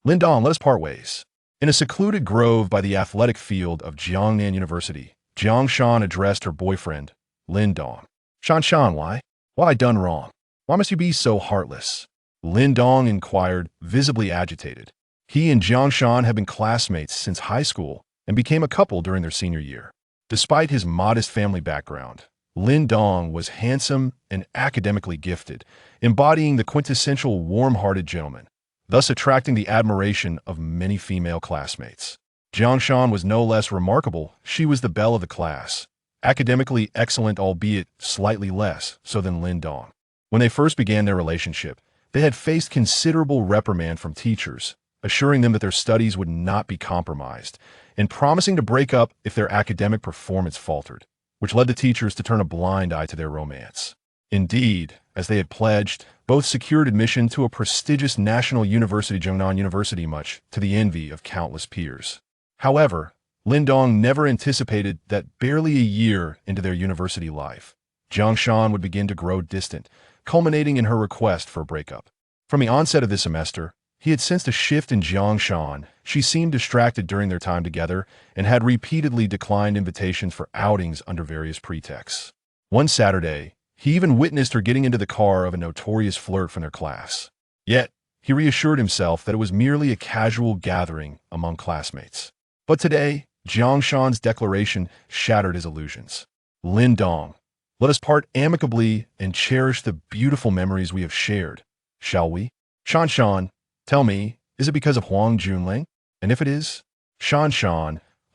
Lin Dong, let us part ways. In a secluded grove by the athletic field of Jiangnan University, Jiang Shan addressed her boyfriend, Lin Dong. Shan, why? What I done wrong? Why must you be so heartless? Lin Dong inquired, visibly agitated. He and Jiang Shan had been classmates since high school and became a couple during their senior year. Despite his modest family background, Lin Dong was handsome and academically gifted, embodying the quintessential warm-hearted gentleman, thus attracting the admiration of many female classmates. Jiang Shan was no less remarkable. She was the belle of the class, academically excellent, albeit slightly less so than Lin Dong. When they first began their relationship, they had faced considerable reprimand from teachers, assuring them that their studies would not be compromised, and promising to break up if their academic performance faltered, which led the teachers to turn a blind eye to their romance. Indeed, as they had pledged, both secured admission to a prestigious national university, Zhongnan University, much to the envy of countless peers. However, Lin Dong never anticipated that barely a year into their university life, Jiang Shan would begin to grow distant, culminating in her request for a breakup. From the onset of this semester, he had sensed a shift in Jiang Shan. She seemed distracted during their time together and had repeatedly declined invitations for outings under various pretexts. One Saturday, he even witnessed her getting into the car of a notorious flirt from their class. Yet, he reassured himself that it was merely a casual gathering among classmates. But today, Jiang Shan's declaration shattered his illusions. Lin Dong, let us part amicably and cherish the beautiful memories we have shared, shall we? Shan, tell me, is it because of Huang Junlang? And if it is, Shan,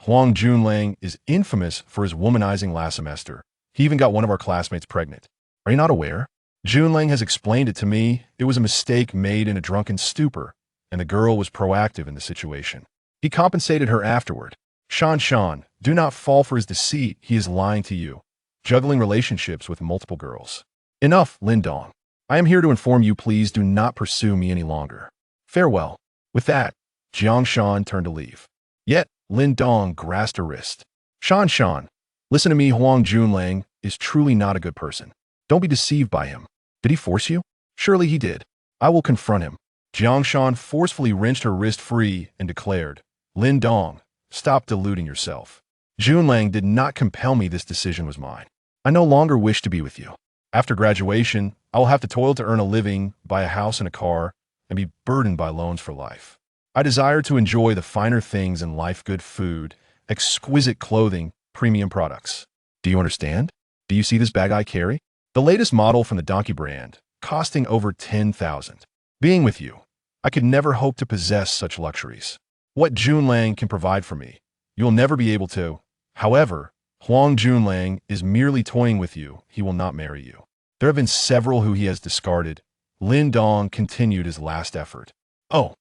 Huang Junlang is infamous for his womanizing last semester. He even got one of our classmates pregnant. Are you not aware? Junlang has explained it to me. It was a mistake made in a drunken stupor, and the girl was proactive in the situation. He compensated her afterward. Shan, do not fall for his deceit. He is lying to you, juggling relationships with multiple girls. Enough, Lin Dong. I am here to inform you, please do not pursue me any longer. Farewell. With that, Jiang Shan turned to leave. Yet, Lin Dong grasped her wrist. Shan, listen to me. Huang Junlang is truly not a good person. Don't be deceived by him. Did he force you? Surely he did. I will confront him. Jiang Shan forcefully wrenched her wrist free and declared, Lin Dong, stop deluding yourself. Junlang did not compel me. This decision was mine. I no longer wish to be with you. After graduation, I will have to toil to earn a living, buy a house and a car, and be burdened by loans for life. I desire to enjoy the finer things in life: good food, exquisite clothing, premium products. Do you understand? Do you see this bag I carry? The latest model from the Donkey brand, costing over 10,000. Being with you, I could never hope to possess such luxuries. What Junlang can provide for me, you will never be able to. However, Huang Junlang is merely toying with you. He will not marry you. There have been several who he has discarded. Lin Dong continued his last effort. Oh,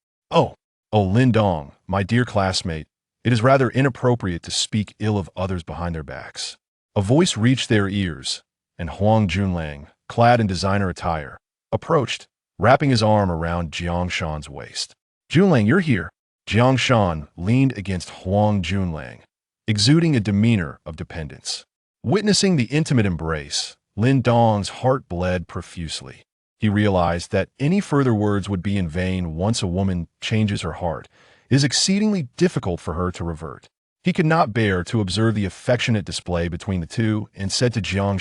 Lin Dong, my dear classmate, it is rather inappropriate to speak ill of others behind their backs. A voice reached their ears, and Huang Junlang, clad in designer attire, approached, wrapping his arm around Jiang Shan's waist. Junlang, you're here. Jiang Shan leaned against Huang Junlang, exuding a demeanor of dependence. Witnessing the intimate embrace, Lin Dong's heart bled profusely. He realized that any further words would be in vain. Once a woman changes her heart, it is exceedingly difficult for her to revert. He could not bear to observe the affectionate display between the two and said to Jiang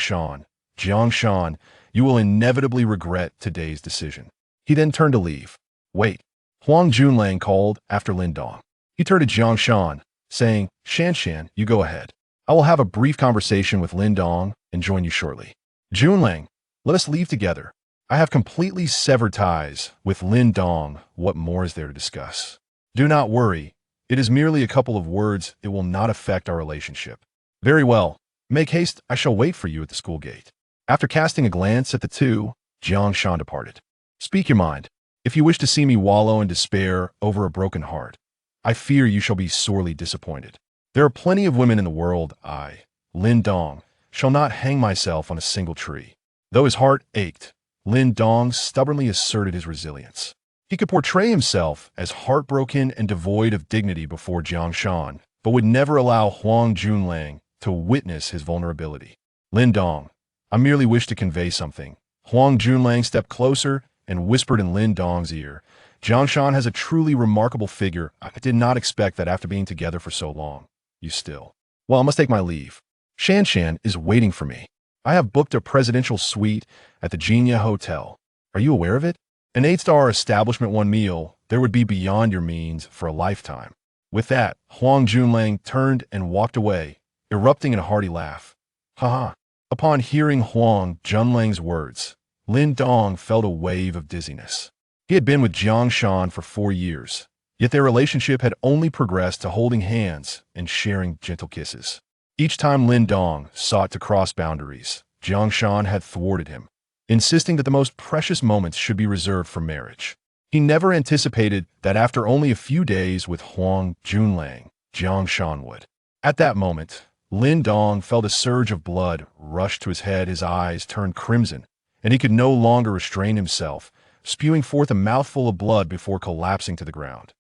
Shan, you will inevitably regret today's decision. He then turned to leave. Wait. Huang Junlang called after Lin Dong. He turned to Jiang Shan, saying, Shan, you go ahead. I will have a brief conversation with Lin Dong and join you shortly. Junlang, let us leave together. I have completely severed ties with Lin Dong. What more is there to discuss? Do not worry. It is merely a couple of words. It will not affect our relationship. Very well. Make haste. I shall wait for you at the school gate. After casting a glance at the two, Jiang Shan departed. Speak your mind. If you wish to see me wallow in despair over a broken heart, I fear you shall be sorely disappointed. There are plenty of women in the world. I, Lin Dong, shall not hang myself on a single tree. Though his heart ached, Lin Dong stubbornly asserted his resilience. He could portray himself as heartbroken and devoid of dignity before Jiang Shan, but would never allow Huang Junlang to witness his vulnerability. Lin Dong, I merely wish to convey something. Huang Junlang stepped closer and whispered in Lin Dong's ear, Jiangshan has a truly remarkable figure. I did not expect that after being together for so long. You still. Well, I must take my leave. Shanshan is waiting for me. I have booked a presidential suite at the Jinya Hotel. Are you aware of it? An 8-star establishment, one meal, there would be beyond your means for a lifetime. With that, Huang Junlang turned and walked away, erupting in a hearty laugh. Haha. Upon hearing Huang Junlang's words, Lin Dong felt a wave of dizziness. He had been with Jiangshan for 4 years, yet their relationship had only progressed to holding hands and sharing gentle kisses. Each time Lin Dong sought to cross boundaries, Jiangshan had thwarted him, insisting that the most precious moments should be reserved for marriage. He never anticipated that after only a few days with Huang Junlang, Jiangshan would. At that moment, Lin Dong felt a surge of blood rush to his head, his eyes turned crimson, and he could no longer restrain himself, spewing forth a mouthful of blood before collapsing to the ground.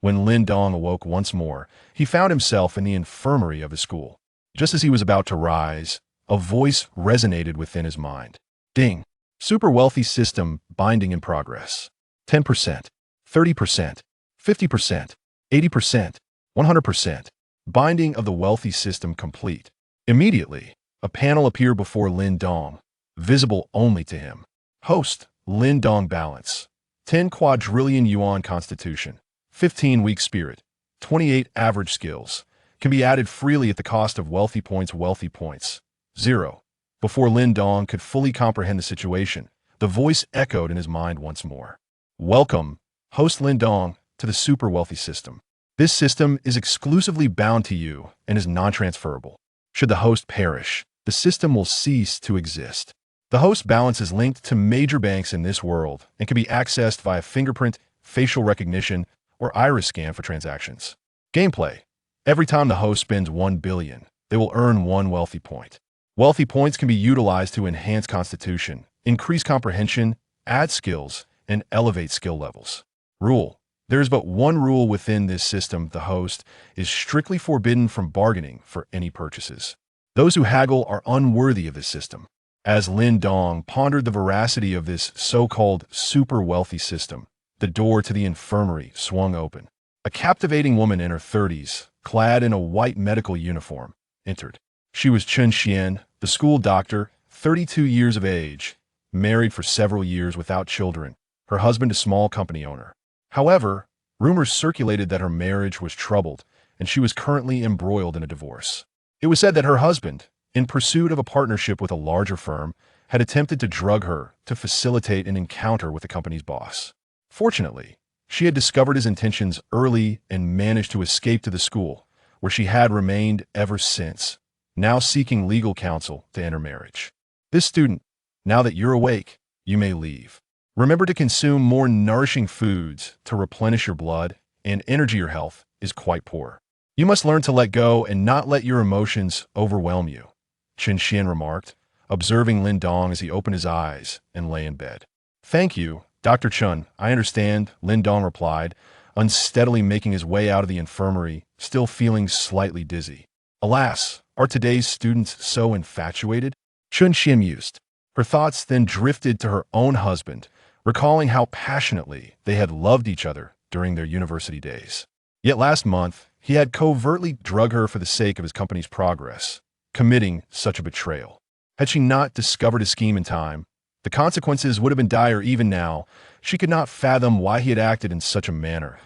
When Lin Dong awoke once more, he found himself in the infirmary of his school. Just as he was about to rise, a voice resonated within his mind. Ding! Super wealthy system binding in progress. 10%, 30%, 50%, 80%, 100%. Binding of the wealthy system complete. Immediately, a panel appeared before Lin Dong, visible only to him. Host, Lin Dong balance. 10 quadrillion yuan constitution. 15 weak spirit. 28 average skills. Can be added freely at the cost of wealthy points. 0. Before Lin Dong could fully comprehend the situation, the voice echoed in his mind once more. Welcome, host Lin Dong, to the super wealthy system. This system is exclusively bound to you and is non-transferable. Should the host perish, the system will cease to exist. The host balance is linked to major banks in this world and can be accessed via fingerprint, facial recognition, or iris scan for transactions. Gameplay. Every time the host spends 1 billion, they will earn 1 wealthy point. Wealthy points can be utilized to enhance constitution, increase comprehension, add skills, and elevate skill levels. Rule. There is but one rule within this system: the host is strictly forbidden from bargaining for any purchases. Those who haggle are unworthy of this system. As Lin Dong pondered the veracity of this so-called super wealthy system, the door to the infirmary swung open. A captivating woman in her 30s, clad in a white medical uniform, entered. She was Chen Xian, the school doctor, 32 years of age, married for several years without children, her husband a small company owner. However, rumors circulated that her marriage was troubled and she was currently embroiled in a divorce. It was said that her husband, in pursuit of a partnership with a larger firm, had attempted to drug her to facilitate an encounter with the company's boss. Fortunately, she had discovered his intentions early and managed to escape to the school, where she had remained ever since, now seeking legal counsel to end her marriage. This student, now that you're awake, you may leave. Remember to consume more nourishing foods to replenish your blood, and energy. Your health is quite poor. You must learn to let go and not let your emotions overwhelm you, Chen Xian remarked, observing Lin Dong as he opened his eyes and lay in bed. Thank you, Dr. Chen, I understand, Lin Dong replied, unsteadily making his way out of the infirmary, still feeling slightly dizzy. Alas, are today's students so infatuated? Chen Xian mused. Her thoughts then drifted to her own husband, recalling how passionately they had loved each other during their university days. Yet last month, he had covertly drugged her for the sake of his company's progress, committing such a betrayal. Had she not discovered his scheme in time, the consequences would have been dire. Even now, she could not fathom why he had acted in such a manner.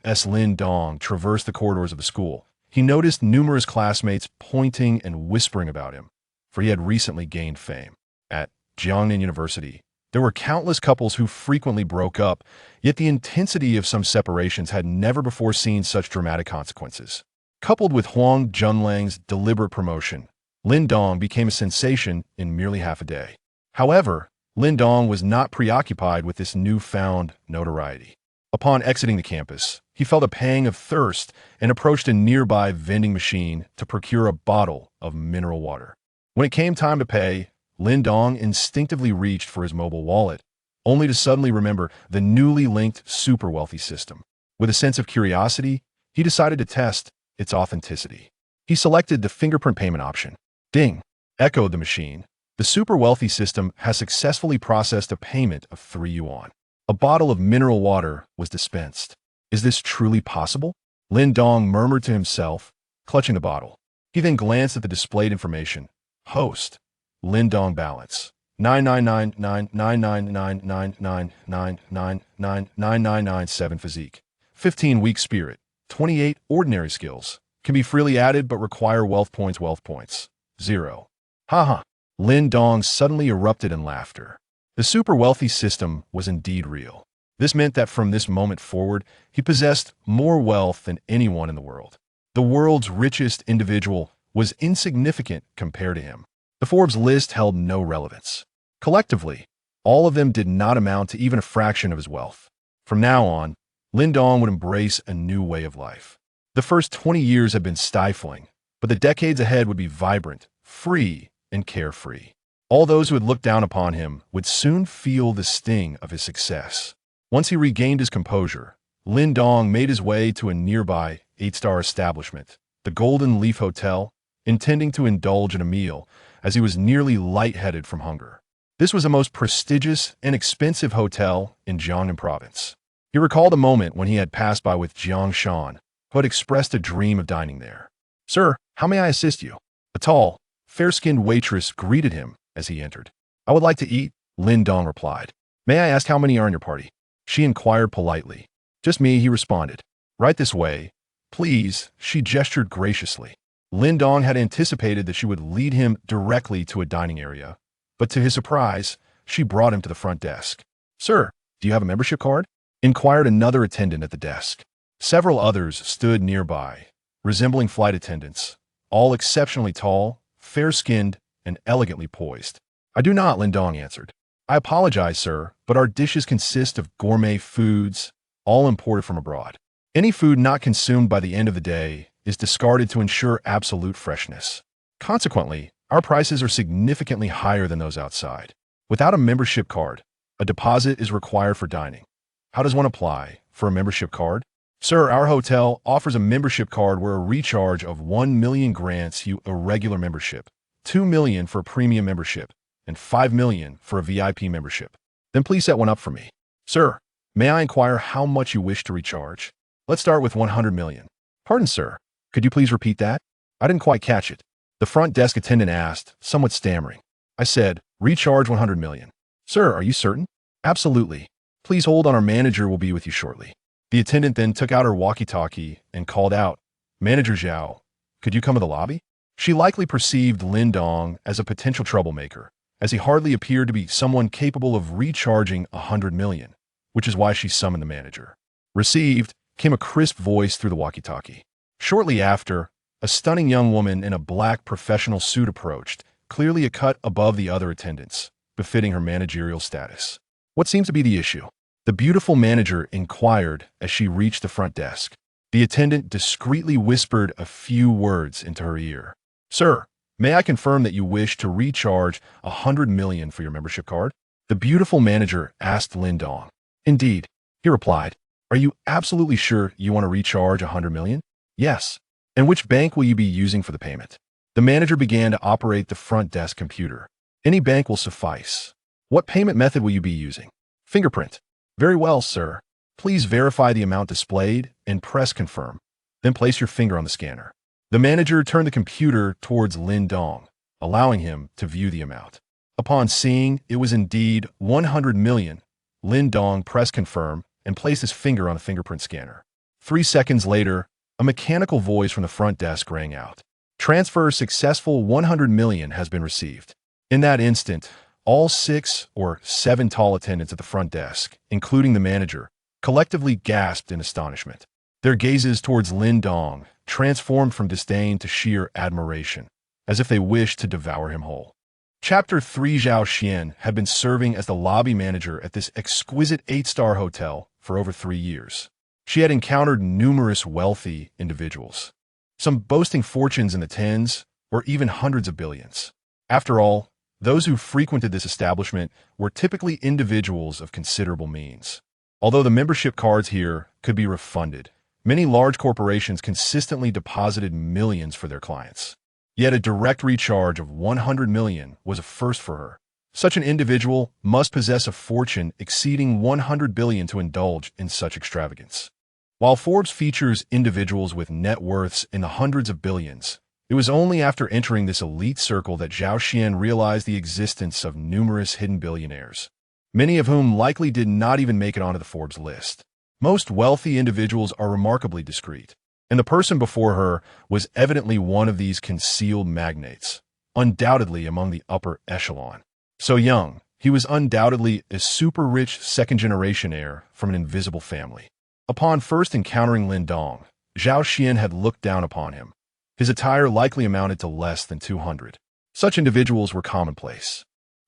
As Lin Dong traversed the corridors of the school, he noticed numerous classmates pointing and whispering about him, for he had recently gained fame. At Jiangnan University, there were countless couples who frequently broke up, yet the intensity of some separations had never before seen such dramatic consequences. Coupled with Huang Junlang's deliberate promotion, Lin Dong became a sensation in merely half a day. However, Lin Dong was not preoccupied with this newfound notoriety. Upon exiting the campus, he felt a pang of thirst and approached a nearby vending machine to procure a bottle of mineral water. When it came time to pay, Lin Dong instinctively reached for his mobile wallet, only to suddenly remember the newly linked super wealthy system. With a sense of curiosity, he decided to test its authenticity. He selected the fingerprint payment option. Ding! Echoed the machine. The super wealthy system has successfully processed a payment of 3 yuan. A bottle of mineral water was dispensed. Is this truly possible? Lin Dong murmured to himself, clutching the bottle. He then glanced at the displayed information. Host. Lin Dong balance. 999999999999997 physique. 15 weak spirit. 28 ordinary skills. Can be freely added but require wealth points. 0. Haha. Lin Dong suddenly erupted in laughter. The super wealthy system was indeed real. This meant that from this moment forward, he possessed more wealth than anyone in the world. The world's richest individual was insignificant compared to him. The Forbes list held no relevance. Collectively, all of them did not amount to even a fraction of his wealth. From now on, Lin Dong would embrace a new way of life. The first 20 years had been stifling, but the decades ahead would be vibrant, free, and carefree. All those who had looked down upon him would soon feel the sting of his success. Once he regained his composure, Lin Dong made his way to a nearby 8-star establishment, the Golden Leaf Hotel, intending to indulge in a meal, as he was nearly lightheaded from hunger. This was the most prestigious and expensive hotel in Jiangnan province. He recalled a moment when he had passed by with Jiang Shan, who had expressed a dream of dining there. "Sir, how may I assist you?" A tall, fair-skinned waitress greeted him as he entered. "I would like to eat," Lin Dong replied. "May I ask how many are in your party?" She inquired politely. "Just me," he responded. "Right this way. Please," she gestured graciously. Lin Dong had anticipated that she would lead him directly to a dining area, but to his surprise, she brought him to the front desk. "Sir, do you have a membership card?" inquired another attendant at the desk. Several others stood nearby, resembling flight attendants, all exceptionally tall, fair-skinned, and elegantly poised. "I do not," Lin Dong answered. "I apologize, sir, but our dishes consist of gourmet foods, all imported from abroad. Any food not consumed by the end of the day is discarded to ensure absolute freshness. Consequently, our prices are significantly higher than those outside. Without a membership card, a deposit is required for dining. How does one apply for a membership card?" "Sir, our hotel offers a membership card where a recharge of 1 million grants you a regular membership, 2 million for a premium membership, and 5 million for a VIP membership." "Then please set one up for me." "Sir, may I inquire how much you wish to recharge?" "Let's start with 100 million. "Pardon, sir. Could you please repeat that?" "I didn't quite catch it." The front desk attendant asked, somewhat stammering. "I said, recharge 100 million. "Sir, are you certain?" "Absolutely. Please hold on, our manager will be with you shortly." The attendant then took out her walkie-talkie and called out, "Manager Zhao, could you come to the lobby?" She likely perceived Lin Dong as a potential troublemaker, as he hardly appeared to be someone capable of recharging 100 million, which is why she summoned the manager. Received came a crisp voice through the walkie-talkie. Shortly after, a stunning young woman in a black professional suit approached, clearly a cut above the other attendants, befitting her managerial status. "What seems to be the issue?" the beautiful manager inquired as she reached the front desk. The attendant discreetly whispered a few words into her ear. "Sir, may I confirm that you wish to recharge 100 million for your membership card?" The beautiful manager asked Lin Dong. "Indeed," he replied. "Are you absolutely sure you want to recharge 100 million? "Yes." "And which bank will you be using for the payment?" The manager began to operate the front desk computer. "Any bank will suffice." "What payment method will you be using?" "Fingerprint." "Very well, sir. Please verify the amount displayed and press confirm. Then place your finger on the scanner." The manager turned the computer towards Lin Dong, allowing him to view the amount. Upon seeing it was indeed 100 million, Lin Dong pressed confirm and placed his finger on the fingerprint scanner. 3 seconds later, a mechanical voice from the front desk rang out. "Transfer successful, 100 million has been received." In that instant, all 6 or 7 tall attendants at the front desk, including the manager, collectively gasped in astonishment. Their gazes towards Lin Dong transformed from disdain to sheer admiration, as if they wished to devour him whole. Chapter 3. Zhao Xian had been serving as the lobby manager at this exquisite 8-star hotel for over 3 years. She had encountered numerous wealthy individuals, some boasting fortunes in the tens or even hundreds of billions. After all, those who frequented this establishment were typically individuals of considerable means. Although the membership cards here could be refunded, many large corporations consistently deposited millions for their clients. Yet a direct recharge of 100 million was a first for her, Such an individual must possess a fortune exceeding 100 billion to indulge in such extravagance. While Forbes features individuals with net worths in the hundreds of billions, it was only after entering this elite circle that Zhao Xian realized the existence of numerous hidden billionaires, many of whom likely did not even make it onto the Forbes list. Most wealthy individuals are remarkably discreet, and the person before her was evidently one of these concealed magnates, undoubtedly among the upper echelon. So young, he was undoubtedly a super-rich second-generation heir from an invisible family. Upon first encountering Lin Dong, Zhao Xian had looked down upon him. His attire likely amounted to less than 200. Such individuals were commonplace.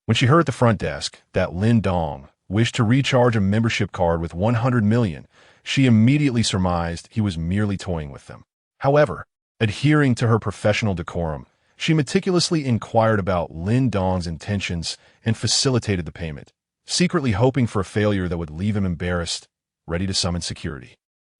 When she heard at the front desk that Lin Dong wished to recharge a membership card with 100 million, she immediately surmised he was merely toying with them. However, adhering to her professional decorum, she meticulously inquired about Lin Dong's intentions and facilitated the payment, secretly hoping for a failure that would leave him embarrassed, ready to summon security.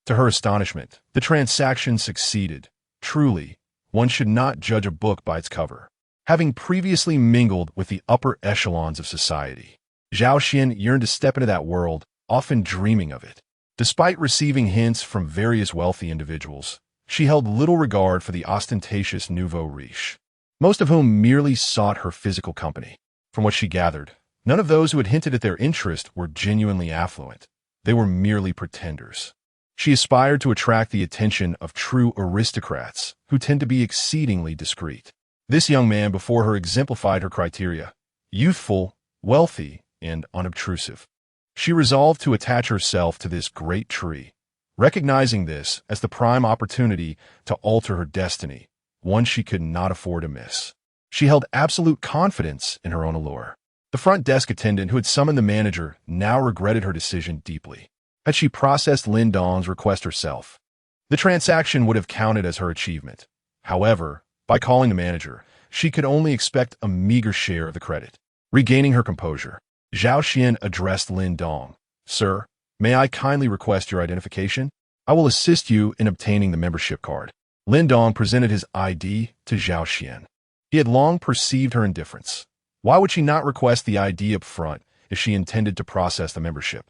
To her astonishment, the transaction succeeded. Truly, one should not judge a book by its cover. Having previously mingled with the upper echelons of society, Zhao Xian yearned to step into that world, often dreaming of it. Despite receiving hints from various wealthy individuals, she held little regard for the ostentatious nouveau riche, most of whom merely sought her physical company. From what she gathered, none of those who had hinted at their interest were genuinely affluent. They were merely pretenders. She aspired to attract the attention of true aristocrats, who tend to be exceedingly discreet. This young man before her exemplified her criteria: youthful, wealthy, and unobtrusive. She resolved to attach herself to this great tree, recognizing this as the prime opportunity to alter her destiny, one she could not afford to miss. She held absolute confidence in her own allure. The front desk attendant who had summoned the manager now regretted her decision deeply. Had she processed Lin Dong's request herself, the transaction would have counted as her achievement. However, by calling the manager, she could only expect a meager share of the credit. Regaining her composure, Zhao Xian addressed Lin Dong. "Sir, may I kindly request your identification? I will assist you in obtaining the membership card." Lin Dong presented his ID to Zhao Xian. He had long perceived her indifference. Why would she not request the ID up front if she intended to process the membership?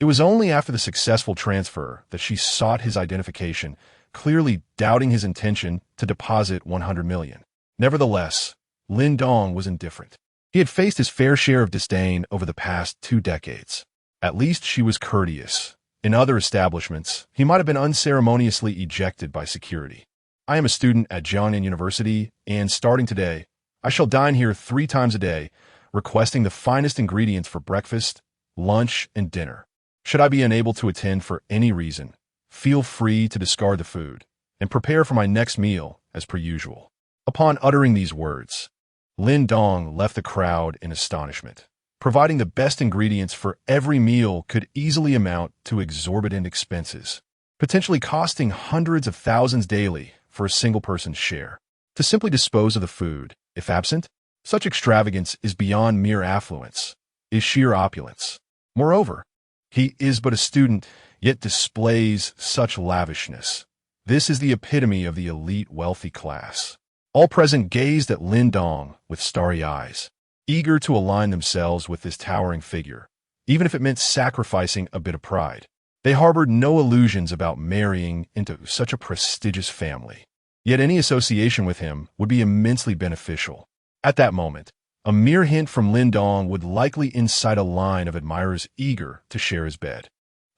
It was only after the successful transfer that she sought his identification, clearly doubting his intention to deposit 100 million. Nevertheless, Lin Dong was indifferent. He had faced his fair share of disdain over the past 2 decades. At least she was courteous. In other establishments, he might have been unceremoniously ejected by security. "I am a student at Jiangnan University, and starting today, I shall dine here 3 times a day, requesting the finest ingredients for breakfast, lunch, and dinner. Should I be unable to attend for any reason, feel free to discard the food and prepare for my next meal as per usual." Upon uttering these words, Lin Dong left the crowd in astonishment. Providing the best ingredients for every meal could easily amount to exorbitant expenses, potentially costing hundreds of thousands daily for a single person's share. To simply dispose of the food, if absent, such extravagance is beyond mere affluence, is sheer opulence. Moreover, he is but a student, yet displays such lavishness. This is the epitome of the elite wealthy class. All present gazed at Lin Dong with starry eyes, eager to align themselves with this towering figure, even if it meant sacrificing a bit of pride. They harbored no illusions about marrying into such a prestigious family. Yet any association with him would be immensely beneficial. At that moment, a mere hint from Lin Dong would likely incite a line of admirers eager to share his bed.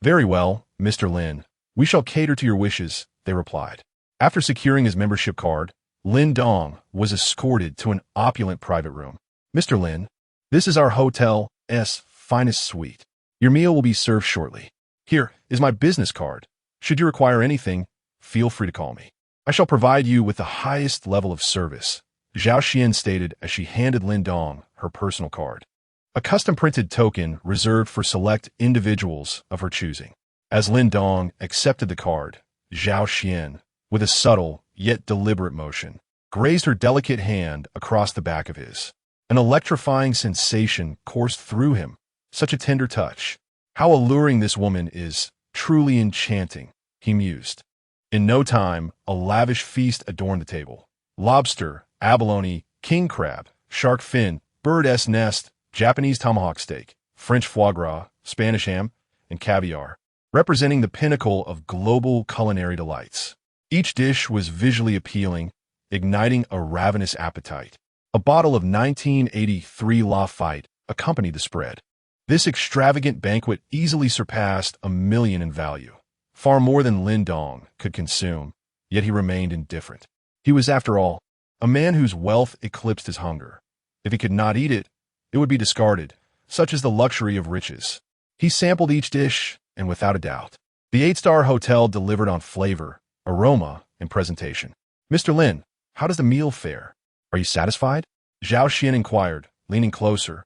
"Very well, Mr. Lin, we shall cater to your wishes," they replied. After securing his membership card, Lin Dong was escorted to an opulent private room. "Mr. Lin, this is our hotel's finest suite. Your meal will be served shortly. Here is my business card. Should you require anything, feel free to call me. I shall provide you with the highest level of service," Zhao Xian stated as she handed Lin Dong her personal card, a custom-printed token reserved for select individuals of her choosing. As Lin Dong accepted the card, Zhao Xian, with a subtle yet deliberate motion, grazed her delicate hand across the back of his. An electrifying sensation coursed through him. Such a tender touch. How alluring this woman is, truly enchanting, he mused. In no time, a lavish feast adorned the table. Lobster, abalone, king crab, shark fin, bird's nest, Japanese tomahawk steak, French foie gras, Spanish ham, and caviar, representing the pinnacle of global culinary delights. Each dish was visually appealing, igniting a ravenous appetite. A bottle of 1983 Lafite accompanied the spread. This extravagant banquet easily surpassed $1 million in value, far more than Lin Dong could consume, yet he remained indifferent. He was, after all, a man whose wealth eclipsed his hunger. If he could not eat it, it would be discarded, such is the luxury of riches. He sampled each dish, and without a doubt, the 8-star hotel delivered on flavor, aroma, and presentation. "Mr. Lin, how does the meal fare? Are you satisfied?" Zhao Xian inquired, leaning closer,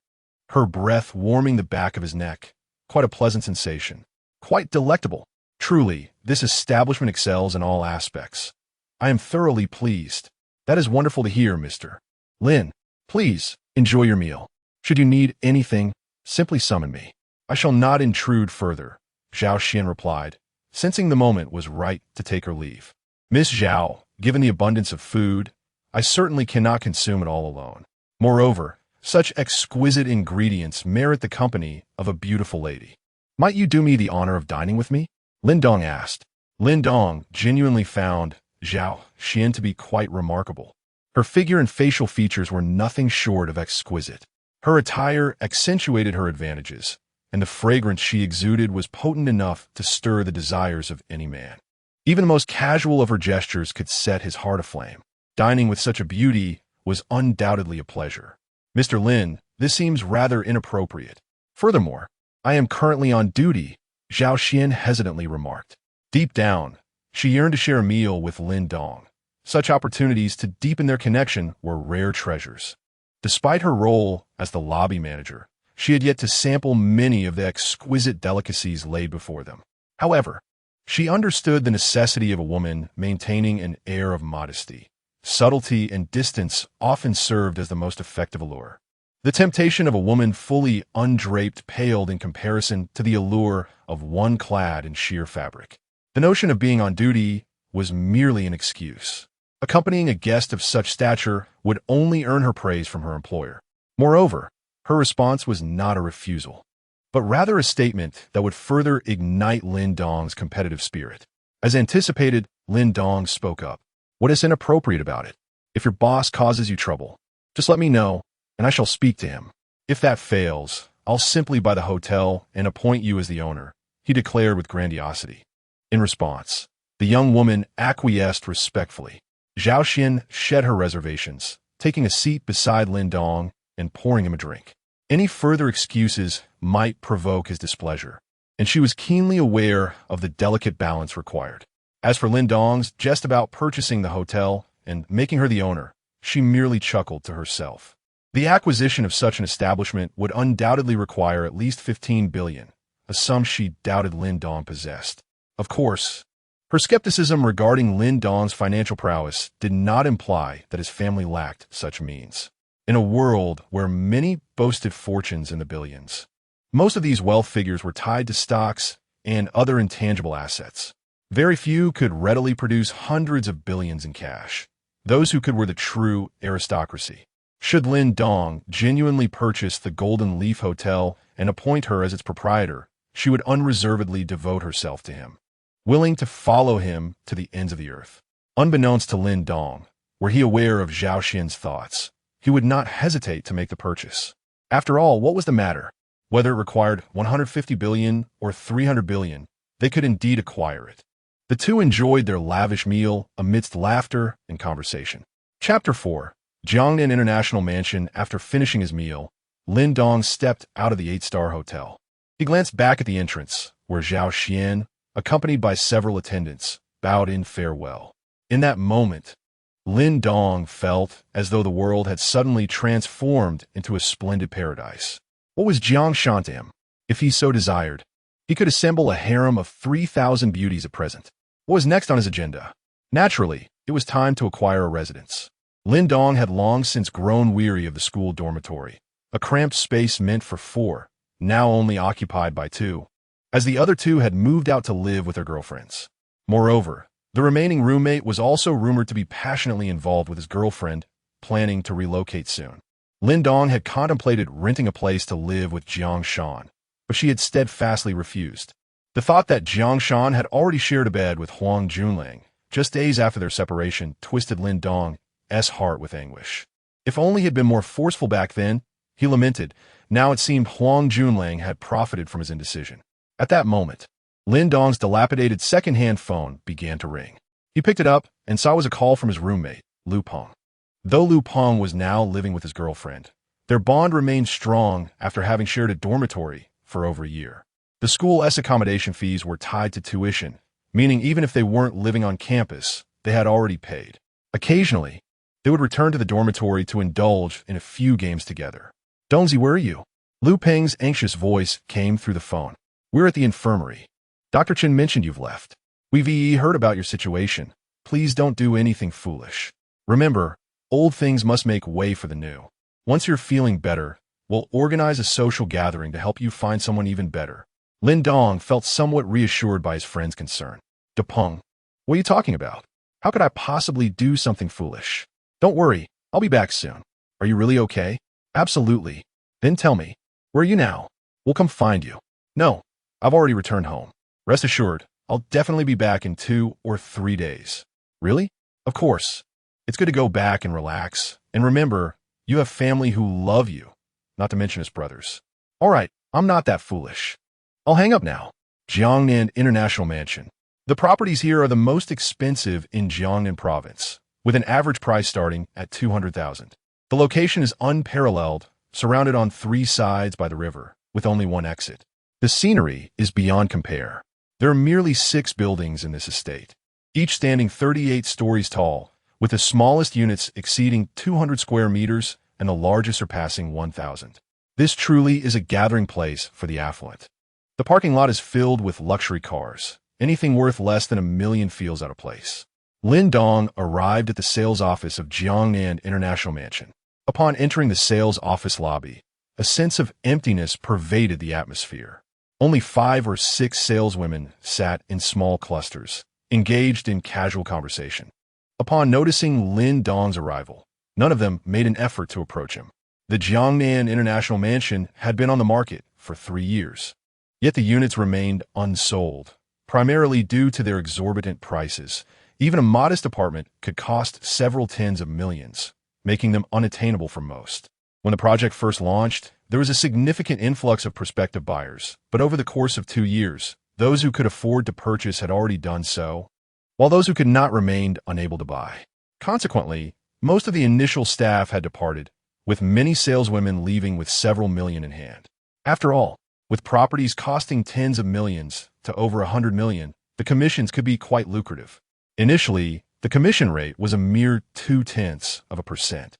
her breath warming the back of his neck. "Quite a pleasant sensation. Quite delectable. Truly, this establishment excels in all aspects. I am thoroughly pleased." "That is wonderful to hear, Mr. Lin. Please, enjoy your meal. Should you need anything, simply summon me." "I shall not intrude further," Zhao Xian replied, sensing the moment was right to take her leave. "Miss Zhao, given the abundance of food, I certainly cannot consume it all alone. Moreover, such exquisite ingredients merit the company of a beautiful lady. Might you do me the honor of dining with me?" Lin Dong asked. Lin Dong genuinely found Zhao Xian to be quite remarkable. Her figure and facial features were nothing short of exquisite. Her attire accentuated her advantages, and the fragrance she exuded was potent enough to stir the desires of any man. Even the most casual of her gestures could set his heart aflame. Dining with such a beauty was undoubtedly a pleasure. "Mr. Lin, this seems rather inappropriate. Furthermore, I am currently on duty," Zhao Xian hesitantly remarked. Deep down, she yearned to share a meal with Lin Dong. Such opportunities to deepen their connection were rare treasures. Despite her role as the lobby manager, she had yet to sample many of the exquisite delicacies laid before them. However, she understood the necessity of a woman maintaining an air of modesty. Subtlety and distance often served as the most effective allure. The temptation of a woman fully undraped paled in comparison to the allure of one clad in sheer fabric. The notion of being on duty was merely an excuse. Accompanying a guest of such stature would only earn her praise from her employer. Moreover, her response was not a refusal, but rather a statement that would further ignite Lin Dong's competitive spirit. As anticipated, Lin Dong spoke up. "What is inappropriate about it? If your boss causes you trouble, just let me know, and I shall speak to him. If that fails, I'll simply buy the hotel and appoint you as the owner," he declared with grandiosity. In response, the young woman acquiesced respectfully. Zhao Xian shed her reservations, taking a seat beside Lin Dong and pouring him a drink. Any further excuses might provoke his displeasure, and she was keenly aware of the delicate balance required. As for Lin Dong's jest about purchasing the hotel and making her the owner, she merely chuckled to herself. The acquisition of such an establishment would undoubtedly require at least 15 billion, a sum she doubted Lin Dong possessed. Of course, her skepticism regarding Lin Dong's financial prowess did not imply that his family lacked such means. In a world where many boasted fortunes in the billions, most of these wealth figures were tied to stocks and other intangible assets. Very few could readily produce hundreds of billions in cash. Those who could were the true aristocracy. Should Lin Dong genuinely purchase the Golden Leaf Hotel and appoint her as its proprietor, she would unreservedly devote herself to him, willing to follow him to the ends of the earth. Unbeknownst to Lin Dong, were he aware of Zhao Xian's thoughts, he would not hesitate to make the purchase. After all, what was the matter? Whether it required 150 billion or 300 billion, they could indeed acquire it. The two enjoyed their lavish meal amidst laughter and conversation. Chapter 4. Jiangnan International Mansion. After finishing his meal, Lin Dong stepped out of the 8-star hotel. He glanced back at the entrance, where Zhao Xian, accompanied by several attendants, bowed in farewell. In that moment, Lin Dong felt as though the world had suddenly transformed into a splendid paradise. What was Jiangshan to him? If he so desired, he could assemble a harem of 3,000 beauties at present. What was next on his agenda? Naturally, it was time to acquire a residence. Lin Dong had long since grown weary of the school dormitory, a cramped space meant for 4, now only occupied by 2, as the other 2 had moved out to live with their girlfriends. Moreover, the remaining roommate was also rumored to be passionately involved with his girlfriend, planning to relocate soon. Lin Dong had contemplated renting a place to live with Jiang Shan, but she had steadfastly refused. The thought that Jiang Shan had already shared a bed with Huang Junlang just days after their separation twisted Lin Dong's heart with anguish. If only he had been more forceful back then, he lamented. Now it seemed Huang Junlang had profited from his indecision. At that moment, Lin Dong's dilapidated second-hand phone began to ring. He picked it up and saw it was a call from his roommate, Lu Peng. Though Lu Peng was now living with his girlfriend, their bond remained strong after having shared a dormitory for over a year. The school's accommodation fees were tied to tuition, meaning even if they weren't living on campus, they had already paid. Occasionally, they would return to the dormitory to indulge in a few games together. Dongzi, where are you? Lu Peng's anxious voice came through the phone. We're at the infirmary. Dr. Chen mentioned you've left. We've heard about your situation. Please don't do anything foolish. Remember, old things must make way for the new. Once you're feeling better, we'll organize a social gathering to help you find someone even better. Lin Dong felt somewhat reassured by his friend's concern. Peng, what are you talking about? How could I possibly do something foolish? Don't worry, I'll be back soon. Are you really okay? Absolutely. Then tell me, where are you now? We'll come find you. No, I've already returned home. Rest assured, I'll definitely be back in 2 or 3 days. Really? Of course. It's good to go back and relax. And remember, you have family who love you, not to mention his brothers. All right, I'm not that foolish. I'll hang up now. Jiangnan International Mansion. The properties here are the most expensive in Jiangnan province, with an average price starting at 200,000. The location is unparalleled, surrounded on 3 sides by the river, with only one exit. The scenery is beyond compare. There are merely 6 buildings in this estate, each standing 38 stories tall, with the smallest units exceeding 200 square meters and the largest surpassing 1,000. This truly is a gathering place for the affluent. The parking lot is filled with luxury cars. Anything worth less than $1 million feels out of place. Lin Dong arrived at the sales office of Jiangnan International Mansion. Upon entering the sales office lobby, a sense of emptiness pervaded the atmosphere. Only 5 or 6 saleswomen sat in small clusters, engaged in casual conversation. Upon noticing Lin Dong's arrival, none of them made an effort to approach him. The Jiangnan International Mansion had been on the market for 3 years. Yet the units remained unsold, primarily due to their exorbitant prices. Even a modest apartment could cost several tens of millions, making them unattainable for most. When the project first launched, there was a significant influx of prospective buyers, but over the course of 2 years, those who could afford to purchase had already done so, while those who could not remained unable to buy. Consequently, most of the initial staff had departed, with many saleswomen leaving with several million in hand. After all, with properties costing tens of millions to over 100 million, the commissions could be quite lucrative. Initially, the commission rate was a mere 0.2%,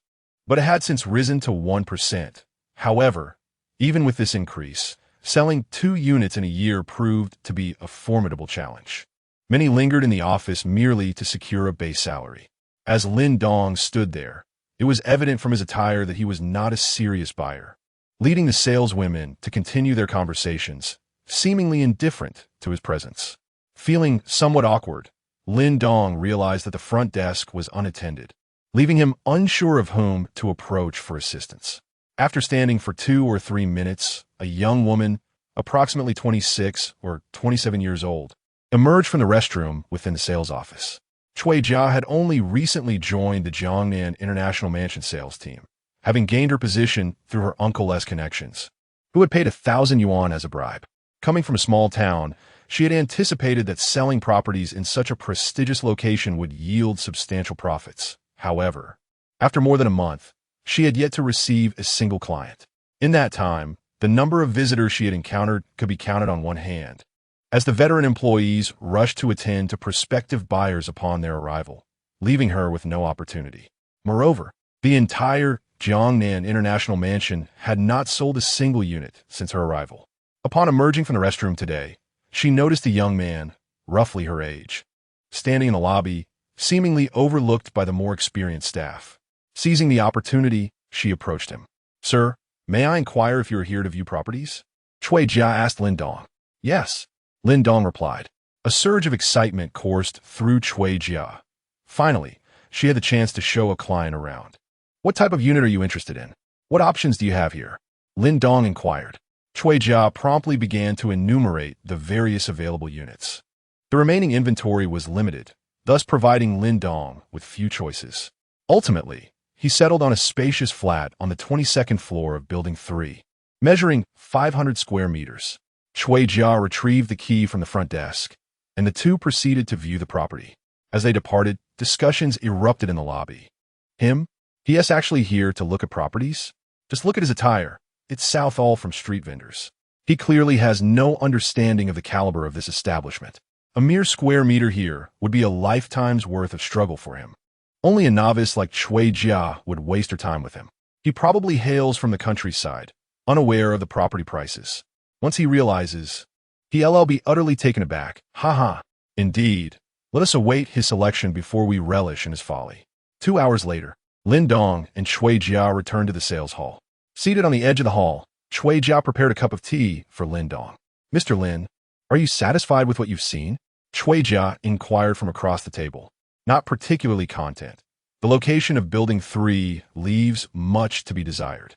but it had since risen to 1%. However, even with this increase, selling 2 units in a year proved to be a formidable challenge. Many lingered in the office merely to secure a base salary. As Lin Dong stood there, it was evident from his attire that he was not a serious buyer, leading the saleswomen to continue their conversations, seemingly indifferent to his presence. Feeling somewhat awkward, Lin Dong realized that the front desk was unattended, leaving him unsure of whom to approach for assistance. After standing for 2 or 3 minutes, a young woman, approximately 26 or 27 years old, emerged from the restroom within the sales office. Cui Jia had only recently joined the Jiangnan International Mansion sales team, having gained her position through her uncle's connections, who had paid 1,000 yuan as a bribe. Coming from a small town, she had anticipated that selling properties in such a prestigious location would yield substantial profits. However, after more than a month, she had yet to receive a single client. In that time, the number of visitors she had encountered could be counted on one hand, as the veteran employees rushed to attend to prospective buyers upon their arrival, leaving her with no opportunity. Moreover, the entire Jiangnan International Mansion had not sold a single unit since her arrival. Upon emerging from the restroom today, she noticed a young man, roughly her age, standing in the lobby, seemingly overlooked by the more experienced staff. Seizing the opportunity, she approached him. "Sir, may I inquire if you are here to view properties?" Cui Jia asked Lin Dong. "Yes," Lin Dong replied. A surge of excitement coursed through Cui Jia. Finally, she had the chance to show a client around. "What type of unit are you interested in? What options do you have here? Lin Dong inquired. Cui Jia promptly began to enumerate the various available units. The remaining inventory was limited, thus providing Lin Dong with few choices. Ultimately, he settled on a spacious flat on the 22nd floor of Building 3, measuring 500 square meters. Cui Jia retrieved the key from the front desk, and the two proceeded to view the property. As they departed, discussions erupted in the lobby. He is actually here to look at properties? Just look at his attire. It's south all from street vendors. He clearly has no understanding of the caliber of this establishment. A mere square meter here would be a lifetime's worth of struggle for him. Only a novice like Cui Jia would waste her time with him. He probably hails from the countryside, unaware of the property prices. Once he realizes, he'll be utterly taken aback. Ha. Indeed. Let us await his selection before we relish in his folly. 2 hours later, Lin Dong and Cui Jia returned to the sales hall. Seated on the edge of the hall, Cui Jia prepared a cup of tea for Lin Dong. Mr. Lin, are you satisfied with what you've seen? Cui Jia inquired from across the table. Not particularly content. The location of Building 3 leaves much to be desired.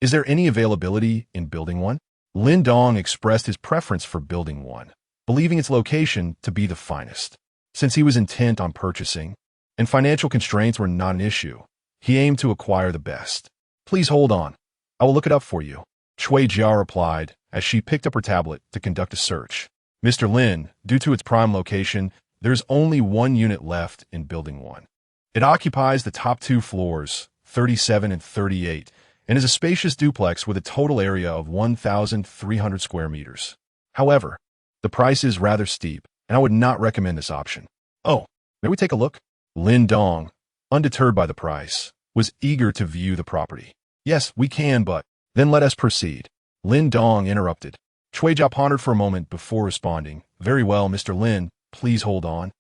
Is there any availability in Building 1? Lin Dong expressed his preference for Building 1, believing its location to be the finest. Since he was intent on purchasing, and financial constraints were not an issue, he aimed to acquire the best. Please hold on. I will look it up for you, Cui Jia replied as she picked up her tablet to conduct a search. Mr. Lin, due to its prime location, there's only one unit left in Building 1. It occupies the top 2 floors, 37 and 38, and is a spacious duplex with a total area of 1,300 square meters. However, the price is rather steep, and I would not recommend this option. Oh, may we take a look? Lin Dong, undeterred by the price, was eager to view the property. Yes, we can, but then let us proceed. Lin Dong interrupted. Cui Jia pondered for a moment before responding. Very well, Mr. Lin, please hold on.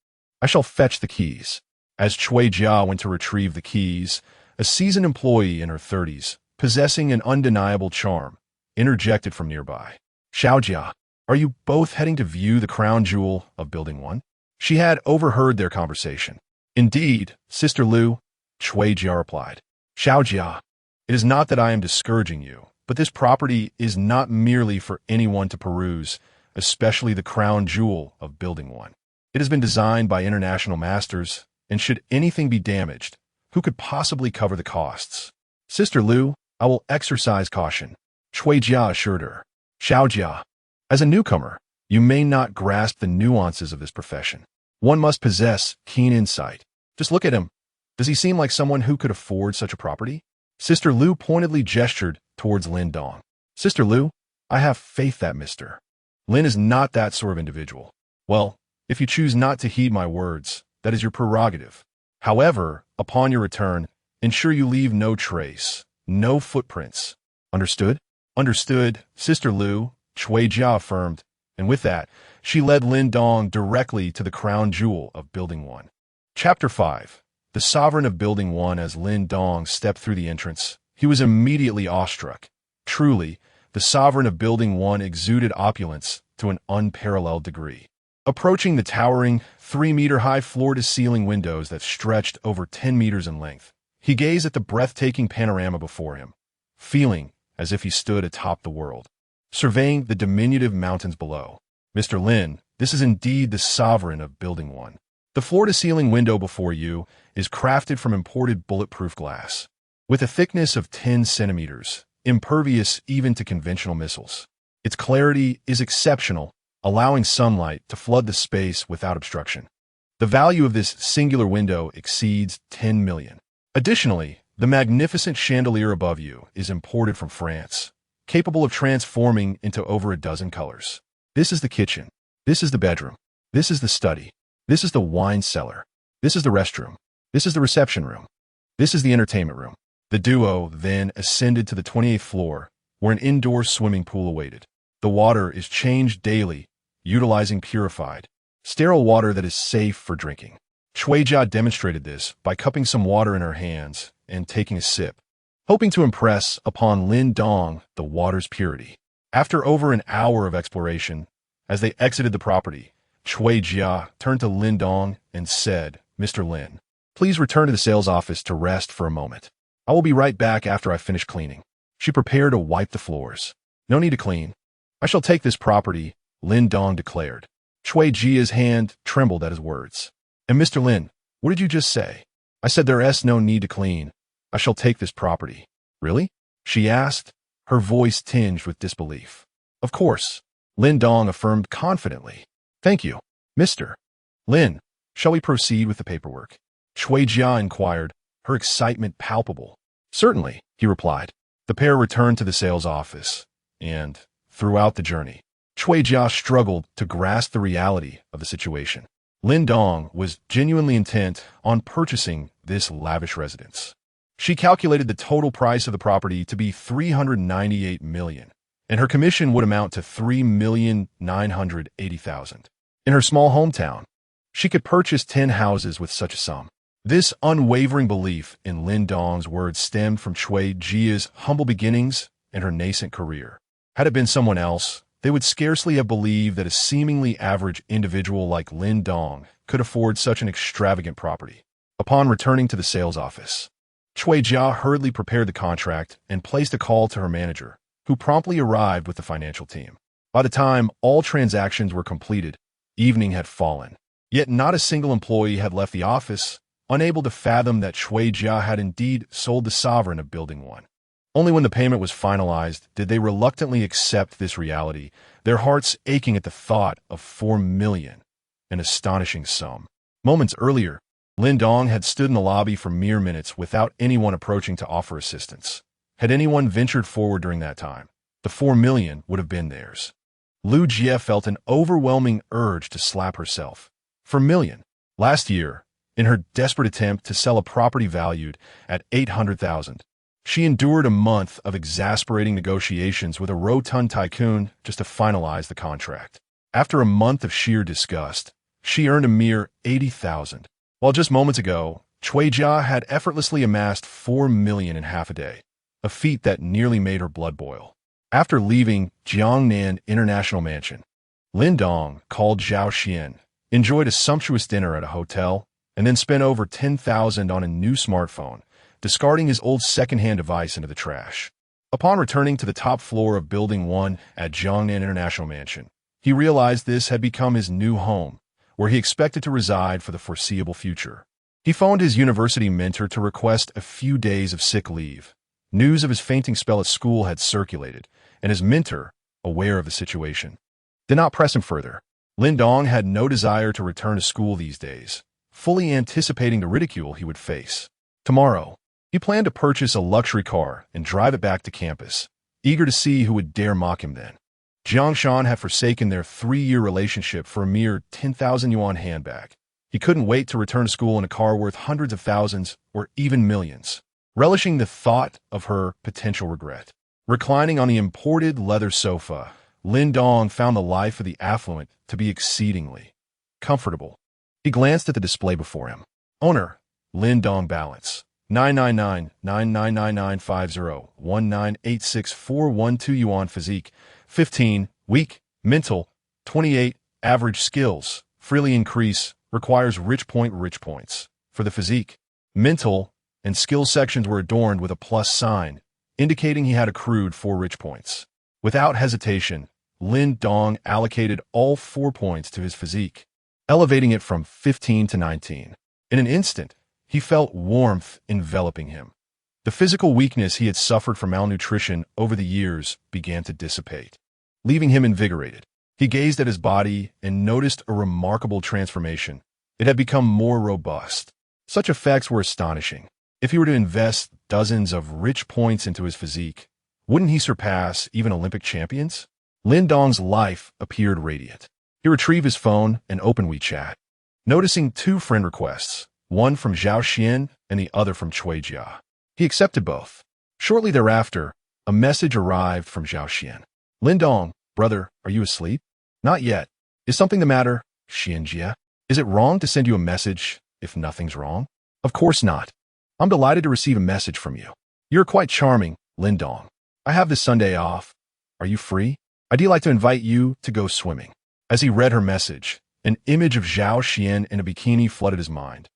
I shall fetch the keys. As Cui Jia went to retrieve the keys, a seasoned employee in her 30s, possessing an undeniable charm, interjected from nearby. Xiao Jia, are you both heading to view the crown jewel of Building 1? She had overheard their conversation. Indeed, Sister Lu, Cui Jia replied. Xiao Jia, it is not that I am discouraging you, but this property is not merely for anyone to peruse, especially the crown jewel of Building 1. It has been designed by international masters, and should anything be damaged, who could possibly cover the costs? Sister Lu, I will exercise caution, Cui Jia assured her. Xiao Jia, as a newcomer, you may not grasp the nuances of this profession. One must possess keen insight. Just look at him. Does he seem like someone who could afford such a property? Sister Lu pointedly gestured towards Lin Dong. Sister Lu, I have faith that Mr. Lin is not that sort of individual. Well, if you choose not to heed my words, that is your prerogative. However, upon your return, ensure you leave no trace, no footprints. Understood? Understood, Sister Lu, Cui Jia affirmed, and with that, she led Lin Dong directly to the crown jewel of Building 1. Chapter 5. The sovereign of Building 1. As Lin Dong stepped through the entrance, he was immediately awestruck. Truly, the sovereign of Building 1 exuded opulence to an unparalleled degree. Approaching the towering, 3-meter-high floor-to-ceiling windows that stretched over 10 meters in length, he gazed at the breathtaking panorama before him, feeling as if he stood atop the world, surveying the diminutive mountains below. Mr. Lin, this is indeed the sovereign of Building 1. The floor-to-ceiling window before you is crafted from imported bulletproof glass, with a thickness of 10 centimeters, impervious even to conventional missiles. Its clarity is exceptional, allowing sunlight to flood the space without obstruction. The value of this singular window exceeds 10 million. Additionally, the magnificent chandelier above you is imported from France, capable of transforming into over a dozen colors. This is the kitchen. This is the bedroom. This is the study. This is the wine cellar. This is the restroom. This is the reception room. This is the entertainment room. The duo then ascended to the 28th floor, where an indoor swimming pool awaited. The water is changed daily, utilizing purified, sterile water that is safe for drinking. Cui Jia demonstrated this by cupping some water in her hands and taking a sip, hoping to impress upon Lin Dong the water's purity. After over an hour of exploration, as they exited the property, Cui Jia turned to Lin Dong and said, Mr. Lin, please return to the sales office to rest for a moment. I will be right back after I finish cleaning. She prepared to wipe the floors. No need to clean. I shall take this property, Lin Dong declared. Cui Jia's hand trembled at his words. And Mr. Lin, what did you just say? I said there's no need to clean. I shall take this property. Really? She asked, her voice tinged with disbelief. Of course, Lin Dong affirmed confidently. Thank you, Mr. Lin. Shall we proceed with the paperwork? Cui Jia inquired, her excitement palpable. Certainly, he replied. The pair returned to the sales office, and, throughout the journey, Cui Jia struggled to grasp the reality of the situation. Lin Dong was genuinely intent on purchasing this lavish residence. She calculated the total price of the property to be $398 million, and her commission would amount to $3,980,000. In her small hometown, she could purchase 10 houses with such a sum. This unwavering belief in Lin Dong's words stemmed from Cui Jia's humble beginnings and her nascent career. Had it been someone else, they would scarcely have believed that a seemingly average individual like Lin Dong could afford such an extravagant property. Upon returning to the sales office, Cui Jia hurriedly prepared the contract and placed a call to her manager, who promptly arrived with the financial team. By the time all transactions were completed, evening had fallen. Yet not a single employee had left the office, unable to fathom that Cui Jia had indeed sold the sovereign of Building 1. Only when the payment was finalized did they reluctantly accept this reality, their hearts aching at the thought of $4 million, an astonishing sum. Moments earlier, Lin Dong had stood in the lobby for mere minutes without anyone approaching to offer assistance. Had anyone ventured forward during that time, the $4 million would have been theirs. Lu Jie felt an overwhelming urge to slap herself. $4 million. Last year, in her desperate attempt to sell a property valued at $800,000, she endured a month of exasperating negotiations with a rotund tycoon just to finalize the contract. After a month of sheer disgust, she earned a mere $80,000, while just moments ago, Cui Jia had effortlessly amassed $4 million in half a day, a feat that nearly made her blood boil. After leaving Jiangnan International Mansion, Lin Dong called Zhao Xian, enjoyed a sumptuous dinner at a hotel, and then spent over $10,000 on a new smartphone, discarding his old second-hand device into the trash. Upon returning to the top floor of Building 1 at Jiangnan International Mansion, he realized this had become his new home, where he expected to reside for the foreseeable future. He phoned his university mentor to request a few days of sick leave. News of his fainting spell at school had circulated, and his mentor, aware of the situation, did not press him further. Lin Dong had no desire to return to school these days, fully anticipating the ridicule he would face. Tomorrow, he planned to purchase a luxury car and drive it back to campus, eager to see who would dare mock him then. Jiang Shan had forsaken their 3-year relationship for a mere 10,000 yuan handbag. He couldn't wait to return to school in a car worth hundreds of thousands or even millions, relishing the thought of her potential regret. Reclining on the imported leather sofa, Lin Dong found the life of the affluent to be exceedingly comfortable. He glanced at the display before him. Owner, Lin Dong balance, 999-999-50-1986-412 yuan. Physique, 15, weak, mental, 28, average skills, freely increase, requires rich points. For the physique, mental, and skill sections were adorned with a plus sign, indicating he had accrued 4 rich points. Without hesitation, Lin Dong allocated all 4 points to his physique, elevating it from 15 to 19. In an instant, he felt warmth enveloping him. The physical weakness he had suffered from malnutrition over the years began to dissipate, leaving him invigorated. He gazed at his body and noticed a remarkable transformation. It had become more robust. Such effects were astonishing. If he were to invest dozens of rich points into his physique, wouldn't he surpass even Olympic champions? Lin Dong's life appeared radiant. He retrieved his phone and opened WeChat, noticing 2 friend requests, one from Zhao Xian and the other from Cui Jia. He accepted both. Shortly thereafter, a message arrived from Zhao Xian. Lin Dong, brother, are you asleep? Not yet. Is something the matter, Xian Jia? Is it wrong to send you a message if nothing's wrong? Of course not. I'm delighted to receive a message from you. You're quite charming, Lin Dong. I have this Sunday off. Are you free? I'd like to invite you to go swimming. As he read her message, an image of Zhao Xian in a bikini flooded his mind,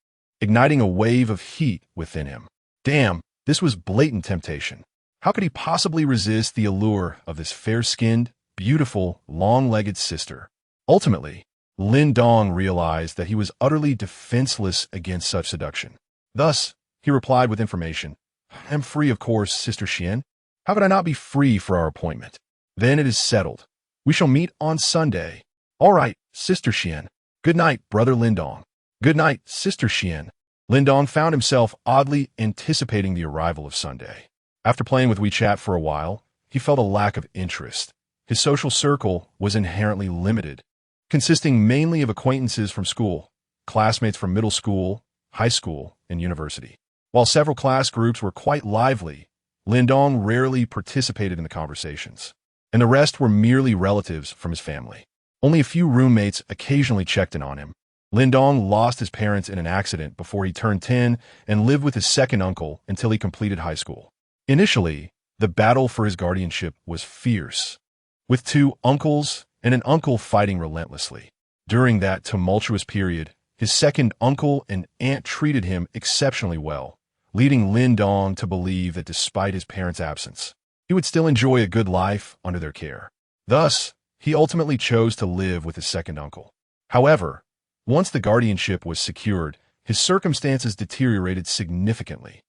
igniting a wave of heat within him. Damn, this was blatant temptation. How could he possibly resist the allure of this fair-skinned, beautiful, long-legged sister? Ultimately, Lin Dong realized that he was utterly defenseless against such seduction. Thus, he replied with information. "I am free, of course, Sister Xian. How could I not be free for our appointment? Then it is settled. We shall meet on Sunday." "All right, Sister Xian. Good night, Brother Lin Dong." "Good night, Sister Xian." Lin Dong found himself oddly anticipating the arrival of Sunday. After playing with WeChat for a while, he felt a lack of interest. His social circle was inherently limited, consisting mainly of acquaintances from school, classmates from middle school, high school, and university. While several class groups were quite lively, Lin Dong rarely participated in the conversations, and the rest were merely relatives from his family. Only a few roommates occasionally checked in on him. Lin Dong lost his parents in an accident before he turned 10 and lived with his second uncle until he completed high school. Initially, the battle for his guardianship was fierce, with two uncles and an uncle fighting relentlessly. During that tumultuous period, his second uncle and aunt treated him exceptionally well, leading Lin Dong to believe that despite his parents' absence, he would still enjoy a good life under their care. Thus, he ultimately chose to live with his second uncle. However, once the guardianship was secured, his circumstances deteriorated significantly.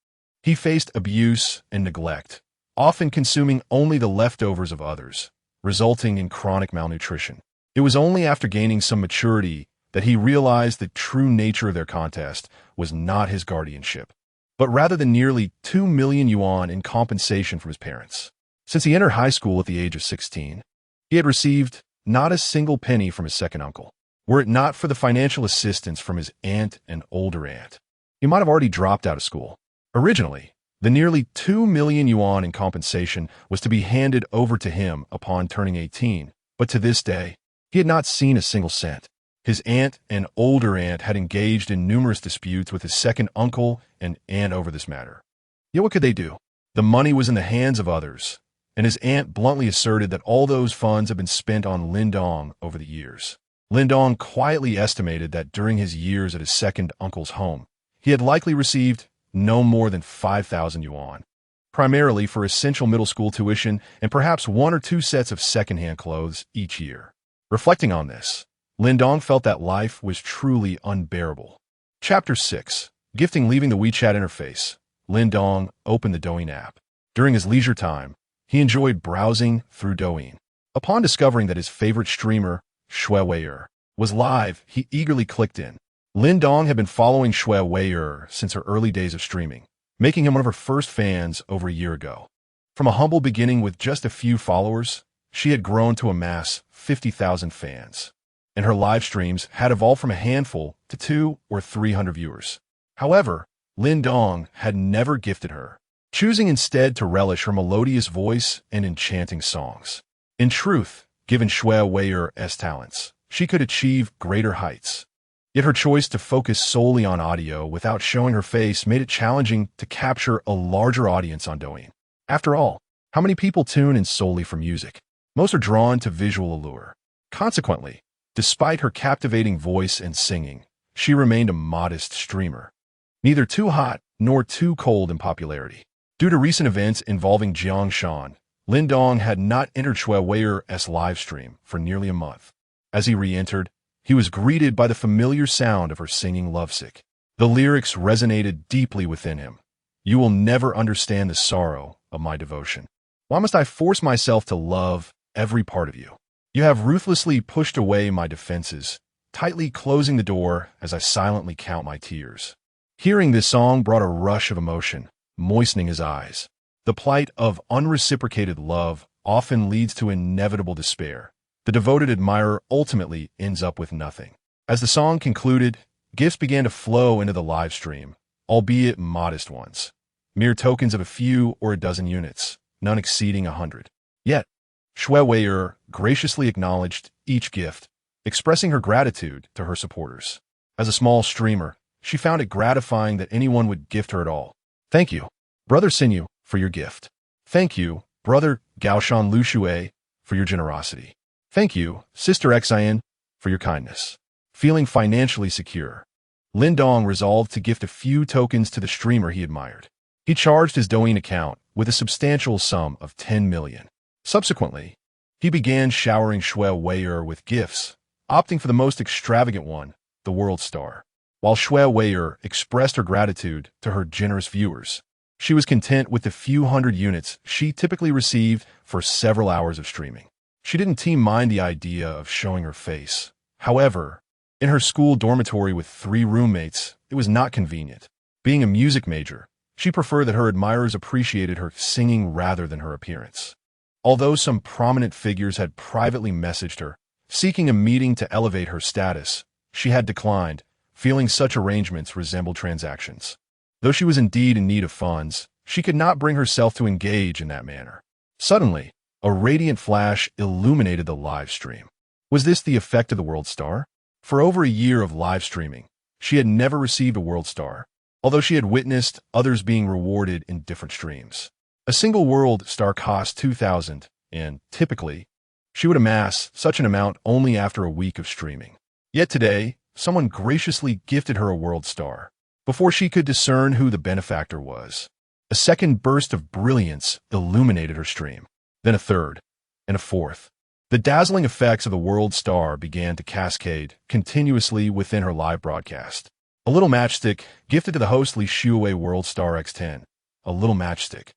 He faced abuse and neglect, often consuming only the leftovers of others, resulting in chronic malnutrition. It was only after gaining some maturity that he realized the true nature of their contest was not his guardianship, but rather the nearly 2 million yuan in compensation from his parents. Since he entered high school at the age of 16, he had received not a single penny from his second uncle. Were it not for the financial assistance from his aunt and older aunt, he might have already dropped out of school. Originally, the nearly 2 million yuan in compensation was to be handed over to him upon turning 18, but to this day, he had not seen a single cent. His aunt and older aunt had engaged in numerous disputes with his second uncle and aunt over this matter. Yet what could they do? The money was in the hands of others, and his aunt bluntly asserted that all those funds had been spent on Lin Dong over the years. Lin Dong quietly estimated that during his years at his second uncle's home, he had likely received no more than 5,000 yuan, primarily for essential middle school tuition and perhaps 1 or 2 sets of secondhand clothes each year. Reflecting on this, Lin Dong felt that life was truly unbearable. Chapter 6. Gifting. Leaving the WeChat interface, Lin Dong opened the Douyin app. During his leisure time, he enjoyed browsing through Douyin. Upon discovering that his favorite streamer, Shui Wei'er, was live, he eagerly clicked in. Lin Dong had been following Shui Wei'er since her early days of streaming, making him one of her first fans over a year ago. From a humble beginning with just a few followers, she had grown to amass 50,000 fans, and her live streams had evolved from a handful to 200 or 300 viewers. However, Lin Dong had never gifted her, choosing instead to relish her melodious voice and enchanting songs. In truth, given Shui Wei'er's talents, she could achieve greater heights. Yet her choice to focus solely on audio without showing her face made it challenging to capture a larger audience on Douyin. After all, how many people tune in solely for music? Most are drawn to visual allure. Consequently, despite her captivating voice and singing, she remained a modest streamer, neither too hot nor too cold in popularity. Due to recent events involving Jiang Shan, Lin Dong had not entered Shui Wei'er's live stream for nearly a month. As he re-entered, he was greeted by the familiar sound of her singing Lovesick. The lyrics resonated deeply within him. "You will never understand the sorrow of my devotion. Why must I force myself to love every part of you? You have ruthlessly pushed away my defenses, tightly closing the door as I silently count my tears." Hearing this song brought a rush of emotion, moistening his eyes. The plight of unreciprocated love often leads to inevitable despair. The devoted admirer ultimately ends up with nothing. As the song concluded, gifts began to flow into the live stream, albeit modest ones. Mere tokens of a few or a dozen units, none exceeding 100. Yet, Shui Wei'er graciously acknowledged each gift, expressing her gratitude to her supporters. As a small streamer, she found it gratifying that anyone would gift her at all. "Thank you, Brother Sinew, for your gift. Thank you, Brother Gaoshan Lushui, for your generosity. Thank you, Sister Xian, for your kindness." Feeling financially secure, Lin Dong resolved to gift a few tokens to the streamer he admired. He charged his Douyin account with a substantial sum of 10 million. Subsequently, he began showering Shui Weier with gifts, opting for the most extravagant one, the World Star. While Shui Weier expressed her gratitude to her generous viewers, she was content with the few hundred units she typically received for several hours of streaming. She didn't mind the idea of showing her face. However, in her school dormitory with 3 roommates, it was not convenient. Being a music major, she preferred that her admirers appreciated her singing rather than her appearance. Although some prominent figures had privately messaged her, seeking a meeting to elevate her status, she had declined, feeling such arrangements resembled transactions. Though she was indeed in need of funds, she could not bring herself to engage in that manner. Suddenly, a radiant flash illuminated the live stream. Was this the effect of the World Star? For over a year of live streaming, she had never received a World Star, although she had witnessed others being rewarded in different streams. A single World Star cost 2,000, and, typically, she would amass such an amount only after a week of streaming. Yet today, someone graciously gifted her a World Star, before she could discern who the benefactor was. A second burst of brilliance illuminated her stream, then a third, and a fourth. The dazzling effects of the World Star began to cascade continuously within her live broadcast. A little matchstick gifted to the host Li Shuwei World Star X10. A little matchstick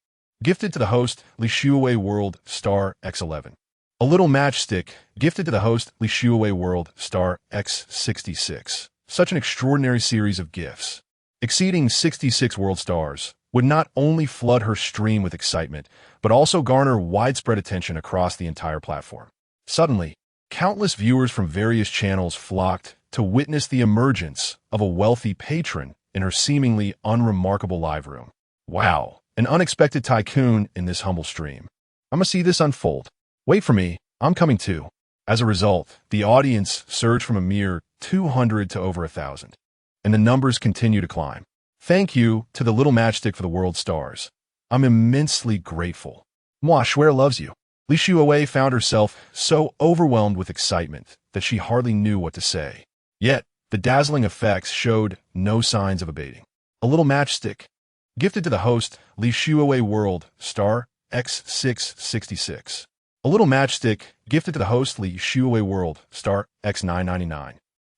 gifted to the host Li Shuwei World Star X11. A little matchstick gifted to the host Li Shuwei World Star X66. Such an extraordinary series of gifts, exceeding 66 World Stars, would not only flood her stream with excitement, but also garner widespread attention across the entire platform. Suddenly, countless viewers from various channels flocked to witness the emergence of a wealthy patron in her seemingly unremarkable live room. Wow, an unexpected tycoon in this humble stream. I'ma see this unfold. Wait for me, I'm coming too. As a result, the audience surged from a mere 200 to over 1,000, and the numbers continue to climb. Thank you to the little matchstick for the World Stars. I'm immensely grateful. Moi, Schwer loves you. Li Shuwei found herself so overwhelmed with excitement that she hardly knew what to say. Yet, the dazzling effects showed no signs of abating. A little matchstick, gifted to the host Li Shuwei World Star X666. A little matchstick, gifted to the host Li Shuwei World Star X999.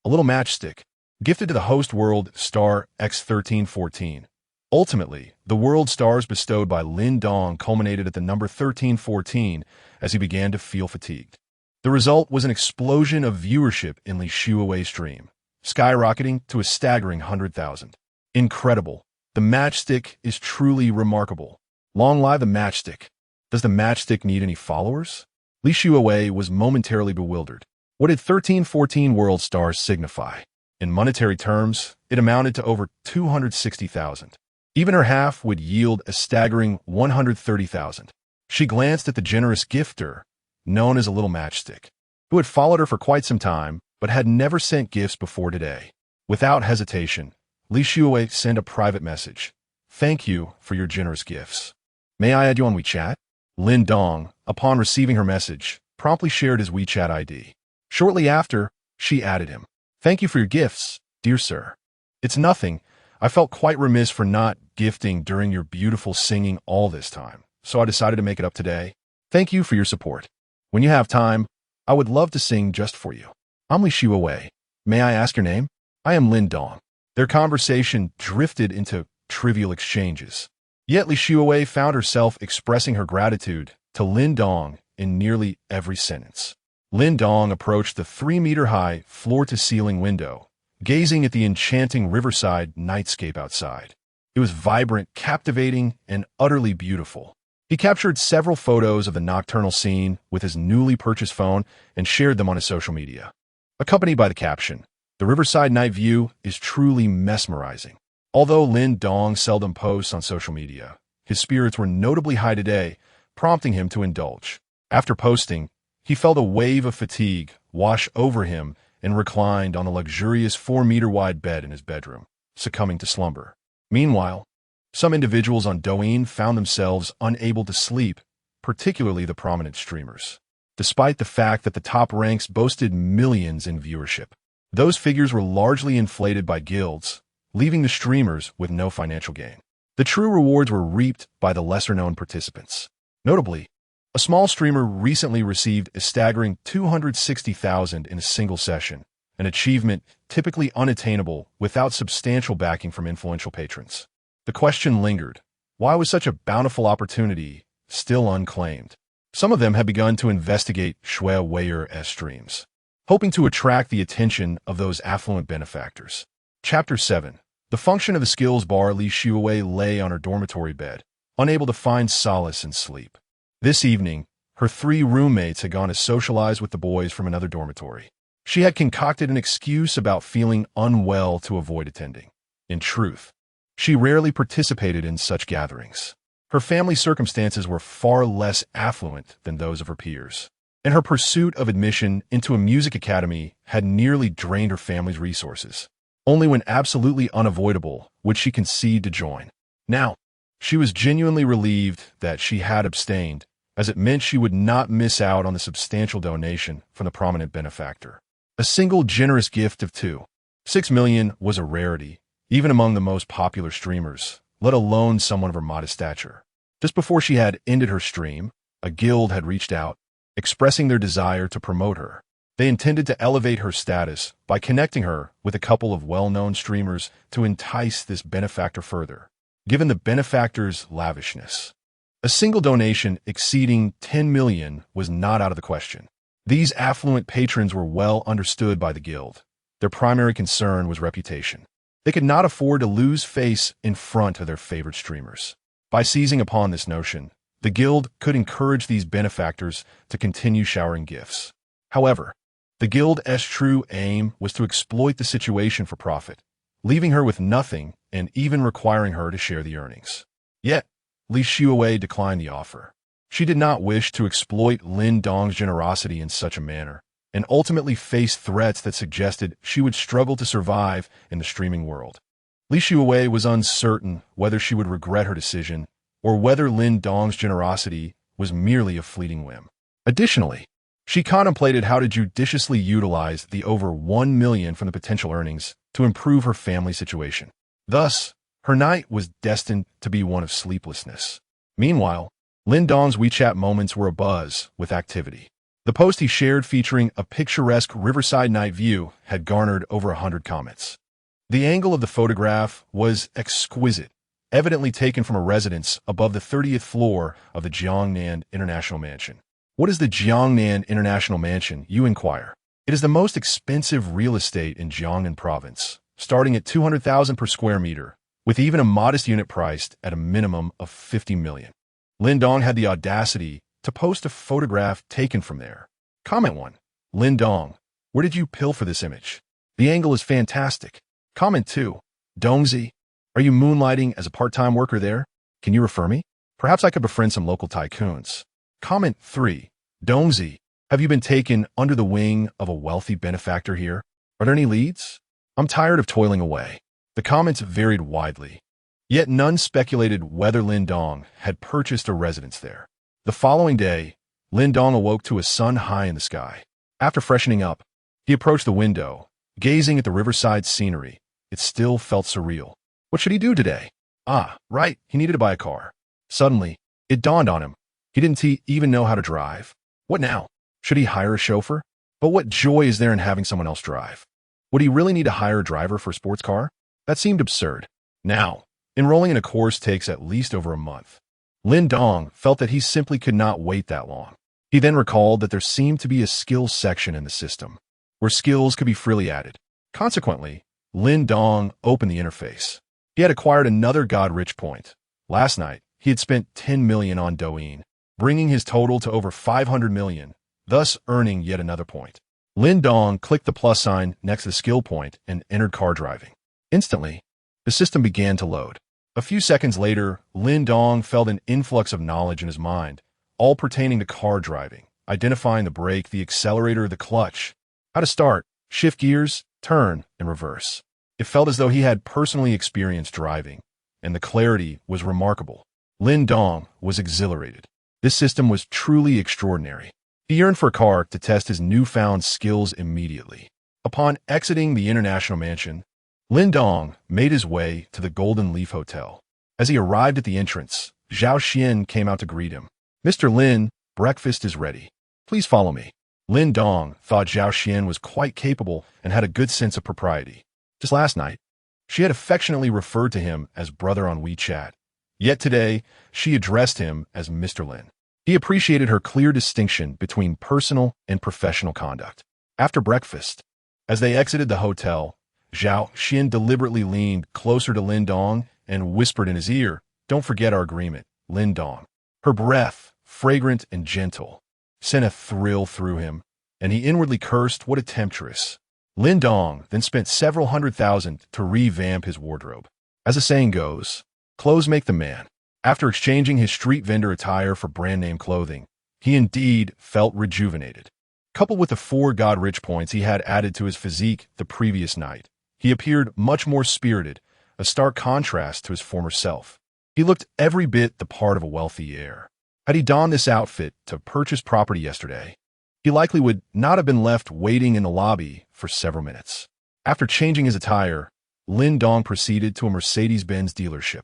A little matchstick, gifted to the host World Star X1314. Ultimately, the World Stars bestowed by Lin Dong culminated at the number 1314 as he began to feel fatigued. The result was an explosion of viewership in Li Shuwei's stream, skyrocketing to a staggering 100,000. Incredible. The matchstick is truly remarkable. Long live the matchstick. Does the matchstick need any followers? Li Shuwei was momentarily bewildered. What did 1314 World Stars signify? In monetary terms, it amounted to over 260,000. Even her half would yield a staggering 130,000. She glanced at the generous gifter, known as a little matchstick, who had followed her for quite some time, but had never sent gifts before today. Without hesitation, Li Shuwei sent a private message. Thank you for your generous gifts. May I add you on WeChat? Lin Dong, upon receiving her message, promptly shared his WeChat ID. Shortly after, she added him. Thank you for your gifts, dear sir. It's nothing. I felt quite remiss for not gifting during your beautiful singing all this time, so I decided to make it up today. Thank you for your support. When you have time, I would love to sing just for you. I'm Li Shuwei. May I ask your name? I am Lin Dong. Their conversation drifted into trivial exchanges. Yet Li Shuwei found herself expressing her gratitude to Lin Dong in nearly every sentence. Lin Dong approached the 3-meter-high, floor-to-ceiling window, gazing at the enchanting riverside nightscape outside. It was vibrant, captivating, and utterly beautiful. He captured several photos of the nocturnal scene with his newly purchased phone and shared them on his social media. Accompanied by the caption, "The riverside night view is truly mesmerizing." Although Lin Dong seldom posts on social media, his spirits were notably high today, prompting him to indulge. After posting, he felt a wave of fatigue wash over him and reclined on a luxurious 4-meter-wide bed in his bedroom, succumbing to slumber. Meanwhile, some individuals on Douyin found themselves unable to sleep, particularly the prominent streamers. Despite the fact that the top ranks boasted millions in viewership, those figures were largely inflated by guilds, leaving the streamers with no financial gain. The true rewards were reaped by the lesser-known participants. Notably, a small streamer recently received a staggering 260,000 in a single session, an achievement typically unattainable without substantial backing from influential patrons. The question lingered: why was such a bountiful opportunity still unclaimed? Some of them had begun to investigate Shui Wei's streams, hoping to attract the attention of those affluent benefactors. Chapter 7. The function of the skills bar. Li Shui lay on her dormitory bed, unable to find solace in sleep. This evening, her 3 roommates had gone to socialize with the boys from another dormitory. She had concocted an excuse about feeling unwell to avoid attending. In truth, she rarely participated in such gatherings. Her family circumstances were far less affluent than those of her peers, and her pursuit of admission into a music academy had nearly drained her family's resources. Only when absolutely unavoidable would she concede to join. Now, she was genuinely relieved that she had abstained, as it meant she would not miss out on the substantial donation from the prominent benefactor. A single generous gift of 2.6 million was a rarity, even among the most popular streamers, let alone someone of her modest stature. Just before she had ended her stream, a guild had reached out, expressing their desire to promote her. They intended to elevate her status by connecting her with a couple of well-known streamers to entice this benefactor further. Given the benefactor's lavishness, a single donation exceeding 10 million was not out of the question. These affluent patrons were well understood by the guild. Their primary concern was reputation. They could not afford to lose face in front of their favorite streamers. By seizing upon this notion, the guild could encourage these benefactors to continue showering gifts. However, the guild's true aim was to exploit the situation for profit, leaving her with nothing and even requiring her to share the earnings. Yet, Li Shui declined the offer. She did not wish to exploit Lin Dong's generosity in such a manner, and ultimately faced threats that suggested she would struggle to survive in the streaming world. Li Shui was uncertain whether she would regret her decision or whether Lin Dong's generosity was merely a fleeting whim. Additionally, she contemplated how to judiciously utilize the over 1 million from the potential earnings to improve her family situation. Thus, her night was destined to be one of sleeplessness. Meanwhile, Lin Dong's WeChat moments were abuzz with activity. The post he shared featuring a picturesque riverside night view had garnered over 100 comments. The angle of the photograph was exquisite, evidently taken from a residence above the 30th floor of the Jiangnan International Mansion. What is the Jiangnan International Mansion, you inquire? It is the most expensive real estate in Jiangnan province, starting at 200,000 per square meter, with even a modest unit priced at a minimum of 50 million. Lin Dong had the audacity to post a photograph taken from there. Comment 1. Lin Dong, where did you pilfer this image? The angle is fantastic. Comment 2. Dongzi, are you moonlighting as a part-time worker there? Can you refer me? Perhaps I could befriend some local tycoons. Comment 3. Dongzi, have you been taken under the wing of a wealthy benefactor here? Are there any leads? I'm tired of toiling away. The comments varied widely, yet none speculated whether Lin Dong had purchased a residence there. The following day, Lin Dong awoke to a sun high in the sky. After freshening up, he approached the window, gazing at the riverside scenery. It still felt surreal. What should he do today? Right, he needed to buy a car. Suddenly, it dawned on him. He didn't even know how to drive. What now? Should he hire a chauffeur? But what joy is there in having someone else drive? Would he really need to hire a driver for a sports car? That seemed absurd. Now, enrolling in a course takes at least over a month. Lin Dong felt that he simply could not wait that long. He then recalled that there seemed to be a skills section in the system, where skills could be freely added. Consequently, Lin Dong opened the interface. He had acquired another God-rich point. Last night, he had spent 10 million on Douyin, bringing his total to over 500 million, thus earning yet another point. Lin Dong clicked the plus sign next to the skill point and entered car driving. Instantly, the system began to load. A few seconds later, Lin Dong felt an influx of knowledge in his mind, all pertaining to car driving, identifying the brake, the accelerator, the clutch, how to start, shift gears, turn, and reverse. It felt as though he had personally experienced driving, and the clarity was remarkable. Lin Dong was exhilarated. This system was truly extraordinary. He yearned for a car to test his newfound skills immediately. Upon exiting the International Mansion, Lin Dong made his way to the Golden Leaf Hotel. As he arrived at the entrance, Zhao Xian came out to greet him. "Mr. Lin, breakfast is ready. Please follow me." Lin Dong thought Zhao Xian was quite capable and had a good sense of propriety. Just last night, she had affectionately referred to him as brother on WeChat. Yet today, she addressed him as Mr. Lin. He appreciated her clear distinction between personal and professional conduct. After breakfast, as they exited the hotel, Zhao Xian deliberately leaned closer to Lin Dong and whispered in his ear, "Don't forget our agreement, Lin Dong." Her breath, fragrant and gentle, sent a thrill through him, and he inwardly cursed, what a temptress. Lin Dong then spent several $100,000 to revamp his wardrobe. As the saying goes, clothes make the man. After exchanging his street vendor attire for brand-name clothing, he indeed felt rejuvenated. Coupled with the 4 God-rich points he had added to his physique the previous night, he appeared much more spirited, a stark contrast to his former self. He looked every bit the part of a wealthy heir. Had he donned this outfit to purchase property yesterday, he likely would not have been left waiting in the lobby for several minutes. After changing his attire, Lin Dong proceeded to a Mercedes-Benz dealership.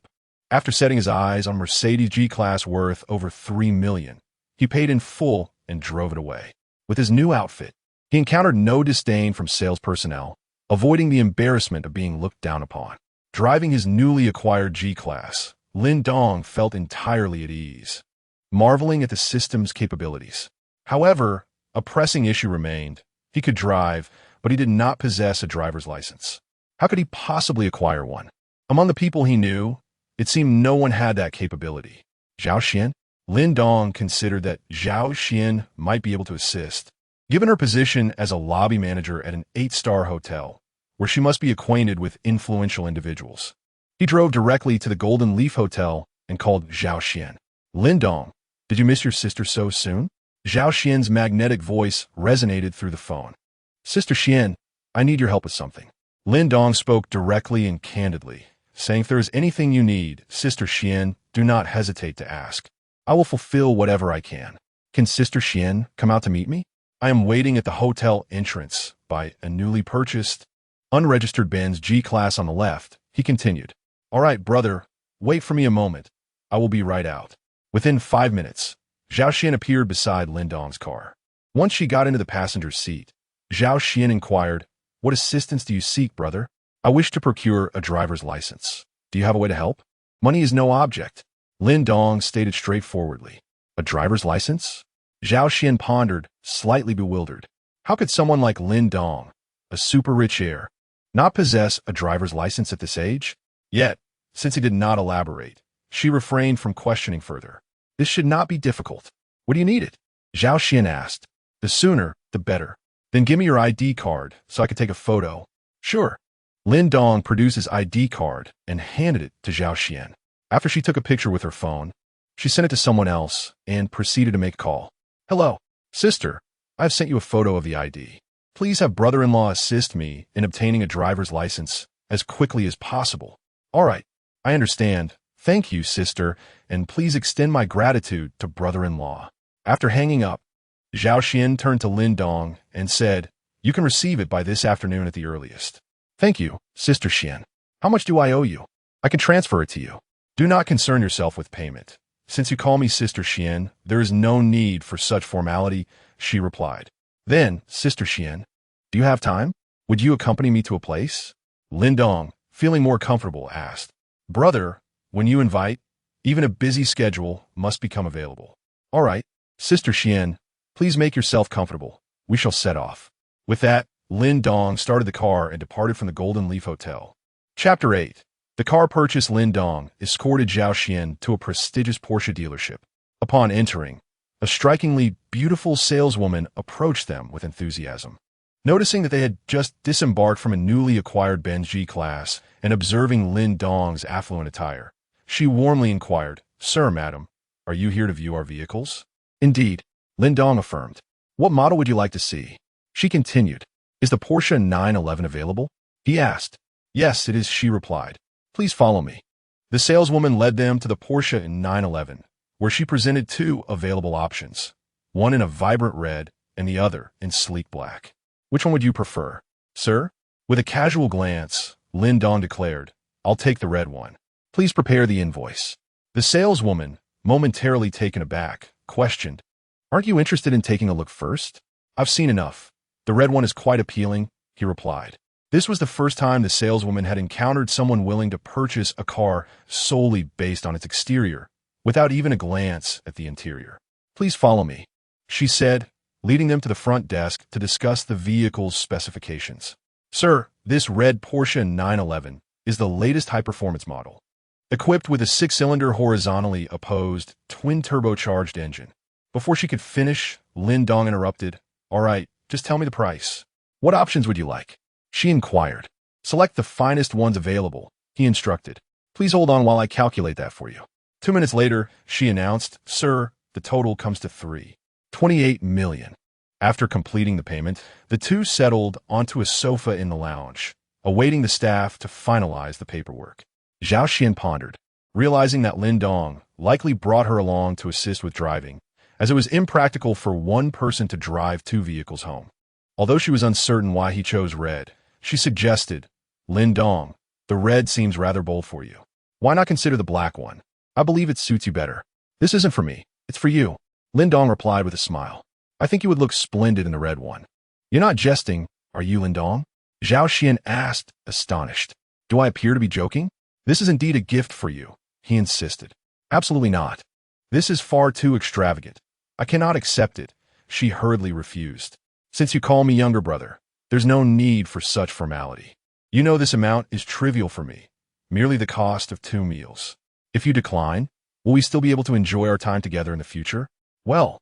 After setting his eyes on Mercedes G-Class worth over $3 million, he paid in full and drove it away. With his new outfit, he encountered no disdain from sales personnel, avoiding the embarrassment of being looked down upon. Driving his newly acquired G-Class, Lin Dong felt entirely at ease, marveling at the system's capabilities. However, a pressing issue remained. He could drive, but he did not possess a driver's license. How could he possibly acquire one? Among the people he knew, it seemed no one had that capability. Zhao Xian? Lin Dong considered that Zhao Xian might be able to assist, given her position as a lobby manager at an 8-star hotel, where she must be acquainted with influential individuals. He drove directly to the Golden Leaf Hotel and called Zhao Xian. "Lin Dong, did you miss your sister so soon?" Zhao Xian's magnetic voice resonated through the phone. "Sister Xian, I need your help with something." Lin Dong spoke directly and candidly, saying, "If there is anything you need, Sister Xian, do not hesitate to ask. I will fulfill whatever I can. Can Sister Xian come out to meet me? I am waiting at the hotel entrance by a newly purchased, unregistered Benz G-Class on the left." He continued, "All right, brother, wait for me a moment. I will be right out." Within 5 minutes, Zhao Xian appeared beside Lin Dong's car. Once she got into the passenger's seat, Zhao Xian inquired, "What assistance do you seek, brother?" "I wish to procure a driver's license. Do you have a way to help?" "Money is no object," Lin Dong stated straightforwardly. "A driver's license?" Zhao Xian pondered, slightly bewildered. How could someone like Lin Dong, a super-rich heir, not possess a driver's license at this age? Yet, since he did not elaborate, she refrained from questioning further. "This should not be difficult. What do you need it?" Zhao Xian asked. "The sooner, the better. Then give me your ID card so I can take a photo." "Sure." Lin Dong produced his ID card and handed it to Zhao Xian. After she took a picture with her phone, she sent it to someone else and proceeded to make a call. "Hello, sister. I have sent you a photo of the ID. Please have brother-in-law assist me in obtaining a driver's license as quickly as possible." "All right, I understand. Thank you, sister, and please extend my gratitude to brother-in-law." After hanging up, Zhao Xian turned to Lin Dong and said, "You can receive it by this afternoon at the earliest." "Thank you, Sister Xian. How much do I owe you? I can transfer it to you." "Do not concern yourself with payment. Since you call me Sister Xian, there is no need for such formality," she replied. "Then, Sister Xian, do you have time? Would you accompany me to a place?" Lin Dong, feeling more comfortable, asked. "Brother, when you invite, even a busy schedule must become available." "All right, Sister Xian, please make yourself comfortable. We shall set off." With that, Lin Dong started the car and departed from the Golden Leaf Hotel. Chapter 8. The car purchased Lin Dong escorted Zhao Xian to a prestigious Porsche dealership. Upon entering, a strikingly beautiful saleswoman approached them with enthusiasm. Noticing that they had just disembarked from a newly acquired Benz G-Class and observing Lin Dong's affluent attire, she warmly inquired, "Sir, madam, are you here to view our vehicles?" "Indeed," Lin Dong affirmed. "What model would you like to see?" She continued, "Is the Porsche 911 available?" He asked. "Yes, it is," she replied. "Please follow me." The saleswoman led them to the Porsche 911, where she presented 2 available options, one in a vibrant red and the other in sleek black. "Which one would you prefer, sir?" With a casual glance, Lin Dong declared, "I'll take the red one." Please prepare the invoice. The saleswoman, momentarily taken aback, questioned, "Aren't you interested in taking a look first?" "I've seen enough. The red one is quite appealing," he replied. This was the first time the saleswoman had encountered someone willing to purchase a car solely based on its exterior, without even a glance at the interior. "Please follow me," she said, leading them to the front desk to discuss the vehicle's specifications. "Sir, this red Porsche 911 is the latest high-performance model, equipped with a 6-cylinder horizontally opposed, twin-turbocharged engine." Before she could finish, Lin Dong interrupted. "All right, just tell me the price. What options would you like?" She inquired. "Select the finest ones available," he instructed. "Please hold on while I calculate that for you." 2 minutes later, she announced, "Sir, the total comes to $3.28 million. After completing the payment, the two settled onto a sofa in the lounge, awaiting the staff to finalize the paperwork. Zhao Xian pondered, realizing that Lin Dong likely brought her along to assist with driving, as it was impractical for one person to drive 2 vehicles home. Although she was uncertain why he chose red, she suggested, "Lin Dong, the red seems rather bold for you. Why not consider the black one? I believe it suits you better." "This isn't for me, it's for you," Lin Dong replied with a smile. "I think you would look splendid in the red one." "You're not jesting, are you, Lin Dong?" Zhao Xian asked, astonished. "Do I appear to be joking?" "This is indeed a gift for you," he insisted. "Absolutely not. This is far too extravagant. I cannot accept it," she hurriedly refused. "Since you call me younger brother, there's no need for such formality. You know this amount is trivial for me, merely the cost of 2 meals. If you decline, will we still be able to enjoy our time together in the future?" "Well,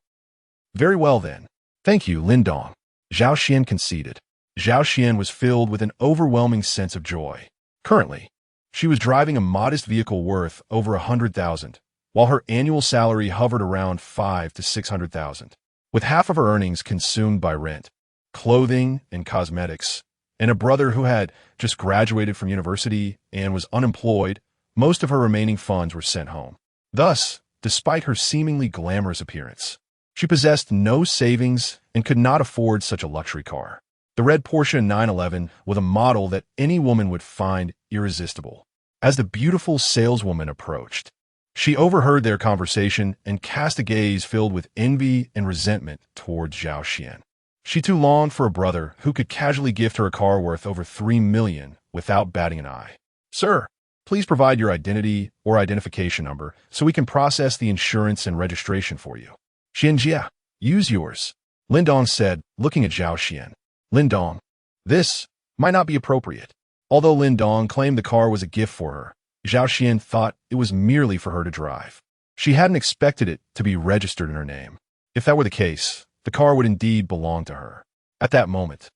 very well then. Thank you, Lin Dong," Zhao Xian conceded. Zhao Xian was filled with an overwhelming sense of joy. Currently, she was driving a modest vehicle worth over 100,000, while her annual salary hovered around 500,000 to 600,000. With half of her earnings consumed by rent, clothing, and cosmetics, and a brother who had just graduated from university and was unemployed, most of her remaining funds were sent home. Thus, despite her seemingly glamorous appearance, she possessed no savings and could not afford such a luxury car. The red Porsche 911 was a model that any woman would find irresistible. As the beautiful saleswoman approached, she overheard their conversation and cast a gaze filled with envy and resentment towards Zhao Xian. She too longed for a brother who could casually gift her a car worth over 3 million without batting an eye. "Sir, please provide your identity or identification number so we can process the insurance and registration for you." "Xianjia, use yours," Lin Dong said, looking at Zhao Xian. "Lin Dong, this might not be appropriate." Although Lin Dong claimed the car was a gift for her, Zhao Xian thought it was merely for her to drive. She hadn't expected it to be registered in her name. If that were the case, the car would indeed belong to her. At that moment,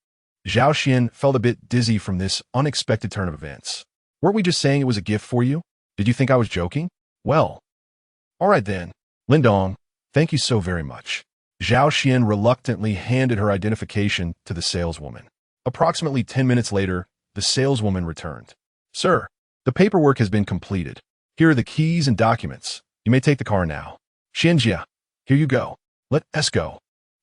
Zhao Xian felt a bit dizzy from this unexpected turn of events. "Weren't we just saying it was a gift for you? Did you think I was joking?" "Well, all right then. Lin Dong, thank you so very much." Zhao Xian reluctantly handed her identification to the saleswoman. Approximately 10 minutes later, the saleswoman returned. "Sir, the paperwork has been completed. Here are the keys and documents. You may take the car now." "Xianjia, here you go. Let us go,"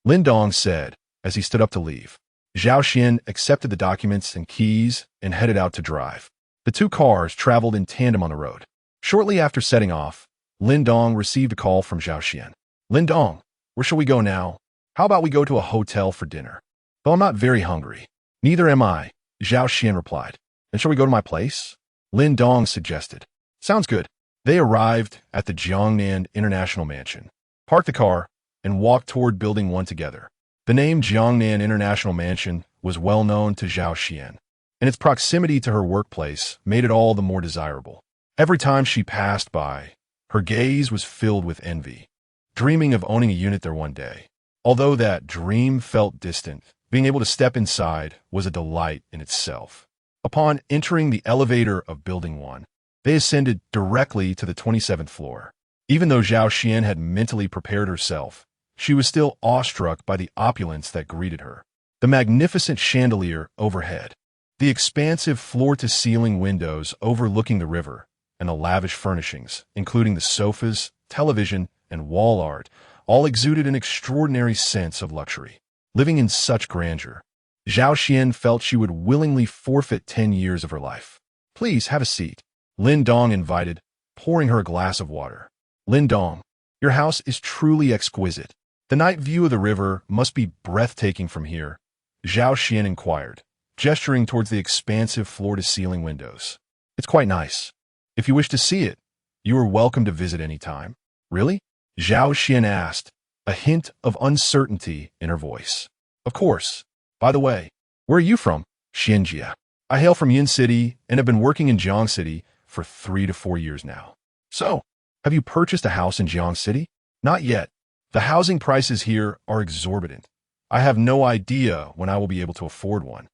Lin Dong said as he stood up to leave. Zhao Xian accepted the documents and keys and headed out to drive. The 2 cars traveled in tandem on the road. Shortly after setting off, Lin Dong received a call from Zhao Xian. "Lin Dong, where shall we go now? How about we go to a hotel for dinner?" "Though I'm not very hungry." "Neither am I," Zhao Xian replied. "Then shall we go to my place?" Lin Dong suggested. "Sounds good." They arrived at the Jiangnan International Mansion, parked the car, and walked toward Building 1 together. The name Jiangnan International Mansion was well known to Zhao Xian, and its proximity to her workplace made it all the more desirable. Every time she passed by, her gaze was filled with envy, dreaming of owning a unit there one day. Although that dream felt distant, being able to step inside was a delight in itself. Upon entering the elevator of Building 1, they ascended directly to the 27th floor. Even though Zhao Xian had mentally prepared herself, she was still awestruck by the opulence that greeted her. The magnificent chandelier overhead, the expansive floor-to-ceiling windows overlooking the river, and the lavish furnishings, including the sofas, television, and wall art, all exuded an extraordinary sense of luxury. Living in such grandeur, Zhao Xian felt she would willingly forfeit 10 years of her life. "Please have a seat," Lin Dong invited, pouring her a glass of water. Lin Dong, your house is truly exquisite. The night view of the river must be breathtaking from here, Zhao Xian inquired, gesturing towards the expansive floor-to-ceiling windows. It's quite nice. If you wish to see it, you are welcome to visit any time. Really? Zhao Xian asked, a hint of uncertainty in her voice. Of course. By the way, where are you from? Xianjia. I hail from Yin City and have been working in Jiang City for 3 to 4 years now. So, have you purchased a house in Jiang City? Not yet. The housing prices here are exorbitant. I have no idea when I will be able to afford one.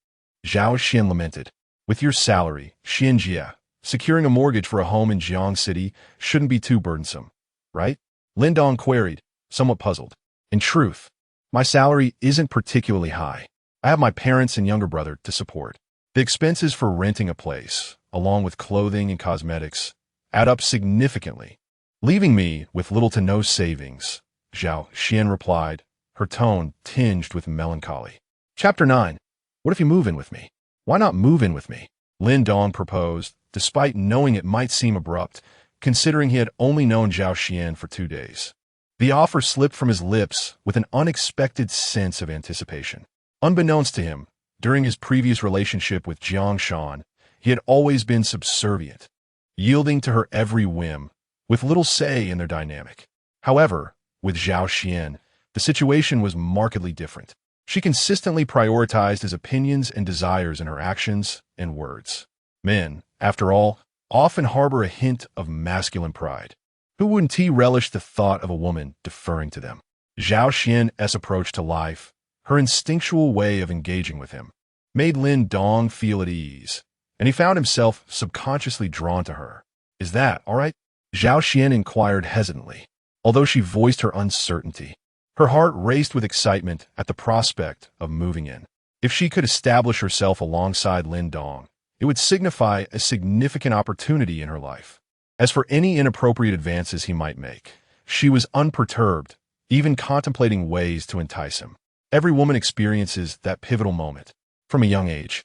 Zhao Xian lamented. With your salary, Xianjia, securing a mortgage for a home in Jiang City shouldn't be too burdensome, right? Lin Dong queried, somewhat puzzled. In truth, my salary isn't particularly high. I have my parents and younger brother to support. The expenses for renting a place, along with clothing and cosmetics, add up significantly, leaving me with little to no savings, Zhao Xian replied, her tone tinged with melancholy. Chapter 9. What if you move in with me? Why not move in with me? Lin Dong proposed, despite knowing it might seem abrupt, considering he had only known Zhao Xian for 2 days. The offer slipped from his lips with an unexpected sense of anticipation. Unbeknownst to him, during his previous relationship with Jiang Shan, he had always been subservient, yielding to her every whim, with little say in their dynamic. However, with Zhao Xian, the situation was markedly different. She consistently prioritized his opinions and desires in her actions and words. Men, after all, often harbor a hint of masculine pride. Who wouldn't relish the thought of a woman deferring to them? Zhao Xian's approach to life, her instinctual way of engaging with him, made Lin Dong feel at ease, and he found himself subconsciously drawn to her. Is that all right? Zhao Xian inquired hesitantly, although she voiced her uncertainty. Her heart raced with excitement at the prospect of moving in. If she could establish herself alongside Lin Dong, it would signify a significant opportunity in her life. As for any inappropriate advances he might make, she was unperturbed, even contemplating ways to entice him. Every woman experiences that pivotal moment. From a young age,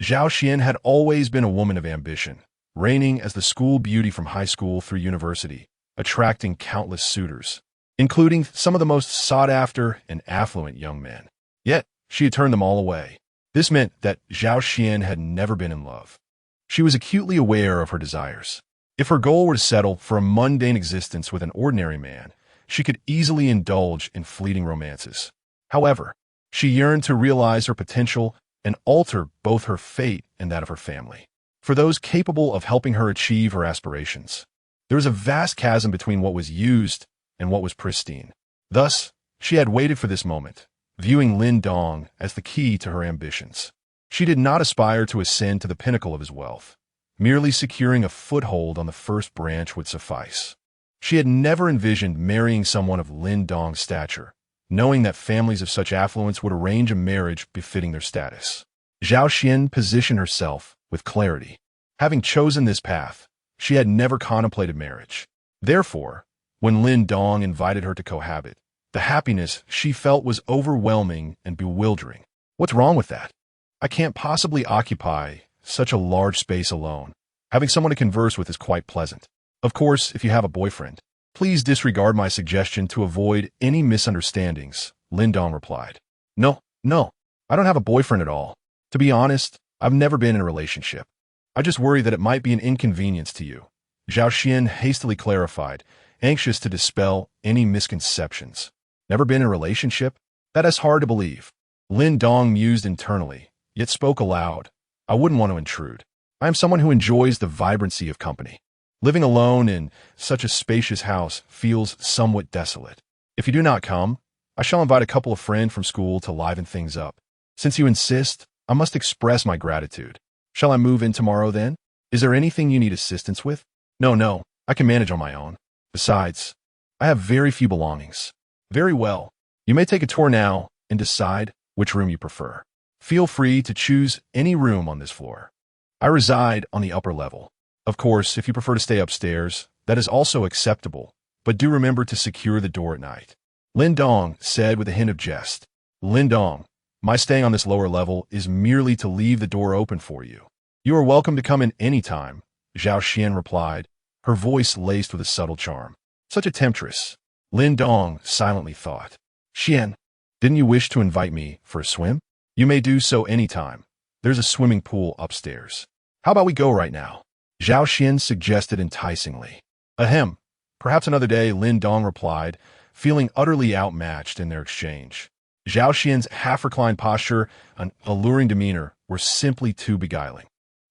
Zhao Xian had always been a woman of ambition, reigning as the school beauty from high school through university, attracting countless suitors, including some of the most sought-after and affluent young men. Yet, she had turned them all away. This meant that Zhao Xian had never been in love. She was acutely aware of her desires. If her goal were to settle for a mundane existence with an ordinary man, she could easily indulge in fleeting romances. However, she yearned to realize her potential and alter both her fate and that of her family. For those capable of helping her achieve her aspirations, there was a vast chasm between what was used and what was pristine. Thus, she had waited for this moment, viewing Lin Dong as the key to her ambitions. She did not aspire to ascend to the pinnacle of his wealth. Merely securing a foothold on the first branch would suffice. She had never envisioned marrying someone of Lin Dong's stature, knowing that families of such affluence would arrange a marriage befitting their status. Zhao Xian positioned herself with clarity. Having chosen this path, she had never contemplated marriage. Therefore, when Lin Dong invited her to cohabit, the happiness she felt was overwhelming and bewildering. What's wrong with that? I can't possibly occupy such a large space alone. Having someone to converse with is quite pleasant. Of course, if you have a boyfriend, please disregard my suggestion to avoid any misunderstandings, Lin Dong replied. No, I don't have a boyfriend at all. To be honest, I've never been in a relationship. I just worry that it might be an inconvenience to you, Zhao Xian hastily clarified, anxious to dispel any misconceptions. Never been in a relationship? That is hard to believe. Lin Dong mused internally, yet spoke aloud. I wouldn't want to intrude. I am someone who enjoys the vibrancy of company. Living alone in such a spacious house feels somewhat desolate. If you do not come, I shall invite a couple of friends from school to liven things up. Since you insist, I must express my gratitude. Shall I move in tomorrow then? Is there anything you need assistance with? No, I can manage on my own. Besides, I have very few belongings. Very well. You may take a tour now and decide which room you prefer. Feel free to choose any room on this floor. I reside on the upper level. Of course, if you prefer to stay upstairs, that is also acceptable, but do remember to secure the door at night. Lin Dong said with a hint of jest. Lin Dong, my staying on this lower level is merely to leave the door open for you. You are welcome to come in any time, Zhao Xian replied, her voice laced with a subtle charm. Such a temptress. Lin Dong silently thought. Xian, didn't you wish to invite me for a swim? You may do so anytime. There's a swimming pool upstairs. How about we go right now? Zhao Xian suggested enticingly. Ahem. Perhaps another day, Lin Dong replied, feeling utterly outmatched in their exchange. Zhao Xian's half-reclined posture and alluring demeanor were simply too beguiling.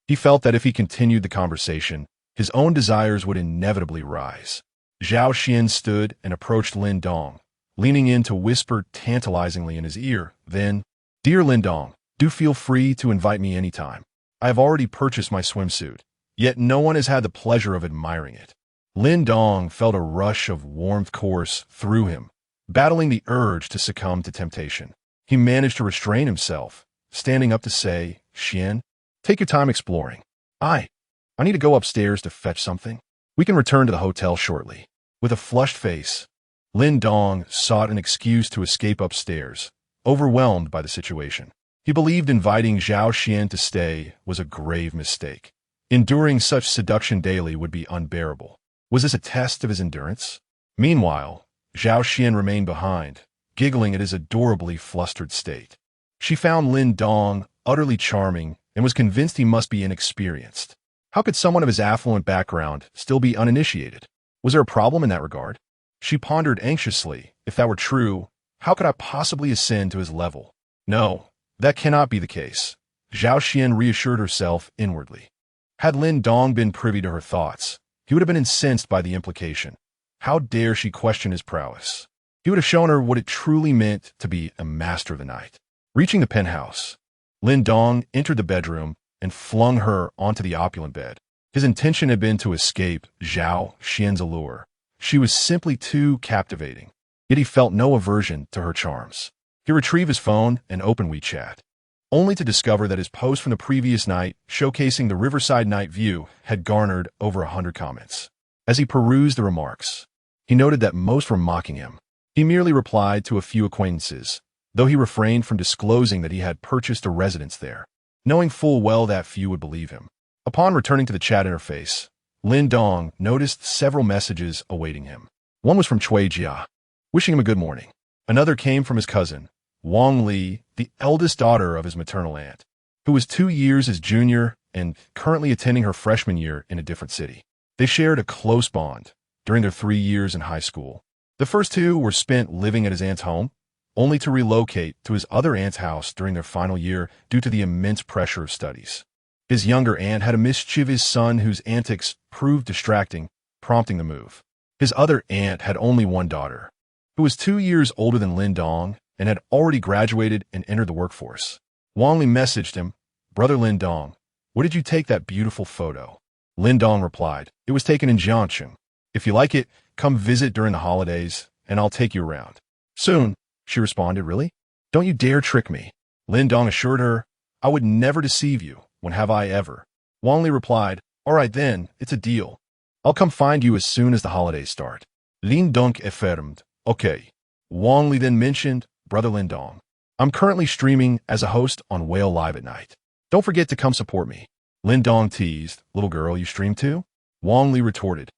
He felt that if he continued the conversation, his own desires would inevitably rise. Zhao Xian stood and approached Lin Dong, leaning in to whisper tantalizingly in his ear. Then, Dear Lin Dong, do feel free to invite me anytime. I have already purchased my swimsuit, yet no one has had the pleasure of admiring it. Lin Dong felt a rush of warmth course through him, battling the urge to succumb to temptation. He managed to restrain himself, standing up to say, Xian, take your time exploring. I need to go upstairs to fetch something. We can return to the hotel shortly. With a flushed face, Lin Dong sought an excuse to escape upstairs, overwhelmed by the situation. He believed inviting Zhao Xian to stay was a grave mistake. Enduring such seduction daily would be unbearable. Was this a test of his endurance? Meanwhile, Zhao Xian remained behind, giggling at his adorably flustered state. She found Lin Dong utterly charming and was convinced he must be inexperienced. How could someone of his affluent background still be uninitiated? Was there a problem in that regard? She pondered anxiously. If that were true, how could I possibly ascend to his level? No, that cannot be the case. Zhao Xian reassured herself inwardly. Had Lin Dong been privy to her thoughts, he would have been incensed by the implication. How dare she question his prowess? He would have shown her what it truly meant to be a master of the night. Reaching the penthouse, Lin Dong entered the bedroom and flung her onto the opulent bed. His intention had been to escape Zhao Xian's allure. She was simply too captivating, yet he felt no aversion to her charms. He retrieved his phone and opened WeChat, only to discover that his post from the previous night, showcasing the riverside night view, had garnered over 100 comments. As he perused the remarks, he noted that most were mocking him. He merely replied to a few acquaintances, though he refrained from disclosing that he had purchased a residence there, knowing full well that few would believe him. Upon returning to the chat interface, Lin Dong noticed several messages awaiting him. One was from Cui Jia, wishing him a good morning. Another came from his cousin, Wang Li, the eldest daughter of his maternal aunt, who was 2 years his junior and currently attending her freshman year in a different city. They shared a close bond during their 3 years in high school. The first two were spent living at his aunt's home, only to relocate to his other aunt's house during their final year due to the immense pressure of studies. His younger aunt had a mischievous son whose antics proved distracting, prompting the move. His other aunt had only one daughter, who was 2 years older than Lin Dong and had already graduated and entered the workforce. Wang Li messaged him, Brother Lin Dong, where did you take that beautiful photo? Lin Dong replied, It was taken in Jiangcheng. If you like it, come visit during the holidays, and I'll take you around. Soon, she responded, Really? Don't you dare trick me. Lin Dong assured her, I would never deceive you. When have I ever? Wang Li replied, All right then, it's a deal. I'll come find you as soon as the holidays start. Lin Dong affirmed, Okay. Wang Li then mentioned, Brother Lin Dong, I'm currently streaming as a host on Whale Live at night. Don't forget to come support me. Lin Dong teased, Little girl, you stream too? Wang Li retorted,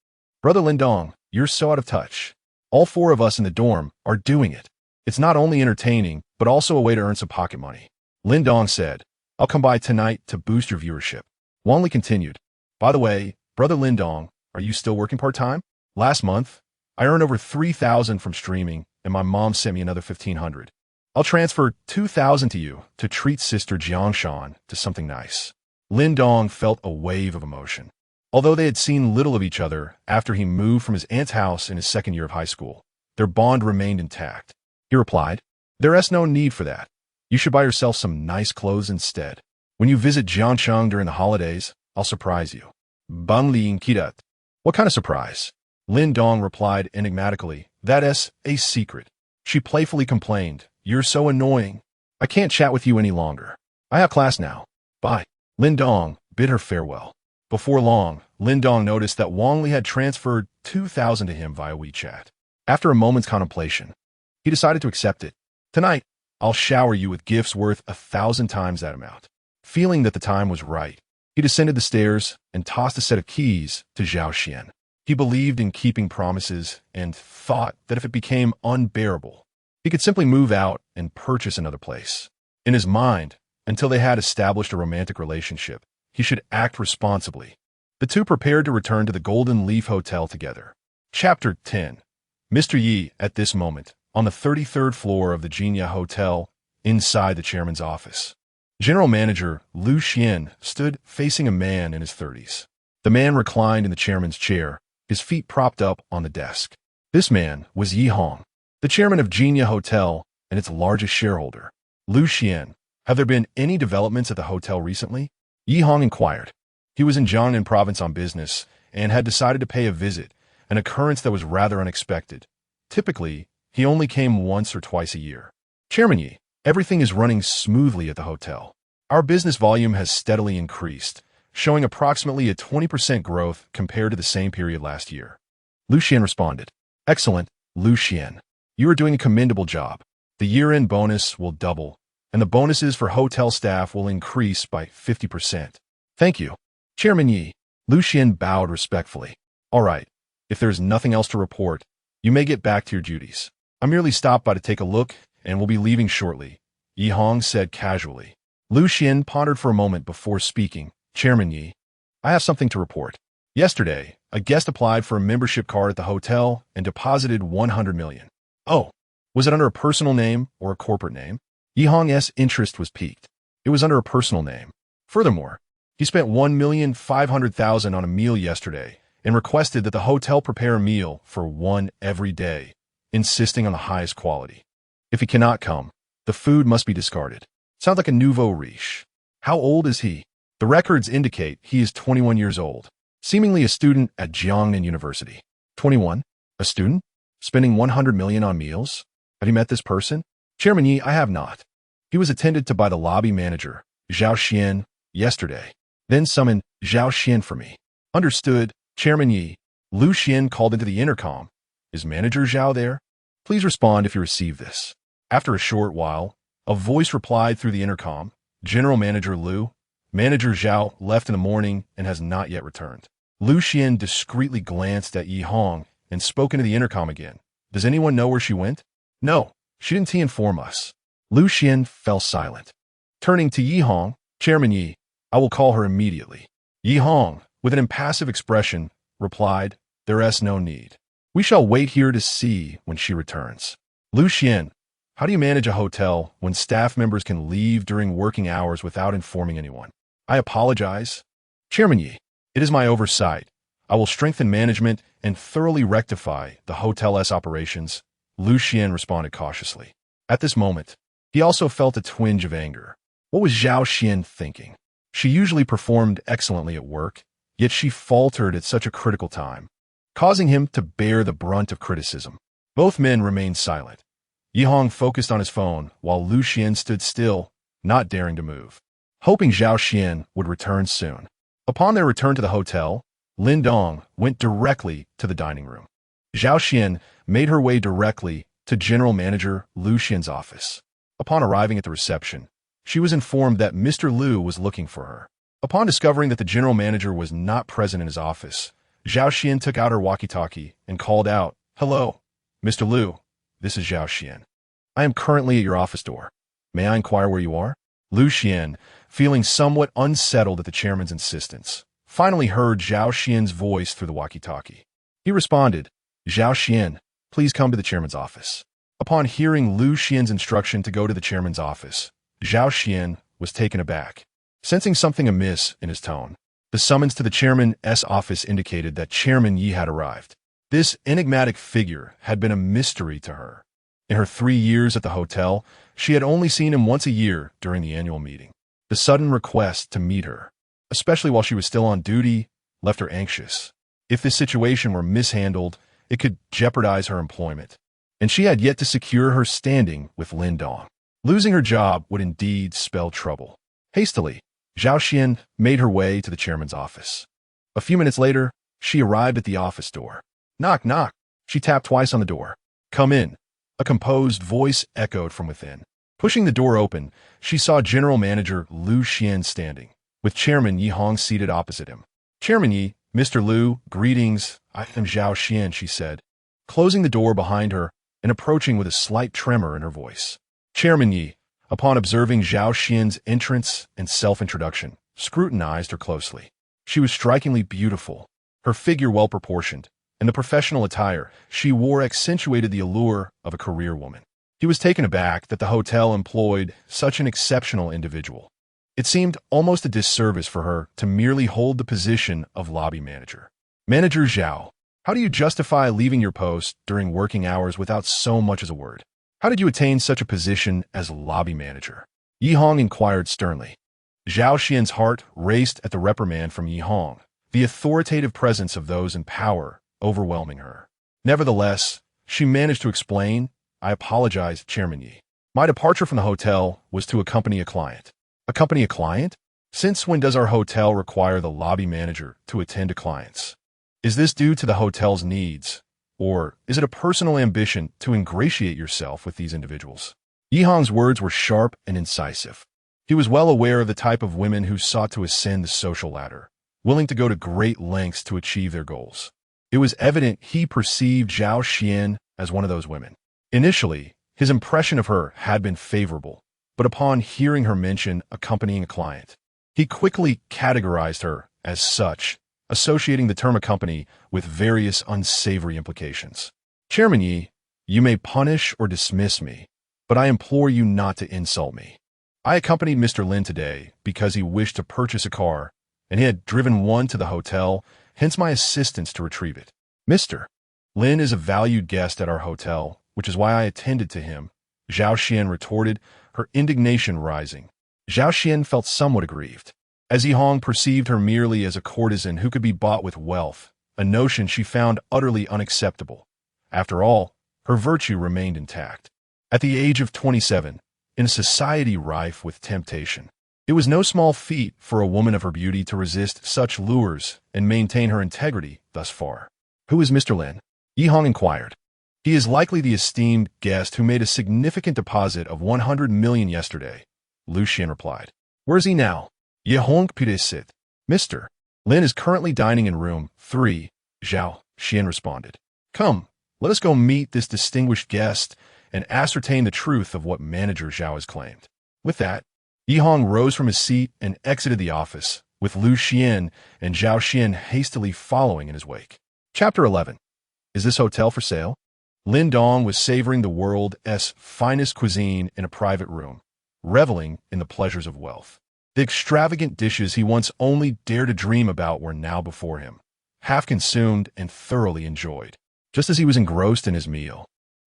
Brother Lin Dong, you're so out of touch. All 4 of us in the dorm are doing it. It's not only entertaining, but also a way to earn some pocket money. Lin Dong said, I'll come by tonight to boost your viewership. Wang Li continued, By the way, Brother Lin Dong, are you still working part-time? Last month, I earned over 3,000 from streaming, and my mom sent me another 1,500. I'll transfer 2,000 to you to treat Sister Jiangshan to something nice. Lin Dong felt a wave of emotion. Although they had seen little of each other after he moved from his aunt's house in his second year of high school, their bond remained intact. He replied, There's no need for that. You should buy yourself some nice clothes instead. When you visit Jiangcheng during the holidays, I'll surprise you. Bang Li Kidat. What kind of surprise? Lin Dong replied enigmatically, That's a secret. She playfully complained, You're so annoying. I can't chat with you any longer. I have class now. Bye. Lin Dong bid her farewell. Before long, Lin Dong noticed that Wang Li had transferred 2,000 to him via WeChat. After a moment's contemplation, he decided to accept it. Tonight, I'll shower you with gifts worth 1,000 times that amount. Feeling that the time was right, he descended the stairs and tossed a set of keys to Zhao Xian. He believed in keeping promises and thought that if it became unbearable, he could simply move out and purchase another place. In his mind, until they had established a romantic relationship, he should act responsibly. The two prepared to return to the Golden Leaf Hotel together. Chapter 10. Mr. Yi, at this moment, on the 33rd floor of the Jinya Hotel, inside the chairman's office. General Manager Lu Xian stood facing a man in his 30s. The man reclined in the chairman's chair, his feet propped up on the desk. This man was Yi Hong, the chairman of Jinya Hotel and its largest shareholder. Lu Xian, have there been any developments at the hotel recently? Yi Hong inquired. He was in Jiangnan province on business and had decided to pay a visit, an occurrence that was rather unexpected. Typically, he only came once or twice a year. Chairman Yi, everything is running smoothly at the hotel. Our business volume has steadily increased, showing approximately a 20% growth compared to the same period last year. Lu Xian responded. Excellent, Lu Xian. You are doing a commendable job. The year-end bonus will double, and the bonuses for hotel staff will increase by 50%. Thank you. Chairman Yi. Lu Xian bowed respectfully. All right, if there's nothing else to report, you may get back to your duties. I merely stopped by to take a look and will be leaving shortly, Yi Hong said casually. Lu Xian pondered for a moment before speaking. Chairman Yi, I have something to report. Yesterday, a guest applied for a membership card at the hotel and deposited 100 million. Oh, was it under a personal name or a corporate name? Yi Hong's interest was piqued. It was under a personal name. Furthermore, he spent 1,500,000 on a meal yesterday and requested that the hotel prepare a meal for one every day, insisting on the highest quality. If he cannot come, the food must be discarded. Sounds like a nouveau riche. How old is he? The records indicate he is 21 years old, seemingly a student at Jiangnan University. 21? A student? Spending 100 million on meals? Have you met this person? Chairman Yi, I have not. He was attended to by the lobby manager, Zhao Xian, yesterday. Then summoned Zhao Xian for me. Understood, Chairman Yi. Lu Xian called into the intercom. Is Manager Zhao there? Please respond if you receive this. After a short while, a voice replied through the intercom. General Manager Lu. Manager Zhao left in the morning and has not yet returned. Lu Xian discreetly glanced at Yi Hong and spoke into the intercom again. Does anyone know where she went? No, she didn't inform us. Lu Xian fell silent. Turning to Yi Hong, Chairman Yi, I will call her immediately. Yi Hong, with an impassive expression, replied, There is no need. We shall wait here to see when she returns. Lu Xian, how do you manage a hotel when staff members can leave during working hours without informing anyone? I apologize. Chairman Yi, it is my oversight. I will strengthen management and thoroughly rectify the hotel's operations, Lu Xian responded cautiously. At this moment, he also felt a twinge of anger. What was Zhao Xian thinking? She usually performed excellently at work, yet she faltered at such a critical time, causing him to bear the brunt of criticism. Both men remained silent. Yi Hong focused on his phone while Lu Xian stood still, not daring to move, hoping Zhao Xian would return soon. Upon their return to the hotel, Lin Dong went directly to the dining room. Zhao Xian made her way directly to General Manager Lu Xian's office. Upon arriving at the reception, she was informed that Mr. Lu was looking for her. Upon discovering that the general manager was not present in his office, Zhao Xian took out her walkie-talkie and called out, Hello, Mr. Lu, this is Zhao Xian. I am currently at your office door. May I inquire where you are? Lu Xian, feeling somewhat unsettled at the chairman's insistence, finally heard Zhao Xian's voice through the walkie-talkie. He responded, Zhao Xian, please come to the chairman's office. Upon hearing Lu Xian's instruction to go to the chairman's office, Zhao Xian was taken aback, sensing something amiss in his tone. The summons to the chairman's office indicated that Chairman Yi had arrived. This enigmatic figure had been a mystery to her. In her 3 years at the hotel, she had only seen him once a year during the annual meeting. The sudden request to meet her, especially while she was still on duty, left her anxious. If this situation were mishandled, it could jeopardize her employment, and she had yet to secure her standing with Lin Dong. Losing her job would indeed spell trouble. Hastily, Zhao Xian made her way to the chairman's office. A few minutes later, she arrived at the office door. Knock, knock. She tapped twice on the door. Come in. A composed voice echoed from within. Pushing the door open, she saw General Manager Lu Xian standing, with Chairman Yi Hong seated opposite him. Chairman Yi, Mr. Liu, greetings. I am Zhao Xian, she said, closing the door behind her and approaching with a slight tremor in her voice. Chairman Yi, upon observing Zhao Xian's entrance and self-introduction, scrutinized her closely. She was strikingly beautiful, her figure well-proportioned, and the professional attire she wore accentuated the allure of a career woman. He was taken aback that the hotel employed such an exceptional individual. It seemed almost a disservice for her to merely hold the position of lobby manager. Manager Zhao, how do you justify leaving your post during working hours without so much as a word? How did you attain such a position as lobby manager? Yi Hong inquired sternly. Zhao Xian's heart raced at the reprimand from Yi Hong, the authoritative presence of those in power overwhelming her. Nevertheless, she managed to explain, I apologize, Chairman Yi. My departure from the hotel was to accompany a client. Accompany a client? Since when does our hotel require the lobby manager to attend to clients? Is this due to the hotel's needs, or is it a personal ambition to ingratiate yourself with these individuals? Yi Hong's words were sharp and incisive. He was well aware of the type of women who sought to ascend the social ladder, willing to go to great lengths to achieve their goals. It was evident he perceived Zhao Xian as one of those women. Initially, his impression of her had been favorable, but upon hearing her mention accompanying a client, he quickly categorized her as such, associating the term accompany with various unsavory implications. Chairman Yi, you may punish or dismiss me, but I implore you not to insult me. I accompanied Mr. Lin today because he wished to purchase a car, and he had driven one to the hotel, hence my assistance to retrieve it. Mr. Lin is a valued guest at our hotel, which is why I attended to him, Zhao Xian retorted, her indignation rising. Zhao Xian felt somewhat aggrieved, as Yi Hong perceived her merely as a courtesan who could be bought with wealth, a notion she found utterly unacceptable. After all, her virtue remained intact. At the age of 27, in a society rife with temptation, it was no small feat for a woman of her beauty to resist such lures and maintain her integrity thus far. Who is Mr. Lin? Yi Hong inquired. He is likely the esteemed guest who made a significant deposit of 100 million yesterday, Liu Xian replied. Where is he now? Yi Hong sit. Mr. Lin is currently dining in room 3, Zhao Xian responded. Come, let us go meet this distinguished guest and ascertain the truth of what Manager Zhao has claimed. With that, Yi Hong rose from his seat and exited the office, with Liu Xian and Zhao Xian hastily following in his wake. Chapter 11. Is this hotel for sale? Lin Dong was savoring the world's finest cuisine in a private room, reveling in the pleasures of wealth. The extravagant dishes he once only dared to dream about were now before him, half consumed and thoroughly enjoyed. Just as he was engrossed in his meal,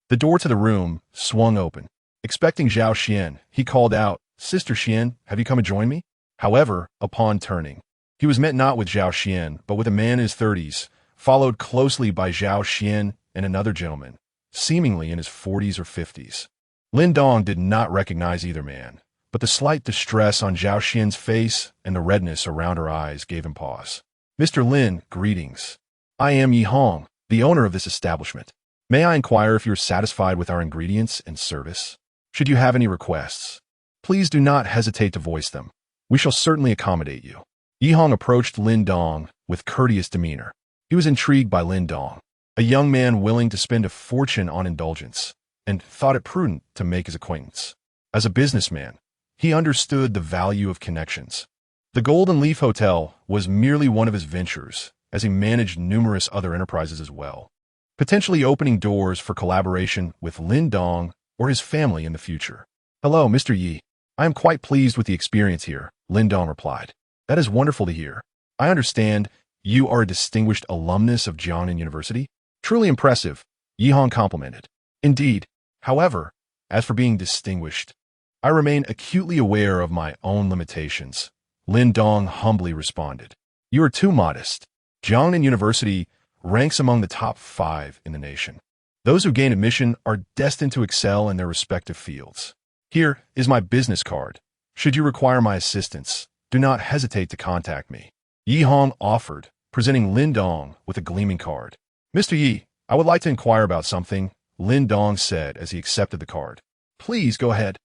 the door to the room swung open. Expecting Zhao Xian, he called out, Sister Xian, have you come to join me? However, upon turning, he was met not with Zhao Xian, but with a man in his 30s, followed closely by Zhao Xian and another gentleman, seemingly in his 40s or 50s. Lin Dong did not recognize either man, but the slight distress on Zhao Xian's face and the redness around her eyes gave him pause. Mr. Lin, greetings. I am Yi Hong, the owner of this establishment. May I inquire if you are satisfied with our ingredients and service? Should you have any requests, please do not hesitate to voice them. We shall certainly accommodate you. Yi Hong approached Lin Dong with courteous demeanor. He was intrigued by Lin Dong, a young man willing to spend a fortune on indulgence, and thought it prudent to make his acquaintance. As a businessman, he understood the value of connections. The Golden Leaf Hotel was merely one of his ventures, as he managed numerous other enterprises as well, potentially opening doors for collaboration with Lin Dong or his family in the future. Hello, Mr. Yi. I am quite pleased with the experience here, Lin Dong replied. That is wonderful to hear. I understand you are a distinguished alumnus of Jiangnan University? Truly impressive, Yi Hong complimented. Indeed. However, as for being distinguished, I remain acutely aware of my own limitations, Lin Dong humbly responded. You are too modest. Jiangnan University ranks among the top 5 in the nation. Those who gain admission are destined to excel in their respective fields. Here is my business card. Should you require my assistance, do not hesitate to contact me. Yi Hong offered, presenting Lin Dong with a gleaming card. Mr. Yi, I would like to inquire about something, Lin Dong said as he accepted the card. Please go ahead.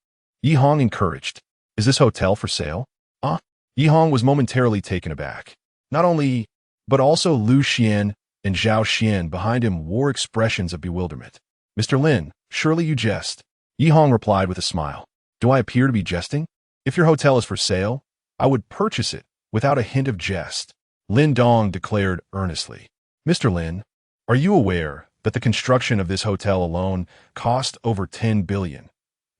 Yi Hong encouraged. Is this hotel for sale? Yi Hong was momentarily taken aback. Not only But also Lu Xian and Zhao Xian behind him wore expressions of bewilderment. Mr. Lin, surely you jest. Yi Hong replied with a smile. Do I appear to be jesting? If your hotel is for sale, I would purchase it without a hint of jest. Lin Dong declared earnestly. Mr. Lin, are you aware that the construction of this hotel alone cost over 10 billion,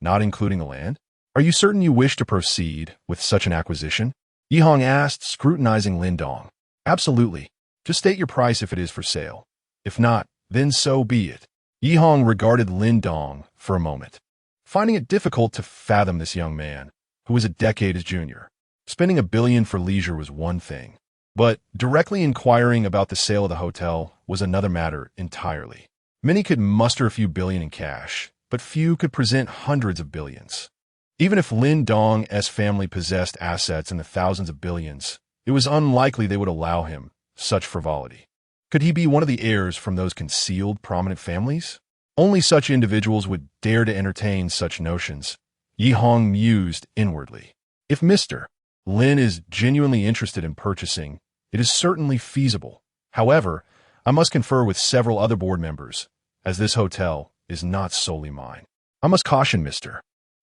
not including the land? Are you certain you wish to proceed with such an acquisition? Yi Hong asked, scrutinizing Lin Dong. Absolutely. Just state your price if it is for sale. If not, then so be it. Yi Hong regarded Lin Dong for a moment, finding it difficult to fathom this young man, who was a decade his junior. Spending $1 billion for leisure was one thing, but directly inquiring about the sale of the hotel was another matter entirely. Many could muster a few billion in cash, but few could present hundreds of billions. Even if Lin Dong's family possessed assets in the thousands of billions, it was unlikely they would allow him such frivolity. Could he be one of the heirs from those concealed prominent families? Only such individuals would dare to entertain such notions. Yi Hong mused inwardly. If Mr. Lin is genuinely interested in purchasing, it is certainly feasible. However, I must confer with several other board members, as this hotel is not solely mine. I must caution Mr.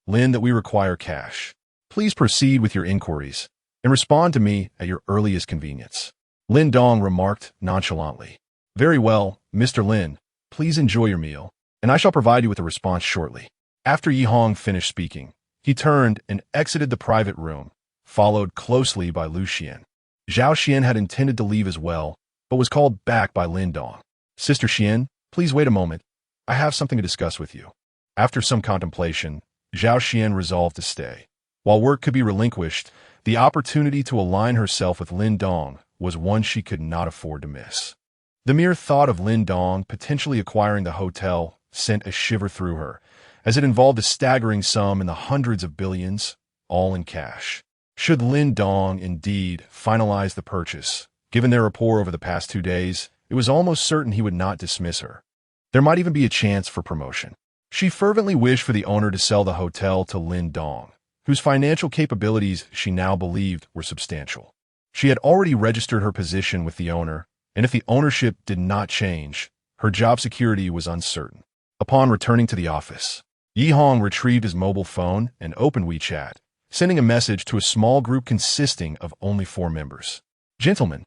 Lin that we require cash. Please proceed with your inquiries and respond to me at your earliest convenience. Lin Dong remarked nonchalantly. Very well, Mr. Lin, please enjoy your meal, and I shall provide you with a response shortly. After Yi Hong finished speaking, he turned and exited the private room, followed closely by Lu Xian. Zhao Xian had intended to leave as well, but was called back by Lin Dong. Sister Xian, please wait a moment. I have something to discuss with you. After some contemplation, Zhao Xian resolved to stay. While work could be relinquished, the opportunity to align herself with Lin Dong was one she could not afford to miss. The mere thought of Lin Dong potentially acquiring the hotel sent a shiver through her, as it involved a staggering sum in the hundreds of billions, all in cash. Should Lin Dong indeed finalize the purchase, given their rapport over the past 2 days, it was almost certain he would not dismiss her. There might even be a chance for promotion. She fervently wished for the owner to sell the hotel to Lin Dong, whose financial capabilities she now believed were substantial. She had already registered her position with the owner, and if the ownership did not change, her job security was uncertain. Upon returning to the office, Yi Hong retrieved his mobile phone and opened WeChat, sending a message to a small group consisting of only 4 members. Gentlemen,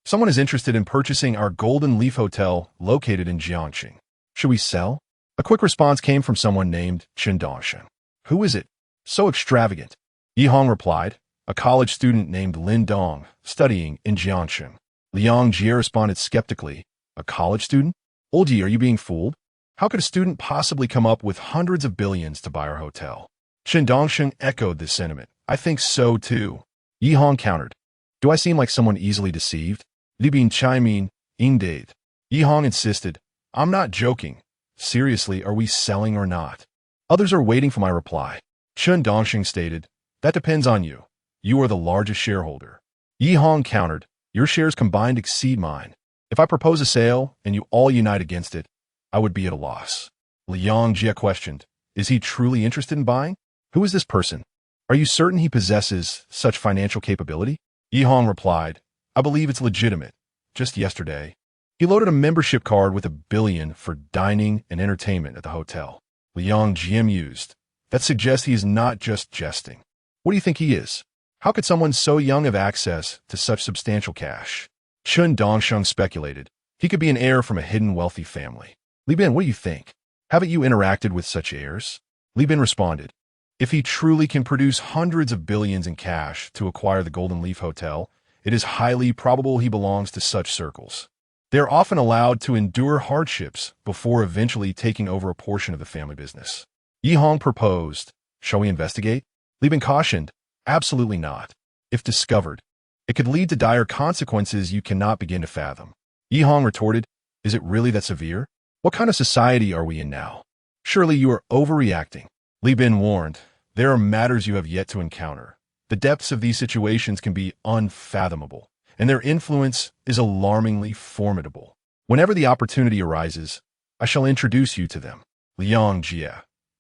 someone is interested in purchasing our Golden Leaf Hotel located in Jiangxing. Should we sell? A quick response came from someone named Chen Dongsheng. Who is it? So extravagant. Yi Hong replied, a college student named Lin Dong, studying in Jiangxing. Liang Jie responded skeptically, a college student? Old Yi, are you being fooled? How could a student possibly come up with hundreds of billions to buy our hotel? Chen Dongsheng echoed this sentiment. I think so too. Yi Hong countered. Do I seem like someone easily deceived? Li Bin Chaimin, Indade. Yi Hong insisted. I'm not joking. Seriously, are we selling or not? Others are waiting for my reply. Chen Dongsheng stated, that depends on you. You are the largest shareholder. Yi Hong countered, your shares combined exceed mine. If I propose a sale and you all unite against it, I would be at a loss. Liang Jie questioned, is he truly interested in buying? Who is this person? Are you certain he possesses such financial capability? Yi Hong replied, I believe it's legitimate. Just yesterday, he loaded a membership card with $1 billion for dining and entertainment at the hotel. Liang Jie mused. That suggests he is not just jesting. What do you think he is? How could someone so young have access to such substantial cash? Chen Dongsheng speculated. He could be an heir from a hidden wealthy family. Li Bin, what do you think? Haven't you interacted with such heirs? Li Bin responded. If he truly can produce hundreds of billions in cash to acquire the Golden Leaf Hotel, it is highly probable he belongs to such circles. They are often allowed to endure hardships before eventually taking over a portion of the family business. Yi Hong proposed, shall we investigate? Li Bin cautioned, absolutely not. If discovered, it could lead to dire consequences you cannot begin to fathom. Yi Hong retorted, is it really that severe? What kind of society are we in now? Surely you are overreacting. Li Bin warned, there are matters you have yet to encounter. The depths of these situations can be unfathomable, and their influence is alarmingly formidable. Whenever the opportunity arises, I shall introduce you to them. Liang Jie.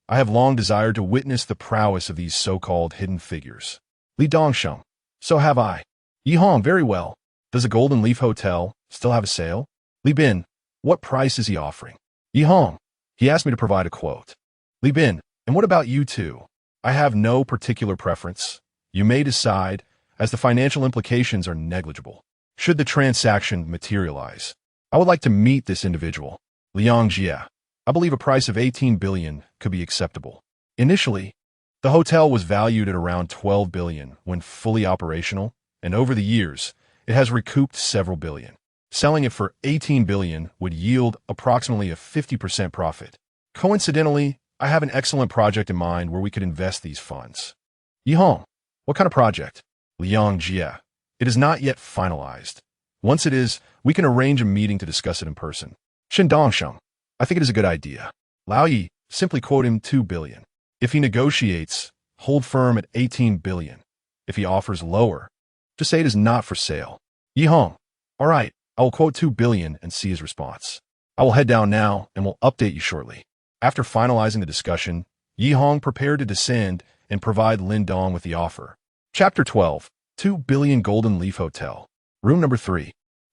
I have long desired to witness the prowess of these so-called hidden figures. Li Dongsheng. So have I. Yi Hong, very well. Does the Golden Leaf Hotel still have a sale? Li Bin, what price is he offering? Yi Hong, he asked me to provide a quote. Li Bin, and what about you two? I have no particular preference. You may decide, as the financial implications are negligible. Should the transaction materialize, I would like to meet this individual. Liang Jie, I believe a price of 18 billion could be acceptable. Initially, the hotel was valued at around 12 billion when fully operational, and over the years, it has recouped several billion. Selling it for 18 billion would yield approximately a 50% profit. Coincidentally, I have an excellent project in mind where we could invest these funds. Yi Hong, what kind of project? Liang Jie, it is not yet finalized. Once it is, we can arrange a meeting to discuss it in person. Shen Dongsheng, I think it is a good idea. Lao Yi, simply quote him 2 billion. If he negotiates, hold firm at 18 billion. If he offers lower, just say it is not for sale. Yi Hong, all right, I will quote 2 billion and see his response. I will head down now and will update you shortly. After finalizing the discussion, Yi Hong prepared to descend and provide Lin Dong with the offer. Chapter 12, 2 billion Golden Leaf Hotel. Room number 3.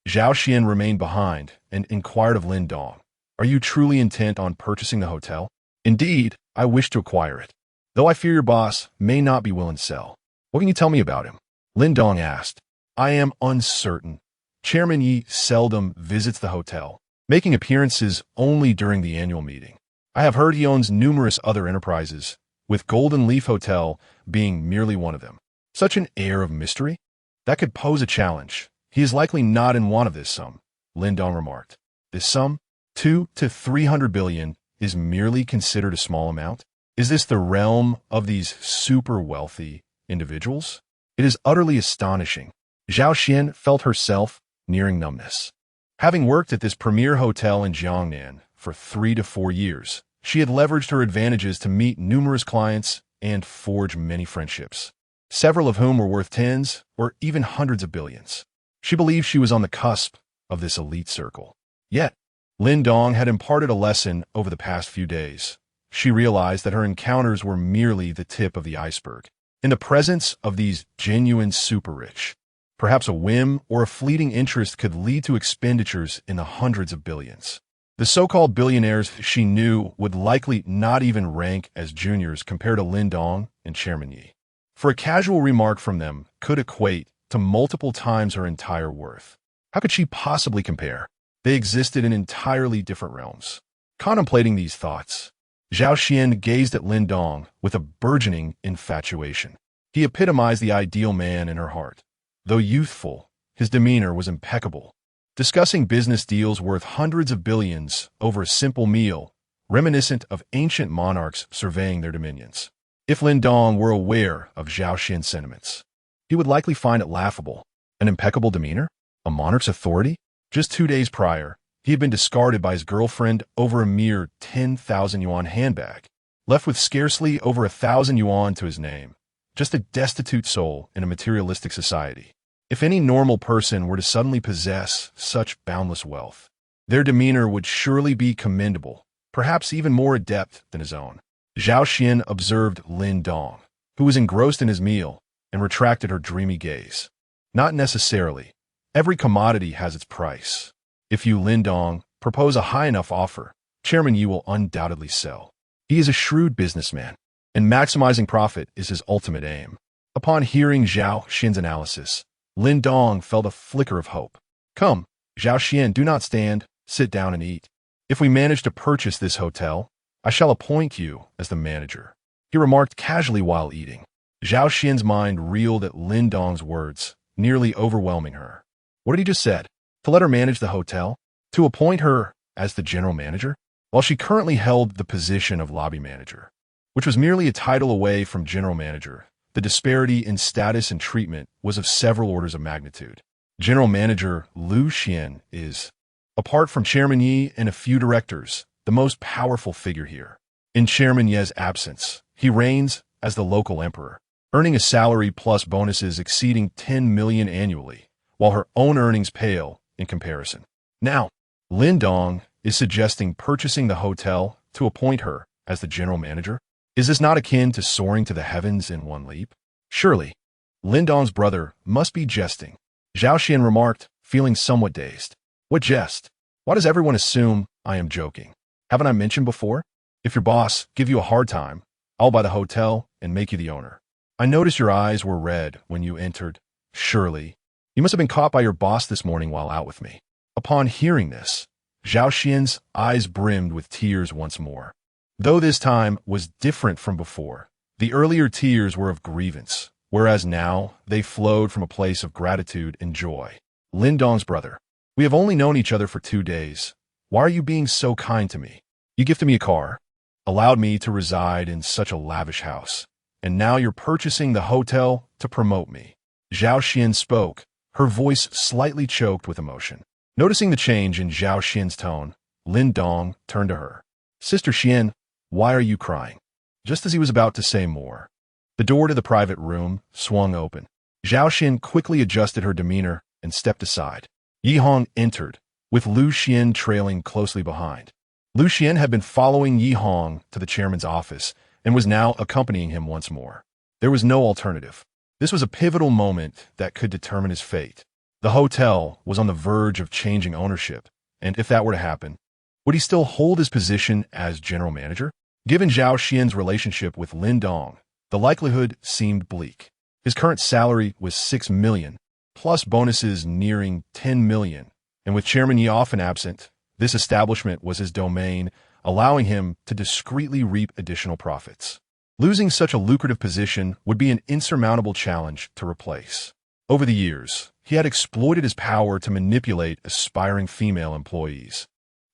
Zhao Xian remained behind and inquired of Lin Dong, are you truly intent on purchasing the hotel? Indeed, I wish to acquire it, though I fear your boss may not be willing to sell. What can you tell me about him? Lin Dong asked. I am uncertain. Chairman Yi seldom visits the hotel, making appearances only during the annual meeting. I have heard he owns numerous other enterprises, with Golden Leaf Hotel being merely one of them. Such an air of mystery? That could pose a challenge. He is likely not in want of this sum, Lin Dong remarked. This sum, 2 to 300 billion, is merely considered a small amount? Is this the realm of these super wealthy individuals? It is utterly astonishing. Zhao Xian felt herself nearing numbness. Having worked at this premier hotel in Jiangnan for 3 to 4 years, she had leveraged her advantages to meet numerous clients and forge many friendships, several of whom were worth tens or even hundreds of billions. She believed she was on the cusp of this elite circle. Yet, Lin Dong had imparted a lesson over the past few days. She realized that her encounters were merely the tip of the iceberg. In the presence of these genuine super-rich, perhaps a whim or a fleeting interest could lead to expenditures in the hundreds of billions. The so-called billionaires she knew would likely not even rank as juniors compared to Lin Dong and Chairman Yi. For a casual remark from them could equate to multiple times her entire worth. How could she possibly compare? They existed in entirely different realms. Contemplating these thoughts, Zhao Xian gazed at Lin Dong with a burgeoning infatuation. He epitomized the ideal man in her heart. Though youthful, his demeanor was impeccable. Discussing business deals worth hundreds of billions over a simple meal, reminiscent of ancient monarchs surveying their dominions. If Lin Dong were aware of Zhao Xian's sentiments, he would likely find it laughable. An impeccable demeanor? A monarch's authority? Just 2 days prior, he had been discarded by his girlfriend over a mere 10,000 yuan handbag, left with scarcely over 1,000 yuan to his name. Just a destitute soul in a materialistic society. If any normal person were to suddenly possess such boundless wealth, their demeanor would surely be commendable, perhaps even more adept than his own. Zhao Xian observed Lin Dong, who was engrossed in his meal, and retracted her dreamy gaze. Not necessarily. Every commodity has its price. If you, Lin Dong, propose a high enough offer, Chairman Yi will undoubtedly sell. He is a shrewd businessman, and maximizing profit is his ultimate aim. Upon hearing Zhao Xian's analysis, Lin Dong felt a flicker of hope. Come, Zhao Xian, do not stand, sit down and eat. If we manage to purchase this hotel, I shall appoint you as the manager, he remarked casually while eating. Zhao Xian's mind reeled at Lin Dong's words, nearly overwhelming her. What had he just said? To let her manage the hotel? To appoint her as the general manager? While she currently held the position of lobby manager, which was merely a title away from general manager, the disparity in status and treatment was of several orders of magnitude. General Manager Lu Xian is, apart from Chairman Yi and a few directors, the most powerful figure here. In Chairman Ye's absence, he reigns as the local emperor, earning a salary plus bonuses exceeding 10 million annually, while her own earnings pale in comparison. Now, Lin Dong is suggesting purchasing the hotel to appoint her as the general manager. Is this not akin to soaring to the heavens in one leap? Surely, Lin Dong's brother must be jesting. Zhao Xian remarked, feeling somewhat dazed. What jest? Why does everyone assume I am joking? Haven't I mentioned before? If your boss give you a hard time, I'll buy the hotel and make you the owner. I noticed your eyes were red when you entered. Surely, you must have been caught by your boss this morning while out with me. Upon hearing this, Zhao Xian's eyes brimmed with tears once more. Though this time was different from before, the earlier tears were of grievance, whereas now they flowed from a place of gratitude and joy. Lin Dong's brother, we have only known each other for 2 days. Why are you being so kind to me? You gifted me a car, allowed me to reside in such a lavish house, and now you're purchasing the hotel to promote me. Zhao Xian spoke, her voice slightly choked with emotion. Noticing the change in Zhao Xian's tone, Lin Dong turned to her. Sister Xian, why are you crying? Just as he was about to say more, the door to the private room swung open. Zhao Xian quickly adjusted her demeanor and stepped aside. Yi Hong entered, with Lu Xian trailing closely behind. Lu Xian had been following Yi Hong to the chairman's office and was now accompanying him once more. There was no alternative. This was a pivotal moment that could determine his fate. The hotel was on the verge of changing ownership, and if that were to happen, would he still hold his position as general manager? Given Zhao Xian's relationship with Lin Dong, the likelihood seemed bleak. His current salary was 6 million, plus bonuses nearing 10 million, and with Chairman Yi often absent, this establishment was his domain, allowing him to discreetly reap additional profits. Losing such a lucrative position would be an insurmountable challenge to replace. Over the years, he had exploited his power to manipulate aspiring female employees,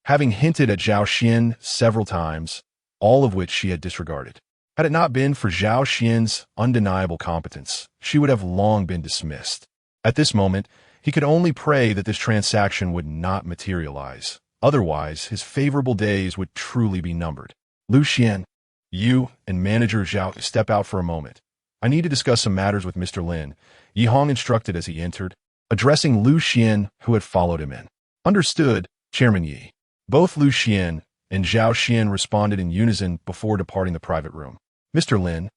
having hinted at Zhao Xian several times, all of which she had disregarded. Had it not been for Zhao Xian's undeniable competence, she would have long been dismissed. At this moment, he could only pray that this transaction would not materialize. Otherwise, his favorable days would truly be numbered. Lu Xian, you and manager Zhao step out for a moment. I need to discuss some matters with Mr. Lin, Yi Hong instructed as he entered, addressing Lu Xian, who had followed him in. Understood, Chairman Yi. Both Lu Xian and Zhao Xian responded in unison before departing the private room. Mr. Lin,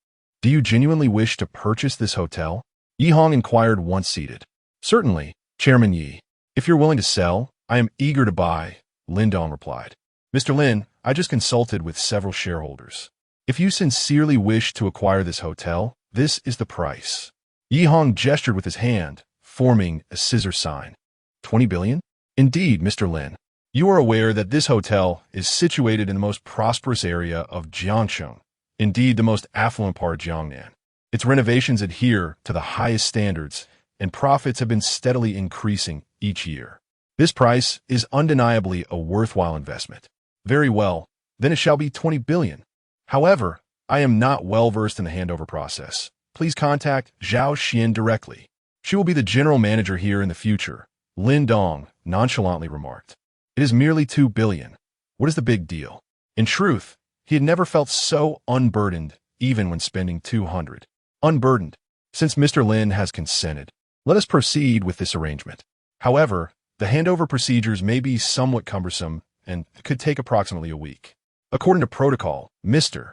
do you genuinely wish to purchase this hotel? Yi Hong inquired once seated. Certainly, Chairman Yi. If you're willing to sell, I am eager to buy, Lin Dong replied. Mr. Lin, I just consulted with several shareholders. If you sincerely wish to acquire this hotel, this is the price. Yi Hong gestured with his hand, forming a scissor sign. 20 billion? Indeed, Mr. Lin. You are aware that this hotel is situated in the most prosperous area of Jiangsheng, indeed the most affluent part of Jiangnan. Its renovations adhere to the highest standards, and profits have been steadily increasing each year. This price is undeniably a worthwhile investment. Very well, then it shall be 20 billion. However, I am not well versed in the handover process. Please contact Zhao Xian directly. She will be the general manager here in the future, Lin Dong nonchalantly remarked. It is merely 2 billion. What is the big deal? In truth, he had never felt so unburdened, even when spending 200. Unburdened. Since Mr. Lin has consented, let us proceed with this arrangement. However, the handover procedures may be somewhat cumbersome and could take approximately a week. According to protocol, Mr.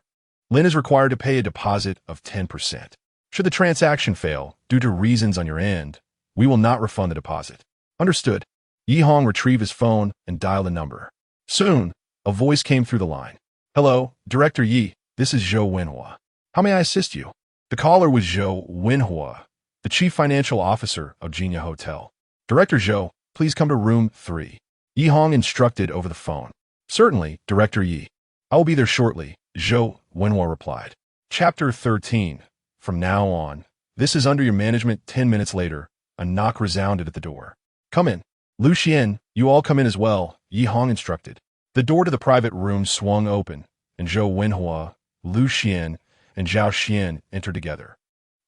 Lin is required to pay a deposit of 10%. Should the transaction fail due to reasons on your end, we will not refund the deposit. Understood. Yi Hong retrieved his phone and dialed a number. Soon, a voice came through the line. Hello, Director Yi, this is Zhou Wenhua. How may I assist you? The caller was Zhou Wenhua, the chief financial officer of Jinya Hotel. Director Zhou, please come to room 3. Yi Hong instructed over the phone. Certainly, Director Yi. I will be there shortly, Zhou Wenhua replied. Chapter 13. From now on, this is under your management. 10 minutes later, a knock resounded at the door. Come in. Lu Xian, you all come in as well, Yi Hong instructed. The door to the private room swung open, and Zhou Wenhua, Lu Xian, and Zhao Xian entered together.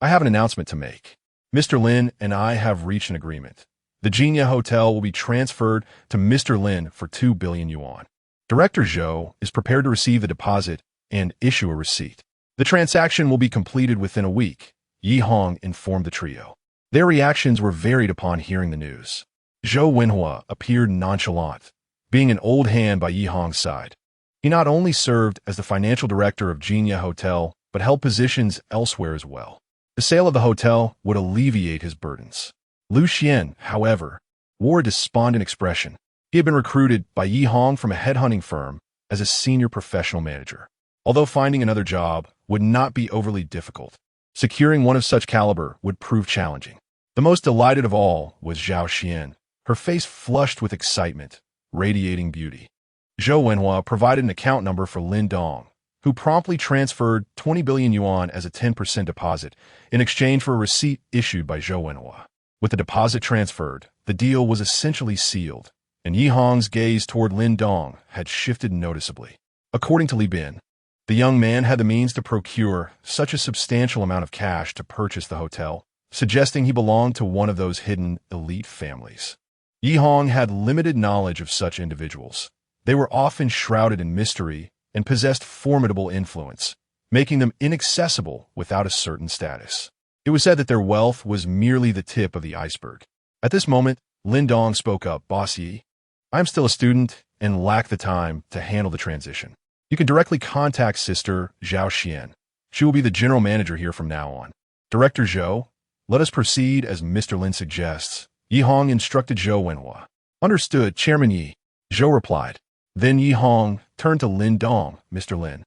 I have an announcement to make. Mr. Lin and I have reached an agreement. The Jinya Hotel will be transferred to Mr. Lin for 2 billion yuan. Director Zhou is prepared to receive the deposit and issue a receipt. The transaction will be completed within a week, Yi Hong informed the trio. Their reactions were varied upon hearing the news. Zhou Wenhua appeared nonchalant, being an old hand by Yi Hong's side. He not only served as the financial director of Jinya Hotel, but held positions elsewhere as well. The sale of the hotel would alleviate his burdens. Lu Xian, however, wore a despondent expression. He had been recruited by Yi Hong from a headhunting firm as a senior professional manager. Although finding another job would not be overly difficult, securing one of such caliber would prove challenging. The most delighted of all was Zhao Xian, her face flushed with excitement, radiating beauty. Zhou Wenhua provided an account number for Lin Dong, who promptly transferred 20 billion yuan as a 10% deposit in exchange for a receipt issued by Zhou Wenhua. With the deposit transferred, the deal was essentially sealed, and Yi Hong's gaze toward Lin Dong had shifted noticeably. According to Li Bin, the young man had the means to procure such a substantial amount of cash to purchase the hotel, suggesting he belonged to one of those hidden elite families. Yi Hong had limited knowledge of such individuals. They were often shrouded in mystery and possessed formidable influence, making them inaccessible without a certain status. It was said that their wealth was merely the tip of the iceberg. At this moment, Lin Dong spoke up. Boss Yi, I am still a student and lack the time to handle the transition. You can directly contact Sister Zhao Xian. She will be the general manager here from now on. Director Zhou, let us proceed as Mr. Lin suggests. Yi Hong instructed Zhou Wenhua. Understood, Chairman Yi, Zhou replied. Then Yi Hong turned to Lin Dong. Mr. Lin,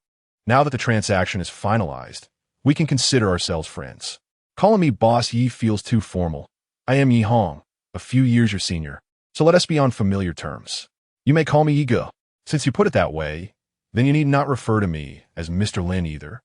now that the transaction is finalized, we can consider ourselves friends. Calling me Boss Yi feels too formal. I am Yi Hong, a few years your senior, so let us be on familiar terms. You may call me Ego. Since you put it that way, then you need not refer to me as Mr. Lin either.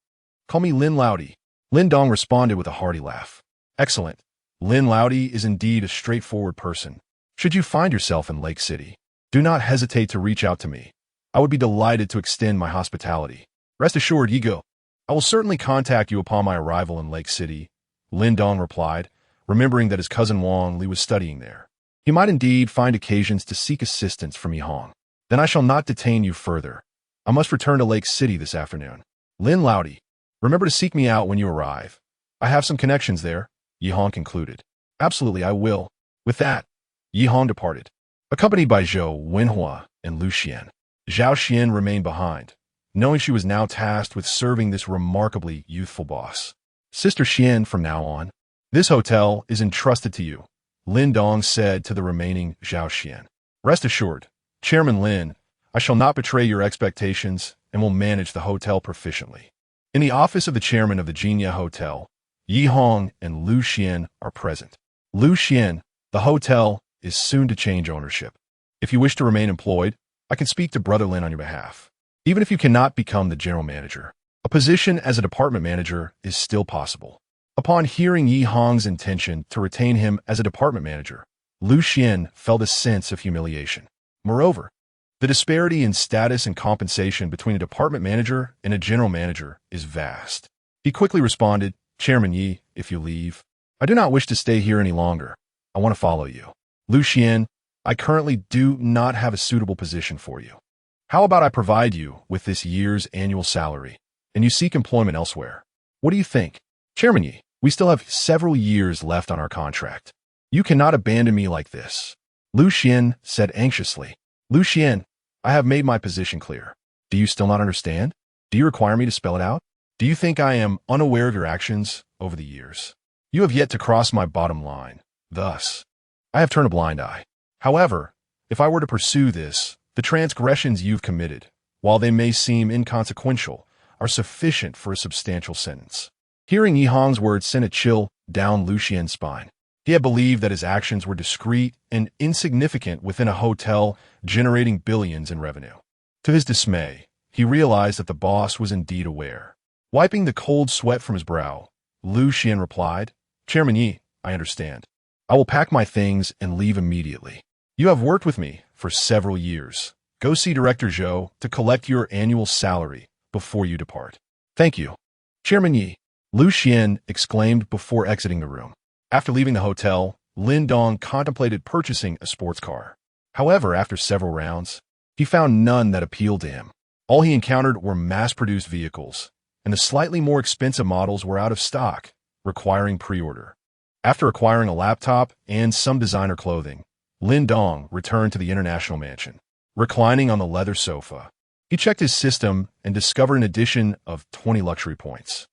Call me Lin Laudi. Lin Dong responded with a hearty laugh. Excellent. Lin Laudi is indeed a straightforward person. Should you find yourself in Lake City, do not hesitate to reach out to me. I would be delighted to extend my hospitality. Rest assured, Ego, I will certainly contact you upon my arrival in Lake City, Lin Dong replied, remembering that his cousin Wang Li was studying there. He might indeed find occasions to seek assistance from Yi Hong. Then I shall not detain you further. I must return to Lake City this afternoon. Lin Laudi, remember to seek me out when you arrive. I have some connections there, Yi Hong concluded. Absolutely, I will. With that, Yi Hong departed, accompanied by Zhou Wenhua and Lu Xian. Zhao Xian remained behind, knowing she was now tasked with serving this remarkably youthful boss. Sister Xian, from now on, this hotel is entrusted to you, Lin Dong said to the remaining Zhao Xian. Rest assured, Chairman Lin, I shall not betray your expectations and will manage the hotel proficiently. In the office of the chairman of the Jinya Hotel, Yi Hong and Lu Xian are present. Lu Xian, the hotel is soon to change ownership. If you wish to remain employed, I can speak to Brother Lin on your behalf. Even if you cannot become the general manager, a position as a department manager is still possible. Upon hearing Yi Hong's intention to retain him as a department manager, Lu Xian felt a sense of humiliation. Moreover, the disparity in status and compensation between a department manager and a general manager is vast. He quickly responded, Chairman Yi, if you leave, I do not wish to stay here any longer. I want to follow you. Lu Xian, I currently do not have a suitable position for you. How about I provide you with this year's annual salary, and you seek employment elsewhere? What do you think? Chairman Yi, we still have several years left on our contract. You cannot abandon me like this. Lu Xian said anxiously. Lu Xian, I have made my position clear. Do you still not understand? Do you require me to spell it out? Do you think I am unaware of your actions over the years? You have yet to cross my bottom line. Thus, I have turned a blind eye. However, if I were to pursue this, the transgressions you've committed, while they may seem inconsequential, are sufficient for a substantial sentence. Hearing Yi Hong's words sent a chill down Lu Xian's spine. He had believed that his actions were discreet and insignificant within a hotel generating billions in revenue. To his dismay, he realized that the boss was indeed aware. Wiping the cold sweat from his brow, Lu Xian replied, Chairman Yi, I understand. I will pack my things and leave immediately. You have worked with me for several years. Go see Director Zhou to collect your annual salary before you depart. Thank you. Chairman Yi, Lu Xian exclaimed before exiting the room. After leaving the hotel, Lin Dong contemplated purchasing a sports car. However, after several rounds, he found none that appealed to him. All he encountered were mass-produced vehicles, and the slightly more expensive models were out of stock, requiring pre-order. After acquiring a laptop and some designer clothing, Lin Dong returned to the International Mansion. Reclining on the leather sofa, he checked his system and discovered an addition of 20 luxury points.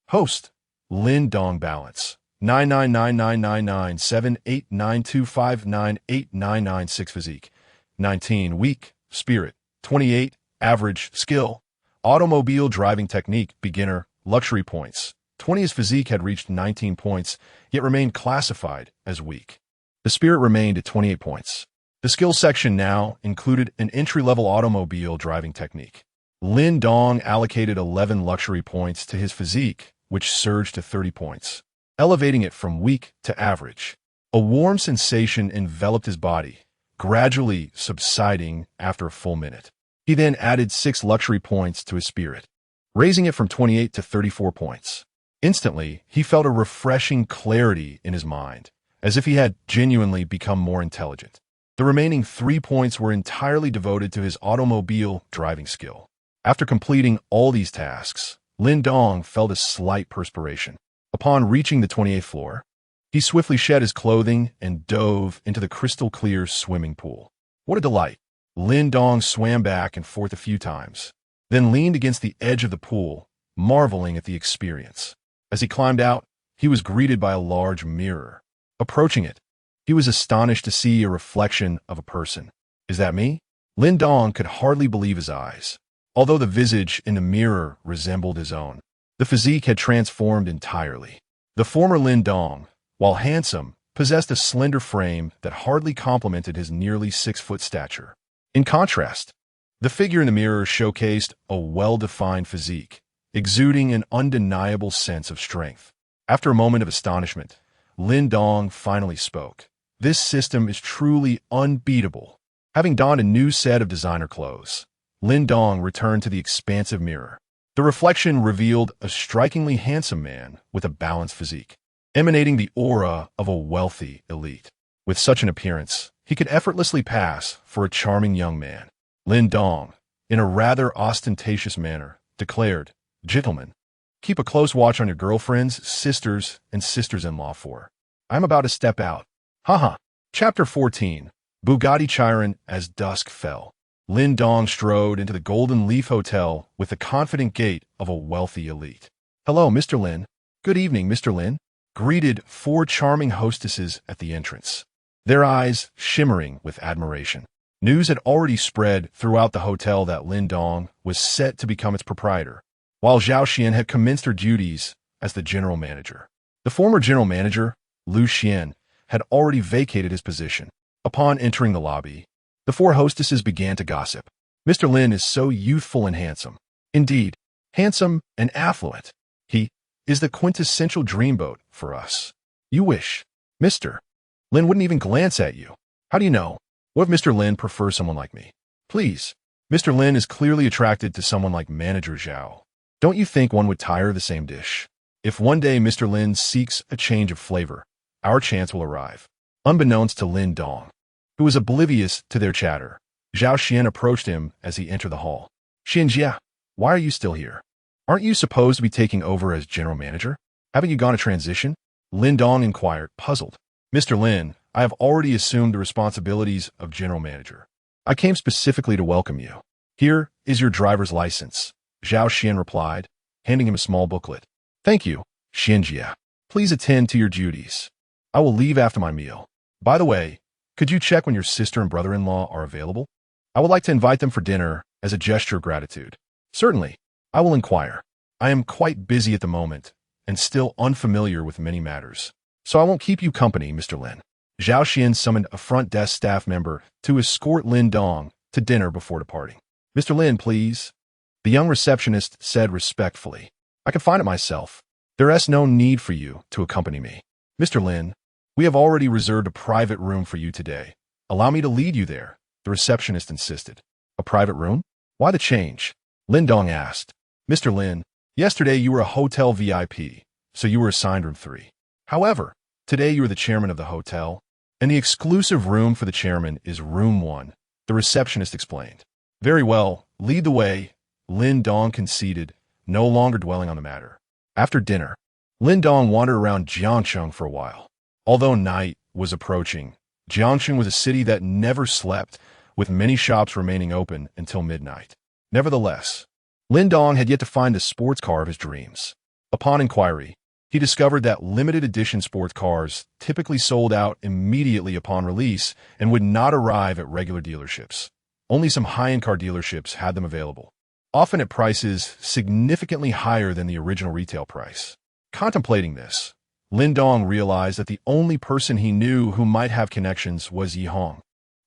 Host, Lin Dong balance, 99999978925989996 physique. 19. Weak. Spirit. 28. Average. Skill. Automobile driving technique. Beginner. Luxury points. 20. His physique had reached 19 points, yet remained classified as weak. The spirit remained at 28 points. The skill section now included an entry-level automobile driving technique. Lin Dong allocated 11 luxury points to his physique, which surged to 30 points, elevating it from weak to average. A warm sensation enveloped his body, gradually subsiding after a full minute. He then added 6 luxury points to his spirit, raising it from 28 to 34 points. Instantly, he felt a refreshing clarity in his mind, as if he had genuinely become more intelligent. The remaining 3 points were entirely devoted to his automobile driving skill. After completing all these tasks, Lin Dong felt a slight perspiration. Upon reaching the 28th floor, he swiftly shed his clothing and dove into the crystal-clear swimming pool. What a delight! Lin Dong swam back and forth a few times, then leaned against the edge of the pool, marveling at the experience. As he climbed out, he was greeted by a large mirror. Approaching it, he was astonished to see a reflection of a person. Is that me? Lin Dong could hardly believe his eyes. Although the visage in the mirror resembled his own, the physique had transformed entirely. The former Lin Dong, while handsome, possessed a slender frame that hardly complemented his nearly 6-foot stature. In contrast, the figure in the mirror showcased a well-defined physique, exuding an undeniable sense of strength. After a moment of astonishment, Lin Dong finally spoke. This system is truly unbeatable. Having donned a new set of designer clothes, Lin Dong returned to the expansive mirror. The reflection revealed a strikingly handsome man with a balanced physique, emanating the aura of a wealthy elite. With such an appearance, he could effortlessly pass for a charming young man. Lin Dong, in a rather ostentatious manner, declared, "Gentlemen, keep a close watch on your girlfriends, sisters, and sisters-in-law for I'm about to step out." Haha. Chapter 14. Bugatti Chiron as dusk fell. Lin Dong strode into the Golden Leaf Hotel with the confident gait of a wealthy elite. "Hello, Mr. Lin." "Good evening, Mr. Lin," greeted 4 charming hostesses at the entrance, their eyes shimmering with admiration. News had already spread throughout the hotel that Lin Dong was set to become its proprietor, while Zhao Xian had commenced her duties as the general manager. The former general manager, Lu Xian, had already vacated his position. Upon entering the lobby, the 4 hostesses began to gossip. "Mr. Lin is so youthful and handsome. Indeed, handsome and affluent. He is the quintessential dreamboat for us. You wish. Mr. Lin wouldn't even glance at you. How do you know? What if Mr. Lin prefers someone like me? Please. Mr. Lin is clearly attracted to someone like Manager Zhao. Don't you think one would tire of the same dish? If one day Mr. Lin seeks a change of flavor, our chance will arrive." Unbeknownst to Lin Dong, who was oblivious to their chatter, Zhao Xian approached him as he entered the hall. "Xianjia, why are you still here? Aren't you supposed to be taking over as general manager? Haven't you gone a transition?" Lin Dong inquired, puzzled. "Mr. Lin, I have already assumed the responsibilities of general manager. I came specifically to welcome you. Here is your driver's license," Zhao Xian replied, handing him a small booklet. "Thank you, Xianjia. Please attend to your duties. I will leave after my meal. By the way, could you check when your sister and brother-in-law are available? I would like to invite them for dinner as a gesture of gratitude." "Certainly, I will inquire. I am quite busy at the moment and still unfamiliar with many matters, so I won't keep you company, Mr. Lin." Zhao Xian summoned a front desk staff member to escort Lin Dong to dinner before departing. "Mr. Lin, please," the young receptionist said respectfully. "I can find it myself. There is no need for you to accompany me." "Mr. Lin, we have already reserved a private room for you today. Allow me to lead you there," the receptionist insisted. "A private room? Why the change?" Lin Dong asked. "Mr. Lin, yesterday you were a hotel VIP, so you were assigned room 3. However, today you are the chairman of the hotel, and the exclusive room for the chairman is room 1, the receptionist explained. "Very well, lead the way," Lin Dong conceded, no longer dwelling on the matter. After dinner, Lin Dong wandered around Jiangcheng for a while. Although night was approaching, Jiangcheng was a city that never slept, with many shops remaining open until midnight. Nevertheless, Lin Dong had yet to find the sports car of his dreams. Upon inquiry, He discovered that limited edition sports cars typically sold out immediately upon release and would not arrive at regular dealerships. Only some high-end car dealerships had them available, often at prices significantly higher than the original retail price. Contemplating this, Lin Dong realized that the only person he knew who might have connections was Yi Hong,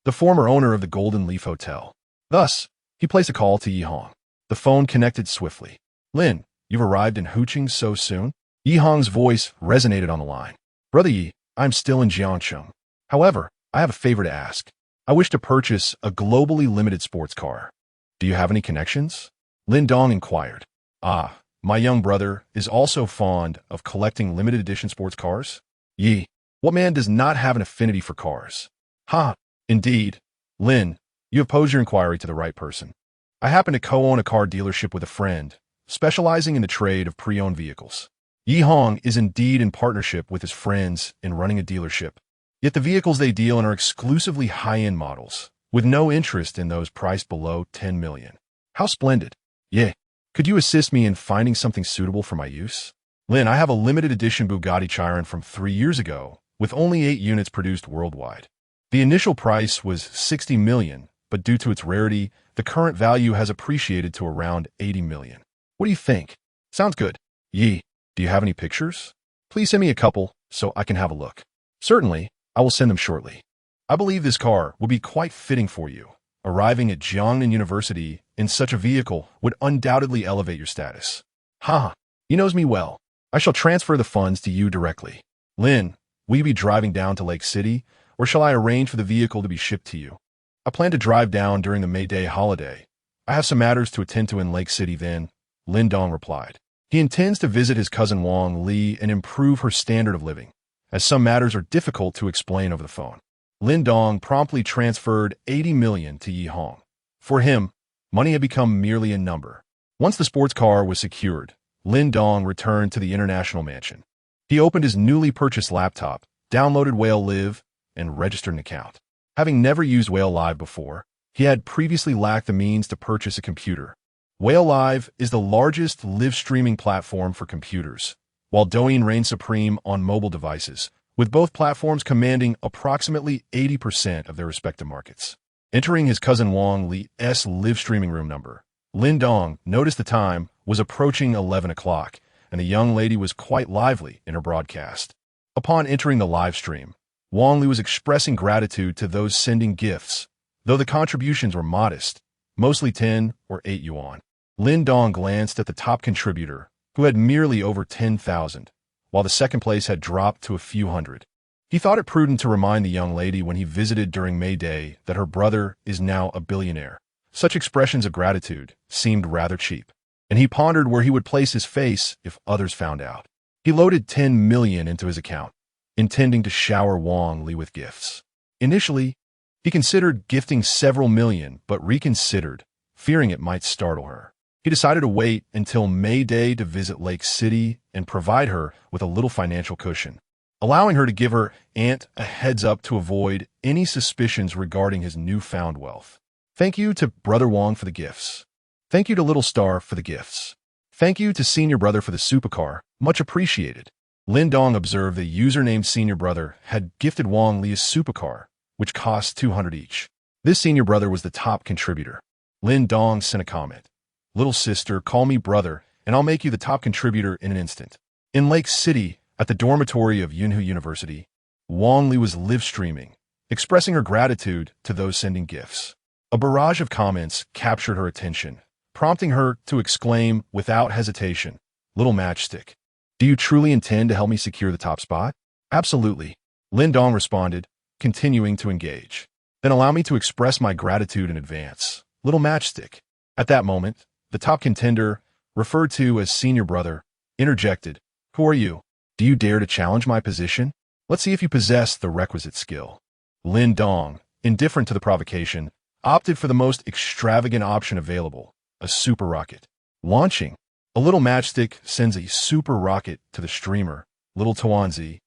the former owner of the Golden Leaf Hotel. Thus, he placed a call to Yi Hong. The phone connected swiftly. "Lin, you've arrived in Huqing so soon?" Yi Hong's voice resonated on the line. "Brother Yi, I'm still in Jiangcheng. However, I have a favor to ask. I wish to purchase a globally limited sports car. Do you have any connections?" Lin Dong inquired. "Ah, my young brother is also fond of collecting limited edition sports cars." "Yi, what man does not have an affinity for cars?" "Ha, indeed. Lin, you have posed your inquiry to the right person. I happen to co-own a car dealership with a friend, specializing in the trade of pre-owned vehicles. Yi Hong is indeed in partnership with his friends in running a dealership, yet the vehicles they deal in are exclusively high-end models, with no interest in those priced below 10 million. How splendid. Yeah, could you assist me in finding something suitable for my use?" "Lin, I have a limited edition Bugatti Chiron from 3 years ago, with only 8 units produced worldwide. The initial price was 60 million, but due to its rarity, the current value has appreciated to around 80 million. What do you think?" "Sounds good. Yi, do you have any pictures? Please send me a couple so I can have a look." "Certainly, I will send them shortly. I believe this car would be quite fitting for you. Arriving at Jiangnan University in such a vehicle would undoubtedly elevate your status." "Ha, he knows me well. I shall transfer the funds to you directly." "Lin, will you be driving down to Lake City, or shall I arrange for the vehicle to be shipped to you?" "I plan to drive down during the May Day holiday. I have some matters to attend to in Lake City then," Lin Dong replied. He intends to visit his cousin Wang Li and improve her standard of living, as some matters are difficult to explain over the phone. Lin Dong promptly transferred 80 million to Yi Hong. For him, money had become merely a number. Once the sports car was secured, Lin Dong returned to the international mansion. He opened his newly purchased laptop, downloaded Whale Live, and registered an account. Having never used Whale Live before, he had previously lacked the means to purchase a computer. Whale Live is the largest live streaming platform for computers, while Douyin reigns supreme on mobile devices, with both platforms commanding approximately 80% of their respective markets. Entering his cousin Wang Li's live streaming room number, Lin Dong noticed the time was approaching 11 o'clock, and the young lady was quite lively in her broadcast. Upon entering the live stream, Wang Li was expressing gratitude to those sending gifts, though the contributions were modest, mostly 10 or 8 yuan. Lin Dong glanced at the top contributor, who had merely over 10,000, while the second place had dropped to a few hundred. He thought it prudent to remind the young lady when he visited during May Day that her brother is now a billionaire. Such expressions of gratitude seemed rather cheap, and he pondered where he would place his face if others found out. He loaded 10 million into his account, intending to shower Wang Li with gifts. Initially, he considered gifting several million, but reconsidered, fearing it might startle her. He decided to wait until May Day to visit Lake City and provide her with a little financial cushion, allowing her to give her aunt a heads up to avoid any suspicions regarding his newfound wealth. "Thank you to Brother Wang for the gifts. Thank you to Little Star for the gifts. Thank you to Senior Brother for the supercar. Much appreciated." Lin Dong observed the user named Senior Brother had gifted Wang Li a supercar, which cost 200 each. This Senior Brother was the top contributor. Lin Dong sent a comment. "Little sister, call me brother, and I'll make you the top contributor in an instant." In Lake City, at the dormitory of Yunhu University, Wang Li was live streaming, expressing her gratitude to those sending gifts. A barrage of comments captured her attention, prompting her to exclaim without hesitation, "Little matchstick, do you truly intend to help me secure the top spot?" "Absolutely," Lin Dong responded, continuing to engage. "Then allow me to express my gratitude in advance, Little Matchstick." At that moment, the top contender, referred to as Senior Brother, interjected, "Who are you? Do you dare to challenge my position? Let's see if you possess the requisite skill." Lin Dong, indifferent to the provocation, opted for the most extravagant option available, a super rocket. Launching, a Little Matchstick sends a super rocket to the streamer, Little Tuanzi.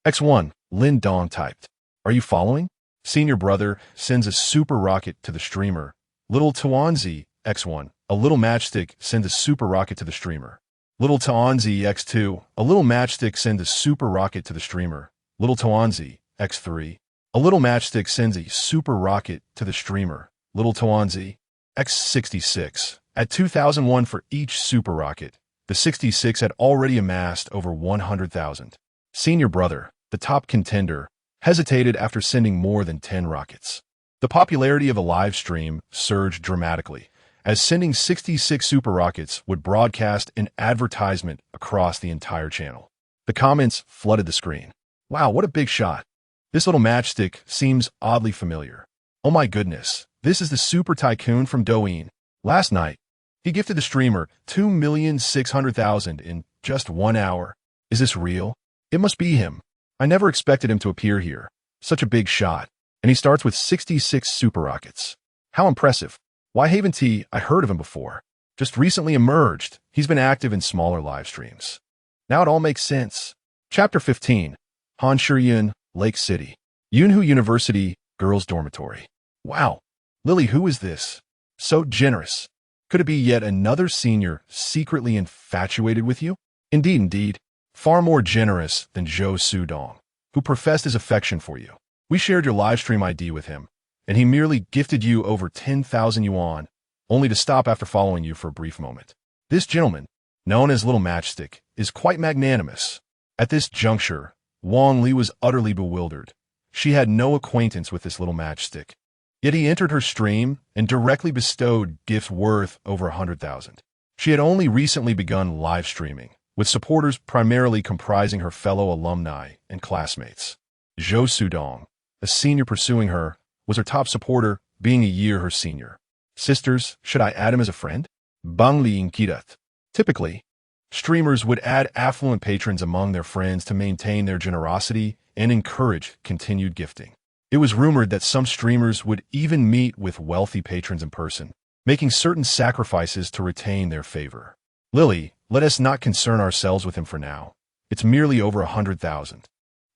X1, Lin Dong typed. "Are you following?" Senior Brother sends a super rocket to the streamer, Little Tuanzi. X1, a Little Matchstick sends a super rocket to the streamer. Little Taonzi X2, a little matchstick sends a super rocket to the streamer. Little Taonzi X3, a little matchstick sends a super rocket to the streamer. Little Taonzi X66. At 2001 for each super rocket, the 66 had already amassed over 100,000. Senior brother, the top contender, hesitated after sending more than 10 rockets. The popularity of a live stream surged dramatically, as sending 66 super rockets would broadcast an advertisement across the entire channel. The comments flooded the screen. Wow, what a big shot. This little matchstick seems oddly familiar. Oh my goodness, this is the super tycoon from Douyin. Last night, he gifted the streamer 2,600,000 in just 1 hour. Is this real? It must be him. I never expected him to appear here. Such a big shot. And he starts with 66 super rockets. How impressive. Why Haven T, I heard of him before. Just recently emerged. He's been active in smaller live streams. Now it all makes sense. Chapter 15. Han Shiyun, Lake City. Yunhu University, Girls' Dormitory. Wow. Lily, who is this? So generous. Could it be yet another senior secretly infatuated with you? Indeed. Far more generous than Zhou Sudong, who professed his affection for you. We shared your livestream ID with him, and he merely gifted you over 10,000 yuan, only to stop after following you for a brief moment. This gentleman, known as Little Matchstick, is quite magnanimous. At this juncture, Wang Li was utterly bewildered. She had no acquaintance with this Little Matchstick. Yet he entered her stream and directly bestowed gifts worth over 100,000. She had only recently begun live streaming, with supporters primarily comprising her fellow alumni and classmates. Zhou Sudong, a senior pursuing her, was her top supporter, being a year her senior. Sisters, should I add him as a friend? Bang Li Inkidat. Typically, streamers would add affluent patrons among their friends to maintain their generosity and encourage continued gifting. It was rumored that some streamers would even meet with wealthy patrons in person, making certain sacrifices to retain their favor. Lily, let us not concern ourselves with him for now. It's merely over 100,000.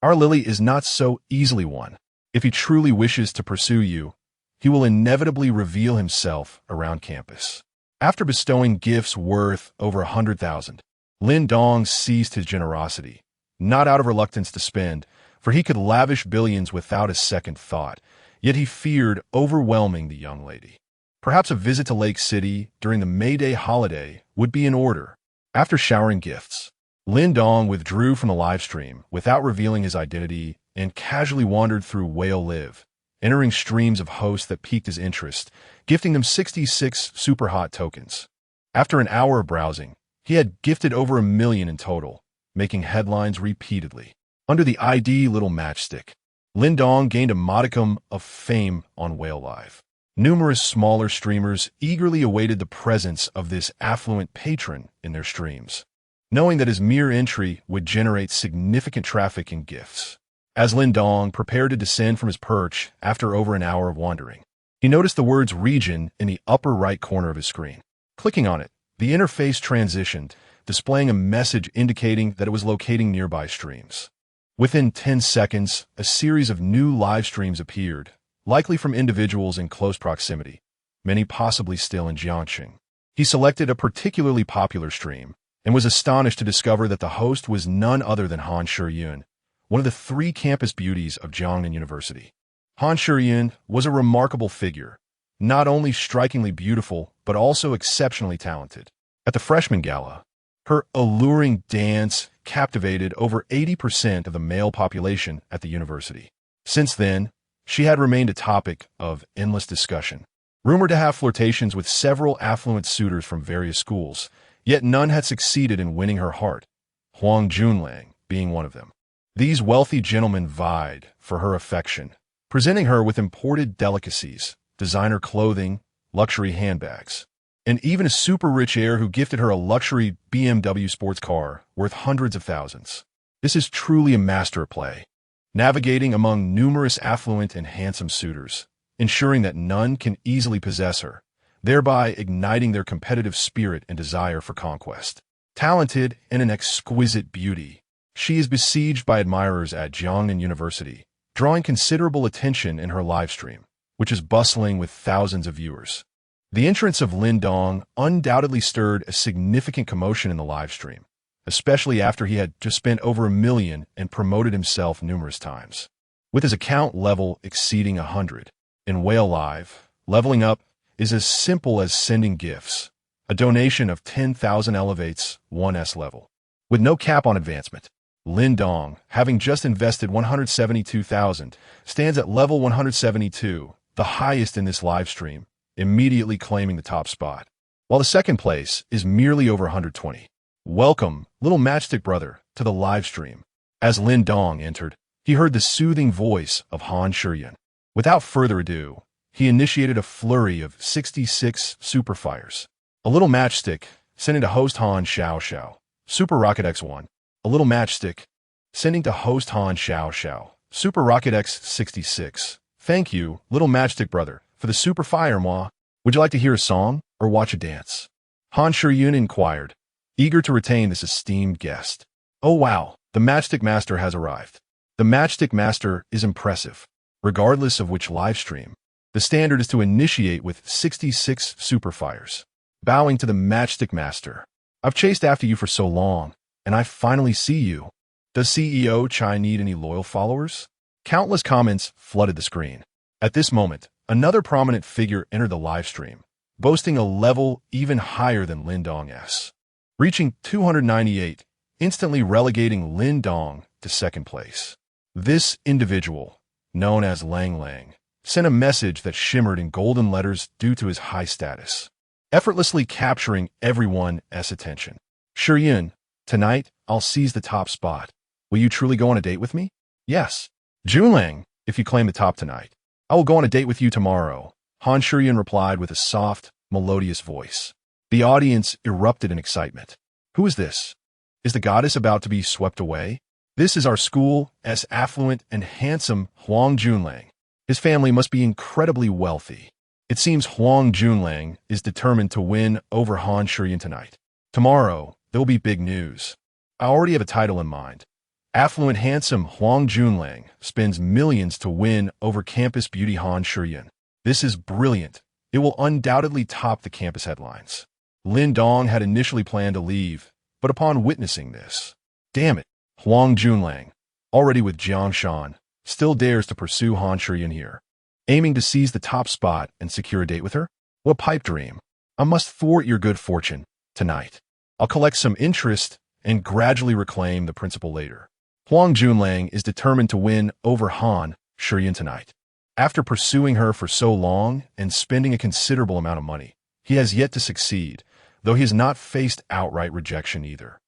Our Lily is not so easily won. If he truly wishes to pursue you, he will inevitably reveal himself around campus. After bestowing gifts worth over 100,000, Lin Dong ceased his generosity, not out of reluctance to spend, for he could lavish billions without a second thought, yet he feared overwhelming the young lady. Perhaps a visit to Lake City during the May Day holiday would be in order. After showering gifts, Lin Dong withdrew from the live stream without revealing his identity and casually wandered through Whale Live, entering streams of hosts that piqued his interest, gifting them 66 super hot tokens. After an hour of browsing, he had gifted over 1 million in total, making headlines repeatedly. Under the ID Little Matchstick, Lin Dong gained a modicum of fame on Whale Live. Numerous smaller streamers eagerly awaited the presence of this affluent patron in their streams, knowing that his mere entry would generate significant traffic and gifts. As Lin Dong prepared to descend from his perch after over an hour of wandering, he noticed the words region in the upper right corner of his screen. Clicking on it, the interface transitioned, displaying a message indicating that it was locating nearby streams. Within 10 seconds, a series of new live streams appeared, likely from individuals in close proximity, many possibly still in Jiangxing. He selected a particularly popular stream and was astonished to discover that the host was none other than Han Shiyun, one of the 3 campus beauties of Jiangnan University. Han Shiyun was a remarkable figure, not only strikingly beautiful, but also exceptionally talented. At the freshman gala, her alluring dance captivated over 80% of the male population at the university. Since then, she had remained a topic of endless discussion, rumored to have flirtations with several affluent suitors from various schools, yet none had succeeded in winning her heart, Huang Junlang being one of them. These wealthy gentlemen vied for her affection, presenting her with imported delicacies, designer clothing, luxury handbags, and even a super-rich heir who gifted her a luxury BMW sports car worth hundreds of thousands. This is truly a master play, navigating among numerous affluent and handsome suitors, ensuring that none can easily possess her, thereby igniting their competitive spirit and desire for conquest. Talented and an exquisite beauty, she is besieged by admirers at Jiangnan University, drawing considerable attention in her live stream, which is bustling with thousands of viewers. The entrance of Lin Dong undoubtedly stirred a significant commotion in the livestream, especially after he had just spent over $1 million and promoted himself numerous times. With his account level exceeding 100. In Whale Live, leveling up is as simple as sending gifts. A donation of 10,000 elevates 1S level. With no cap on advancement, Lin Dong, having just invested 172,000, stands at level 172, the highest in this live stream, immediately claiming the top spot, while the second place is merely over 120. Welcome, little matchstick brother, to the live stream. As Lin Dong entered, he heard the soothing voice of Han Shiyun. Without further ado, he initiated a flurry of 66 super fires. A little matchstick, sending to host Han Xiao Xiao. Super Rocket X1. A little matchstick, sending to host Han Xiao Xiao. Super Rocket X66. Thank you, little matchstick brother, for the super fire, moi. Would you like to hear a song or watch a dance? Han Shiyun inquired, eager to retain this esteemed guest. Oh wow, the matchstick master has arrived. The matchstick master is impressive. Regardless of which live stream, the standard is to initiate with 66 super fires. Bowing to the matchstick master. I've chased after you for so long, and I finally see you. Does CEO Chai need any loyal followers? Countless comments flooded the screen. At this moment, another prominent figure entered the live stream, boasting a level even higher than Lin Dong's, reaching 298, instantly relegating Lin Dong to second place. This individual, known as Lang Lang, sent a message that shimmered in golden letters due to his high status, effortlessly capturing everyone's attention. Shiyun, tonight I'll seize the top spot. Will you truly go on a date with me? Yes. Junlang, if you claim the top tonight, I will go on a date with you tomorrow. Han Shiyun replied with a soft, melodious voice. The audience erupted in excitement. Who is this? Is the goddess about to be swept away? This is our school's affluent and handsome Huang Junlang. His family must be incredibly wealthy. It seems Huang Junlang is determined to win over Han Shiyun tonight. Tomorrow, there will be big news. I already have a title in mind. Affluent handsome Huang Junlang spends millions to win over campus beauty Han Shiyun. This is brilliant. It will undoubtedly top the campus headlines. Lin Dong had initially planned to leave, but upon witnessing this, damn it, Huang Junlang, already with Jiang Shan, still dares to pursue Han Shiyun here, aiming to seize the top spot and secure a date with her? What pipe dream. I must thwart your good fortune tonight. I'll collect some interest and gradually reclaim the principal later. Huang Junlang is determined to win over Han Shiyun tonight. After pursuing her for so long and spending a considerable amount of money, he has yet to succeed, though he has not faced outright rejection either.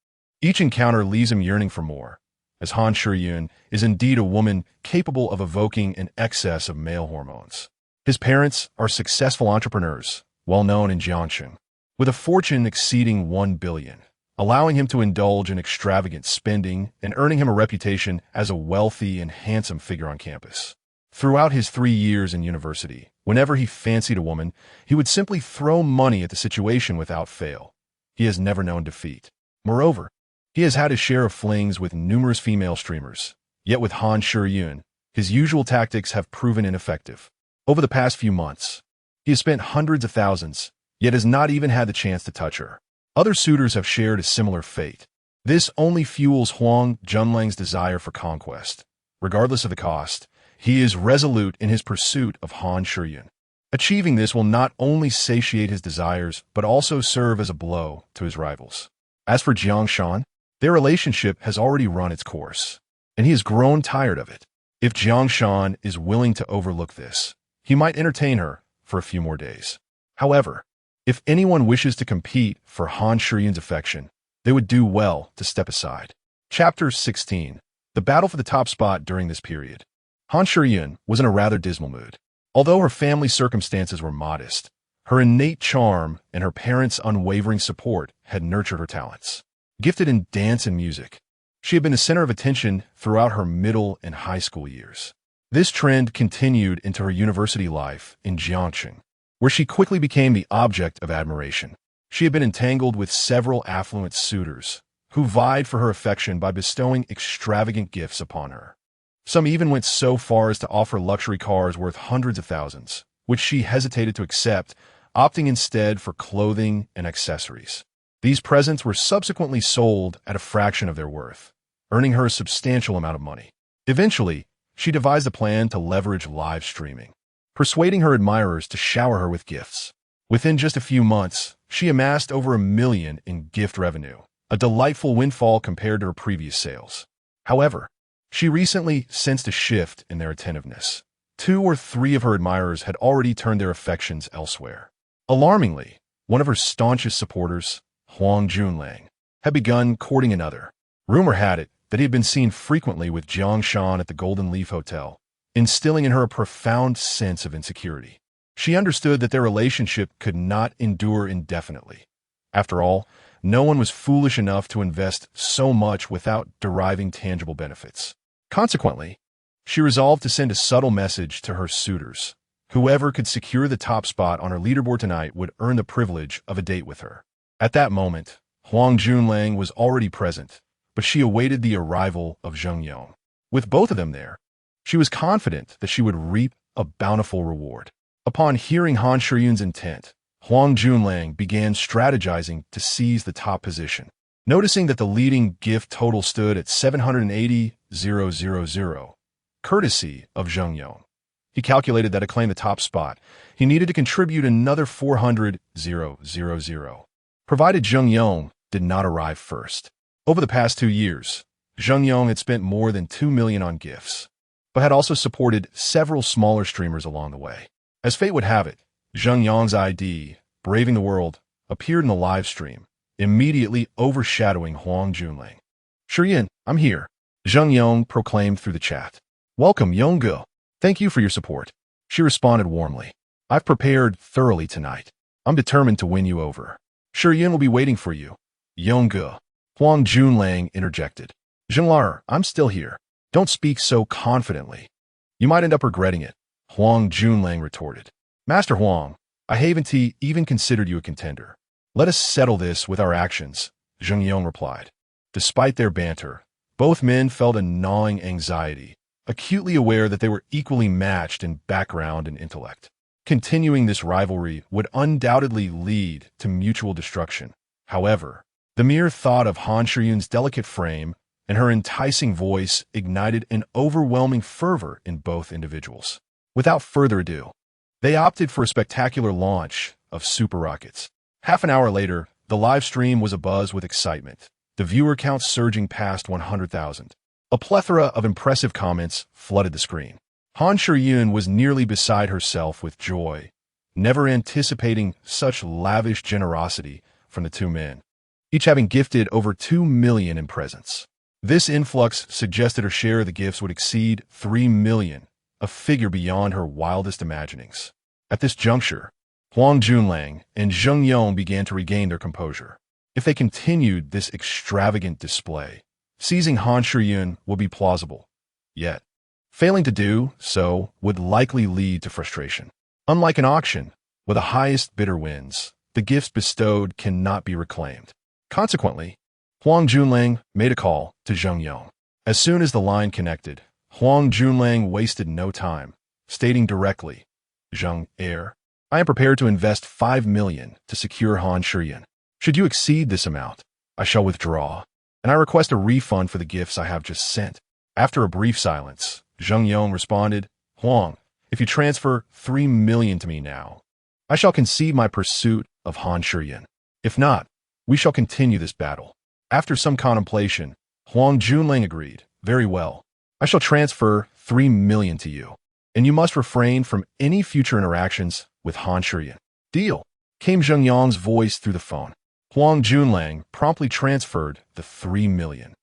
Each encounter leaves him yearning for more, as Han Shiyun is indeed a woman capable of evoking an excess of male hormones. His parents are successful entrepreneurs, well known in Jiangxing, with a fortune exceeding 1 billion, allowing him to indulge in extravagant spending and earning him a reputation as a wealthy and handsome figure on campus. Throughout his 3 years in university, whenever he fancied a woman, he would simply throw money at the situation without fail. He has never known defeat. Moreover, he has had his share of flings with numerous female streamers, yet with Han Shiyun, his usual tactics have proven ineffective. Over the past few months, he has spent hundreds of thousands, yet has not even had the chance to touch her. Other suitors have shared a similar fate. This only fuels Huang Junlang's desire for conquest. Regardless of the cost, he is resolute in his pursuit of Han Shiyun. Achieving this will not only satiate his desires, but also serve as a blow to his rivals. As for Jiang Shan, their relationship has already run its course, and he has grown tired of it. If Jiang Shan is willing to overlook this, he might entertain her for a few more days. However, if anyone wishes to compete for Han Shiyun's affection, they would do well to step aside. Chapter 16. The battle for the top spot during this period. Han Shiyun was in a rather dismal mood. Although her family circumstances were modest, her innate charm and her parents' unwavering support had nurtured her talents. Gifted in dance and music, she had been the center of attention throughout her middle and high school years. This trend continued into her university life in Jiangxing, where she quickly became the object of admiration. She had been entangled with several affluent suitors, who vied for her affection by bestowing extravagant gifts upon her. Some even went so far as to offer luxury cars worth hundreds of thousands, which she hesitated to accept, opting instead for clothing and accessories. These presents were subsequently sold at a fraction of their worth, earning her a substantial amount of money. Eventually, she devised a plan to leverage live streaming, persuading her admirers to shower her with gifts. Within just a few months, she amassed over $1 million in gift revenue, a delightful windfall compared to her previous sales. However, she recently sensed a shift in their attentiveness. 2 or 3 of her admirers had already turned their affections elsewhere. Alarmingly, one of her staunchest supporters, Huang Junlang, had begun courting another. Rumor had it that he had been seen frequently with Jiang Shan at the Golden Leaf Hotel, instilling in her a profound sense of insecurity. She understood that their relationship could not endure indefinitely. After all, no one was foolish enough to invest so much without deriving tangible benefits. Consequently, she resolved to send a subtle message to her suitors. Whoever could secure the top spot on her leaderboard tonight would earn the privilege of a date with her. At that moment, Huang Junlang was already present, but she awaited the arrival of Zheng Yong. With both of them there, she was confident that she would reap a bountiful reward. Upon hearing Han Shiyun's intent, Huang Junlang began strategizing to seize the top position. Noticing that the leading gift total stood at 780,000, courtesy of Zheng Yong, he calculated that to claim the top spot, he needed to contribute another 400,000, provided Zheng Yong did not arrive first. Over the past 2 years, Zheng Yong had spent more than $2 million on gifts, but had also supported several smaller streamers along the way. As fate would have it, Zheng Yong's ID, Braving the World, appeared in the live stream, immediately overshadowing Huang Junlang. "Shiyin, I'm here," Zheng Yong proclaimed through the chat. "Welcome, Yongge. Thank you for your support." She responded warmly. "I've prepared thoroughly tonight. I'm determined to win you over. Shiyin will be waiting for you." "Yongge," Huang Junlang interjected. "Zhenglar, I'm still here. Don't speak so confidently. You might end up regretting it," Huang Junlang retorted. "Master Huang, I haven't even considered you a contender. Let us settle this with our actions," Zheng Yong replied. Despite their banter, both men felt a gnawing anxiety, acutely aware that they were equally matched in background and intellect. Continuing this rivalry would undoubtedly lead to mutual destruction. However, the mere thought of Han Shiyun's delicate frame and her enticing voice ignited an overwhelming fervor in both individuals. Without further ado, they opted for a spectacular launch of super rockets. Half an hour later, the live stream was abuzz with excitement, the viewer count surging past 100,000. A plethora of impressive comments flooded the screen. Han Shiyun was nearly beside herself with joy, never anticipating such lavish generosity from the 2 men, each having gifted over 2 million in presents. This influx suggested her share of the gifts would exceed 3 million, a figure beyond her wildest imaginings. At this juncture, Huang Junlang and Zheng Yong began to regain their composure. If they continued this extravagant display, seizing Han Shiyun would be plausible. Yet, failing to do so would likely lead to frustration. Unlike an auction, where the highest bidder wins, the gifts bestowed cannot be reclaimed. Consequently, Huang Junlang made a call to Zheng Yong. As soon as the line connected, Huang Junlang wasted no time, stating directly, "Zheng Heir, I am prepared to invest 5 million to secure Han Shiyun. Should you exceed this amount, I shall withdraw, and I request a refund for the gifts I have just sent." After a brief silence, Zheng Yong responded, "Huang, if you transfer 3 million to me now, I shall concede my pursuit of Han Shiyun. If not, we shall continue this battle." After some contemplation, Huang Junlang agreed, "Very well. I shall transfer 3 million to you, and you must refrain from any future interactions with Han Shiyun." "Deal," came Zheng Yong's voice through the phone. Huang Junlang promptly transferred the 3 million.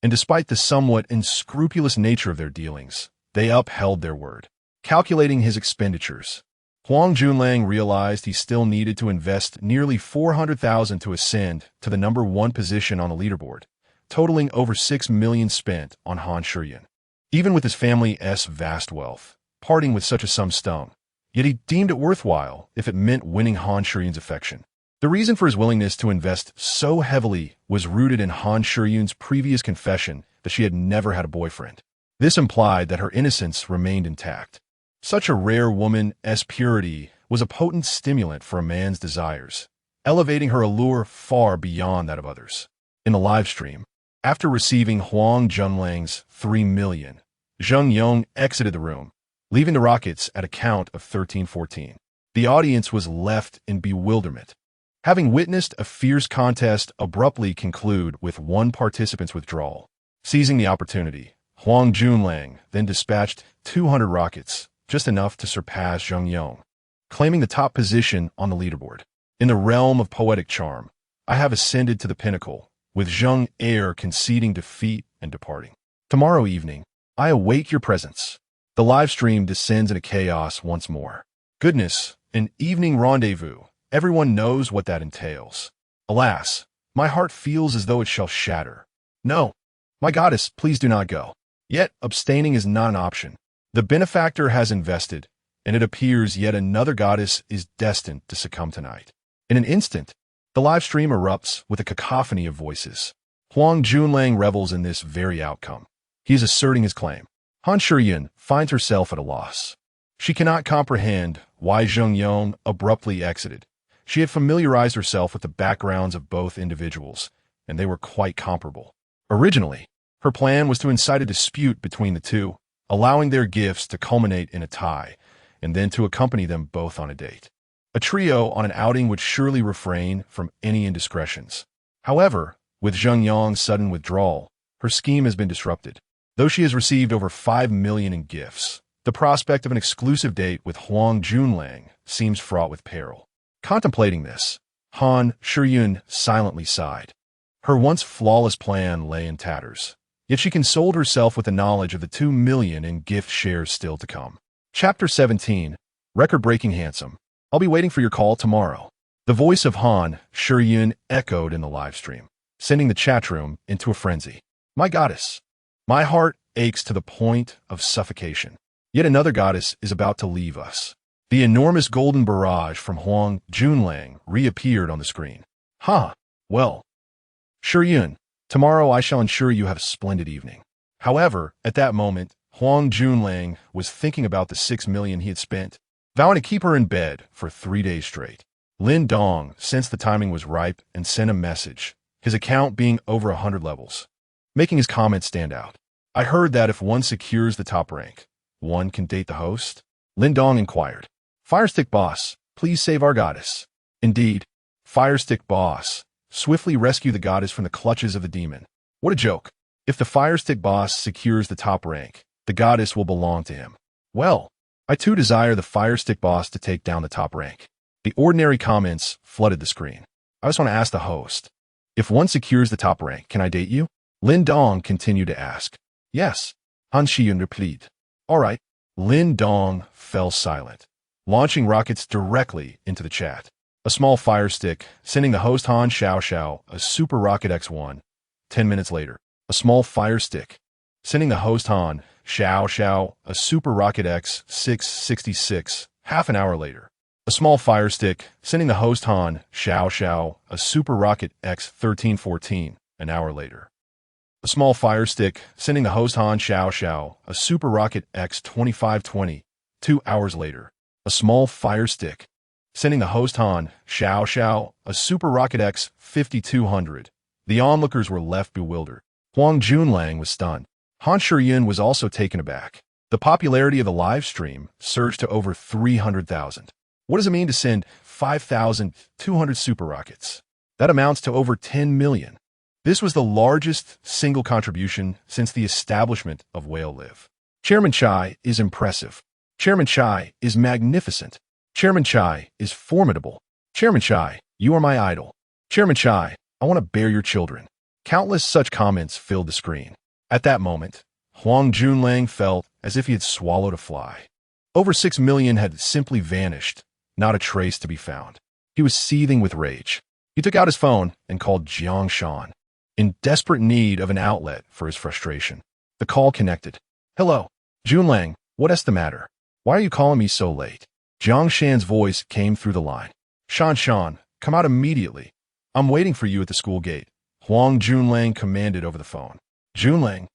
And despite the somewhat unscrupulous nature of their dealings, they upheld their word. Calculating his expenditures, Huang Junlang realized he still needed to invest nearly 400,000 to ascend to the number 1 position on the leaderboard, totaling over 6 million spent on Han Shiyun. Even with his family's vast wealth, parting with such a sum stung, yet he deemed it worthwhile if it meant winning Han Shiyun's affection. The reason for his willingness to invest so heavily was rooted in Han Shiyun's previous confession that she had never had a boyfriend. This implied that her innocence remained intact. Such a rare woman's purity was a potent stimulant for a man's desires, elevating her allure far beyond that of others. In the live stream, after receiving Huang Junlang's 3 million, Zheng Yong exited the room, leaving the rockets at a count of 13-14. The audience was left in bewilderment, having witnessed a fierce contest abruptly conclude with one participant's withdrawal. Seizing the opportunity, Huang Junlang then dispatched 200 rockets, just enough to surpass Zheng Yong, claiming the top position on the leaderboard. In the realm of poetic charm, I have ascended to the pinnacle, with Zheng Air conceding defeat and departing. Tomorrow evening, I await your presence. The live stream descends into chaos once more. Goodness, an evening rendezvous. Everyone knows what that entails. Alas, my heart feels as though it shall shatter. No, my goddess, please do not go. Yet, abstaining is not an option. The benefactor has invested, and it appears yet another goddess is destined to succumb tonight. In an instant, the live stream erupts with a cacophony of voices. Huang Junlang revels in this very outcome. He is asserting his claim. Han Shiyun finds herself at a loss. She cannot comprehend why Zheng Yong abruptly exited. She had familiarized herself with the backgrounds of both individuals, and they were quite comparable. Originally, her plan was to incite a dispute between the two, allowing their gifts to culminate in a tie, and then to accompany them both on a date. A trio on an outing would surely refrain from any indiscretions. However, with Zheng Yong's sudden withdrawal, her scheme has been disrupted. Though she has received over 5 million in gifts, the prospect of an exclusive date with Huang Junlang seems fraught with peril. Contemplating this, Han Shiyun silently sighed. Her once flawless plan lay in tatters, yet she consoled herself with the knowledge of the 2 million in gift shares still to come. Chapter 17, Record-Breaking Handsome. I'll be waiting for your call tomorrow. The voice of Han Shiyun echoed in the live stream, sending the chat room into a frenzy. My goddess, my heart aches to the point of suffocation. Yet another goddess is about to leave us. The enormous golden barrage from Huang Junlang reappeared on the screen. Well, Shiyun, tomorrow I shall ensure you have a splendid evening. However, at that moment, Huang Junlang was thinking about the 6 million he had spent, vowing to keep her in bed for 3 days straight. Lin Dong sensed the timing was ripe and sent a message, his account being over 100 levels, making his comment stand out. I heard that if one secures the top rank, one can date the host? Lin Dong inquired. Firestick Boss, please save our goddess. Indeed, Firestick Boss, swiftly rescue the goddess from the clutches of the demon. What a joke. If the Firestick Boss secures the top rank, the goddess will belong to him. Well, I too desire the Firestick Boss to take down the top rank. The ordinary comments flooded the screen. I just want to ask the host, if one secures the top rank, can I date you? Lin Dong continued to ask. Yes, Han Shiyun replied. All right. Lin Dong fell silent, launching rockets directly into the chat. A small fire stick, sending the host Han Xiao a super rocket X1. 10 minutes later, a small fire stick, sending the host Han Xiao a super rocket X666. Half an hour later, a small fire stick, sending the host Han Xiao a super rocket X1314. An hour later, a small fire stick, sending the host Han Xiao a super rocket X2520. 2 hours later, a small fire stick, sending the host Han Xiao a super rocket X5200. The onlookers were left bewildered. Huang Junlang was stunned. Han Shiyun was also taken aback. The popularity of the live stream surged to over 300,000. What does it mean to send 5,200 super rockets? That amounts to over 10 million. This was the largest single contribution since the establishment of Whale Live. Chairman Chai is impressive. Chairman Chai is magnificent. Chairman Chai is formidable. Chairman Chai, you are my idol. Chairman Chai, I want to bear your children. Countless such comments filled the screen. At that moment, Huang Junlang felt as if he had swallowed a fly. Over 6 million had simply vanished, not a trace to be found. He was seething with rage. He took out his phone and called Jiang Shan, in desperate need of an outlet for his frustration. The call connected. Hello, Junlang, what's the matter? Why are you calling me so late? Jiang Shan's voice came through the line. Shan, come out immediately. I'm waiting for you at the school gate. Huang Junlang commanded over the phone. Junlang,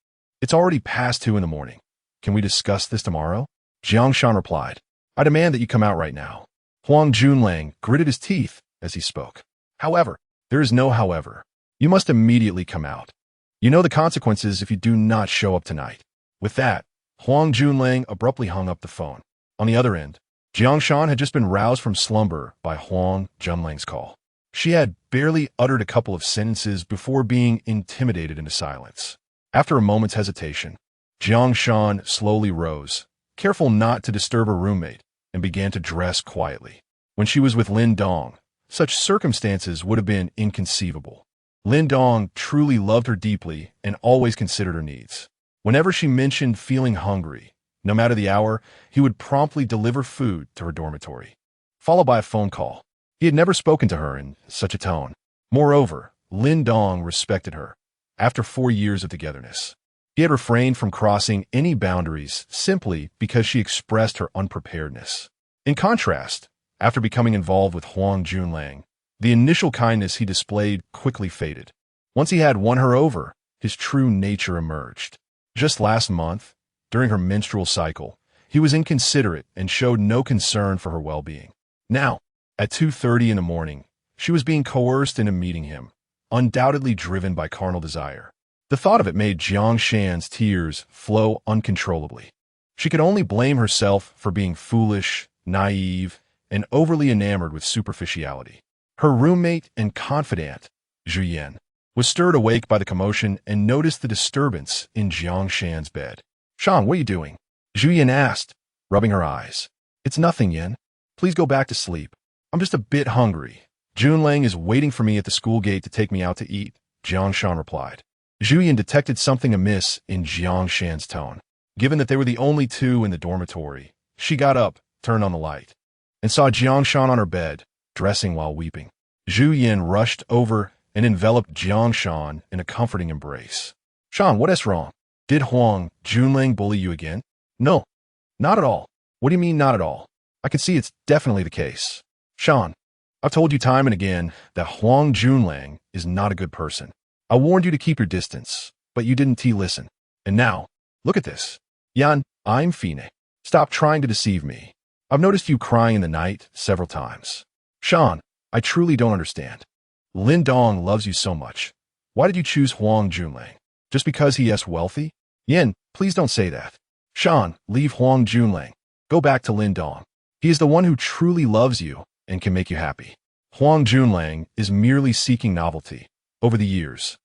it's already past 2 in the morning. Can we discuss this tomorrow? Jiang Shan replied. I demand that you come out right now. Huang Junlang gritted his teeth as he spoke. However, there is no however. You must immediately come out. You know the consequences if you do not show up tonight. With that, Huang Junlang abruptly hung up the phone. On the other end, Jiang Shan had just been roused from slumber by Huang Junlang's call. She had barely uttered a couple of sentences before being intimidated into silence. After a moment's hesitation, Jiang Shan slowly rose, careful not to disturb her roommate, and began to dress quietly. When she was with Lin Dong, such circumstances would have been inconceivable. Lin Dong truly loved her deeply and always considered her needs. Whenever she mentioned feeling hungry, no matter the hour, he would promptly deliver food to her dormitory, followed by a phone call. He had never spoken to her in such a tone. Moreover, Lin Dong respected her. After 4 years of togetherness, he had refrained from crossing any boundaries simply because she expressed her unpreparedness. In contrast, after becoming involved with Huang Junlang, the initial kindness he displayed quickly faded. Once he had won her over, his true nature emerged. Just last month, during her menstrual cycle, he was inconsiderate and showed no concern for her well-being. Now, at 2:30 in the morning, she was being coerced into meeting him, undoubtedly driven by carnal desire. The thought of it made Jiang Shan's tears flow uncontrollably. She could only blame herself for being foolish, naive, and overly enamored with superficiality. Her roommate and confidant, Zhu Yan, was stirred awake by the commotion and noticed the disturbance in Jiang Shan's bed. "Shan, what are you doing?" Zhu Yan asked, rubbing her eyes. "It's nothing, Yan. Please go back to sleep. I'm just a bit hungry. Junlang is waiting for me at the school gate to take me out to eat," Jiang Shan replied. Zhu Yan detected something amiss in Jiang Shan's tone. Given that they were the only two in the dormitory, she got up, turned on the light, and saw Jiang Shan on her bed, dressing while weeping. Zhu Yan rushed over and enveloped Jiang Shan in a comforting embrace. "Shan, what is wrong? Did Huang Junlang bully you again?" "No, not at all." "What do you mean, not at all? I can see it's definitely the case." "Shan, I've told you time and again that Huang Junlang is not a good person. I warned you to keep your distance, but you didn't listen. And now, look at this. Yan, I'm Fine. Stop trying to deceive me. I've noticed you crying in the night several times. Shan, I truly don't understand. Lin Dong loves you so much. Why did you choose Huang Junlang? Just because he is wealthy? Yin, please don't say that. Shan, leave Huang Junlang. Go back to Lin Dong. He is the one who truly loves you and can make you happy. Huang Junlang is merely seeking novelty. Over the years,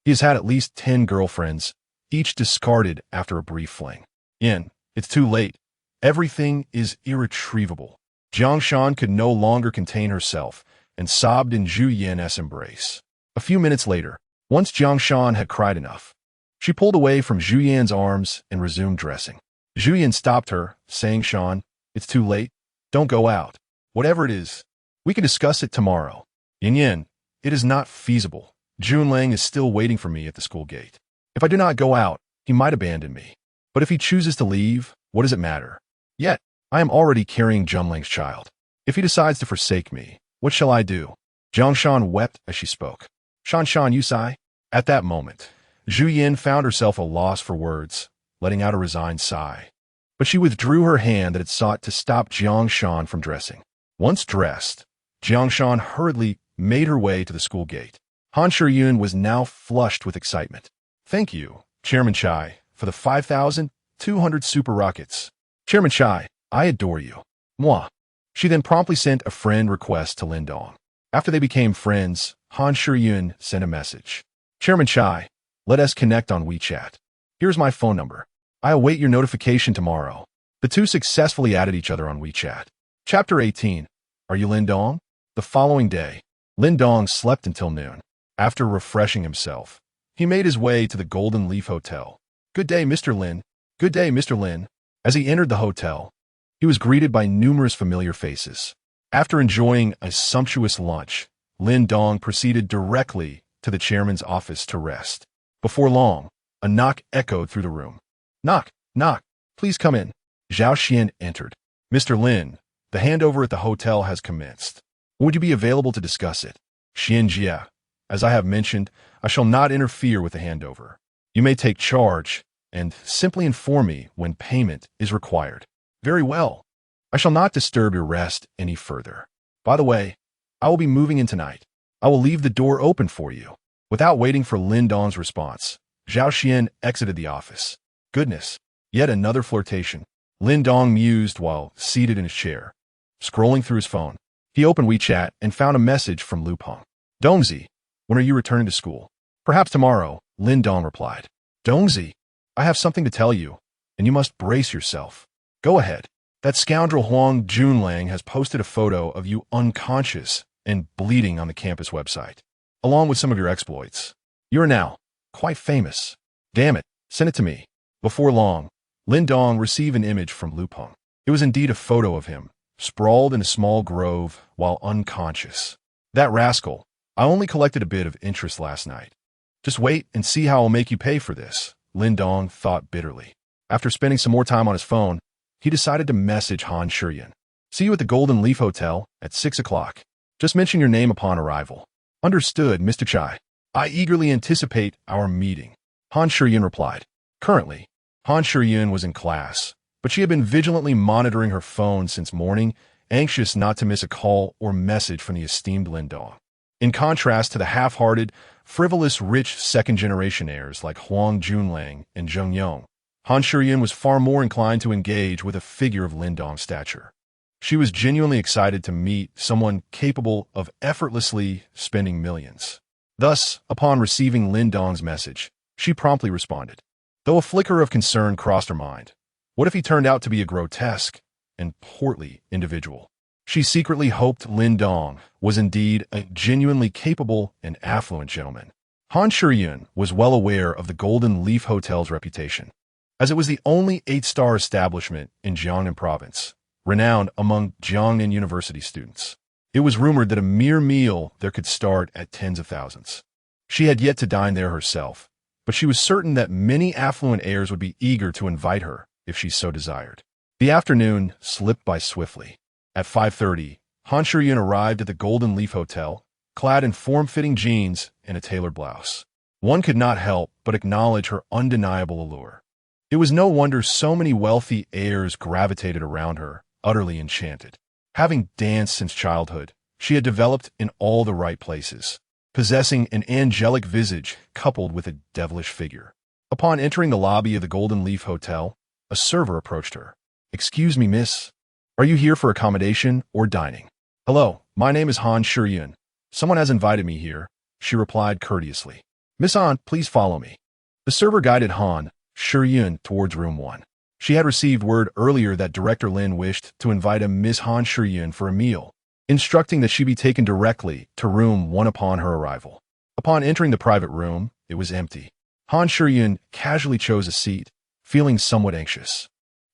he has had at least 10 girlfriends, each discarded after a brief fling. Yin, it's too late. Everything is irretrievable. Jiang Shan could no longer contain herself and sobbed in Zhu Yan's embrace. A few minutes later, once Jiang Shan had cried enough, she pulled away from Zhu Yan's arms and resumed dressing. Zhu Yan stopped her, saying, "Shan, it's too late. Don't go out. Whatever it is, we can discuss it tomorrow." Yin, it is not feasible. Junlang is still waiting for me at the school gate. If I do not go out, he might abandon me. But if he chooses to leave, what does it matter? Yet, I am already carrying Junlang's child. If he decides to forsake me, what shall I do? Jiang Shan wept as she spoke. Shan, you sigh? At that moment, Zhu Yan found herself a loss for words, letting out a resigned sigh. But she withdrew her hand that had sought to stop Jiang Shan from dressing. Once dressed, Jiang Shan hurriedly made her way to the school gate. Han Shiyun was now flushed with excitement. "Thank you, Chairman Chai, for the 5,200 super rockets. Chairman Chai, I adore you. Moi." She then promptly sent a friend request to Lin Dong. After they became friends, Han Shiyun sent a message. "Chairman Chai, let us connect on WeChat. Here's my phone number. I await your notification tomorrow." The two successfully added each other on WeChat. Chapter 18. Are you Lin Dong? The following day, Lin Dong slept until noon. After refreshing himself, he made his way to the Golden Leaf Hotel. "Good day, Mr. Lin. Good day, Mr. Lin." As he entered the hotel, he was greeted by numerous familiar faces. After enjoying a sumptuous lunch, Lin Dong proceeded directly to the chairman's office to rest. Before long, a knock echoed through the room. "Knock, knock, please come in." Zhao Xian entered. "Mr. Lin, the handover at the hotel has commenced. Would you be available to discuss it?" "Xian Jia, as I have mentioned, I shall not interfere with the handover. You may take charge and simply inform me when payment is required." "Very well. I shall not disturb your rest any further. By the way, I will be moving in tonight. I will leave the door open for you." Without waiting for Lin Dong's response, Zhao Xian exited the office. Goodness, yet another flirtation. Lin Dong mused while seated in his chair. Scrolling through his phone, he opened WeChat and found a message from Lu Peng. "Dongzi, when are you returning to school?" "Perhaps tomorrow," Lin Dong replied. "Dongzi, I have something to tell you, and you must brace yourself. Go ahead. That scoundrel Huang Junlang has posted a photo of you unconscious and bleeding on the campus website, along with some of your exploits. You are now quite famous. Damn it, send it to me." Before long, Lin Dong received an image from Lu Peng. It was indeed a photo of him, sprawled in a small grove while unconscious. "That rascal, I only collected a bit of interest last night. Just wait and see how I'll make you pay for this," Lin Dong thought bitterly. After spending some more time on his phone, he decided to message Han Shiyun. "See you at the Golden Leaf Hotel at 6 o'clock. Just mention your name upon arrival." "Understood, Mr. Chai. I eagerly anticipate our meeting," Han Shiyun replied. Currently, Han Shiyun was in class, but she had been vigilantly monitoring her phone since morning, anxious not to miss a call or message from the esteemed Lin Dong. In contrast to the half-hearted, frivolous, rich second-generation heirs like Huang Junlang and Zheng Yong, Han Shiyun was far more inclined to engage with a figure of Lin Dong's stature. She was genuinely excited to meet someone capable of effortlessly spending millions. Thus, upon receiving Lin Dong's message, she promptly responded. Though a flicker of concern crossed her mind, what if he turned out to be a grotesque and portly individual? She secretly hoped Lin Dong was indeed a genuinely capable and affluent gentleman. Han Shiyun was well aware of the Golden Leaf Hotel's reputation, as it was the only 8-star establishment in Jiangnan province, renowned among Jiangnan University students. It was rumored that a mere meal there could start at tens of thousands. She had yet to dine there herself, but she was certain that many affluent heirs would be eager to invite her if she so desired. The afternoon slipped by swiftly. At 5:30, Han Shiyun arrived at the Golden Leaf Hotel, clad in form-fitting jeans and a tailored blouse. One could not help but acknowledge her undeniable allure. It was no wonder so many wealthy heirs gravitated around her, utterly enchanted. Having danced since childhood, she had developed in all the right places, possessing an angelic visage coupled with a devilish figure. Upon entering the lobby of the Golden Leaf Hotel, a server approached her. "Excuse me, miss. Are you here for accommodation or dining?" "Hello, my name is Han Shiyun. Someone has invited me here," she replied courteously. "Miss Han, please follow me." The server guided Han Shiyun towards room 1. She had received word earlier that Director Lin wished to invite a Miss Han Shiyun for a meal, instructing that she be taken directly to room 1 upon her arrival. Upon entering the private room, it was empty. Han Shiyun casually chose a seat, feeling somewhat anxious.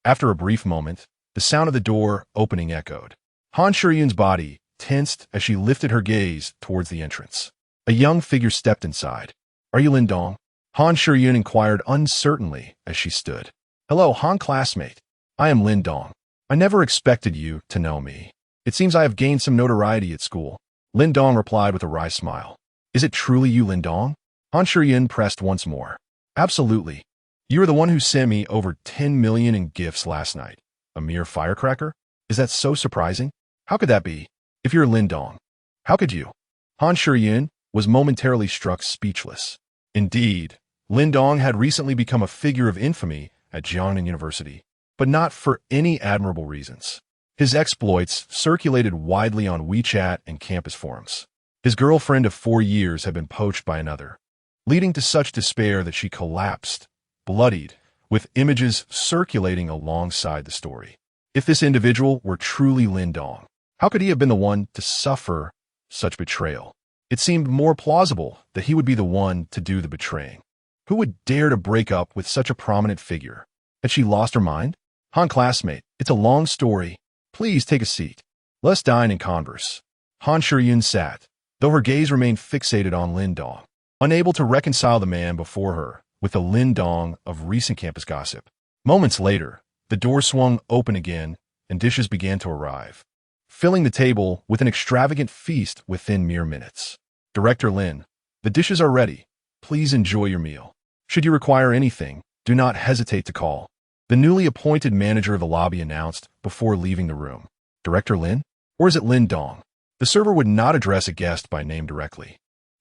After a brief moment, the sound of the door opening echoed. Han Shiyun's body tensed as she lifted her gaze towards the entrance. A young figure stepped inside. "Are you Lin Dong?" Han Shiyun inquired uncertainly as she stood. "Hello, Han classmate. I am Lin Dong. I never expected you to know me. It seems I have gained some notoriety at school." Lin Dong replied with a wry smile. "Is it truly you, Lin Dong?" Han Shiyun pressed once more. "Absolutely. You are the one who sent me over 10 million in gifts last night. A mere firecracker? Is that so surprising? How could that be? If you're Lin Dong, how could you?" Han Shiyun was momentarily struck speechless. Indeed, Lin Dong had recently become a figure of infamy at Jiangnan University, but not for any admirable reasons. His exploits circulated widely on WeChat and campus forums. His girlfriend of 4 years had been poached by another, leading to such despair that she collapsed, bloodied, with images circulating alongside the story. If this individual were truly Lin Dong, how could he have been the one to suffer such betrayal? It seemed more plausible that he would be the one to do the betraying. Who would dare to break up with such a prominent figure? Had she lost her mind? "Han classmate, it's a long story. Please take a seat. Let's dine and converse." Han Shiyun sat, though her gaze remained fixated on Lin Dong, unable to reconcile the man before her with the Lin Dong of recent campus gossip. Moments later, the door swung open again and dishes began to arrive, filling the table with an extravagant feast within mere minutes. "Director Lin, the dishes are ready. Please enjoy your meal. Should you require anything, do not hesitate to call." The newly appointed manager of the lobby announced before leaving the room. Director Lin? Or is it Lin Dong? The server would not address a guest by name directly,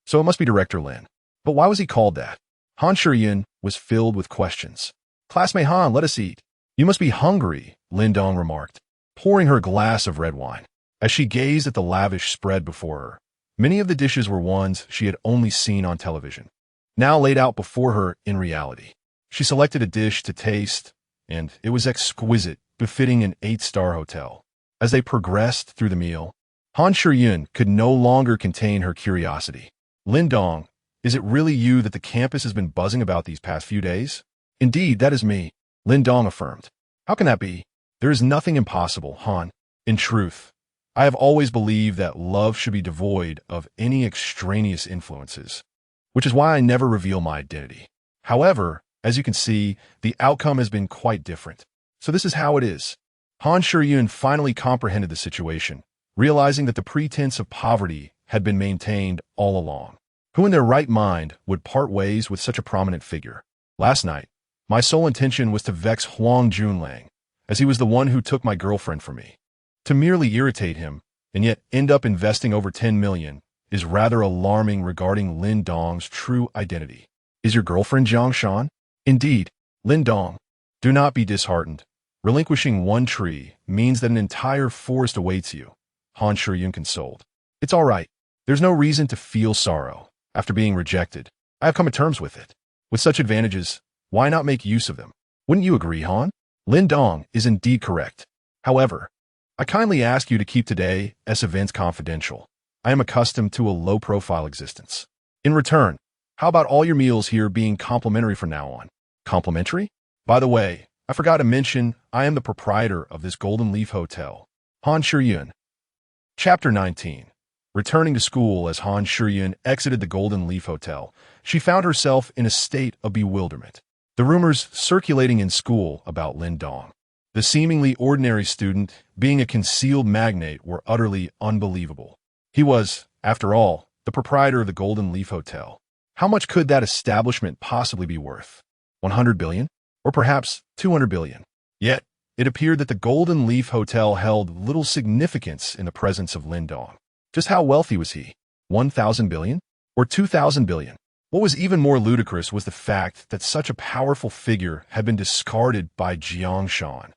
so it must be Director Lin. But why was he called that? Han Shiyun was filled with questions. Classmate Han, let us eat. You must be hungry, Lin Dong remarked, pouring her a glass of red wine. As she gazed at the lavish spread before her, many of the dishes were ones she had only seen on television, now laid out before her in reality. She selected a dish to taste, and it was exquisite, befitting an 8-star hotel. As they progressed through the meal, Han Shiyun could no longer contain her curiosity. Lin Dong, is it really you that the campus has been buzzing about these past few days? Indeed, that is me, Lin Dong affirmed. How can that be? There is nothing impossible, Han. In truth, I have always believed that love should be devoid of any extraneous influences, which is why I never reveal my identity. However, as you can see, the outcome has been quite different. So this is how it is. Han Shiyun finally comprehended the situation, realizing that the pretense of poverty had been maintained all along. Who in their right mind would part ways with such a prominent figure? Last night, my sole intention was to vex Huang Junlang, as he was the one who took my girlfriend from me. To merely irritate him, and yet end up investing over 10 million, is rather alarming regarding Lin Dong's true identity. Is your girlfriend Jiang Shan? Indeed, Lin Dong. Do not be disheartened. Relinquishing one tree means that an entire forest awaits you, Han Shiyun consoled. It's all right. There's no reason to feel sorrow. After being rejected, I have come to terms with it. With such advantages, why not make use of them? Wouldn't you agree, Han? Lin Dong is indeed correct. However, I kindly ask you to keep today's events confidential. I am accustomed to a low-profile existence. In return, how about all your meals here being complimentary from now on? Complimentary? By the way, I forgot to mention, I am the proprietor of this Golden Leaf Hotel. Han Shiyun. Chapter 19. Returning to school as Han Shiyun exited the Golden Leaf Hotel, she found herself in a state of bewilderment. The rumors circulating in school about Lin Dong, the seemingly ordinary student being a concealed magnate, were utterly unbelievable. He was, after all, the proprietor of the Golden Leaf Hotel. How much could that establishment possibly be worth? 100 billion? Or perhaps 200 billion? Yet, it appeared that the Golden Leaf Hotel held little significance in the presence of Lin Dong. Just how wealthy was he? 1,000 billion? Or 2,000 billion? What was even more ludicrous was the fact that such a powerful figure had been discarded by Jiang Shan.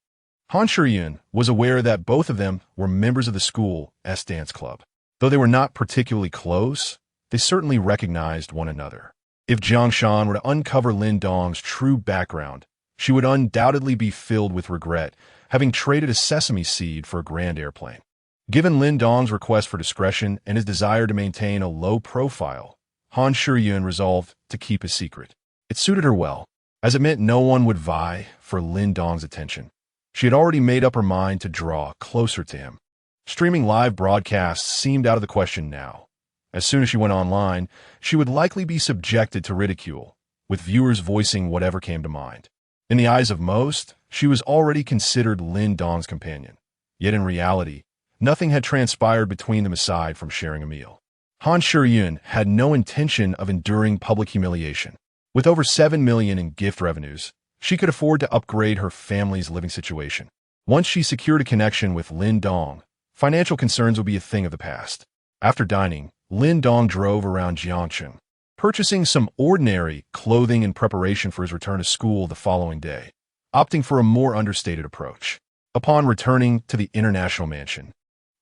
Han Shiyun was aware that both of them were members of the school's dance club. Though they were not particularly close, they certainly recognized one another. If Jiang Shan were to uncover Lin Dong's true background, she would undoubtedly be filled with regret, having traded a sesame seed for a grand airplane. Given Lin Dong's request for discretion and his desire to maintain a low profile, Han Shiyun resolved to keep his secret. It suited her well, as it meant no one would vie for Lin Dong's attention. She had already made up her mind to draw closer to him. Streaming live broadcasts seemed out of the question now. As soon as she went online, she would likely be subjected to ridicule, with viewers voicing whatever came to mind. In the eyes of most, she was already considered Lin Dong's companion. Yet in reality, nothing had transpired between them aside from sharing a meal. Han Shiyun had no intention of enduring public humiliation. With over 7 million in gift revenues, she could afford to upgrade her family's living situation. Once she secured a connection with Lin Dong, financial concerns would be a thing of the past. After dining, Lin Dong drove around Jiangcheng, purchasing some ordinary clothing in preparation for his return to school the following day, opting for a more understated approach. Upon returning to the international mansion,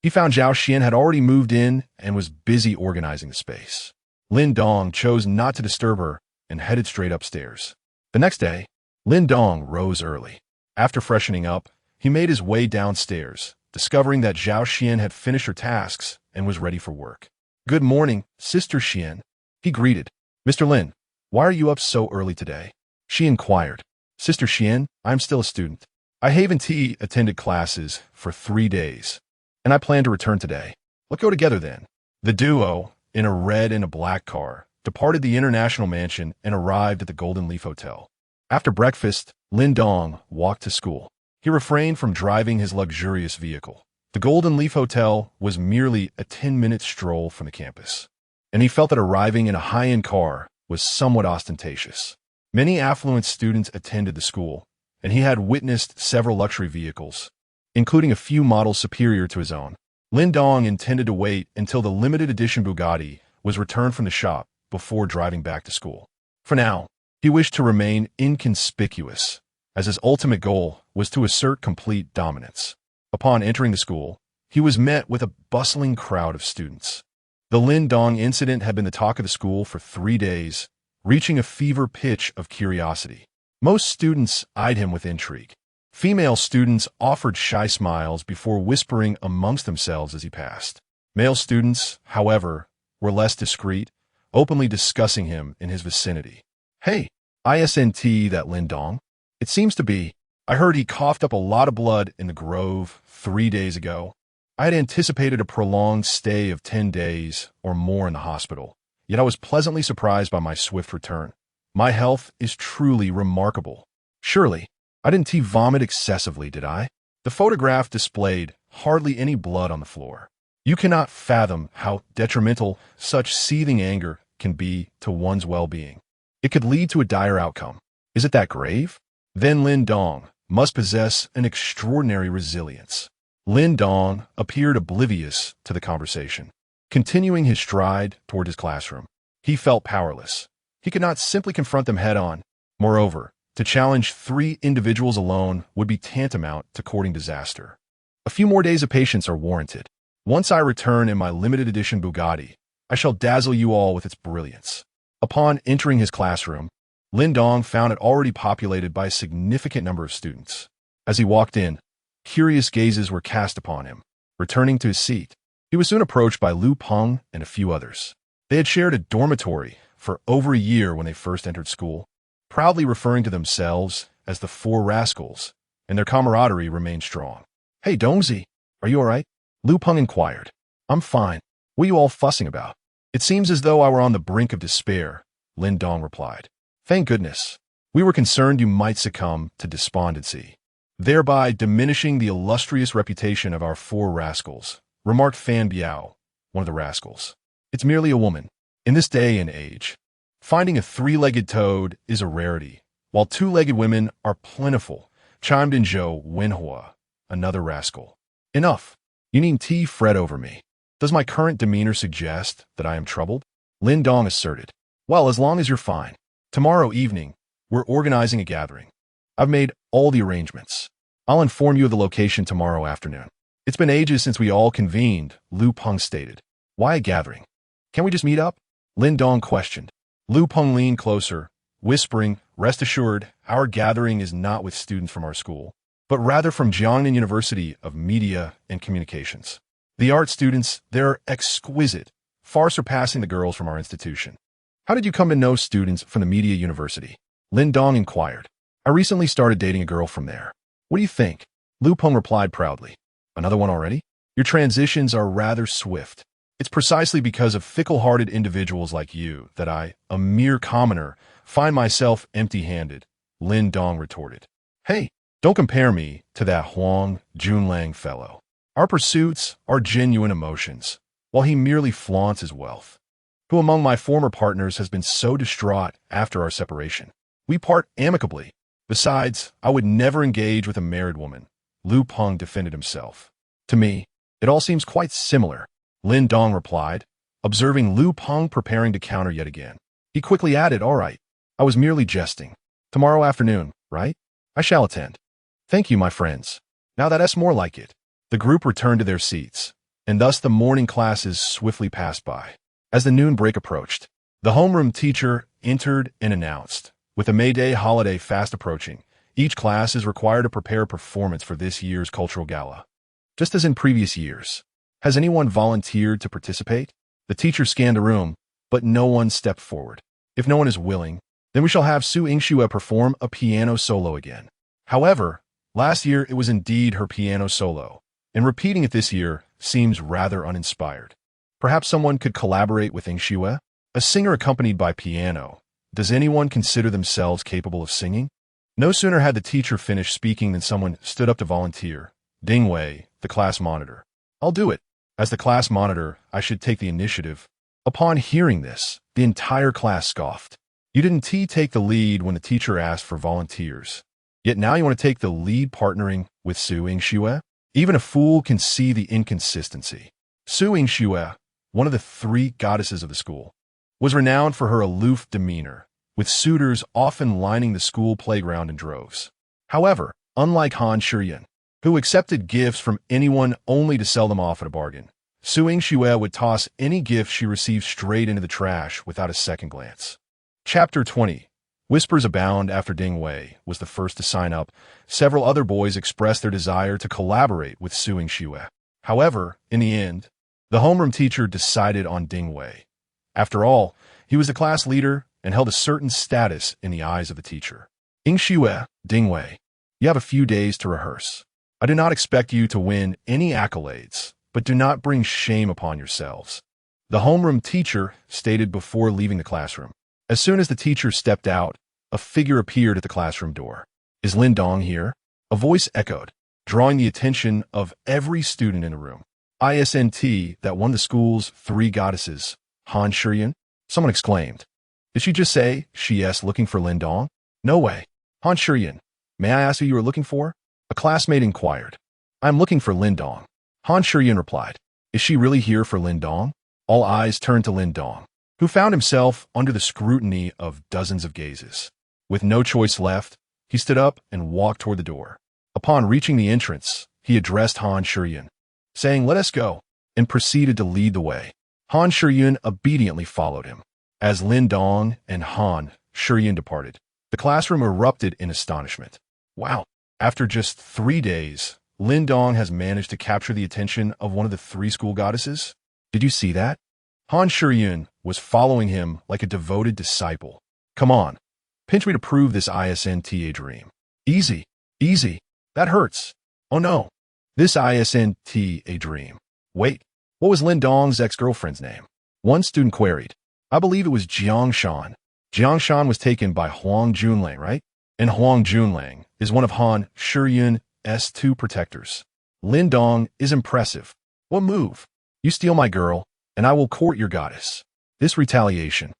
he found Zhao Xian had already moved in and was busy organizing the space. Lin Dong chose not to disturb her and headed straight upstairs. The next day, Lin Dong rose early. After freshening up, he made his way downstairs, discovering that Zhao Xian had finished her tasks and was ready for work. "Good morning, Sister Xian," he greeted. "Mr. Lin, why are you up so early today?" she inquired. "Sister Xian, I'm still a student. I haven't attended classes for 3 days, and I plan to return today. Let's go together then." The duo, in a red and a black car, departed the international mansion and arrived at the Golden Leaf Hotel. After breakfast, Lin Dong walked to school. He refrained from driving his luxurious vehicle. The Golden Leaf Hotel was merely a 10-minute stroll from the campus, and he felt that arriving in a high-end car was somewhat ostentatious. Many affluent students attended the school, and he had witnessed several luxury vehicles, including a few models superior to his own. Lin Dong intended to wait until the limited edition Bugatti was returned from the shop before driving back to school. For now, he wished to remain inconspicuous, as his ultimate goal was to assert complete dominance. Upon entering the school, he was met with a bustling crowd of students. The Lin Dong incident had been the talk of the school for 3 days, reaching a fever pitch of curiosity. Most students eyed him with intrigue. Female students offered shy smiles before whispering amongst themselves as he passed. Male students, however, were less discreet, openly discussing him in his vicinity. "Hey, isn't that Lin Dong? It seems to be. I heard he coughed up a lot of blood in the grove 3 days ago. I had anticipated a prolonged stay of 10 days or more in the hospital, yet I was pleasantly surprised by my swift return. My health is truly remarkable. Surely, I didn't vomit excessively, did I?" The photograph displayed hardly any blood on the floor. You cannot fathom how detrimental such seething anger can be to one's well-being. It could lead to a dire outcome. Is it that grave? Then Lin Dong must possess an extraordinary resilience. Lin Dong appeared oblivious to the conversation. Continuing his stride toward his classroom, he felt powerless. He could not simply confront them head-on. Moreover, to challenge 3 individuals alone would be tantamount to courting disaster. A few more days of patience are warranted. Once I return in my limited edition Bugatti, I shall dazzle you all with its brilliance. Upon entering his classroom, Lin Dong found it already populated by a significant number of students. As he walked in, curious gazes were cast upon him. Returning to his seat, he was soon approached by Lu Peng and a few others. They had shared a dormitory for over a year when they first entered school, proudly referring to themselves as the 4 rascals, and their camaraderie remained strong. "Hey, Dongzi, are you all right?" Lu Peng inquired. "I'm fine. What are you all fussing about?" "It seems as though I were on the brink of despair," Lin Dong replied. "Thank goodness. We were concerned you might succumb to despondency, thereby diminishing the illustrious reputation of our 4 rascals," remarked Fan Biao, one of the rascals. "It's merely a woman. In this day and age, finding a 3-legged toad is a rarity, while 2-legged women are plentiful," chimed in Zhou Wenhua, another rascal. "Enough. You needn't fret over me. Does my current demeanor suggest that I am troubled?" Lin Dong asserted. "Well, as long as you're fine. Tomorrow evening, we're organizing a gathering. I've made all the arrangements. I'll inform you of the location tomorrow afternoon." "It's been ages since we all convened," Lu Peng stated. "Why a gathering? Can't we just meet up?" Lin Dong questioned. Lu Peng leaned closer, whispering, "Rest assured, our gathering is not with students from our school, but rather from Jiangnan University of Media and Communications. The art students, they're exquisite, far surpassing the girls from our institution." "How did you come to know students from the Media University?" Lin Dong inquired. "I recently started dating a girl from there. What do you think?" Lu Peng replied proudly. "Another one already? Your transitions are rather swift. It's precisely because of fickle-hearted individuals like you that I, a mere commoner, find myself empty-handed," Lin Dong retorted. "Hey, don't compare me to that Huang Junlang fellow. Our pursuits are genuine emotions, while he merely flaunts his wealth. Who among my former partners has been so distraught after our separation? We part amicably. Besides, I would never engage with a married woman," Lu Peng defended himself. "To me, it all seems quite similar," Lin Dong replied, observing Lu Peng preparing to counter yet again. He quickly added, "All right, I was merely jesting. Tomorrow afternoon, right? I shall attend." "Thank you, my friends. Now that's more like it." The group returned to their seats, and thus the morning classes swiftly passed by. As the noon break approached, the homeroom teacher entered and announced, "With the May Day holiday fast approaching, each class is required to prepare a performance for this year's cultural gala. Just as in previous years, has anyone volunteered to participate?" The teacher scanned the room, but no one stepped forward. "If no one is willing, then we shall have Su Yingxue perform a piano solo again." However, last year it was indeed her piano solo, and repeating it this year seems rather uninspired. Perhaps someone could collaborate with Yingxue? A singer accompanied by piano. Does anyone consider themselves capable of singing? No sooner had the teacher finished speaking than someone stood up to volunteer. Ding Wei, the class monitor. "I'll do it. As the class monitor, I should take the initiative." Upon hearing this, the entire class scoffed. You didn't take the lead when the teacher asked for volunteers. Yet now you want to take the lead partnering with Su Yingxue? Even a fool can see the inconsistency. Su Yingxue, one of the three goddesses of the school, was renowned for her aloof demeanor, with suitors often lining the school playground in droves. However, unlike Han Shiyan, who accepted gifts from anyone only to sell them off at a bargain, Su Yingxue would toss any gift she received straight into the trash without a second glance. Chapter 20. Whispers abound after Ding Wei was the first to sign up. Several other boys expressed their desire to collaborate with Su Yingxue. However, in the end, the homeroom teacher decided on Ding Wei. After all, he was the class leader and held a certain status in the eyes of the teacher. Yingxue, Ding Wei, you have a few days to rehearse. I do not expect you to win any accolades, but do not bring shame upon yourselves, the homeroom teacher stated before leaving the classroom. As soon as the teacher stepped out, a figure appeared at the classroom door. Is Lin Dong here? A voice echoed, drawing the attention of every student in the room. ISNT, that one of the school's three goddesses, Han Shiyan? Someone exclaimed. Did she just say she is looking for Lin Dong? No way. Han Shiyan, may I ask who you are looking for? A classmate inquired. I am looking for Lin Dong. Han Shiyan replied. Is she really here for Lin Dong? All eyes turned to Lin Dong, who found himself under the scrutiny of dozens of gazes. With no choice left, he stood up and walked toward the door. Upon reaching the entrance, he addressed Han Shiyan, saying, "Let us go," and proceeded to lead the way. Han Shiyan obediently followed him. As Lin Dong and Han Shiyan departed, the classroom erupted in astonishment. Wow, after just 3 days, Lin Dong has managed to capture the attention of one of the three school goddesses? Did you see that? Han Shiyan was following him like a devoted disciple. Come on, pinch me to prove this isn't a dream. Easy, easy, that hurts. Oh no, this isn't a dream. Wait, what was Lin Dong's ex-girlfriend's name? One student queried. I believe it was Jiang Shan. Jiang Shan was taken by Huang Junlang, right? And Huang Junlang is one of Han Shiyan's 2 protectors. Lin Dong is impressive. What move? You steal my girl, and I will court your goddess. This retaliation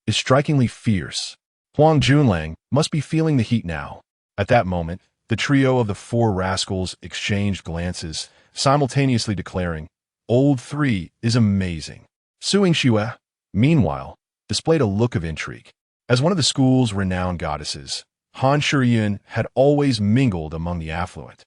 is strikingly fierce. Huang Junlang must be feeling the heat now. At that moment, the trio of the 4 rascals exchanged glances, simultaneously declaring, Old 3 is amazing. Su Yingxue, meanwhile, displayed a look of intrigue. As one of the school's renowned goddesses, Han Shiyan had always mingled among the affluent,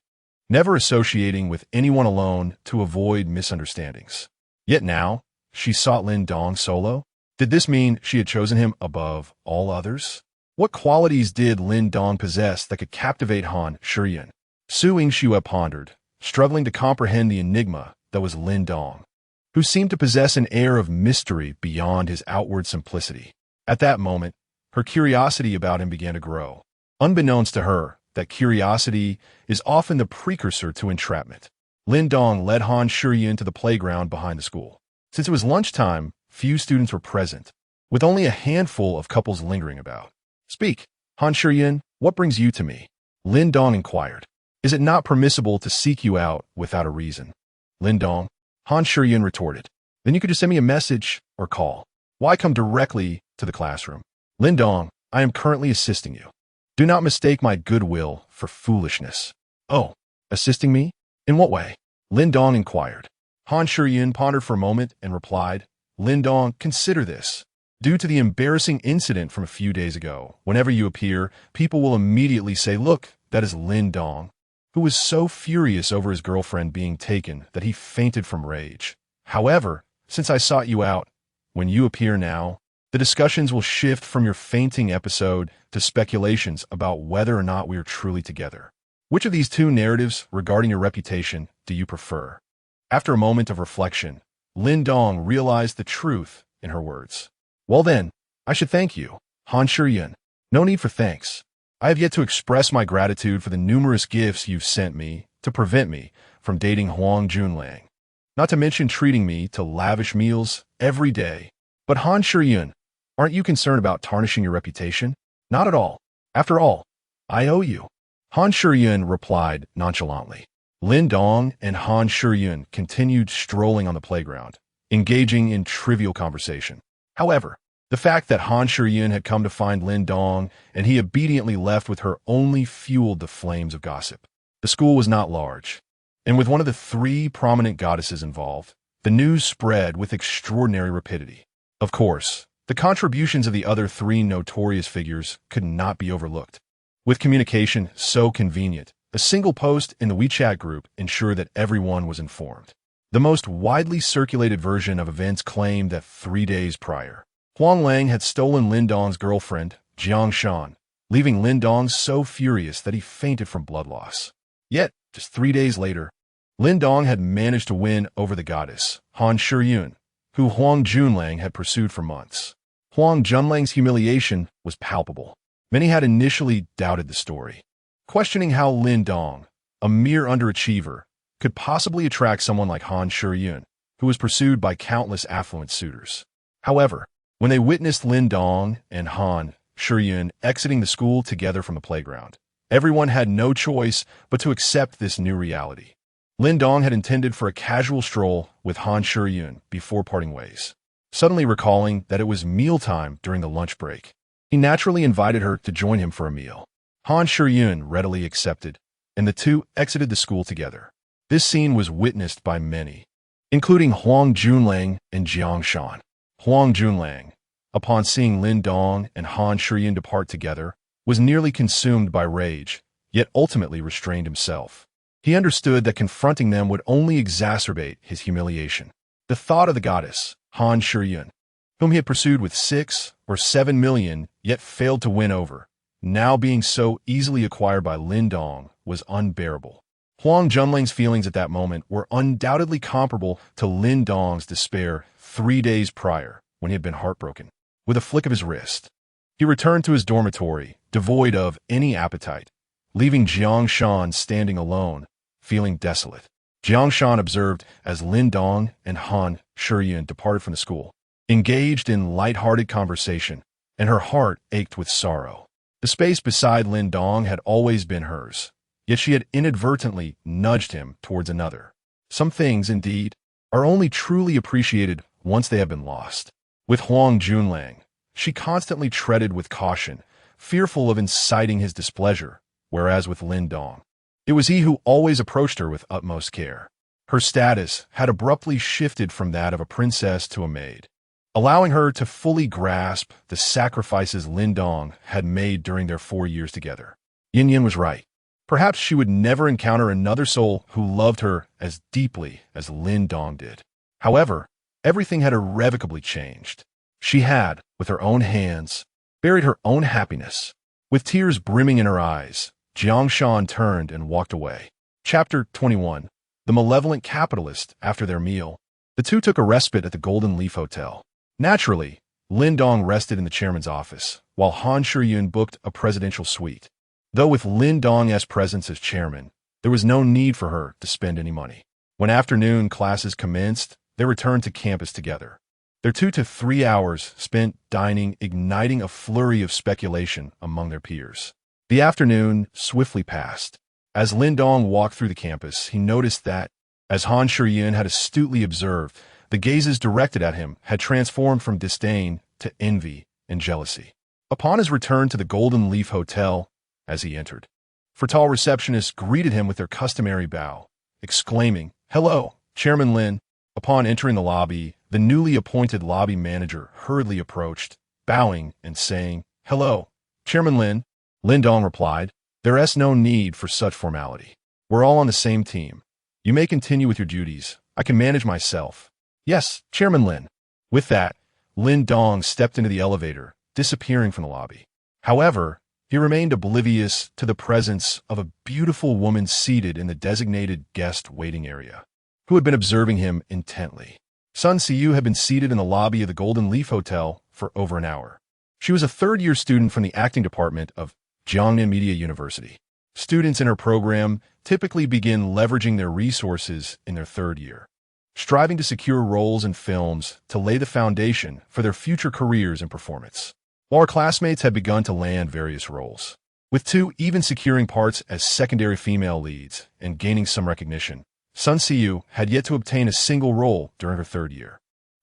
never associating with anyone alone to avoid misunderstandings. Yet now, she sought Lin Dong solo? Did this mean she had chosen him above all others? What qualities did Lin Dong possess that could captivate Han Shiyan? Su Yingxue pondered, struggling to comprehend the enigma that was Lin Dong, who seemed to possess an air of mystery beyond his outward simplicity. At that moment, her curiosity about him began to grow. Unbeknownst to her, that curiosity is often the precursor to entrapment. Lin Dong led Han Shiyan to the playground behind the school. Since it was lunchtime, few students were present, with only a handful of couples lingering about. Speak, Han Shiyan, what brings you to me? Lin Dong inquired. Is it not permissible to seek you out without a reason? Lin Dong, Han Shiyan retorted. Then you could just send me a message or call. Why come directly to the classroom? Lin Dong, I am currently assisting you. Do not mistake my goodwill for foolishness. Oh, assisting me? In what way? Lin Dong inquired. Han Shiyan pondered for a moment and replied, Lin Dong, consider this. Due to the embarrassing incident from a few days ago, whenever you appear, people will immediately say, look, that is Lin Dong, who was so furious over his girlfriend being taken that he fainted from rage. However, since I sought you out, when you appear now, the discussions will shift from your fainting episode to speculations about whether or not we are truly together. Which of these 2 narratives regarding your reputation do you prefer? After a moment of reflection, Lin Dong realized the truth in her words. Well then, I should thank you, Han Shiyan. No need for thanks. I have yet to express my gratitude for the numerous gifts you've sent me to prevent me from dating Huang Junlang, not to mention treating me to lavish meals every day. But Han Shiyan, aren't you concerned about tarnishing your reputation? Not at all. After all, I owe you. Han Shiyan replied nonchalantly. Lin Dong and Han Shiyan continued strolling on the playground, engaging in trivial conversation. However, The fact that Han Shiyun had come to find Lin Dong and he obediently left with her only fueled the flames of gossip. The school was not large, and with one of the three prominent goddesses involved, the news spread with extraordinary rapidity. Of course, the contributions of the other three notorious figures could not be overlooked. With communication so convenient, a single post in the WeChat group ensured that everyone was informed. The most widely circulated version of events claimed that 3 days prior, Huang Lang had stolen Lin Dong's girlfriend, Jiang Shan, leaving Lin Dong so furious that he fainted from blood loss. Yet, just 3 days later, Lin Dong had managed to win over the goddess, Han Shiyun, who Huang Junlang had pursued for months. Huang Junlang's humiliation was palpable. Many had initially doubted the story, questioning how Lin Dong, a mere underachiever, could possibly attract someone like Han Shiyun, who was pursued by countless affluent suitors. However, when they witnessed Lin Dong and Han Shiyun exiting the school together from the playground, everyone had no choice but to accept this new reality. Lin Dong had intended for a casual stroll with Han Shiyun before parting ways. Suddenly recalling that it was mealtime during the lunch break, he naturally invited her to join him for a meal. Han Shiyun readily accepted, and the two exited the school together. This scene was witnessed by many, including Huang Junlang and Jiang Shan. Huang Junlang, upon seeing Lin Dong and Han Shiyun depart together, was nearly consumed by rage, yet ultimately restrained himself. He understood that confronting them would only exacerbate his humiliation. The thought of the goddess, Han Shiyun, whom he had pursued with 6 or 7 million, yet failed to win over, now being so easily acquired by Lin Dong, was unbearable. Huang Junlang's feelings at that moment were undoubtedly comparable to Lin Dong's despair 3 days prior, when he had been heartbroken. With a flick of his wrist, he returned to his dormitory, devoid of any appetite, leaving Jiang Shan standing alone, feeling desolate. Jiang Shan observed as Lin Dong and Han Shiyun departed from the school, engaged in light-hearted conversation, and her heart ached with sorrow. The space beside Lin Dong had always been hers, yet she had inadvertently nudged him towards another. Some things, indeed, are only truly appreciated once they have been lost. With Huang Junlang, she constantly treaded with caution, fearful of inciting his displeasure, whereas with Lin Dong, it was he who always approached her with utmost care. Her status had abruptly shifted from that of a princess to a maid, allowing her to fully grasp the sacrifices Lin Dong had made during their 4 years together. Yin Yin was right. Perhaps she would never encounter another soul who loved her as deeply as Lin Dong did. However, everything had irrevocably changed. She had, with her own hands, buried her own happiness. With tears brimming in her eyes, Jiang Shan turned and walked away. Chapter 21. The Malevolent Capitalist. After their meal, the two took a respite at the Golden Leaf Hotel. Naturally, Lin Dong rested in the chairman's office, while Han Shiyun booked a presidential suite. Though with Lin Dong's presence as chairman, there was no need for her to spend any money. When afternoon classes commenced, they returned to campus together. Their 2 to 3 hours spent dining, igniting a flurry of speculation among their peers. The afternoon swiftly passed. As Lin Dong walked through the campus, he noticed that, as Han Shiyun had astutely observed, the gazes directed at him had transformed from disdain to envy and jealousy. Upon his return to the Golden Leaf Hotel, as he entered, tall receptionists greeted him with their customary bow, exclaiming, "Hello, Chairman Lin." Upon entering the lobby, the newly appointed lobby manager hurriedly approached, bowing and saying, "Hello, Chairman Lin." Lin Dong replied, "There is no need for such formality. We're all on the same team. You may continue with your duties. I can manage myself." "Yes, Chairman Lin." With that, Lin Dong stepped into the elevator, disappearing from the lobby. However, he remained oblivious to the presence of a beautiful woman seated in the designated guest waiting area, who had been observing him intently. Sun Siyu had been seated in the lobby of the Golden Leaf Hotel for over an hour. She was a third-year student from the acting department of Jiangnan Media University. Students in her program typically begin leveraging their resources in their third year, striving to secure roles in films to lay the foundation for their future careers and performance. While her classmates had begun to land various roles, with 2 even securing parts as secondary female leads and gaining some recognition, Sun Siyu had yet to obtain a single role during her third year.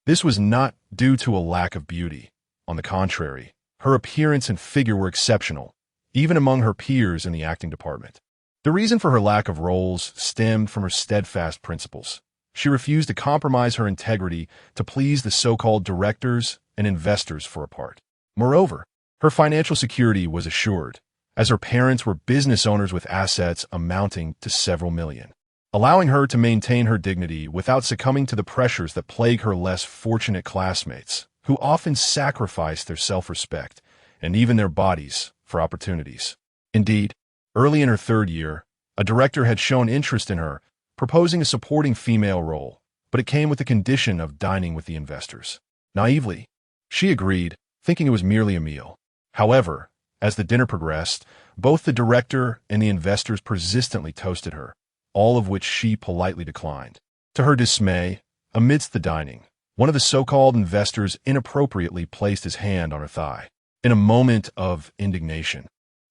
This was not due to a lack of beauty, On the contrary, her appearance and figure were exceptional, even among her peers in the acting department. The reason for her lack of roles stemmed from her steadfast principles. She refused to compromise her integrity to please the so-called directors and investors for a part. Moreover, her financial security was assured, as her parents were business owners with assets amounting to several million, allowing her to maintain her dignity without succumbing to the pressures that plague her less fortunate classmates, who often sacrifice their self-respect and even their bodies for opportunities. Indeed, early in her third year, a director had shown interest in her, proposing a supporting female role, but it came with the condition of dining with the investors. Naively, she agreed, thinking it was merely a meal. However, as the dinner progressed, both the director and the investors persistently toasted her, all of which she politely declined. To her dismay, amidst the dining, one of the so-called investors inappropriately placed his hand on her thigh. In a moment of indignation,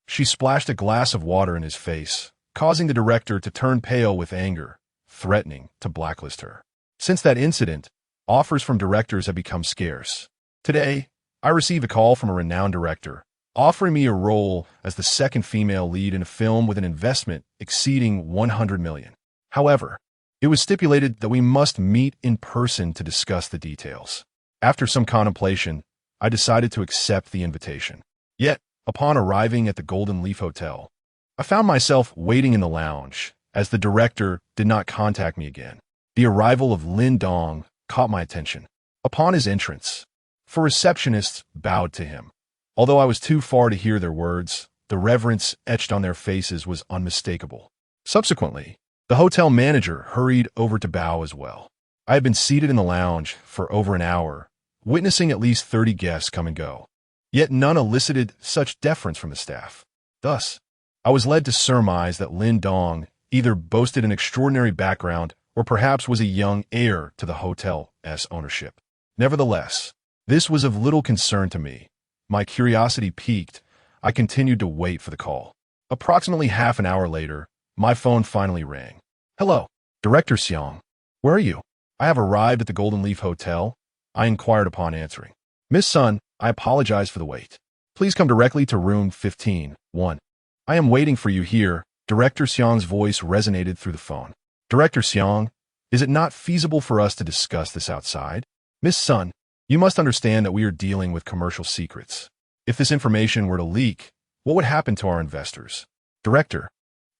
she splashed a glass of water in his face, causing the director to turn pale with anger, threatening to blacklist her. Since that incident, offers from directors have become scarce. Today, I received a call from a renowned director, offering me a role as the second female lead in a film with an investment exceeding $100 million. However, it was stipulated that we must meet in person to discuss the details. After some contemplation, I decided to accept the invitation. Yet, upon arriving at the Golden Leaf Hotel, I found myself waiting in the lounge, as the director did not contact me again. The arrival of Lin Dong caught my attention. Upon his entrance, four receptionists bowed to him. Although I was too far to hear their words, the reverence etched on their faces was unmistakable. Subsequently, the hotel manager hurried over to bow as well. I had been seated in the lounge for over an hour, witnessing at least 30 guests come and go. Yet none elicited such deference from the staff. Thus, I was led to surmise that Lin Dong either boasted an extraordinary background or perhaps was a young heir to the hotel's ownership. Nevertheless, this was of little concern to me. My curiosity piqued, I continued to wait for the call. Approximately half an hour later, my phone finally rang. "Hello, Director Xiang. Where are you?" "I have arrived at the Golden Leaf Hotel," I inquired upon answering. "Miss Sun, I apologize for the wait. Please come directly to room 15-1. I am waiting for you here." Director Xiang's voice resonated through the phone. "Director Xiang, is it not feasible for us to discuss this outside?" "Miss Sun, you must understand that we are dealing with commercial secrets. If this information were to leak, what would happen to our investors?" "Director,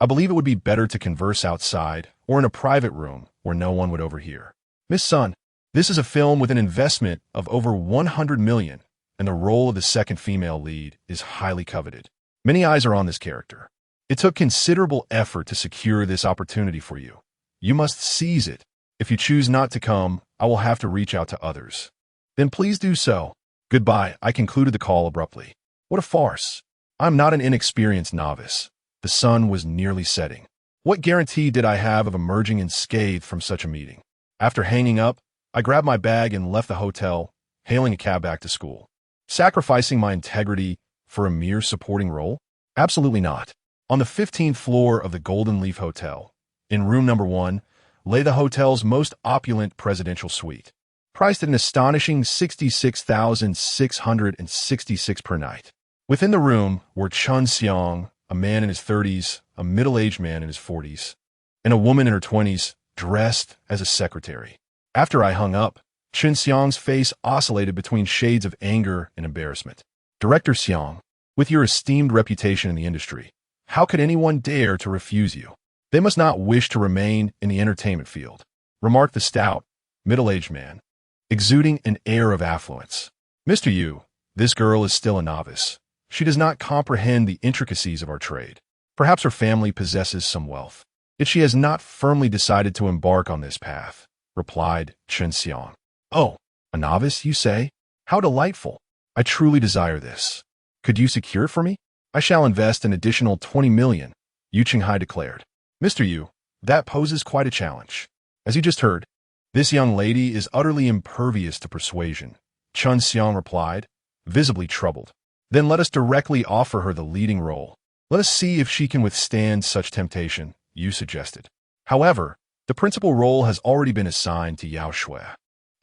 I believe it would be better to converse outside or in a private room where no one would overhear." "Miss Sun, this is a film with an investment of over 100 million, and the role of the second female lead is highly coveted. Many eyes are on this character. It took considerable effort to secure this opportunity for you. You must seize it. If you choose not to come, I will have to reach out to others." "Then please do so." "Goodbye," I concluded the call abruptly. What a farce. I'm not an inexperienced novice. The sun was nearly setting. What guarantee did I have of emerging unscathed from such a meeting? After hanging up, I grabbed my bag and left the hotel, hailing a cab back to school. Sacrificing my integrity for a mere supporting role? Absolutely not. On the 15th floor of the Golden Leaf Hotel, in room number 1, lay the hotel's most opulent presidential suite, priced at an astonishing $66,666 per night. Within the room were Chun Xiang, a man in his 30s, a middle-aged man in his 40s, and a woman in her 20s, dressed as a secretary. After I hung up, Chun Xiang's face oscillated between shades of anger and embarrassment. "Director Xiang, with your esteemed reputation in the industry, how could anyone dare to refuse you? They must not wish to remain in the entertainment field," remarked the stout, middle-aged man, exuding an air of affluence. "Mr. Yu, this girl is still a novice. She does not comprehend the intricacies of our trade. Perhaps her family possesses some wealth. Yet she has not firmly decided to embark on this path," replied Chun Xiang. "Oh, a novice, you say? How delightful. I truly desire this. Could you secure it for me? I shall invest an additional 20 million, Yu Qinghai declared. "Mr. Yu, that poses quite a challenge. As you just heard, this young lady is utterly impervious to persuasion," Chun Xiang replied, visibly troubled. "Then let us directly offer her the leading role. Let us see if she can withstand such temptation," Yu suggested. "However, the principal role has already been assigned to Yao Shui.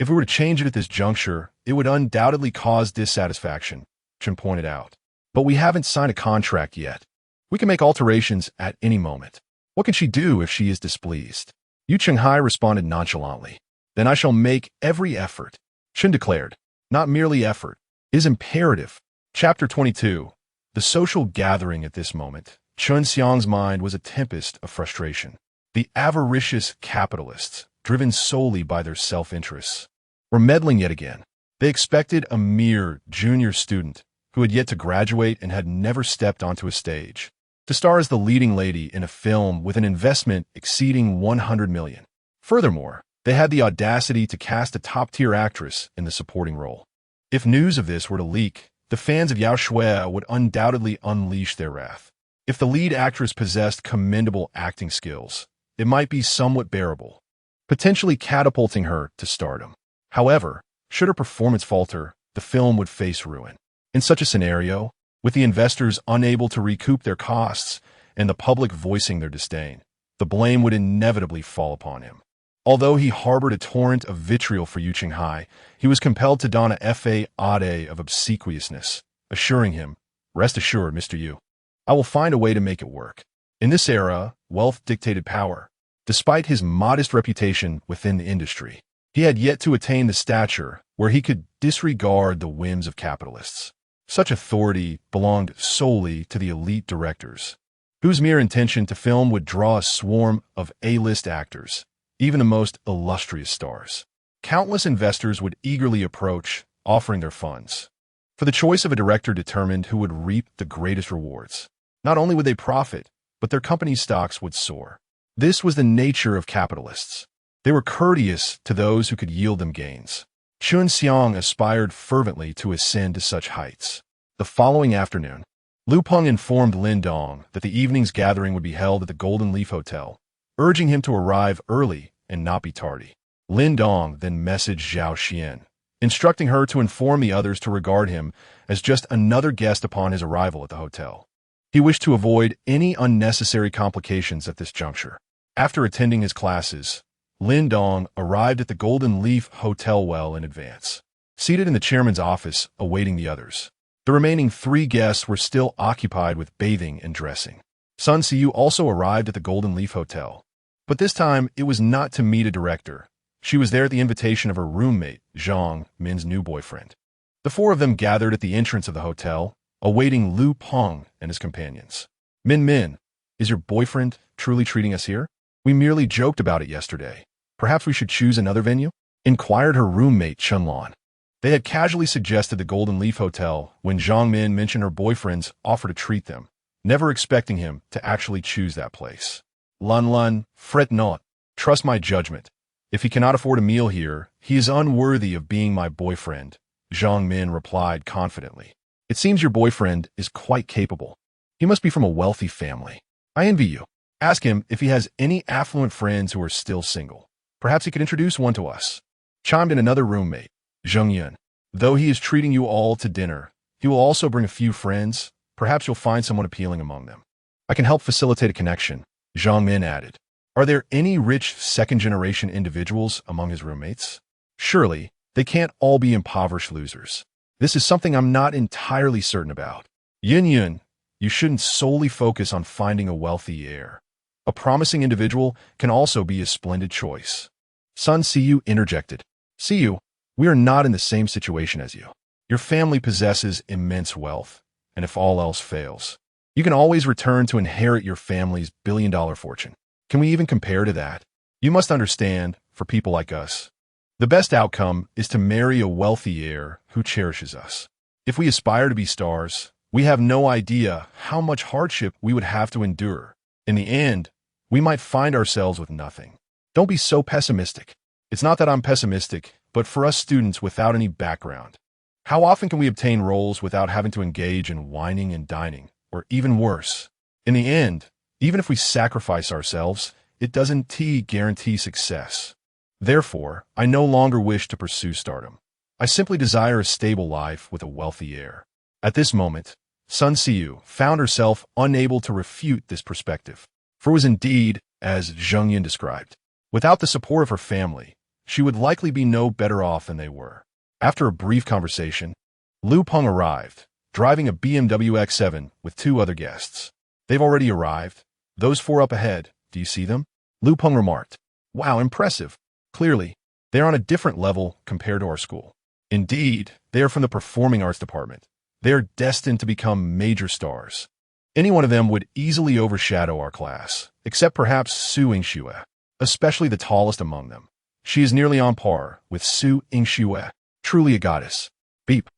If we were to change it at this juncture, it would undoubtedly cause dissatisfaction, Chen pointed out. But we haven't signed a contract yet. We can make alterations at any moment. What can she do if she is displeased? Yu Chenghai responded nonchalantly. Then I shall make every effort. Chen declared. Not merely effort. It is imperative. Chapter 22. The social gathering at this moment. Chen Xiang's mind was a tempest of frustration. The avaricious capitalists, driven solely by their self-interests, were meddling yet again. They expected a mere junior student who had yet to graduate and had never stepped onto a stage to star as the leading lady in a film with an investment exceeding 100 million. Furthermore, they had the audacity to cast a top-tier actress in the supporting role. If news of this were to leak, the fans of Yao Shui would undoubtedly unleash their wrath. If the lead actress possessed commendable acting skills, it might be somewhat bearable, potentially catapulting her to stardom. However, should her performance falter, the film would face ruin. In such a scenario, with the investors unable to recoup their costs and the public voicing their disdain, the blame would inevitably fall upon him. Although he harbored a torrent of vitriol for Yu Chenghai, he was compelled to don a facade of obsequiousness, assuring him, "Rest assured, Mr. Yu, I will find a way to make it work." In this era, wealth dictated power. Despite his modest reputation within the industry, he had yet to attain the stature where he could disregard the whims of capitalists. Such authority belonged solely to the elite directors, whose mere intention to film would draw a swarm of A-list actors, even the most illustrious stars. Countless investors would eagerly approach, offering their funds. For the choice of a director determined who would reap the greatest rewards. Not only would they profit, but their company's stocks would soar. This was the nature of capitalists. They were courteous to those who could yield them gains. Chun Xiang aspired fervently to ascend to such heights. The following afternoon, Lu Peng informed Lin Dong that the evening's gathering would be held at the Golden Leaf Hotel, urging him to arrive early and not be tardy. Lin Dong then messaged Zhao Xian, instructing her to inform the others to regard him as just another guest upon his arrival at the hotel. He wished to avoid any unnecessary complications at this juncture. After attending his classes, Lin Dong arrived at the Golden Leaf Hotel well in advance, seated in the chairman's office awaiting the others. The remaining 3 guests were still occupied with bathing and dressing. Sun Siyu also arrived at the Golden Leaf Hotel, but this time it was not to meet a director. She was there at the invitation of her roommate, Zhang, Min's new boyfriend. The 4 of them gathered at the entrance of the hotel, awaiting Lu Peng and his companions. Min, is your boyfriend truly treating us here? We merely joked about it yesterday. Perhaps we should choose another venue? Inquired her roommate, Chunlan. They had casually suggested the Golden Leaf Hotel when Zhang Min mentioned her boyfriend's offer to treat them, never expecting him to actually choose that place. Lun, fret not. Trust my judgment. If he cannot afford a meal here, he is unworthy of being my boyfriend, Zhang Min replied confidently. It seems your boyfriend is quite capable. He must be from a wealthy family. I envy you. Ask him if he has any affluent friends who are still single. Perhaps he could introduce one to us. Chimed in another roommate, Zheng Yun. Though he is treating you all to dinner, he will also bring a few friends. Perhaps you'll find someone appealing among them. I can help facilitate a connection, Zhang Min added. Are there any rich second-generation individuals among his roommates? Surely, they can't all be impoverished losers. This is something I'm not entirely certain about. Yun, you shouldn't solely focus on finding a wealthy heir. A promising individual can also be a splendid choice. Sun Siyu interjected. Siyu, we are not in the same situation as you. Your family possesses immense wealth, and if all else fails, you can always return to inherit your family's billion-dollar fortune. Can we even compare to that? You must understand, for people like us, the best outcome is to marry a wealthy heir who cherishes us. If we aspire to be stars, we have no idea how much hardship we would have to endure. In the end, we might find ourselves with nothing. Don't be so pessimistic. It's not that I'm pessimistic, but for us students without any background, how often can we obtain roles without having to engage in whining and dining, or even worse? In the end, even if we sacrifice ourselves, it doesn't guarantee success. Therefore, I no longer wish to pursue stardom. I simply desire a stable life with a wealthy heir. At this moment, Sun Siyu found herself unable to refute this perspective, for it was indeed as Zheng Yin described. Without the support of her family, she would likely be no better off than they were. After a brief conversation, Lu Peng arrived, driving a BMW X7 with 2 other guests. They've already arrived. Those 4 up ahead, do you see them? Lu Peng remarked. Wow, impressive. Clearly, they're on a different level compared to our school. Indeed, they are from the performing arts department. They are destined to become major stars. Any one of them would easily overshadow our class, except perhaps Su Yingxue, especially the tallest among them. She is nearly on par with Su Yingxue, truly a goddess. Beep.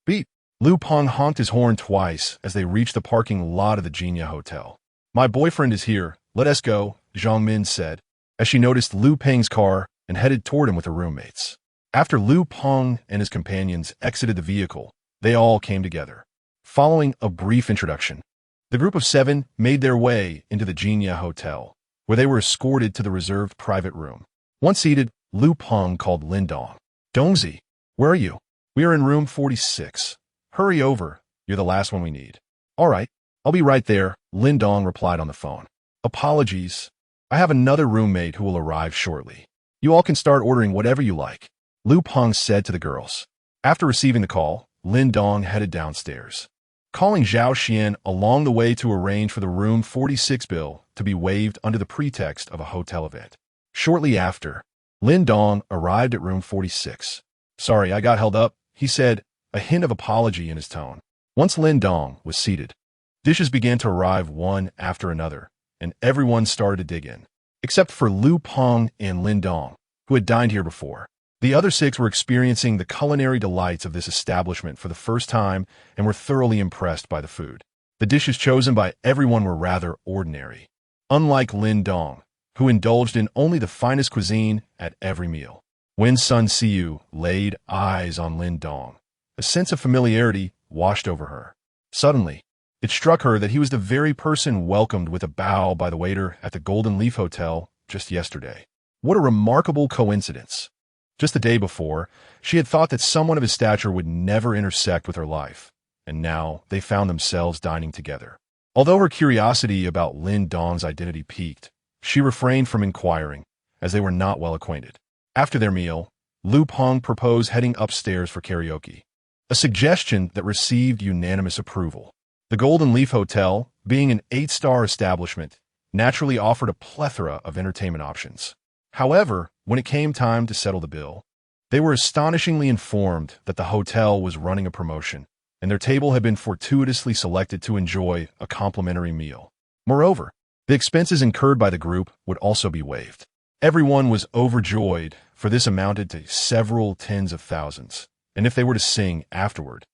Beep. Lu Peng honked his horn twice as they reached the parking lot of the Jinya Hotel. My boyfriend is here. Let us go, Zhang Min said, as she noticed Lu Peng's car and headed toward him with her roommates. After Lu Peng and his companions exited the vehicle, they all came together. Following a brief introduction, the group of 7 made their way into the Jinya Hotel, where they were escorted to the reserved private room. Once seated, Lu Peng called Lin Dong. Dongzi, where are you? We are in room 46. Hurry over. You're the last one we need. All right, I'll be right there, Lin Dong replied on the phone. Apologies. I have another roommate who will arrive shortly. You all can start ordering whatever you like, Lu Peng said to the girls. After receiving the call, Lin Dong headed downstairs, calling Zhao Xian along the way to arrange for the room 46 bill to be waived under the pretext of a hotel event. Shortly after, Lin Dong arrived at room 46. Sorry, I got held up, he said, a hint of apology in his tone. Once Lin Dong was seated, dishes began to arrive one after another, and everyone started to dig in, except for Lu Peng and Lin Dong, who had dined here before. The other 6 were experiencing the culinary delights of this establishment for the first time and were thoroughly impressed by the food. The dishes chosen by everyone were rather ordinary, unlike Lin Dong, who indulged in only the finest cuisine at every meal. When Sun Xiu laid eyes on Lin Dong, a sense of familiarity washed over her. Suddenly, it struck her that he was the very person welcomed with a bow by the waiter at the Golden Leaf Hotel just yesterday. What a remarkable coincidence. Just the day before, she had thought that someone of his stature would never intersect with her life, and now they found themselves dining together. Although her curiosity about Lin Dong's identity piqued, she refrained from inquiring, as they were not well acquainted. After their meal, Lu Peng proposed heading upstairs for karaoke, a suggestion that received unanimous approval. The Golden Leaf Hotel, being an 8-star establishment, naturally offered a plethora of entertainment options. However, when it came time to settle the bill, they were astonishingly informed that the hotel was running a promotion, and their table had been fortuitously selected to enjoy a complimentary meal. Moreover, the expenses incurred by the group would also be waived. Everyone was overjoyed, for this amounted to several tens of thousands, and if they were to sing afterward,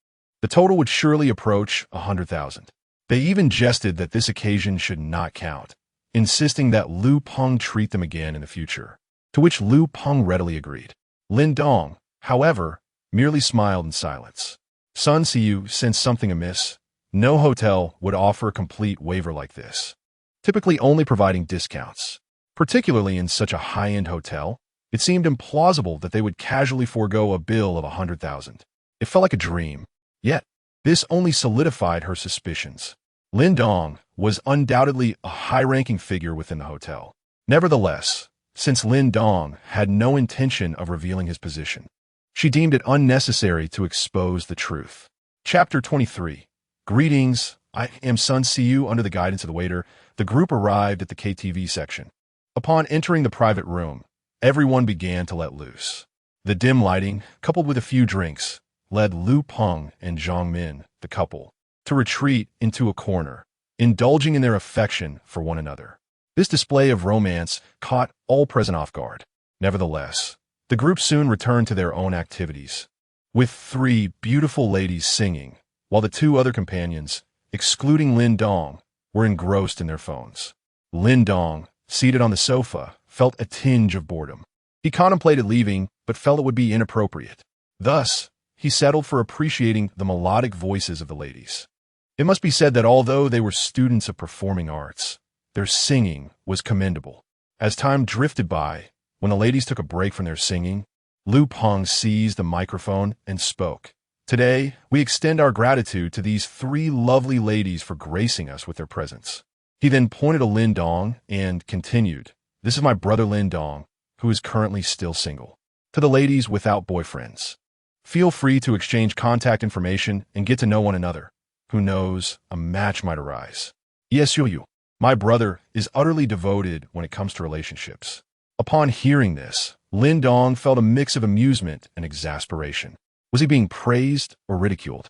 the total would surely approach 100,000. They even jested that this occasion should not count, insisting that Lu Peng treat them again in the future, to which Lu Peng readily agreed. Lin Dong, however, merely smiled in silence. Sun Xiu sensed something amiss. No hotel would offer a complete waiver like this, typically only providing discounts. Particularly in such a high-end hotel, it seemed implausible that they would casually forego a bill of 100,000. It felt like a dream. Yet, this only solidified her suspicions. Lin Dong was undoubtedly a high-ranking figure within the hotel. Nevertheless, since Lin Dong had no intention of revealing his position, she deemed it unnecessary to expose the truth. Chapter 23. Greetings, I am Sun Xiu. Under the guidance of the waiter, the group arrived at the KTV section. Upon entering the private room, everyone began to let loose. The dim lighting, coupled with a few drinks, led Lu Peng and Zhang Min, the couple, to retreat into a corner, indulging in their affection for one another. This display of romance caught all present off guard. Nevertheless, the group soon returned to their own activities, with 3 beautiful ladies singing, while the 2 other companions, excluding Lin Dong, were engrossed in their phones. Lin Dong, seated on the sofa, felt a tinge of boredom. He contemplated leaving, but felt it would be inappropriate. Thus, he settled for appreciating the melodic voices of the ladies. It must be said that although they were students of performing arts, their singing was commendable. As time drifted by, when the ladies took a break from their singing, Lu Peng seized the microphone and spoke. Today, we extend our gratitude to these 3 lovely ladies for gracing us with their presence. He then pointed to Lin Dong and continued, This is my brother Lin Dong, who is currently still single. To the ladies without boyfriends, feel free to exchange contact information and get to know one another. Who knows, a match might arise. Yes, you. My brother is utterly devoted when it comes to relationships. Upon hearing this, Lin Dong felt a mix of amusement and exasperation. Was he being praised or ridiculed?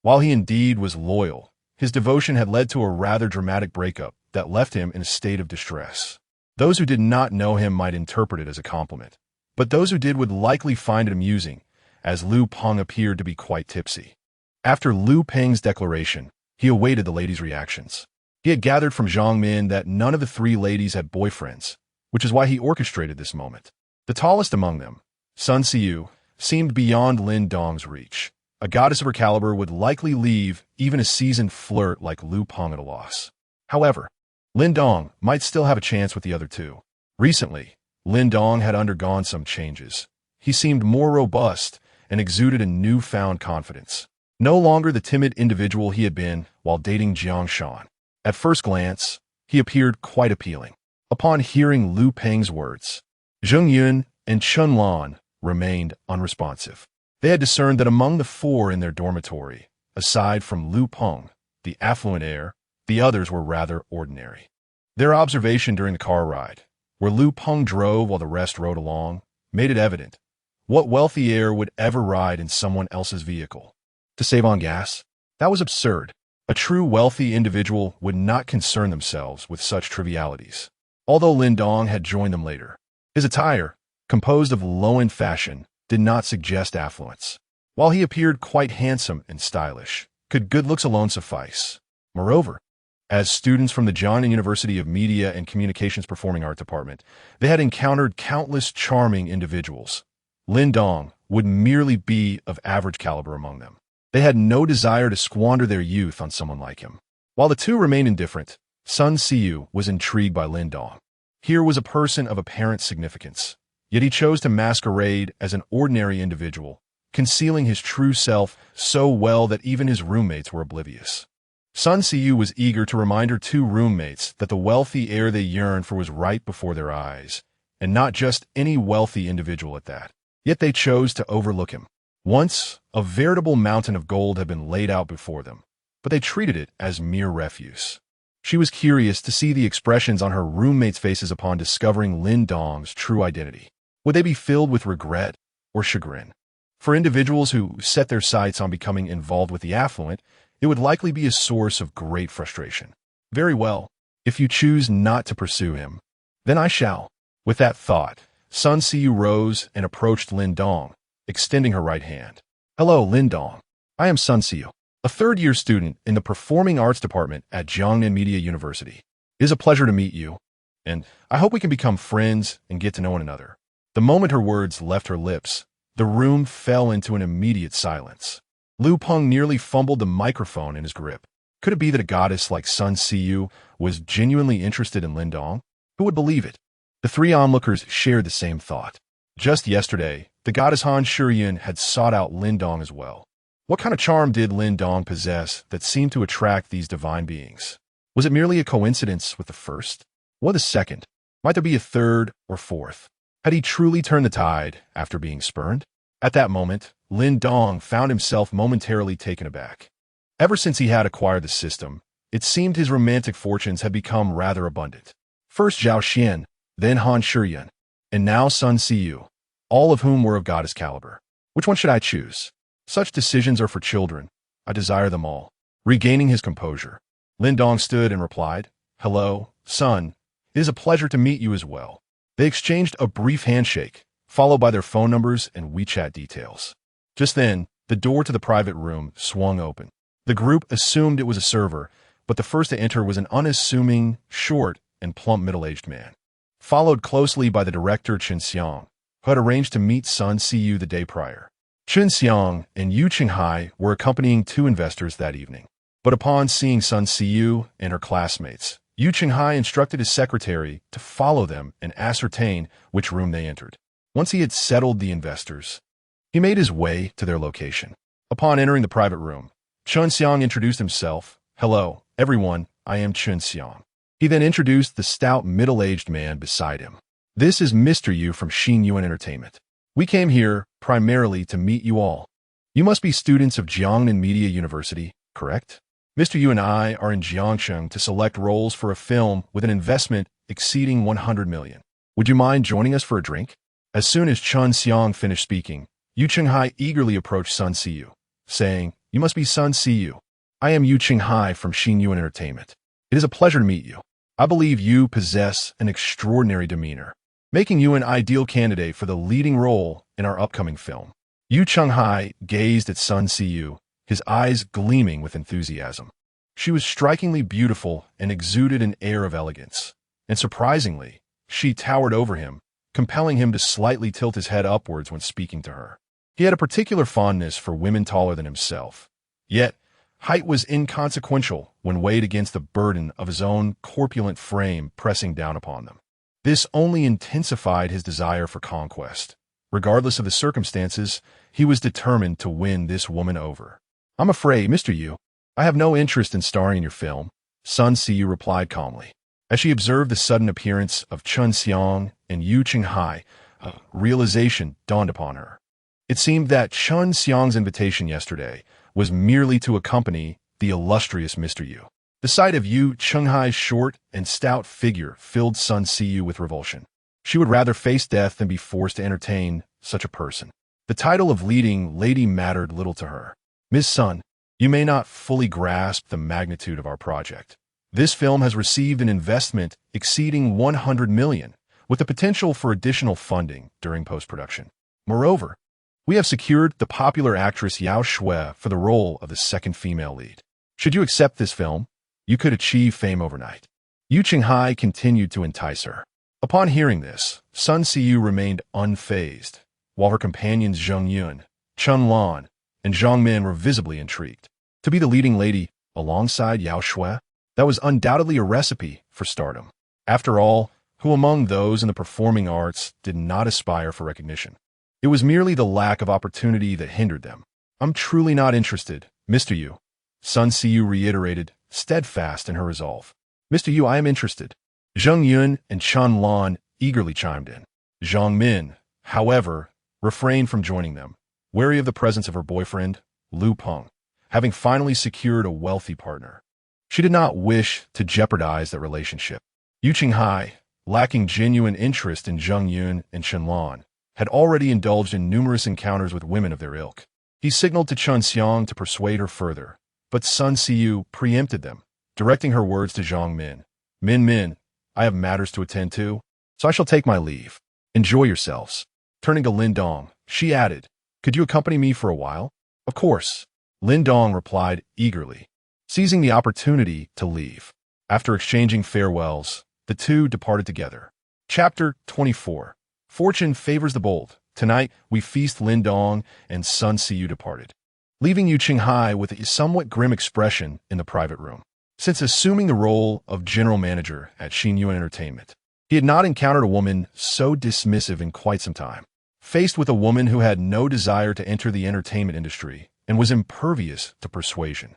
While he indeed was loyal, his devotion had led to a rather dramatic breakup that left him in a state of distress. Those who did not know him might interpret it as a compliment, but those who did would likely find it amusing, as Liu Peng appeared to be quite tipsy. After Liu Peng's declaration, he awaited the ladies' reactions. He had gathered from Zhang Min that none of the three ladies had boyfriends, which is why he orchestrated this moment. The tallest among them, Sun Xiu, seemed beyond Lin Dong's reach. A goddess of her caliber would likely leave even a seasoned flirt like Liu Peng at a loss. However, Lin Dong might still have a chance with the other two. Recently, Lin Dong had undergone some changes. He seemed more robust and exuded a newfound confidence. No longer the timid individual he had been while dating Jiang Shan. At first glance, he appeared quite appealing. Upon hearing Liu Peng's words, Zheng Yun and Chen Lan remained unresponsive. They had discerned that among the four in their dormitory, aside from Liu Peng, the affluent heir, the others were rather ordinary. Their observation during the car ride, where Liu Peng drove while the rest rode along, made it evident. What wealthy heir would ever ride in someone else's vehicle? To save on gas? That was absurd. A true wealthy individual would not concern themselves with such trivialities. Although Lin Dong had joined them later, his attire, composed of low-end fashion, did not suggest affluence. While he appeared quite handsome and stylish, could good looks alone suffice? Moreover, as students from the Jiangnan University of Media and Communications Performing Art Department, they had encountered countless charming individuals. Lin Dong would merely be of average caliber among them. They had no desire to squander their youth on someone like him. While the two remained indifferent, Sun Xiu was intrigued by Lin Dong. Here was a person of apparent significance, yet he chose to masquerade as an ordinary individual, concealing his true self so well that even his roommates were oblivious. Sun Xiu was eager to remind her two roommates that the wealthy heir they yearned for was right before their eyes, and not just any wealthy individual at that. Yet they chose to overlook him. Once, a veritable mountain of gold had been laid out before them, but they treated it as mere refuse. She was curious to see the expressions on her roommates' faces upon discovering Lin Dong's true identity. Would they be filled with regret or chagrin? For individuals who set their sights on becoming involved with the affluent, it would likely be a source of great frustration. Very well, if you choose not to pursue him, then I shall. With that thought, Sun Xiu rose and approached Lin Dong, extending her right hand. Hello, Lin Dong. I am Sun Xiu, a third-year student in the Performing Arts Department at Jiangnan Media University. It is a pleasure to meet you, and I hope we can become friends and get to know one another. The moment her words left her lips, the room fell into an immediate silence. Liu Peng nearly fumbled the microphone in his grip. Could it be that a goddess like Sun Xiu was genuinely interested in Lin Dong? Who would believe it? The three onlookers shared the same thought. Just yesterday, the goddess Han Shuyuan had sought out Lin Dong as well. What kind of charm did Lin Dong possess that seemed to attract these divine beings? Was it merely a coincidence with the first? What the second? Might there be a third or fourth? Had he truly turned the tide after being spurned? At that moment, Lin Dong found himself momentarily taken aback. Ever since he had acquired the system, it seemed his romantic fortunes had become rather abundant. First Zhao Xian, then Han Shuyuan, and now Sun Xiu, all of whom were of goddess caliber. Which one should I choose? Such decisions are for children. I desire them all. Regaining his composure, Lin Dong stood and replied, Hello, Sun. It is a pleasure to meet you as well. They exchanged a brief handshake, followed by their phone numbers and WeChat details. Just then, the door to the private room swung open. The group assumed it was a server, but the first to enter was an unassuming, short, and plump middle-aged man, followed closely by the director Chen Xiang, who had arranged to meet Sun Xiu the day prior. Chen Xiang and Yu Qinghai were accompanying two investors that evening. But upon seeing Sun Xiu and her classmates, Yu Qinghai instructed his secretary to follow them and ascertain which room they entered. Once he had settled the investors, he made his way to their location. Upon entering the private room, Chen Xiang introduced himself. Hello, everyone, I am Chen Xiang. He then introduced the stout middle-aged man beside him. This is Mr. Yu from Xin Yuan Entertainment. We came here primarily to meet you all. You must be students of Jiangnan Media University, correct? Mr. Yu and I are in Jiangsheng to select roles for a film with an investment exceeding 100 million. Would you mind joining us for a drink? As soon as Chun Xiang finished speaking, Yu Qinghai eagerly approached Sun Siyu, saying, "You must be Sun Siyu. I am Yu Qinghai from Xin Yuan Entertainment. It is a pleasure to meet you. I believe you possess an extraordinary demeanor, making you an ideal candidate for the leading role in our upcoming film." Yu Qinghai gazed at Sun Siyu, his eyes gleaming with enthusiasm. She was strikingly beautiful and exuded an air of elegance. And surprisingly, she towered over him, compelling him to slightly tilt his head upwards when speaking to her. He had a particular fondness for women taller than himself. Yet, height was inconsequential when weighed against the burden of his own corpulent frame pressing down upon them. This only intensified his desire for conquest. Regardless of the circumstances, he was determined to win this woman over. "I'm afraid, Mr. Yu, I have no interest in starring in your film," Sun Siyu replied calmly. As she observed the sudden appearance of Chun Xiang and Yu Qinghai, a realization dawned upon her. It seemed that Chun Xiang's invitation yesterday was merely to accompany the illustrious Mr. Yu. The sight of Yu Qinghai's short and stout figure filled Sun Siyu with revulsion. She would rather face death than be forced to entertain such a person. The title of leading lady mattered little to her. "Ms. Sun, you may not fully grasp the magnitude of our project. This film has received an investment exceeding 100 million, with the potential for additional funding during post-production. Moreover, we have secured the popular actress Yao Shui for the role of the second female lead. Should you accept this film, you could achieve fame overnight." Yu Qinghai continued to entice her. Upon hearing this, Sun Siyu remained unfazed, while her companions Zheng Yun, Chun Lan, and Zhang Min were visibly intrigued. To be the leading lady alongside Yao Shui, that was undoubtedly a recipe for stardom. After all, who among those in the performing arts did not aspire for recognition? It was merely the lack of opportunity that hindered them. "I'm truly not interested, Mr. Yu," Sun Siyu reiterated, steadfast in her resolve. "Mr. Yu, I am interested." Zheng Yun and Chun Lan eagerly chimed in. Zhang Min, however, refrained from joining them, wary of the presence of her boyfriend, Lu Peng, having finally secured a wealthy partner. She did not wish to jeopardize that relationship. Yu Qinghai, lacking genuine interest in Zheng Yun and Chun Lan, had already indulged in numerous encounters with women of their ilk. He signaled to Chun Xiang to persuade her further, but Sun Siyu preempted them, directing her words to Zhang Min. Min, I have matters to attend to, so I shall take my leave. Enjoy yourselves." Turning to Lin Dong, she added, "Could you accompany me for a while?" "Of course," Lin Dong replied eagerly, seizing the opportunity to leave. After exchanging farewells, the two departed together. Chapter 24. Fortune favors the bold. Tonight, we feast. Lin Dong and Sun Siyu departed, leaving Yu Qinghai with a somewhat grim expression in the private room. Since assuming the role of general manager at Xin Yuan Entertainment, he had not encountered a woman so dismissive in quite some time. Faced with a woman who had no desire to enter the entertainment industry and was impervious to persuasion,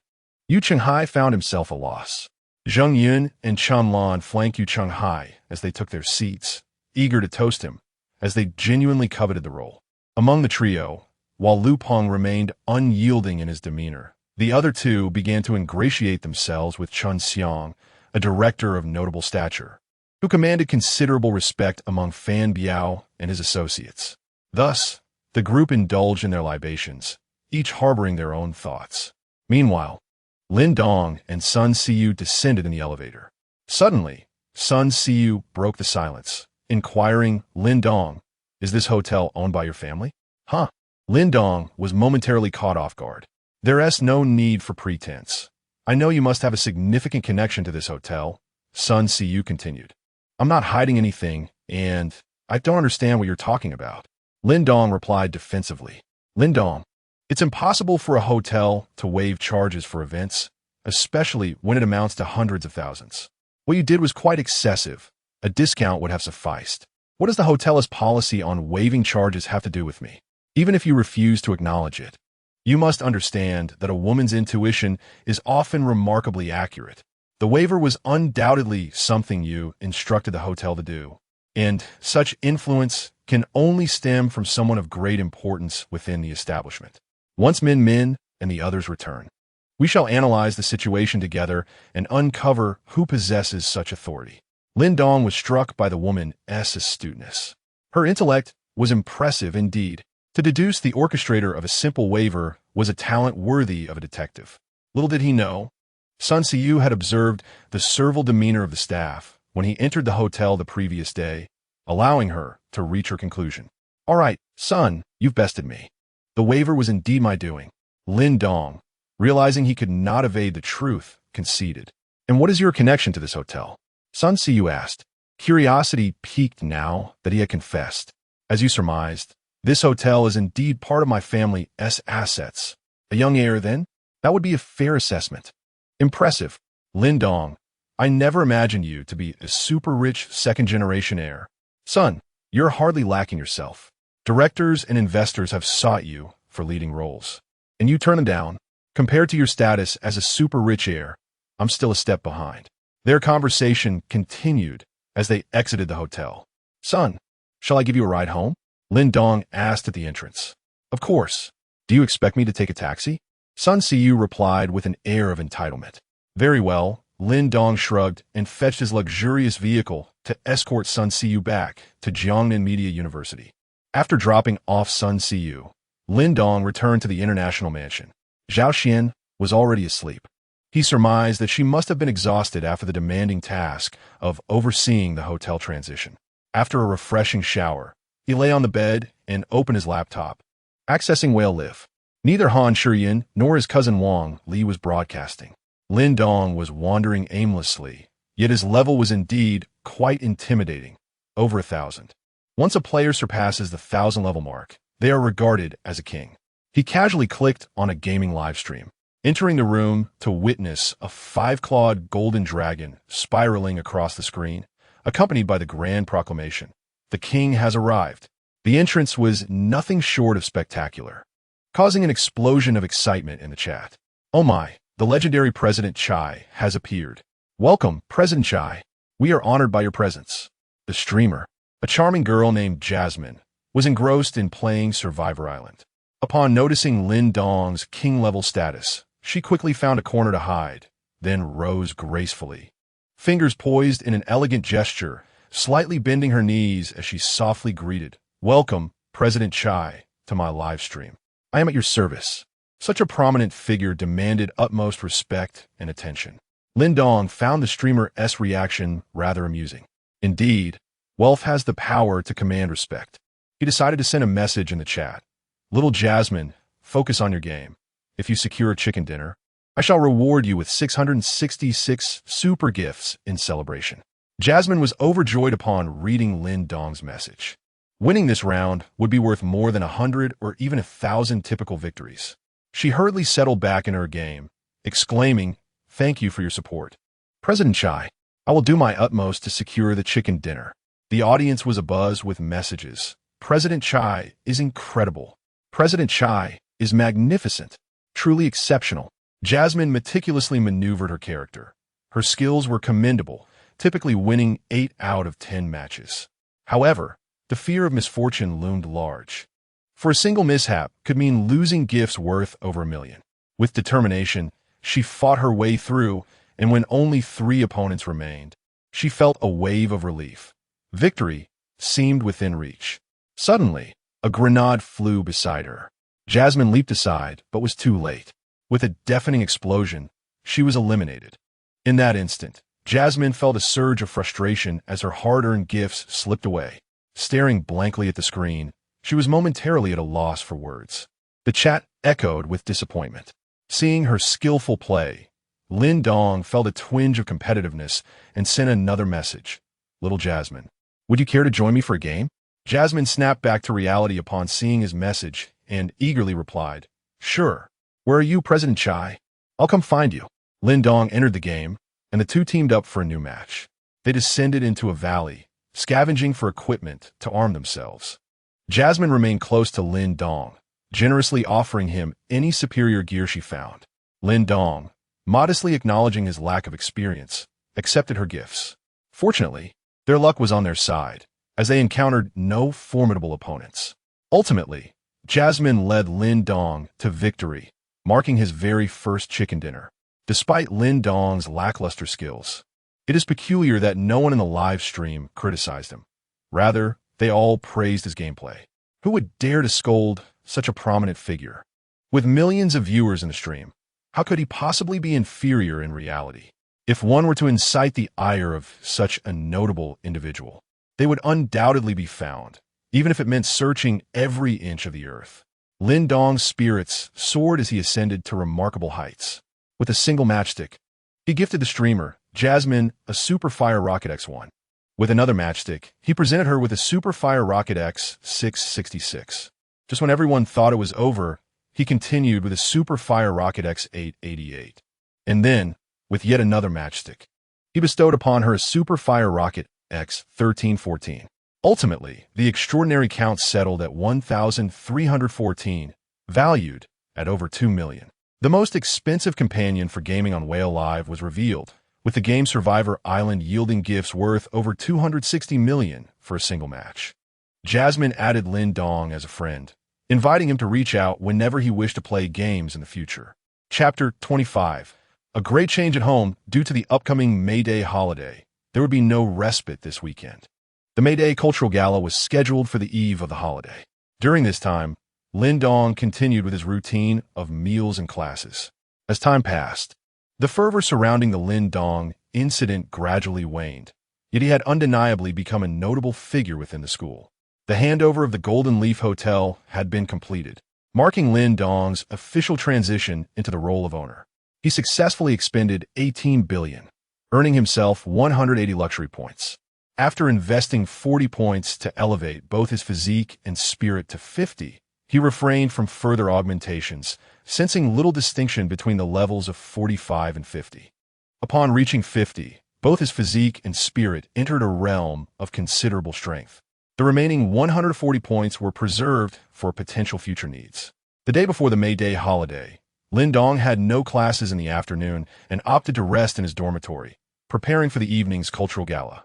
Yu Qinghai found himself a loss. Zheng Yun and Chun Lan flanked Yu Qinghai as they took their seats, eager to toast him, as they genuinely coveted the role. Among the trio, while Lu Peng remained unyielding in his demeanor, the other two began to ingratiate themselves with Chun Xiang, a director of notable stature, who commanded considerable respect among Fan Biao and his associates. Thus, the group indulged in their libations, each harboring their own thoughts. Meanwhile, Lin Dong and Sun Siyu descended in the elevator. Suddenly, Sun Siyu broke the silence, inquiring, "Lin Dong, is this hotel owned by your family?" "Huh?" Lin Dong was momentarily caught off guard. "There's no need for pretense. I know you must have a significant connection to this hotel," Sun Siyu continued. "I'm not hiding anything, and I don't understand what you're talking about," Lin Dong replied defensively. "Lin Dong, it's impossible for a hotel to waive charges for events, especially when it amounts to hundreds of thousands. What you did was quite excessive. A discount would have sufficed. What does the hotel's policy on waiving charges have to do with me, even if you refuse to acknowledge it? You must understand that a woman's intuition is often remarkably accurate. The waiver was undoubtedly something you instructed the hotel to do. And such influence can only stem from someone of great importance within the establishment. Once men and the others return, we shall analyze the situation together and uncover who possesses such authority. Lin Dong was struck by the woman's astuteness. Her intellect was impressive indeed. To deduce the orchestrator of a simple waiver was a talent worthy of a detective. Little did he know, Sun Siyu had observed the servile demeanor of the staff when he entered the hotel the previous day, allowing her to reach her conclusion. All right, son, you've bested me. The waiver was indeed my doing. Lin Dong, realizing he could not evade the truth, conceded. And what is your connection to this hotel? Sun Siyu asked. Curiosity piqued now that he had confessed. As you surmised, this hotel is indeed part of my family's assets. A young heir, then? That would be a fair assessment. Impressive. Lin Dong, I never imagined you to be a super-rich second-generation heir. Son, you're hardly lacking yourself. Directors and investors have sought you for leading roles, and you turn them down. Compared to your status as a super-rich heir, I'm still a step behind. Their conversation continued as they exited the hotel. Son, shall I give you a ride home? Lin Dong asked at the entrance. Of course. Do you expect me to take a taxi? Sun Siyu replied with an air of entitlement. Very well. Lin Dong shrugged and fetched his luxurious vehicle to escort Sun Siyu back to Jiangnan Media University. After dropping off Sun Siyu, Lin Dong returned to the international mansion. Zhao Xian was already asleep. He surmised that she must have been exhausted after the demanding task of overseeing the hotel transition. After a refreshing shower, he lay on the bed and opened his laptop. Accessing Whale Live. Neither Han Shiyin nor his cousin Wang Li was broadcasting. Lin Dong was wandering aimlessly, yet his level was indeed quite intimidating, over 1,000. Once a player surpasses the 1,000 level mark, they are regarded as a king. He casually clicked on a gaming livestream, entering the room to witness a 5-clawed golden dragon spiraling across the screen, accompanied by the grand proclamation, "The king has arrived." The entrance was nothing short of spectacular, causing an explosion of excitement in the chat. Oh my, the legendary President Chai has appeared. Welcome, President Chai. We are honored by your presence. The streamer, a charming girl named Jasmine, was engrossed in playing Survivor Island. Upon noticing Lin Dong's king-level status, she quickly found a corner to hide, then rose gracefully. Fingers poised in an elegant gesture, slightly bending her knees as she softly greeted, "Welcome, President Chai, to my live stream. I am at your service." Such a prominent figure demanded utmost respect and attention. Lin Dong found the streamer's reaction rather amusing. Indeed, wealth has the power to command respect. He decided to send a message in the chat. "Little Jasmine, focus on your game. If you secure a chicken dinner, I shall reward you with 666 super gifts in celebration." Jasmine was overjoyed upon reading Lin Dong's message. Winning this round would be worth more than 100 or even 1,000 typical victories. She hurriedly settled back in her game, exclaiming, "Thank you for your support. President Chai, I will do my utmost to secure the chicken dinner." The audience was abuzz with messages. President Chai is incredible. President Chai is magnificent. Truly exceptional. Jasmine meticulously maneuvered her character. Her skills were commendable, typically winning 8 out of 10 matches. However, the fear of misfortune loomed large. For a single mishap could mean losing gifts worth over 1 million. With determination, she fought her way through, and when only 3 opponents remained, she felt a wave of relief. Victory seemed within reach. Suddenly, a grenade flew beside her. Jasmine leaped aside, but was too late. With a deafening explosion, she was eliminated. In that instant, Jasmine felt a surge of frustration as her hard-earned gifts slipped away. Staring blankly at the screen, she was momentarily at a loss for words. The chat echoed with disappointment. Seeing her skillful play, Lin Dong felt a twinge of competitiveness and sent another message. "Little Jasmine, would you care to join me for a game?" Jasmine snapped back to reality upon seeing his message and eagerly replied, "Sure. Where are you, President Chai? I'll come find you." Lin Dong entered the game, and the two teamed up for a new match. They descended into a valley, scavenging for equipment to arm themselves. Jasmine remained close to Lin Dong, generously offering him any superior gear she found. Lin Dong, modestly acknowledging his lack of experience, accepted her gifts. Fortunately, their luck was on their side, as they encountered no formidable opponents. Ultimately, Jasmine led Lin Dong to victory, marking his very first chicken dinner. Despite Lin Dong's lackluster skills, it is peculiar that no one in the live stream criticized him. Rather, they all praised his gameplay. Who would dare to scold such a prominent figure? With millions of viewers in the stream, how could he possibly be inferior in reality? If one were to incite the ire of such a notable individual, they would undoubtedly be found, even if it meant searching every inch of the earth. Lin Dong's spirits soared as he ascended to remarkable heights. With a single matchstick, he gifted the streamer, Jasmine, a Super Fire Rocket X1. With another matchstick, he presented her with a Super Fire Rocket X 666. Just when everyone thought it was over, he continued with a Super Fire Rocket X 888. And then, with yet another matchstick, he bestowed upon her a Super Fire Rocket X 1314. Ultimately, the extraordinary count settled at 1,314, valued at over 2 million. The most expensive companion for gaming on Whale Live was revealed, with the game Survivor Island yielding gifts worth over 260 million for a single match. Jasmine added Lin Dong as a friend, inviting him to reach out whenever he wished to play games in the future. Chapter 25. A great change at home due to the upcoming May Day holiday. There would be no respite this weekend. The May Day Cultural Gala was scheduled for the eve of the holiday. During this time, Lin Dong continued with his routine of meals and classes. As time passed, the fervor surrounding the Lin Dong incident gradually waned, yet he had undeniably become a notable figure within the school. The handover of the Golden Leaf Hotel had been completed, marking Lin Dong's official transition into the role of owner. He successfully expended 18 billion, earning himself 180 luxury points. After investing 40 points to elevate both his physique and spirit to 50, he refrained from further augmentations, sensing little distinction between the levels of 45 and 50. Upon reaching 50, both his physique and spirit entered a realm of considerable strength. The remaining 140 points were preserved for potential future needs. The day before the May Day holiday, Lin Dong had no classes in the afternoon and opted to rest in his dormitory, preparing for the evening's cultural gala.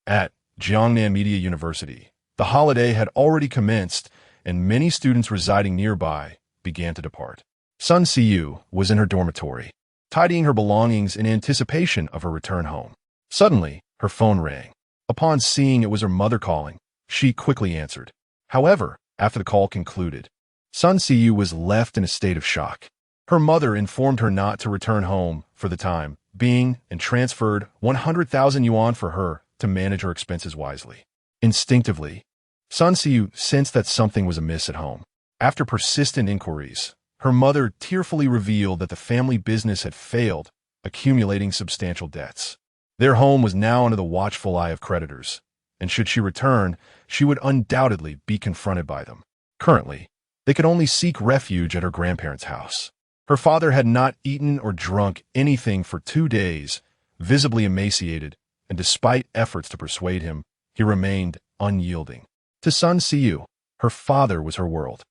At Jiangnan Media University, the holiday had already commenced, and many students residing nearby began to depart. Sun Siyu was in her dormitory, tidying her belongings in anticipation of her return home. Suddenly, her phone rang. Upon seeing it was her mother calling, she quickly answered. However, after the call concluded, Sun Siyu was left in a state of shock. Her mother informed her not to return home for the time being and transferred 100,000 yuan for her to manage her expenses wisely. Instinctively, Sun Siyu sensed that something was amiss at home. After persistent inquiries, her mother tearfully revealed that the family business had failed, accumulating substantial debts. Their home was now under the watchful eye of creditors, and should she return, she would undoubtedly be confronted by them. Currently, they could only seek refuge at her grandparents' house. Her father had not eaten or drunk anything for 2 days, visibly emaciated, and despite efforts to persuade him, he remained unyielding. To Sun Siyu, her father was her world.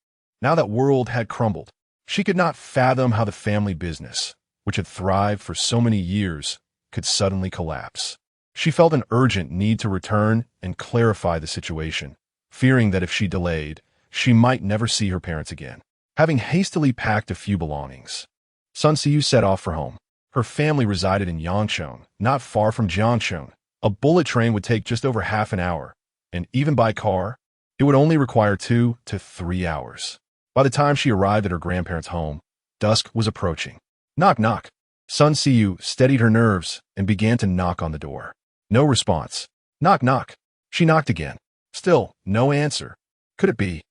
Now that world had crumbled. She could not fathom how the family business, which had thrived for so many years, could suddenly collapse. She felt an urgent need to return and clarify the situation, fearing that if she delayed, she might never see her parents again. Having hastily packed a few belongings, Sun Siyu set off for home. Her family resided in Yangcheng, not far from Jiangcheng. A bullet train would take just over half an hour, and even by car, it would only require 2 to 3 hours. By the time she arrived at her grandparents' home, dusk was approaching. Knock, knock. Sun Siyu steadied her nerves and began to knock on the door. No response. Knock, knock. She knocked again. Still, no answer. Could it be?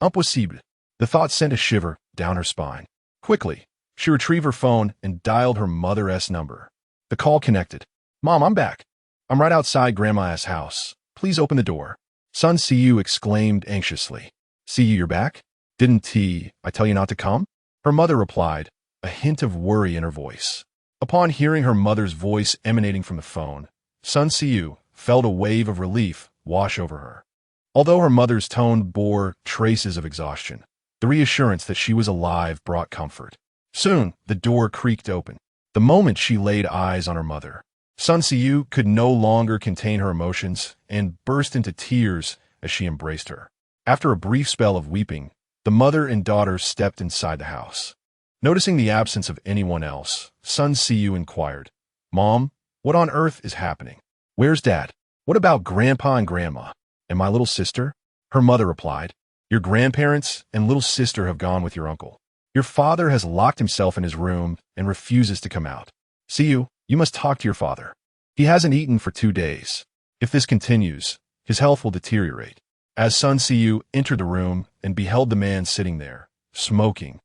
Impossible. The thought sent a shiver down her spine. Quickly, she retrieved her phone and dialed her mother's number. The call connected. Mom, I'm back. I'm right outside Grandma's house. Please open the door. Sun Siyu exclaimed anxiously. Siyu, you're back? Didn't I tell you not to come? Her mother replied, a hint of worry in her voice. Upon hearing her mother's voice emanating from the phone, Sun Siyu felt a wave of relief wash over her. Although her mother's tone bore traces of exhaustion, the reassurance that she was alive brought comfort. Soon, the door creaked open. The moment she laid eyes on her mother, Sun Siyu could no longer contain her emotions and burst into tears as she embraced her. After a brief spell of weeping, the mother and daughter stepped inside the house. Noticing the absence of anyone else, Sun Siyu inquired, "Mom, what on earth is happening? Where's Dad? What about Grandpa and Grandma? And my little sister?" Her mother replied, "Your grandparents and little sister have gone with your uncle. Your father has locked himself in his room and refuses to come out. Siyu, you must talk to your father. He hasn't eaten for 2 days. If this continues, his health will deteriorate." As Sun Siyu entered the room and beheld the man sitting there, smoking,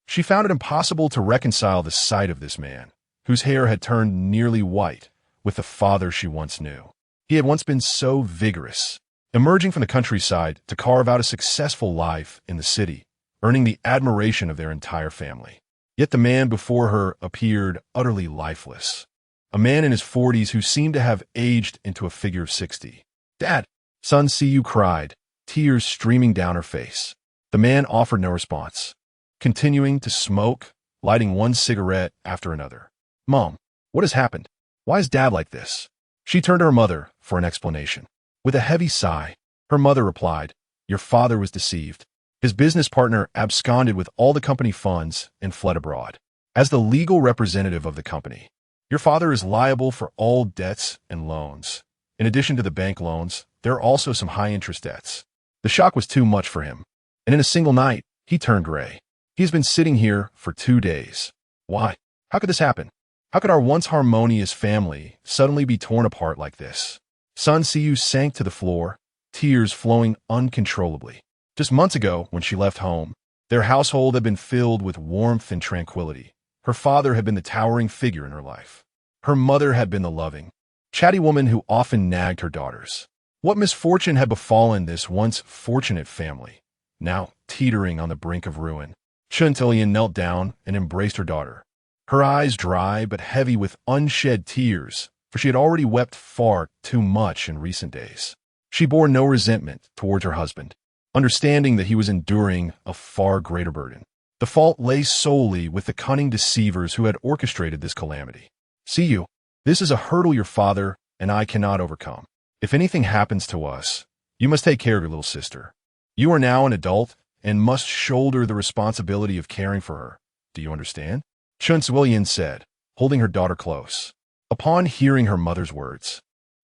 she found it impossible to reconcile the sight of this man, whose hair had turned nearly white, with the father she once knew. He had once been so vigorous, emerging from the countryside to carve out a successful life in the city, earning the admiration of their entire family. Yet the man before her appeared utterly lifeless, a man in his 40s who seemed to have aged into a figure of 60. "Dad!" Sun Siyu cried, tears streaming down her face. The man offered no response, continuing to smoke, lighting one cigarette after another. "Mom, what has happened? Why is Dad like this?" She turned to her mother for an explanation. With a heavy sigh, her mother replied, "Your father was deceived. His business partner absconded with all the company funds and fled abroad. As the legal representative of the company, your father is liable for all debts and loans. In addition to the bank loans, there are also some high-interest debts." The shock was too much for him, and in a single night, he turned gray. "He's been sitting here for 2 days. Why? How could this happen? How could our once harmonious family suddenly be torn apart like this?" Sun Siyu sank to the floor, tears flowing uncontrollably. Just months ago, when she left home, their household had been filled with warmth and tranquility. Her father had been the towering figure in her life. Her mother had been the loving, chatty woman who often nagged her daughters. What misfortune had befallen this once fortunate family, now teetering on the brink of ruin? Chuntillian knelt down and embraced her daughter, her eyes dry but heavy with unshed tears, for she had already wept far too much in recent days. She bore no resentment towards her husband, understanding that he was enduring a far greater burden. The fault lay solely with the cunning deceivers who had orchestrated this calamity. "See you, this is a hurdle your father and I cannot overcome. If anything happens to us, you must take care of your little sister. You are now an adult and must shoulder the responsibility of caring for her. Do you understand?" Chun Zwillian said, holding her daughter close. Upon hearing her mother's words,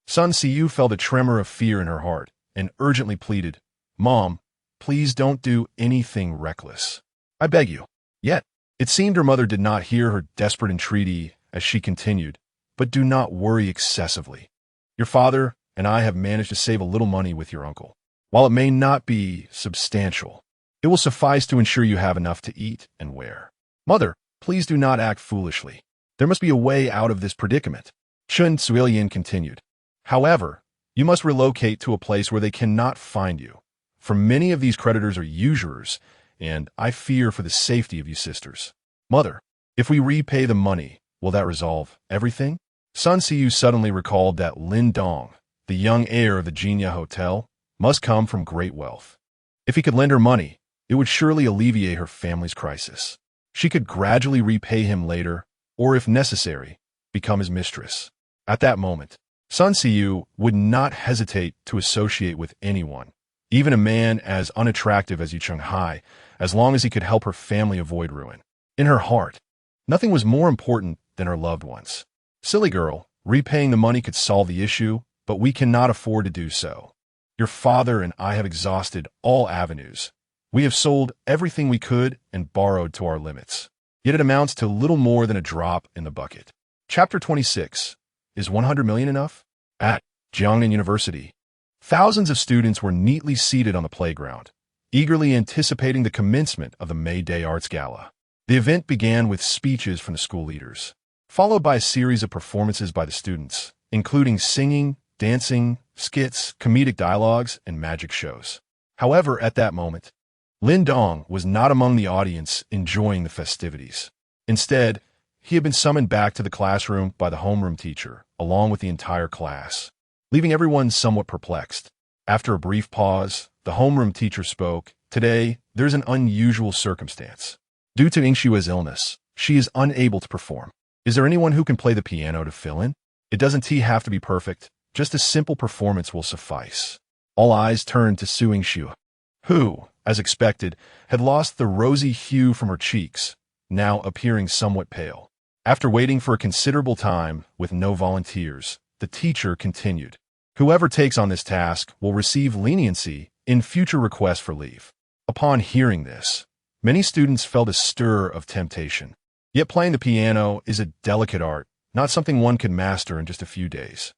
Sun Siyu felt a tremor of fear in her heart and urgently pleaded, "Mom, please don't do anything reckless. I beg you." Yet, it seemed her mother did not hear her desperate entreaty as she continued, "But do not worry excessively. Your father and I have managed to save a little money with your uncle. While it may not be substantial, it will suffice to ensure you have enough to eat and wear. Mother, please do not act foolishly. There must be a way out of this predicament." Chun Zwillian continued, "However, you must relocate to a place where they cannot find you, for many of these creditors are usurers, and I fear for the safety of you sisters. Mother, if we repay the money, will that resolve everything?" Sun Siyu suddenly recalled that Lin Dong, the young heir of the Jinya Hotel, must come from great wealth. If he could lend her money, it would surely alleviate her family's crisis. She could gradually repay him later, or if necessary, become his mistress. At that moment, Sun Siyu would not hesitate to associate with anyone, even a man as unattractive as Yu Cheng-hai, as long as he could help her family avoid ruin. In her heart, nothing was more important than her loved ones. "Silly girl, repaying the money could solve the issue, but we cannot afford to do so. Your father and I have exhausted all avenues. We have sold everything we could and borrowed to our limits. Yet it amounts to little more than a drop in the bucket." Chapter 26. Is 100 million enough? At Jiangnan University, thousands of students were neatly seated on the playground, eagerly anticipating the commencement of the May Day Arts Gala. The event began with speeches from the school leaders, followed by a series of performances by the students, including singing, dancing, skits, comedic dialogues, and magic shows. However, at that moment, Lin Dong was not among the audience enjoying the festivities. Instead, he had been summoned back to the classroom by the homeroom teacher, along with the entire class, leaving everyone somewhat perplexed. After a brief pause, the homeroom teacher spoke. "Today, there's an unusual circumstance. Due to Ingshua's illness, she is unable to perform. Is there anyone who can play the piano to fill in?" It doesn't have to be perfect. Just a simple performance will suffice. All eyes turned to Suing Xiu, who, as expected, had lost the rosy hue from her cheeks, now appearing somewhat pale. After waiting for a considerable time with no volunteers, the teacher continued. Whoever takes on this task will receive leniency in future requests for leave. Upon hearing this, many students felt a stir of temptation. Yet playing the piano is a delicate art, not something one can master in just a few days.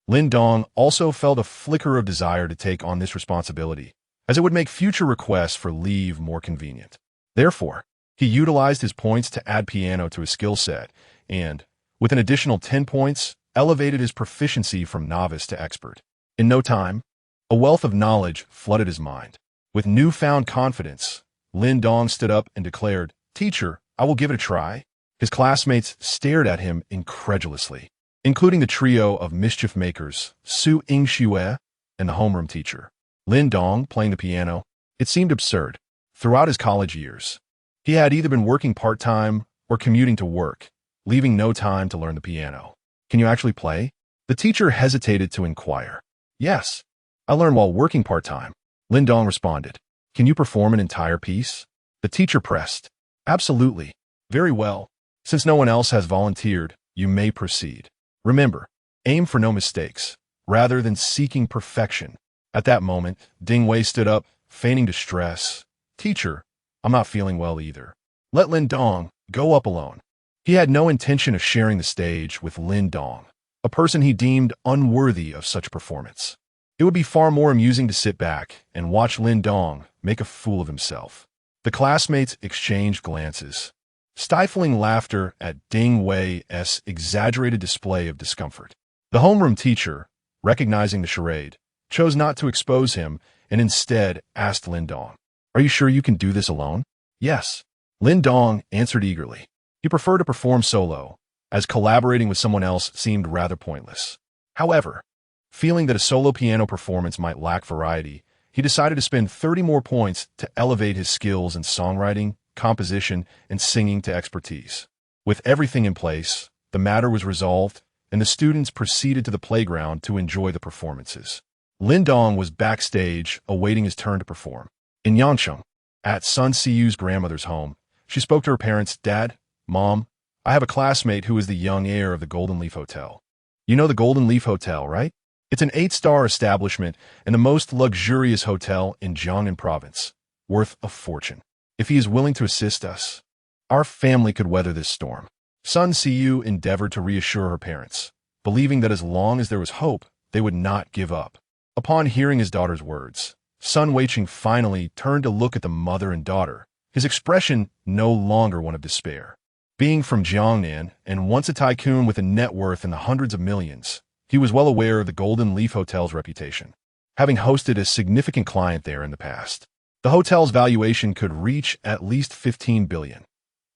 Lin Dong also felt a flicker of desire to take on this responsibility, as it would make future requests for leave more convenient. Therefore, he utilized his points to add piano to his skill set and, with an additional 10 points, elevated his proficiency from novice to expert. In no time, a wealth of knowledge flooded his mind. With newfound confidence, Lin Dong stood up and declared, "Teacher, I will give it a try." His classmates stared at him incredulously, including the trio of mischief makers, Su Yingxue and the homeroom teacher. Lin Dong playing the piano, it seemed absurd. Throughout his college years, he had either been working part-time or commuting to work, leaving no time to learn the piano. "Can you actually play?" The teacher hesitated to inquire. "Yes, I learn while working part-time," Lin Dong responded. "Can you perform an entire piece?" The teacher pressed. "Absolutely. Very well. Since no one else has volunteered, you may proceed. Remember, aim for no mistakes, rather than seeking perfection." At that moment, Ding Wei stood up, feigning distress. "Teacher, I'm not feeling well either. Let Lin Dong go up alone." He had no intention of sharing the stage with Lin Dong, a person he deemed unworthy of such performance. It would be far more amusing to sit back and watch Lin Dong make a fool of himself. The classmates exchanged glances, stifling laughter at Ding Wei's exaggerated display of discomfort. The homeroom teacher, recognizing the charade, chose not to expose him and instead asked Lin Dong, "Are you sure you can do this alone?" "Yes," Lin Dong answered eagerly. He preferred to perform solo, as collaborating with someone else seemed rather pointless. However, feeling that a solo piano performance might lack variety, he decided to spend 30 more points to elevate his skills in songwriting, composition, and singing to expertise. With everything in place, the matter was resolved, and the students proceeded to the playground to enjoy the performances. Lin Dong was backstage, awaiting his turn to perform. In Yangcheng, at Sun Siyu's grandmother's home, she spoke to her parents. "Dad, Mom, I have a classmate who is the young heir of the Golden Leaf Hotel. You know the Golden Leaf Hotel, right? It's an 8-star establishment and the most luxurious hotel in Jiangnan province, worth a fortune. If he is willing to assist us, our family could weather this storm." Sun Siyu endeavored to reassure her parents, believing that as long as there was hope, they would not give up. Upon hearing his daughter's words, Sun Weiqing finally turned to look at the mother and daughter, his expression no longer one of despair. Being from Jiangnan and once a tycoon with a net worth in the hundreds of millions, he was well aware of the Golden Leaf Hotel's reputation, having hosted a significant client there in the past. The hotel's valuation could reach at least 15 billion.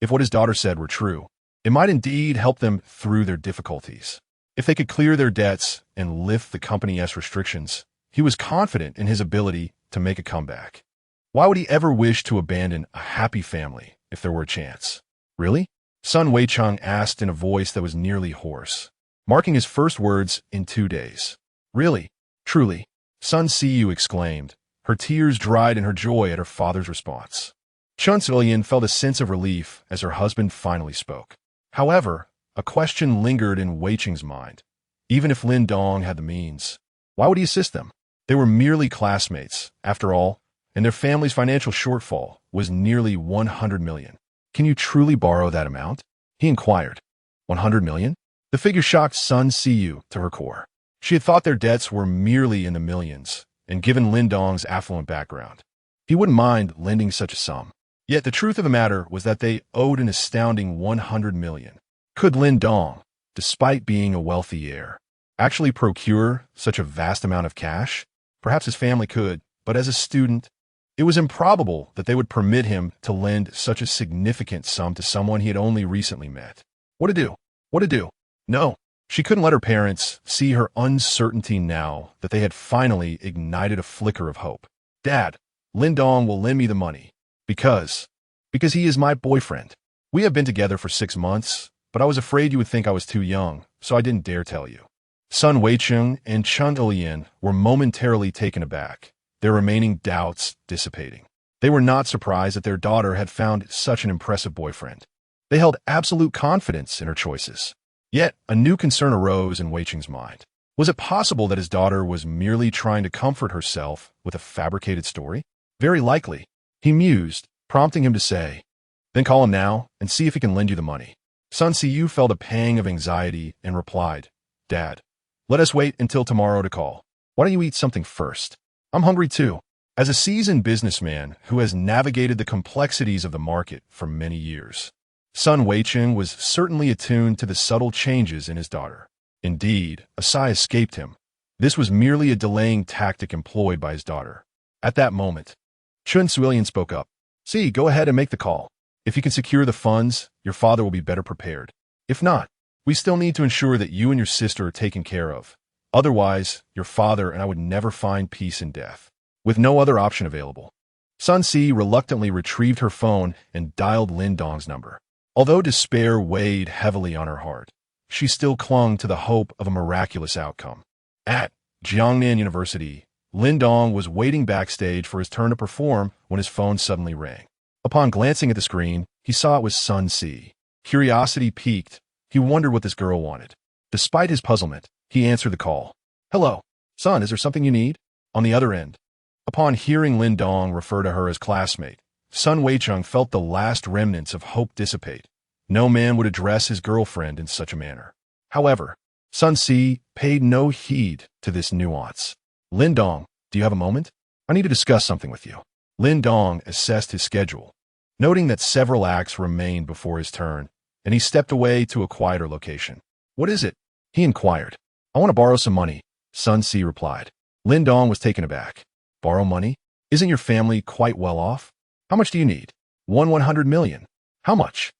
If what his daughter said were true, it might indeed help them through their difficulties. If they could clear their debts and lift the company's restrictions, he was confident in his ability to make a comeback. Why would he ever wish to abandon a happy family if there were a chance? "Really?" Sun Weicheng asked in a voice that was nearly hoarse, marking his first words in 2 days. "Really? Truly?" Sun Siyu exclaimed. Her tears dried in her joy at her father's response. Chun Civilian felt a sense of relief as her husband finally spoke. However, a question lingered in Weicheng's mind. Even if Lin Dong had the means, why would he assist them? They were merely classmates, after all, and their family's financial shortfall was nearly 100 million. "Can you truly borrow that amount?" he inquired. 100 million? The figure shocked Sun Siyu to her core. She had thought their debts were merely in the millions, and given Lin Dong's affluent background, he wouldn't mind lending such a sum. Yet the truth of the matter was that they owed an astounding 100 million. Could Lin Dong, despite being a wealthy heir, actually procure such a vast amount of cash? Perhaps his family could, but as a student, it was improbable that they would permit him to lend such a significant sum to someone he had only recently met. What to do? What to do? No, she couldn't let her parents see her uncertainty now that they had finally ignited a flicker of hope. "Dad, Lin Dong will lend me the money because he is my boyfriend. We have been together for 6 months, but I was afraid you would think I was too young, so I didn't dare tell you. Sun Weicheng and Chun Ilian were momentarily taken aback, their remaining doubts dissipating. They were not surprised that their daughter had found such an impressive boyfriend. They held absolute confidence in her choices. Yet, a new concern arose in Weicheng's mind. Was it possible that his daughter was merely trying to comfort herself with a fabricated story? Very likely, he mused, prompting him to say, "Then call him now and see if he can lend you the money." Sun Siyu felt a pang of anxiety and replied, "Dad, let us wait until tomorrow to call. Why don't you eat something first? I'm hungry too." As a seasoned businessman who has navigated the complexities of the market for many years, Sun Weicheng was certainly attuned to the subtle changes in his daughter. Indeed, a sigh escaped him. This was merely a delaying tactic employed by his daughter. At that moment, Chun Suilian spoke up. "See, go ahead and make the call. If you can secure the funds, your father will be better prepared. If not, we still need to ensure that you and your sister are taken care of. Otherwise, your father and I would never find peace in death." With no other option available, Sun Si reluctantly retrieved her phone and dialed Lin Dong's number. Although despair weighed heavily on her heart, she still clung to the hope of a miraculous outcome. At Jiangnan University, Lin Dong was waiting backstage for his turn to perform when his phone suddenly rang. Upon glancing at the screen, he saw it was Sun Si. Curiosity piqued. He wondered what this girl wanted. Despite his puzzlement, he answered the call. "Hello, Sun, is there something you need?" On the other end, upon hearing Lin Dong refer to her as classmate, Sun Weicheng felt the last remnants of hope dissipate. No man would address his girlfriend in such a manner. However, Sun Si paid no heed to this nuance. "Lin Dong, do you have a moment? I need to discuss something with you." Lin Dong assessed his schedule, noting that several acts remained before his turn, and he stepped away to a quieter location. "What is it?" he inquired. "I want to borrow some money," Sun Si replied. Lin Dong was taken aback. "Borrow money? Isn't your family quite well off? How much do you need?" 100 million. "How much?"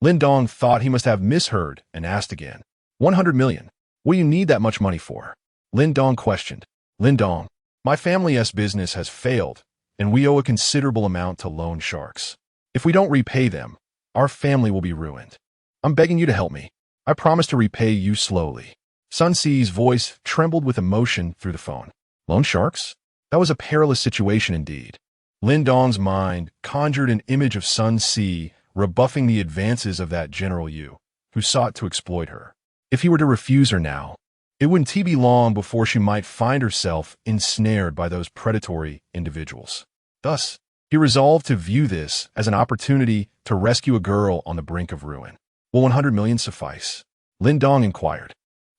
Lin Dong thought he must have misheard and asked again. 100 million. "What do you need that much money for?" Lin Dong questioned. "Lin Dong, my family's business has failed, and we owe a considerable amount to loan sharks. If we don't repay them, our family will be ruined. I'm begging you to help me. I promise to repay you slowly." Sun Si's voice trembled with emotion through the phone. Loan sharks? That was a perilous situation indeed. Lin Dong's mind conjured an image of Sun Si rebuffing the advances of that General Yu, who sought to exploit her. If he were to refuse her now, it wouldn't be long before she might find herself ensnared by those predatory individuals. Thus, he resolved to view this as an opportunity to rescue a girl on the brink of ruin. "Will 100 million suffice?" Lin Dong inquired.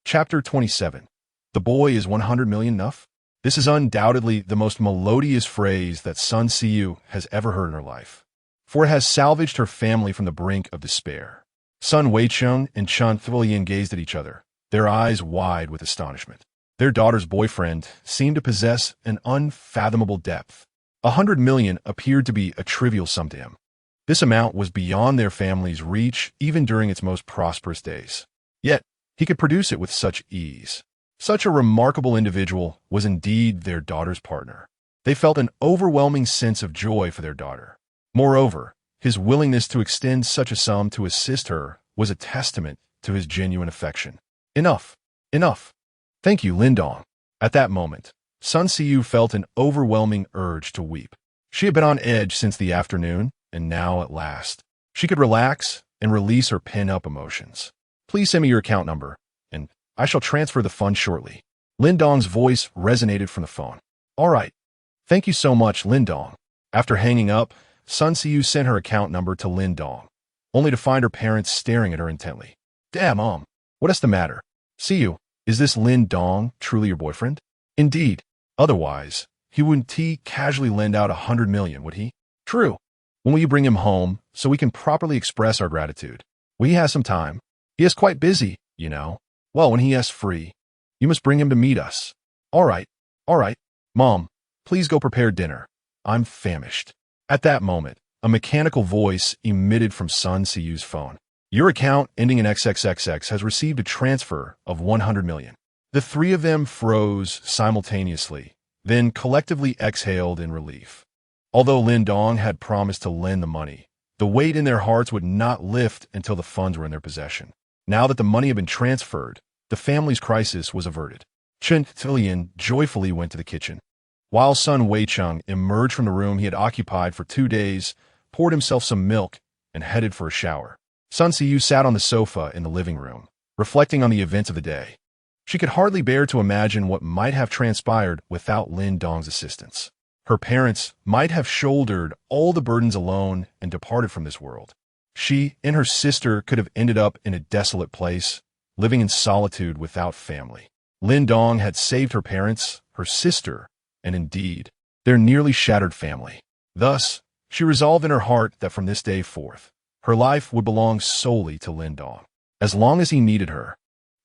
Chapter 27. The boy is 100 million enough? This is undoubtedly the most melodious phrase that Sun Siyu has ever heard in her life, for it has salvaged her family from the brink of despair. Sun Weicheng and Chun Thulian gazed at each other, their eyes wide with astonishment. Their daughter's boyfriend seemed to possess an unfathomable depth. 100 million appeared to be a trivial sum to him. This amount was beyond their family's reach even during its most prosperous days. Yet, he could produce it with such ease. Such a remarkable individual was indeed their daughter's partner. They felt an overwhelming sense of joy for their daughter. Moreover, his willingness to extend such a sum to assist her was a testament to his genuine affection. Enough. Enough. Thank you, Lin Dong. At that moment, Sun Siyu felt an overwhelming urge to weep. She had been on edge since the afternoon, and now, at last, she could relax and release her pent-up emotions. "Please send me your account number, and I shall transfer the funds shortly." Lin Dong's voice resonated from the phone. "All right. Thank you so much, Lin Dong." After hanging up, Sun Siyu sent her account number to Lin Dong, only to find her parents staring at her intently. "Damn, what is the matter? Siyu, is this Lin Dong truly your boyfriend?" "Indeed. Otherwise, he wouldn't casually lend out 100 million, would he?" "True. When will you bring him home so we can properly express our gratitude?" "Will he have some time? He is quite busy, you know." "Well, when he is free, you must bring him to meet us." All right. Mom, please go prepare dinner. I'm famished." At that moment, a mechanical voice emitted from Sun Siyu's phone. "Your account ending in XXXX has received a transfer of 100 million. The three of them froze simultaneously, then collectively exhaled in relief. Although Lin Dong had promised to lend the money, the weight in their hearts would not lift until the funds were in their possession. Now that the money had been transferred, The family's crisis was averted. Chen Tilian joyfully went to the kitchen. While son Wei Cheng emerged from the room he had occupied for 2 days, poured himself some milk, and headed for a shower. Sun Siyu sat on the sofa in the living room, reflecting on the events of the day. She could hardly bear to imagine what might have transpired without Lin Dong's assistance. Her parents might have shouldered all the burdens alone and departed from this world. She and her sister could have ended up in a desolate place, living in solitude without family. Lin Dong had saved her parents, her sister, and indeed, their nearly shattered family. Thus, she resolved in her heart that from this day forth, her life would belong solely to Lin Dong. As long as he needed her,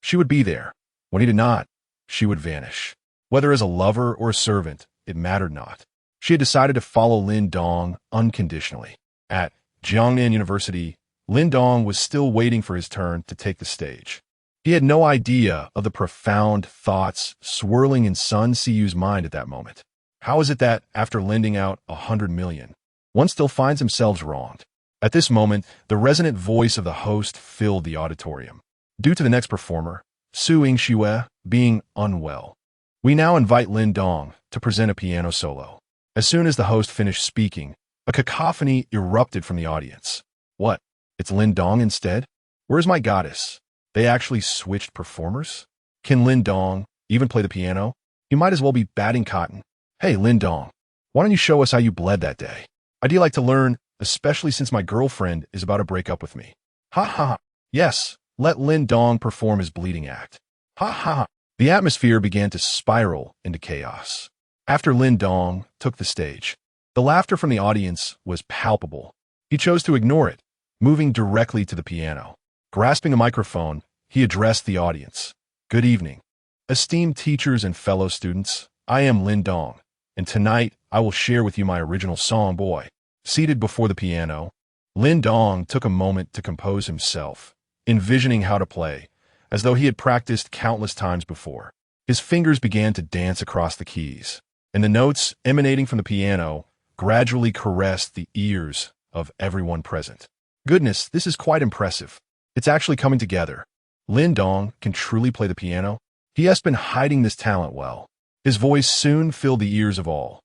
she would be there. When he did not, she would vanish. Whether as a lover or a servant, it mattered not. She had decided to follow Lin Dong unconditionally. At Jiangnan University, Lin Dong was still waiting for his turn to take the stage. He had no idea of the profound thoughts swirling in Sun Siyu's mind at that moment. How is it that, after lending out 100 million, one still finds themselves wronged? At this moment, the resonant voice of the host filled the auditorium. Due to the next performer, Su Yingxue, being unwell, we now invite Lin Dong to present a piano solo. As soon as the host finished speaking, a cacophony erupted from the audience. What? It's Lin Dong instead? Where's my goddess? They actually switched performers? Can Lin Dong even play the piano? You might as well be batting cotton. Hey, Lin Dong, why don't you show us how you bled that day? I'd like to learn, especially since my girlfriend is about to break up with me. Ha ha. Yes, let Lin Dong perform his bleeding act. Ha ha. The atmosphere began to spiral into chaos. After Lin Dong took the stage, the laughter from the audience was palpable. He chose to ignore it, moving directly to the piano. Grasping a microphone, he addressed the audience. Good evening. Esteemed teachers and fellow students, I am Lin Dong, and tonight I will share with you my original song, Boy. Seated before the piano, Lin Dong took a moment to compose himself, envisioning how to play, as though he had practiced countless times before. His fingers began to dance across the keys, and the notes emanating from the piano gradually caressed the ears of everyone present. Goodness, this is quite impressive. It's actually coming together. Lin Dong can truly play the piano. He has been hiding this talent well. His voice soon filled the ears of all.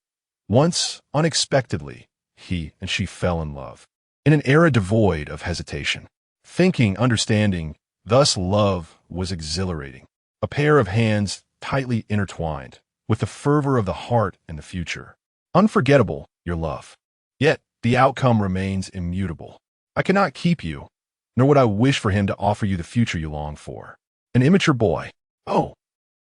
Once, unexpectedly, he and she fell in love. In an era devoid of hesitation. Thinking, understanding, thus love was exhilarating. A pair of hands tightly intertwined, with the fervor of the heart and the future. Unforgettable, your love. Yet, the outcome remains immutable. I cannot keep you, nor would I wish for him to offer you the future you long for. An immature boy. Oh.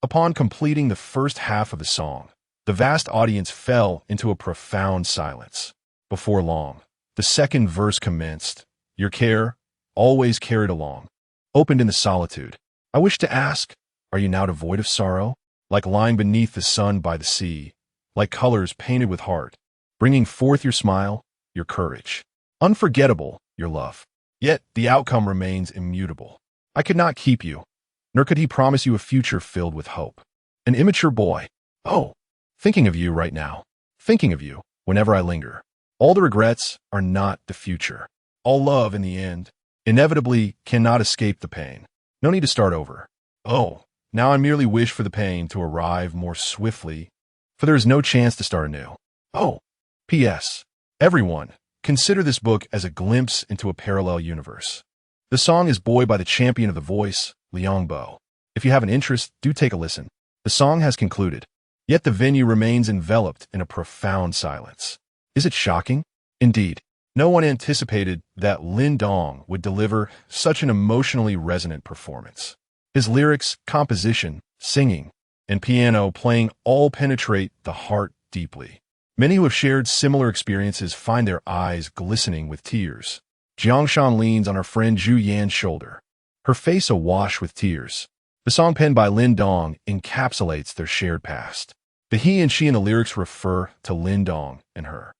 Upon completing the first half of the song, the vast audience fell into a profound silence. Before long, the second verse commenced. Your care, always carried along, opened in the solitude. I wish to ask, are you now devoid of sorrow? Like lying beneath the sun by the sea, like colors painted with heart, bringing forth your smile, your courage. Unforgettable, your love. Yet the outcome remains immutable. I could not keep you, nor could he promise you a future filled with hope. An immature boy. Oh, thinking of you right now. Thinking of you whenever I linger. All the regrets are not the future. All love, in the end, inevitably cannot escape the pain. No need to start over. Oh, now I merely wish for the pain to arrive more swiftly, for there is no chance to start anew. Oh, P.S. Everyone, consider this book as a glimpse into a parallel universe. The song is Boy by the champion of the voice, Liang Bo. If you have an interest, do take a listen. The song has concluded, yet the venue remains enveloped in a profound silence. Is it shocking? Indeed, no one anticipated that Lin Dong would deliver such an emotionally resonant performance. His lyrics, composition, singing, and piano playing all penetrate the heart deeply. Many who have shared similar experiences find their eyes glistening with tears. Jiangshan leans on her friend Zhu Yan's shoulder, her face awash with tears. The song penned by Lin Dong encapsulates their shared past. The he and she in the lyrics refer to Lin Dong and her.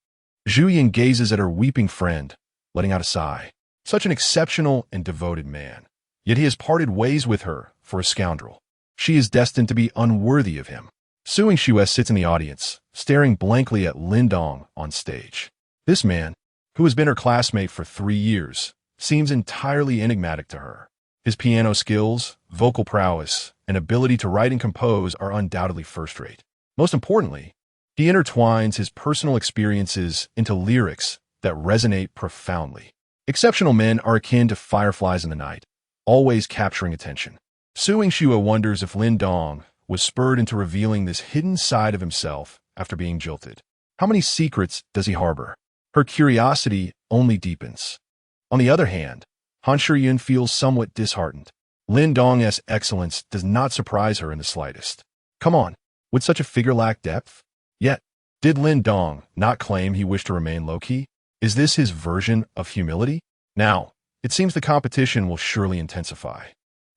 Zhu Yan gazes at her weeping friend, letting out a sigh. Such an exceptional and devoted man. Yet he has parted ways with her for a scoundrel. She is destined to be unworthy of him. Su Yingxue sits in the audience, staring blankly at Lin Dong on stage. This man, who has been her classmate for 3 years, seems entirely enigmatic to her. His piano skills, vocal prowess, and ability to write and compose are undoubtedly first-rate. Most importantly, he intertwines his personal experiences into lyrics that resonate profoundly. Exceptional men are akin to fireflies in the night, always capturing attention. Suing Shua wonders if Lin Dong was spurred into revealing this hidden side of himself after being jilted. How many secrets does he harbor? Her curiosity only deepens. On the other hand, Han Shiyun feels somewhat disheartened. Lin Dong's excellence does not surprise her in the slightest. Come on, would such a figure lack depth? Yet, did Lin Dong not claim he wished to remain low-key? Is this his version of humility? Now, it seems the competition will surely intensify.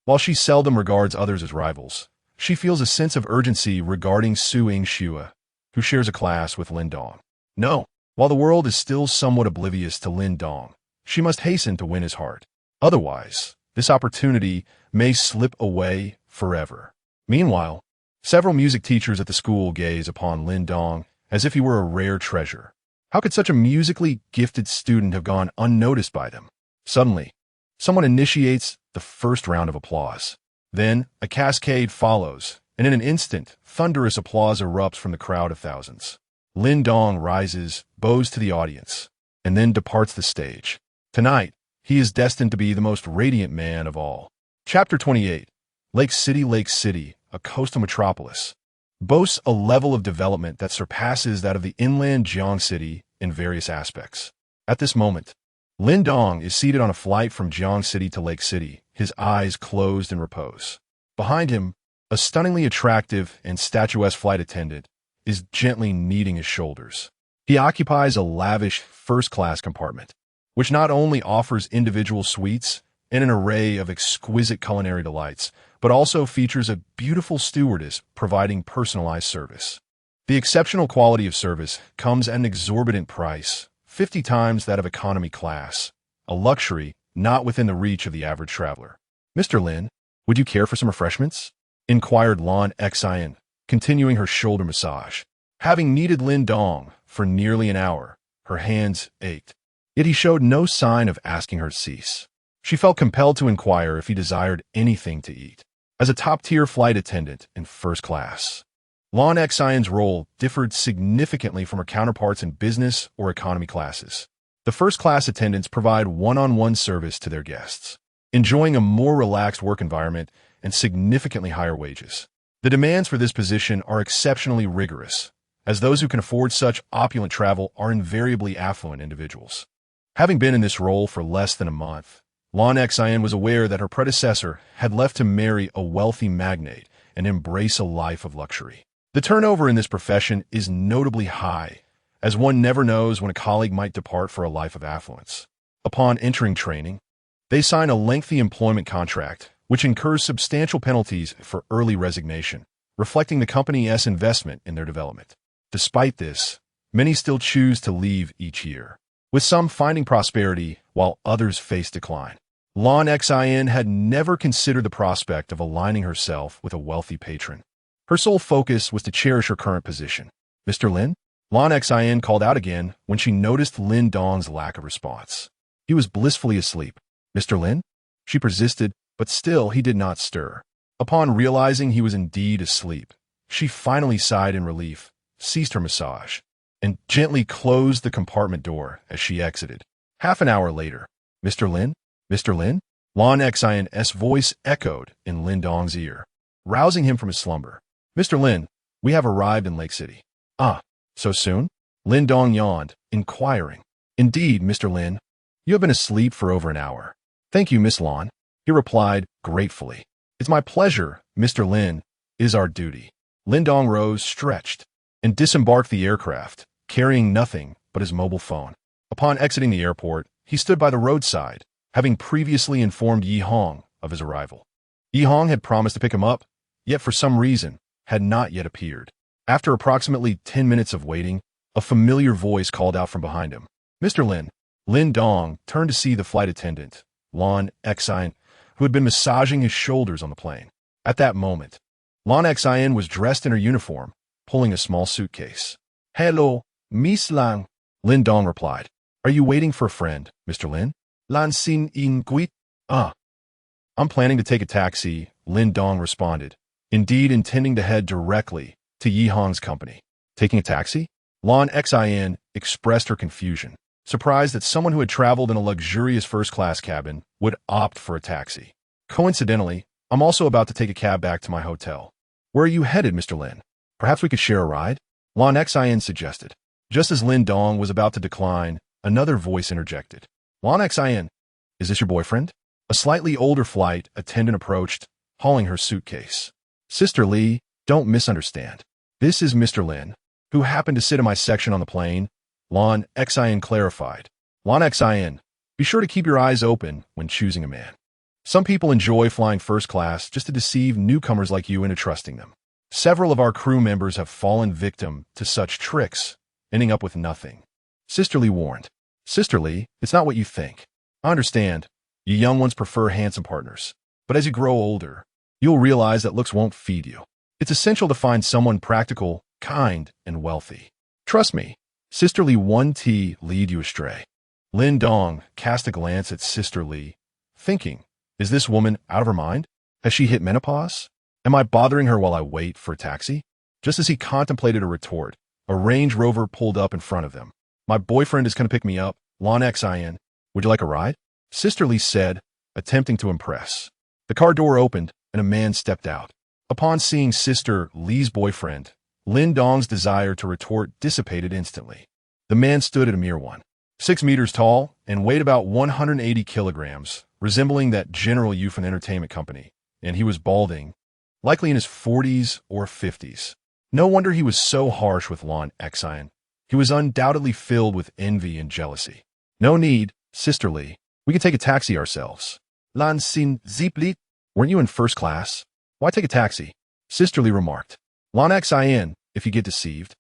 While she seldom regards others as rivals, she feels a sense of urgency regarding Suing Shua, who shares a class with Lin Dong. No, while the world is still somewhat oblivious to Lin Dong, she must hasten to win his heart. Otherwise, this opportunity may slip away forever. Meanwhile, several music teachers at the school gaze upon Lin Dong as if he were a rare treasure. How could such a musically gifted student have gone unnoticed by them? Suddenly, someone initiates the first round of applause. Then, a cascade follows, and in an instant, thunderous applause erupts from the crowd of thousands. Lin Dong rises, bows to the audience, and then departs the stage. Tonight, he is destined to be the most radiant man of all. Chapter 28. Lake City, a coastal metropolis, boasts a level of development that surpasses that of the inland Jiang City in various aspects. At this moment, Lin Dong is seated on a flight from Jiang City to Lake City, his eyes closed in repose. Behind him, a stunningly attractive and statuesque flight attendant is gently kneading his shoulders. He occupies a lavish first-class compartment, which not only offers individual suites and an array of exquisite culinary delights, but also features a beautiful stewardess providing personalized service. The exceptional quality of service comes at an exorbitant price, 50 times that of economy class, a luxury not within the reach of the average traveler. "Mr. Lin, would you care for some refreshments?" inquired Lan Xian, continuing her shoulder massage. Having kneaded Lin Dong for nearly an hour, her hands ached. Yet he showed no sign of asking her to cease. She felt compelled to inquire if he desired anything to eat. As a top-tier flight attendant in first class, Lan Xian's role differed significantly from her counterparts in business or economy classes. The first-class attendants provide one-on-one service to their guests, enjoying a more relaxed work environment and significantly higher wages. The demands for this position are exceptionally rigorous, as those who can afford such opulent travel are invariably affluent individuals. Having been in this role for less than a month, Lan Xian was aware that her predecessor had left to marry a wealthy magnate and embrace a life of luxury. The turnover in this profession is notably high, as one never knows when a colleague might depart for a life of affluence. Upon entering training, they sign a lengthy employment contract, which incurs substantial penalties for early resignation, reflecting the company's investment in their development. Despite this, many still choose to leave each year, with some finding prosperity while others face decline. Lan Xian had never considered the prospect of aligning herself with a wealthy patron. Her sole focus was to cherish her current position. "Mr. Lin?" Lan Xian called out again when she noticed Lin Dong's lack of response. He was blissfully asleep. "Mr. Lin?" She persisted, but still he did not stir. Upon realizing he was indeed asleep, she finally sighed in relief, ceased her massage, and gently closed the compartment door as she exited. Half an hour later, "Mr. Lin? Mr. Lin?" Lan Xian's voice echoed in Lin Dong's ear, rousing him from his slumber. "Mr. Lin, we have arrived in Lake City." "Ah, so soon?" Lin Dong yawned, inquiring. "Indeed, Mr. Lin. You have been asleep for over an hour." "Thank you, Miss Lan," he replied gratefully. "It's my pleasure, Mr. Lin. It is our duty." Lin Dong rose, stretched, and disembarked the aircraft, carrying nothing but his mobile phone. Upon exiting the airport, he stood by the roadside, having previously informed Yi Hong of his arrival. Yi Hong had promised to pick him up, yet for some reason had not yet appeared. After approximately 10 minutes of waiting, a familiar voice called out from behind him. "Mr. Lin." Lin Dong turned to see the flight attendant, Lan Xian, who had been massaging his shoulders on the plane. At that moment, Lan Xian was dressed in her uniform, pulling a small suitcase. "Hello, Miss Lan," Lin Dong replied. "Are you waiting for a friend, Mr. Lin?" "Lan Xin In Guit." "Ah, I'm planning to take a taxi, Lin Dong responded, indeed intending to head directly to Yi Hong's company. Taking a taxi? Lan Xin expressed her confusion, surprised that someone who had traveled in a luxurious first-class cabin would opt for a taxi. Coincidentally, I'm also about to take a cab back to my hotel. Where are you headed, Mr. Lin? Perhaps we could share a ride? Lan Xin suggested. Just as Lin Dong was about to decline, another voice interjected. Lan Xin, is this your boyfriend? A slightly older flight attendant approached, hauling her suitcase. Sister Lee, don't misunderstand. This is Mr. Lin, who happened to sit in my section on the plane, Lan Xin clarified. Lan Xin, be sure to keep your eyes open when choosing a man. Some people enjoy flying first class just to deceive newcomers like you into trusting them. Several of our crew members have fallen victim to such tricks, ending up with nothing. Sister Lee warned. Sister Lee, it's not what you think. I understand. You young ones prefer handsome partners. But as you grow older, you'll realize that looks won't feed you. It's essential to find someone practical, kind, and wealthy. Trust me, Sister Lee won't lead you astray. Lin Dong cast a glance at Sister Lee, thinking, is this woman out of her mind? Has she hit menopause? Am I bothering her while I wait for a taxi? Just as he contemplated a retort, a Range Rover pulled up in front of them. My boyfriend is going to pick me up, Lan Xin. Would you like a ride? Sister Lee said, attempting to impress. The car door opened, and a man stepped out. Upon seeing Sister Lee's boyfriend, Lin Dong's desire to retort dissipated instantly. The man stood at a mere 6 meters tall and weighed about 180 kilograms, resembling that general youth from the entertainment company, and he was balding, likely in his 40s or 50s. No wonder he was so harsh with Lan Xin. He was undoubtedly filled with envy and jealousy. No need, Sister Lee. We can take a taxi ourselves. Lan Xin Zipli, weren't you in first class? Why take a taxi? Sister Lee remarked. Lan Xin, if you get deceived,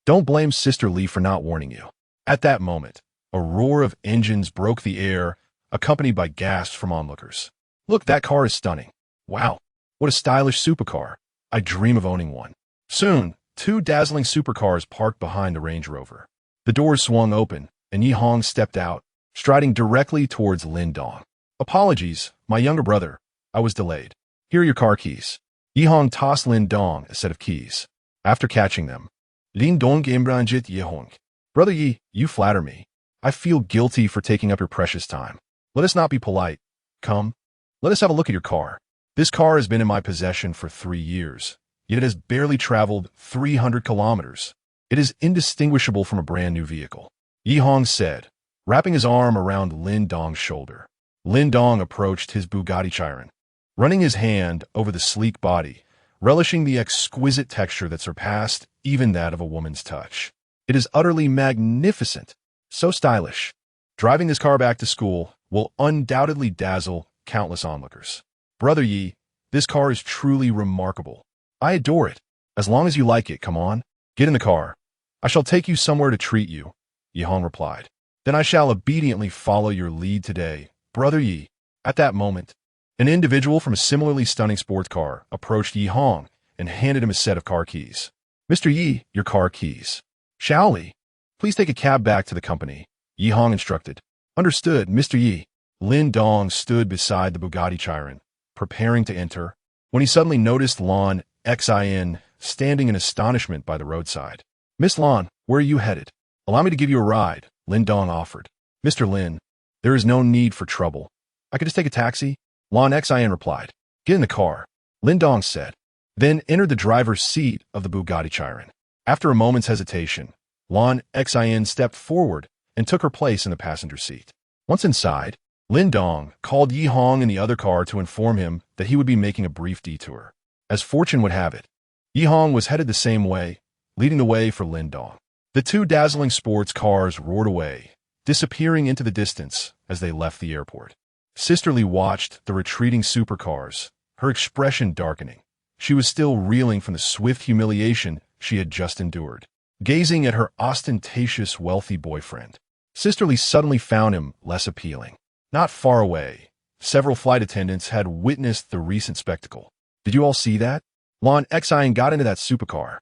don't blame Sister Lee for not warning you. At that moment, a roar of engines broke the air, accompanied by gasps from onlookers. Look, that car is stunning. Wow, what a stylish supercar. I dream of owning one. Soon, 2 dazzling supercars parked behind the Range Rover. The doors swung open, and Yi Hong stepped out, striding directly towards Lin Dong. Apologies, my younger brother. I was delayed. Here are your car keys. Yi Hong tossed Lin Dong a set of keys. After catching them, Lin Dong imbranjit Yi Hong. Brother Yi, you flatter me. I feel guilty for taking up your precious time. Let us not be polite. Come, let us have a look at your car. This car has been in my possession for 3 years, yet it has barely traveled 300 kilometers. It is indistinguishable from a brand new vehicle. Yi Hong said, wrapping his arm around Lin Dong's shoulder. Lin Dong approached his Bugatti Chiron, running his hand over the sleek body, relishing the exquisite texture that surpassed even that of a woman's touch. It is utterly magnificent, so stylish. Driving this car back to school will undoubtedly dazzle countless onlookers. Brother Yi, this car is truly remarkable. I adore it. As long as you like it, come on, get in the car. I shall take you somewhere to treat you, Yi Hong replied. Then I shall obediently follow your lead today, Brother Yi. At that moment, an individual from a similarly stunning sports car approached Yi Hong and handed him a set of car keys. Mr. Yi, your car keys. Shall we? Please take a cab back to the company, Yi Hong instructed. Understood, Mr. Yi. Lin Dong stood beside the Bugatti Chiron, preparing to enter, when he suddenly noticed Lan Xin standing in astonishment by the roadside. Miss Lan, where are you headed? Allow me to give you a ride, Lin Dong offered. Mr. Lin, there is no need for trouble. I could just take a taxi, Lan Xin replied. Get in the car, Lin Dong said, then entered the driver's seat of the Bugatti Chiron. After a moment's hesitation, Lan Xin stepped forward and took her place in the passenger seat. Once inside, Lin Dong called Yi Hong in the other car to inform him that he would be making a brief detour. As fortune would have it, Yi Hong was headed the same way, leading the way for Lin Dong. The 2 dazzling sports cars roared away, disappearing into the distance as they left the airport. Sister Lee watched the retreating supercars, her expression darkening. She was still reeling from the swift humiliation she had just endured, gazing at her ostentatious, wealthy boyfriend. Sister Lee suddenly found him less appealing. Not far away, several flight attendants had witnessed the recent spectacle. Did you all see that? Lan Xin got into that supercar.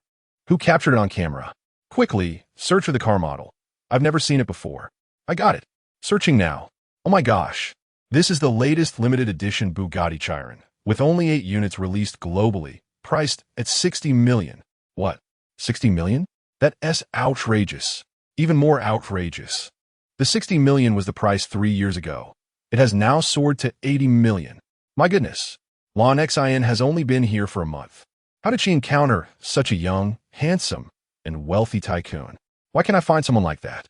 Who captured it on camera? Quickly, search for the car model. I've never seen it before. I got it. Searching now. Oh my gosh. This is the latest limited edition Bugatti Chiron, with only 8 units released globally, priced at 60 million. What? 60 million? That's outrageous. Even more outrageous. The 60 million was the price 3 years ago. It has now soared to 80 million. My goodness. Lin Xin has only been here for a month. How did she encounter such a young, handsome, and wealthy tycoon? Why can't I find someone like that?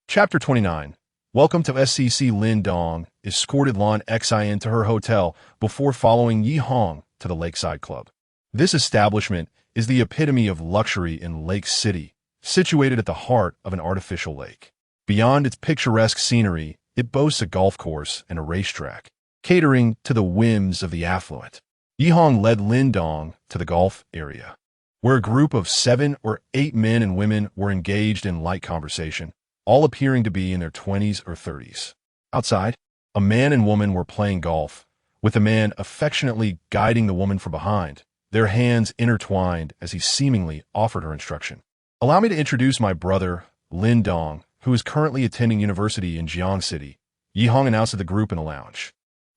Chapter 29. Welcome to SCC. Lin Dong escorted Lin Xin to her hotel before following Yi Hong to the Lakeside Club. This establishment is the epitome of luxury in Lake City, situated at the heart of an artificial lake. Beyond its picturesque scenery, it boasts a golf course and a racetrack, catering to the whims of the affluent. Yi Hong led Lin Dong to the golf area, where a group of 7 or 8 men and women were engaged in light conversation, all appearing to be in their 20s or 30s. Outside, a man and woman were playing golf, with the man affectionately guiding the woman from behind, their hands intertwined as he seemingly offered her instruction. Allow me to introduce my brother, Lin Dong, who is currently attending university in Jiang City, Yi Hong announced to the group in a lounge.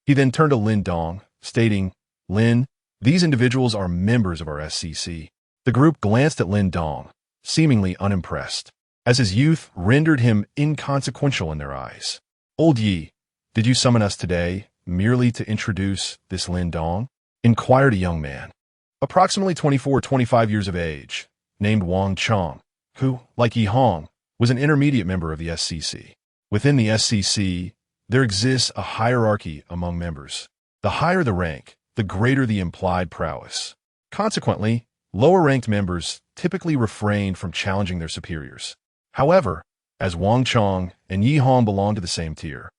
He then turned to Lin Dong, stating, Lin, these individuals are members of our SCC. The group glanced at Lin Dong, seemingly unimpressed, as his youth rendered him inconsequential in their eyes. Old Yi, did you summon us today merely to introduce this Lin Dong? Inquired a young man, approximately 24 or 25 years of age, named Wang Chong, who, like Yi Hong, was an intermediate member of the SCC. Within the SCC, there exists a hierarchy among members. The higher the rank, the greater the implied prowess. Consequently, lower-ranked members typically refrain from challenging their superiors. However, as Wang Chong and Yi Hong belonged to the same tier,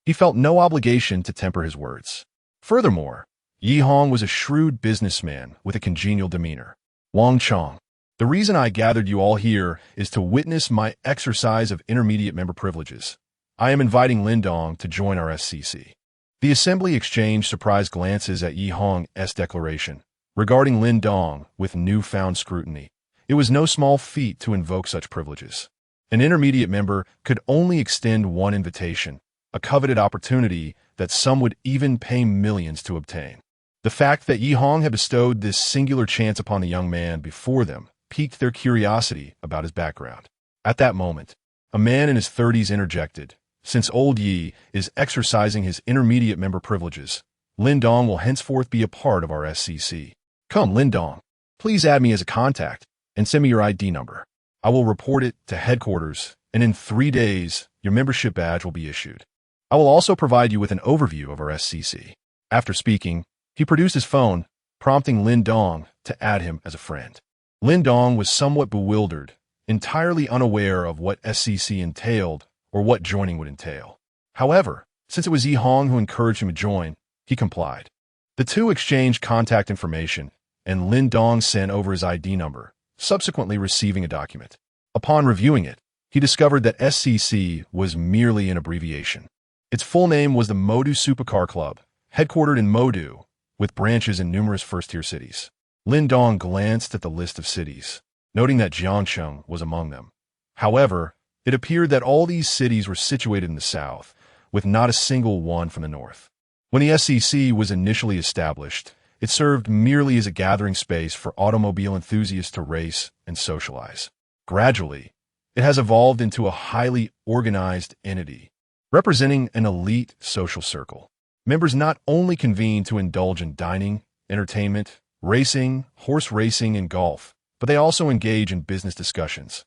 he felt no obligation to temper his words. Furthermore, Yi Hong was a shrewd businessman with a congenial demeanor. Wang Chong, the reason I gathered you all here is to witness my exercise of intermediate member privileges. I am inviting Lin Dong to join our SCC. The assembly exchanged surprised glances at Yi Hong's declaration, regarding Lin Dong with newfound scrutiny. It was no small feat to invoke such privileges. An intermediate member could only extend one invitation, a coveted opportunity that some would even pay millions to obtain. The fact that Yi Hong had bestowed this singular chance upon the young man before them piqued their curiosity about his background. At that moment, a man in his 30s interjected, since old Yi is exercising his intermediate member privileges, Lin Dong will henceforth be a part of our SCC. Come, Lin Dong, please add me as a contact and send me your ID number. I will report it to headquarters, and in 3 days, your membership badge will be issued. I will also provide you with an overview of our SCC. After speaking, he produced his phone, prompting Lin Dong to add him as a friend. Lin Dong was somewhat bewildered, entirely unaware of what SCC entailed or what joining would entail. However, since it was Yi Hong who encouraged him to join, he complied. The two exchanged contact information, and Lin Dong sent over his ID number, subsequently receiving a document. Upon reviewing it, he discovered that SCC was merely an abbreviation. Its full name was the Modu Supercar Club, headquartered in Modu, with branches in numerous first-tier cities. Lin Dong glanced at the list of cities, noting that Jiangcheng was among them. However, it appeared that all these cities were situated in the south, with not a single one from the north. When the SCC was initially established, it served merely as a gathering space for automobile enthusiasts to race and socialize. Gradually, it has evolved into a highly organized entity, representing an elite social circle. Members not only convene to indulge in dining, entertainment, racing, horse racing, and golf, but they also engage in business discussions,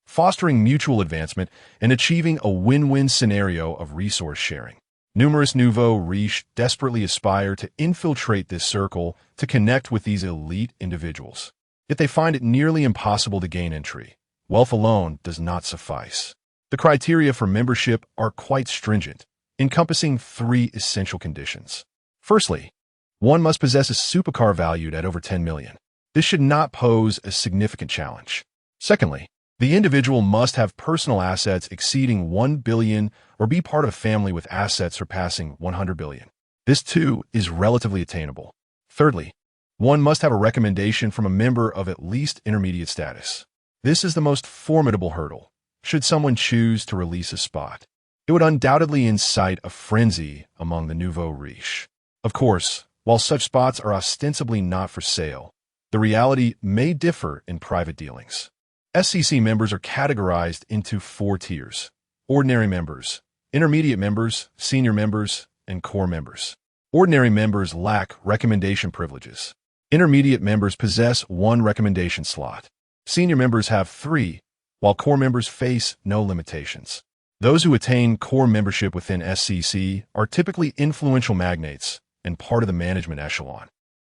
fostering mutual advancement and achieving a win-win scenario of resource sharing. Numerous nouveau riches desperately aspire to infiltrate this circle to connect with these elite individuals. Yet they find it nearly impossible to gain entry. Wealth alone does not suffice. The criteria for membership are quite stringent, encompassing 3 essential conditions. Firstly, one must possess a supercar valued at over 10 million. This should not pose a significant challenge. Secondly, the individual must have personal assets exceeding 1 billion or be part of a family with assets surpassing 100 billion. This too is relatively attainable. Thirdly, one must have a recommendation from a member of at least intermediate status. This is the most formidable hurdle, should someone choose to release a spot. It would undoubtedly incite a frenzy among the nouveau riche. Of course, while such spots are ostensibly not for sale, the reality may differ in private dealings. SCC members are categorized into 4 tiers: ordinary members, intermediate members, senior members, and core members. Ordinary members lack recommendation privileges. Intermediate members possess 1 recommendation slot. Senior members have 3, while core members face no limitations. Those who attain core membership within SCC are typically influential magnates and part of the management echelon.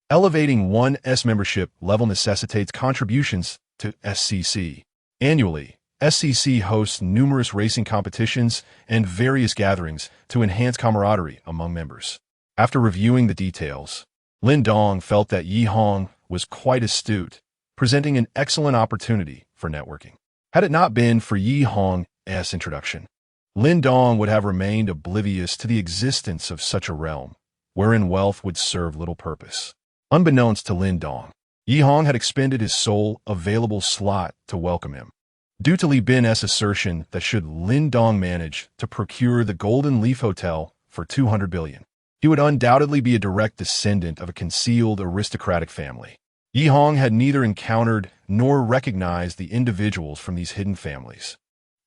Elevating one's membership level necessitates contributions to SCC. Annually, SCC hosts numerous racing competitions and various gatherings to enhance camaraderie among members. After reviewing the details, Lin Dong felt that Yi Hong was quite astute, presenting an excellent opportunity for networking. Had it not been for Yi Hong's introduction, Lin Dong would have remained oblivious to the existence of such a realm, wherein wealth would serve little purpose. Unbeknownst to Lin Dong, Yi Hong had expended his sole available slot to welcome him. Due to Li Bin's assertion that should Lin Dong manage to procure the Golden Leaf Hotel for 200 billion, he would undoubtedly be a direct descendant of a concealed aristocratic family. Yi Hong had neither encountered nor recognized the individuals from these hidden families,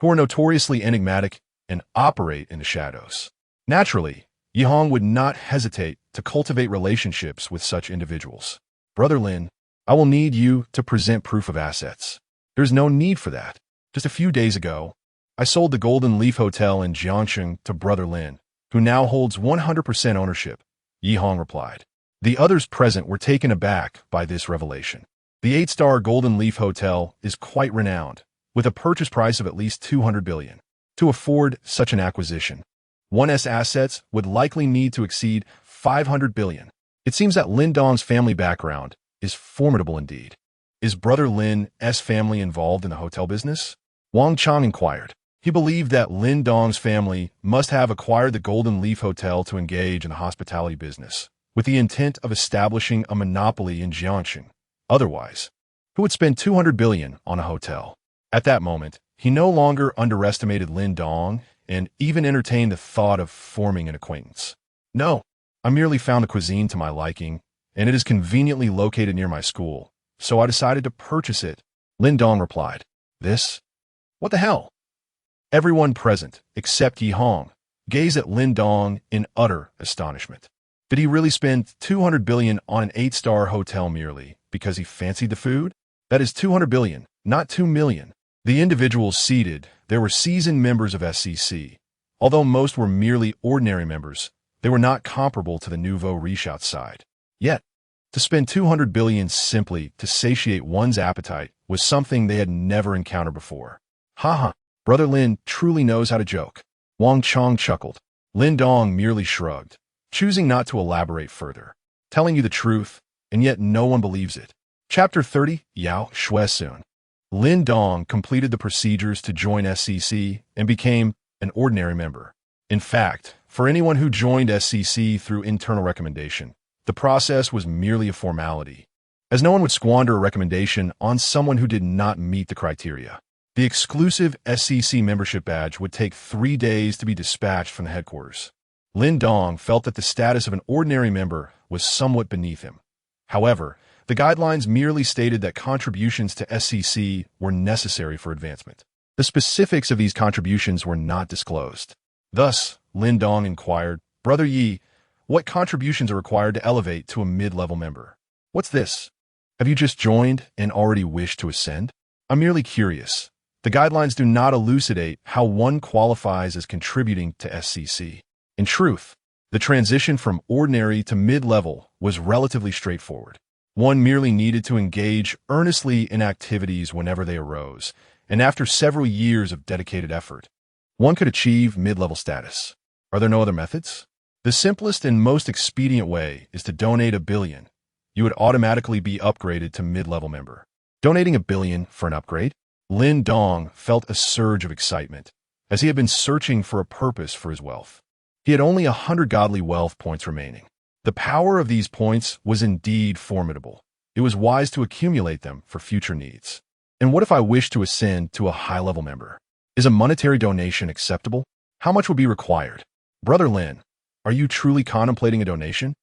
who are notoriously enigmatic and operate in the shadows. Naturally, Yi Hong would not hesitate to cultivate relationships with such individuals. Brother Lin, I will need you to present proof of assets. There's no need for that. Just a few days ago, I sold the Golden Leaf Hotel in Jiangsheng to Brother Lin, who now holds 100% ownership, Yi Hong replied. The others present were taken aback by this revelation. The 8-star Golden Leaf Hotel is quite renowned, with a purchase price of at least 200 billion. To afford such an acquisition, one's assets would likely need to exceed 500 billion. It seems that Lin Dong's family background is formidable indeed. Is Brother Lin's family involved in the hotel business? Wang Chang inquired. He believed that Lin Dong's family must have acquired the Golden Leaf Hotel to engage in the hospitality business, with the intent of establishing a monopoly in Jiangsheng. Otherwise, who would spend 200 billion on a hotel? At that moment, he no longer underestimated Lin Dong and even entertained the thought of forming an acquaintance. No, I merely found a cuisine to my liking, and it is conveniently located near my school, so I decided to purchase it, Lin Dong replied. This? What the hell? Everyone present, except Yi Hong, gazed at Lin Dong in utter astonishment. Did he really spend 200 billion on an 8-star hotel merely because he fancied the food? That is 200 billion, not 2 million. The individuals seated, there were seasoned members of SCC. Although most were merely ordinary members, they were not comparable to the nouveau riche outside. Yet, to spend 200 billion simply to satiate one's appetite was something they had never encountered before. Haha, Brother Lin truly knows how to joke. Wang Chang chuckled. Lin Dong merely shrugged, choosing not to elaborate further. Telling you the truth, and yet no one believes it. Chapter 30, Yao Shui Sun. Lin Dong completed the procedures to join SCC and became an ordinary member. In fact, for anyone who joined SCC through internal recommendation, the process was merely a formality, as no one would squander a recommendation on someone who did not meet the criteria. The exclusive SCC membership badge would take 3 days to be dispatched from the headquarters. Lin Dong felt that the status of an ordinary member was somewhat beneath him. However, the guidelines merely stated that contributions to SCC were necessary for advancement. The specifics of these contributions were not disclosed. Thus, Lin Dong inquired, Brother Yi, what contributions are required to elevate to a mid-level member? What's this? Have you just joined and already wish to ascend? I'm merely curious. The guidelines do not elucidate how one qualifies as contributing to SCC. In truth, the transition from ordinary to mid-level was relatively straightforward. One merely needed to engage earnestly in activities whenever they arose, and after several years of dedicated effort, one could achieve mid-level status. Are there no other methods? The simplest and most expedient way is to donate 1 billion. You would automatically be upgraded to mid-level member. Donating 1 billion for an upgrade? Lin Dong felt a surge of excitement, as he had been searching for a purpose for his wealth. He had only 100 godly wealth points remaining. The power of these points was indeed formidable. It was wise to accumulate them for future needs. And what if I wish to ascend to a high-level member? Is a monetary donation acceptable? How much would be required? Brother Lin, are you truly contemplating a donation?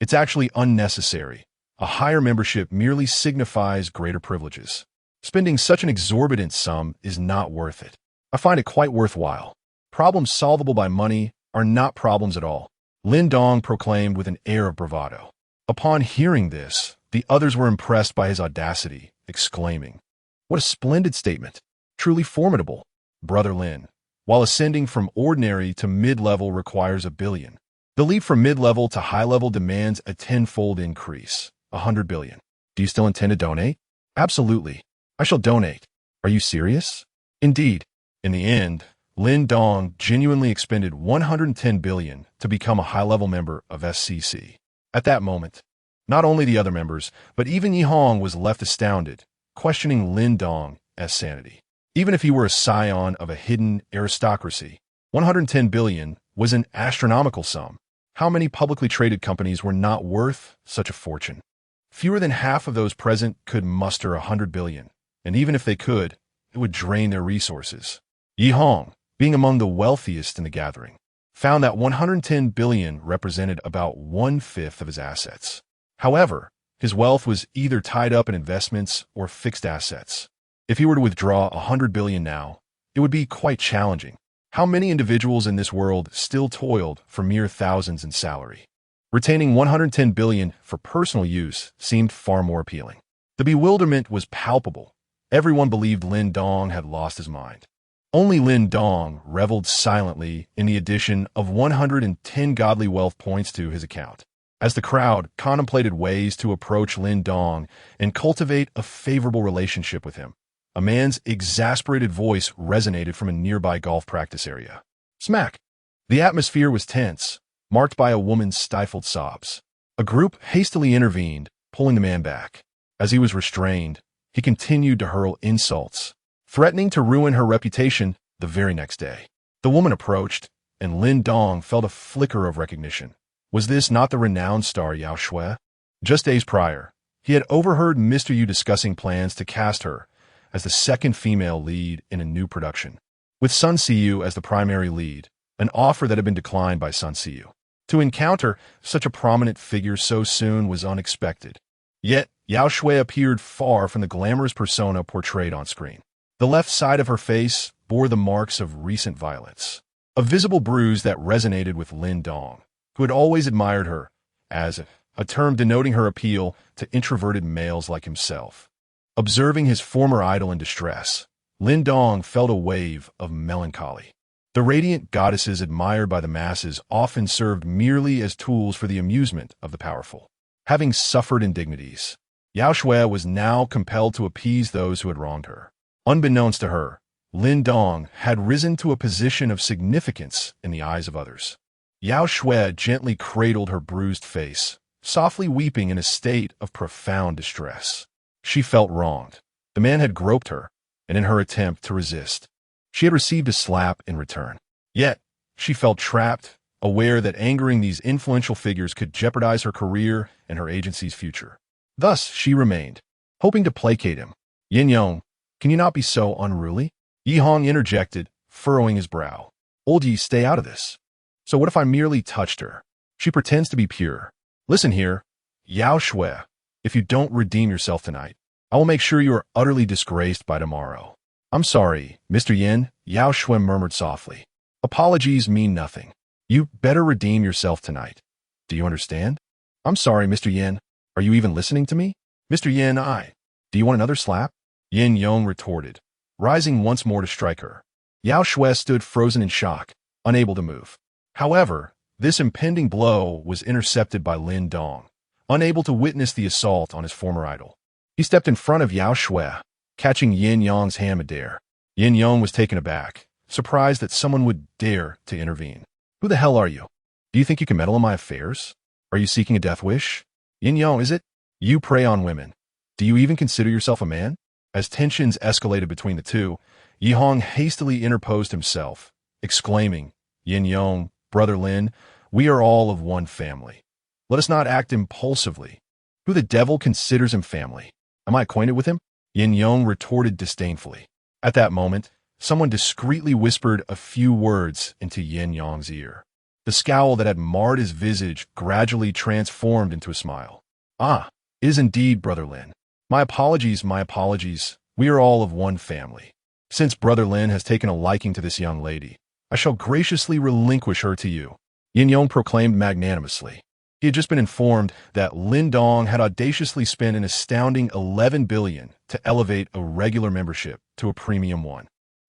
It's actually unnecessary. A higher membership merely signifies greater privileges. Spending such an exorbitant sum is not worth it. I find it quite worthwhile. Problems solvable by money are not problems at all, Lin Dong proclaimed with an air of bravado. Upon hearing this, the others were impressed by his audacity, exclaiming, "What a splendid statement! Truly formidable, Brother Lin. While ascending from ordinary to mid-level requires $1 billion, the leap from mid-level to high-level demands a tenfold increase, $100 billion. Do you still intend to donate?" "Absolutely. I shall donate." "Are you serious?" "Indeed." In the end, Lin Dong genuinely expended $110 billion to become a high-level member of SCC. At that moment, not only the other members, but even Yi Hong was left astounded, questioning Lin Dong's sanity. Even if he were a scion of a hidden aristocracy, $110 billion was an astronomical sum. How many publicly traded companies were not worth such a fortune? Fewer than half of those present could muster $100 billion, and even if they could, it would drain their resources. Yi Hong, being among the wealthiest in the gathering, found that $110 billion represented about 1/5 of his assets. However, his wealth was either tied up in investments or fixed assets. If he were to withdraw $100 billion now, it would be quite challenging. How many individuals in this world still toiled for mere thousands in salary? Retaining $110 billion for personal use seemed far more appealing. The bewilderment was palpable. Everyone believed Lin Dong had lost his mind. Only Lin Dong reveled silently in the addition of 110 godly wealth points to his account. As the crowd contemplated ways to approach Lin Dong and cultivate a favorable relationship with him, a man's exasperated voice resonated from a nearby golf practice area. Smack! The atmosphere was tense, marked by a woman's stifled sobs. A group hastily intervened, pulling the man back. As he was restrained, he continued to hurl insults, threatening to ruin her reputation the very next day. The woman approached, and Lin Dong felt a flicker of recognition. Was this not the renowned star Yao Shui? Just days prior, he had overheard Mr. Yu discussing plans to cast her as the second female lead in a new production, with Sun Siyu as the primary lead, an offer that had been declined by Sun Siyu. To encounter such a prominent figure so soon was unexpected. Yet, Yao Shui appeared far from the glamorous persona portrayed on screen. The left side of her face bore the marks of recent violence, a visible bruise that resonated with Lin Dong, who had always admired her, as a term denoting her appeal to introverted males like himself. Observing his former idol in distress, Lin Dong felt a wave of melancholy. The radiant goddesses admired by the masses often served merely as tools for the amusement of the powerful. Having suffered indignities, Yao Shui was now compelled to appease those who had wronged her. Unbeknownst to her, Lin Dong had risen to a position of significance in the eyes of others. Yao Shui gently cradled her bruised face, softly weeping in a state of profound distress. She felt wronged. The man had groped her, and in her attempt to resist, she had received a slap in return. Yet, she felt trapped, aware that angering these influential figures could jeopardize her career and her agency's future. Thus, she remained, hoping to placate him. "Yin Yong, can you not be so unruly?" Yi Hong interjected, furrowing his brow. "Old Yi, stay out of this. So what if I merely touched her? She pretends to be pure. Listen here, Yao Shui, if you don't redeem yourself tonight, I will make sure you are utterly disgraced by tomorrow." "I'm sorry, Mr. Yin," Yao Shui murmured softly. "Apologies mean nothing. You better redeem yourself tonight. Do you understand?" "I'm sorry, Mr. Yin. Are you even listening to me?" "Mr. Yin, Do you want another slap?" Yin Yong retorted, rising once more to strike her. Yao Shui stood frozen in shock, unable to move. However, this impending blow was intercepted by Lin Dong, unable to witness the assault on his former idol. He stepped in front of Yao Shui, catching Yin Yong's hand midair. Yin Yong was taken aback, surprised that someone would dare to intervene. "Who the hell are you? Do you think you can meddle in my affairs? Are you seeking a death wish? Yin Yong, is it? You prey on women. Do you even consider yourself a man?" As tensions escalated between the two, Yi Hong hastily interposed himself, exclaiming, "Yin Yong, Brother Lin, we are all of one family. Let us not act impulsively. Who the devil considers him family? Am I acquainted with him?" Yin Yong retorted disdainfully. At that moment, someone discreetly whispered a few words into Yin Yang's ear. The scowl that had marred his visage gradually transformed into a smile. "Ah, it is indeed Brother Lin. My apologies, my apologies. We are all of one family. Since Brother Lin has taken a liking to this young lady, I shall graciously relinquish her to you," Yin Yong proclaimed magnanimously. He had just been informed that Lin Dong had audaciously spent an astounding 11 billion to elevate a regular membership to a premium one.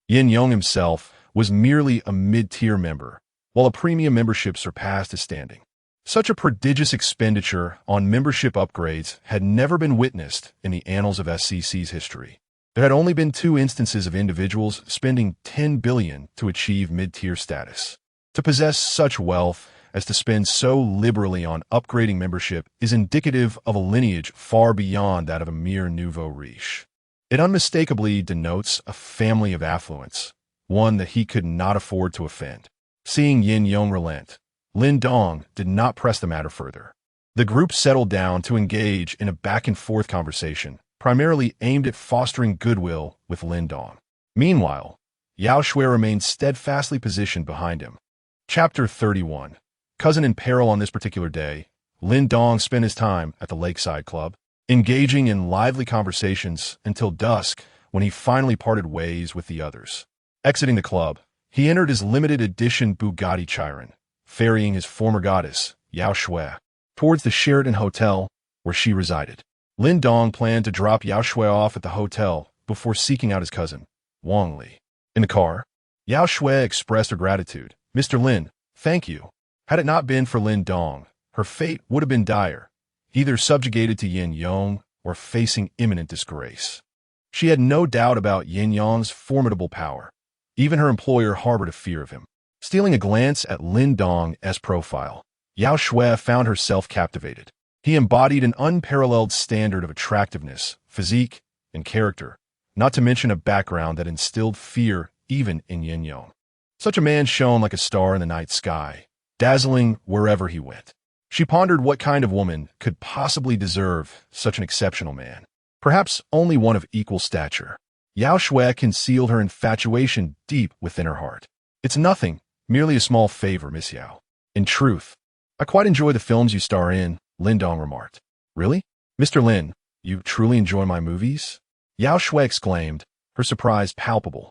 Yin Yong himself was merely a mid-tier member, while a premium membership surpassed his standing. Such a prodigious expenditure on membership upgrades had never been witnessed in the annals of SCC's history. There had only been 2 instances of individuals spending 10 billion to achieve mid-tier status. To possess such wealth as to spend so liberally on upgrading membership is indicative of a lineage far beyond that of a mere nouveau riche. It unmistakably denotes a family of affluence, one that he could not afford to offend. Seeing Yin Yong relent, Lin Dong did not press the matter further. The group settled down to engage in a back-and-forth conversation, primarily aimed at fostering goodwill with Lin Dong. Meanwhile, Yao Shui remained steadfastly positioned behind him. Chapter 31. Cousin in peril. On this particular day, Lin Dong spent his time at the Lakeside Club, engaging in lively conversations until dusk when he finally parted ways with the others. Exiting the club, he entered his limited edition Bugatti Chiron, ferrying his former goddess, Yao Shui, towards the Sheraton Hotel where she resided. Lin Dong planned to drop Yao Shui off at the hotel before seeking out his cousin, Wang Li. In the car, Yao Shui expressed her gratitude. "Mr. Lin, thank you. Had it not been for Lin Dong, her fate would have been dire, either subjugated to Yin Yong or facing imminent disgrace." She had no doubt about Yin Yong's formidable power. Even her employer harbored a fear of him. Stealing a glance at Lin Dong's profile, Yao Shui found herself captivated. He embodied an unparalleled standard of attractiveness, physique, and character, not to mention a background that instilled fear even in Yin Yong. Such a man shone like a star in the night sky, dazzling wherever he went. She pondered what kind of woman could possibly deserve such an exceptional man. Perhaps only one of equal stature. Yao Shui concealed her infatuation deep within her heart. "It's nothing, merely a small favor, Miss Yao. In truth, I quite enjoy the films you star in," Lin Dong remarked. "Really? Mr. Lin, you truly enjoy my movies?" Yao Shui exclaimed, her surprise palpable.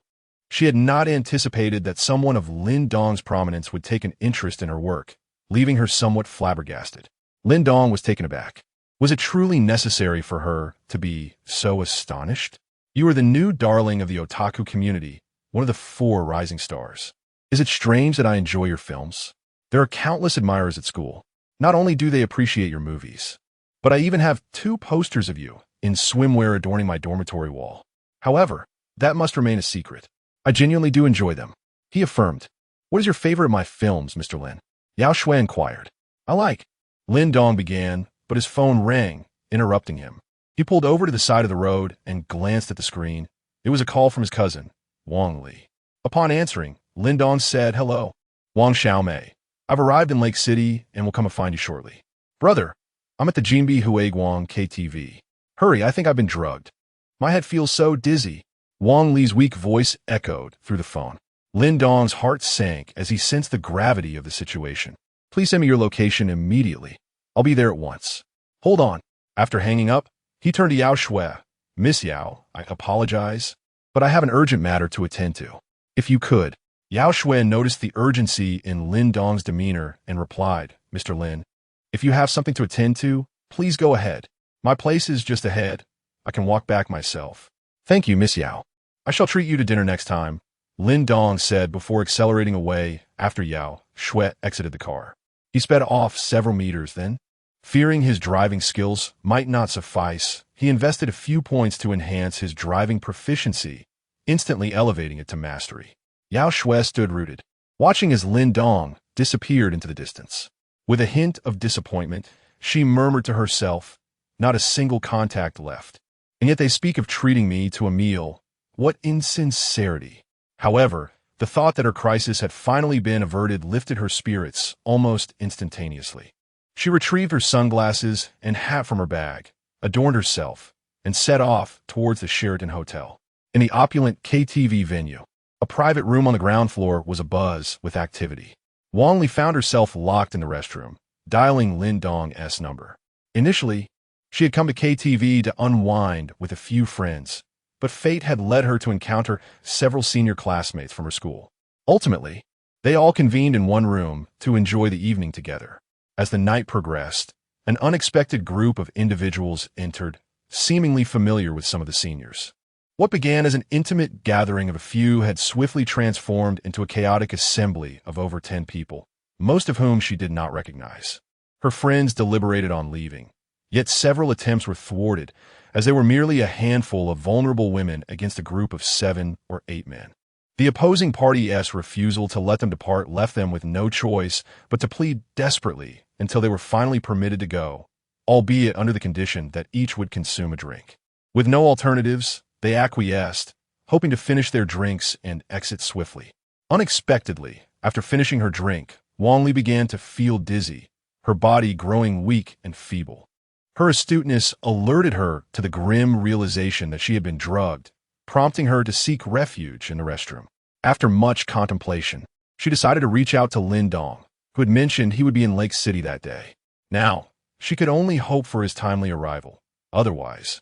She had not anticipated that someone of Lin Dong's prominence would take an interest in her work, leaving her somewhat flabbergasted. Lin Dong was taken aback. Was it truly necessary for her to be so astonished? "You are the new darling of the otaku community, one of the 4 rising stars. Is it strange that I enjoy your films? There are countless admirers at school. Not only do they appreciate your movies, but I even have 2 posters of you in swimwear adorning my dormitory wall. However, that must remain a secret. I genuinely do enjoy them," he affirmed. "What is your favorite of my films, Mr. Lin?" Yao Shui inquired. "I like." Lin Dong began, but his phone rang, interrupting him. He pulled over to the side of the road and glanced at the screen. It was a call from his cousin, Wang Li. Upon answering, Lin Dong said, "Hello, Wang Xiaomei. I've arrived in Lake City and will come and find you shortly." "Brother, I'm at the Jinbi Huiguang KTV. Hurry, I think I've been drugged. My head feels so dizzy." Wang Li's weak voice echoed through the phone. Lin Dong's heart sank as he sensed the gravity of the situation. "Please send me your location immediately. I'll be there at once." "Hold on." After hanging up, he turned to Yao Shui. "Miss Yao, I apologize, but I have an urgent matter to attend to. If you could." Yao Shui noticed the urgency in Lin Dong's demeanor and replied, "Mr. Lin, if you have something to attend to, please go ahead. My place is just ahead. I can walk back myself." "Thank you, Miss Yao. I shall treat you to dinner next time," Lin Dong said before accelerating away after Yao Shui exited the car. He sped off several meters then. Fearing his driving skills might not suffice, he invested a few points to enhance his driving proficiency, instantly elevating it to mastery. Yao Shui stood rooted, watching as Lin Dong disappeared into the distance. With a hint of disappointment, she murmured to herself, "Not a single contact left. And yet they speak of treating me to a meal. What insincerity." However, the thought that her crisis had finally been averted lifted her spirits almost instantaneously. She retrieved her sunglasses and hat from her bag, adorned herself, and set off towards the Sheraton Hotel. In the opulent KTV venue, private room on the ground floor was abuzz with activity. Wang Li found herself locked in the restroom, dialing Lin Dong's number. Initially, she had come to KTV to unwind with a few friends, but fate had led her to encounter several senior classmates from her school. Ultimately, they all convened in one room to enjoy the evening together. As the night progressed, an unexpected group of individuals entered, seemingly familiar with some of the seniors. What began as an intimate gathering of a few had swiftly transformed into a chaotic assembly of over 10 people, most of whom she did not recognize. Her friends deliberated on leaving, yet several attempts were thwarted, as they were merely a handful of vulnerable women against a group of 7 or 8 men. The opposing party's refusal to let them depart left them with no choice but to plead desperately until they were finally permitted to go, albeit under the condition that each would consume a drink. With no alternatives, they acquiesced, hoping to finish their drinks and exit swiftly. Unexpectedly, after finishing her drink, Wang Li began to feel dizzy, her body growing weak and feeble. Her astuteness alerted her to the grim realization that she had been drugged, prompting her to seek refuge in the restroom. After much contemplation, she decided to reach out to Lin Dong, who had mentioned he would be in Lake City that day. Now, she could only hope for his timely arrival. Otherwise,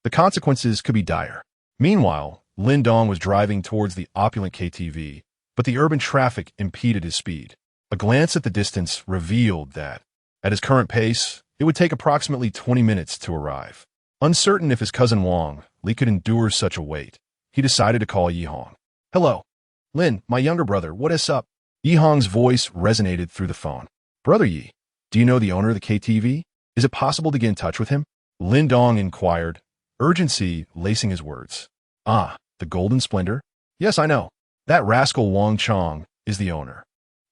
the consequences could be dire. Meanwhile, Lin Dong was driving towards the opulent KTV, but the urban traffic impeded his speed. A glance at the distance revealed that, at his current pace, it would take approximately 20 minutes to arrive. Uncertain if his cousin Wang Li could endure such a wait, he decided to call Yi Hong. "Hello, Lin, my younger brother, what is up?" Yi Hong's voice resonated through the phone. "Brother Yi, do you know the owner of the KTV? Is it possible to get in touch with him?" Lin Dong inquired, urgency lacing his words. "Ah, the Golden Splendor? Yes, I know. That rascal Wang Chong is the owner.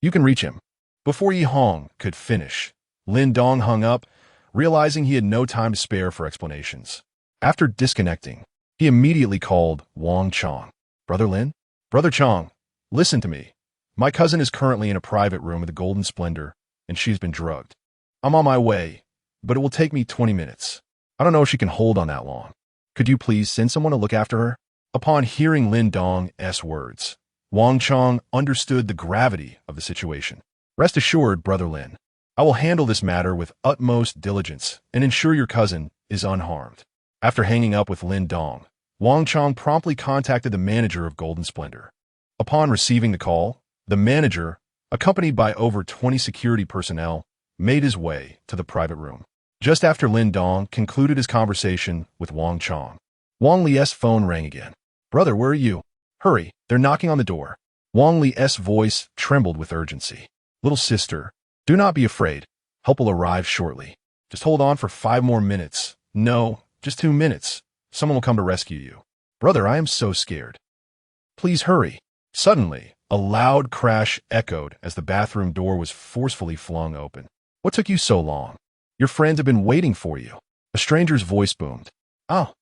You can reach him." Before Yi Hong could finish, Lin Dong hung up, realizing he had no time to spare for explanations. After disconnecting, he immediately called Wang Chong. "Brother Lin? Brother Chong, listen to me. My cousin is currently in a private room at the Golden Splendor, and she's been drugged. I'm on my way, but it will take me 20 minutes. I don't know if she can hold on that long. Could you please send someone to look after her?" Upon hearing Lin Dong's words, Wang Chong understood the gravity of the situation. "Rest assured, Brother Lin, I will handle this matter with utmost diligence and ensure your cousin is unharmed." After hanging up with Lin Dong, Wang Chong promptly contacted the manager of Golden Splendor. Upon receiving the call, the manager, accompanied by over 20 security personnel, made his way to the private room. Just after Lin Dong concluded his conversation with Wang Chong, Wang Li's phone rang again. "Brother, where are you? Hurry, they're knocking on the door." Wang Li's voice trembled with urgency. "Little sister, do not be afraid. Help will arrive shortly. Just hold on for 5 more minutes. No, just 2 minutes. Someone will come to rescue you." "Brother, I am so scared. Please hurry." Suddenly, a loud crash echoed as the bathroom door was forcefully flung open. "What took you so long? Your friends have been waiting for you." A stranger's voice boomed. "Oh,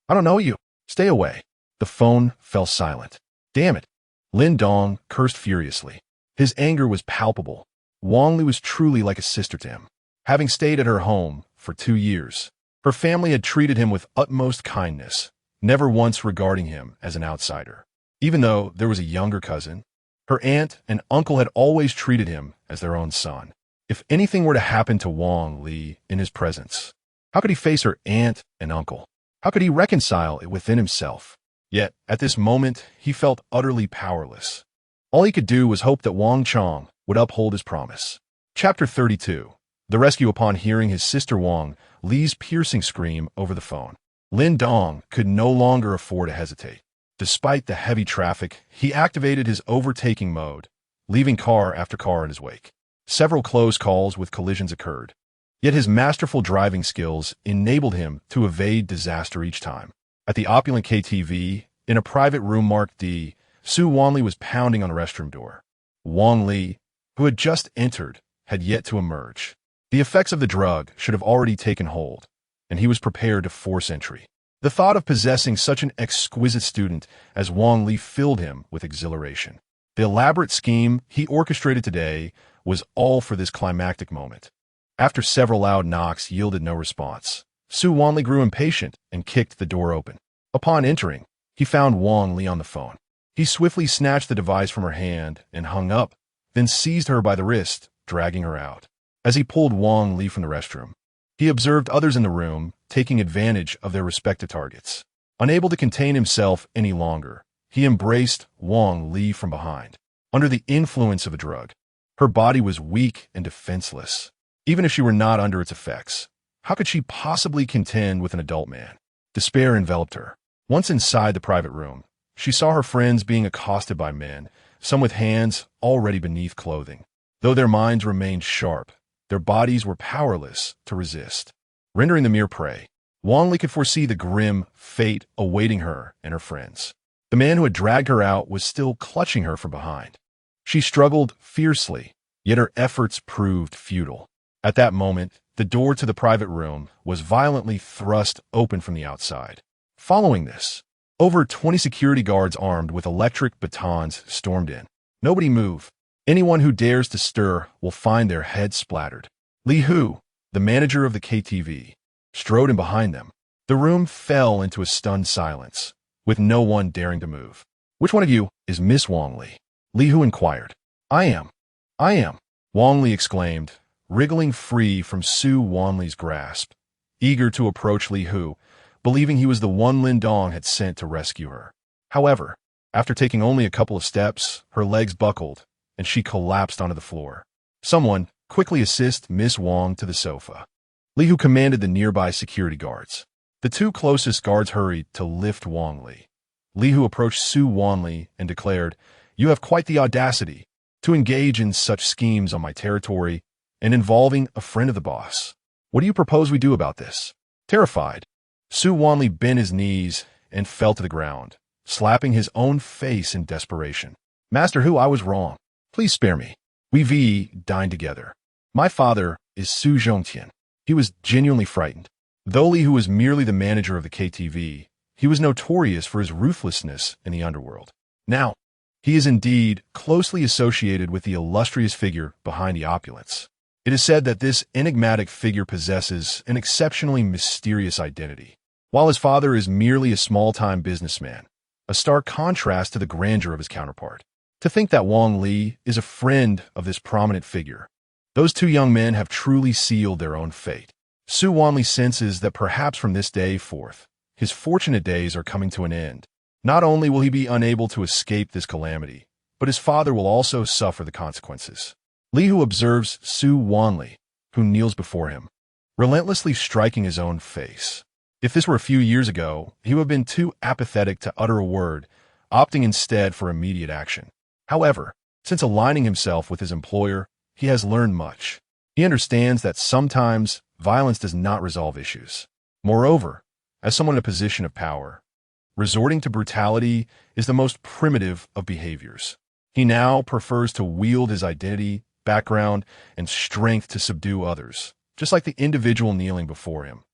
I don't know you. Stay away." The phone fell silent. "Damn it." Lin Dong cursed furiously. His anger was palpable. Wang Li was truly like a sister to him. Having stayed at her home for 2 years, her family had treated him with utmost kindness, never once regarding him as an outsider. Even though there was a younger cousin, her aunt and uncle had always treated him as their own son. If anything were to happen to Wang Li in his presence, how could he face her aunt and uncle? How could he reconcile it within himself? Yet, at this moment, he felt utterly powerless. All he could do was hope that Wang Chong would uphold his promise. Chapter 32. The rescue. Upon hearing his sister Wang Li's piercing scream over the phone, Lin Dong could no longer afford to hesitate. Despite the heavy traffic, he activated his overtaking mode, leaving car after car in his wake. Several close calls with collisions occurred, yet his masterful driving skills enabled him to evade disaster each time. At the opulent KTV, in a private room marked D, Su Wanli was pounding on the restroom door. Wang Li, who had just entered, had yet to emerge. The effects of the drug should have already taken hold, and he was prepared to force entry. The thought of possessing such an exquisite student as Wang Li filled him with exhilaration. The elaborate scheme he orchestrated today was all for this climactic moment. After several loud knocks yielded no response, Su Wanli grew impatient and kicked the door open. Upon entering, he found Wang Li on the phone. He swiftly snatched the device from her hand and hung up, then seized her by the wrist, dragging her out. As he pulled Wang Li from the restroom, he observed others in the room, taking advantage of their respective targets. Unable to contain himself any longer, he embraced Wang Li from behind. Under the influence of a drug, her body was weak and defenseless. Even if she were not under its effects, how could she possibly contend with an adult man? Despair enveloped her. Once inside the private room, she saw her friends being accosted by men, some with hands already beneath clothing. Though their minds remained sharp, their bodies were powerless to resist. Rendering the mere prey, Wang Li could foresee the grim fate awaiting her and her friends. The man who had dragged her out was still clutching her from behind. She struggled fiercely, yet her efforts proved futile. At that moment, the door to the private room was violently thrust open from the outside. Following this, over 20 security guards armed with electric batons stormed in. Nobody move. Anyone who dares to stir will find their head splattered. Li Hu, the manager of the KTV, strode in behind them. The room fell into a stunned silence, with no one daring to move. Which one of you is Miss Wang Li? Li Hu inquired. I am. Wang Li exclaimed, wriggling free from Su Wanli's grasp, eager to approach Li Hu, believing he was the one Lin Dong had sent to rescue her. However, after taking only a couple of steps, her legs buckled, and she collapsed onto the floor. Someone quickly assist Miss Wang to the sofa. Li Hu commanded the nearby security guards. The two closest guards hurried to lift Wang Li. Li Hu approached Su Wanli and declared, "You have quite the audacity to engage in such schemes on my territory and involving a friend of the boss. What do you propose we do about this?" Terrified, Su Wanli bent his knees and fell to the ground, slapping his own face in desperation. "Master Hu, I was wrong. Please spare me. We dined together. My father is Su Zhongtian." He was genuinely frightened. Though Li Hu was merely the manager of the KTV, he was notorious for his ruthlessness in the underworld. Now, he is indeed closely associated with the illustrious figure behind the opulence. It is said that this enigmatic figure possesses an exceptionally mysterious identity. While his father is merely a small-time businessman, a stark contrast to the grandeur of his counterpart. To think that Wang Li is a friend of this prominent figure. Those two young men have truly sealed their own fate. Su Wanli senses that perhaps from this day forth, his fortunate days are coming to an end. Not only will he be unable to escape this calamity, but his father will also suffer the consequences. Li Hu observes Su Wanli, who kneels before him, relentlessly striking his own face. If this were a few years ago, he would have been too apathetic to utter a word, opting instead for immediate action. However, since aligning himself with his employer, he has learned much. He understands that sometimes violence does not resolve issues. Moreover, as someone in a position of power, resorting to brutality is the most primitive of behaviors. He now prefers to wield his identity, background, and strength to subdue others, just like the individual kneeling before him.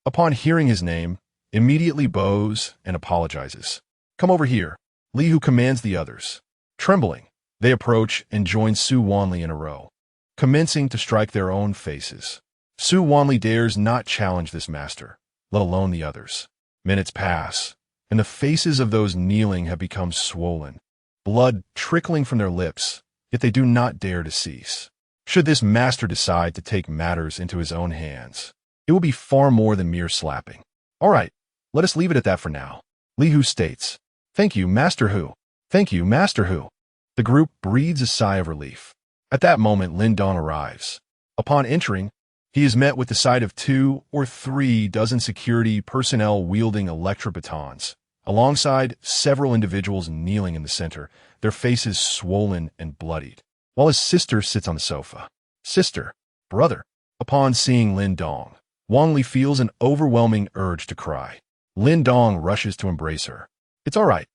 Upon hearing his name, immediately bows and apologizes. "Come over here." Li Hu commands the others. Trembling, they approach and join Su Wanli in a row, commencing to strike their own faces. Su Wanli dares not challenge this master, let alone the others. Minutes pass, and the faces of those kneeling have become swollen, blood trickling from their lips, yet they do not dare to cease. Should this master decide to take matters into his own hands, it will be far more than mere slapping. "All right, let us leave it at that for now," Li Hu states. "Thank you, Master Hu. Thank you, Master Hu." The group breathes a sigh of relief. At that moment, Lin Dong arrives. Upon entering, he is met with the sight of 2 or 3 dozen security personnel wielding electric batons, alongside several individuals kneeling in the center, their faces swollen and bloodied, while his sister sits on the sofa. Sister, brother. Upon seeing Lin Dong, Wang Li feels an overwhelming urge to cry. Lin Dong rushes to embrace her. It's all right,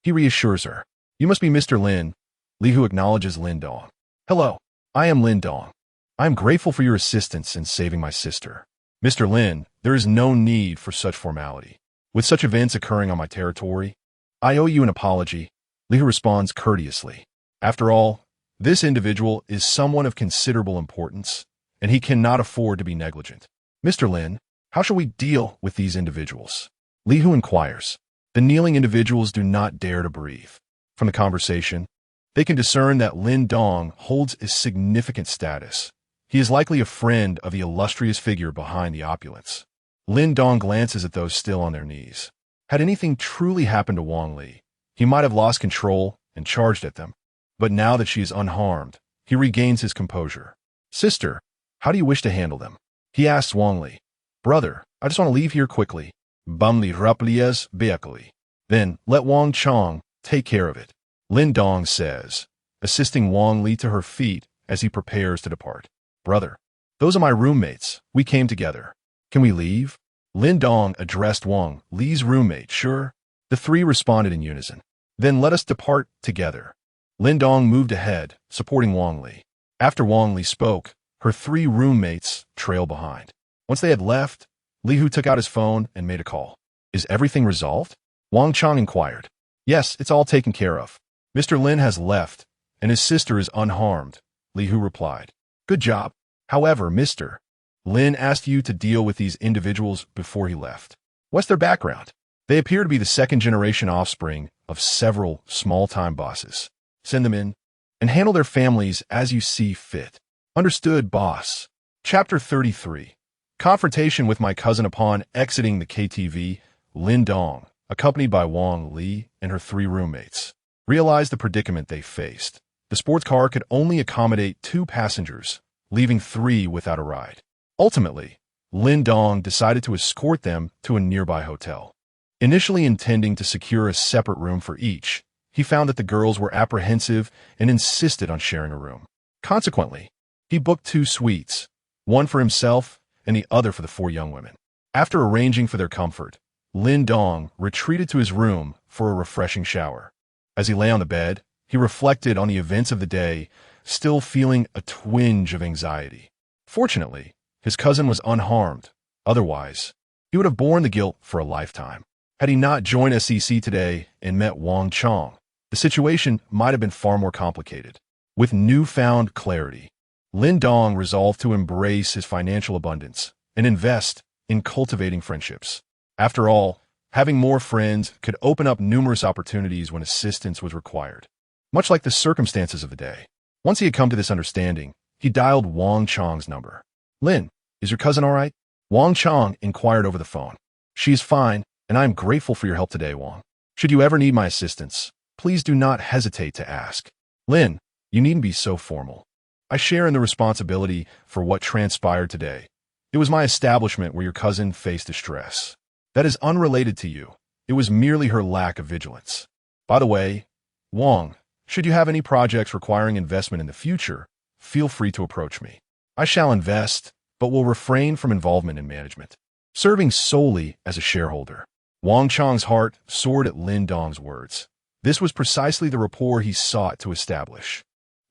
he reassures her. "You must be Mr. Lin." Li Hu acknowledges Lin Dong. "Hello, I am Lin Dong. I am grateful for your assistance in saving my sister." "Mr. Lin, there is no need for such formality. With such events occurring on my territory, I owe you an apology." Li Hu responds courteously. After all, this individual is someone of considerable importance, and he cannot afford to be negligent. "Mr. Lin, how shall we deal with these individuals?" Li Hu inquires. The kneeling individuals do not dare to breathe. From the conversation, they can discern that Lin Dong holds a significant status. He is likely a friend of the illustrious figure behind the opulence. Lin Dong glances at those still on their knees. Had anything truly happened to Wang Li, he might have lost control and charged at them. But now that she is unharmed, he regains his composure. Sister, how do you wish to handle them? He asks Wang Li. Brother, I just want to leave here quickly. Bum li raplies beakli. Then let Wang Chong take care of it. Lin Dong says, assisting Wang Li to her feet as he prepares to depart. Brother, those are my roommates. We came together. Can we leave? Lin Dong addressed Wang Li's roommate. Sure. The three responded in unison. Then let us depart together. Lin Dong moved ahead, supporting Wang Li. After Wang Li spoke, her three roommates trailed behind. Once they had left, Li Hu took out his phone and made a call. Is everything resolved? Wang Chong inquired. Yes, it's all taken care of. Mr. Lin has left, and his sister is unharmed, Li Hu replied. Good job. However, Mr. Lin asked you to deal with these individuals before he left. What's their background? They appear to be the second-generation offspring of several small-time bosses. Send them in and handle their families as you see fit. Understood, boss. Chapter 33. Confrontation with my cousin. Upon exiting the KTV, Lin Dong, accompanied by Wang Li and her three roommates, realized the predicament they faced. The sports car could only accommodate 2 passengers, leaving 3 without a ride. Ultimately, Lin Dong decided to escort them to a nearby hotel. Initially intending to secure a separate room for each, he found that the girls were apprehensive and insisted on sharing a room. Consequently, he booked 2 suites, one for himself and the other for the 4 young women. After arranging for their comfort, Lin Dong retreated to his room for a refreshing shower. As he lay on the bed, he reflected on the events of the day, still feeling a twinge of anxiety. Fortunately, his cousin was unharmed. Otherwise, he would have borne the guilt for a lifetime. Had he not joined SEC today and met Wang Chong, the situation might have been far more complicated. With newfound clarity, Lin Dong resolved to embrace his financial abundance and invest in cultivating friendships. After all, having more friends could open up numerous opportunities when assistance was required, much like the circumstances of the day. Once he had come to this understanding, he dialed Wang Chong's number. Lin, is your cousin all right? Wang Chong inquired over the phone. She is fine, and I am grateful for your help today, Wang. Should you ever need my assistance, please do not hesitate to ask. Lin, you needn't be so formal. I share in the responsibility for what transpired today. It was my establishment where your cousin faced distress. That is unrelated to you. It was merely her lack of vigilance. By the way, Wang, should you have any projects requiring investment in the future, feel free to approach me. I shall invest, but will refrain from involvement in management, serving solely as a shareholder. Wang Chong's heart soared at Lin Dong's words. This was precisely the rapport he sought to establish.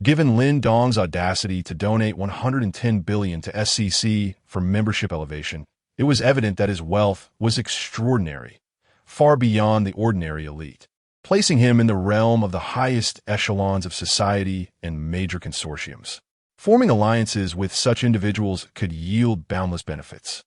Given Lin Dong's audacity to donate $110 billion to SCC for membership elevation, it was evident that his wealth was extraordinary, far beyond the ordinary elite, placing him in the realm of the highest echelons of society and major consortiums. Forming alliances with such individuals could yield boundless benefits.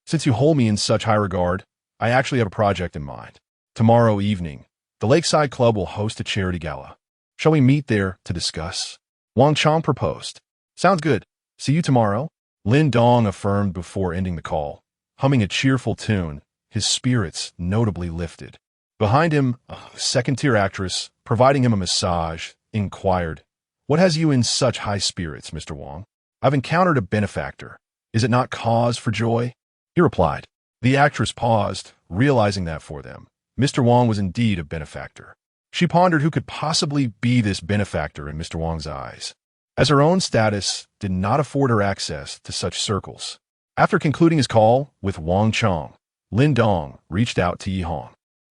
Since you hold me in such high regard, I actually have a project in mind. Tomorrow evening, the Lakeside Club will host a charity gala. Shall we meet there to discuss? Wang Chong proposed. Sounds good. See you tomorrow. Lin Dong affirmed before ending the call. Humming a cheerful tune, his spirits notably lifted. Behind him, a second-tier actress, providing him a massage, inquired, What has you in such high spirits, Mr. Wang? I've encountered a benefactor. Is it not cause for joy? He replied. The actress paused, realizing that for them, Mr. Wang was indeed a benefactor. She pondered who could possibly be this benefactor in Mr. Wang's eyes, as her own status did not afford her access to such circles. After concluding his call with Wang Chong, Lin Dong reached out to Yi Hong,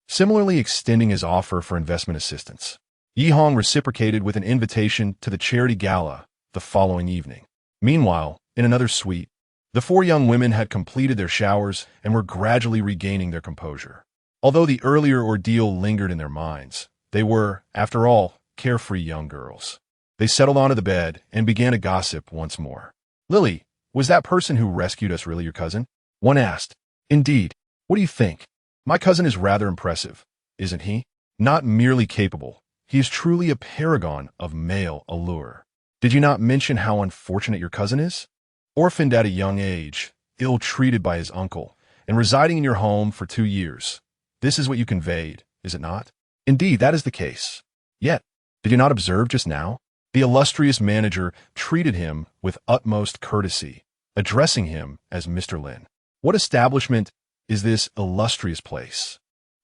similarly extending his offer for investment assistance. Yi Hong reciprocated with an invitation to the charity gala the following evening. Meanwhile, in another suite, the 4 young women had completed their showers and were gradually regaining their composure. Although the earlier ordeal lingered in their minds, they were, after all, carefree young girls. They settled onto the bed and began to gossip once more. Lily, was that person who rescued us really your cousin? One asked. Indeed. What do you think? My cousin is rather impressive. isn't he? Not merely capable, he is truly a paragon of male allure. Did you not mention how unfortunate your cousin is? Orphaned at a young age, ill-treated by his uncle, and residing in your home for 2 years. This is what you conveyed, is it not? Indeed, that is the case. Yet, did you not observe just now? The illustrious manager treated him with utmost courtesy, addressing him as Mr. Lin. What establishment is this illustrious place?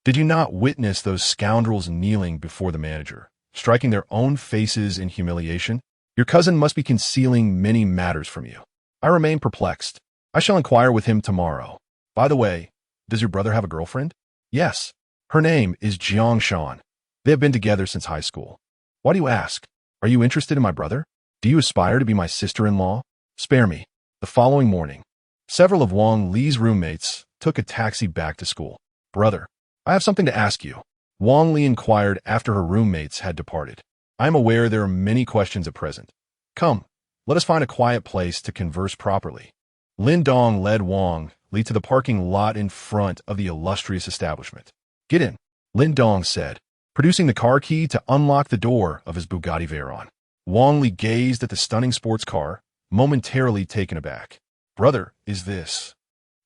Did you not witness those scoundrels kneeling before the manager, striking their own faces in humiliation? Your cousin must be concealing many matters from you. I remain perplexed. I shall inquire with him tomorrow. By the way, does your brother have a girlfriend? Yes. Her name is Jiang Shan. They have been together since high school. Why do you ask? Are you interested in my brother? Do you aspire to be my sister-in-law? Spare me. The following morning, several of Wang Li's roommates took a taxi back to school. Brother, I have something to ask you. Wang Li inquired after her roommates had departed. I am aware there are many questions at present. Come, let us find a quiet place to converse properly. Lin Dong led Wang Li to the parking lot in front of the illustrious establishment. Get in, Lin Dong said, producing the car key to unlock the door of his Bugatti Veyron. Wang Li gazed at the stunning sports car, momentarily taken aback. Brother, is this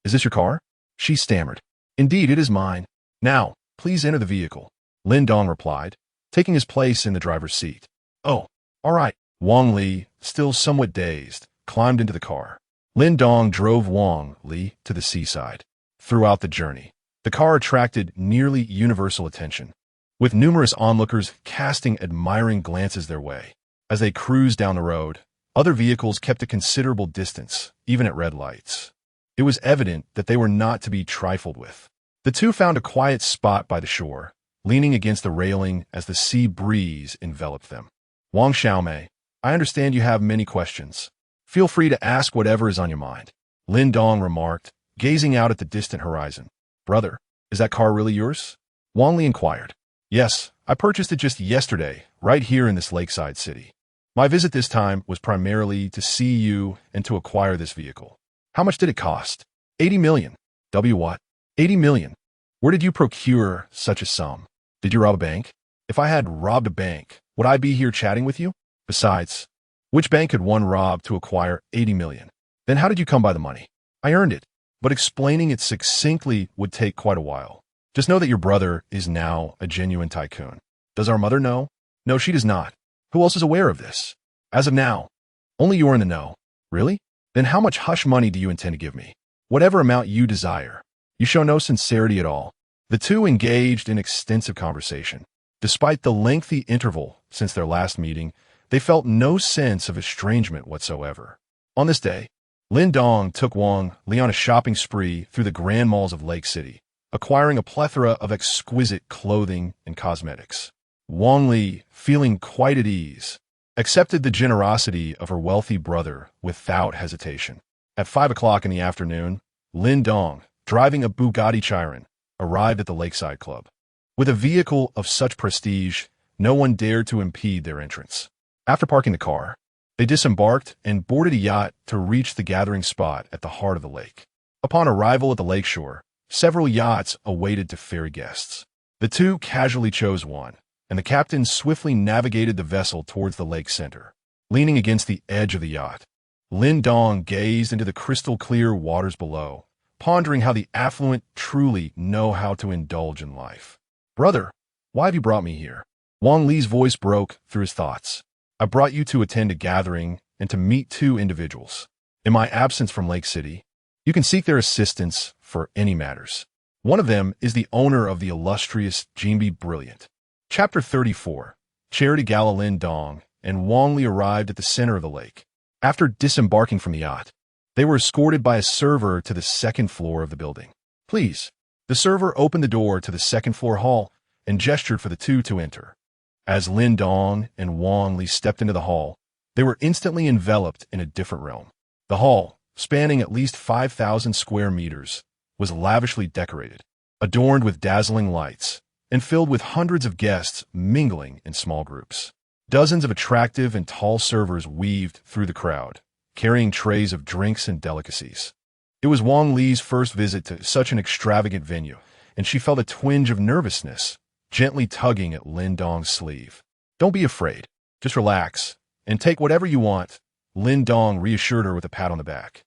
your car? She stammered. Indeed, it is mine. Now, please enter the vehicle, Lin Dong replied, taking his place in the driver's seat. Oh, all right. Wang Li, still somewhat dazed, climbed into the car. Lin Dong drove Wang Li to the seaside. Throughout the journey, the car attracted nearly universal attention, with numerous onlookers casting admiring glances their way. As they cruised down the road, other vehicles kept a considerable distance, even at red lights. It was evident that they were not to be trifled with. The two found a quiet spot by the shore, leaning against the railing as the sea breeze enveloped them. Wang Xiaomei, I understand you have many questions. Feel free to ask whatever is on your mind, Lin Dong remarked, gazing out at the distant horizon. Brother, is that car really yours? Wang Li inquired. Yes, I purchased it just yesterday, right here in this lakeside city. My visit this time was primarily to see you and to acquire this vehicle. How much did it cost? 80 million. What? 80 million. Where did you procure such a sum? Did you rob a bank? If I had robbed a bank, would I be here chatting with you? Besides, which bank could one rob to acquire 80 million? Then how did you come by the money? I earned it, but explaining it succinctly would take quite a while. Just know that your brother is now a genuine tycoon. Does our mother know? No, she does not. Who else is aware of this? As of now, only you are in the know. Really? Then how much hush money do you intend to give me? Whatever amount you desire. You show no sincerity at all. The two engaged in extensive conversation. Despite the lengthy interval since their last meeting, they felt no sense of estrangement whatsoever. On this day, Lin Dong took Wang Li on a shopping spree through the grand malls of Lake City, acquiring a plethora of exquisite clothing and cosmetics. Wang Li, feeling quite at ease, accepted the generosity of her wealthy brother without hesitation. At 5 o'clock in the afternoon, Lin Dong, driving a Bugatti Chiron, arrived at the Lakeside Club. With a vehicle of such prestige, no one dared to impede their entrance. After parking the car, they disembarked and boarded a yacht to reach the gathering spot at the heart of the lake. Upon arrival at the lakeshore, several yachts awaited to ferry guests. The two casually chose one, and the captain swiftly navigated the vessel towards the lake center. Leaning against the edge of the yacht, Lin Dong gazed into the crystal-clear waters below, pondering how the affluent truly know how to indulge in life. Brother, why have you brought me here? Wang Li's voice broke through his thoughts. I brought you to attend a gathering and to meet two individuals. In my absence from Lake City, you can seek their assistance for any matters. One of them is the owner of the illustrious Jinbi Brilliant. Chapter 34. Charity Gala. Lin Dong and Wang Li arrived at the center of the lake. After disembarking from the yacht, they were escorted by a server to the second floor of the building. Please. The server opened the door to the second-floor hall and gestured for the two to enter. As Lin Dong and Wang Li stepped into the hall, they were instantly enveloped in a different realm. The hall, spanning at least 5,000 square meters, was lavishly decorated, adorned with dazzling lights, and filled with hundreds of guests mingling in small groups. Dozens of attractive and tall servers weaved through the crowd, carrying trays of drinks and delicacies. It was Wang Li's first visit to such an extravagant venue, and she felt a twinge of nervousness gently tugging at Lin Dong's sleeve. Don't be afraid. Just relax and take whatever you want, Lin Dong reassured her with a pat on the back.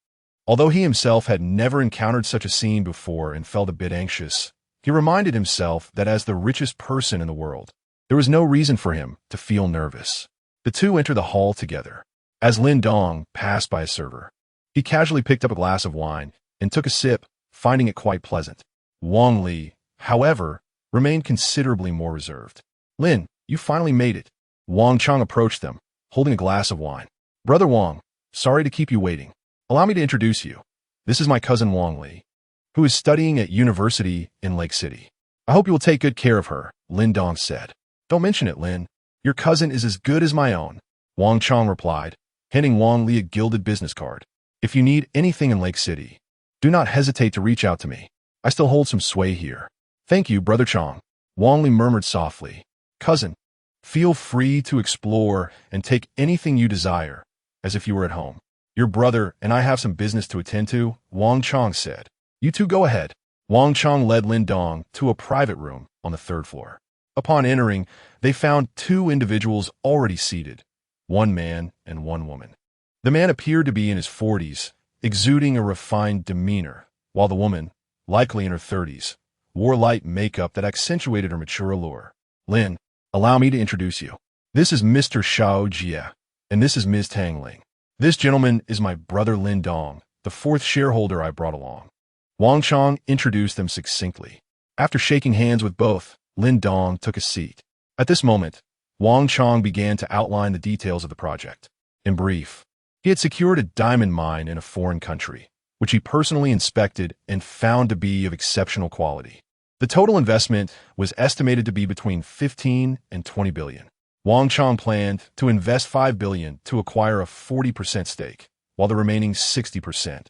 Although he himself had never encountered such a scene before and felt a bit anxious, he reminded himself that as the richest person in the world, there was no reason for him to feel nervous. The two entered the hall together. As Lin Dong passed by a server, he casually picked up a glass of wine and took a sip, finding it quite pleasant. Wang Li, however, remained considerably more reserved. Lin, you finally made it. Wang Chang approached them, holding a glass of wine. Brother Wang, sorry to keep you waiting. Allow me to introduce you. This is my cousin Wang Li, who is studying at university in Lake City. I hope you will take good care of her, Lin Dong said. Don't mention it, Lin. Your cousin is as good as my own, Wang Chang replied, handing Wang Li a gilded business card. If you need anything in Lake City, do not hesitate to reach out to me. I still hold some sway here. Thank you, Brother Chang, Wang Li murmured softly. Cousin, feel free to explore and take anything you desire, as if you were at home. Your brother and I have some business to attend to, Wang Chang said. You two go ahead. Wang Chang led Lin Dong to a private room on the third floor. Upon entering, they found two individuals already seated, one man and one woman. The man appeared to be in his 40s, exuding a refined demeanor, while the woman, likely in her 30s, wore light makeup that accentuated her mature allure. Lin, allow me to introduce you. This is Mr. Xiao Jie, and this is Ms. Tang Ling. This gentleman is my brother Lin Dong, the fourth shareholder I brought along. Wang Chang introduced them succinctly. After shaking hands with both, Lin Dong took a seat. At this moment, Wang Chang began to outline the details of the project. In brief, he had secured a diamond mine in a foreign country, which he personally inspected and found to be of exceptional quality. The total investment was estimated to be between 15 and 20 billion. Wang Chang planned to invest 5 billion to acquire a 40% stake, while the remaining 60%,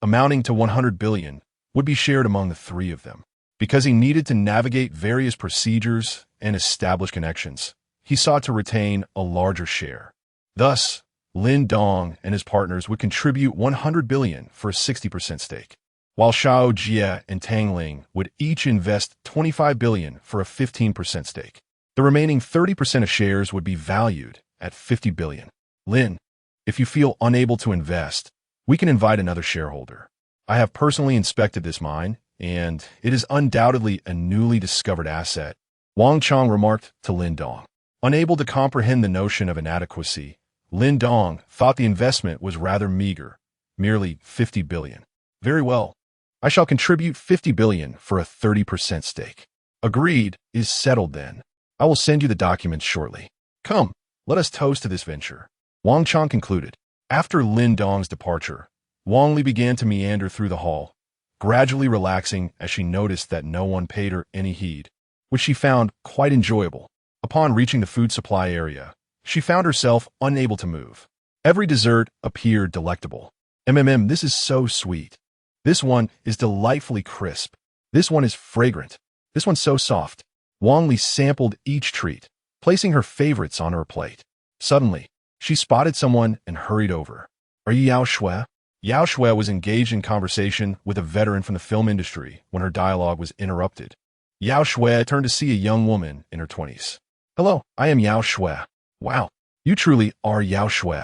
amounting to 100 billion, would be shared among the three of them. Because he needed to navigate various procedures and establish connections, he sought to retain a larger share. Thus, Lin Dong and his partners would contribute 100 billion for a 60% stake, while Xiao Jie and Tang Ling would each invest 25 billion for a 15% stake. The remaining 30% of shares would be valued at 50 billion. Lin, if you feel unable to invest, we can invite another shareholder. I have personally inspected this mine, and it is undoubtedly a newly discovered asset, Wang Chang remarked to Lin Dong. Unable to comprehend the notion of inadequacy, Lin Dong thought the investment was rather meager, merely 50 billion. Very well. I shall contribute 50 billion for a 30% stake. Agreed is settled then. I will send you the documents shortly. Come, let us toast to this venture. Wang Chang concluded. After Lin Dong's departure, Wang Li began to meander through the hall, gradually relaxing as she noticed that no one paid her any heed, which she found quite enjoyable. Upon reaching the food supply area, she found herself unable to move. Every dessert appeared delectable. This is so sweet. This one is delightfully crisp. This one is fragrant. This one's so soft. Wang Li sampled each treat, placing her favorites on her plate. Suddenly, she spotted someone and hurried over. Are you Yao Shui? Yao Shui was engaged in conversation with a veteran from the film industry when her dialogue was interrupted. Yao Shui turned to see a young woman in her 20s. Hello, I am Yao Shui. Wow, you truly are Yao Shui.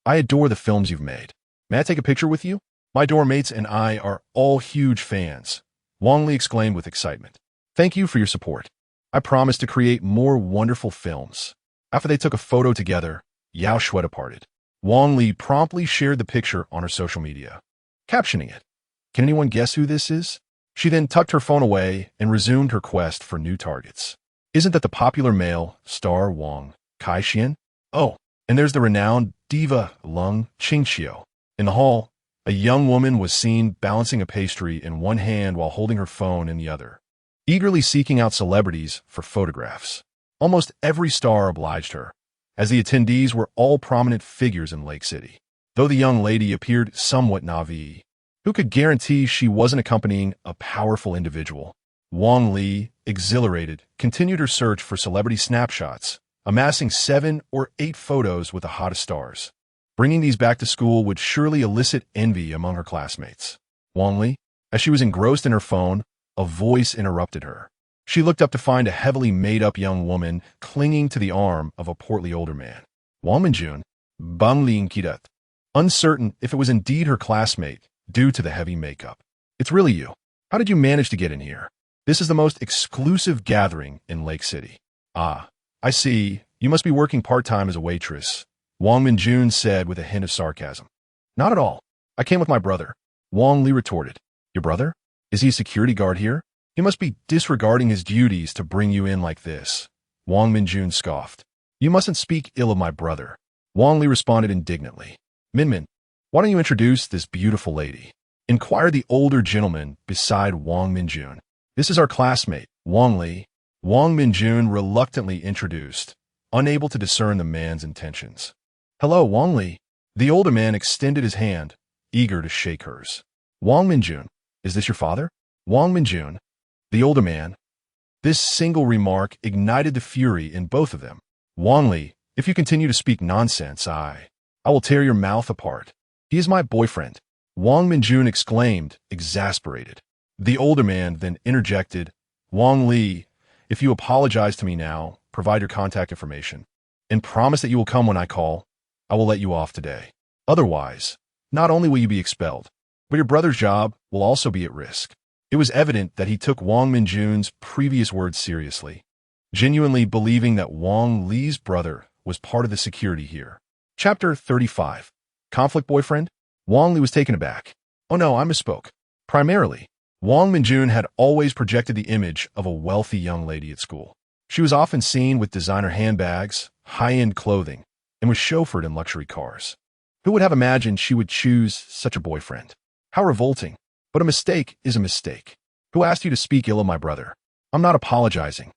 I adore the films you've made. May I take a picture with you? My dorm mates and I are all huge fans, Wang Li exclaimed with excitement. Thank you for your support. I promise to create more wonderful films. After they took a photo together, Yao Shui departed. Wang Li promptly shared the picture on her social media, captioning it. Can anyone guess who this is? She then tucked her phone away and resumed her quest for new targets. Isn't that the popular male star Wang Kai-xian? Oh, and there's the renowned diva Lung Qingqiu. In the hall, a young woman was seen balancing a pastry in one hand while holding her phone in the other, eagerly seeking out celebrities for photographs. Almost every star obliged her, as the attendees were all prominent figures in Lake City. Though the young lady appeared somewhat naive, who could guarantee she wasn't accompanying a powerful individual? Wang Li, exhilarated, continued her search for celebrity snapshots, amassing 7 or 8 photos with the hottest stars. Bringing these back to school would surely elicit envy among her classmates. Wang Li, as she was engrossed in her phone, a voice interrupted her. She looked up to find a heavily made-up young woman clinging to the arm of a portly older man. Wang Minjun, Bangling Kidat, uncertain if it was indeed her classmate due to the heavy makeup. It's really you. How did you manage to get in here? This is the most exclusive gathering in Lake City. Ah, I see. You must be working part-time as a waitress, Wang Minjun said with a hint of sarcasm. Not at all. I came with my brother, Wang Li retorted. Your brother? Is he a security guard here? He must be disregarding his duties to bring you in like this, Wang Minjun scoffed. You mustn't speak ill of my brother, Wang Li responded indignantly. Minmin, why don't you introduce this beautiful lady? Inquired the older gentleman beside Wang Minjun. This is our classmate, Wang Li. Wang Minjun reluctantly introduced, unable to discern the man's intentions. Hello, Wang Li. The older man extended his hand, eager to shake hers. Wang Minjun, is this your father? Wang Minjun, the older man. This single remark ignited the fury in both of them. Wang Li, if you continue to speak nonsense, I will tear your mouth apart. He is my boyfriend, Wang Minjun exclaimed, exasperated. The older man then interjected, Wang Li, if you apologize to me now, provide your contact information, and promise that you will come when I call, I will let you off today. Otherwise, not only will you be expelled, but your brother's job will also be at risk. It was evident that he took Wang Minjun's previous words seriously, genuinely believing that Wang Li's brother was part of the security here. Chapter 35. Conflict boyfriend? Wang Li was taken aback. Oh no, I misspoke. Primarily, Wang Minjun had always projected the image of a wealthy young lady at school. She was often seen with designer handbags, high-end clothing, and was chauffeured in luxury cars. Who would have imagined she would choose such a boyfriend? How revolting. But a mistake is a mistake. Who asked you to speak ill of my brother? I'm not apologizing.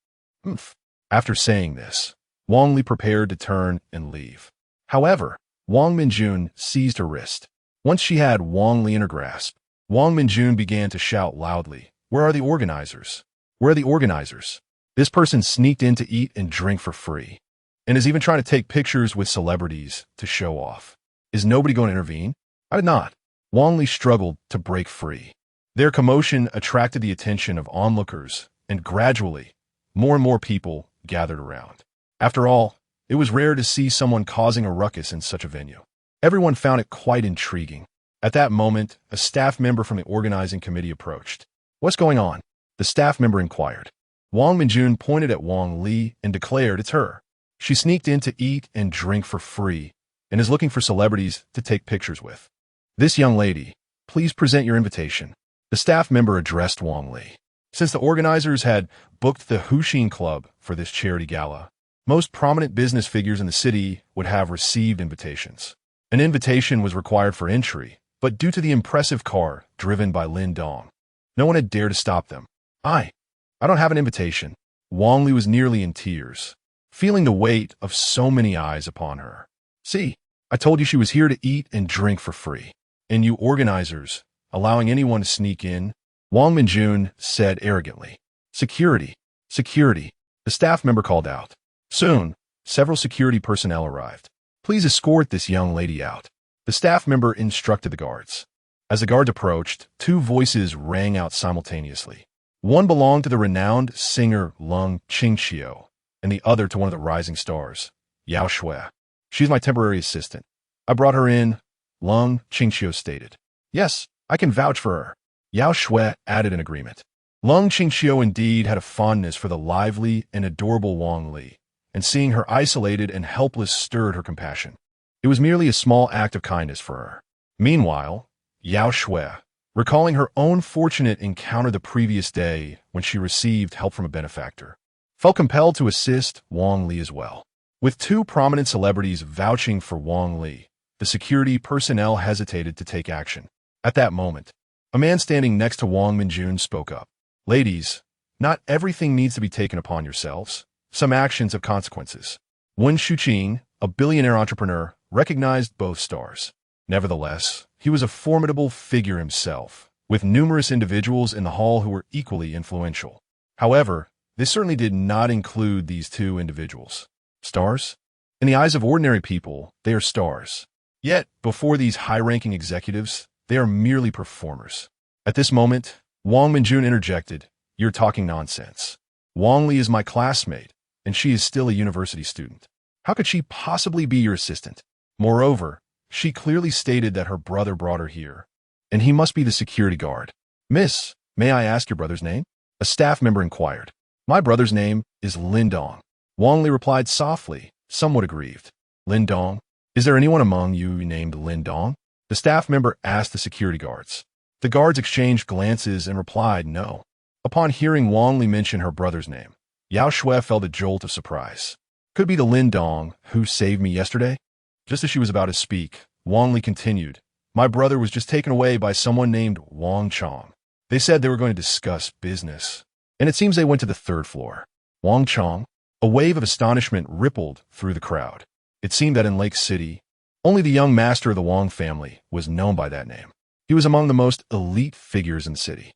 Oomph. After saying this, Wang Li prepared to turn and leave. However, Wang Minjun seized her wrist. Once she had Wang Li in her grasp, Wang Minjun began to shout loudly, Where are the organizers? Where are the organizers? This person sneaked in to eat and drink for free, and is even trying to take pictures with celebrities to show off. Is nobody going to intervene? I did not. Wang Li struggled to break free. Their commotion attracted the attention of onlookers, and gradually, more and more people gathered around. After all, it was rare to see someone causing a ruckus in such a venue. Everyone found it quite intriguing. At that moment, a staff member from the organizing committee approached. What's going on? The staff member inquired. Wang Minjun pointed at Wang Li and declared it's her. She sneaked in to eat and drink for free, and is looking for celebrities to take pictures with. This young lady, please present your invitation. The staff member addressed Wang Li. Since the organizers had booked the Huxin Club for this charity gala, most prominent business figures in the city would have received invitations. An invitation was required for entry, but due to the impressive car driven by Lin Dong, no one had dared to stop them. I don't have an invitation. Wang Li was nearly in tears, feeling the weight of so many eyes upon her. See, I told you she was here to eat and drink for free. And you organizers, allowing anyone to sneak in? Wang Minjun said arrogantly. Security, security, the staff member called out. Soon, several security personnel arrived. Please escort this young lady out. The staff member instructed the guards. As the guards approached, two voices rang out simultaneously. One belonged to the renowned singer Lung Qingxiu, and the other to one of the rising stars, Yao Shui. She's my temporary assistant. I brought her in, Lung Qingxiu stated. Yes, I can vouch for her. Yao Shui added in agreement. Lung Qingxiu indeed had a fondness for the lively and adorable Wang Li, and seeing her isolated and helpless stirred her compassion. It was merely a small act of kindness for her. Meanwhile, Yao Shui, recalling her own fortunate encounter the previous day when she received help from a benefactor, felt compelled to assist Wang Li as well. With two prominent celebrities vouching for Wang Li, the security personnel hesitated to take action. At that moment, a man standing next to Wang Minjun spoke up. Ladies, not everything needs to be taken upon yourselves. Some actions have consequences. Wen Shuqing, a billionaire entrepreneur, recognized both stars. Nevertheless, he was a formidable figure himself, with numerous individuals in the hall who were equally influential. However, this certainly did not include these two individuals. Stars? In the eyes of ordinary people, they are stars. Yet, before these high-ranking executives, they are merely performers. At this moment, Wang Minjun interjected, You're talking nonsense. Wang Li is my classmate, and she is still a university student. How could she possibly be your assistant? Moreover, she clearly stated that her brother brought her here, and he must be the security guard. Miss, may I ask your brother's name? A staff member inquired. My brother's name is Lin Dong. Wang Li replied softly, somewhat aggrieved. Lin Dong? Is there anyone among you named Lin Dong? The staff member asked the security guards. The guards exchanged glances and replied no. Upon hearing Wang Li mention her brother's name, Yao Shui felt a jolt of surprise. Could be the Lin Dong who saved me yesterday? Just as she was about to speak, Wang Li continued. My brother was just taken away by someone named Wang Chong. They said they were going to discuss business, and it seems they went to the third floor. Wang Chong? A wave of astonishment rippled through the crowd. It seemed that in Lake City, only the young master of the Wang family was known by that name. He was among the most elite figures in the city.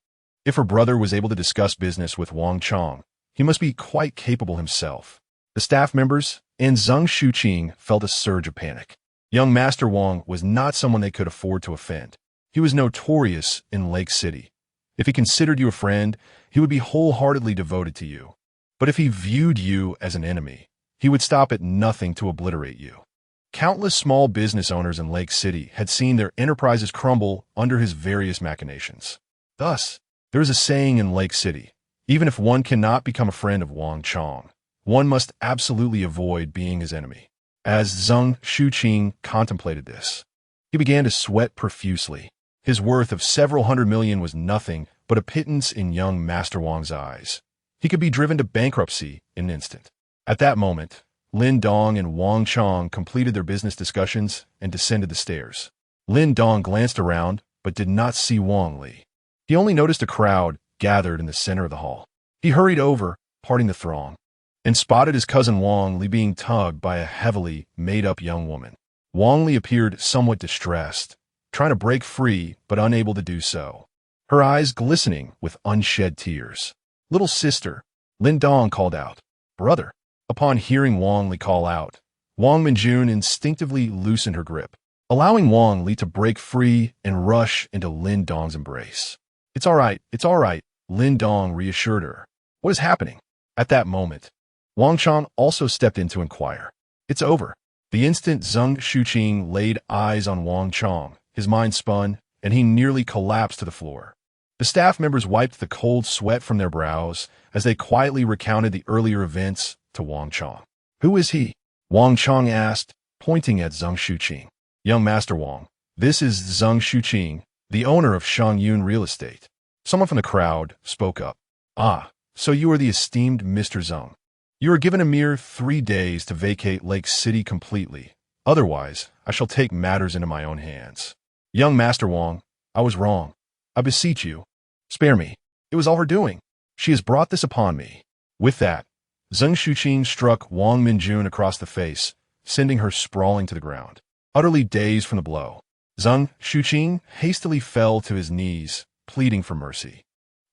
If her brother was able to discuss business with Wang Chong, he must be quite capable himself. The staff members and Zheng Shuqing felt a surge of panic. Young Master Wang was not someone they could afford to offend. He was notorious in Lake City. If he considered you a friend, he would be wholeheartedly devoted to you. But if he viewed you as an enemy, he would stop at nothing to obliterate you. Countless small business owners in Lake City had seen their enterprises crumble under his various machinations. Thus, there is a saying in Lake City, even if one cannot become a friend of Wang Chong, one must absolutely avoid being his enemy. As Zheng Shuqing contemplated this, he began to sweat profusely. His worth of several hundred million was nothing but a pittance in young Master Wang's eyes. He could be driven to bankruptcy in an instant. At that moment, Lin Dong and Wang Chong completed their business discussions and descended the stairs. Lin Dong glanced around, but did not see Wang Li. He only noticed a crowd gathered in the center of the hall. He hurried over, parting the throng, and spotted his cousin Wang Li being tugged by a heavily made-up young woman. Wang Li appeared somewhat distressed, trying to break free but unable to do so, her eyes glistening with unshed tears. Little sister, Lin Dong called out. Brother. Upon hearing Wang Li call out, Wang Minjun instinctively loosened her grip, allowing Wang Li to break free and rush into Lin Dong's embrace. It's all right, Lin Dong reassured her. What is happening? At that moment, Wang Chong also stepped in to inquire. It's over. The instant Zheng Shuqing laid eyes on Wang Chong, his mind spun, and he nearly collapsed to the floor. The staff members wiped the cold sweat from their brows as they quietly recounted the earlier events to Wang Chong. Who is he? Wang Chong asked, pointing at Zheng Shuqing. Young Master Wang, this is Zheng Shuqing, the owner of Shangyun Real Estate. Someone from the crowd spoke up. Ah, so you are the esteemed Mr. Zheng. You are given a mere 3 days to vacate Lake City completely. Otherwise, I shall take matters into my own hands. Young Master Wang, I was wrong. I beseech you, spare me. It was all her doing. She has brought this upon me. With that, Zheng Shuqing struck Wang Minjun across the face, sending her sprawling to the ground. Utterly dazed from the blow, Zheng Shuqing hastily fell to his knees, pleading for mercy.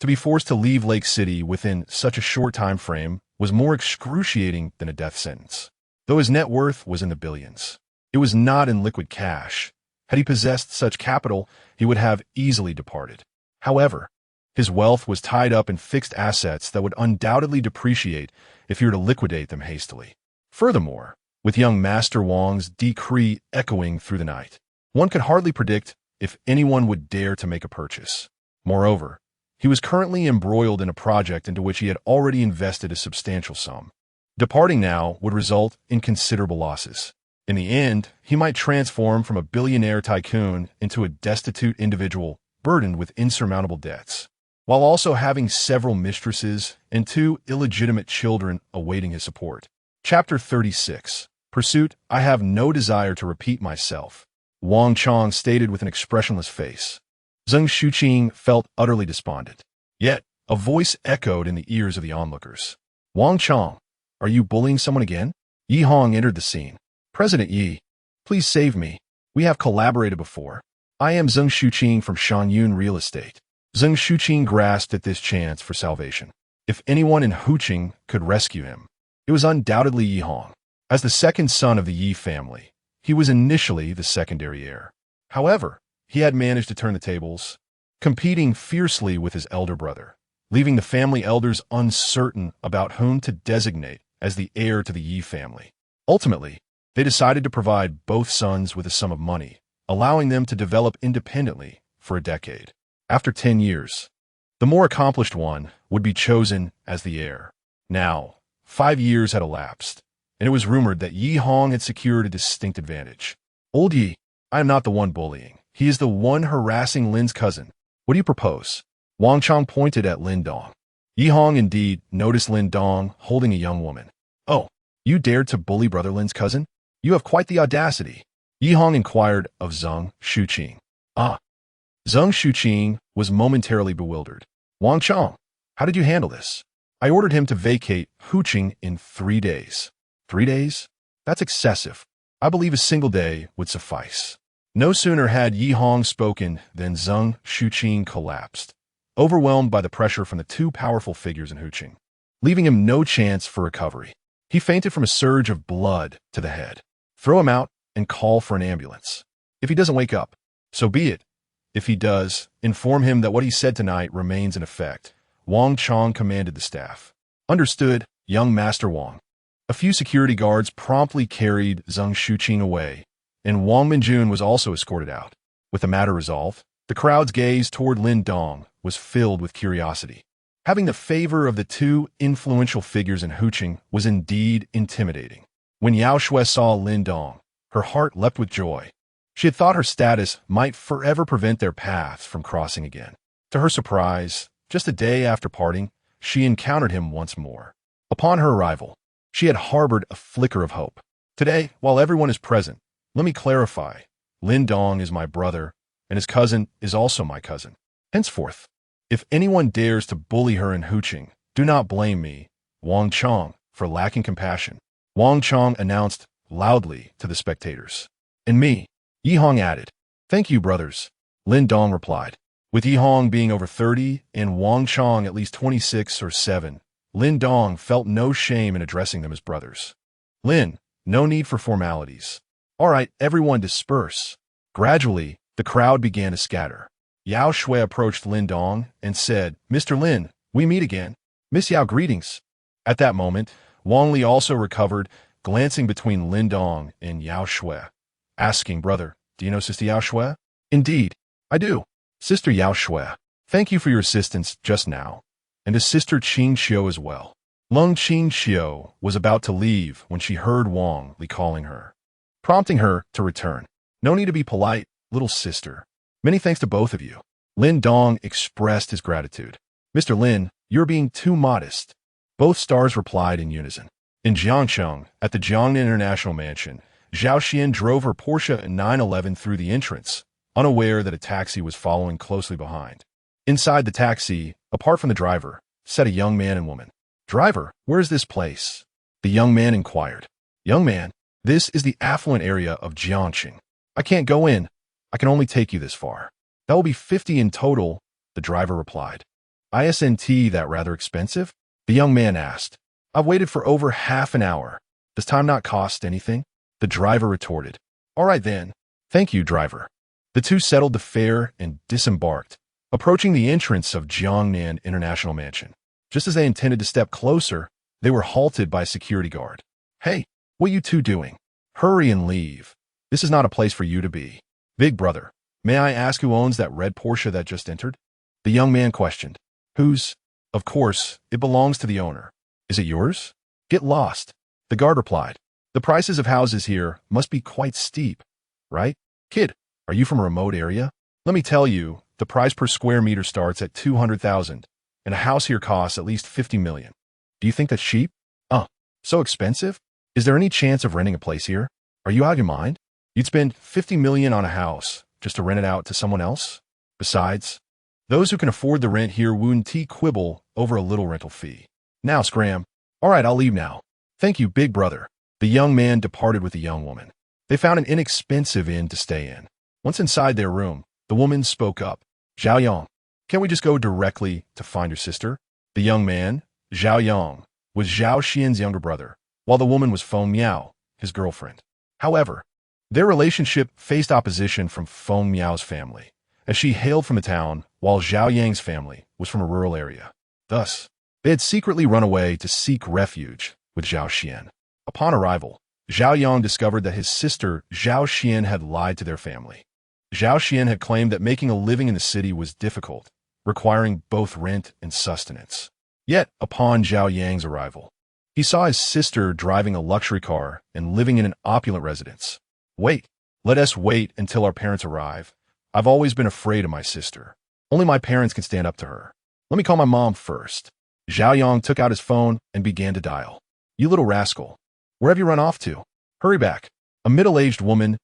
To be forced to leave Lake City within such a short time frame was more excruciating than a death sentence. Though his net worth was in the billions, it was not in liquid cash. Had he possessed such capital, he would have easily departed. However, his wealth was tied up in fixed assets that would undoubtedly depreciate if he were to liquidate them hastily. Furthermore, with young Master Wang's decree echoing through the night, one could hardly predict if anyone would dare to make a purchase. Moreover, he was currently embroiled in a project into which he had already invested a substantial sum. Departing now would result in considerable losses. In the end, he might transform from a billionaire tycoon into a destitute individual burdened with insurmountable debts, while also having several mistresses and 2 illegitimate children awaiting his support. Chapter 36. Pursuit. I have no desire to repeat myself, Wang Chong stated with an expressionless face. Zheng Shuqing felt utterly despondent. Yet, a voice echoed in the ears of the onlookers. Wang Chong, are you bullying someone again? Yi Hong entered the scene. President Yi, please save me. We have collaborated before. I am Zheng Shuqing from Shangyun Real Estate. Zheng Shuqing grasped at this chance for salvation. If anyone in Huqing could rescue him, it was undoubtedly Yi Hong. As the second son of the Yi family, he was initially the secondary heir. However, he had managed to turn the tables, competing fiercely with his elder brother, leaving the family elders uncertain about whom to designate as the heir to the Yi family. Ultimately, they decided to provide both sons with a sum of money, allowing them to develop independently for a decade. After 10 years, the more accomplished one would be chosen as the heir. Now, 5 years had elapsed, and it was rumored that Yi Hong had secured a distinct advantage. Old Yi, I am not the one bullying. He is the one harassing Lin's cousin. What do you propose? Wang Chang pointed at Lin Dong. Yi Hong indeed noticed Lin Dong holding a young woman. Oh, you dared to bully brother Lin's cousin? You have quite the audacity. Yi Hong inquired of Zheng Shuqing. Ah. Zheng Shuqing was momentarily bewildered. Wang Chang, how did you handle this? I ordered him to vacate Huqing in 3 days. 3 days? That's excessive. I believe a single day would suffice. No sooner had Yi Hong spoken than Zheng Shuqing collapsed, overwhelmed by the pressure from the two powerful figures in Huqing, leaving him no chance for recovery. He fainted from a surge of blood to the head. Throw him out and call for an ambulance. If he doesn't wake up, so be it. If he does, inform him that what he said tonight remains in effect. Wang Chang commanded the staff. Understood, young Master Wang. A few security guards promptly carried Zheng Shuqing away, and Wang Minjun was also escorted out. With the matter resolved, the crowd's gaze toward Lin Dong was filled with curiosity. Having the favor of the two influential figures in Huqing was indeed intimidating. When Yao Shui saw Lin Dong, her heart leapt with joy. She had thought her status might forever prevent their paths from crossing again. To her surprise, just a day after parting, she encountered him once more. Upon her arrival, she had harbored a flicker of hope. Today, while everyone is present, let me clarify. Lin Dong is my brother, and his cousin is also my cousin. Henceforth, if anyone dares to bully her in Huqing, do not blame me, Wang Chang, for lacking compassion. Wang Chang announced loudly to the spectators. And me, Yi Hong added. Thank you, brothers, Lin Dong replied. With Yi Hong being over 30 and Wang Chang at least 26 or 7, Lin Dong felt no shame in addressing them as brothers. Lin, no need for formalities. All right, everyone disperse. Gradually, the crowd began to scatter. Yao Shui approached Lin Dong and said, Mr. Lin, we meet again. Miss Yao, greetings. At that moment, Wang Li also recovered, glancing between Lin Dong and Yao Shui, asking, Brother, do you know Sister Yao Shui? Indeed, I do. Sister Yao Shui, thank you for your assistance just now, and to Sister Qing Xiu as well. Lung Qing Xiu was about to leave when she heard Wang Li calling her, prompting her to return. No need to be polite, little sister. Many thanks to both of you. Lin Dong expressed his gratitude. Mr. Lin, you're being too modest. Both stars replied in unison. In Jiangcheng, at the Jiangnan International Mansion, Zhao Xian drove her Porsche 911 through the entrance, unaware that a taxi was following closely behind. Inside the taxi, apart from the driver, sat a young man and woman. Driver, where is this place? The young man inquired. Young man, this is the affluent area of Jiangcheng. I can't go in. I can only take you this far. That will be 50 in total, the driver replied. Isn't that rather expensive? The young man asked. I've waited for over half an hour. Does time not cost anything? The driver retorted. All right then. Thank you, driver. The two settled the fare and disembarked, approaching the entrance of Jiangnan International Mansion. Just as they intended to step closer, they were halted by a security guard. Hey, what are you two doing? Hurry and leave. This is not a place for you to be. Big brother, may I ask who owns that red Porsche that just entered? The young man questioned. Whose? Of course, it belongs to the owner. Is it yours? Get lost. The guard replied. The prices of houses here must be quite steep, right? Kid, are you from a remote area? Let me tell you, the price per square meter starts at 200,000, and a house here costs at least 50 million. Do you think that's cheap? So expensive? Is there any chance of renting a place here? Are you out of your mind? You'd spend 50 million on a house just to rent it out to someone else? Besides, those who can afford the rent here wouldn't quibble over a little rental fee. Now, scram. All right, I'll leave now. Thank you, big brother. The young man departed with the young woman. They found an inexpensive inn to stay in. Once inside their room, the woman spoke up. Zhao Yang, can't we just go directly to find your sister? The young man, Zhao Yang, was Zhao Xian's younger brother, while the woman was Feng Miao, his girlfriend. However, their relationship faced opposition from Feng Miao's family, as she hailed from a town, while Zhao Yang's family was from a rural area. Thus, they had secretly run away to seek refuge with Zhao Xian. Upon arrival, Zhao Yang discovered that his sister Zhao Xian had lied to their family. Zhao Xian had claimed that making a living in the city was difficult, requiring both rent and sustenance. Yet, upon Zhao Yang's arrival, he saw his sister driving a luxury car and living in an opulent residence. Wait, let us wait until our parents arrive. I've always been afraid of my sister. Only my parents can stand up to her. Let me call my mom first. Zhao Yang took out his phone and began to dial. You little rascal. Where have you run off to? Hurry back. A middle-aged woman's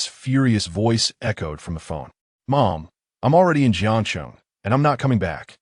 furious voice echoed from the phone. Mom, I'm already in Jiangcheng, and I'm not coming back.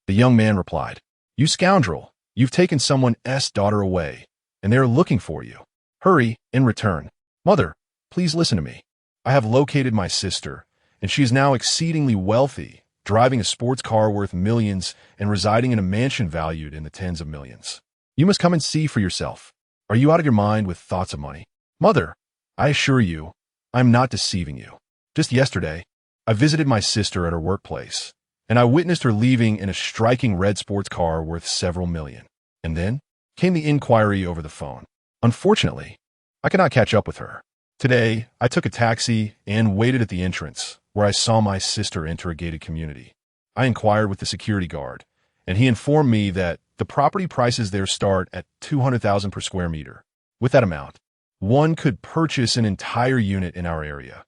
The young man replied, You scoundrel, you've taken someone's daughter away, and they are looking for you. Hurry and return. Mother, please listen to me. I have located my sister, and she is now exceedingly wealthy, driving a sports car worth millions and residing in a mansion valued in the tens of millions. You must come and see for yourself. Are you out of your mind with thoughts of money? Mother, I assure you, I am not deceiving you. Just yesterday, I visited my sister at her workplace, and I witnessed her leaving in a striking red sports car worth several million. And then came the inquiry over the phone. Unfortunately, I cannot catch up with her. Today, I took a taxi and waited at the entrance, where I saw my sister enter a gated community. I inquired with the security guard, and he informed me that the property prices there start at 200,000 per square meter. With that amount, one could purchase an entire unit in our area.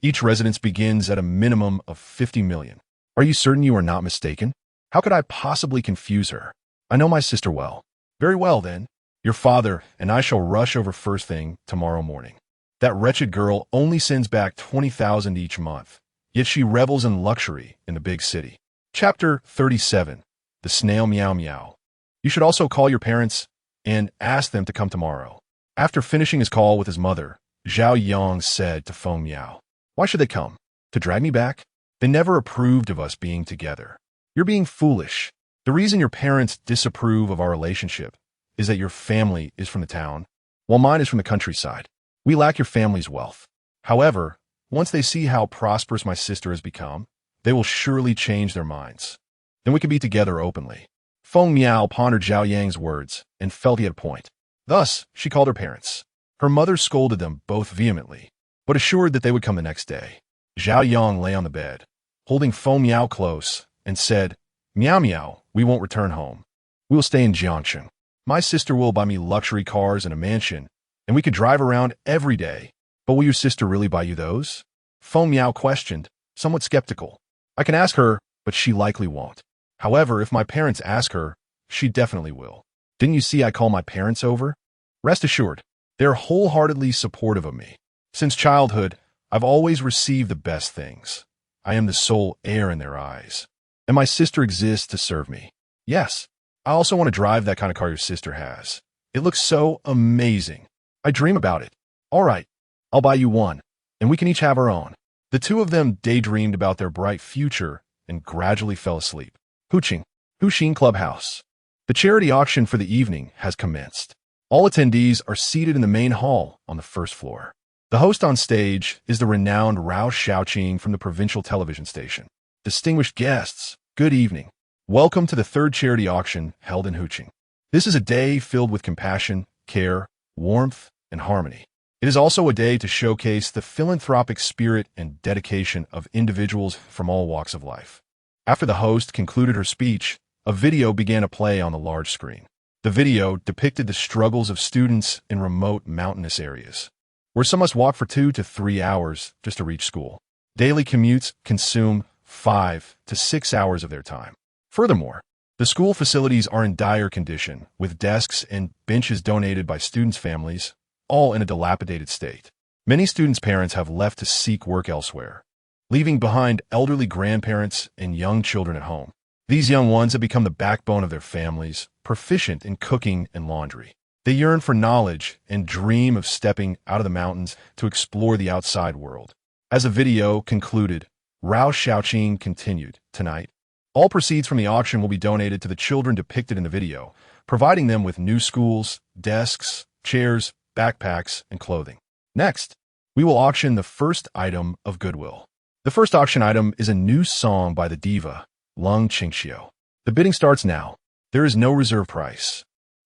Each residence begins at a minimum of 50 million. Are you certain you are not mistaken? How could I possibly confuse her? I know my sister well. Very well, then. Your father and I shall rush over first thing tomorrow morning. That wretched girl only sends back 20,000 each month, yet she revels in luxury in the big city. Chapter 37. The Snail Meow Meow. You should also call your parents and ask them to come tomorrow. After finishing his call with his mother, Zhao Yang said to Feng Miao, Why should they come? To drag me back? They never approved of us being together. You're being foolish. The reason your parents disapprove of our relationship is that your family is from the town, while mine is from the countryside. We lack your family's wealth. However, once they see how prosperous my sister has become, they will surely change their minds. Then we can be together openly. Feng Miao pondered Zhao Yang's words and felt he had a point. Thus, she called her parents. Her mother scolded them both vehemently, but assured that they would come the next day. Zhao Yang lay on the bed, holding Feng Miao close, and said, Meow Meow, we won't return home. We will stay in Jiangcheng. My sister will buy me luxury cars and a mansion, and we could drive around every day. But will your sister really buy you those? Feng Miao questioned, somewhat skeptical. I can ask her, but she likely won't. However, if my parents ask her, she definitely will. Didn't you see I call my parents over? Rest assured, they are wholeheartedly supportive of me. Since childhood, I've always received the best things. I am the sole heir in their eyes. And my sister exists to serve me. Yes, I also want to drive that kind of car your sister has. It looks so amazing. I dream about it. All right, I'll buy you one, and we can each have our own. The two of them daydreamed about their bright future and gradually fell asleep. Huxing Clubhouse. The charity auction for the evening has commenced. All attendees are seated in the main hall on the first floor. The host on stage is the renowned Rao Shaoqing from the provincial television station. Distinguished guests, good evening. Welcome to the third charity auction held in Huxing. This is a day filled with compassion, care, warmth, and harmony. It is also a day to showcase the philanthropic spirit and dedication of individuals from all walks of life. After the host concluded her speech, a video began to play on the large screen. The video depicted the struggles of students in remote mountainous areas, where some must walk for 2 to 3 hours just to reach school. Daily commutes consume 5 to 6 hours of their time. Furthermore, the school facilities are in dire condition, with desks and benches donated by students' families, all in a dilapidated state. Many students' parents have left to seek work elsewhere, leaving behind elderly grandparents and young children at home. These young ones have become the backbone of their families, proficient in cooking and laundry. They yearn for knowledge and dream of stepping out of the mountains to explore the outside world. As the video concluded, Rao Shaoqing continued, Tonight, all proceeds from the auction will be donated to the children depicted in the video, providing them with new schools, desks, chairs, backpacks, and clothing. Next, we will auction the first item of goodwill. The first auction item is a new song by the diva, Lung Qingxiu. The bidding starts now. There is no reserve price.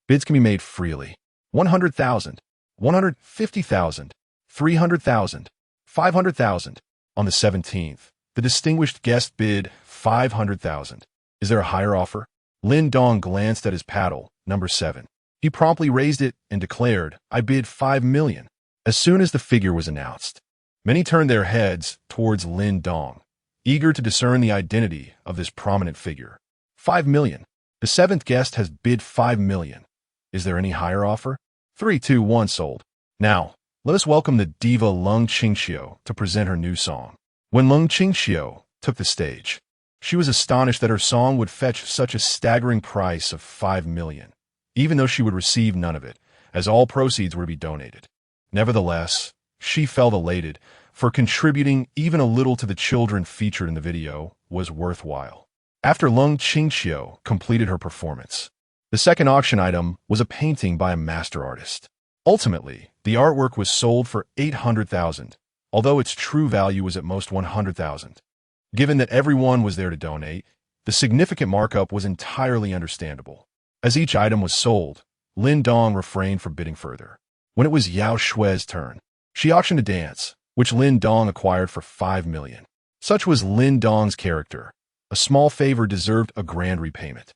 Bids can be made freely. 100,000, 150,000, 300,000, 500,000. On the 17th, the distinguished guest bid 500,000. Is there a higher offer? Lin Dong glanced at his paddle, number 7. He promptly raised it and declared, I bid 5 million. As soon as the figure was announced, many turned their heads towards Lin Dong, eager to discern the identity of this prominent figure. 5 million. The 7th guest has bid 5 million. Is there any higher offer? 3, 2, 1 sold. Now, let us welcome the diva Lung Qingxiu to present her new song. When Lung Qingxiu took the stage, she was astonished that her song would fetch such a staggering price of 5 million, even though she would receive none of it, as all proceeds were to be donated. Nevertheless, she felt elated, for contributing even a little to the children featured in the video was worthwhile. After Lung Qingxiu completed her performance, the second auction item was a painting by a master artist. Ultimately, the artwork was sold for 800,000, although its true value was at most 100,000. Given that everyone was there to donate, the significant markup was entirely understandable. As each item was sold, Lin Dong refrained from bidding further. When it was Yao Shui's turn, she auctioned a dance, which Lin Dong acquired for 5 million. Such was Lin Dong's character. A small favor deserved a grand repayment.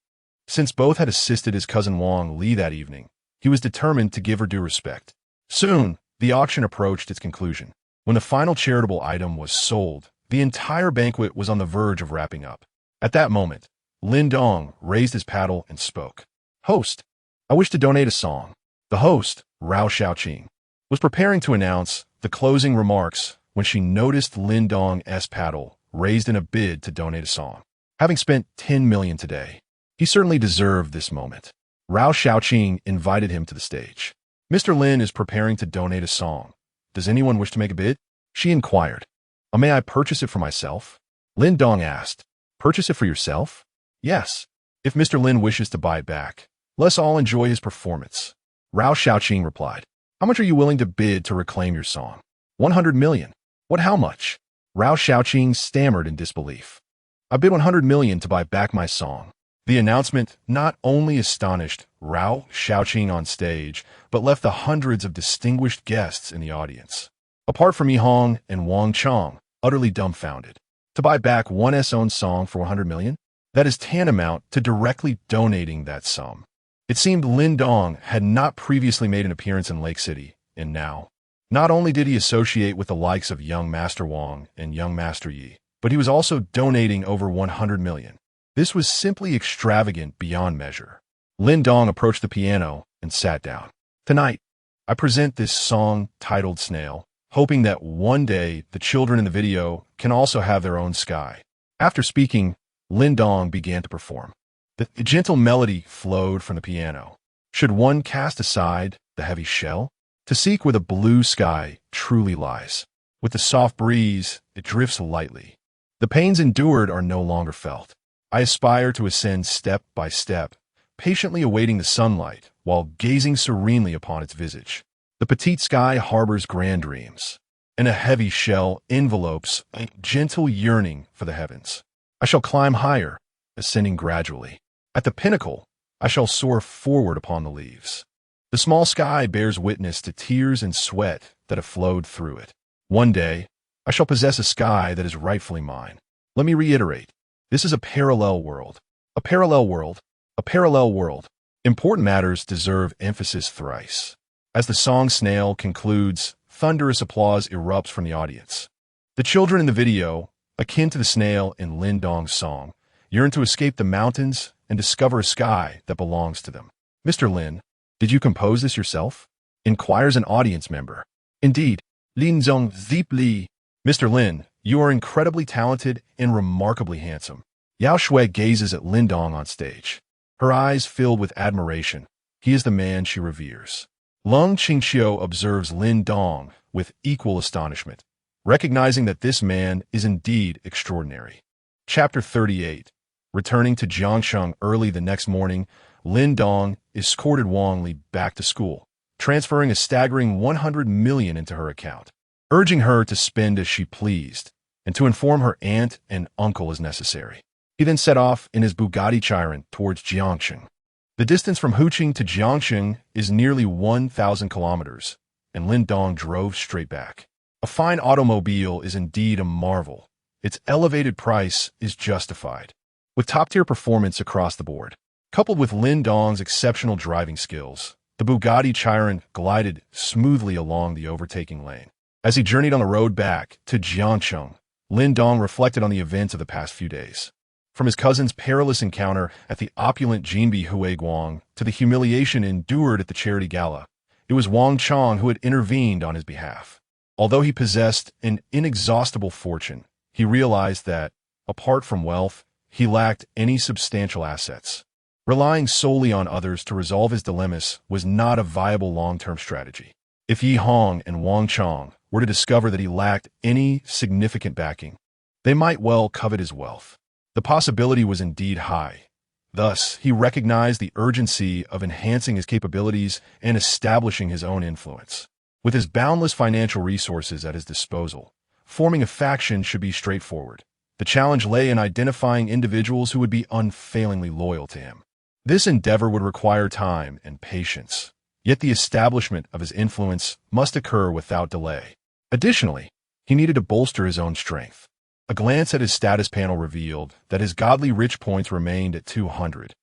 Since both had assisted his cousin Wang Li that evening, he was determined to give her due respect. Soon, the auction approached its conclusion. When the final charitable item was sold, the entire banquet was on the verge of wrapping up. At that moment, Lin Dong raised his paddle and spoke. Host, I wish to donate a song. The host, Rao Xiaoqing, was preparing to announce the closing remarks when she noticed Lin Dong's paddle raised in a bid to donate a song. Having spent 10 million today, he certainly deserved this moment. Rao Xiaoqing invited him to the stage. Mr. Lin is preparing to donate a song. Does anyone wish to make a bid? She inquired. May I purchase it for myself? Lin Dong asked. Purchase it for yourself? Yes. If Mr. Lin wishes to buy it back, let's all enjoy his performance. Rao Xiaoqing replied. How much are you willing to bid to reclaim your song? 100 million. What, how much? Rao Xiaoqing stammered in disbelief. I bid 100 million to buy back my song. The announcement not only astonished Rao Xiaoqing on stage, but left the hundreds of distinguished guests in the audience, apart from Yihong and Wang Chong, utterly dumbfounded. To buy back one's own song for 100 million? That is tantamount to directly donating that sum. It seemed Lin Dong had not previously made an appearance in Lake City, and now, not only did he associate with the likes of young Master Wang and young Master Yi, but he was also donating over 100 million. This was simply extravagant beyond measure. Lin Dong approached the piano and sat down. Tonight, I present this song titled Snail, hoping that one day the children in the video can also have their own sky. After speaking, Lin Dong began to perform. The gentle melody flowed from the piano. Should one cast aside the heavy shell? To seek where the blue sky truly lies. With the soft breeze, it drifts lightly. The pains endured are no longer felt. I aspire to ascend step by step, patiently awaiting the sunlight while gazing serenely upon its visage. The petite sky harbors grand dreams, and a heavy shell envelopes a gentle yearning for the heavens. I shall climb higher, ascending gradually. At the pinnacle, I shall soar forward upon the leaves. The small sky bears witness to tears and sweat that have flowed through it. One day, I shall possess a sky that is rightfully mine. Let me reiterate. This is a parallel world. A parallel world. A parallel world. Important matters deserve emphasis thrice. As the song Snail concludes, thunderous applause erupts from the audience. The children in the video, akin to the snail in Lin Dong's song, yearn to escape the mountains and discover a sky that belongs to them. Mr. Lin, did you compose this yourself? Inquires an audience member. Indeed, Lin Dong deeply. Mr. Lin, you are incredibly talented and remarkably handsome. Yao Shui gazes at Lin Dong on stage. Her eyes filled with admiration. He is the man she reveres. Lung Qingxiu observes Lin Dong with equal astonishment, recognizing that this man is indeed extraordinary. Chapter 38. Returning to Jiangsheng early the next morning, Lin Dong escorted Wang Li back to school, transferring a staggering 100 million into her account, urging her to spend as she pleased and to inform her aunt and uncle as necessary. He then set off in his Bugatti Chiron towards Jiangsheng. The distance from Huqing to Jiangxing is nearly 1,000 kilometers, and Lin Dong drove straight back. A fine automobile is indeed a marvel. Its elevated price is justified. With top-tier performance across the board, coupled with Lin Dong's exceptional driving skills, the Bugatti Chiron glided smoothly along the overtaking lane. As he journeyed on the road back to Jiangxing, Lin Dong reflected on the events of the past few days. From his cousin's perilous encounter at the opulent Jinbi Huiguang to the humiliation endured at the charity gala, it was Wang Chong who had intervened on his behalf. Although he possessed an inexhaustible fortune, he realized that, apart from wealth, he lacked any substantial assets. Relying solely on others to resolve his dilemmas was not a viable long-term strategy. If Yi Hong and Wang Chong were to discover that he lacked any significant backing, they might well covet his wealth. The possibility was indeed high. Thus, he recognized the urgency of enhancing his capabilities and establishing his own influence. With his boundless financial resources at his disposal, forming a faction should be straightforward. The challenge lay in identifying individuals who would be unfailingly loyal to him. This endeavor would require time and patience, yet the establishment of his influence must occur without delay. Additionally, he needed to bolster his own strength. A glance at his status panel revealed that his godly rich points remained at 200,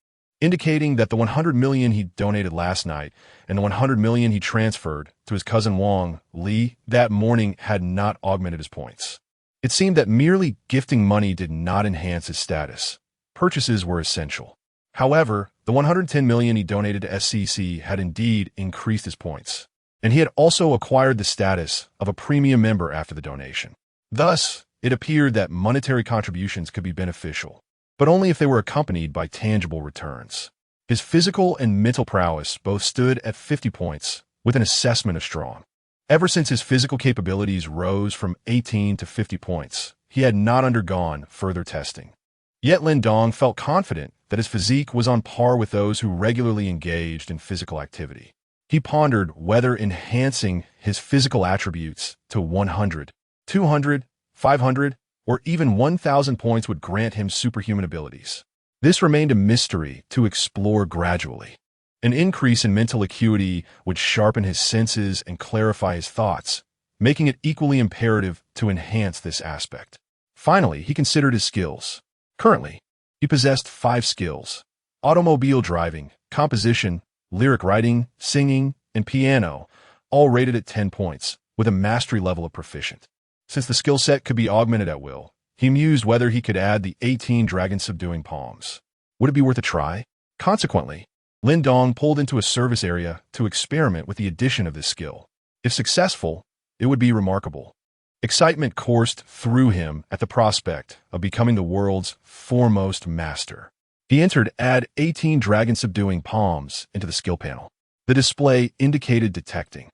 indicating that the 100 million he donated last night and the 100 million he transferred to his cousin Wang Li that morning had not augmented his points. It seemed that merely gifting money did not enhance his status. Purchases were essential. However, the 110 million he donated to SCC had indeed increased his points, and he had also acquired the status of a premium member after the donation. Thus, it appeared that monetary contributions could be beneficial, but only if they were accompanied by tangible returns. His physical and mental prowess both stood at 50 points, with an assessment of strong. Ever since his physical capabilities rose from 18 to 50 points, he had not undergone further testing. Yet Lin Dong felt confident that his physique was on par with those who regularly engaged in physical activity. He pondered whether enhancing his physical attributes to 100, 200, 500, or even 1,000 points would grant him superhuman abilities. This remained a mystery to explore gradually. An increase in mental acuity would sharpen his senses and clarify his thoughts, making it equally imperative to enhance this aspect. Finally, he considered his skills. Currently, he possessed 5 skills: automobile driving, composition, lyric writing, singing, and piano, all rated at 10 points, with a mastery level of proficient. Since the skill set could be augmented at will, he mused whether he could add the 18 dragon-subduing palms. Would it be worth a try? Consequently, Lin Dong pulled into a service area to experiment with the addition of this skill. If successful, it would be remarkable. Excitement coursed through him at the prospect of becoming the world's foremost master. He entered Add 18 Dragon-Subduing Palms into the skill panel. The display indicated detecting.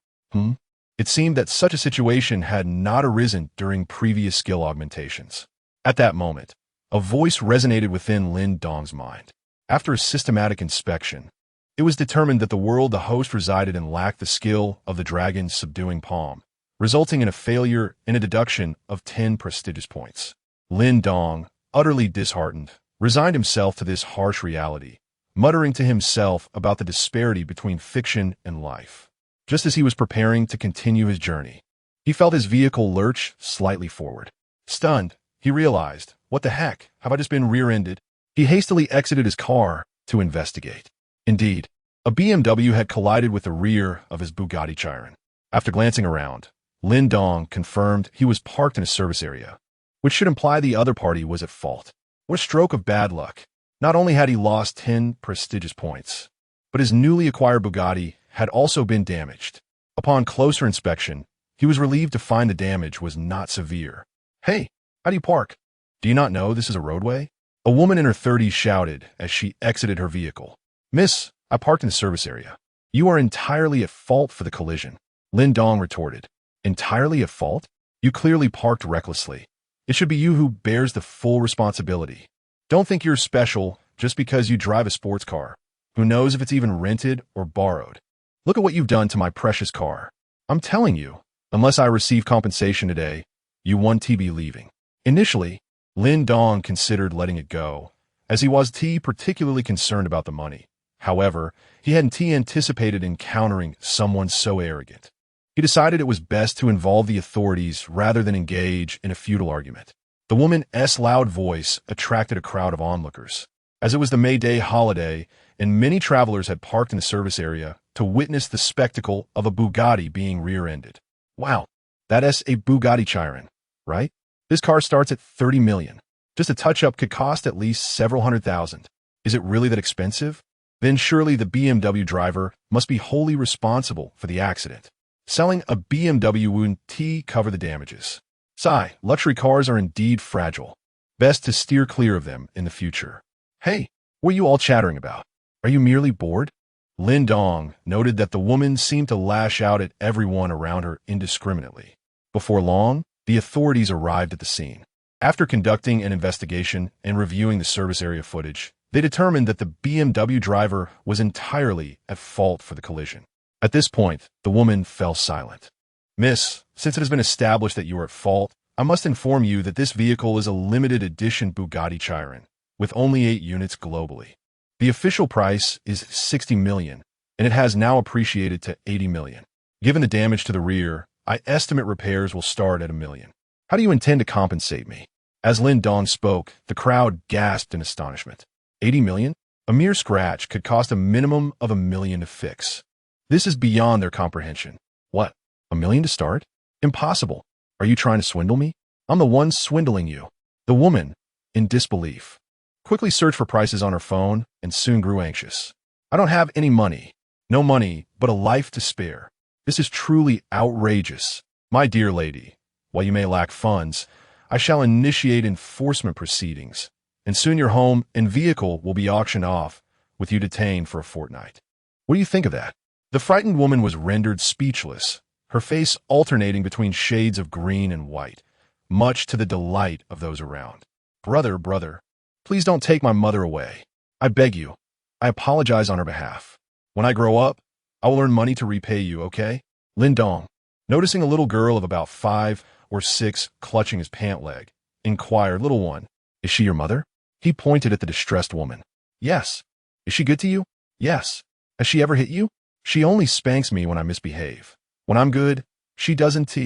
It seemed that such a situation had not arisen during previous skill augmentations. At that moment, a voice resonated within Lin Dong's mind. After a systematic inspection, it was determined that the world the host resided in lacked the skill of the dragon's subduing palm, resulting in a failure and a deduction of 10 prestigious points. Lin Dong, utterly disheartened, resigned himself to this harsh reality, muttering to himself about the disparity between fiction and life. Just as he was preparing to continue his journey, he felt his vehicle lurch slightly forward. Stunned, he realized, what the heck, have I just been rear-ended? He hastily exited his car to investigate. Indeed, a BMW had collided with the rear of his Bugatti Chiron. After glancing around, Lin Dong confirmed he was parked in a service area, which should imply the other party was at fault. What a stroke of bad luck. Not only had he lost 10 prestigious points, but his newly acquired Bugatti had also been damaged. Upon closer inspection, he was relieved to find the damage was not severe. Hey, how do you park? Do you not know this is a roadway? A woman in her 30s shouted as she exited her vehicle. Miss, I parked in the service area. You are entirely at fault for the collision. Lin Dong retorted. Entirely at fault? You clearly parked recklessly. It should be you who bears the full responsibility. Don't think you're special just because you drive a sports car. Who knows if it's even rented or borrowed? Look at what you've done to my precious car. I'm telling you, unless I receive compensation today, you won't be leaving. Initially, Lin Dong considered letting it go, as he was particularly concerned about the money. However, he hadn't anticipated encountering someone so arrogant. He decided it was best to involve the authorities rather than engage in a futile argument. The woman's loud voice attracted a crowd of onlookers, as it was the May Day holiday, and many travelers had parked in the service area to witness the spectacle of a Bugatti being rear-ended. Wow, that's a Bugatti Chiron, right? This car starts at $30 million. Just a touch-up could cost at least several $100,000. Is it really that expensive? Then surely the BMW driver must be wholly responsible for the accident. Selling a BMW wouldn't cover the damages. Sigh, luxury cars are indeed fragile. Best to steer clear of them in the future. Hey, what are you all chattering about? Are you merely bored? Lin Dong noted that the woman seemed to lash out at everyone around her indiscriminately. Before long, the authorities arrived at the scene. After conducting an investigation and reviewing the service area footage, they determined that the BMW driver was entirely at fault for the collision. At this point, the woman fell silent. Miss, since it has been established that you are at fault, I must inform you that this vehicle is a limited edition Bugatti Chiron, with only 8 units globally. The official price is $60 million, and it has now appreciated to $80 million. Given the damage to the rear, I estimate repairs will start at $1 million. How do you intend to compensate me? As Lin Dong spoke, the crowd gasped in astonishment. $80 million? A mere scratch could cost a minimum of $1 million to fix. This is beyond their comprehension. What? $1 million to start? Impossible. Are you trying to swindle me? I'm the one swindling you. The woman, in disbelief, quickly searched for prices on her phone and soon grew anxious. I don't have any money. No money, but a life to spare. This is truly outrageous. My dear lady, while you may lack funds, I shall initiate enforcement proceedings, and soon your home and vehicle will be auctioned off, with you detained for a fortnight. What do you think of that? The frightened woman was rendered speechless, her face alternating between shades of green and white, much to the delight of those around. Brother, please don't take my mother away. I beg you. I apologize on her behalf. When I grow up, I will earn money to repay you, okay? Lin Dong, noticing a little girl of about 5 or 6 clutching his pant leg, inquired, Little one, is she your mother? He pointed at the distressed woman. Yes. Is she good to you? Yes. Has she ever hit you? She only spanks me when I misbehave. When I'm good, she doesn't.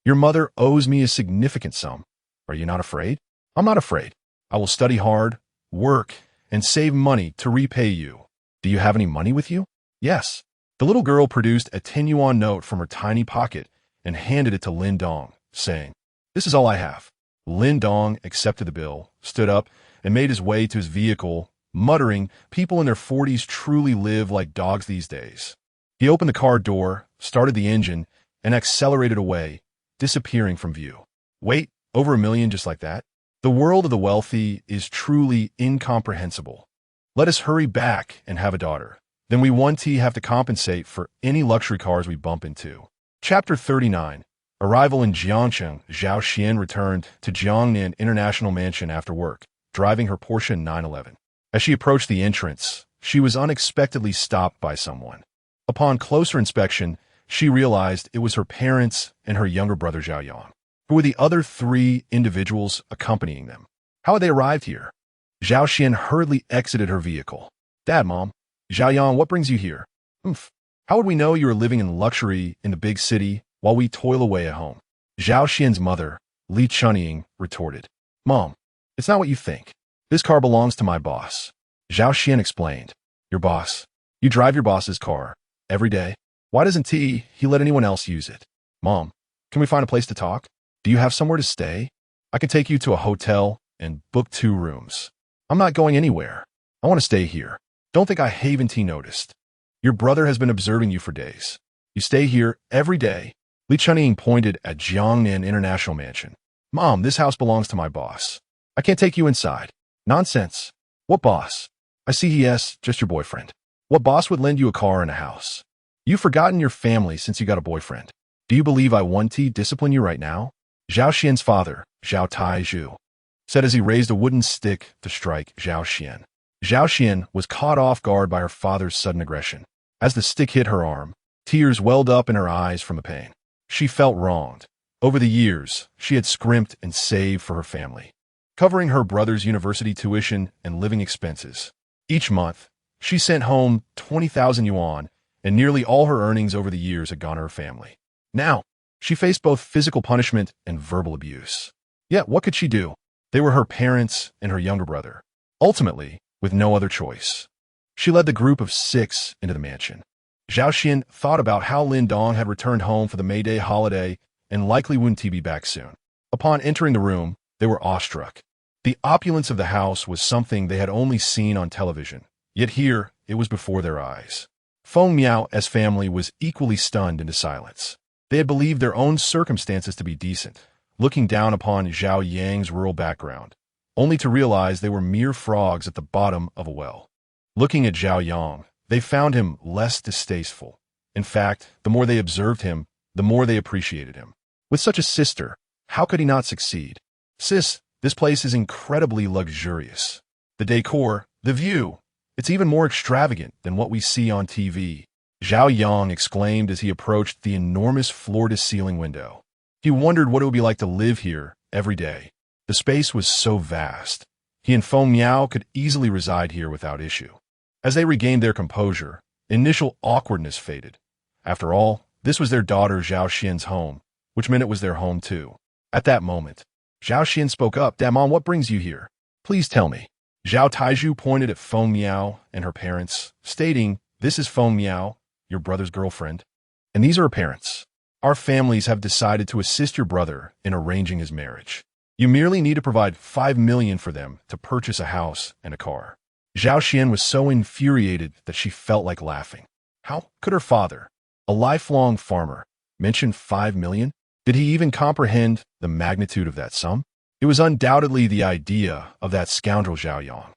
Your mother owes me a significant sum. Are you not afraid? I'm not afraid. I will study hard, work, and save money to repay you. Do you have any money with you? Yes. The little girl produced a 10-yuan note from her tiny pocket and handed it to Lin Dong, saying, This is all I have. Lin Dong accepted the bill, stood up, and made his way to his vehicle, muttering, people in their 40s truly live like dogs these days. He opened the car door, started the engine, and accelerated away, disappearing from view. Wait, over $1 million just like that? The world of the wealthy is truly incomprehensible. Let us hurry back and have a daughter. Then we won't have to compensate for any luxury cars we bump into. Chapter 39. Arrival in Jiangcheng. Zhao Xian returned to Jiangnan International Mansion after work, driving her Porsche 911. As she approached the entrance, she was unexpectedly stopped by someone. Upon closer inspection, she realized it was her parents and her younger brother Zhao Yang, who were the other 3 individuals accompanying them. How had they arrived here? Zhao Xian hurriedly exited her vehicle. Dad, Mom. Zhao Yang, what brings you here? How would we know you are living in luxury in the big city while we toil away at home? Zhao Xian's mother, Li Chunying, retorted. Mom, it's not what you think. This car belongs to my boss. Zhao Xian explained. Your boss? You drive your boss's car every day? Why doesn't he let anyone else use it? Mom, can we find a place to talk? Do you have somewhere to stay? I can take you to a hotel and book 2 rooms. I'm not going anywhere. I want to stay here. Don't think I haven't noticed. Your brother has been observing you for days. You stay here every day. Li Chunying pointed at Jiangnan International Mansion. Mom, this house belongs to my boss. I can't take you inside. Nonsense. What boss? I see he's just your boyfriend. What boss would lend you a car and a house? You've forgotten your family since you got a boyfriend. Do you believe I want to discipline you right now? Zhao Xian's father, Zhao Taizhu, said as he raised a wooden stick to strike Zhao Xian. Zhao Xian was caught off guard by her father's sudden aggression. As the stick hit her arm, tears welled up in her eyes from the pain. She felt wronged. Over the years, she had scrimped and saved for her family, covering her brother's university tuition and living expenses. Each month, She sent home 20,000 yuan, and nearly all her earnings over the years had gone to her family. Now, she faced both physical punishment and verbal abuse. Yet, what could she do? They were her parents and her younger brother. Ultimately, with no other choice, she led the group of 6 into the mansion. Zhao Xian thought about how Lin Dong had returned home for the May Day holiday and likely wouldn't be back soon. Upon entering the room, they were awestruck. The opulence of the house was something they had only seen on television, yet here it was before their eyes. Feng Miao's family was equally stunned into silence. They had believed their own circumstances to be decent, looking down upon Zhao Yang's rural background, only to realize they were mere frogs at the bottom of a well. Looking at Zhao Yang, they found him less distasteful. In fact, the more they observed him, the more they appreciated him. With such a sister, how could he not succeed? Sis, this place is incredibly luxurious. The decor, the view, it's even more extravagant than what we see on TV. Zhao Yang exclaimed as he approached the enormous floor-to-ceiling window. He wondered what it would be like to live here every day. The space was so vast. He and Feng Miao could easily reside here without issue. As they regained their composure, initial awkwardness faded. After all, this was their daughter Zhao Xian's home, which meant it was their home too. At that moment, Zhao Xian spoke up. Damon, what brings you here? Please tell me. Zhao Taizhu pointed at Feng Miao and her parents, stating, This is Feng Miao, your brother's girlfriend, and these are her parents. Our families have decided to assist your brother in arranging his marriage. You merely need to provide 5 million for them to purchase a house and a car. Zhao Xian was so infuriated that she felt like laughing. How could her father, a lifelong farmer, mention 5 million? Did he even comprehend the magnitude of that sum? It was undoubtedly the idea of that scoundrel Zhao Yang.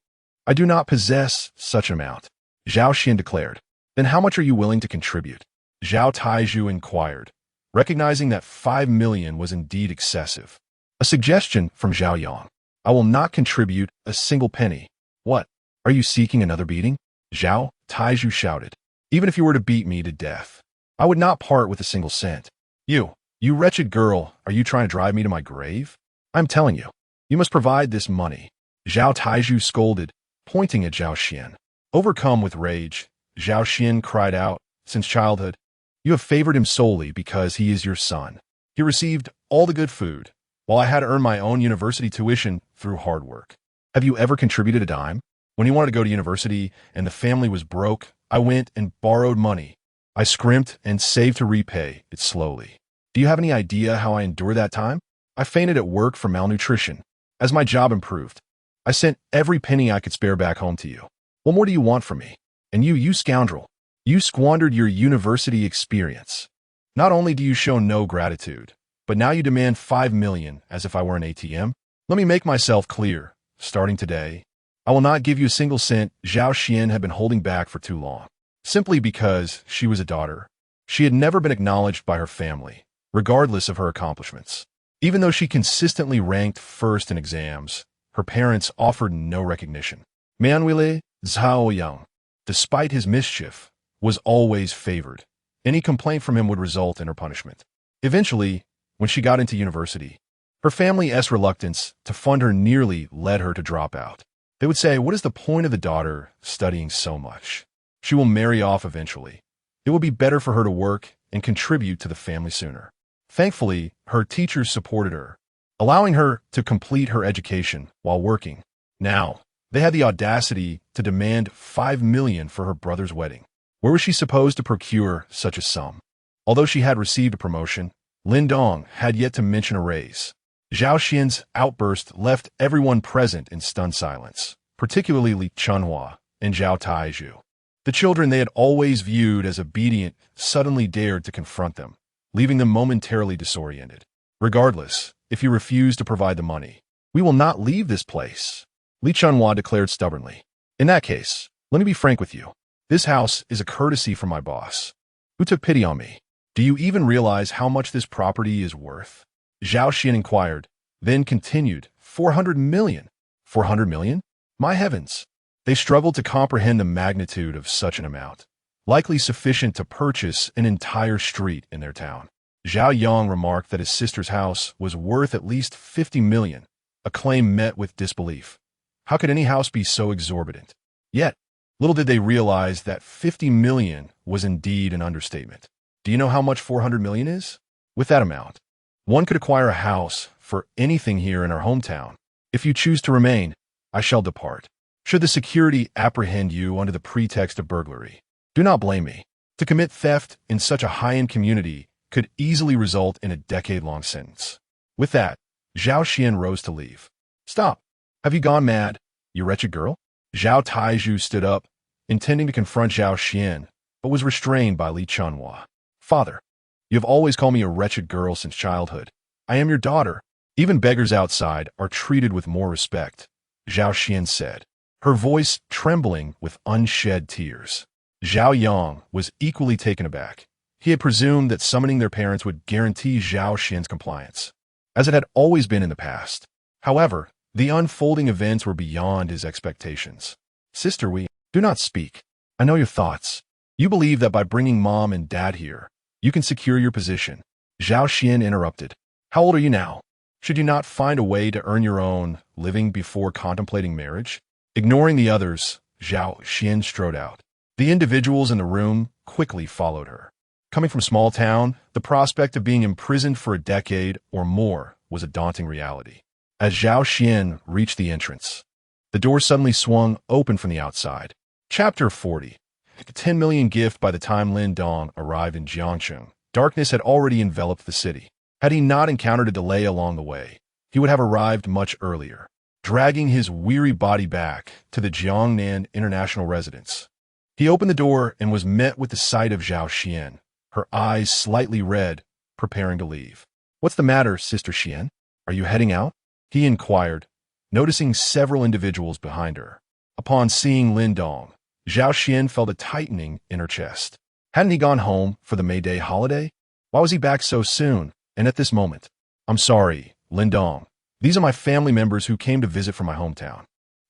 I do not possess such an amount, Zhao Xian declared. Then how much are you willing to contribute? Zhao Taizhu inquired, recognizing that 5 million was indeed excessive. A suggestion from Zhao Yang. I will not contribute a single penny. What? Are you seeking another beating? Zhao Taizhu shouted. Even if you were to beat me to death, I would not part with a single cent. You wretched girl, are you trying to drive me to my grave? I'm telling you, you must provide this money. Zhao Taizhu scolded, pointing at Zhao Xian. Overcome with rage, Zhao Xian cried out, Since childhood, you have favored him solely because he is your son. He received all the good food, while I had to earn my own university tuition through hard work. Have you ever contributed a dime? When he wanted to go to university and the family was broke, I went and borrowed money. I scrimped and saved to repay it slowly. Do you have any idea how I endured that time? I fainted at work for malnutrition. As my job improved, I sent every penny I could spare back home to you. What more do you want from me? And you scoundrel, you squandered your university experience. Not only do you show no gratitude, but now you demand 5 million as if I were an ATM? Let me make myself clear. Starting today, I will not give you a single cent. Zhao Xian had been holding back for too long. Simply because she was a daughter. She had never been acknowledged by her family, regardless of her accomplishments. Even though she consistently ranked first in exams, her parents offered no recognition. Mianwile Zhao Yang, despite his mischief, was always favored. Any complaint from him would result in her punishment. Eventually, when she got into university, her family's reluctance to fund her nearly led her to drop out. They would say, what is the point of the daughter studying so much? She will marry off eventually. It will be better for her to work and contribute to the family sooner. Thankfully, her teachers supported her, allowing her to complete her education while working. Now, they had the audacity to demand 5 million for her brother's wedding. Where was she supposed to procure such a sum? Although she had received a promotion, Lin Dong had yet to mention a raise. Zhao Xian's outburst left everyone present in stunned silence, particularly Li Chunhua and Zhao Taizhu. The children they had always viewed as obedient suddenly dared to confront them, leaving them momentarily disoriented. Regardless, if you refuse to provide the money, we will not leave this place, Li Chunhua declared stubbornly. In that case, let me be frank with you. This house is a courtesy from my boss, who took pity on me. Do you even realize how much this property is worth? Zhao Xian inquired, then continued, 400 million. 400 million? My heavens! They struggled to comprehend the magnitude of such an amount, likely sufficient to purchase an entire street in their town. Zhao Yang remarked that his sister's house was worth at least 50 million, a claim met with disbelief. How could any house be so exorbitant? Yet, Little did they realize that 50 million was indeed an understatement. Do you know how much 400 million is? With that amount, one could acquire a house for anything here in our hometown. If you choose to remain, I shall depart. Should the security apprehend you under the pretext of burglary, do not blame me. To commit theft in such a high-end community could easily result in a decade-long sentence. With that, Zhao Xian rose to leave. Stop! Have you gone mad, you wretched girl? Zhao Taizhu stood up, intending to confront Zhao Xian, but was restrained by Li Chunhua. Father, you have always called me a wretched girl since childhood. I am your daughter. Even beggars outside are treated with more respect, Zhao Xian said, her voice trembling with unshed tears. Zhao Yang was equally taken aback. He had presumed that summoning their parents would guarantee Zhao Xian's compliance, as it had always been in the past. However, the unfolding events were beyond his expectations. Sister, do not speak. I know your thoughts. You believe that by bringing mom and dad here, you can secure your position. Zhao Xian interrupted. How old are you now? Should you not find a way to earn your own living before contemplating marriage? Ignoring the others, Zhao Xian strode out. The individuals in the room quickly followed her. Coming from small town, the prospect of being imprisoned for a decade or more was a daunting reality. As Zhao Xian reached the entrance, the door suddenly swung open from the outside. Chapter 40. A 10 million gift. By the time Lin Dong arrived in Jiangcheng, darkness had already enveloped the city. Had he not encountered a delay along the way, he would have arrived much earlier, dragging his weary body back to the Jiangnan International Residence. He opened the door and was met with the sight of Zhao Xian, her eyes slightly red, preparing to leave. What's the matter, Sister Xian? Are you heading out? He inquired, noticing several individuals behind her. Upon seeing Lin Dong, Zhao Xian felt a tightening in her chest. Hadn't he gone home for the May Day holiday? Why was he back so soon, and at this moment? I'm sorry, Lin Dong. These are my family members who came to visit from my hometown.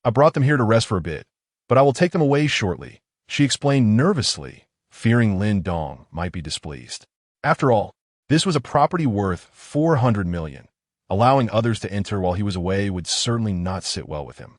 I brought them here to rest for a bit, but I will take them away shortly, she explained nervously, fearing Lin Dong might be displeased. After all, this was a property worth 400 million. Allowing others to enter while he was away would certainly not sit well with him.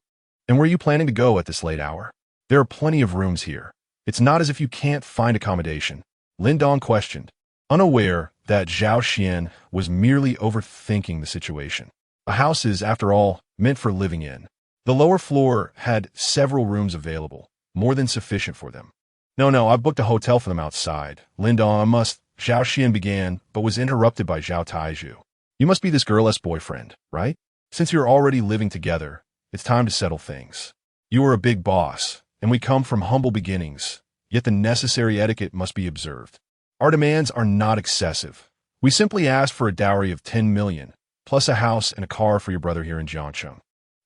And where are you planning to go at this late hour? There are plenty of rooms here. It's not as if you can't find accommodation, Lin Dong questioned, unaware that Zhao Xian was merely overthinking the situation. A house is, after all, meant for living in. The lower floor had several rooms available, more than sufficient for them. No, I've booked a hotel for them outside. Lin Dong, I must, Zhao Xian began, but was interrupted by Zhao Taizhu. You must be this girl's boyfriend, right? Since you're already living together, it's time to settle things. You are a big boss, and we come from humble beginnings, yet the necessary etiquette must be observed. Our demands are not excessive. We simply ask for a dowry of 10 million, plus a house and a car for your brother here in Jiangcheng.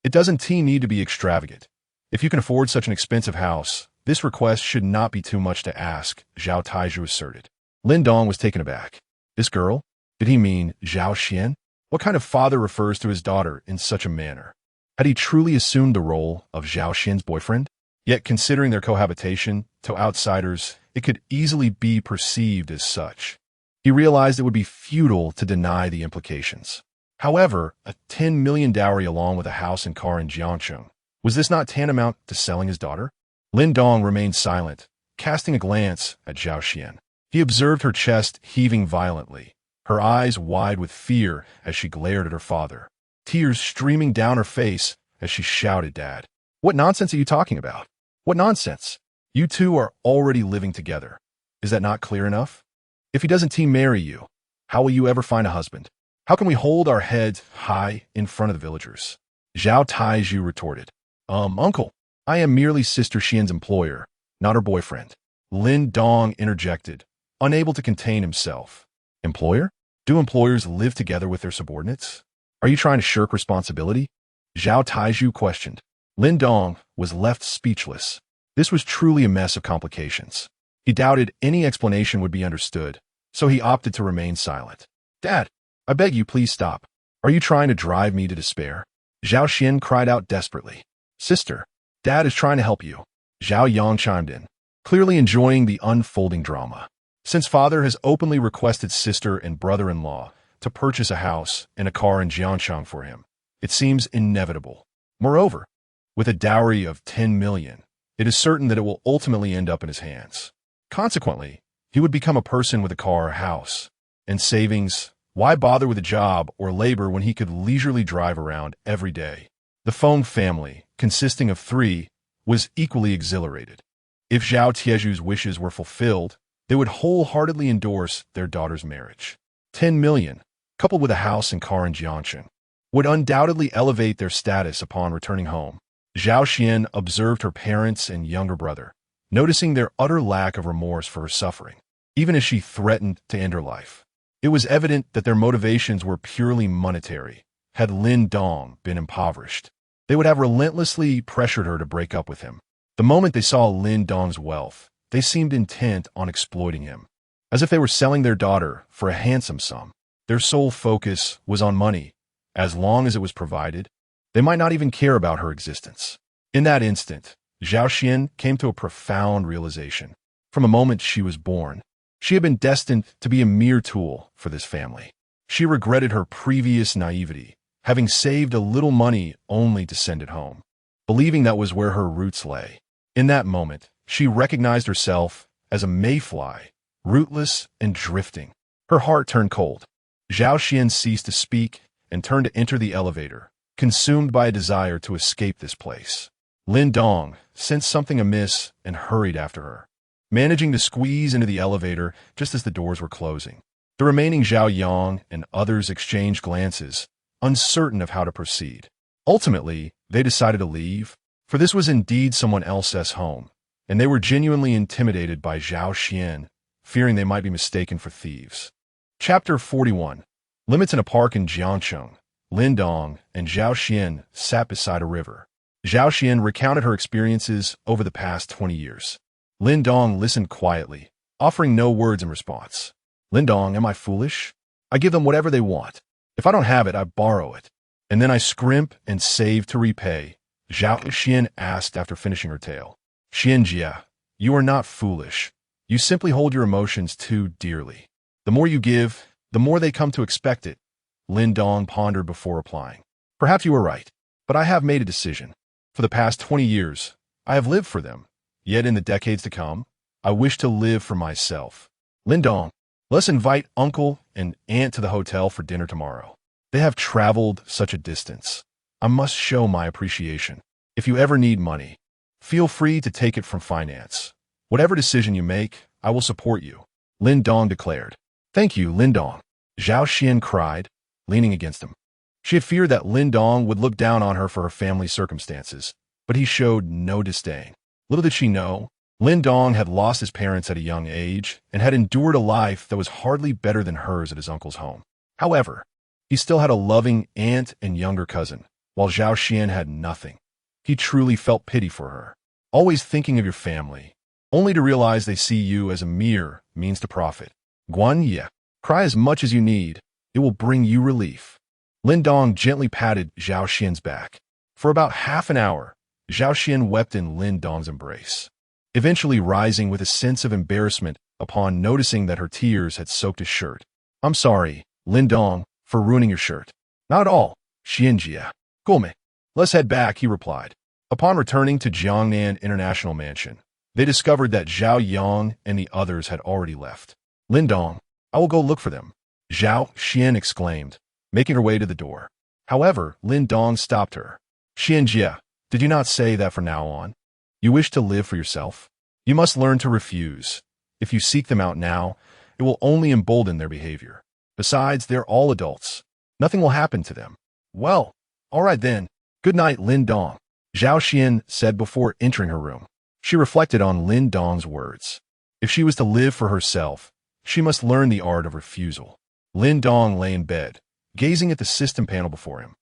It doesn't need to be extravagant. If you can afford such an expensive house, this request should not be too much to ask, Zhao Taizhu asserted. Lin Dong was taken aback. This girl? Did he mean Zhao Xian? What kind of father refers to his daughter in such a manner? Had he truly assumed the role of Zhao Xian's boyfriend? Yet, considering their cohabitation, to outsiders, it could easily be perceived as such. He realized it would be futile to deny the implications. However, a 10 million dowry along with a house and car in Jiangcheng, was this not tantamount to selling his daughter? Lin Dong remained silent, casting a glance at Zhao Xian. He observed her chest heaving violently, her eyes wide with fear as she glared at her father, tears streaming down her face as she shouted, Dad, what nonsense are you talking about? What nonsense? You two are already living together. Is that not clear enough? If he doesn't marry you, how will you ever find a husband? How can we hold our heads high in front of the villagers? Zhao Taizhu retorted. Uncle, I am merely Sister Xian's employer, not her boyfriend. Lin Dong interjected, unable to contain himself. Employer? Do employers live together with their subordinates? Are you trying to shirk responsibility? Zhao Taizhu questioned. Lin Dong was left speechless. This was truly a mess of complications. He doubted any explanation would be understood, so he opted to remain silent. Dad, I beg you, please stop. Are you trying to drive me to despair? Zhao Xian cried out desperately. Sister, Dad is trying to help you. Zhao Yang chimed in, clearly enjoying the unfolding drama. Since father has openly requested sister and brother-in-law to purchase a house and a car in Jiangcheng for him, it seems inevitable. Moreover, with a dowry of 10 million, it is certain that it will ultimately end up in his hands. Consequently, he would become a person with a car, house, and savings. Why bother with a job or labor when he could leisurely drive around every day? The Feng family, consisting of 3, was equally exhilarated. If Zhao Tieju's wishes were fulfilled, they would wholeheartedly endorse their daughter's marriage. 10 million, coupled with a house and car in Jiangsheng, would undoubtedly elevate their status upon returning home. Zhao Xian observed her parents and younger brother, noticing their utter lack of remorse for her suffering, even as she threatened to end her life. It was evident that their motivations were purely monetary. Had Lin Dong been impoverished, they would have relentlessly pressured her to break up with him. The moment they saw Lin Dong's wealth, they seemed intent on exploiting him, as if they were selling their daughter for a handsome sum. Their sole focus was on money. As long as it was provided, they might not even care about her existence. In that instant, Zhao Xian came to a profound realization. From the moment she was born, she had been destined to be a mere tool for this family. She regretted her previous naivety, having saved a little money only to send it home, believing that was where her roots lay. In that moment, she recognized herself as a mayfly, rootless and drifting. Her heart turned cold. Zhao Xian ceased to speak and turned to enter the elevator, consumed by a desire to escape this place. Lin Dong sensed something amiss and hurried after her, managing to squeeze into the elevator just as the doors were closing. The remaining Zhao Yang and others exchanged glances, uncertain of how to proceed. Ultimately, they decided to leave, for this was indeed someone else's home, and they were genuinely intimidated by Zhao Xian, fearing they might be mistaken for thieves. Chapter 41. Limits in a park in Jiangsheng. Lin Dong and Zhao Xian sat beside a river. Zhao Xian recounted her experiences over the past 20 years. Lin Dong listened quietly, offering no words in response. Lin Dong, am I foolish? I give them whatever they want. If I don't have it, I borrow it. And then I scrimp and save to repay, Zhao Xian asked after finishing her tale. Xianjia, you are not foolish. You simply hold your emotions too dearly. The more you give, the more they come to expect it. Lin Dong pondered before replying. Perhaps you are right, but I have made a decision. For the past 20 years, I have lived for them. Yet in the decades to come, I wish to live for myself. Lin Dong, let's invite uncle and aunt to the hotel for dinner tomorrow. They have traveled such a distance. I must show my appreciation. If you ever need money, feel free to take it from finance. Whatever decision you make, I will support you, Lin Dong declared. Thank you, Lin Dong, Zhao Xian cried, leaning against him. She had feared that Lin Dong would look down on her for her family's circumstances, but he showed no disdain. Little did she know, Lin Dong had lost his parents at a young age and had endured a life that was hardly better than hers at his uncle's home. However, he still had a loving aunt and younger cousin, while Zhao Xian had nothing. He truly felt pity for her. Always thinking of your family, only to realize they see you as a mere means to profit. Guan Ye, cry as much as you need. It will bring you relief. Lin Dong gently patted Zhao Xian's back. For about half an hour, Zhao Xian wept in Lin Dong's embrace, eventually rising with a sense of embarrassment upon noticing that her tears had soaked his shirt. I'm sorry, Lin Dong, for ruining your shirt. Not at all, Xianjia. Gome. Let's head back, he replied. Upon returning to Jiangnan International Mansion, they discovered that Zhao Yang and the others had already left. Lin Dong, I will go look for them, Zhao Xian exclaimed, making her way to the door. However, Lin Dong stopped her. Xianjia, did you not say that from now on you wish to live for yourself? You must learn to refuse. If you seek them out now, it will only embolden their behavior. Besides, they're all adults. Nothing will happen to them. Well, all right then. Good night, Lin Dong, Zhao Xian said before entering her room. She reflected on Lin Dong's words. If she was to live for herself, she must learn the art of refusal. Lin Dong lay in bed, gazing at the system panel before him.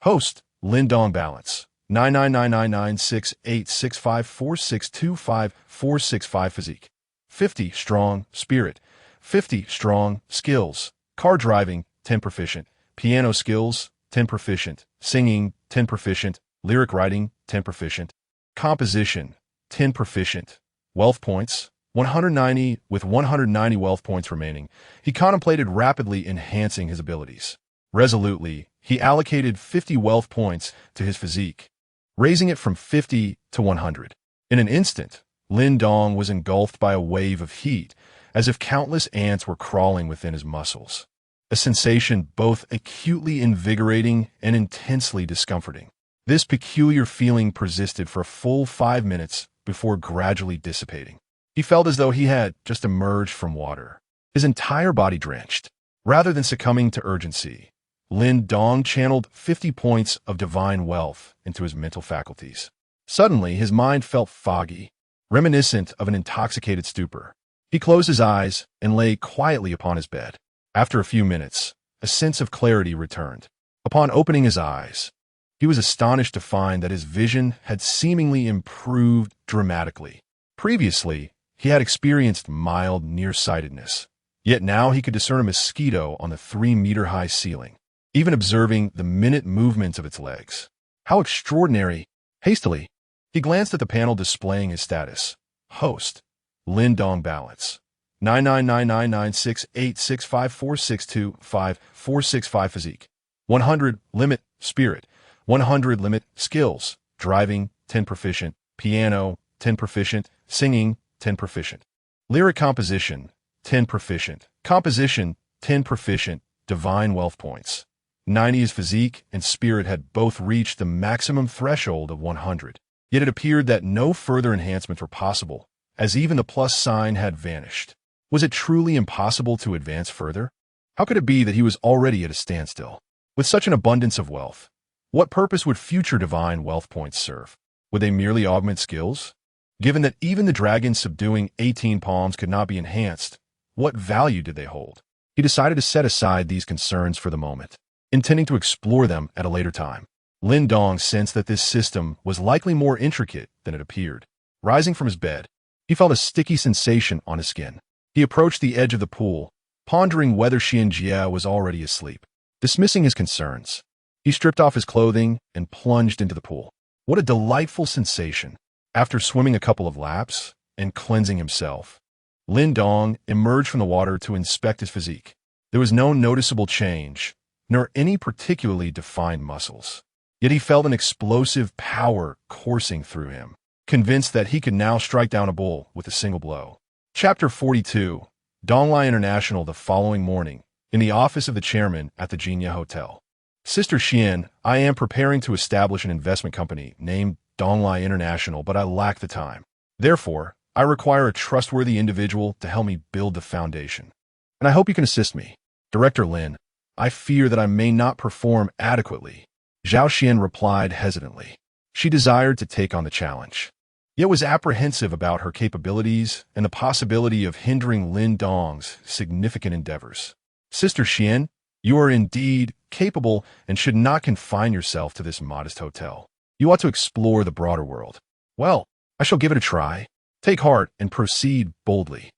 Host, Lin Dong balance. 99999686546254665 physique. 50 strong spirit. 50 strong skills. Car driving, 10 proficient. Piano skills, 10 proficient. Singing, 10 proficient. Lyric writing, 10 proficient. Composition, 10 proficient. Wealth points, 190. With 190 wealth points remaining, he contemplated rapidly enhancing his abilities. Resolutely, he allocated 50 wealth points to his physique, raising it from 50 to 100. In an instant, Lin Dong was engulfed by a wave of heat, as if countless ants were crawling within his muscles. A sensation both acutely invigorating and intensely discomforting. This peculiar feeling persisted for a full 5 minutes before gradually dissipating. He felt as though he had just emerged from water, his entire body drenched. Rather than succumbing to urgency, Lin Dong channeled 50 points of divine wealth into his mental faculties. Suddenly, his mind felt foggy, reminiscent of an intoxicated stupor. He closed his eyes and lay quietly upon his bed. After a few minutes, a sense of clarity returned. Upon opening his eyes, he was astonished to find that his vision had seemingly improved dramatically. Previously, he had experienced mild nearsightedness, yet now he could discern a mosquito on the 3-meter-high ceiling, even observing the minute movements of its legs. How extraordinary! Hastily, he glanced at the panel displaying his status. Host, Lin Dong balance. 999968654625465 physique. 100 limit spirit. 100 limit skills. Driving 10 proficient. Piano 10 proficient. Singing 10 proficient. Lyric composition 10 proficient. Composition 10 proficient. Divine wealth points. 90. His physique and spirit had both reached the maximum threshold of 100. Yet it appeared that no further enhancements were possible, as even the plus sign had vanished. Was it truly impossible to advance further? How could it be that he was already at a standstill? With such an abundance of wealth, what purpose would future divine wealth points serve? Would they merely augment skills? Given that even the dragon subduing 18 palms could not be enhanced, what value did they hold? He decided to set aside these concerns for the moment, intending to explore them at a later time. Lin Dong sensed that this system was likely more intricate than it appeared. Rising from his bed, he felt a sticky sensation on his skin. He approached the edge of the pool, pondering whether Xianjia was already asleep. Dismissing his concerns, he stripped off his clothing and plunged into the pool. What a delightful sensation! After swimming a couple of laps and cleansing himself, Lin Dong emerged from the water to inspect his physique. There was no noticeable change, nor any particularly defined muscles. Yet he felt an explosive power coursing through him, convinced that he could now strike down a bull with a single blow. Chapter 42. Donglai International. The following morning, in the office of the chairman at the Jinya Hotel. Sister Xian, I am preparing to establish an investment company named Donglai International, but I lack the time. Therefore, I require a trustworthy individual to help me build the foundation. And I hope you can assist me. Director Lin, I fear that I may not perform adequately. Zhao Xian replied hesitantly. She desired to take on the challenge, yet was apprehensive about her capabilities and the possibility of hindering Lin Dong's significant endeavors. Sister Xian, you are indeed capable and should not confine yourself to this modest hotel. You ought to explore the broader world. Well, I shall give it a try. Take heart and proceed boldly.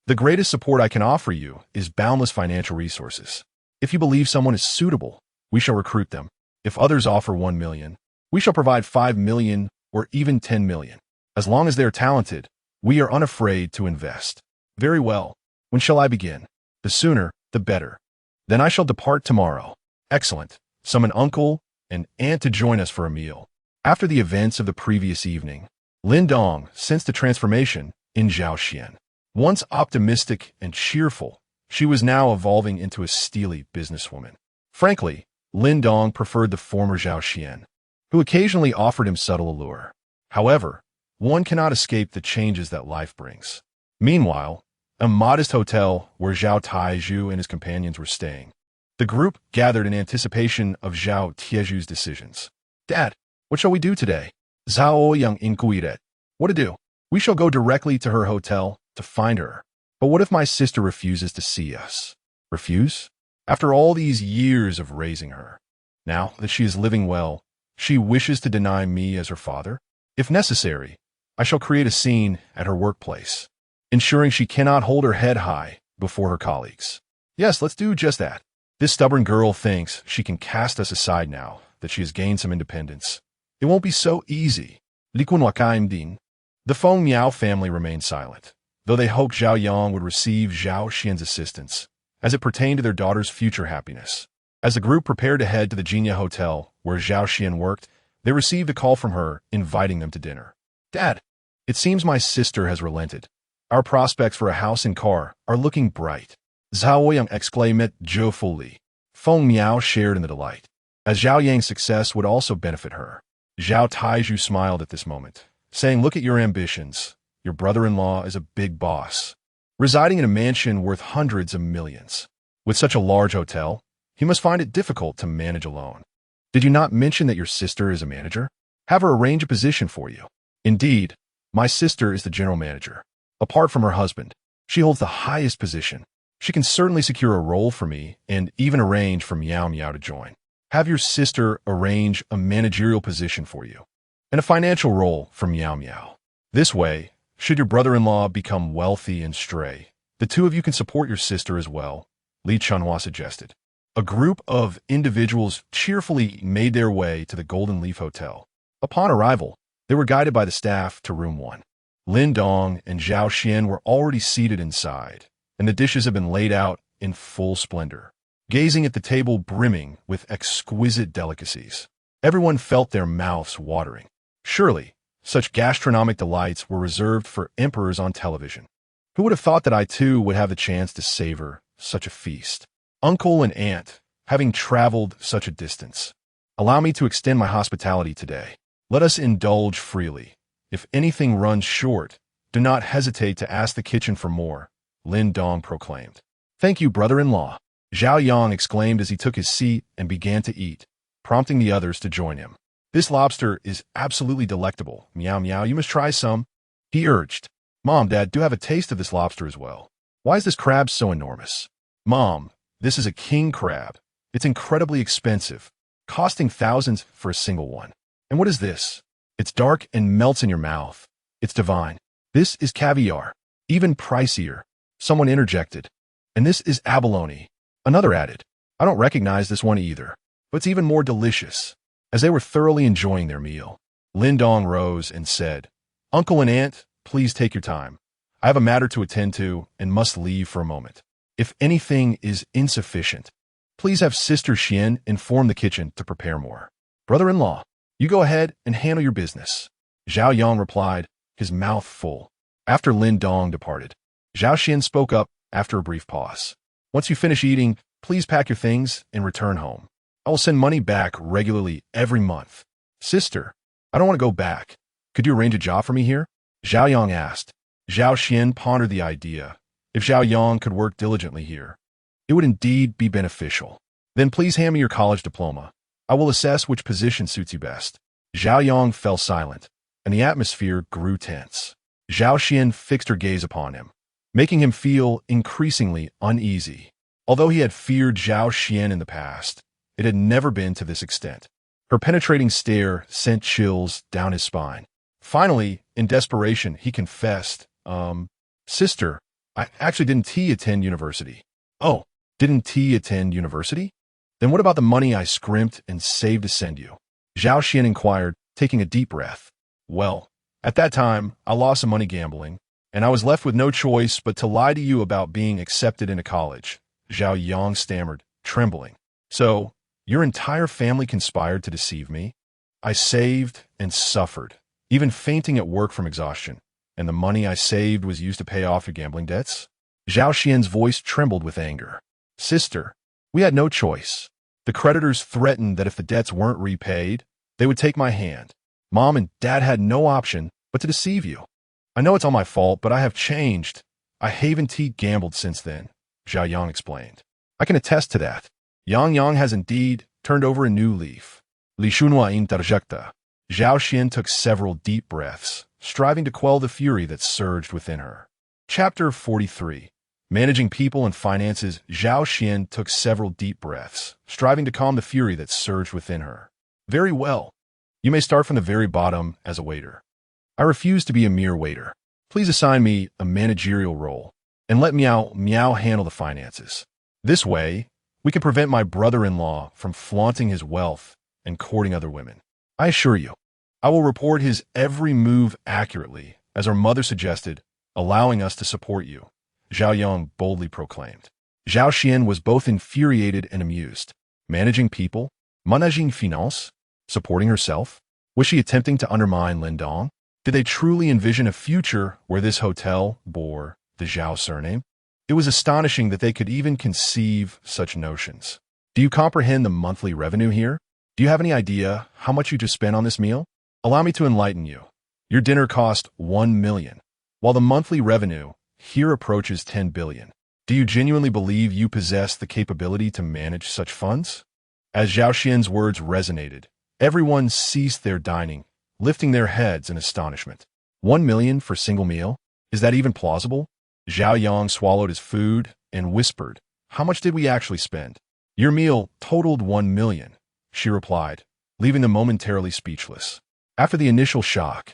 The greatest support I can offer you is boundless financial resources. If you believe someone is suitable, we shall recruit them. If others offer 1 million, we shall provide 5 million or even 10 million. As long as they are talented, we are unafraid to invest. Very well. When shall I begin? The sooner, the better. Then I shall depart tomorrow. Excellent. Summon uncle and aunt to join us for a meal. After the events of the previous evening, Lin Dong sensed a transformation in Zhao Xian. Once optimistic and cheerful, she was now evolving into a steely businesswoman. Frankly, Lin Dong preferred the former Zhao Xian, who occasionally offered him subtle allure. However, one cannot escape the changes that life brings. Meanwhile, a modest hotel where Zhao Taizhu and his companions were staying. The group gathered in anticipation of Zhao Tieju's decisions. Dad, what shall we do today? Zhao Yang inquired. What to do? We shall go directly to her hotel to find her. But what if my sister refuses to see us? Refuse? After all these years of raising her, now that she is living well, she wishes to deny me as her father? If necessary, I shall create a scene at her workplace, ensuring she cannot hold her head high before her colleagues. Yes, let's do just that. This stubborn girl thinks she can cast us aside now that she has gained some independence. It won't be so easy. The Feng Miao family remained silent, though they hoped Zhao Yang would receive Zhao Xian's assistance, as it pertained to their daughter's future happiness. As the group prepared to head to the Jinya Hotel, where Zhao Xian worked, they received a call from her inviting them to dinner. Dad, It seems my sister has relented. Our prospects for a house and car are looking bright. Zhao Yang exclaimed joyfully. Feng Miao shared in the delight, as Zhao Yang's success would also benefit her. Zhao Taizhu smiled at this moment, saying, "Look at your ambitions. Your brother-in-law is a big boss, residing in a mansion worth hundreds of millions. With such a large hotel, he must find it difficult to manage alone. Did you not mention that your sister is a manager? Have her arrange a position for you." "Indeed, my sister is the general manager. Apart from her husband, she holds the highest position. She can certainly secure a role for me and even arrange for Miao Miao to join. Have your sister arrange a managerial position for you and a financial role for Miao Miao. This way, should your brother-in-law become wealthy and stray, the two of you can support your sister as well," Li Chunhua suggested. A group of individuals cheerfully made their way to the Golden Leaf Hotel. Upon arrival, they were guided by the staff to room 1. Lin Dong and Zhao Xian were already seated inside, and the dishes had been laid out in full splendor, gazing at the table brimming with exquisite delicacies. Everyone felt their mouths watering. Surely, such gastronomic delights were reserved for emperors on television. Who would have thought that I too would have the chance to savor such a feast? Uncle and aunt, having traveled such a distance, allow me to extend my hospitality today. Let us indulge freely. If anything runs short, do not hesitate to ask the kitchen for more," Lin Dong proclaimed. "Thank you, brother-in-law," Zhao Yang exclaimed as he took his seat and began to eat, prompting the others to join him. "This lobster is absolutely delectable. Miao Miao, you must try some," he urged. "Mom, Dad, do have a taste of this lobster as well. Why is this crab so enormous?" "Mom, this is a king crab. It's incredibly expensive, costing thousands for a single one. And what is this? It's dark and melts in your mouth. It's divine. This is caviar, even pricier," someone interjected. "And this is abalone," another added. "I don't recognize this one either, but it's even more delicious." As they were thoroughly enjoying their meal, Lin Dong rose and said, "Uncle and aunt, please take your time. I have a matter to attend to and must leave for a moment. If anything is insufficient, please have Sister Xian inform the kitchen to prepare more. Brother-in-law, you go ahead and handle your business," Zhao Yang replied, his mouth full. After Lin Dong departed, Zhao Xian spoke up after a brief pause. "Once you finish eating, please pack your things and return home. I will send money back regularly every month." "Sister, I don't want to go back. Could you arrange a job for me here?" Zhao Yang asked. Zhao Xian pondered the idea. If Zhao Yang could work diligently here, it would indeed be beneficial. "Then please hand me your college diploma. I will assess which position suits you best." Zhao Yang fell silent, and the atmosphere grew tense. Zhao Xian fixed her gaze upon him, making him feel increasingly uneasy. Although he had feared Zhao Xian in the past, it had never been to this extent. Her penetrating stare sent chills down his spine. Finally, in desperation, he confessed, "Sister, I actually didn't attend university." "Oh, didn't attend university? Then what about the money I scrimped and saved to send you?" Zhao Xian inquired, taking a deep breath. "Well, at that time, I lost some money gambling, and I was left with no choice but to lie to you about being accepted into college," Zhao Yang stammered, trembling. "So, your entire family conspired to deceive me? I saved and suffered, even fainting at work from exhaustion, and the money I saved was used to pay off your gambling debts?" Zhao Xian's voice trembled with anger. "Sister, we had no choice. The creditors threatened that if the debts weren't repaid, they would take my hand. Mom and Dad had no option but to deceive you. I know it's all my fault, but I have changed. I haven't gambled since then," Zhao Yang explained. "I can attest to that. Yang has indeed turned over a new leaf." Li Shunhua interjected. Zhao Xian took several deep breaths, striving to quell the fury that surged within her. Chapter 43. Managing People and Finances. Zhao Xian took several deep breaths, striving to calm the fury that surged within her. "Very well. You may start from the very bottom as a waiter. I refuse to be a mere waiter. Please assign me a managerial role, and let Miao handle the finances. This way, we can prevent my brother-in-law from flaunting his wealth and courting other women. I assure you, I will report his every move accurately, as our mother suggested, allowing us to support you," Zhao Yang boldly proclaimed. Zhao Xian was both infuriated and amused. Managing people? Managing finance? Supporting herself? Was she attempting to undermine Lin Dong? Did they truly envision a future where this hotel bore the Zhao surname? It was astonishing that they could even conceive such notions. Do you comprehend the monthly revenue here? Do you have any idea how much you just spent on this meal? Allow me to enlighten you. Your dinner cost 1 million, while the monthly revenue here approaches 10 billion. Do you genuinely believe you possess the capability to manage such funds? As Zhao Xian's words resonated, everyone ceased their dining, lifting their heads in astonishment. 1 million for a single meal? Is that even plausible? Zhao Yang swallowed his food and whispered, "How much did we actually spend?" "Your meal totaled 1 million, she replied, leaving them momentarily speechless. After the initial shock,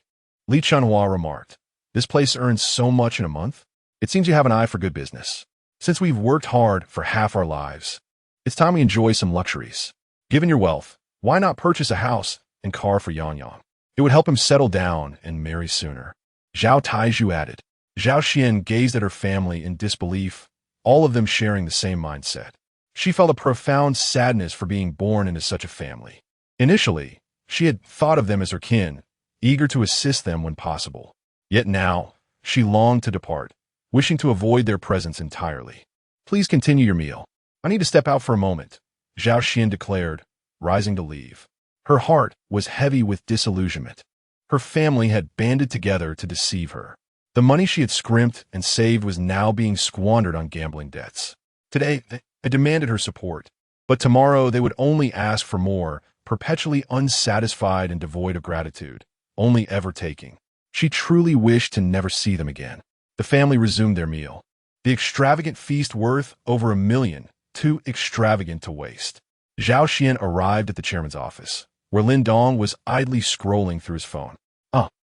Li Chunhua remarked, "This place earns so much in a month? It seems you have an eye for good business. Since we've worked hard for half our lives, it's time we enjoy some luxuries. Given your wealth, why not purchase a house and car for Yang Yang? It would help him settle down and marry sooner." Zhao Taizhu added. Zhao Xian gazed at her family in disbelief, all of them sharing the same mindset. She felt a profound sadness for being born into such a family. Initially, she had thought of them as her kin, eager to assist them when possible. Yet now, she longed to depart, wishing to avoid their presence entirely. "Please continue your meal. I need to step out for a moment," Zhao Xian declared, rising to leave. Her heart was heavy with disillusionment. Her family had banded together to deceive her. The money she had scrimped and saved was now being squandered on gambling debts. Today, they demanded her support, but tomorrow they would only ask for more, perpetually unsatisfied and devoid of gratitude, only ever taking. She truly wished to never see them again. The family resumed their meal. The extravagant feast worth over 1 million, too extravagant to waste. Zhao Xian arrived at the chairman's office, where Lin Dong was idly scrolling through his phone.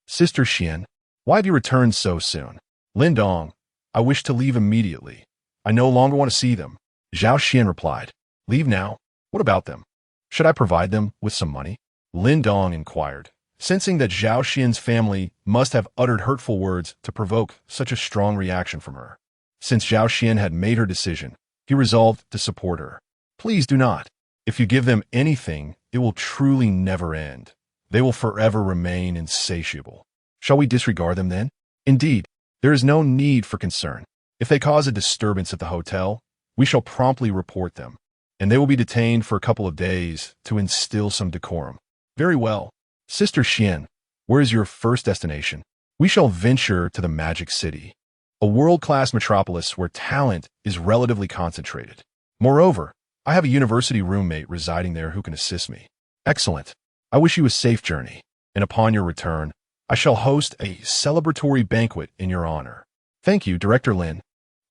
Sister Xian, why have you returned so soon?" "Lin Dong, I wish to leave immediately. I no longer want to see them." Zhao Xian replied. "Leave now? What about them? Should I provide them with some money?" Lin Dong inquired, sensing that Zhao Xian's family must have uttered hurtful words to provoke such a strong reaction from her. Since Zhao Xian had made her decision, he resolved to support her. "Please do not. If you give them anything, it will truly never end. They will forever remain insatiable. Shall we disregard them then? Indeed, there is no need for concern. If they cause a disturbance at the hotel, we shall promptly report them, and they will be detained for a couple of days to instill some decorum." "Very well. Sister Xian, where is your first destination?" "We shall venture to the Magic City, a world-class metropolis where talent is relatively concentrated. Moreover, I have a university roommate residing there who can assist me." "Excellent. I wish you a safe journey, and upon your return, I shall host a celebratory banquet in your honor." "Thank you, Director Lin."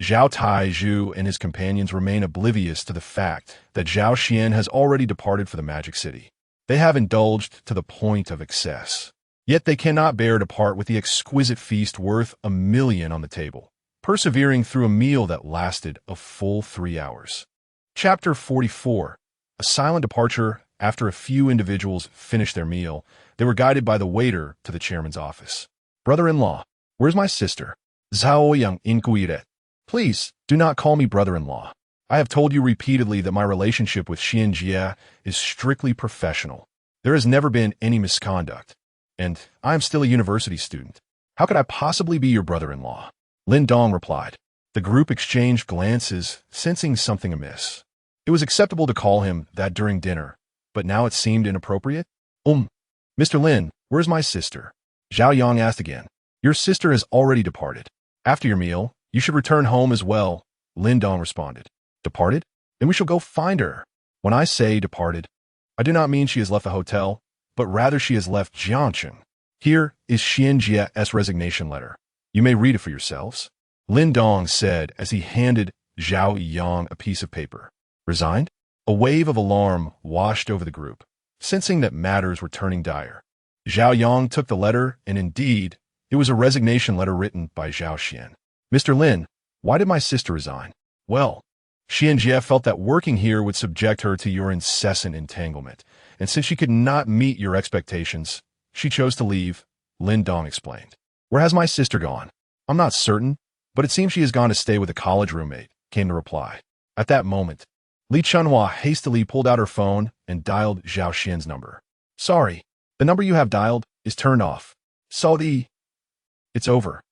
Zhao Taizhu and his companions remain oblivious to the fact that Zhao Xian has already departed for the Magic City. They have indulged to the point of excess. Yet they cannot bear to part with the exquisite feast worth 1 million on the table, persevering through a meal that lasted a full 3 hours. Chapter 44. A silent departure. After a few individuals finished their meal, they were guided by the waiter to the chairman's office. "Brother-in-law, where's my sister?" "Zhao Yang inquired. Please, do not call me brother-in-law. I have told you repeatedly that my relationship with Xian Jie is strictly professional. There has never been any misconduct, and I am still a university student. How could I possibly be your brother-in-law?" Lin Dong replied. The group exchanged glances, sensing something amiss. It was acceptable to call him that during dinner, but now it seemed inappropriate. Mr. Lin, where's my sister?" Zhao Yang asked again. "Your sister has already departed. After your meal, you should return home as well," Lin Dong responded. "Departed? Then we shall go find her." "When I say departed, I do not mean she has left the hotel, but rather she has left Jiangchen. Here is Xian Jie's resignation letter. You may read it for yourselves," Lin Dong said as he handed Zhao Yang a piece of paper. "Resigned?" A wave of alarm washed over the group, sensing that matters were turning dire. Zhao Yang took the letter, and indeed, it was a resignation letter written by Zhao Xian. "Mr. Lin, why did my sister resign?" "Well, Xian Jie felt that working here would subject her to your incessant entanglement, and since she could not meet your expectations, she chose to leave," Lin Dong explained. "Where has my sister gone?" "I'm not certain, but it seems she has gone to stay with a college roommate," came the reply. At that moment, Li Chunhua hastily pulled out her phone and dialed Zhao Xian's number. "Sorry, the number you have dialed is turned off. Saw the... It's over.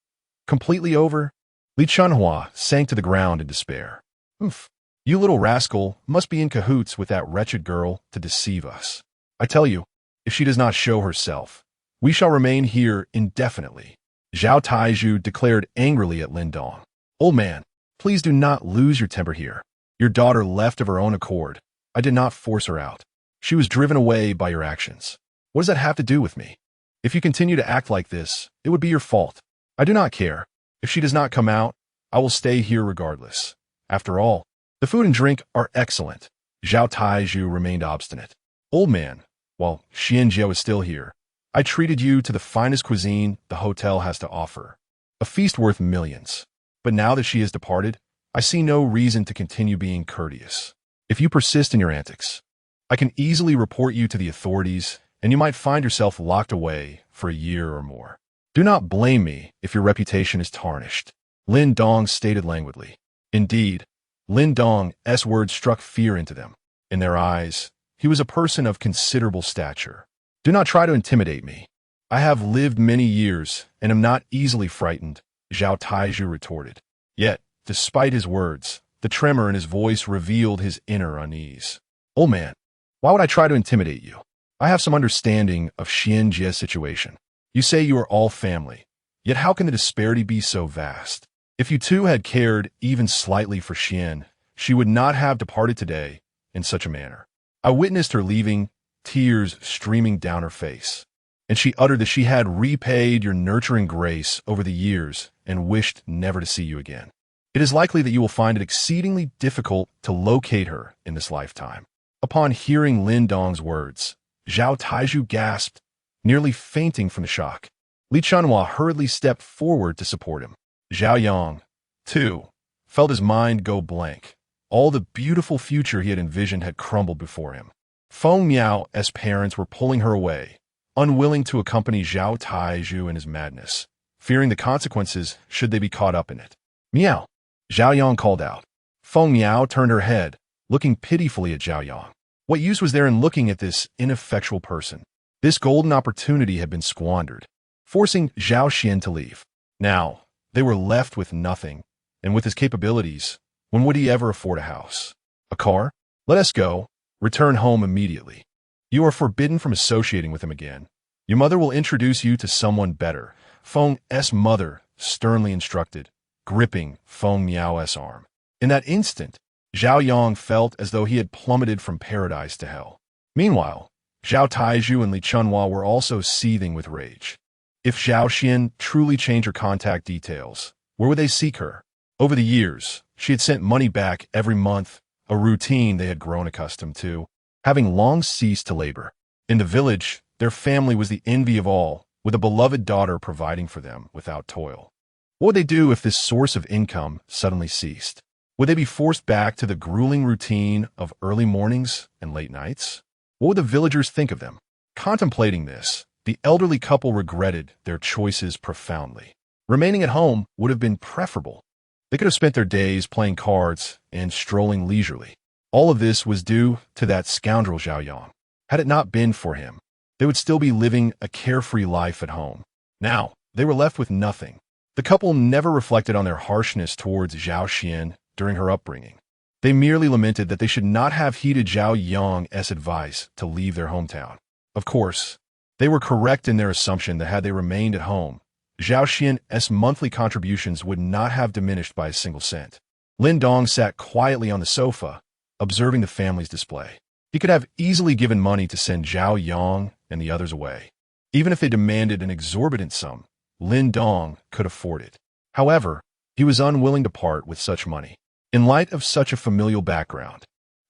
Completely over? Li Chunhua sank to the ground in despair. Oof. You little rascal must be in cahoots with that wretched girl to deceive us. I tell you, if she does not show herself, we shall remain here indefinitely. Zhao Taizhu declared angrily at Lin Dong. Old man, please do not lose your temper here. Your daughter left of her own accord. I did not force her out. She was driven away by your actions. What does that have to do with me? If you continue to act like this, it would be your fault. I do not care. If she does not come out, I will stay here regardless. After all, the food and drink are excellent. Zhao Taizhu remained obstinate. Old man, while Xianjie is still here, I treated you to the finest cuisine the hotel has to offer. A feast worth millions. But now that she has departed, I see no reason to continue being courteous. If you persist in your antics, I can easily report you to the authorities, and you might find yourself locked away for a year or more. Do not blame me if your reputation is tarnished, Lin Dong stated languidly. Indeed, Lin Dong's words struck fear into them. In their eyes, he was a person of considerable stature. Do not try to intimidate me. I have lived many years and am not easily frightened, Zhao Taizhu retorted. Yet, despite his words, the tremor in his voice revealed his inner unease. Old man, why would I try to intimidate you? I have some understanding of Xianjie's situation. You say you are all family, yet how can the disparity be so vast? If you two had cared even slightly for Xian, she would not have departed today in such a manner. I witnessed her leaving, tears streaming down her face, and she uttered that she had repaid your nurturing grace over the years and wished never to see you again. It is likely that you will find it exceedingly difficult to locate her in this lifetime. Upon hearing Lin Dong's words, Zhao Taizhu gasped, nearly fainting from the shock. Li Chunhua hurriedly stepped forward to support him. Zhao Yang, too, felt his mind go blank. All the beautiful future he had envisioned had crumbled before him. Feng Miao's parents were pulling her away, unwilling to accompany Zhao Taizhu in his madness, fearing the consequences should they be caught up in it. Miao, Zhao Yang called out. Feng Miao turned her head, looking pitifully at Zhao Yang. What use was there in looking at this ineffectual person? This golden opportunity had been squandered, forcing Zhao Xian to leave. Now, they were left with nothing, and with his capabilities, when would he ever afford a house? A car? Let us go. Return home immediately. You are forbidden from associating with him again. Your mother will introduce you to someone better, Feng's mother sternly instructed, gripping Feng Miao's arm. In that instant, Zhao Yang felt as though he had plummeted from paradise to hell. Meanwhile, Zhao Taizhu and Li Chunhua were also seething with rage. If Zhao Xian truly changed her contact details, where would they seek her? Over the years, she had sent money back every month, a routine they had grown accustomed to, having long ceased to labor. In the village, their family was the envy of all, with a beloved daughter providing for them without toil. What would they do if this source of income suddenly ceased? Would they be forced back to the grueling routine of early mornings and late nights? What would the villagers think of them? Contemplating this, the elderly couple regretted their choices profoundly. Remaining at home would have been preferable. They could have spent their days playing cards and strolling leisurely. All of this was due to that scoundrel Zhao Yang. Had it not been for him, they would still be living a carefree life at home. Now, they were left with nothing. The couple never reflected on their harshness towards Zhao Xian during her upbringing. They merely lamented that they should not have heeded Zhao Yang's advice to leave their hometown. Of course, they were correct in their assumption that had they remained at home, Zhao Xian's monthly contributions would not have diminished by a single cent. Lin Dong sat quietly on the sofa, observing the family's display. He could have easily given money to send Zhao Yang and the others away. Even if they demanded an exorbitant sum, Lin Dong could afford it. However, he was unwilling to part with such money. In light of such a familial background,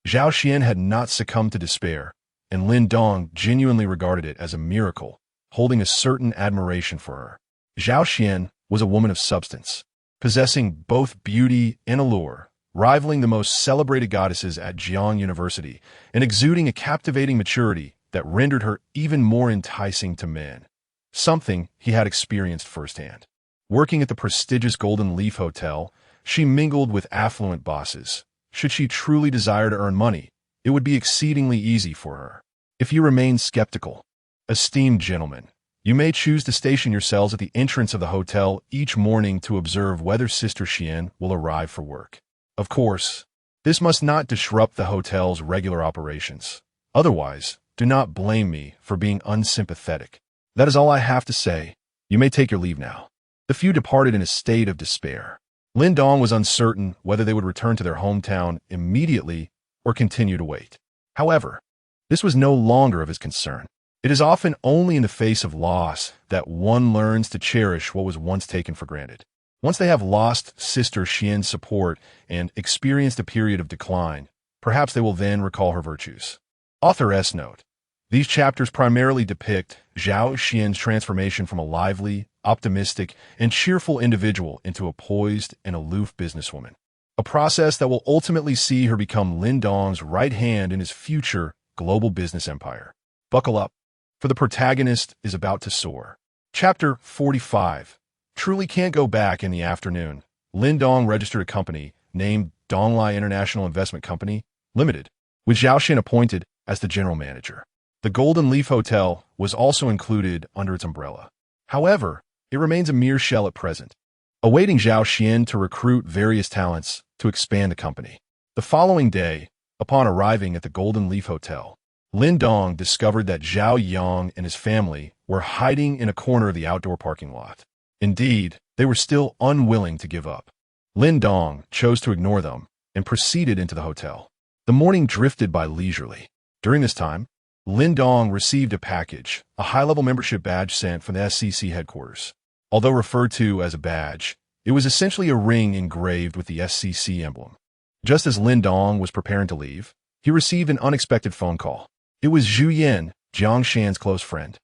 Zhao Xian had not succumbed to despair, and Lin Dong genuinely regarded it as a miracle, holding a certain admiration for her. Zhao Xian was a woman of substance, possessing both beauty and allure, rivaling the most celebrated goddesses at Jiang University, and exuding a captivating maturity that rendered her even more enticing to men, something he had experienced firsthand. Working at the prestigious Golden Leaf Hotel, she mingled with affluent bosses. Should she truly desire to earn money, it would be exceedingly easy for her. If you remain skeptical, esteemed gentlemen, You may choose to station yourselves at the entrance of the hotel each morning to observe whether Sister Xian will arrive for work. Of course, this must not disrupt the hotel's regular operations. Otherwise, do not blame me for being unsympathetic. That is all I have to say. You may take your leave now." The few departed in a state of despair. Lin Dong was uncertain whether they would return to their hometown immediately or continue to wait. However, this was no longer of his concern. It is often only in the face of loss that one learns to cherish what was once taken for granted. Once they have lost Sister Xian's support and experienced a period of decline, perhaps they will then recall her virtues. Author S. Note: these chapters primarily depict Zhao Xian's transformation from a lively, optimistic, and cheerful individual into a poised and aloof businesswoman, a process that will ultimately see her become Lin Dong's right hand in his future global business empire. Buckle up, for the protagonist is about to soar. Chapter 45. Truly can't go back in the afternoon. Lin Dong registered a company named Donglai International Investment Company, Limited, with Zhao Xian appointed as the general manager. The Golden Leaf Hotel was also included under its umbrella. However, it remains a mere shell at present, awaiting Zhao Xian to recruit various talents to expand the company. The following day, upon arriving at the Golden Leaf Hotel, Lin Dong discovered that Zhao Yang and his family were hiding in a corner of the outdoor parking lot. Indeed, they were still unwilling to give up. Lin Dong chose to ignore them and proceeded into the hotel. The morning drifted by leisurely. During this time, Lin Dong received a package, a high-level membership badge sent from the SCC headquarters. Although referred to as a badge, it was essentially a ring engraved with the SCC emblem. Just as Lin Dong was preparing to leave, he received an unexpected phone call. It was Zhu Yan, Jiang Shan's close friend,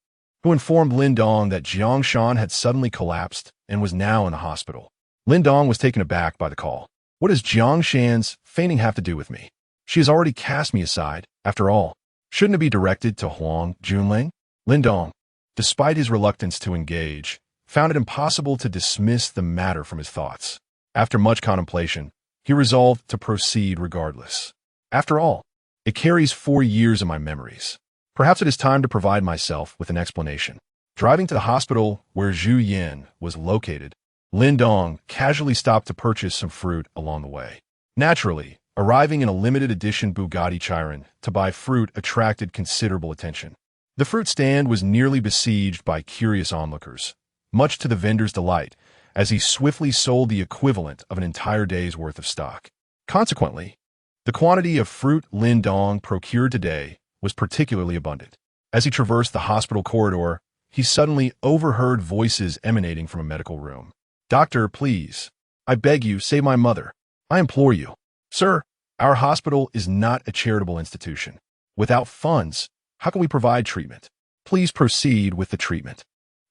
who informed Lin Dong that Jiang Shan had suddenly collapsed and was now in the hospital. Lin Dong was taken aback by the call. What does Jiang Shan's fainting have to do with me? She has already cast me aside, after all. Shouldn't it be directed to Huang Junling? Lin Dong, despite his reluctance to engage, found it impossible to dismiss the matter from his thoughts. After much contemplation, he resolved to proceed regardless. After all, it carries 4 years of my memories. Perhaps it is time to provide myself with an explanation. Driving to the hospital where Zhu Yan was located, Lin Dong casually stopped to purchase some fruit along the way. Naturally, arriving in a limited edition Bugatti Chiron to buy fruit attracted considerable attention. The fruit stand was nearly besieged by curious onlookers, much to the vendor's delight, as he swiftly sold the equivalent of an entire day's worth of stock. Consequently, the quantity of fruit Lin Dong procured today was particularly abundant. As he traversed the hospital corridor, he suddenly overheard voices emanating from a medical room. "Doctor, please. I beg you, save my mother. I implore you." "Sir, our hospital is not a charitable institution. Without funds, how can we provide treatment? Please proceed with the treatment.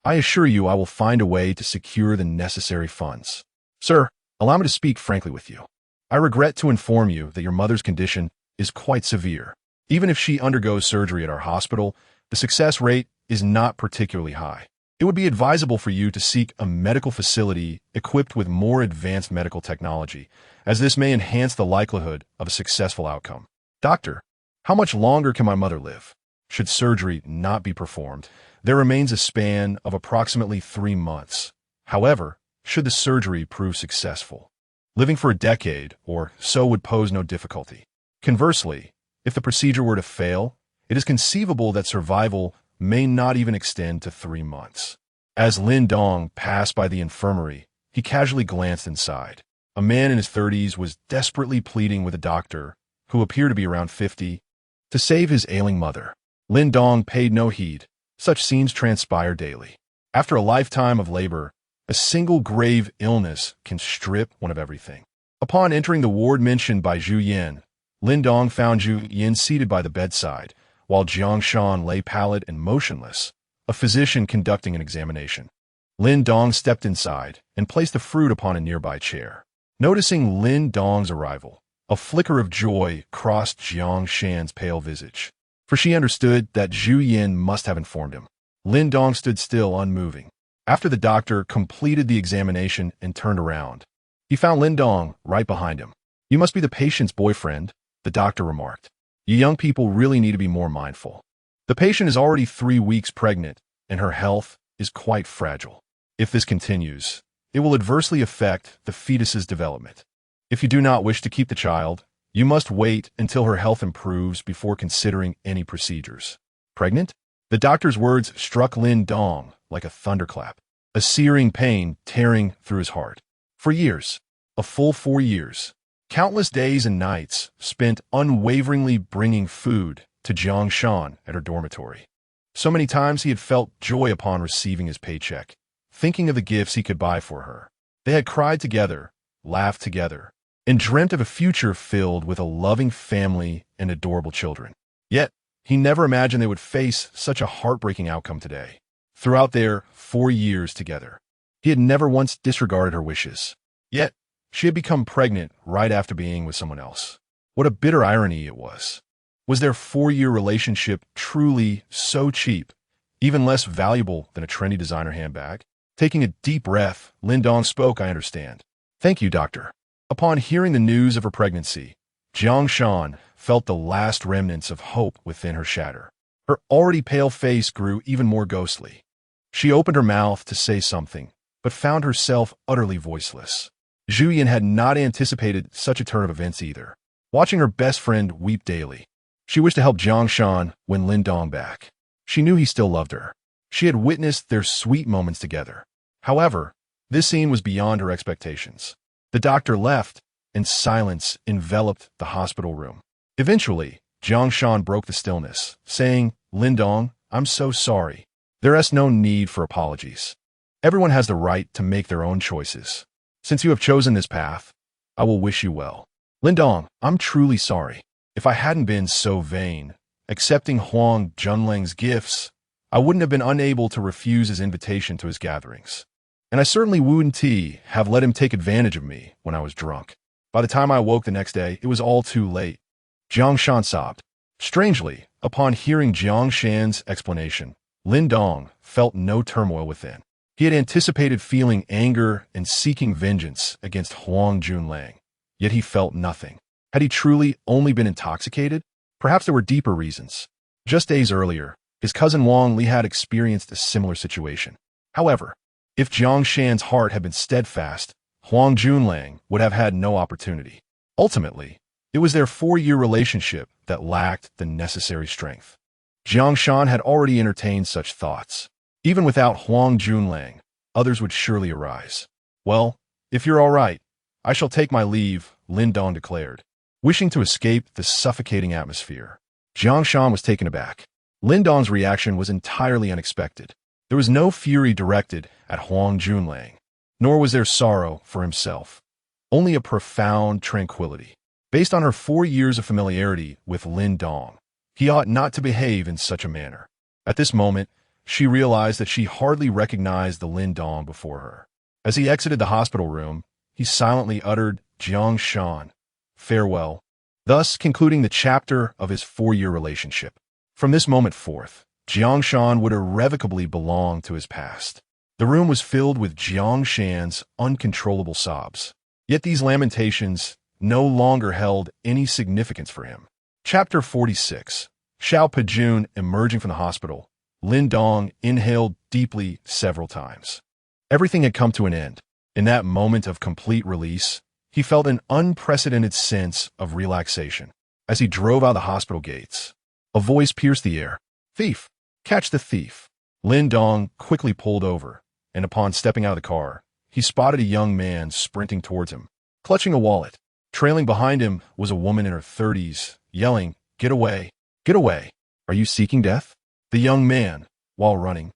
I assure you I will find a way to secure the necessary funds." "Sir, allow me to speak frankly with you. I regret to inform you that your mother's condition is quite severe. Even if she undergoes surgery at our hospital, the success rate is not particularly high. It would be advisable for you to seek a medical facility equipped with more advanced medical technology, as this may enhance the likelihood of a successful outcome." "Doctor, how much longer can my mother live? Should surgery not be performed, there remains a span of approximately 3 months. However, should the surgery prove successful, living for a decade or so would pose no difficulty. Conversely, if the procedure were to fail, it is conceivable that survival may not even extend to 3 months." As Lin Dong passed by the infirmary, he casually glanced inside. A man in his 30s was desperately pleading with a doctor, who appeared to be around 50, to save his ailing mother. Lin Dong paid no heed. Such scenes transpire daily. After a lifetime of labor, a single grave illness can strip one of everything. Upon entering the ward mentioned by Zhu Yan, Lin Dong found Zhu Yan seated by the bedside, while Jiang Shan lay pallid and motionless, a physician conducting an examination. Lin Dong stepped inside and placed the fruit upon a nearby chair. Noticing Lin Dong's arrival, a flicker of joy crossed Jiang Shan's pale visage, for she understood that Zhu Yan must have informed him. Lin Dong stood still, unmoving. After the doctor completed the examination and turned around, he found Lin Dong right behind him. "You must be the patient's boyfriend," the doctor remarked. "You young people really need to be more mindful. The patient is already 3 weeks pregnant, and her health is quite fragile. If this continues, it will adversely affect the fetus's development. If you do not wish to keep the child, you must wait until her health improves before considering any procedures. Pregnant? The doctor's words struck Lin Dong like a thunderclap, a searing pain tearing through his heart. For years, a full 4 years, countless days and nights spent unwaveringly bringing food to Jiang Shan at her dormitory. So many times he had felt joy upon receiving his paycheck, thinking of the gifts he could buy for her. They had cried together, laughed together, and dreamt of a future filled with a loving family and adorable children. Yet, he never imagined they would face such a heartbreaking outcome today. Throughout their 4 years together, he had never once disregarded her wishes. Yet, she had become pregnant right after being with someone else. What a bitter irony it was. Was their 4-year relationship truly so cheap, even less valuable than a trendy designer handbag? Taking a deep breath, Lin Dong spoke, "I understand. Thank you, doctor." Upon hearing the news of her pregnancy, Jiang Shan felt the last remnants of hope within her shatter. Her already pale face grew even more ghostly. She opened her mouth to say something, but found herself utterly voiceless. Zhu Yan had not anticipated such a turn of events either. Watching her best friend weep daily, she wished to help Jiang Shan win Lin Dong back. She knew he still loved her. She had witnessed their sweet moments together. However, this scene was beyond her expectations. The doctor left, and silence enveloped the hospital room. Eventually, Jiang Shan broke the stillness, saying, "Lin Dong, I'm so sorry. There is no need for apologies. Everyone has the right to make their own choices. Since you have chosen this path, I will wish you well. Lin Dong, I'm truly sorry. If I hadn't been so vain, accepting Huang Junlang's gifts, I wouldn't have been unable to refuse his invitation to his gatherings. And I certainly wouldn't have let him take advantage of me when I was drunk. By the time I awoke the next day, it was all too late." Jiang Shan sobbed. Strangely, upon hearing Jiang Shan's explanation, Lin Dong felt no turmoil within. He had anticipated feeling anger and seeking vengeance against Huang Junlang, yet he felt nothing. Had he truly only been intoxicated? Perhaps there were deeper reasons. Just days earlier, his cousin Wang Li had experienced a similar situation. However, if Jiang Shan's heart had been steadfast, Huang Junlang would have had no opportunity. Ultimately, it was their 4-year relationship that lacked the necessary strength. Jiang Shan had already entertained such thoughts. Even without Huang Junlang, others would surely arise. "Well, if you're all right, I shall take my leave," Lin Dong declared, wishing to escape the suffocating atmosphere. Jiang Shan was taken aback. Lin Dong's reaction was entirely unexpected. There was no fury directed at Huang Junlang, nor was there sorrow for himself. Only a profound tranquility. Based on her 4 years of familiarity with Lin Dong, he ought not to behave in such a manner. At this moment, she realized that she hardly recognized the Lin Dong before her. As he exited the hospital room, he silently uttered, "Jiang Shan, farewell," thus concluding the chapter of his 4-year relationship. From this moment forth, Jiang Shan would irrevocably belong to his past. The room was filled with Jiang Shan's uncontrollable sobs. Yet these lamentations no longer held any significance for him. Chapter 46. Xiao Pejun emerging from the hospital, Lin Dong inhaled deeply several times. Everything had come to an end. In that moment of complete release, he felt an unprecedented sense of relaxation. As he drove out the hospital gates, a voice pierced the air. "Thief! Catch the thief!" Lin Dong quickly pulled over, and upon stepping out of the car, he spotted a young man sprinting towards him, clutching a wallet. Trailing behind him was a woman in her 30s, yelling, "Get away! Get away! Are you seeking death?" The young man, while running,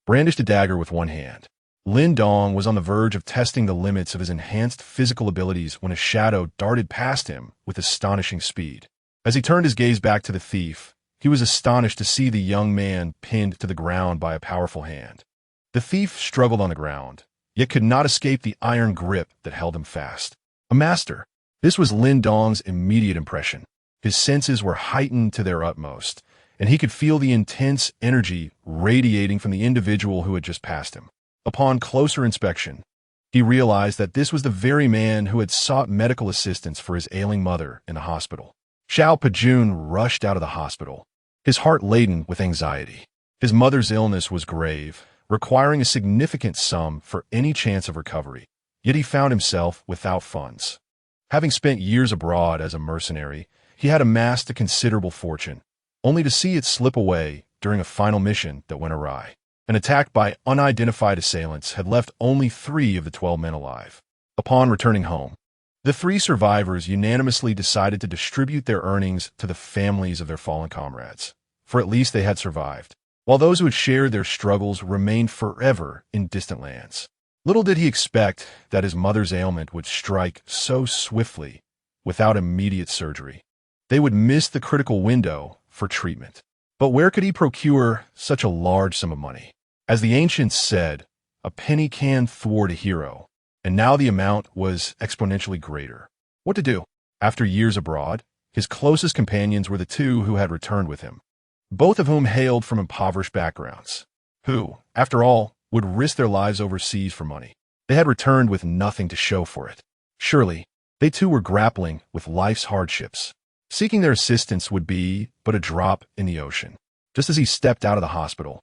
brandished a dagger with one hand. Lin Dong was on the verge of testing the limits of his enhanced physical abilities when a shadow darted past him with astonishing speed. As he turned his gaze back to the thief, he was astonished to see the young man pinned to the ground by a powerful hand. The thief struggled on the ground, yet could not escape the iron grip that held him fast. A master. This was Lin Dong's immediate impression. His senses were heightened to their utmost, and he could feel the intense energy radiating from the individual who had just passed him. Upon closer inspection, he realized that this was the very man who had sought medical assistance for his ailing mother in the hospital. Xiao Pejun rushed out of the hospital, his heart laden with anxiety. His mother's illness was grave, requiring a significant sum for any chance of recovery, yet he found himself without funds. Having spent years abroad as a mercenary, he had amassed a considerable fortune, only to see it slip away during a final mission that went awry. An attack by unidentified assailants had left only 3 of the 12 men alive. Upon returning home, the 3 survivors unanimously decided to distribute their earnings to the families of their fallen comrades, for at least they had survived, while those who had shared their struggles remained forever in distant lands. Little did he expect that his mother's ailment would strike so swiftly without immediate surgery. They would miss the critical window for treatment. But where could he procure such a large sum of money? As the ancients said, a penny can thwart a hero, and now the amount was exponentially greater. What to do? After years abroad, his closest companions were the 2 who had returned with him, both of whom hailed from impoverished backgrounds, who, after all, would risk their lives overseas for money. They had returned with nothing to show for it. Surely, they too were grappling with life's hardships. Seeking their assistance would be but a drop in the ocean. Just as he stepped out of the hospital,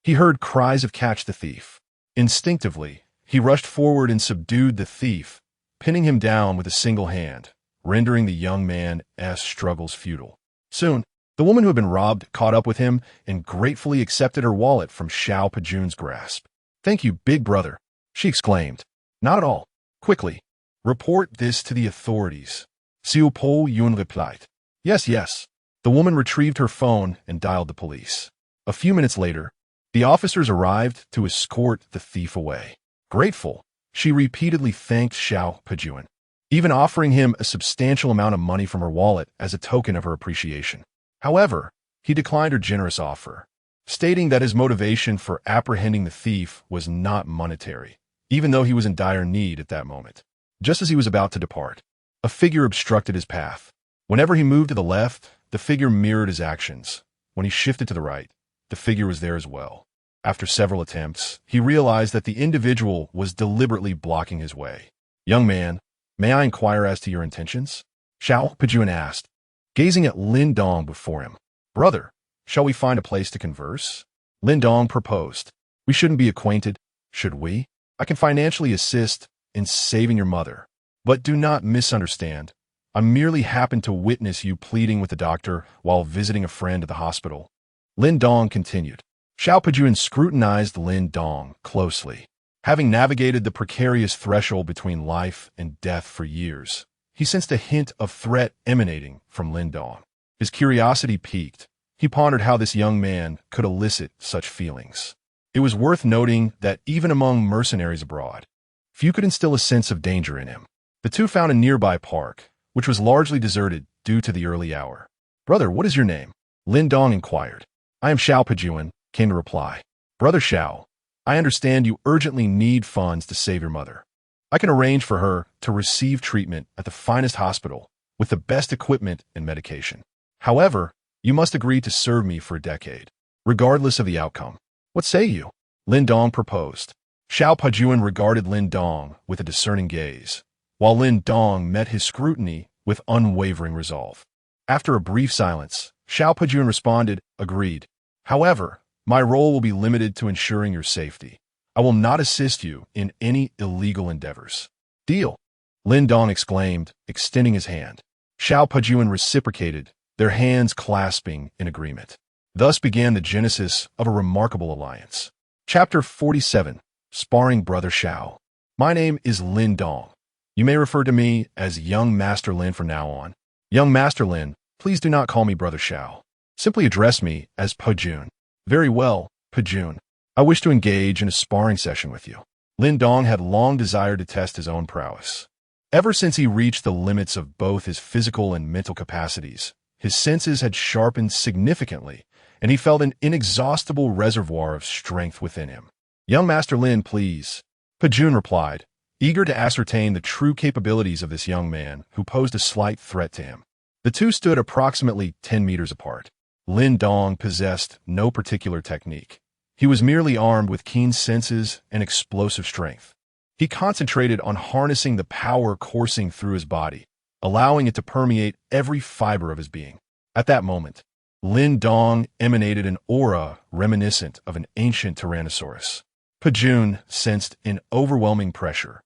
he heard cries of "Catch the thief." Instinctively, he rushed forward and subdued the thief, pinning him down with a single hand, rendering the young man's struggles futile. Soon, the woman who had been robbed caught up with him and gratefully accepted her wallet from Xiao Pejun's grasp. "Thank you, big brother," she exclaimed. "Not at all. Quickly, report this to the authorities." Xiao Po Yun replied. "Yes, yes." The woman retrieved her phone and dialed the police. A few minutes later, the officers arrived to escort the thief away. Grateful, she repeatedly thanked Xiao Pejun, even offering him a substantial amount of money from her wallet as a token of her appreciation. However, he declined her generous offer, stating that his motivation for apprehending the thief was not monetary, even though he was in dire need at that moment. Just as he was about to depart, a figure obstructed his path. Whenever he moved to the left, the figure mirrored his actions. When he shifted to the right, the figure was there as well. After several attempts, he realized that the individual was deliberately blocking his way. "Young man, may I inquire as to your intentions?" Xiao Pejun asked, gazing at Lin Dong before him. "Brother, shall we find a place to converse?" Lin Dong proposed. "We shouldn't be acquainted, should we? I can financially assist in saving your mother. But do not misunderstand. I merely happened to witness you pleading with the doctor while visiting a friend at the hospital." Lin Dong continued. Xiao Pejun scrutinized Lin Dong closely. Having navigated the precarious threshold between life and death for years, he sensed a hint of threat emanating from Lin Dong. His curiosity piqued. He pondered how this young man could elicit such feelings. It was worth noting that even among mercenaries abroad, few could instill a sense of danger in him. The 2 found a nearby park, which was largely deserted due to the early hour. "Brother, what is your name?" Lin Dong inquired. "I am Xiao Pejun," came the reply. "Brother Xiao, I understand you urgently need funds to save your mother. I can arrange for her to receive treatment at the finest hospital with the best equipment and medication. However, you must agree to serve me for a decade, regardless of the outcome. What say you?" Lin Dong proposed. Xiao Pejun regarded Lin Dong with a discerning gaze, while Lin Dong met his scrutiny with unwavering resolve. After a brief silence, Xiao Pejun responded, "Agreed. However, my role will be limited to ensuring your safety. I will not assist you in any illegal endeavors." "Deal," Lin Dong exclaimed, extending his hand. Xiao Pejun reciprocated, their hands clasping in agreement. Thus began the genesis of a remarkable alliance. Chapter 47. Sparring Brother Xiao. My name is Lin Dong. You may refer to me as Young Master Lin from now on. Young Master Lin, please do not call me Brother Xiao. Simply address me as Pejun. Very well, Pejun. I wish to engage in a sparring session with you. Lin Dong had long desired to test his own prowess. Ever since he reached the limits of both his physical and mental capacities, his senses had sharpened significantly, and he felt an inexhaustible reservoir of strength within him. Young Master Lin, please, Pejun replied, eager to ascertain the true capabilities of this young man who posed a slight threat to him. The two stood approximately 10 meters apart. Lin Dong possessed no particular technique. He was merely armed with keen senses and explosive strength. He concentrated on harnessing the power coursing through his body, allowing it to permeate every fiber of his being. At that moment, Lin Dong emanated an aura reminiscent of an ancient Tyrannosaurus. Pejun sensed an overwhelming pressure.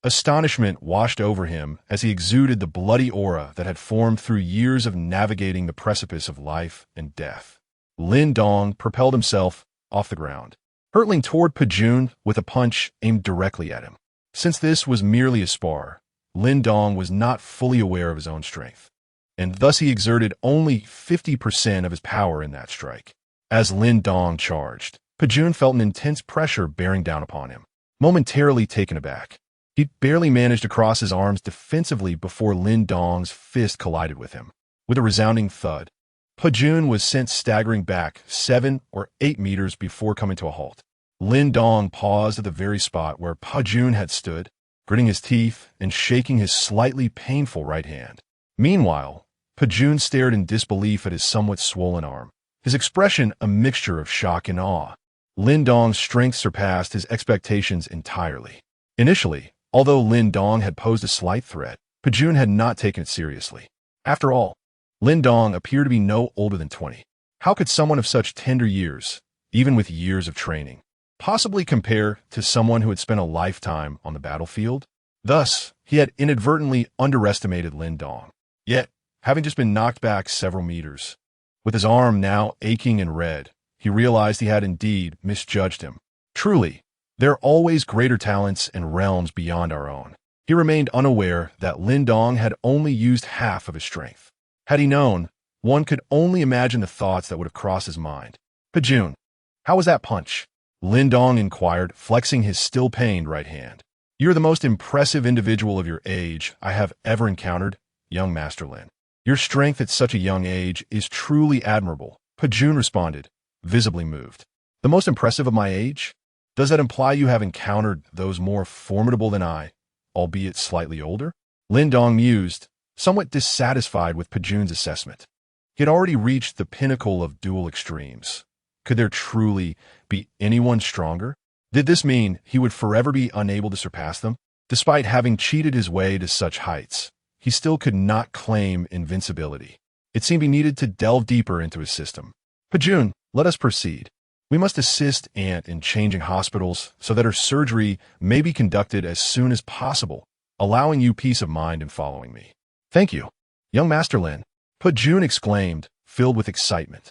Astonishment washed over him as he exuded the bloody aura that had formed through years of navigating the precipice of life and death. Lin Dong propelled himself off the ground, hurtling toward Pejun with a punch aimed directly at him. Since this was merely a spar, Lin Dong was not fully aware of his own strength, and thus he exerted only 50% of his power in that strike. As Lin Dong charged, Pejun felt an intense pressure bearing down upon him. Momentarily taken aback, he barely managed to cross his arms defensively before Lin Dong's fist collided with him. With a resounding thud, Pejun was sent staggering back 7 or 8 meters before coming to a halt. Lin Dong paused at the very spot where Pejun had stood, gritting his teeth and shaking his slightly painful right hand. Meanwhile, Pejun stared in disbelief at his somewhat swollen arm, his expression a mixture of shock and awe. Lin Dong's strength surpassed his expectations entirely. Initially, although Lin Dong had posed a slight threat, Pejun had not taken it seriously. After all, Lin Dong appeared to be no older than 20. How could someone of such tender years, even with years of training, possibly compare to someone who had spent a lifetime on the battlefield? Thus, he had inadvertently underestimated Lin Dong. Yet, having just been knocked back several meters, with his arm now aching and red, he realized he had indeed misjudged him. Truly, there are always greater talents and realms beyond our own. He remained unaware that Lin Dong had only used half of his strength. Had he known, one could only imagine the thoughts that would have crossed his mind. Pejun, how was that punch? Lin Dong inquired, flexing his still pained right hand. You're the most impressive individual of your age I have ever encountered, young Master Lin. Your strength at such a young age is truly admirable, Pejun responded, visibly moved. The most impressive of my age? Does that imply you have encountered those more formidable than I, albeit slightly older? Lin Dong mused, somewhat dissatisfied with Pejun's assessment. He had already reached the pinnacle of dual extremes. Could there truly be anyone stronger? Did this mean he would forever be unable to surpass them? Despite having cheated his way to such heights, he still could not claim invincibility. It seemed he needed to delve deeper into his system. Pejun, let us proceed. We must assist Aunt in changing hospitals so that her surgery may be conducted as soon as possible, allowing you peace of mind in following me. Thank you, young Master Lin, Pejun exclaimed, filled with excitement.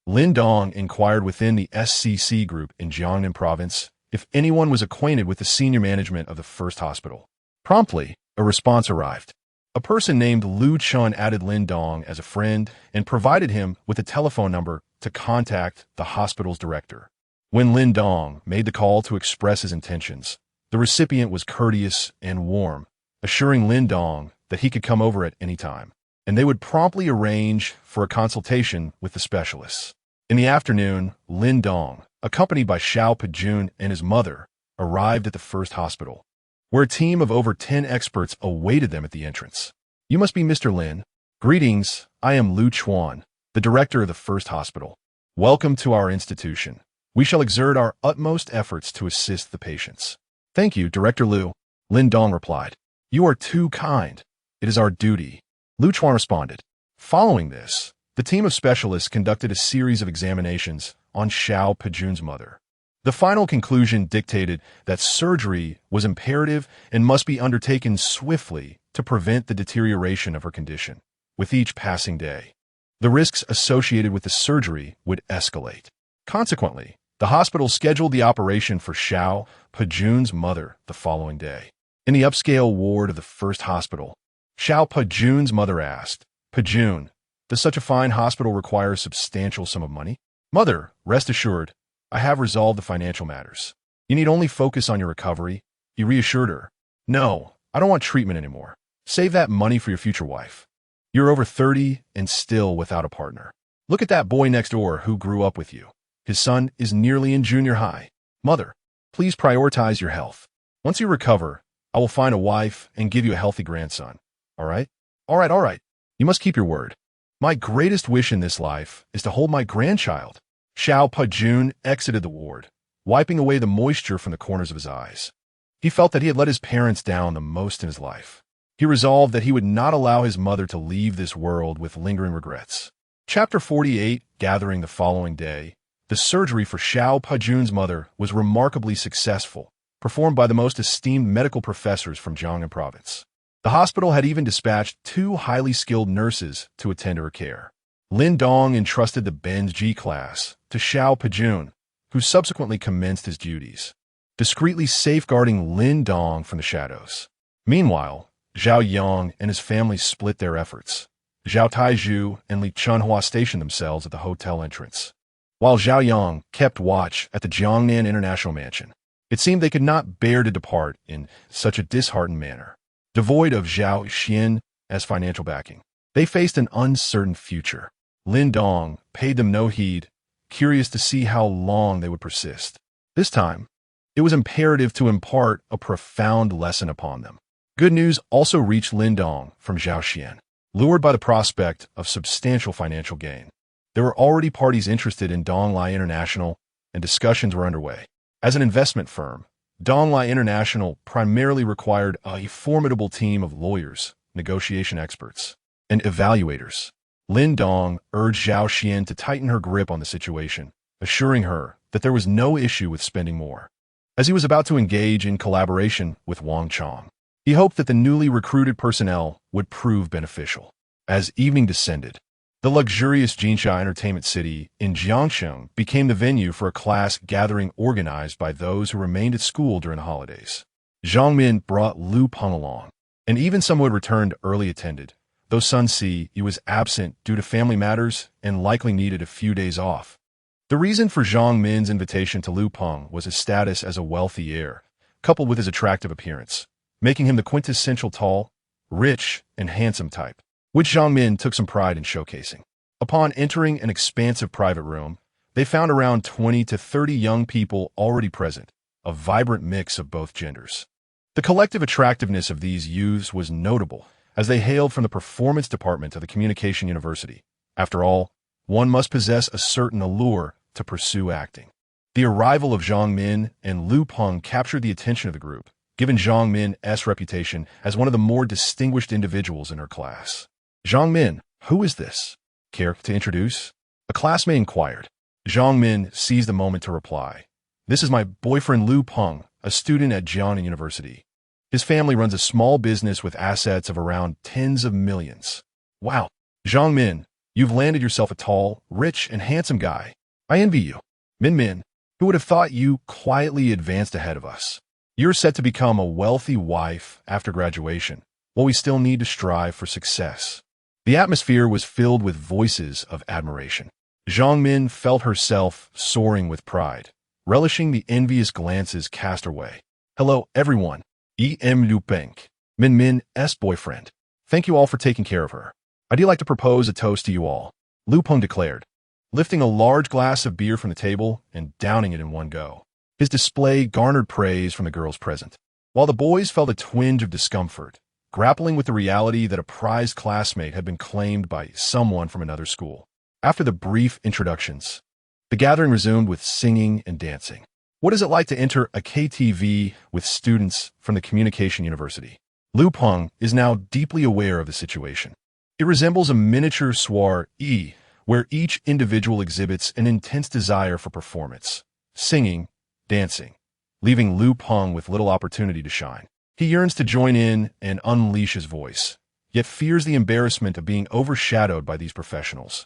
Lin Dong inquired within the SCC group in Jiangnan province if anyone was acquainted with the senior management of the first hospital. Promptly, a response arrived. A person named Lu Chun added Lin Dong as a friend and provided him with a telephone number to contact the hospital's director. When Lin Dong made the call to express his intentions, the recipient was courteous and warm, assuring Lin Dong that he could come over at any time, and they would promptly arrange for a consultation with the specialists. In the afternoon, Lin Dong, accompanied by Xiao Pejun and his mother, arrived at the first hospital, where a team of over 10 experts awaited them at the entrance. You must be Mr. Lin. Greetings, I am Lu Chuan, the director of the first hospital. Welcome to our institution. We shall exert our utmost efforts to assist the patients. Thank you, Director Lu, Lin Dong replied. You are too kind. It is our duty, Lu Chuan responded. Following this, the team of specialists conducted a series of examinations on Xiao Pejun's mother. The final conclusion dictated that surgery was imperative and must be undertaken swiftly to prevent the deterioration of her condition. With each passing day, the risks associated with the surgery would escalate. Consequently, the hospital scheduled the operation for Xiao Pejun's mother the following day. In the upscale ward of the first hospital, Xiao Pejun's mother asked, Pejun, does such a fine hospital require a substantial sum of money? Mother, rest assured, I have resolved the financial matters. You need only focus on your recovery, he reassured her. No, I don't want treatment anymore. Save that money for your future wife. You're over 30 and still without a partner. Look at that boy next door who grew up with you. His son is nearly in junior high. Mother, please prioritize your health. Once you recover, I will find a wife and give you a healthy grandson. All right? All right. You must keep your word. My greatest wish in this life is to hold my grandchild. Xiao Pejun exited the ward, wiping away the moisture from the corners of his eyes. He felt that he had let his parents down the most in his life. He resolved that he would not allow his mother to leave this world with lingering regrets. Chapter 48, Gathering the following day. The surgery for Xiao Pejun's mother was remarkably successful, performed by the most esteemed medical professors from Jiangnan province. The hospital had even dispatched 2 highly skilled nurses to attend to her care. Lin Dong entrusted the Ben's G class to Xiao Pejun, who subsequently commenced his duties, discreetly safeguarding Lin Dong from the shadows. Meanwhile, Zhao Yang and his family split their efforts. Zhao Taizhu and Li Chunhua stationed themselves at the hotel entrance, while Zhao Yang kept watch at the Jiangnan International Mansion. It seemed they could not bear to depart in such a disheartened manner. Devoid of Zhao Xian as financial backing, they faced an uncertain future. Lin Dong paid them no heed, curious to see how long they would persist. This time, it was imperative to impart a profound lesson upon them. Good news also reached Lin Dong from Zhao Xian. Lured by the prospect of substantial financial gain, there were already parties interested in Donglai International, and discussions were underway. As an investment firm, Donglai International primarily required a formidable team of lawyers, negotiation experts, and evaluators. Lin Dong urged Zhao Xian to tighten her grip on the situation, assuring her that there was no issue with spending more. As he was about to engage in collaboration with Wang Chong, he hoped that the newly recruited personnel would prove beneficial. As evening descended, the luxurious Jinsha Entertainment City in Jiangsheng became the venue for a class gathering organized by those who remained at school during the holidays. Zhang Min brought Lu Peng along, and even some who had returned early attended, though Sun Si was absent due to family matters and likely needed a few days off. The reason for Zhang Min's invitation to Lu Peng was his status as a wealthy heir, coupled with his attractive appearance, making him the quintessential tall, rich, and handsome type, which Zhang Min took some pride in showcasing. Upon entering an expansive private room, they found around 20 to 30 young people already present, a vibrant mix of both genders. The collective attractiveness of these youths was notable, as they hailed from the performance department of the Communication University. After all, one must possess a certain allure to pursue acting. The arrival of Zhang Min and Lu Peng captured the attention of the group, given Zhang Min's reputation as one of the more distinguished individuals in her class. Zhang Min, who is this? Care to introduce? A classmate inquired. Zhang Min seized the moment to reply. This is my boyfriend Lu Peng, a student at Jiangnan University. His family runs a small business with assets of around tens of millions. Wow, Zhang Min, you've landed yourself a tall, rich, and handsome guy. I envy you. Min, who would have thought you quietly advanced ahead of us? You're set to become a wealthy wife after graduation, while we still need to strive for success. The atmosphere was filled with voices of admiration. Zhang Min felt herself soaring with pride, relishing the envious glances cast her way. Hello, everyone. Lu Peng, Min's boyfriend. Thank you all for taking care of her. I'd like to propose a toast to you all, Lu Peng declared, lifting a large glass of beer from the table and downing it in one go. His display garnered praise from the girls present, while the boys felt a twinge of discomfort, grappling with the reality that a prized classmate had been claimed by someone from another school. After the brief introductions, the gathering resumed with singing and dancing. What is it like to enter a KTV with students from the Communication University? Lu Peng is now deeply aware of the situation. It resembles a miniature soirée, where each individual exhibits an intense desire for performance, singing, dancing, leaving Lu Peng with little opportunity to shine. He yearns to join in and unleash his voice, yet fears the embarrassment of being overshadowed by these professionals.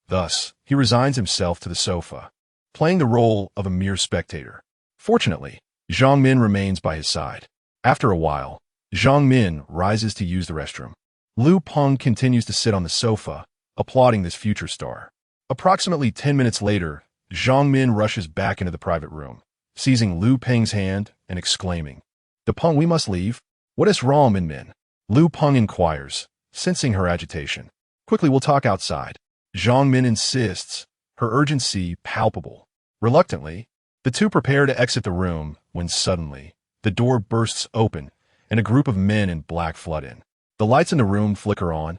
Thus, he resigns himself to the sofa, playing the role of a mere spectator. Fortunately, Zhang Min remains by his side. After a while, Zhang Min rises to use the restroom. Lu Peng continues to sit on the sofa, applauding this future star. Approximately 10 minutes later, Zhang Min rushes back into the private room, seizing Lu Peng's hand and exclaiming, "De Peng, we must leave. What is wrong, Min?" Lu Peng inquires, sensing her agitation. "Quickly, we'll talk outside." Zhang Min insists, her urgency palpable. Reluctantly, the two prepare to exit the room when suddenly, the door bursts open and a group of men in black flood in. The lights in the room flicker on,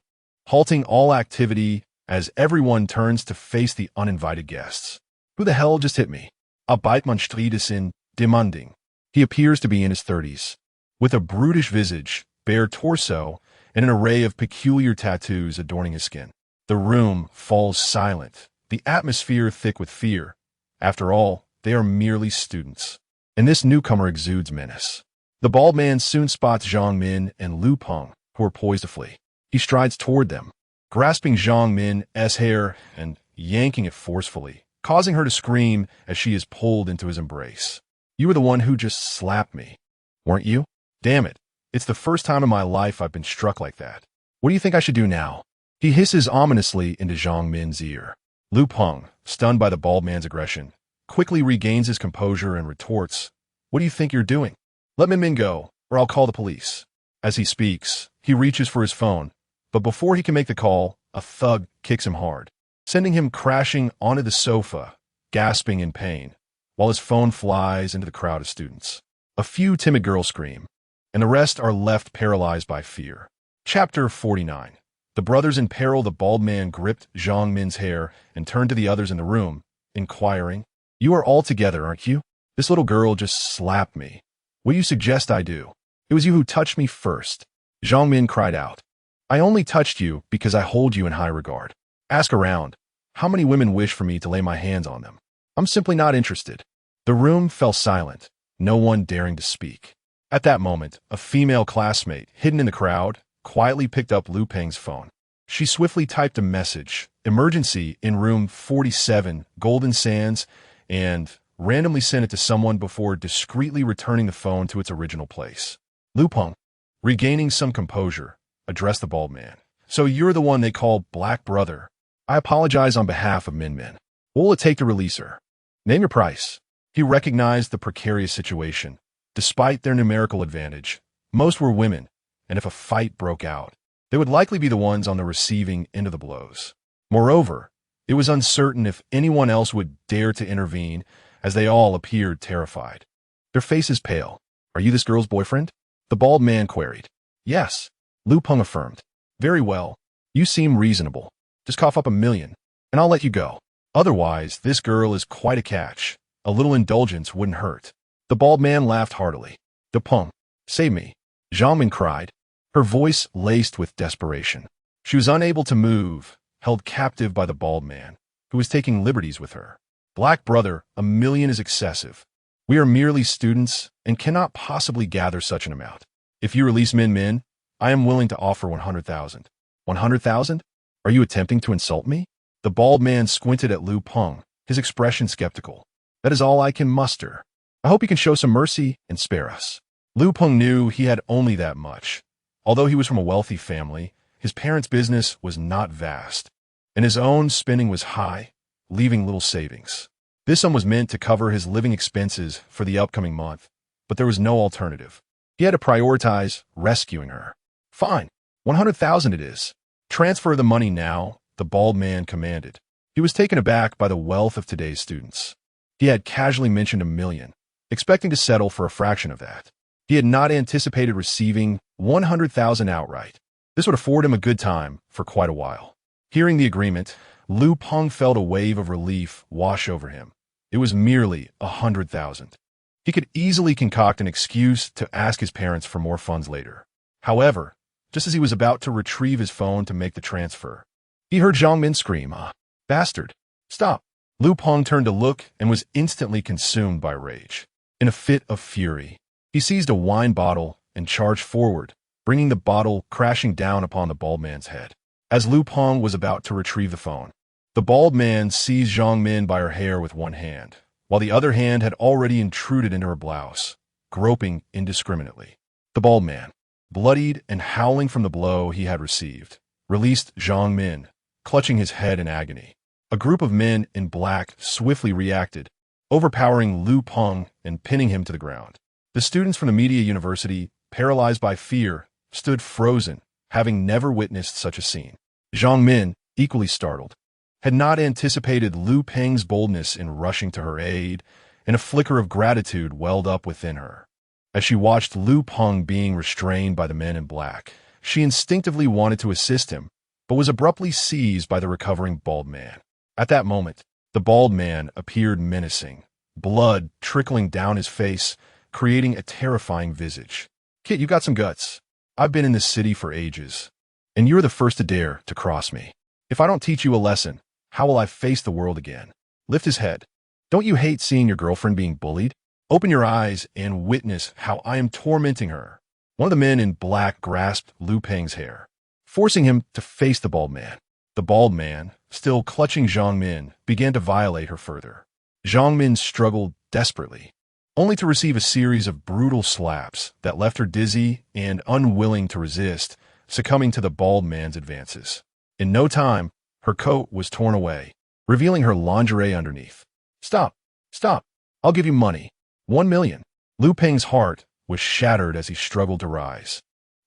halting all activity as everyone turns to face the uninvited guests. Who the hell just hit me? Arbeit man streetes in demanding. He appears to be in his 30s, with a brutish visage, bare torso, and an array of peculiar tattoos adorning his skin. The room falls silent, the atmosphere thick with fear. After all, they are merely students. And this newcomer exudes menace. The bald man soon spots Zhang Min and Lu Peng, who are poised to flee. He strides toward them, grasping Zhang Min's hair and yanking it forcefully, causing her to scream as she is pulled into his embrace. "You were the one who just slapped me, weren't you? Damn it. It's the first time in my life I've been struck like that. What do you think I should do now?" He hisses ominously into Zhang Min's ear. Lu Peng, stunned by the bald man's aggression, quickly regains his composure and retorts, "What do you think you're doing? Let Min Min go, or I'll call the police." As he speaks, he reaches for his phone, but before he can make the call, a thug kicks him hard, sending him crashing onto the sofa, gasping in pain, while his phone flies into the crowd of students. A few timid girls scream, and the rest are left paralyzed by fear. Chapter 49. The brothers in peril. The bald man gripped Zhang Min's hair and turned to the others in the room, inquiring, "You are all together, aren't you? This little girl just slapped me. What do you suggest I do?" "It was you who touched me first," Zhang Min cried out. "I only touched you because I hold you in high regard. Ask around. How many women wish for me to lay my hands on them? I'm simply not interested." The room fell silent, no one daring to speak. At that moment, a female classmate, hidden in the crowd, quietly picked up Lu Peng's phone. She swiftly typed a message, "Emergency in room 47, Golden Sands," and randomly sent it to someone before discreetly returning the phone to its original place. Lu Peng, regaining some composure, addressed the bald man. "So you're the one they call Black Brother. I apologize on behalf of Min Min. What will it take to release her? Name your price." He recognized the precarious situation. Despite their numerical advantage, most were women, and if a fight broke out, they would likely be the ones on the receiving end of the blows. Moreover, it was uncertain if anyone else would dare to intervene, as they all appeared terrified. Their faces pale. "Are you this girl's boyfriend?" the bald man queried. "Yes," Lu Peng affirmed. "Very well. You seem reasonable. Just cough up $1 million, and I'll let you go. Otherwise, this girl is quite a catch. A little indulgence wouldn't hurt." The bald man laughed heartily. "Du Peng, save me," Zhang Min cried, her voice laced with desperation. She was unable to move, held captive by the bald man, who was taking liberties with her. "Black Brother, $1 million is excessive. We are merely students and cannot possibly gather such an amount. If you release Min Min, I am willing to offer 100,000. 100,000? Are you attempting to insult me?" The bald man squinted at Lu Peng, his expression skeptical. "That is all I can muster. I hope you can show some mercy and spare us." Lu Peng knew he had only that much. Although he was from a wealthy family, his parents' business was not vast, and his own spending was high, leaving little savings. This sum was meant to cover his living expenses for the upcoming month, but there was no alternative. He had to prioritize rescuing her. "Fine, 100,000 it is. Transfer the money now," the bald man commanded. He was taken aback by the wealth of today's students. He had casually mentioned $1 million, expecting to settle for a fraction of that. He had not anticipated receiving 100,000 outright. This would afford him a good time for quite a while. Hearing the agreement, Lu Peng felt a wave of relief wash over him. It was merely 100,000. He could easily concoct an excuse to ask his parents for more funds later. However, just as he was about to retrieve his phone to make the transfer, he heard Zhang Min scream, "Ah, bastard, stop." Lu Peng turned to look and was instantly consumed by rage. In a fit of fury, he seized a wine bottle and charged forward, bringing the bottle crashing down upon the bald man's head. As Lu Peng was about to retrieve the phone, the bald man seized Zhang Min by her hair with one hand, while the other hand had already intruded into her blouse, groping indiscriminately. The bald man, bloodied and howling from the blow he had received, released Zhang Min, clutching his head in agony. A group of men in black swiftly reacted, overpowering Lu Peng and pinning him to the ground. The students from the Media University, paralyzed by fear, stood frozen, having never witnessed such a scene. Zhang Min, equally startled, had not anticipated Lu Peng's boldness in rushing to her aid, and a flicker of gratitude welled up within her. As she watched Lu Peng being restrained by the men in black, she instinctively wanted to assist him, but was abruptly seized by the recovering bald man. At that moment, the bald man appeared menacing, blood trickling down his face, creating a terrifying visage. "Kid, you got some guts. I've been in this city for ages, and you're the first to dare to cross me. If I don't teach you a lesson, how will I face the world again? Lift his head. Don't you hate seeing your girlfriend being bullied? Open your eyes and witness how I am tormenting her. One of the men in black grasped Lu Peng's hair, forcing him to face the bald man. The bald man, still clutching Zhang Min, began to violate her further. Zhang Min struggled desperately, only to receive a series of brutal slaps that left her dizzy and unwilling to resist, succumbing to the bald man's advances. In no time, her coat was torn away, revealing her lingerie underneath. Stop! Stop! I'll give you money. 1 million. Lu Peng's heart was shattered as he struggled to rise.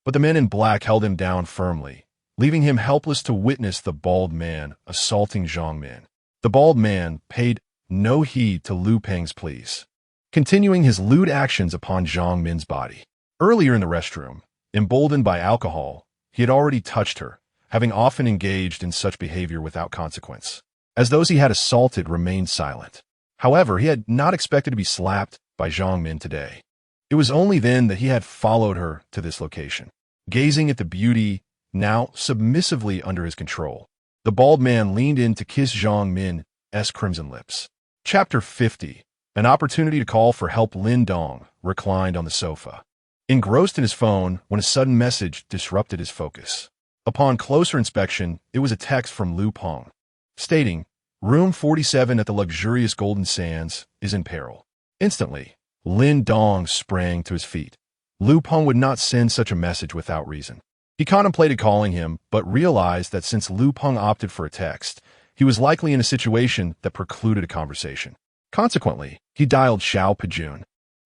But the men in black held him down firmly, leaving him helpless to witness the bald man assaulting Zhang Min. The bald man paid no heed to Lu Peng's pleas, continuing his lewd actions upon Zhang Min's body. Earlier in the restroom, emboldened by alcohol, he had already touched her, having often engaged in such behavior without consequence, as those he had assaulted remained silent. However, he had not expected to be slapped by Zhang Min today. It was only then that he had followed her to this location, gazing at the beauty now submissively under his control. The bald man leaned in to kiss Zhang Min's crimson lips. Chapter 50. An opportunity to call for help. Lin Dong reclined on the sofa, engrossed in his phone when a sudden message disrupted his focus. Upon closer inspection, it was a text from Lu Peng, stating, "Room 47 at the luxurious Golden Sands is in peril." Instantly, Lin Dong sprang to his feet. Lu Peng would not send such a message without reason. He contemplated calling him, but realized that since Lu Peng opted for a text, he was likely in a situation that precluded a conversation. Consequently, he dialed Xiao Pejun,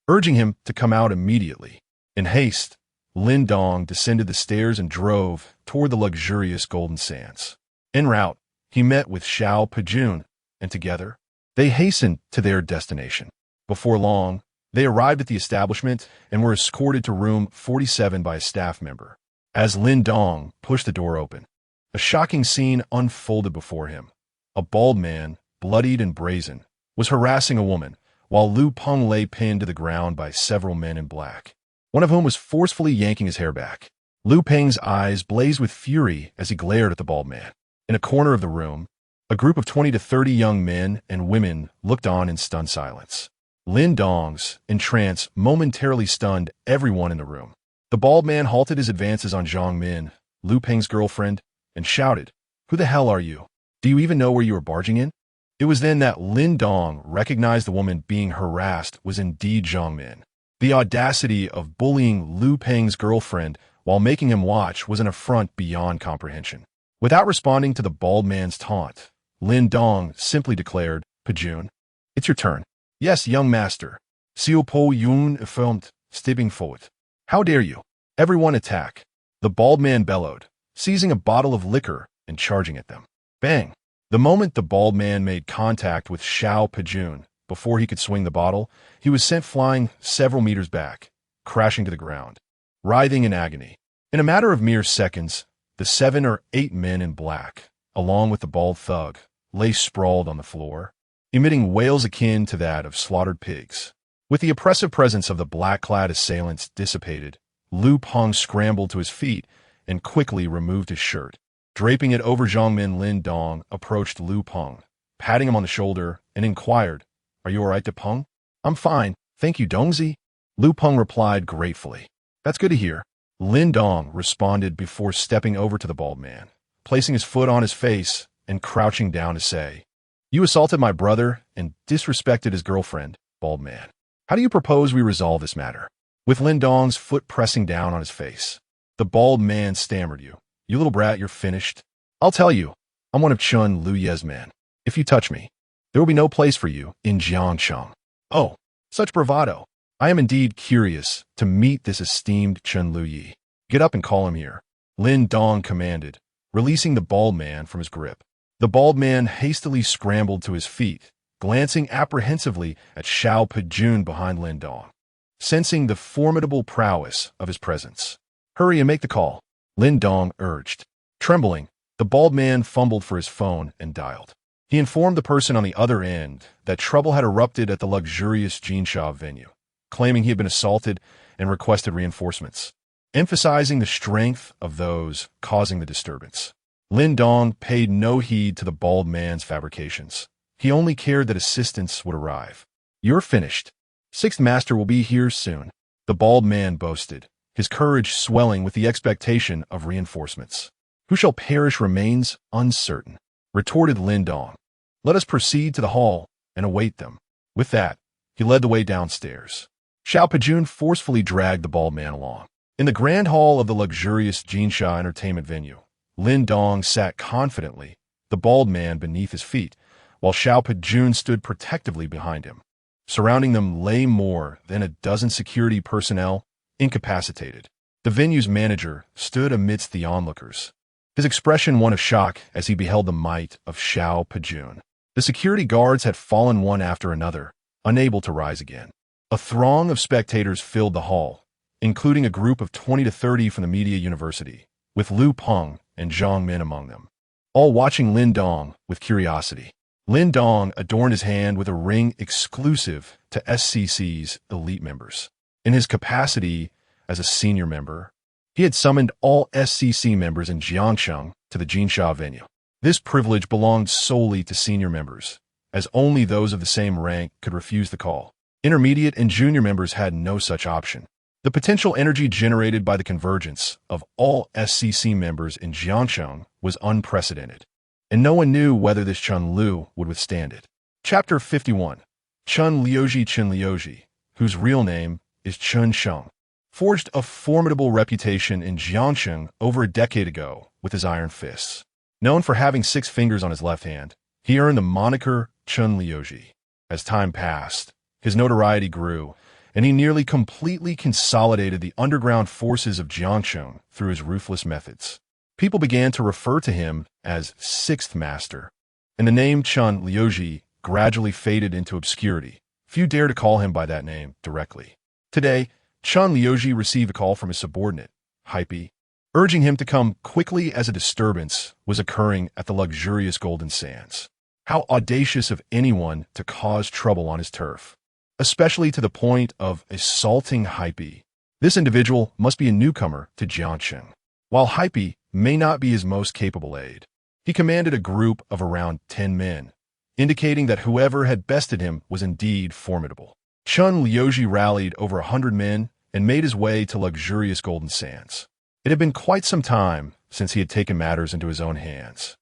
urging him to come out immediately. In haste, Lin Dong descended the stairs and drove toward the luxurious Golden Sands. En route, he met with Xiao Pejun, and together, they hastened to their destination. Before long, they arrived at the establishment and were escorted to room 47 by a staff member. As Lin Dong pushed the door open, a shocking scene unfolded before him. A bald man, bloodied and brazen, was harassing a woman, while Lu Peng lay pinned to the ground by several men in black, one of whom was forcefully yanking his hair back. Lu Peng's eyes blazed with fury as he glared at the bald man. In a corner of the room, a group of 20 to 30 young men and women looked on in stunned silence. Lin Dong's entrance momentarily stunned everyone in the room. The bald man halted his advances on Zhang Min, Lu Peng's girlfriend, and shouted, "Who the hell are you? Do you even know where you are barging in?" It was then that Lin Dong recognized the woman being harassed was indeed Zhang Min. The audacity of bullying Lu Peng's girlfriend while making him watch was an affront beyond comprehension. Without responding to the bald man's taunt, Lin Dong simply declared, "Pejun, it's your turn." "Yes, young master." Xiao Po Yun affirmed, stepping forward. "How dare you? Everyone attack." The bald man bellowed, seizing a bottle of liquor and charging at them. Bang! The moment the bald man made contact with Xiao Pejun, before he could swing the bottle, he was sent flying several meters back, crashing to the ground, writhing in agony. In a matter of mere seconds, the 7 or 8 men in black, along with the bald thug, lay sprawled on the floor, emitting wails akin to that of slaughtered pigs. With the oppressive presence of the black-clad assailants dissipated, Lu Peng scrambled to his feet and quickly removed his shirt. Draping it over Zhang Min, Lin Dong approached Lu Peng, patting him on the shoulder, and inquired, "Are you all right, De Peng?" "I'm fine, thank you, Dongzi." Lu Peng replied gratefully. "That's good to hear." Lin Dong responded before stepping over to the bald man, placing his foot on his face and crouching down to say, "You assaulted my brother and disrespected his girlfriend, bald man. How do you propose we resolve this matter?" With Lin Dong's foot pressing down on his face, the bald man stammered, You little brat, you're finished. I'll tell you, I'm one of Chun Luye's men. If you touch me, there will be no place for you in Jiangcheng." "Oh, such bravado. I am indeed curious to meet this esteemed Chun Luye. Get up and call him here," Lin Dong commanded, releasing the bald man from his grip. The bald man hastily scrambled to his feet, glancing apprehensively at Xiao Pejun behind Lin Dong, sensing the formidable prowess of his presence. "Hurry and make the call," Lin Dong urged. Trembling, the bald man fumbled for his phone and dialed. He informed the person on the other end that trouble had erupted at the luxurious Jinsha venue, claiming he had been assaulted and requested reinforcements, emphasizing the strength of those causing the disturbance. Lin Dong paid no heed to the bald man's fabrications. He only cared that assistance would arrive. "You're finished. Sixth master will be here soon," the bald man boasted, his courage swelling with the expectation of reinforcements. "Who shall perish remains uncertain," retorted Lin Dong. "Let us proceed to the hall and await them." With that, he led the way downstairs. Xiao Pejun forcefully dragged the bald man along. In the grand hall of the luxurious Jinsha entertainment venue, Lin Dong sat confidently, the bald man beneath his feet, while Xiao Pejun stood protectively behind him. Surrounding them lay more than a dozen security personnel, incapacitated. The venue's manager stood amidst the onlookers, his expression one of shock as he beheld the might of Xiao Pejun. The security guards had fallen one after another, unable to rise again. A throng of spectators filled the hall, including a group of 20 to 30 from the Media University, with Lu Peng and Zhang Min among them, all watching Lin Dong with curiosity. Lin Dong adorned his hand with a ring exclusive to SCC's elite members. In his capacity as a senior member, he had summoned all SCC members in Jiangsheng to the Jinsha venue. This privilege belonged solely to senior members, as only those of the same rank could refuse the call. Intermediate and junior members had no such option. The potential energy generated by the convergence of all SCC members in Jiangsheng was unprecedented, and no one knew whether this Chun Liu would withstand it. Chapter 51. Chun Liuji, whose real name is Chun Sheng, forged a formidable reputation in Jiangsheng over a decade ago with his iron fists. Known for having 6 fingers on his left hand, he earned the moniker Chun Liuji. As time passed, his notoriety grew, and he nearly completely consolidated the underground forces of Jiangsheng through his ruthless methods. People began to refer to him as Sixth Master, and the name Chun Liuji gradually faded into obscurity. Few dare to call him by that name directly. Today, Chun Liuji received a call from his subordinate, Hype, urging him to come quickly as a disturbance was occurring at the luxurious Golden Sands. How audacious of anyone to cause trouble on his turf, especially to the point of assaulting Hype. This individual must be a newcomer to Jiangsheng. While Hype may not be his most capable aide, he commanded a group of around 10 men, indicating that whoever had bested him was indeed formidable. Chun Liuji rallied over 100 men and made his way to luxurious Golden Sands. It had been quite some time since he had taken matters into his own hands.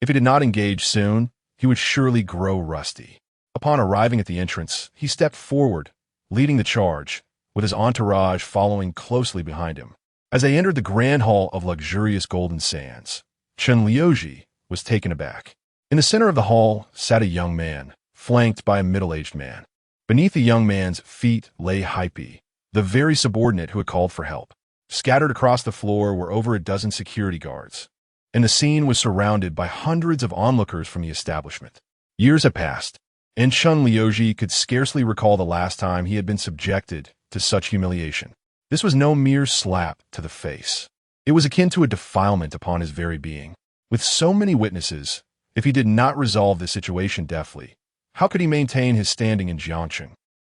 If he did not engage soon, he would surely grow rusty. Upon arriving at the entrance, he stepped forward, leading the charge, with his entourage following closely behind him. As they entered the grand hall of luxurious Golden Sands, Chun Liuji was taken aback. In the center of the hall sat a young man, flanked by a middle-aged man. Beneath the young man's feet lay Hype, the very subordinate who had called for help. Scattered across the floor were over a dozen security guards, and the scene was surrounded by hundreds of onlookers from the establishment. Years had passed, and Chun Liuji could scarcely recall the last time he had been subjected to such humiliation. This was no mere slap to the face. It was akin to a defilement upon his very being. With so many witnesses, if he did not resolve the situation deftly, how could he maintain his standing in Jiangsheng?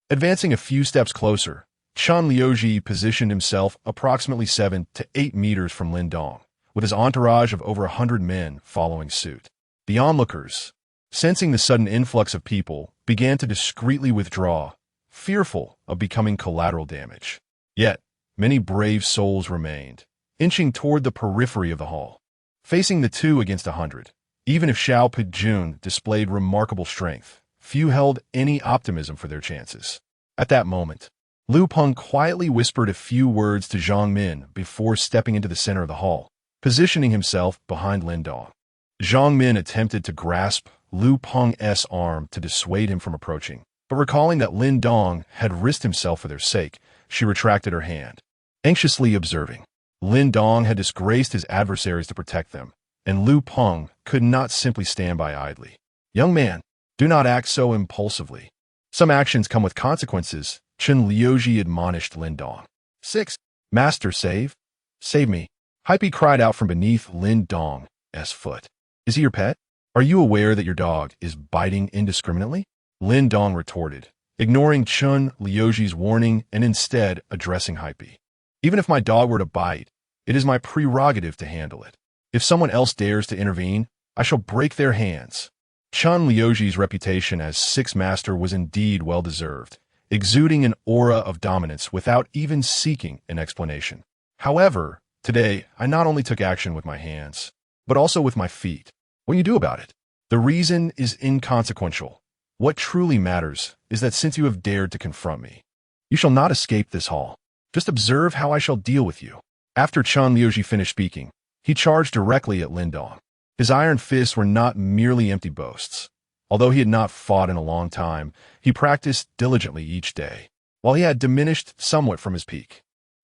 Advancing a few steps closer, Chun Liuji positioned himself approximately 7 to 8 meters from Lin Dong, with his entourage of over 100 men following suit. The onlookers, sensing the sudden influx of people, began to discreetly withdraw, fearful of becoming collateral damage. Yet, many brave souls remained, inching toward the periphery of the hall. Facing the 2 against 100, even if Xiao Pejun displayed remarkable strength, few held any optimism for their chances. At that moment, Lu Peng quietly whispered a few words to Zhang Min before stepping into the center of the hall, positioning himself behind Lin Dong. Zhang Min attempted to grasp Lu Peng's arm to dissuade him from approaching, but recalling that Lin Dong had risked himself for their sake, she retracted her hand. Anxiously observing, Lin Dong had disgraced his adversaries to protect them, and Lu Peng could not simply stand by idly. "Young man, do not act so impulsively. Some actions come with consequences," Chun Liuji admonished Lin Dong. "6. Master, save me," Hype cried out from beneath Lin Dong's foot. "Is he your pet? Are you aware that your dog is biting indiscriminately?" Lin Dong retorted, ignoring Chun Liuji's warning and instead addressing Hype. "Even if my dog were to bite, it is my prerogative to handle it. If someone else dares to intervene, I shall break their hands. Chun Liuji's reputation as Sixth Master was indeed well-deserved, exuding an aura of dominance without even seeking an explanation. However, today, I not only took action with my hands, but also with my feet. What do you do about it? The reason is inconsequential. What truly matters is that since you have dared to confront me, you shall not escape this hall. Just observe how I shall deal with you. After Chun Liuji finished speaking, he charged directly at Lin Dong. His iron fists were not merely empty boasts. Although he had not fought in a long time, he practiced diligently each day. While he had diminished somewhat from his peak,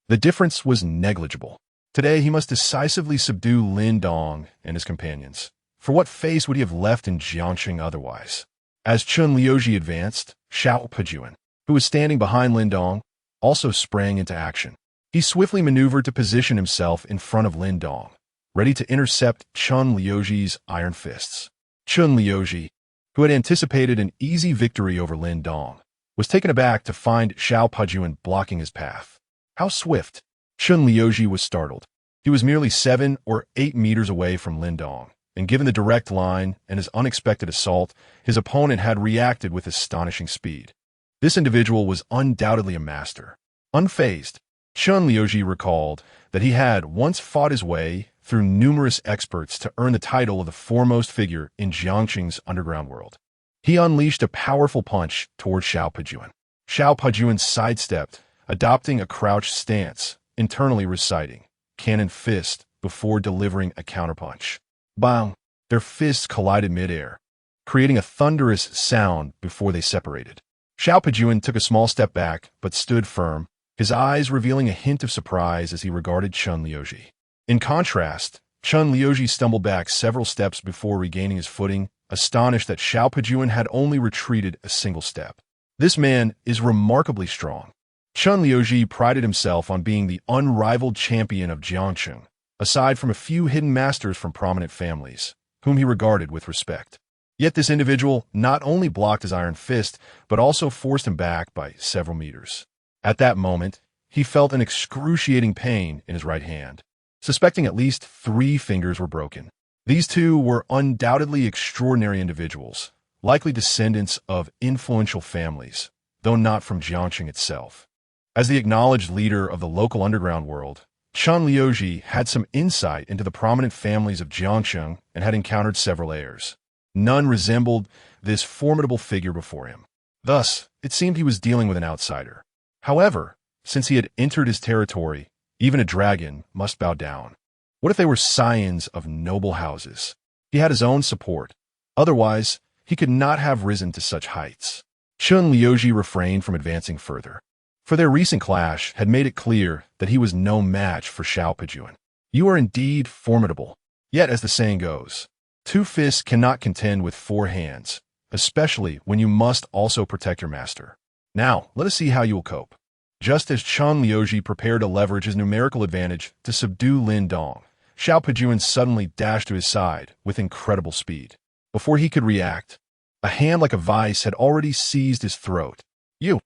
the difference was negligible. Today he must decisively subdue Lin Dong and his companions. For what face would he have left in Jiangxing otherwise? As Chun Liuji advanced, Xiao Pejuan, who was standing behind Lin Dong, also sprang into action. He swiftly maneuvered to position himself in front of Lin Dong, ready to intercept Chun Liuji's iron fists. Chun Liuji, who had anticipated an easy victory over Lin Dong, was taken aback to find Xiao Pejuan blocking his path. How swift! Chun Liuji was startled. He was merely 7 or 8 meters away from Lin Dong, and given the direct line and his unexpected assault, his opponent had reacted with astonishing speed. This individual was undoubtedly a master. Unfazed, Chun Liuji recalled that he had once fought his way through numerous experts to earn the title of the foremost figure in Jiangxing's underground world. He unleashed a powerful punch toward Xiao Pejuan. Xiao Pejuan sidestepped, adopting a crouched stance, internally reciting cannon fist before delivering a counterpunch. Bang! Their fists collided midair, creating a thunderous sound before they separated. Xiao Pejuan took a small step back, but stood firm, his eyes revealing a hint of surprise as he regarded Chun Liuji. In contrast, Chun Liuji stumbled back several steps before regaining his footing, astonished that Xiao Pejuan had only retreated a single step. This man is remarkably strong. Chun Liuji prided himself on being the unrivaled champion of Jiangxing, aside from a few hidden masters from prominent families, whom he regarded with respect. Yet this individual not only blocked his iron fist, but also forced him back by several meters. At that moment, he felt an excruciating pain in his right hand, suspecting at least 3 fingers were broken. These two were undoubtedly extraordinary individuals, likely descendants of influential families, though not from Jiangxing itself. As the acknowledged leader of the local underground world, Chun Liuji had some insight into the prominent families of Jiangxing and had encountered several heirs. None resembled this formidable figure before him. Thus, it seemed he was dealing with an outsider. However, since he had entered his territory, even a dragon must bow down. What if they were scions of noble houses? He had his own support. Otherwise, he could not have risen to such heights. Chun Liuji refrained from advancing further, for their recent clash had made it clear that he was no match for Xiao Pejuan. You are indeed formidable. Yet, as the saying goes, 2 fists cannot contend with 4 hands, especially when you must also protect your master. Now, let us see how you will cope. Just as Chun Liuji prepared to leverage his numerical advantage to subdue Lin Dong, Xiao Pejuan suddenly dashed to his side with incredible speed. Before he could react, a hand like a vice had already seized his throat. You!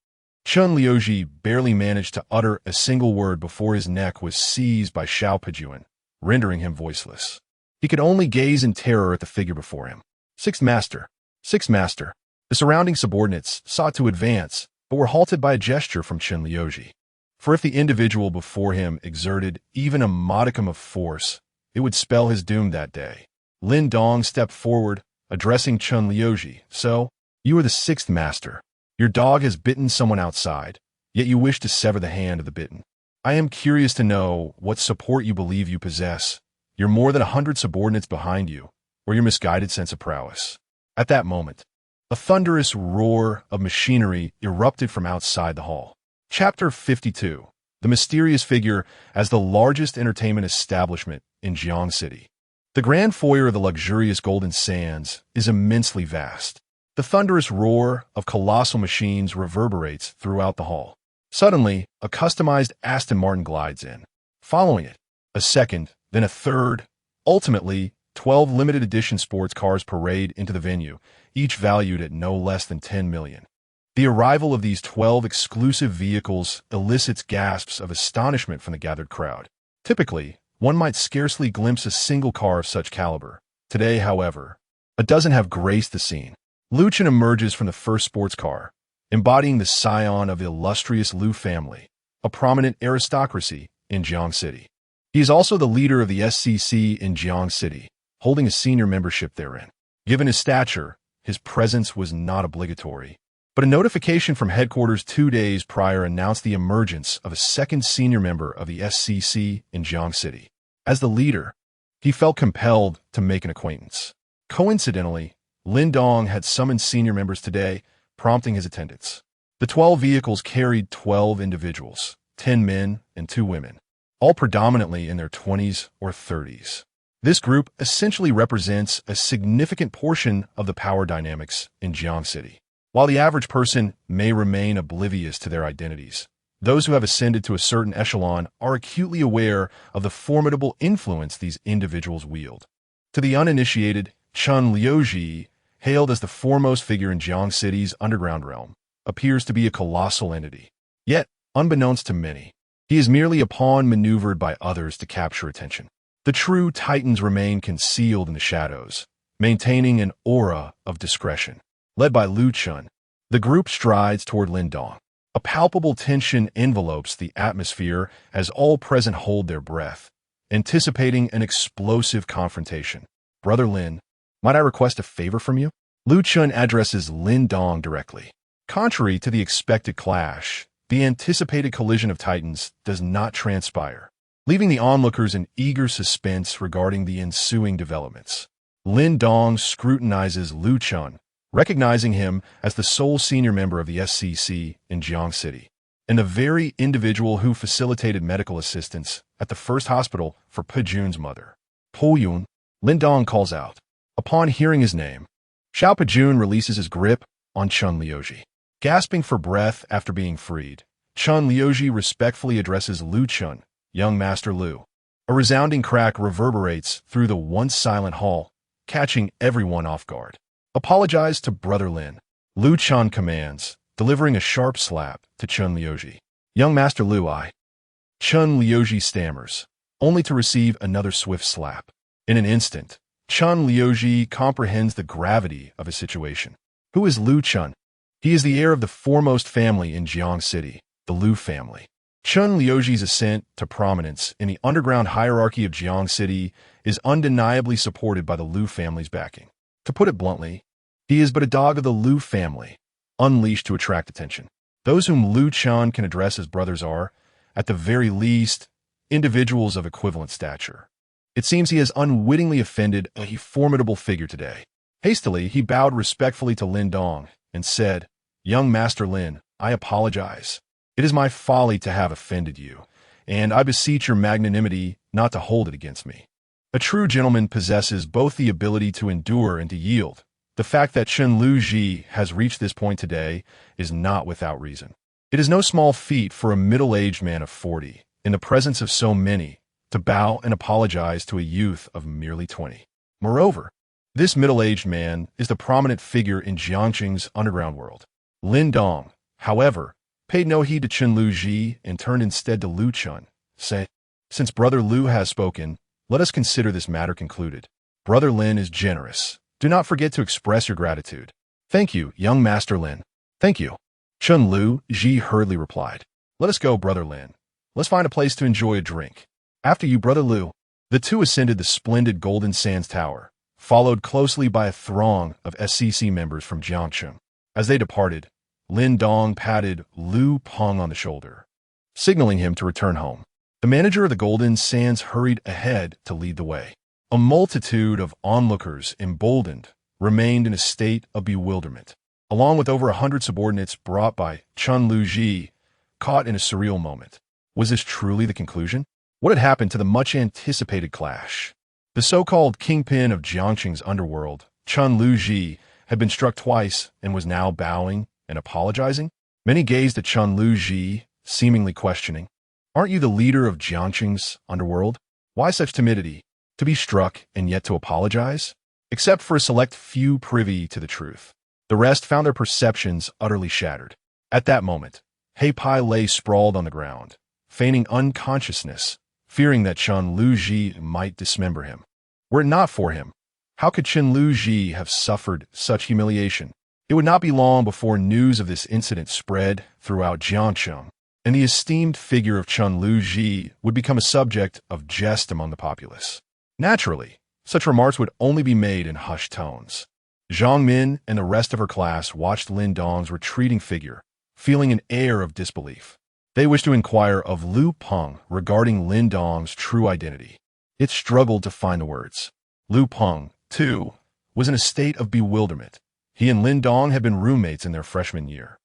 Chun Liuji barely managed to utter a single word before his neck was seized by Xiao Pejuan, rendering him voiceless. He could only gaze in terror at the figure before him. Sixth Master! Sixth Master! The surrounding subordinates sought to advance, but were halted by a gesture from Chun Liuji. For if the individual before him exerted even a modicum of force, it would spell his doom that day. Lin Dong stepped forward, addressing Chun Liuji. So, you are the 6th Master. Your dog has bitten someone outside, yet you wish to sever the hand of the bitten. I am curious to know what support you believe you possess, your more than 100 subordinates behind you, or your misguided sense of prowess. At that moment, a thunderous roar of machinery erupted from outside the hall. Chapter 52. The Mysterious Figure as the Largest Entertainment Establishment in Jiang City. The grand foyer of the luxurious Golden Sands is immensely vast. The thunderous roar of colossal machines reverberates throughout the hall. Suddenly, a customized Aston Martin glides in. Following it, a second, then a third. Ultimately, 12 limited edition sports cars parade into the venue, each valued at no less than 10 million. The arrival of these 12 exclusive vehicles elicits gasps of astonishment from the gathered crowd. Typically, one might scarcely glimpse a single car of such caliber. Today, however, a dozen have graced the scene. Liu Chen emerges from the first sports car, embodying the scion of the illustrious Liu family, a prominent aristocracy in Jiang City. He is also the leader of the SCC in Jiang City, holding a senior membership therein. Given his stature, his presence was not obligatory, but a notification from headquarters 2 days prior announced the emergence of a second senior member of the SCC in Jiang City. As the leader, he felt compelled to make an acquaintance. Coincidentally, Lin Dong had summoned senior members today, prompting his attendance. The 12 vehicles carried 12 individuals, 10 men and 2 women, all predominantly in their 20s or 30s. This group essentially represents a significant portion of the power dynamics in Jiang City. While the average person may remain oblivious to their identities, those who have ascended to a certain echelon are acutely aware of the formidable influence these individuals wield. To the uninitiated, Chen Liuji, hailed as the foremost figure in Jiang City's underground realm, appears to be a colossal entity. Yet, unbeknownst to many, he is merely a pawn maneuvered by others to capture attention. The true titans remain concealed in the shadows, maintaining an aura of discretion. Led by Liu Chen, the group strides toward Lin Dong. A palpable tension envelopes the atmosphere as all present hold their breath, anticipating an explosive confrontation. Brother Lin, might I request a favor from you? Liu Chen addresses Lin Dong directly. Contrary to the expected clash, the anticipated collision of titans does not transpire, leaving the onlookers in eager suspense regarding the ensuing developments. Lin Dong scrutinizes Liu Chen, recognizing him as the sole senior member of the SCC in Jiang City, and the very individual who facilitated medical assistance at the first hospital for Pejun's mother. Po Yun, Lin Dong calls out. Upon hearing his name, Xiao Pejun releases his grip on Chen Liuji. Gasping for breath after being freed, Chen Liuji respectfully addresses Liu Chen, young Master Liu. A resounding crack reverberates through the once silent hall, catching everyone off guard. Apologize to Brother Lin, Liu Chen commands, delivering a sharp slap to Chen Liuji. Young Master Liu, Chen Liuji stammers, only to receive another swift slap. In an instant, Chen Liuji comprehends the gravity of his situation. Who is Liu Chen? He is the heir of the foremost family in Jiang City, the Liu family. Chen Liuji's ascent to prominence in the underground hierarchy of Jiang City is undeniably supported by the Liu family's backing. To put it bluntly, he is but a dog of the Liu family, unleashed to attract attention. Those whom Liu Chen can address as brothers are, at the very least, individuals of equivalent stature. It seems he has unwittingly offended a formidable figure today. Hastily, he bowed respectfully to Lin Dong and said, Young Master Lin, I apologize. It is my folly to have offended you, and I beseech your magnanimity not to hold it against me. A true gentleman possesses both the ability to endure and to yield. The fact that Chen Liuji has reached this point today is not without reason. It is no small feat for a middle-aged man of 40, in the presence of so many, to bow and apologize to a youth of merely 20. Moreover, this middle-aged man is the prominent figure in Jiangqing's underground world. Lin Dong, however, paid no heed to Chen Liuji and turned instead to Liu Chen, saying, Since Brother Liu has spoken, let us consider this matter concluded. Brother Lin is generous. Do not forget to express your gratitude. Thank you, young Master Lin. Thank you. Chen Liuji hurriedly replied. Let us go, Brother Lin. Let's find a place to enjoy a drink. After you, Brother Liu. The two ascended the splendid Golden Sands Tower, followed closely by a throng of SCC members from Jiangcheng. As they departed, Lin Dong patted Liu Peng on the shoulder, signaling him to return home. The manager of the Golden Sands hurried ahead to lead the way. A multitude of onlookers, emboldened, remained in a state of bewilderment, along with over 100 subordinates brought by Chen Liuji, caught in a surreal moment. Was this truly the conclusion? What had happened to the much-anticipated clash? The so-called kingpin of Jiangqing's underworld, Chen Liuji, had been struck twice and was now bowing and apologizing. Many gazed at Chen Liuji, seemingly questioning. Aren't you the leader of Jiangqing's underworld? Why such timidity? To be struck and yet to apologize? Except for a select few privy to the truth. The rest found their perceptions utterly shattered. At that moment, Hei Pai lay sprawled on the ground, feigning unconsciousness, fearing that Chen Luji might dismember him. Were it not for him, how could Chen Luji have suffered such humiliation? It would not be long before news of this incident spread throughout Jiangcheng, and the esteemed figure of Chen Luji would become a subject of jest among the populace. Naturally, such remarks would only be made in hushed tones. Zhang Min and the rest of her class watched Lin Dong's retreating figure, feeling an air of disbelief. They wished to inquire of Lu Peng regarding Lin Dong's true identity. It struggled to find the words. Lu Peng, too, was in a state of bewilderment. He and Lin Dong had been roommates in their freshman year,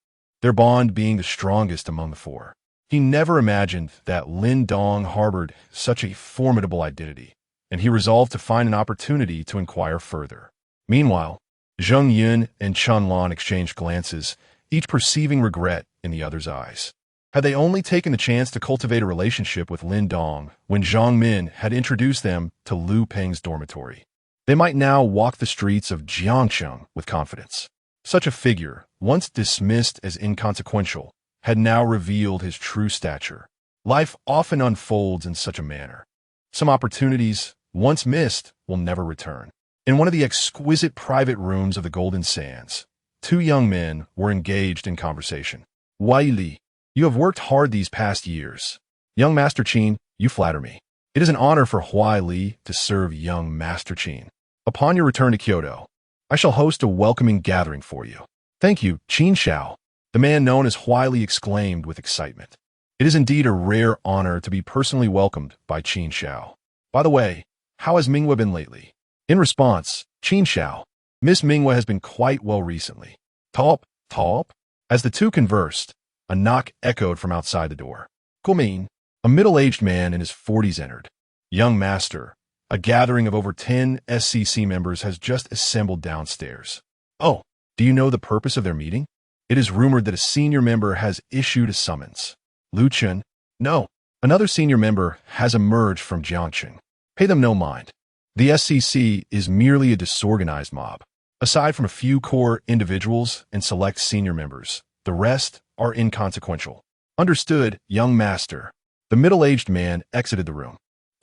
their bond being the strongest among the four. He never imagined that Lin Dong harbored such a formidable identity, and he resolved to find an opportunity to inquire further. Meanwhile, Zheng Yun and Chen Lan exchanged glances, each perceiving regret in the other's eyes. Had they only taken the chance to cultivate a relationship with Lin Dong when Zhang Min had introduced them to Lu Peng's dormitory, they might now walk the streets of Jiangcheng with confidence. Such a figure, once dismissed as inconsequential, had now revealed his true stature. Life often unfolds in such a manner. Some opportunities, once missed, will never return. In one of the exquisite private rooms of the Golden Sands, two young men were engaged in conversation. Wai Li, you have worked hard these past years. Young Master Qin, you flatter me. It is an honor for Huai Li to serve young Master Qin. Upon your return to Kyoto, I shall host a welcoming gathering for you. Thank you, Qin Xiao, the man known as Huai Li exclaimed with excitement. It is indeed a rare honor to be personally welcomed by Qin Xiao. By the way, how has Minghua been lately? In response, Qin Xiao, Miss Minghua has been quite well recently. Talp, talp. As the two conversed, a knock echoed from outside the door. Gumin, a middle-aged man in his 40s entered. Young master, a gathering of over 10 SCC members has just assembled downstairs. Oh, do you know the purpose of their meeting? It is rumored that a senior member has issued a summons. Lu Chen, no. Another senior member has emerged from Jiangcheng. Pay them no mind. The SCC is merely a disorganized mob. Aside from a few core individuals and select senior members, the rest are inconsequential. Understood, young master. The middle-aged man exited the room.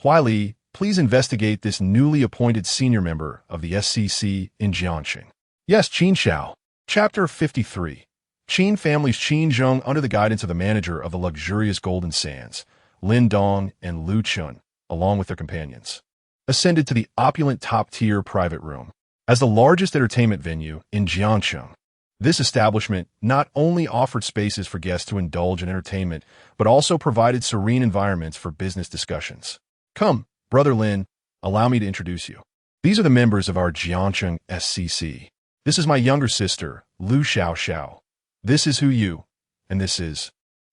Huai Li, please investigate this newly appointed senior member of the SCC in Jiangcheng. Yes, Qin Xiao. Chapter 53. Qin family's Qin Zheng under the guidance of the manager of the luxurious Golden Sands, Lin Dong and Lu Chun, along with their companions, ascended to the opulent top-tier private room. As the largest entertainment venue in Jiangcheng, this establishment not only offered spaces for guests to indulge in entertainment, but also provided serene environments for business discussions. Come, Brother Lin, allow me to introduce you. These are the members of our Jiangcheng SCC. This is my younger sister, Lu Xiao Xiao. This is Hu Yu, and this is...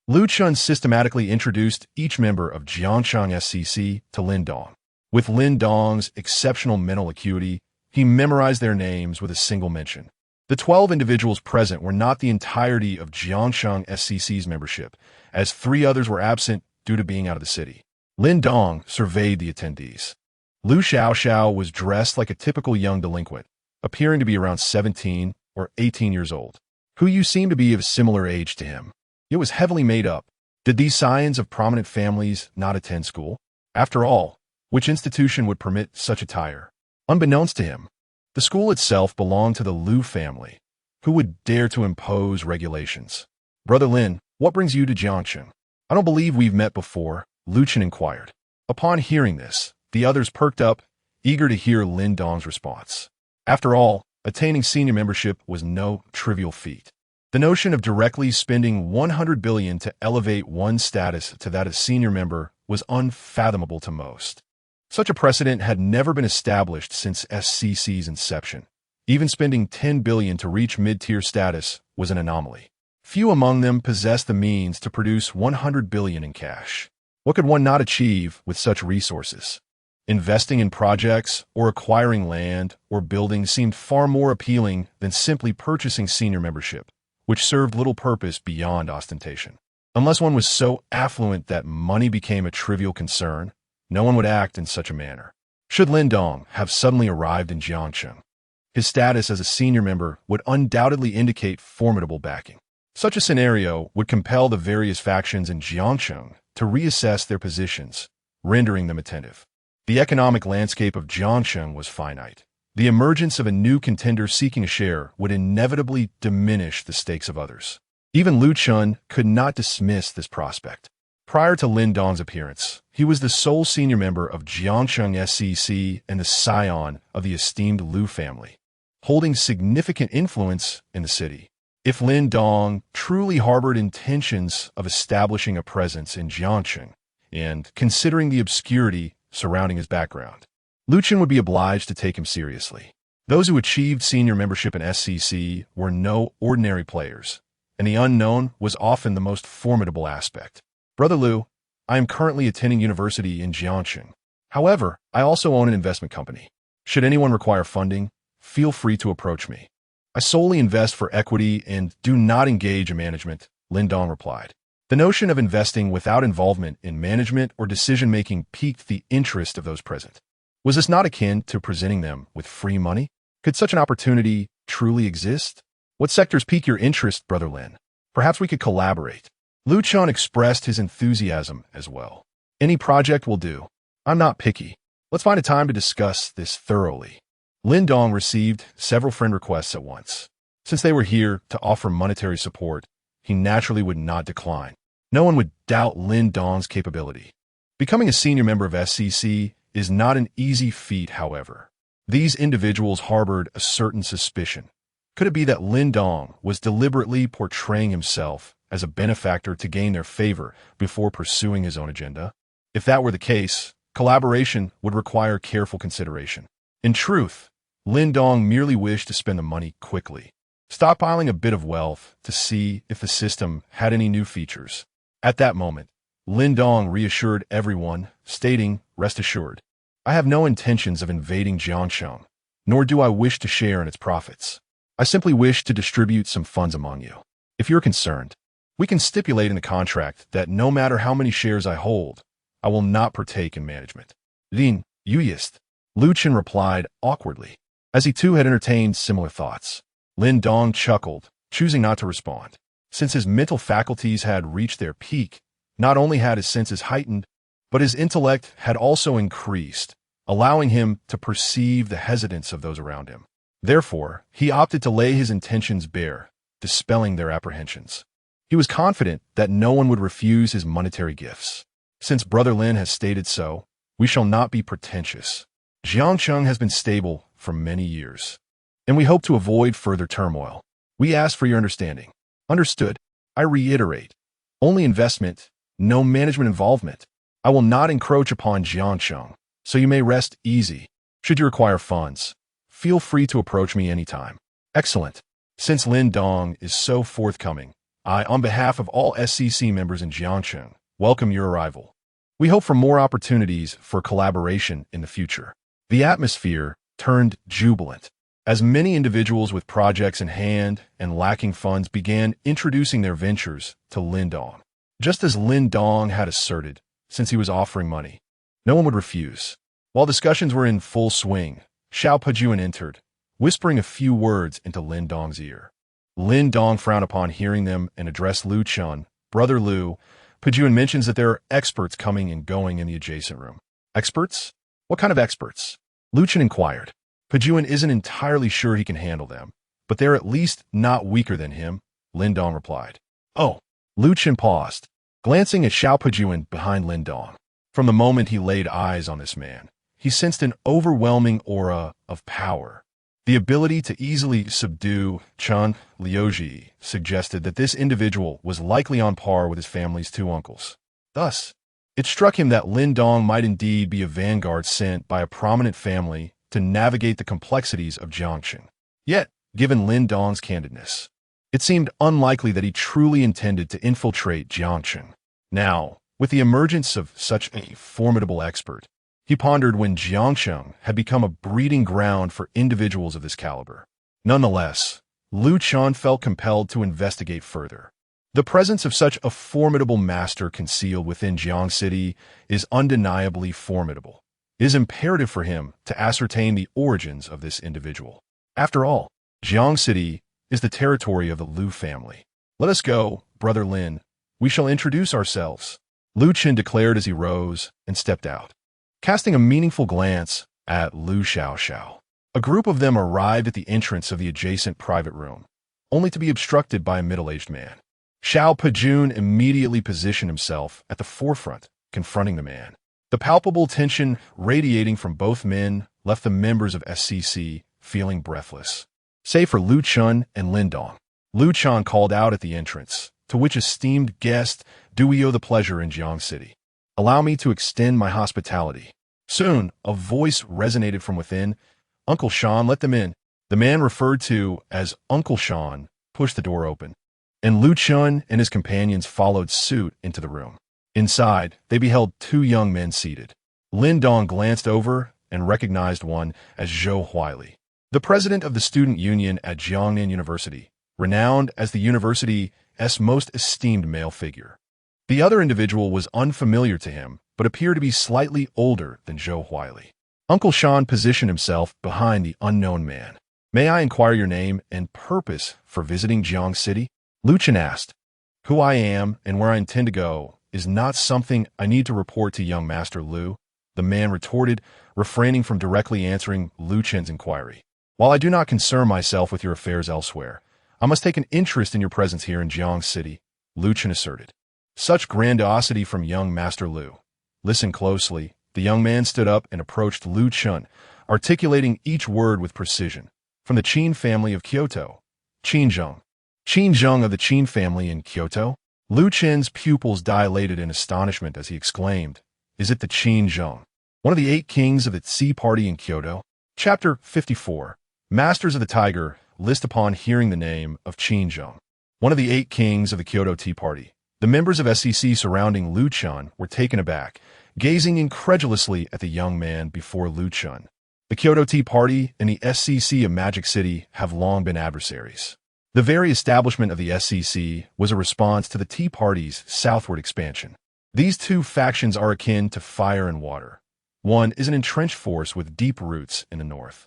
Lu Chun systematically introduced each member of Jiangcheng SCC to Lin Dong. With Lin Dong's exceptional mental acuity, he memorized their names with a single mention. The 12 individuals present were not the entirety of Jiangcheng SCC's membership, as 3 others were absent due to being out of the city. Lin Dong surveyed the attendees. Lu Xiao Xiao was dressed like a typical young delinquent, appearing to be around 17 or 18 years old. Hu Yu seemed to be of similar age to him. It was heavily made up. Did these scions of prominent families not attend school? After all, which institution would permit such attire? Unbeknownst to him, the school itself belonged to the Lu family. Who would dare to impose regulations? Brother Lin, what brings you to Jiangcheng? I don't believe we've met before, Lu Chen inquired. Upon hearing this, the others perked up, eager to hear Lin Dong's response. After all, attaining senior membership was no trivial feat. The notion of directly spending 100 billion to elevate one's status to that of senior member was unfathomable to most. Such a precedent had never been established since SCC's inception. Even spending 10 billion to reach mid-tier status was an anomaly. Few among them possessed the means to produce 100 billion in cash. What could one not achieve with such resources? Investing in projects or acquiring land or buildings seemed far more appealing than simply purchasing senior membership, which served little purpose beyond ostentation. Unless one was so affluent that money became a trivial concern, no one would act in such a manner. Should Lin Dong have suddenly arrived in Jiangcheng, his status as a senior member would undoubtedly indicate formidable backing. Such a scenario would compel the various factions in Jiangcheng to reassess their positions, rendering them attentive. The economic landscape of Jiangsheng was finite. The emergence of a new contender seeking a share would inevitably diminish the stakes of others. Even Lu Chun could not dismiss this prospect. Prior to Lin Dong's appearance, he was the sole senior member of Jiangsheng SCC and the scion of the esteemed Lu family, holding significant influence in the city. If Lin Dong truly harbored intentions of establishing a presence in Jiangsheng, and considering the obscurity surrounding his background, Lu Chun would be obliged to take him seriously. Those who achieved senior membership in SCC were no ordinary players, and the unknown was often the most formidable aspect. Brother Lu, I am currently attending university in Jiangsheng. However, I also own an investment company. Should anyone require funding, feel free to approach me. I solely invest for equity and do not engage in management, Lin Dong replied. The notion of investing without involvement in management or decision-making piqued the interest of those present. Was this not akin to presenting them with free money? Could such an opportunity truly exist? What sectors pique your interest, Brother Lin? Perhaps we could collaborate. Lu Chun expressed his enthusiasm as well. Any project will do. I'm not picky. Let's find a time to discuss this thoroughly. Lin Dong received several friend requests at once. Since they were here to offer monetary support, he naturally would not decline. No one would doubt Lin Dong's capability. Becoming a senior member of SCC is not an easy feat, however. These individuals harbored a certain suspicion. Could it be that Lin Dong was deliberately portraying himself as a benefactor to gain their favor before pursuing his own agenda? If that were the case, collaboration would require careful consideration. In truth, Lin Dong merely wished to spend the money quickly, stockpiling a bit of wealth to see if the system had any new features. At that moment, Lin Dong reassured everyone, stating, "Rest assured, I have no intentions of invading Jiangsheng, nor do I wish to share in its profits. I simply wish to distribute some funds among you. If you're concerned, we can stipulate in the contract that no matter how many shares I hold, I will not partake in management." Lin, Yuyist, Lu Chun replied awkwardly, as he too had entertained similar thoughts. Lin Dong chuckled, choosing not to respond. Since his mental faculties had reached their peak, not only had his senses heightened, but his intellect had also increased, allowing him to perceive the hesitance of those around him. Therefore, he opted to lay his intentions bare, dispelling their apprehensions. He was confident that no one would refuse his monetary gifts. Since Brother Lin has stated so, we shall not be pretentious. Jiangsheng has been stable for many years, and we hope to avoid further turmoil. We ask for your understanding. Understood. I reiterate, only investment, no management involvement. I will not encroach upon Jiangsheng, so you may rest easy. Should you require funds, feel free to approach me anytime. Excellent. Since Lin Dong is so forthcoming, I, on behalf of all SCC members in Jiangsheng, welcome your arrival. We hope for more opportunities for collaboration in the future. The atmosphere turned jubilant as many individuals with projects in hand and lacking funds began introducing their ventures to Lin Dong. Just as Lin Dong had asserted, since he was offering money, no one would refuse. While discussions were in full swing, Xiao Pejuan entered, whispering a few words into Lin Dong's ear. Lin Dong frowned upon hearing them and addressed Lu Chun. "Brother Lu, Pejuan mentions that there are experts coming and going in the adjacent room." "Experts? What kind of experts?" Lu Chun inquired. Pejuan isn't entirely sure he can handle them, but they're at least not weaker than him, Lin Dong replied. "Oh." Lu Chun paused, glancing at Xiao Pejuan behind Lin Dong. From the moment he laid eyes on this man, he sensed an overwhelming aura of power. The ability to easily subdue Chun Liuji suggested that this individual was likely on par with his family's two uncles. Thus, it struck him that Lin Dong might indeed be a vanguard sent by a prominent family to navigate the complexities of Jiangsheng. Yet, given Lin Dong's candidness, it seemed unlikely that he truly intended to infiltrate Jiangsheng. Now, with the emergence of such a formidable expert, he pondered when Jiangsheng had become a breeding ground for individuals of this caliber. Nonetheless, Lu Chun felt compelled to investigate further. The presence of such a formidable master concealed within Jiang City is undeniably formidable. It is imperative for him to ascertain the origins of this individual. After all, Jiang City is the territory of the Lu family. "Let us go, Brother Lin. We shall introduce ourselves." Lu Chen declared as he rose and stepped out, casting a meaningful glance at Lu Xiaoxiao. A group of them arrived at the entrance of the adjacent private room, only to be obstructed by a middle-aged man. Xiao Pejun immediately positioned himself at the forefront, confronting the man. The palpable tension radiating from both men left the members of SCC feeling breathless, save for Lu Chun and Lin Dong. Lu Chun called out at the entrance, to which esteemed guest do we owe the pleasure in Jiang City. Allow me to extend my hospitality. Soon, a voice resonated from within. Uncle Sean, let them in. The man referred to as Uncle Sean pushed the door open, and Lu Chun and his companions followed suit into the room. Inside, they beheld two young men seated. Lin Dong glanced over and recognized one as Zhou Huili, the president of the student union at Jiangnan University, renowned as the university's most esteemed male figure. The other individual was unfamiliar to him, but appeared to be slightly older than Zhou Huili. Uncle Sean positioned himself behind the unknown man. May I inquire your name and purpose for visiting Jiang City? Lu Chen asked. Who I am and where I intend to go is not something I need to report to young Master Lu, the man retorted, refraining from directly answering Lu Chen's inquiry. While I do not concern myself with your affairs elsewhere, I must take an interest in your presence here in Jiang City, Lu Chen asserted. Such grandiosity from young Master Lu. Listen closely. The young man stood up and approached Lu Chen, articulating each word with precision. From the Qin family of Kyoto. Qin Zheng of the Qin family in Kyoto? Lu Chen's pupils dilated in astonishment as he exclaimed, Is it the Qin Zheng, one of the 8 kings of the Tea Party in Kyoto? Chapter 54. Masters of the Tiger list upon hearing the name of Qin Zheng, one of the 8 kings of the Kyoto Tea Party. The members of SCC surrounding Lu Chen were taken aback, gazing incredulously at the young man before Lu Chen. The Kyoto Tea Party and the SCC of Magic City have long been adversaries. The very establishment of the SCC was a response to the Tea Party's southward expansion. These two factions are akin to fire and water. One is an entrenched force with deep roots in the north,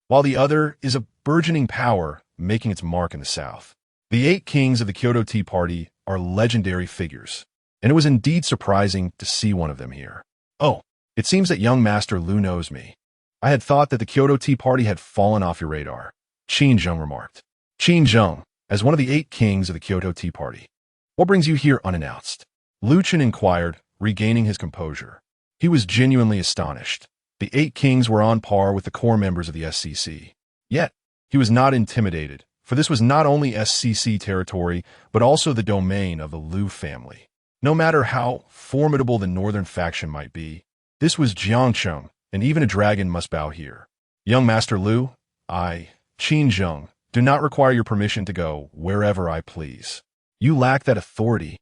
while the other is a burgeoning power making its mark in the south. The 8 kings of the Kyoto Tea Party are legendary figures, and it was indeed surprising to see one of them here. Oh, it seems that young Master Lu knows me. I had thought that the Kyoto Tea Party had fallen off your radar, Qin Zheng remarked. Qin Zheng, as one of the 8 kings of the Kyoto Tea Party. What brings you here unannounced? Lu Chen inquired, regaining his composure. He was genuinely astonished. The 8 kings were on par with the core members of the SCC. Yet, he was not intimidated, for this was not only SCC territory, but also the domain of the Lu family. No matter how formidable the northern faction might be, this was Jiangcheng, and even a dragon must bow here. Young Master Lu, I, Qin Zheng, do not require your permission to go wherever I please. You lack that authority.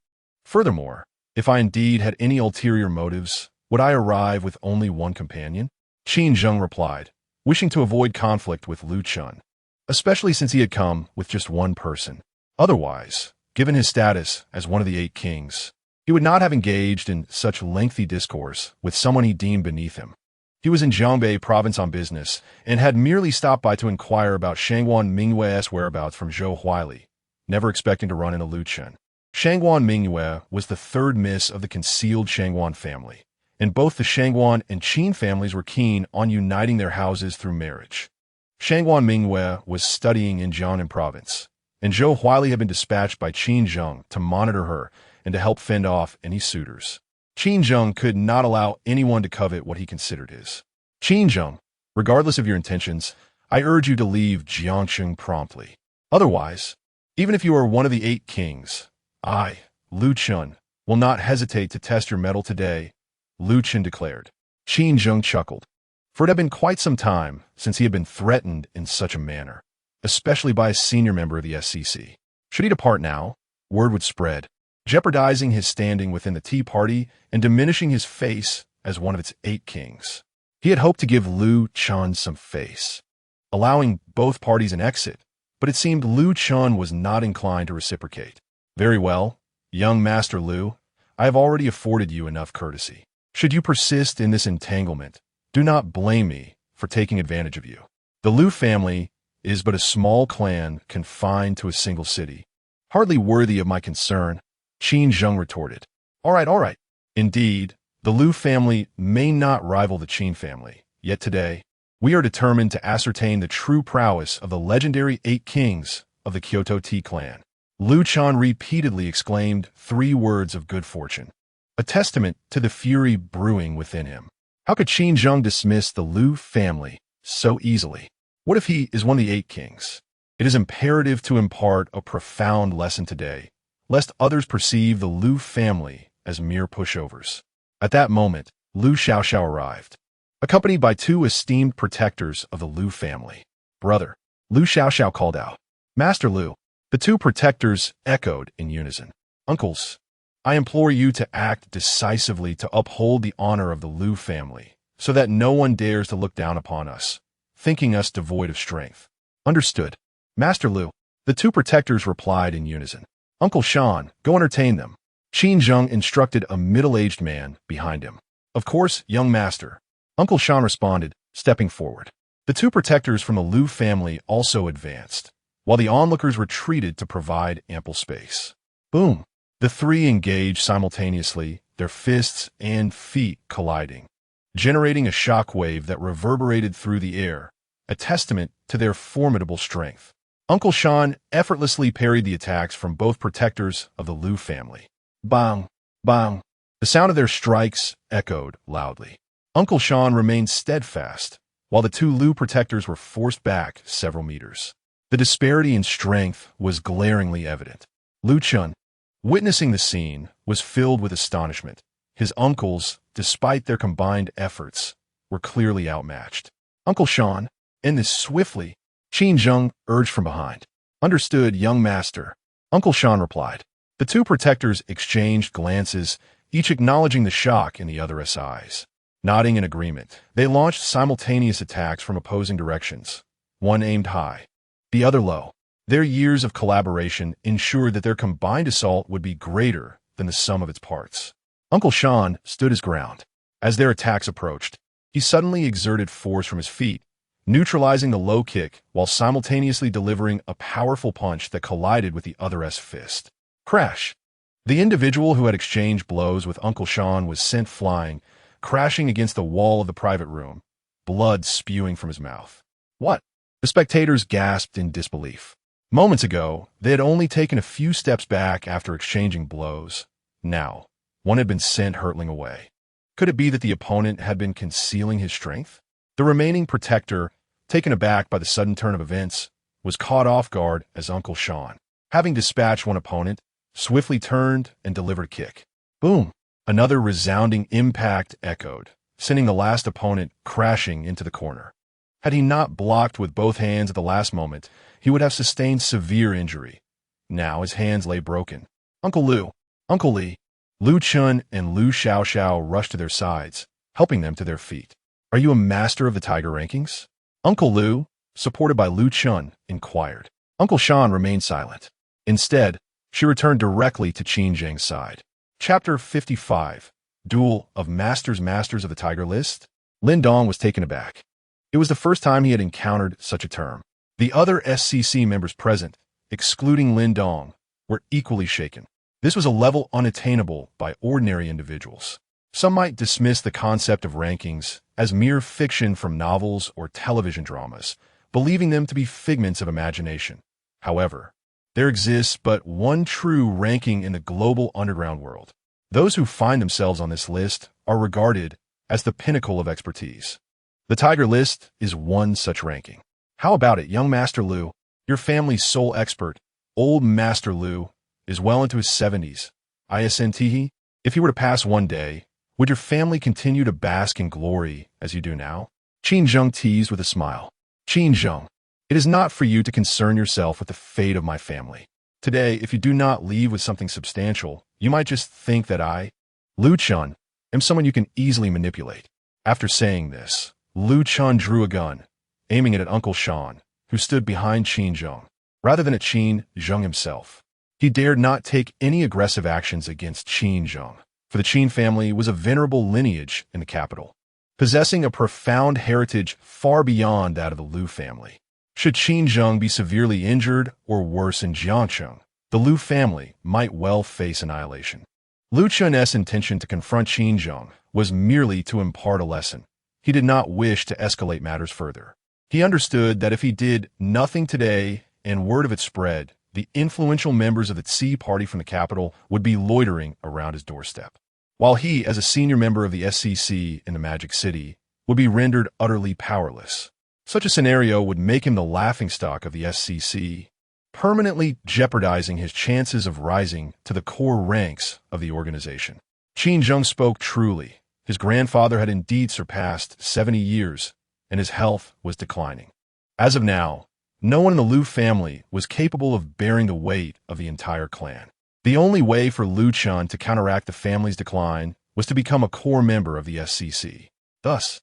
Furthermore, if I indeed had any ulterior motives, would I arrive with only one companion? Qin Zheng replied, wishing to avoid conflict with Lu Chen, especially since he had come with just one person. Otherwise, given his status as one of the 8 kings, he would not have engaged in such lengthy discourse with someone he deemed beneath him. He was in Jiangbei province on business and had merely stopped by to inquire about Shangguan Mingyue's whereabouts from Zhou Huili, never expecting to run into Lu Chen. Shangguan Mingyue was the 3rd miss of the concealed Shangguan family, and both the Shangguan and Qin families were keen on uniting their houses through marriage. Shangguan Mingyue was studying in Jiangnan province, and Zhou Huili had been dispatched by Qin Zheng to monitor her and to help fend off any suitors. Qin Zheng could not allow anyone to covet what he considered his. Qin Zheng, regardless of your intentions, I urge you to leave Jiangcheng promptly. Otherwise, even if you are one of the 8 kings, I, Lu Chen, will not hesitate to test your mettle today, Lu Chen declared. Qin Zheng chuckled, for it had been quite some time since he had been threatened in such a manner, especially by a senior member of the SCC. Should he depart now, word would spread, jeopardizing his standing within the Tea Party and diminishing his face as one of its 8 kings. He had hoped to give Lu Chen some face, allowing both parties an exit, but it seemed Lu Chen was not inclined to reciprocate. Very well, young Master Lu, I have already afforded you enough courtesy. Should you persist in this entanglement, do not blame me for taking advantage of you. The Lu family is but a small clan confined to a single city, hardly worthy of my concern, Qin Zheng retorted. All right, Indeed, the Liu family may not rival the Qin family, yet today, we are determined to ascertain the true prowess of the legendary 8 kings of the Kyoto tea clan. Liu Chan repeatedly exclaimed 3 words of good fortune, a testament to the fury brewing within him. How could Qin Zheng dismiss the Liu family so easily? What if he is one of the 8 kings? It is imperative to impart a profound lesson today, lest others perceive the Liu family as mere pushovers. At that moment, Liu Xiaoxiao arrived, accompanied by 2 esteemed protectors of the Liu family. Brother, Liu Xiaoxiao called out. Master Liu. The 2 protectors echoed in unison. Uncles, I implore you to act decisively to uphold the honor of the Liu family, so that no one dares to look down upon us, thinking us devoid of strength. Understood. Master Liu. The 2 protectors replied in unison. Uncle Shan, go entertain them. Qin Zheng instructed a middle-aged man behind him. Of course, young master. Uncle Shan responded, stepping forward. The 2 protectors from the Liu family also advanced, while the onlookers retreated to provide ample space. Boom! The 3 engaged simultaneously, their fists and feet colliding, generating a shockwave that reverberated through the air, a testament to their formidable strength. Uncle Shan effortlessly parried the attacks from both protectors of the Liu family. Bang! Bang! The sound of their strikes echoed loudly. Uncle Shan remained steadfast, while the 2 Liu protectors were forced back several meters. The disparity in strength was glaringly evident. Liu Chun, witnessing the scene, was filled with astonishment. His uncles, despite their combined efforts, were clearly outmatched. Uncle Shan, end this swiftly, Qin Zheng urged from behind. Understood, young master. Uncle Shan replied. The 2 protectors exchanged glances, each acknowledging the shock in the other's eyes. Nodding in agreement, they launched simultaneous attacks from opposing directions, one aimed high, the other low. Their years of collaboration ensured that their combined assault would be greater than the sum of its parts. Uncle Shan stood his ground. As their attacks approached, he suddenly exerted force from his feet, neutralizing the low kick while simultaneously delivering a powerful punch that collided with the other's fist. Crash! The individual who had exchanged blows with Uncle Shan was sent flying, crashing against the wall of the private room, blood spewing from his mouth. What? The spectators gasped in disbelief. Moments ago, they had only taken a few steps back after exchanging blows. Now, one had been sent hurtling away. Could it be that the opponent had been concealing his strength? The remaining protector, taken aback by the sudden turn of events, was caught off guard as Uncle Shan, having dispatched one opponent, swiftly turned and delivered a kick. Boom! Another resounding impact echoed, sending the last opponent crashing into the corner. Had he not blocked with both hands at the last moment, he would have sustained severe injury. Now his hands lay broken. Uncle Liu, Uncle Li, Liu Chun and Liu Xiaoxiao rushed to their sides, helping them to their feet. Are you a master of the tiger rankings? Uncle Liu, supported by Liu Chun, inquired. Uncle Shan remained silent. Instead, she returned directly to Qin Zheng's side. Chapter 55. Duel of Masters of the Tiger List? Lin Dong was taken aback. It was the first time he had encountered such a term. The other SCC members present, excluding Lin Dong, were equally shaken. This was a level unattainable by ordinary individuals. Some might dismiss the concept of rankings as mere fiction from novels or television dramas, believing them to be figments of imagination. However, there exists but one true ranking in the global underground world. Those who find themselves on this list are regarded as the pinnacle of expertise. The Tiger List is one such ranking. How about it, young Master Liu? Your family's sole expert, old Master Liu, is well into his 70s. ISNTE, if he were to pass one day, would your family continue to bask in glory as you do now? Qin Zheng teased with a smile. Qin Zheng, it is not for you to concern yourself with the fate of my family. Today, if you do not leave with something substantial, you might just think that I, Liu Chun, am someone you can easily manipulate. After saying this, Liu Chun drew a gun, aiming it at Uncle Shan, who stood behind Qin Zheng, rather than at Qin Zheng himself. He dared not take any aggressive actions against Qin Zheng, for the Qin family was a venerable lineage in the capital, possessing a profound heritage far beyond that of the Liu family. Should Qin Zheng be severely injured or worse in Jiangcheng, the Liu family might well face annihilation. Lu Chun's intention to confront Qin Zheng was merely to impart a lesson. He did not wish to escalate matters further. He understood that if he did nothing today and word of it spread, the influential members of the Tsi party from the capital would be loitering around his doorstep, while he, as a senior member of the SCC in the Magic City, would be rendered utterly powerless. Such a scenario would make him the laughingstock of the SCC, permanently jeopardizing his chances of rising to the core ranks of the organization. Qin Zheng spoke truly. His grandfather had indeed surpassed 70 years, and his health was declining. As of now, no one in the Liu family was capable of bearing the weight of the entire clan. The only way for Liu Chun to counteract the family's decline was to become a core member of the SCC. Thus,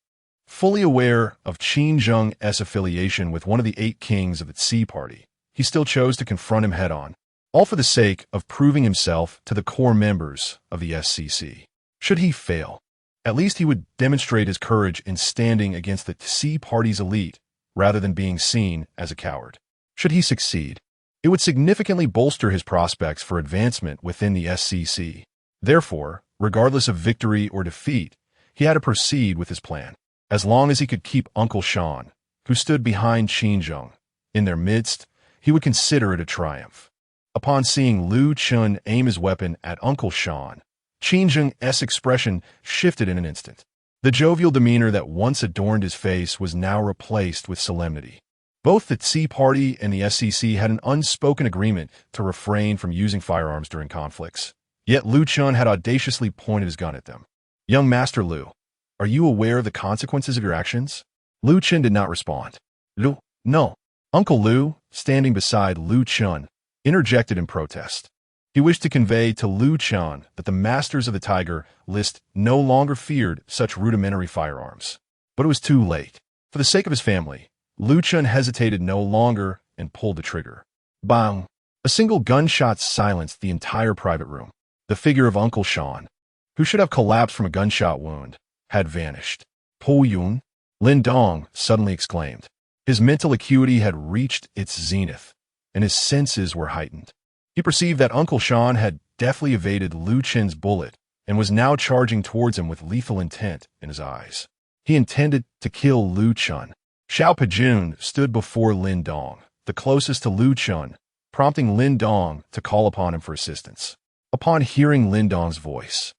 fully aware of Qin Zheng's affiliation with one of the 8 kings of the Tsi party, he still chose to confront him head-on, all for the sake of proving himself to the core members of the SCC. Should he fail, at least he would demonstrate his courage in standing against the Tsi party's elite rather than being seen as a coward. Should he succeed, it would significantly bolster his prospects for advancement within the SCC. Therefore, regardless of victory or defeat, he had to proceed with his plan. As long as he could keep Uncle Shan, who stood behind Qin Zheng, in their midst, he would consider it a triumph. Upon seeing Liu Chun aim his weapon at Uncle Shan, Qin Zheng's expression shifted in an instant. The jovial demeanor that once adorned his face was now replaced with solemnity. Both the Tsi party and the SCC had an unspoken agreement to refrain from using firearms during conflicts. Yet Liu Chun had audaciously pointed his gun at them. "Young Master Liu, are you aware of the consequences of your actions?" Liu Chun did not respond. "Liu, no." Uncle Liu, standing beside Liu Chun, interjected in protest. He wished to convey to Liu Chun that the masters of the Tiger list no longer feared such rudimentary firearms. But it was too late. For the sake of his family, Liu Chun hesitated no longer and pulled the trigger. Bang! A single gunshot silenced the entire private room. The figure of Uncle Shan, who should have collapsed from a gunshot wound, had vanished. "Po Yun?" Lin Dong suddenly exclaimed. His mental acuity had reached its zenith, and his senses were heightened. He perceived that Uncle Shan had deftly evaded Liu Chun's bullet and was now charging towards him with lethal intent in his eyes. He intended to kill Liu Chun. Xiao Pejun stood before Lin Dong, the closest to Liu Chun, prompting Lin Dong to call upon him for assistance. Upon hearing Lin Dong's voice,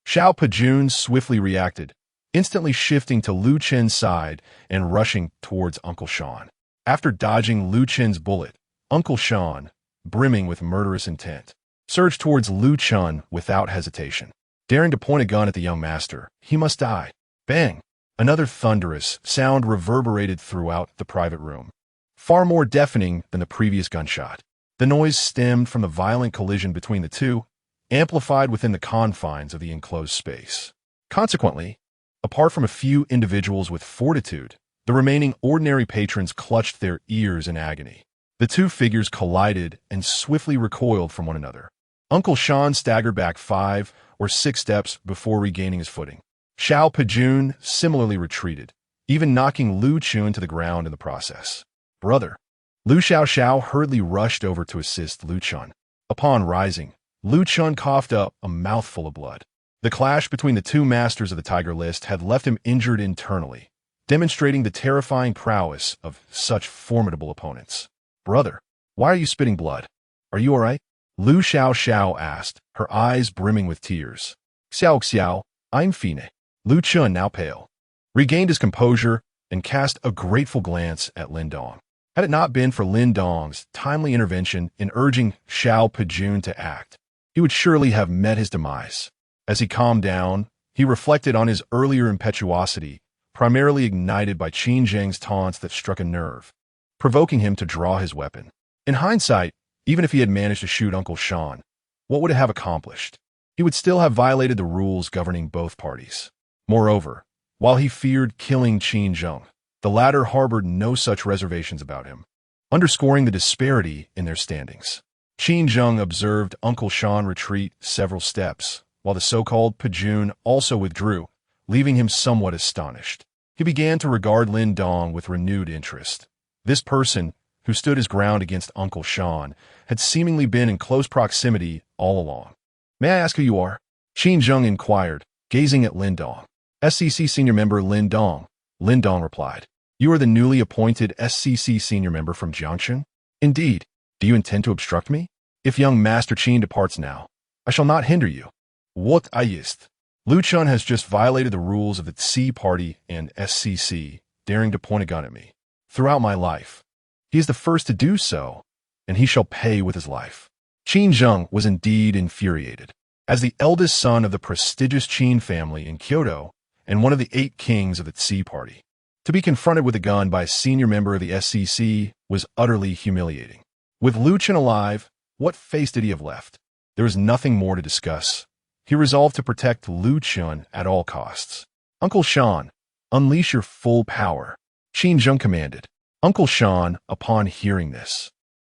Xiao Pejun swiftly reacted, instantly shifting to Liu Chun's side and rushing towards Uncle Shan. After dodging Liu Chun's bullet, Uncle Shan, brimming with murderous intent, surged towards Liu Chun without hesitation. Daring to point a gun at the young master, he must die. Bang! Another thunderous sound reverberated throughout the private room, far more deafening than the previous gunshot. The noise stemmed from the violent collision between the two, amplified within the confines of the enclosed space. Consequently, apart from a few individuals with fortitude, the remaining ordinary patrons clutched their ears in agony. The two figures collided and swiftly recoiled from one another. Uncle Shan staggered back 5 or 6 steps before regaining his footing. Xiao Pejun similarly retreated, even knocking Liu Chun to the ground in the process. "Brother!" Liu Xiao hurriedly rushed over to assist Liu Chun. Upon rising, Liu Chun coughed up a mouthful of blood. The clash between the two masters of the Tiger List had left him injured internally, demonstrating the terrifying prowess of such formidable opponents. "Brother, why are you spitting blood? Are you all right?" Liu Xiao asked, her eyes brimming with tears. Xiao, I'm fine." Liu Chun, now pale, regained his composure and cast a grateful glance at Lin Dong. Had it not been for Lin Dong's timely intervention in urging Xiao Pejun to act, he would surely have met his demise. As he calmed down, he reflected on his earlier impetuosity, primarily ignited by Qin Zheng's taunts that struck a nerve, provoking him to draw his weapon. In hindsight, even if he had managed to shoot Uncle Shan, what would it have accomplished? He would still have violated the rules governing both parties. Moreover, while he feared killing Qin Zheng, the latter harbored no such reservations about him, underscoring the disparity in their standings. Qin Zheng observed Uncle Shan retreat several steps, while the so-called Pejun also withdrew, leaving him somewhat astonished. He began to regard Lin Dong with renewed interest. This person, who stood his ground against Uncle Shan, had seemingly been in close proximity all along. "May I ask who you are?" Qin Zheng inquired, gazing at Lin Dong. SCC senior member Lin Dong. Lin Dong replied, "You are the newly appointed SCC senior member from Jiangshan? Indeed. Do you intend to obstruct me? If young Master Qin departs now, I shall not hinder you." "What ist?" Lu Chun has just violated the rules of the Tsi Party and SCC, daring to point a gun at me. Throughout my life, he is the first to do so, and he shall pay with his life. Qin Zheng was indeed infuriated. As the eldest son of the prestigious Qin family in Kyoto and one of the 8 kings of the Tsi Party, to be confronted with a gun by a senior member of the SCC was utterly humiliating. With Lu Chun alive, what face did he have left? There was nothing more to discuss. He resolved to protect Lu Chun at all costs. "Uncle Shan, unleash your full power," Qin Zheng commanded. Uncle Shan, upon hearing this,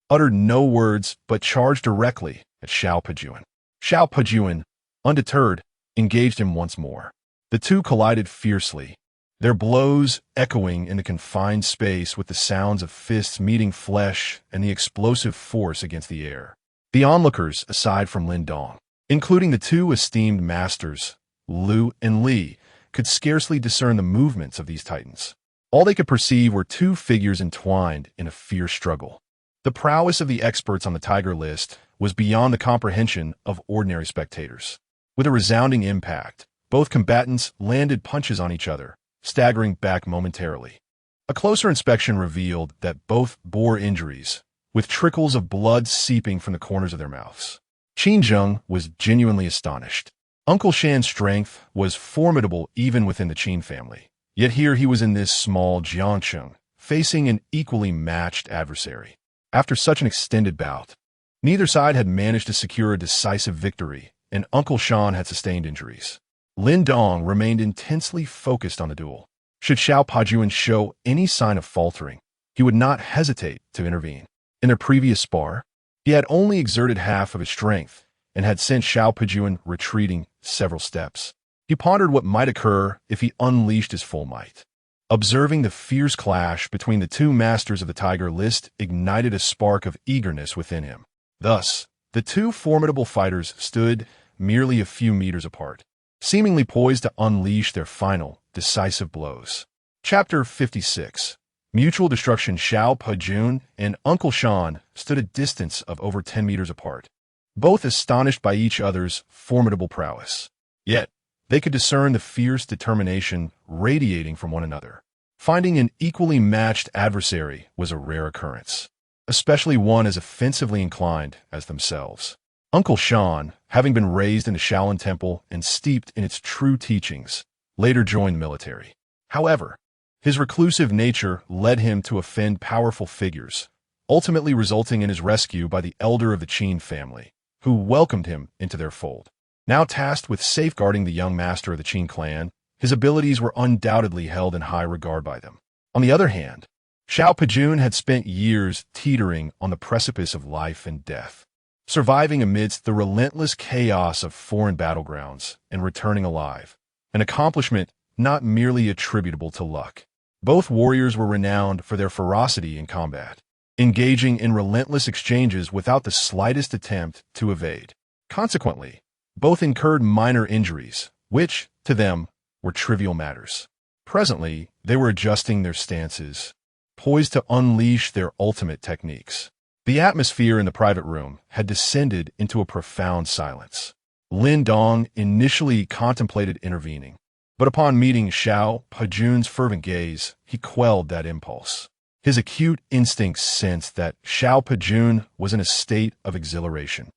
uttered no words but charged directly at Xiao Pejuan. Xiao Pejuan, undeterred, engaged him once more. The two collided fiercely, their blows echoing in the confined space with the sounds of fists meeting flesh and the explosive force against the air. The onlookers, aside from Lin Dong, including the 2 esteemed masters, Lu and Li, could scarcely discern the movements of these titans. All they could perceive were 2 figures entwined in a fierce struggle. The prowess of the experts on the Tiger list was beyond the comprehension of ordinary spectators. With a resounding impact, both combatants landed punches on each other, staggering back momentarily. A closer inspection revealed that both bore injuries, with trickles of blood seeping from the corners of their mouths. Qin Zheng was genuinely astonished. Uncle Shan's strength was formidable even within the Qin family. Yet here he was in this small Jiangsheng, facing an equally matched adversary. After such an extended bout, neither side had managed to secure a decisive victory, and Uncle Shan had sustained injuries. Lin Dong remained intensely focused on the duel. Should Xiao Pejuan show any sign of faltering, he would not hesitate to intervene. In their previous spar, he had only exerted half of his strength and had sent Xiao Pejuan retreating several steps. He pondered what might occur if he unleashed his full might. Observing the fierce clash between the 2 masters of the Tiger list ignited a spark of eagerness within him. Thus, the 2 formidable fighters stood merely a few meters apart, seemingly poised to unleash their final, decisive blows. Chapter 56. Mutual destruction. Xiao Pejuan and Uncle Shan stood a distance of over 10 meters apart, both astonished by each other's formidable prowess. Yet, they could discern the fierce determination radiating from one another. Finding an equally matched adversary was a rare occurrence, especially one as offensively inclined as themselves. Uncle Shan, having been raised in the Shaolin Temple and steeped in its true teachings, later joined the military. However, his reclusive nature led him to offend powerful figures, ultimately resulting in his rescue by the elder of the Qin family, who welcomed him into their fold. Now tasked with safeguarding the young master of the Qin clan, his abilities were undoubtedly held in high regard by them. On the other hand, Xiao Pejuan had spent years teetering on the precipice of life and death, surviving amidst the relentless chaos of foreign battlegrounds and returning alive, an accomplishment not merely attributable to luck. Both warriors were renowned for their ferocity in combat, engaging in relentless exchanges without the slightest attempt to evade. Consequently, both incurred minor injuries, which, to them, were trivial matters. Presently, they were adjusting their stances, poised to unleash their ultimate techniques. The atmosphere in the private room had descended into a profound silence. Lin Dong initially contemplated intervening, but upon meeting Xiao Pejuan's fervent gaze, he quelled that impulse. His acute instincts sensed that Xiao Pejuan was in a state of exhilaration,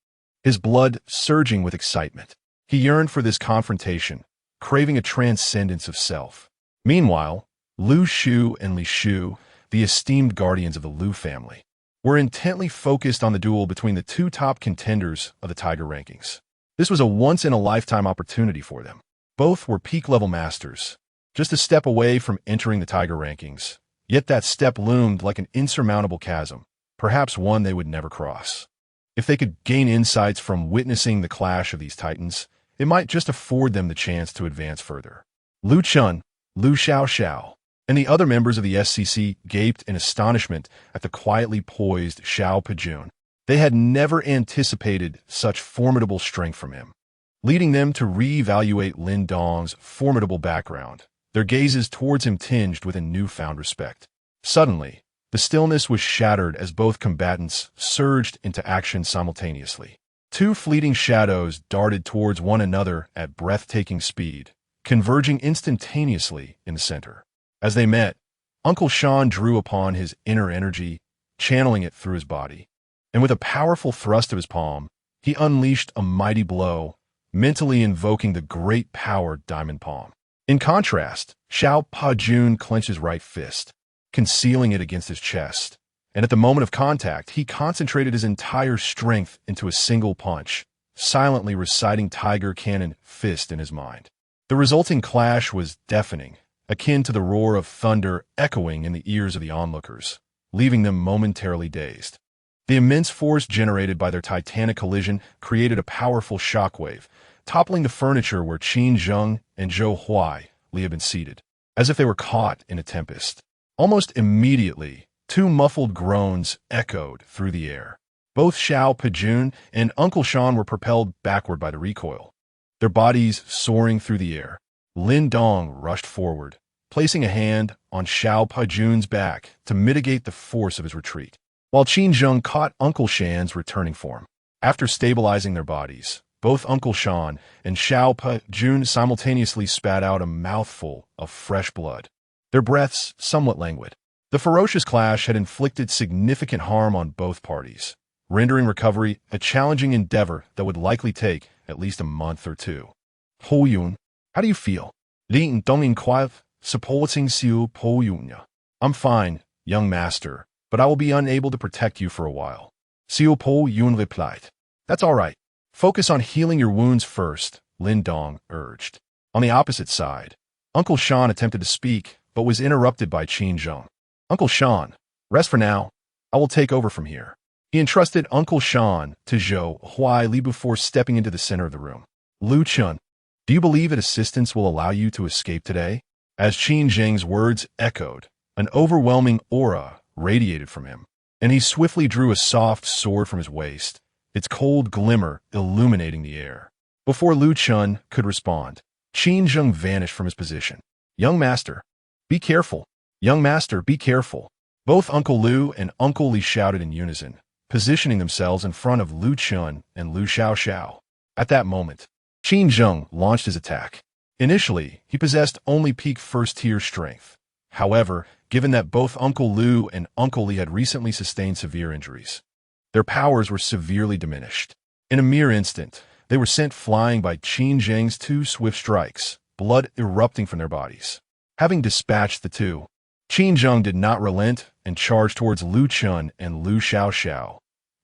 his blood surging with excitement. He yearned for this confrontation, craving a transcendence of self. Meanwhile, Lu Shu and Li Shu, the esteemed guardians of the Lu family, were intently focused on the duel between the 2 top contenders of the Tiger rankings. This was a once-in-a-lifetime opportunity for them. Both were peak-level masters, just a step away from entering the Tiger rankings, yet that step loomed like an insurmountable chasm, perhaps one they would never cross. If they could gain insights from witnessing the clash of these titans, it might just afford them the chance to advance further. Lu Chun, Lu Xiao, and the other members of the SCC gaped in astonishment at the quietly poised Xiao Pejuan. They had never anticipated such formidable strength from him. leading them to reevaluate Lin Dong's formidable background, their gazes towards him tinged with a newfound respect. Suddenly, the stillness was shattered as both combatants surged into action simultaneously. Two fleeting shadows darted towards one another at breathtaking speed, converging instantaneously in the center. As they met, Uncle Sean drew upon his inner energy, channeling it through his body. And with a powerful thrust of his palm, he unleashed a mighty blow, mentally invoking the great power diamond palm. In contrast, Xiao Pa-jun clenched his right fist, concealing it against his chest, and at the moment of contact, he concentrated his entire strength into a single punch, silently reciting Tiger Cannon fist in his mind. The resulting clash was deafening, akin to the roar of thunder echoing in the ears of the onlookers, leaving them momentarily dazed. The immense force generated by their titanic collision created a powerful shockwave, toppling the furniture where Qin Zheng and Zhou Huai had been seated, as if they were caught in a tempest. Almost immediately, two muffled groans echoed through the air. Both Xiao Pa-jun and Uncle Sean were propelled backward by the recoil, their bodies soaring through the air. Lin Dong rushed forward, placing a hand on Xiao Pa-jun's back to mitigate the force of his retreat, while Qin Zheng caught Uncle Shan's returning form. After stabilizing their bodies, both Uncle Sean and Xiao Pa-jun simultaneously spat out a mouthful of fresh blood, their breaths somewhat languid. The ferocious clash had inflicted significant harm on both parties, rendering recovery a challenging endeavor that would likely take at least a month or two. Ho Yun, how do you feel? Lin Dong inquired, supporting Xiu Po Yun. I'm fine, young master, but I will be unable to protect you for a while. Xiu Po Yun replied. That's all right. Focus on healing your wounds first, Lin Dong urged. On the opposite side, Uncle Sean attempted to speak, but was interrupted by Qin Zheng. Uncle Sean, rest for now. I will take over from here. He entrusted Uncle Sean to Zhou Huai Li before stepping into the center of the room. Lu Chun, do you believe that assistance will allow you to escape today? As Qin Zheng's words echoed, an overwhelming aura radiated from him, and he swiftly drew a soft sword from his waist, its cold glimmer illuminating the air. Before Lu Chun could respond, Qin Zheng vanished from his position. Young master, be careful. Young master, be careful. Both Uncle Lu and Uncle Li shouted in unison, positioning themselves in front of Lu Chun and Lu Xiao. At that moment, Qin Zheng launched his attack. Initially, he possessed only peak first-tier strength. However, given that both Uncle Lu and Uncle Li had recently sustained severe injuries, their powers were severely diminished. In a mere instant, they were sent flying by Qin Zheng's two swift strikes, blood erupting from their bodies. Having dispatched the two, Qin Zheng did not relent and charged towards Lu Chun and Lu Xiao,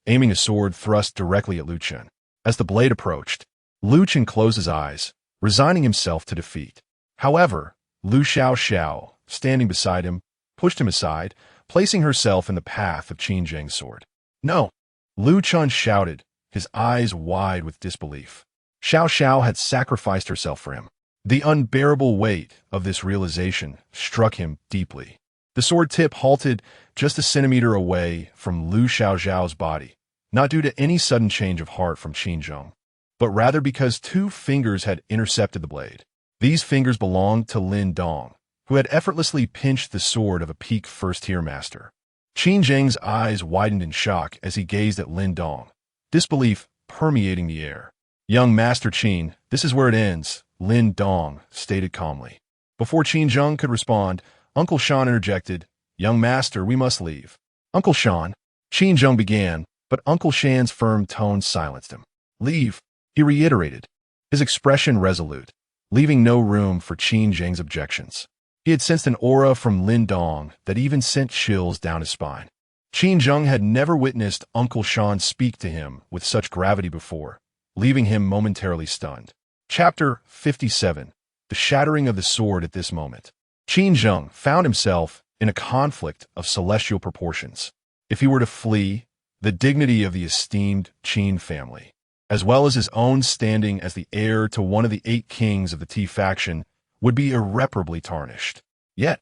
aiming a sword thrust directly at Lu Chun. As the blade approached, Lu Chun closed his eyes, resigning himself to defeat. However, Lu Xiao, standing beside him, pushed him aside, placing herself in the path of Qin Zheng's sword. No! Lu Chun shouted, his eyes wide with disbelief. Xiao had sacrificed herself for him. The unbearable weight of this realization struck him deeply. The sword tip halted just a centimeter away from Lu Xiao's body, not due to any sudden change of heart from Qin Zheng, but rather because two fingers had intercepted the blade. These fingers belonged to Lin Dong, who had effortlessly pinched the sword of a peak first-tier master. Qin Zheng's eyes widened in shock as he gazed at Lin Dong, disbelief permeating the air. Young Master Qin, this is where it ends, Lin Dong stated calmly. Before Qin Zheng could respond, Uncle Sean interjected, Young Master, we must leave. Uncle Sean, Qin Zheng began, but Uncle Shan's firm tone silenced him. Leave, he reiterated, his expression resolute, leaving no room for Qin Zheng's objections. He had sensed an aura from Lin Dong that even sent chills down his spine. Qin Zheng had never witnessed Uncle Sean speak to him with such gravity before, leaving him momentarily stunned. Chapter 57. The Shattering of the Sword. At this moment, Qin Zheng found himself in a conflict of celestial proportions. If he were to flee, the dignity of the esteemed Qin family, as well as his own standing as the heir to one of the 8 kings of the T faction, would be irreparably tarnished. Yet,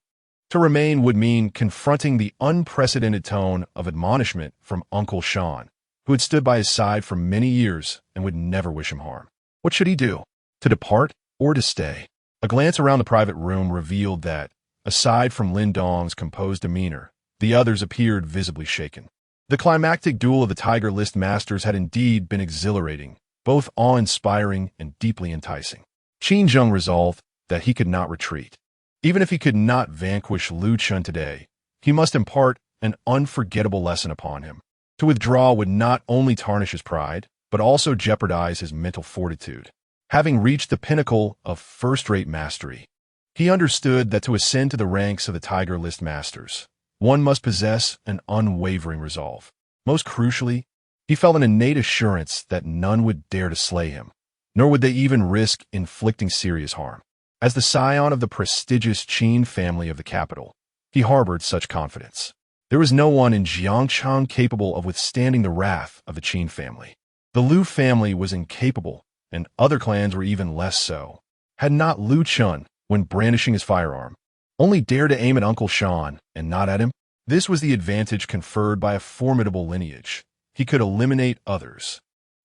to remain would mean confronting the unprecedented tone of admonishment from Uncle Sean, who had stood by his side for many years and would never wish him harm. What should he do? To depart or to stay? A glance around the private room revealed that, aside from Lin Dong's composed demeanor, the others appeared visibly shaken. The climactic duel of the Tiger List Masters had indeed been exhilarating, both awe-inspiring and deeply enticing. Qin Zheng resolved that he could not retreat. Even if he could not vanquish Lu Chun today, he must impart an unforgettable lesson upon him. To withdraw would not only tarnish his pride, but also jeopardize his mental fortitude. Having reached the pinnacle of first-rate mastery, he understood that to ascend to the ranks of the Tiger List Masters, one must possess an unwavering resolve. Most crucially, he felt an innate assurance that none would dare to slay him, nor would they even risk inflicting serious harm. As the scion of the prestigious Qin family of the capital, he harbored such confidence. There was no one in Jiangchang capable of withstanding the wrath of the Qin family. The Lu family was incapable, and other clans were even less so. Had not Lu Chun, when brandishing his firearm, only dared to aim at Uncle Shan and not at him? This was the advantage conferred by a formidable lineage. He could eliminate others,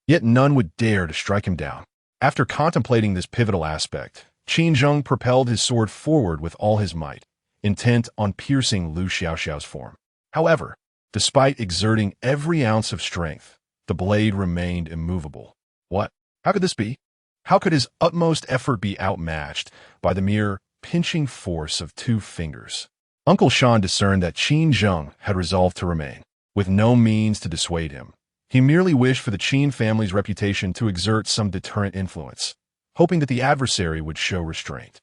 yet none would dare to strike him down. After contemplating this pivotal aspect, Qin Zheng propelled his sword forward with all his might, intent on piercing Lu Xiaoxiao's form. However, despite exerting every ounce of strength, the blade remained immovable. What? How could this be? How could his utmost effort be outmatched by the mere pinching force of 2 fingers? Uncle Shan discerned that Qin Zheng had resolved to remain, with no means to dissuade him. He merely wished for the Qin family's reputation to exert some deterrent influence, hoping that the adversary would show restraint.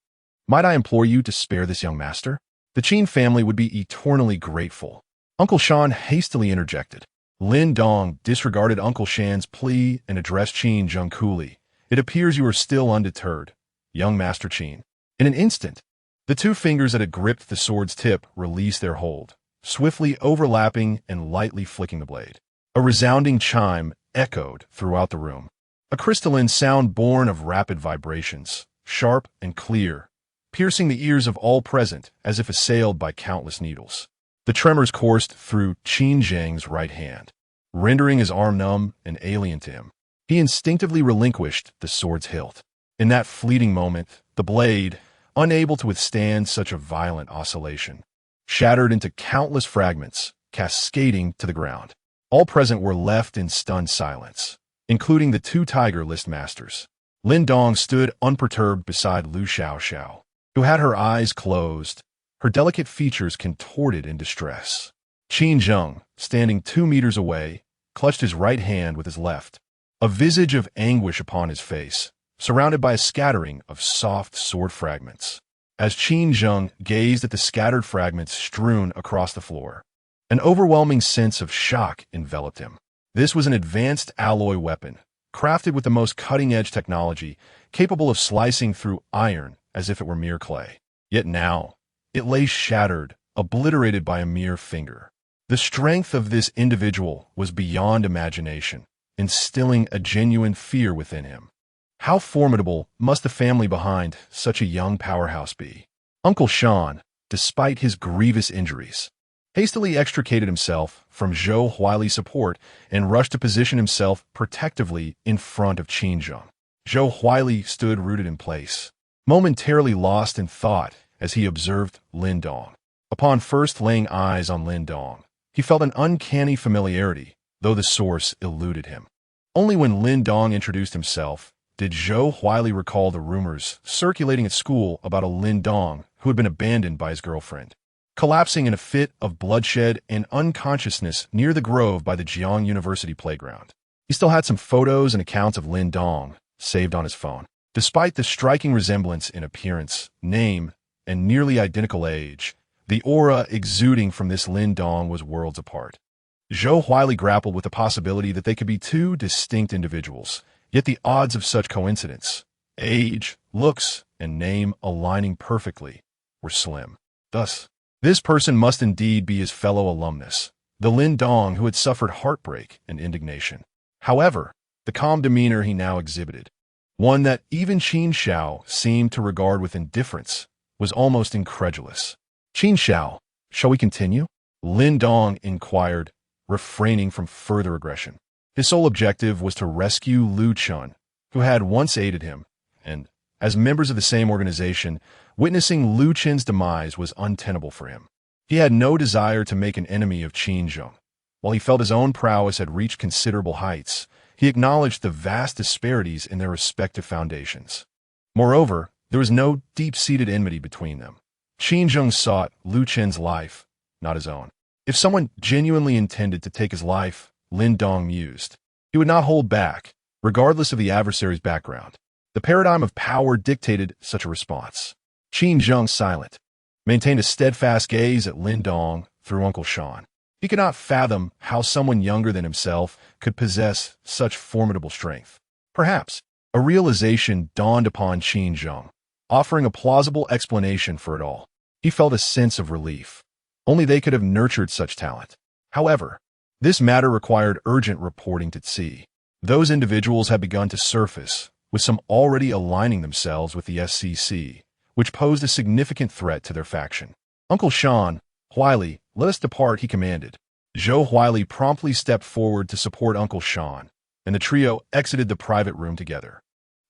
Might I implore you to spare this young master? The Qin family would be eternally grateful. Uncle Shan hastily interjected. Lin Dong disregarded Uncle Shan's plea and addressed Qin Zheng coolly. It appears you are still undeterred, young Master Qin. In an instant, the 2 fingers that had gripped the sword's tip released their hold, swiftly overlapping and lightly flicking the blade. A resounding chime echoed throughout the room, a crystalline sound born of rapid vibrations, sharp and clear, piercing the ears of all present as if assailed by countless needles. The tremors coursed through Qin Zheng's right hand, rendering his arm numb and alien to him. He instinctively relinquished the sword's hilt. In that fleeting moment, the blade, unable to withstand such a violent oscillation, shattered into countless fragments, cascading to the ground. All present were left in stunned silence, including the 2 Tiger List Masters. Lin Dong stood unperturbed beside Lu Xiaoxiao, who had her eyes closed, her delicate features contorted in distress. Qin Zheng, standing 2 meters away, clutched his right hand with his left, a visage of anguish upon his face, surrounded by a scattering of soft sword fragments. As Qin Zheng gazed at the scattered fragments strewn across the floor, an overwhelming sense of shock enveloped him. This was an advanced alloy weapon, crafted with the most cutting-edge technology, capable of slicing through iron as if it were mere clay. Yet now, it lay shattered, obliterated by a mere finger. The strength of this individual was beyond imagination, instilling a genuine fear within him. How formidable must the family behind such a young powerhouse be? Uncle Shan, despite his grievous injuries, hastily extricated himself from Zhou Huali's support and rushed to position himself protectively in front of Qin Zheng. Zhou Huali stood rooted in place, momentarily lost in thought as he observed Lin Dong. Upon first laying eyes on Lin Dong, he felt an uncanny familiarity, though the source eluded him. Only when Lin Dong introduced himself did Zhou Huali recall the rumors circulating at school about a Lin Dong who had been abandoned by his girlfriend, collapsing in a fit of bloodshed and unconsciousness near the grove by the Jiang University playground. He still had some photos and accounts of Lin Dong saved on his phone. Despite the striking resemblance in appearance, name, and nearly identical age, the aura exuding from this Lin Dong was worlds apart. Zhou Huali grappled with the possibility that they could be 2 distinct individuals, yet the odds of such coincidence, age, looks, and name aligning perfectly, were slim. Thus, this person must indeed be his fellow alumnus, the Lin Dong who had suffered heartbreak and indignation. However, the calm demeanor he now exhibited, one that even Qin Xiao seemed to regard with indifference, was almost incredulous. Qin Xiao, shall we continue? Lin Dong inquired, refraining from further aggression. His sole objective was to rescue Lu Chun, who had once aided him, and, as members of the same organization, witnessing Lu Qin's demise was untenable for him. He had no desire to make an enemy of Qin Zheng. While he felt his own prowess had reached considerable heights, he acknowledged the vast disparities in their respective foundations. Moreover, there was no deep-seated enmity between them. Qin Zheng sought Lu Qin's life, not his own. If someone genuinely intended to take his life, Lin Dong mused, he would not hold back, regardless of the adversary's background. The paradigm of power dictated such a response. Qin Zheng, silent, maintained a steadfast gaze at Lin Dong through Uncle Sean. He could not fathom how someone younger than himself could possess such formidable strength. Perhaps a realization dawned upon Qin Zheng, offering a plausible explanation for it all. He felt a sense of relief. Only they could have nurtured such talent. However, this matter required urgent reporting to Tsi. Those individuals had begun to surface, with some already aligning themselves with the SCC, which posed a significant threat to their faction. Uncle Sean, Huili, let us depart, he commanded. Zhou Huili promptly stepped forward to support Uncle Sean, and the trio exited the private room together.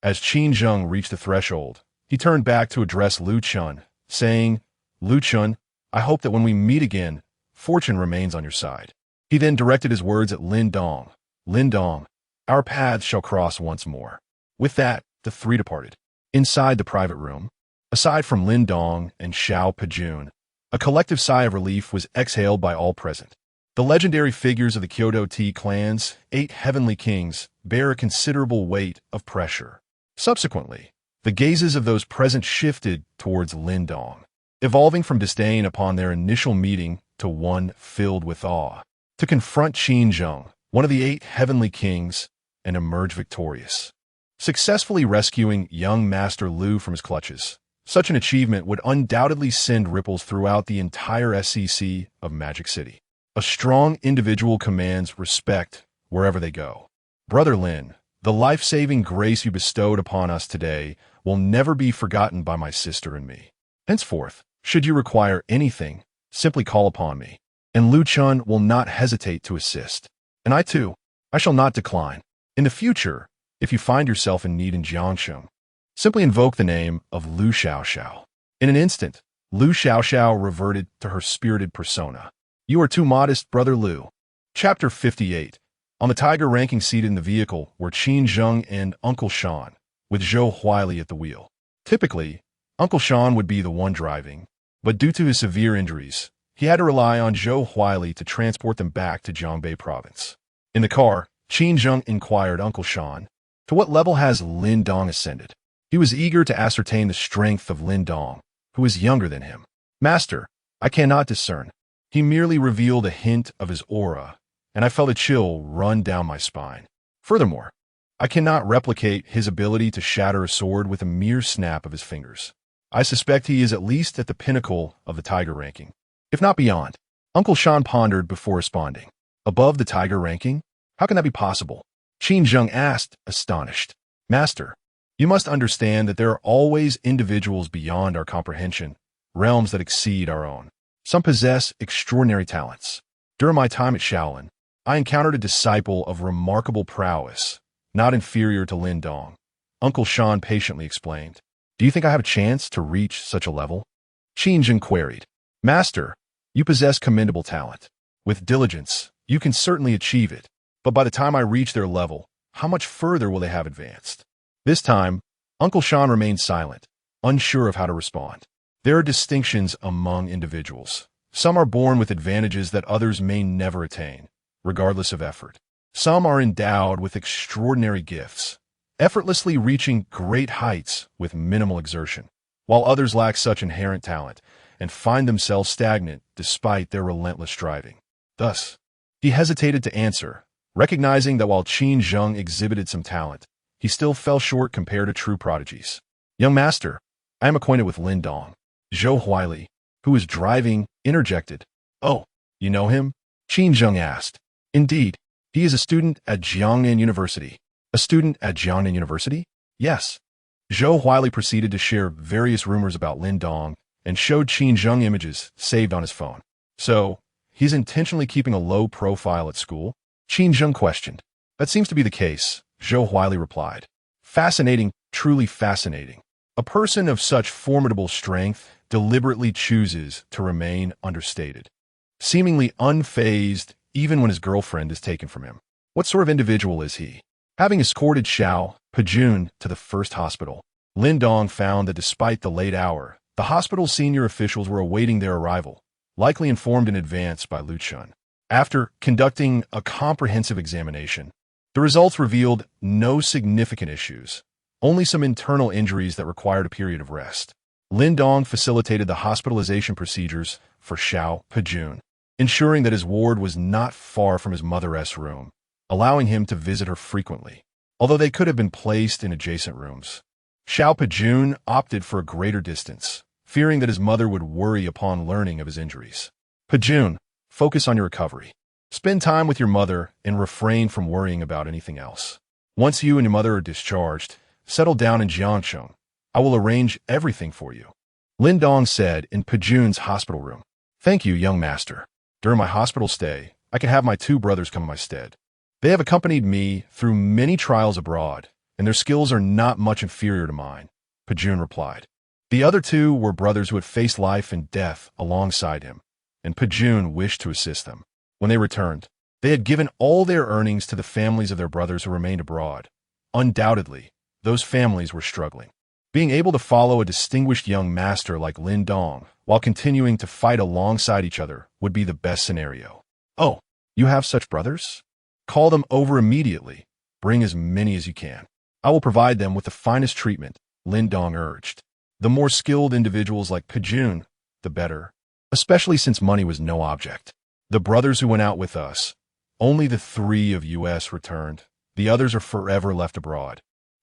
As Qin Zheng reached the threshold, he turned back to address Lu Chun, saying, Lu Chun, I hope that when we meet again, fortune remains on your side. He then directed his words at Lin Dong. Lin Dong, our paths shall cross once more. With that, the three departed. Inside the private room, aside from Lin Dong and Xiao Pejun, a collective sigh of relief was exhaled by all present. The legendary figures of the Kyoto Tea clan's 8 heavenly kings bear a considerable weight of pressure. Subsequently, the gazes of those present shifted towards Lin Dong, evolving from disdain upon their initial meeting to one filled with awe, to confront Qin Zheng, one of the 8 heavenly kings, and emerge victorious, successfully rescuing young Master Lu from his clutches. Such an achievement would undoubtedly send ripples throughout the entire SCC of Magic City. A strong individual commands respect wherever they go. Brother Lin, the life-saving grace you bestowed upon us today will never be forgotten by my sister and me. Henceforth, should you require anything, simply call upon me, and Lu Chun will not hesitate to assist. And I too, I shall not decline. In the future, if you find yourself in need in Jiangsheng, simply invoke the name of Lu Xiaoxiao. In an instant, Lu Xiaoxiao reverted to her spirited persona. You are too modest, Brother Lu. Chapter 58. On the tiger ranking seated in the vehicle were Qin Zheng and Uncle Sean, with Zhou Huili at the wheel. Typically, Uncle Sean would be the one driving, but due to his severe injuries, he had to rely on Zhou Huili to transport them back to Jiangbei province. In the car, Qin Zheng inquired Uncle Sean, to what level has Lin Dong ascended? He was eager to ascertain the strength of Lin Dong, who was younger than him. Master, I cannot discern. He merely revealed a hint of his aura, and I felt a chill run down my spine. Furthermore, I cannot replicate his ability to shatter a sword with a mere snap of his fingers. I suspect he is at least at the pinnacle of the tiger ranking, if not beyond. Uncle Sean pondered before responding. Above the tiger ranking? How can that be possible? Qin Zheng asked, astonished. Master, you must understand that there are always individuals beyond our comprehension, realms that exceed our own. Some possess extraordinary talents. During my time at Shaolin, I encountered a disciple of remarkable prowess, not inferior to Lin Dong. Uncle Sean patiently explained. Do you think I have a chance to reach such a level? Qin Zheng queried. Master, you possess commendable talent. With diligence, you can certainly achieve it. But by the time I reach their level, how much further will they have advanced? This time, Uncle Sean remained silent, unsure of how to respond. There are distinctions among individuals. Some are born with advantages that others may never attain, regardless of effort. Some are endowed with extraordinary gifts, effortlessly reaching great heights with minimal exertion, while others lack such inherent talent and find themselves stagnant despite their relentless striving. Thus, he hesitated to answer, recognizing that while Qin Zheng exhibited some talent, he still fell short compared to true prodigies. Young master, I am acquainted with Lin Dong. Zhou Huili, who was driving, interjected. Oh, you know him? Qin Zheng asked. Indeed, he is a student at Jiangnan University. A student at Jiangnan University? Yes. Zhou Huili proceeded to share various rumors about Lin Dong and showed Qin Zheng images saved on his phone. So, he's intentionally keeping a low profile at school? Qin Zheng questioned. That seems to be the case, Zhou Huili replied. Fascinating, truly fascinating. A person of such formidable strength deliberately chooses to remain understated, seemingly unfazed even when his girlfriend is taken from him. What sort of individual is he? Having escorted Xiao Pejun to the first hospital, Lin Dong found that despite the late hour, the hospital's senior officials were awaiting their arrival, likely informed in advance by Lu Chun. After conducting a comprehensive examination, the results revealed no significant issues, only some internal injuries that required a period of rest. Lin Dong facilitated the hospitalization procedures for Xiao Pejun, ensuring that his ward was not far from his mother's room, allowing him to visit her frequently, although they could have been placed in adjacent rooms. Xiao Pejun opted for a greater distance, fearing that his mother would worry upon learning of his injuries. Pejun, focus on your recovery. Spend time with your mother and refrain from worrying about anything else. Once you and your mother are discharged, settle down in Jiangcheng. I will arrange everything for you, Lin Dong said in Pejun's hospital room. Thank you, young master. During my hospital stay, I can have my two brothers come in my stead. They have accompanied me through many trials abroad, and their skills are not much inferior to mine, Pejun replied. The other two were brothers who had faced life and death alongside him, and Pejun wished to assist them. When they returned, they had given all their earnings to the families of their brothers who remained abroad. Undoubtedly, those families were struggling. Being able to follow a distinguished young master like Lin Dong while continuing to fight alongside each other would be the best scenario. Oh, you have such brothers? Call them over immediately. Bring as many as you can. I will provide them with the finest treatment, Lin Dong urged. The more skilled individuals like Pejun, the better, especially since money was no object. The brothers who went out with us, only the 3 of us returned. The others are forever left abroad,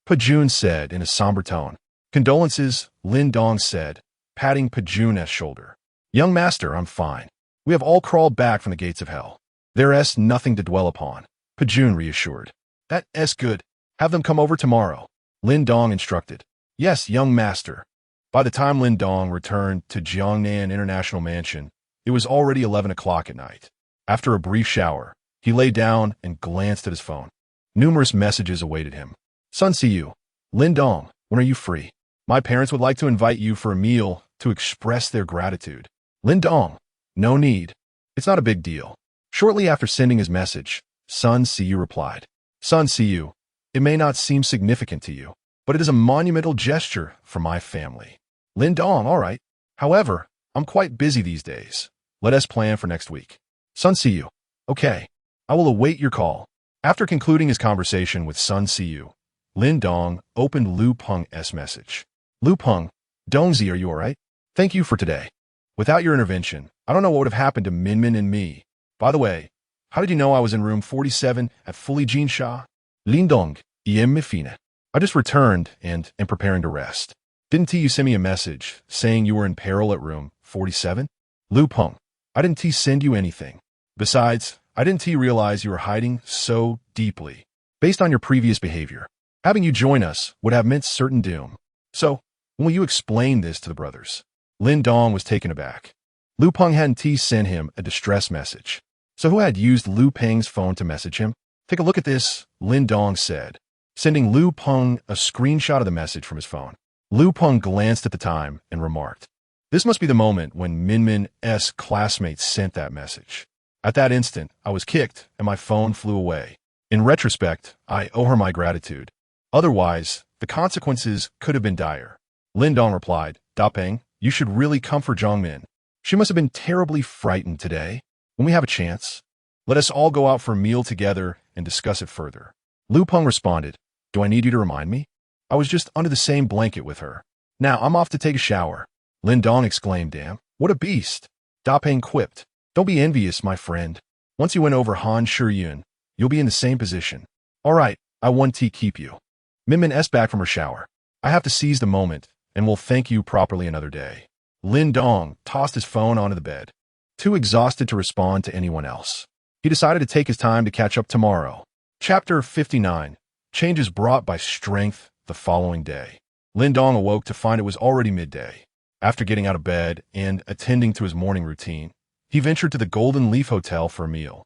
Pejun said in a somber tone. Condolences, Lin Dong said, patting Pejun's shoulder. Young master, I'm fine. We have all crawled back from the gates of hell. There's nothing to dwell upon, Pejun reassured. That's good. Have them come over tomorrow, Lin Dong instructed. Yes, young master. By the time Lin Dong returned to Jiangnan International Mansion, it was already 11 o'clock at night. After a brief shower, he lay down and glanced at his phone. Numerous messages awaited him. Son, see you. Lin Dong, when are you free? My parents would like to invite you for a meal to express their gratitude. Lin Dong, no need. It's not a big deal. Shortly after sending his message, Son, see you replied. Son, see you. It may not seem significant to you, but it is a monumental gesture for my family. Lin Dong, all right. However, I'm quite busy these days. Let us plan for next week. Son, see you. Okay. I will await your call. After concluding his conversation with Sun Siyu, Lin Dong opened Lu Peng's message. Lu Peng, Dongzi, are you all right? Thank you for today. Without your intervention, I don't know what would have happened to Minmin and me. By the way, how did you know I was in room 47 at Fully Jinsha? Lin Dong, Mifine. I just returned and am preparing to rest. Didn't you send me a message saying you were in peril at room 47? Lu Peng, I didn't send you anything. Besides, I didn't realize you were hiding so deeply. Based on your previous behavior, having you join us would have meant certain doom. So, when will you explain this to the brothers? Lin Dong was taken aback. Lu Peng hadn't sent him a distress message. So who had used Lu Peng's phone to message him? Take a look at this, Lin Dong said, sending Lu Peng a screenshot of the message from his phone. Lu Peng glanced at the time and remarked, this must be the moment when Minmin's classmates sent that message. At that instant, I was kicked and my phone flew away. In retrospect, I owe her my gratitude. Otherwise, the consequences could have been dire. Lin Dong replied, Da Peng, you should really comfort Zhongmin. She must have been terribly frightened today. When we have a chance, let us all go out for a meal together and discuss it further. Lu Peng responded, do I need you to remind me? I was just under the same blanket with her. Now I'm off to take a shower. Lin Dong exclaimed, damn, what a beast. Da Peng quipped, don't be envious, my friend. Once you win over Han Shiyun, you'll be in the same position. All right, I want to keep you. Minmin's back from her shower. I have to seize the moment, and will thank you properly another day. Lin Dong tossed his phone onto the bed, too exhausted to respond to anyone else. He decided to take his time to catch up tomorrow. Chapter 59, Changes Brought by Strength the Following Day. Lin Dong awoke to find it was already midday. After getting out of bed and attending to his morning routine, he ventured to the Golden Leaf Hotel for a meal,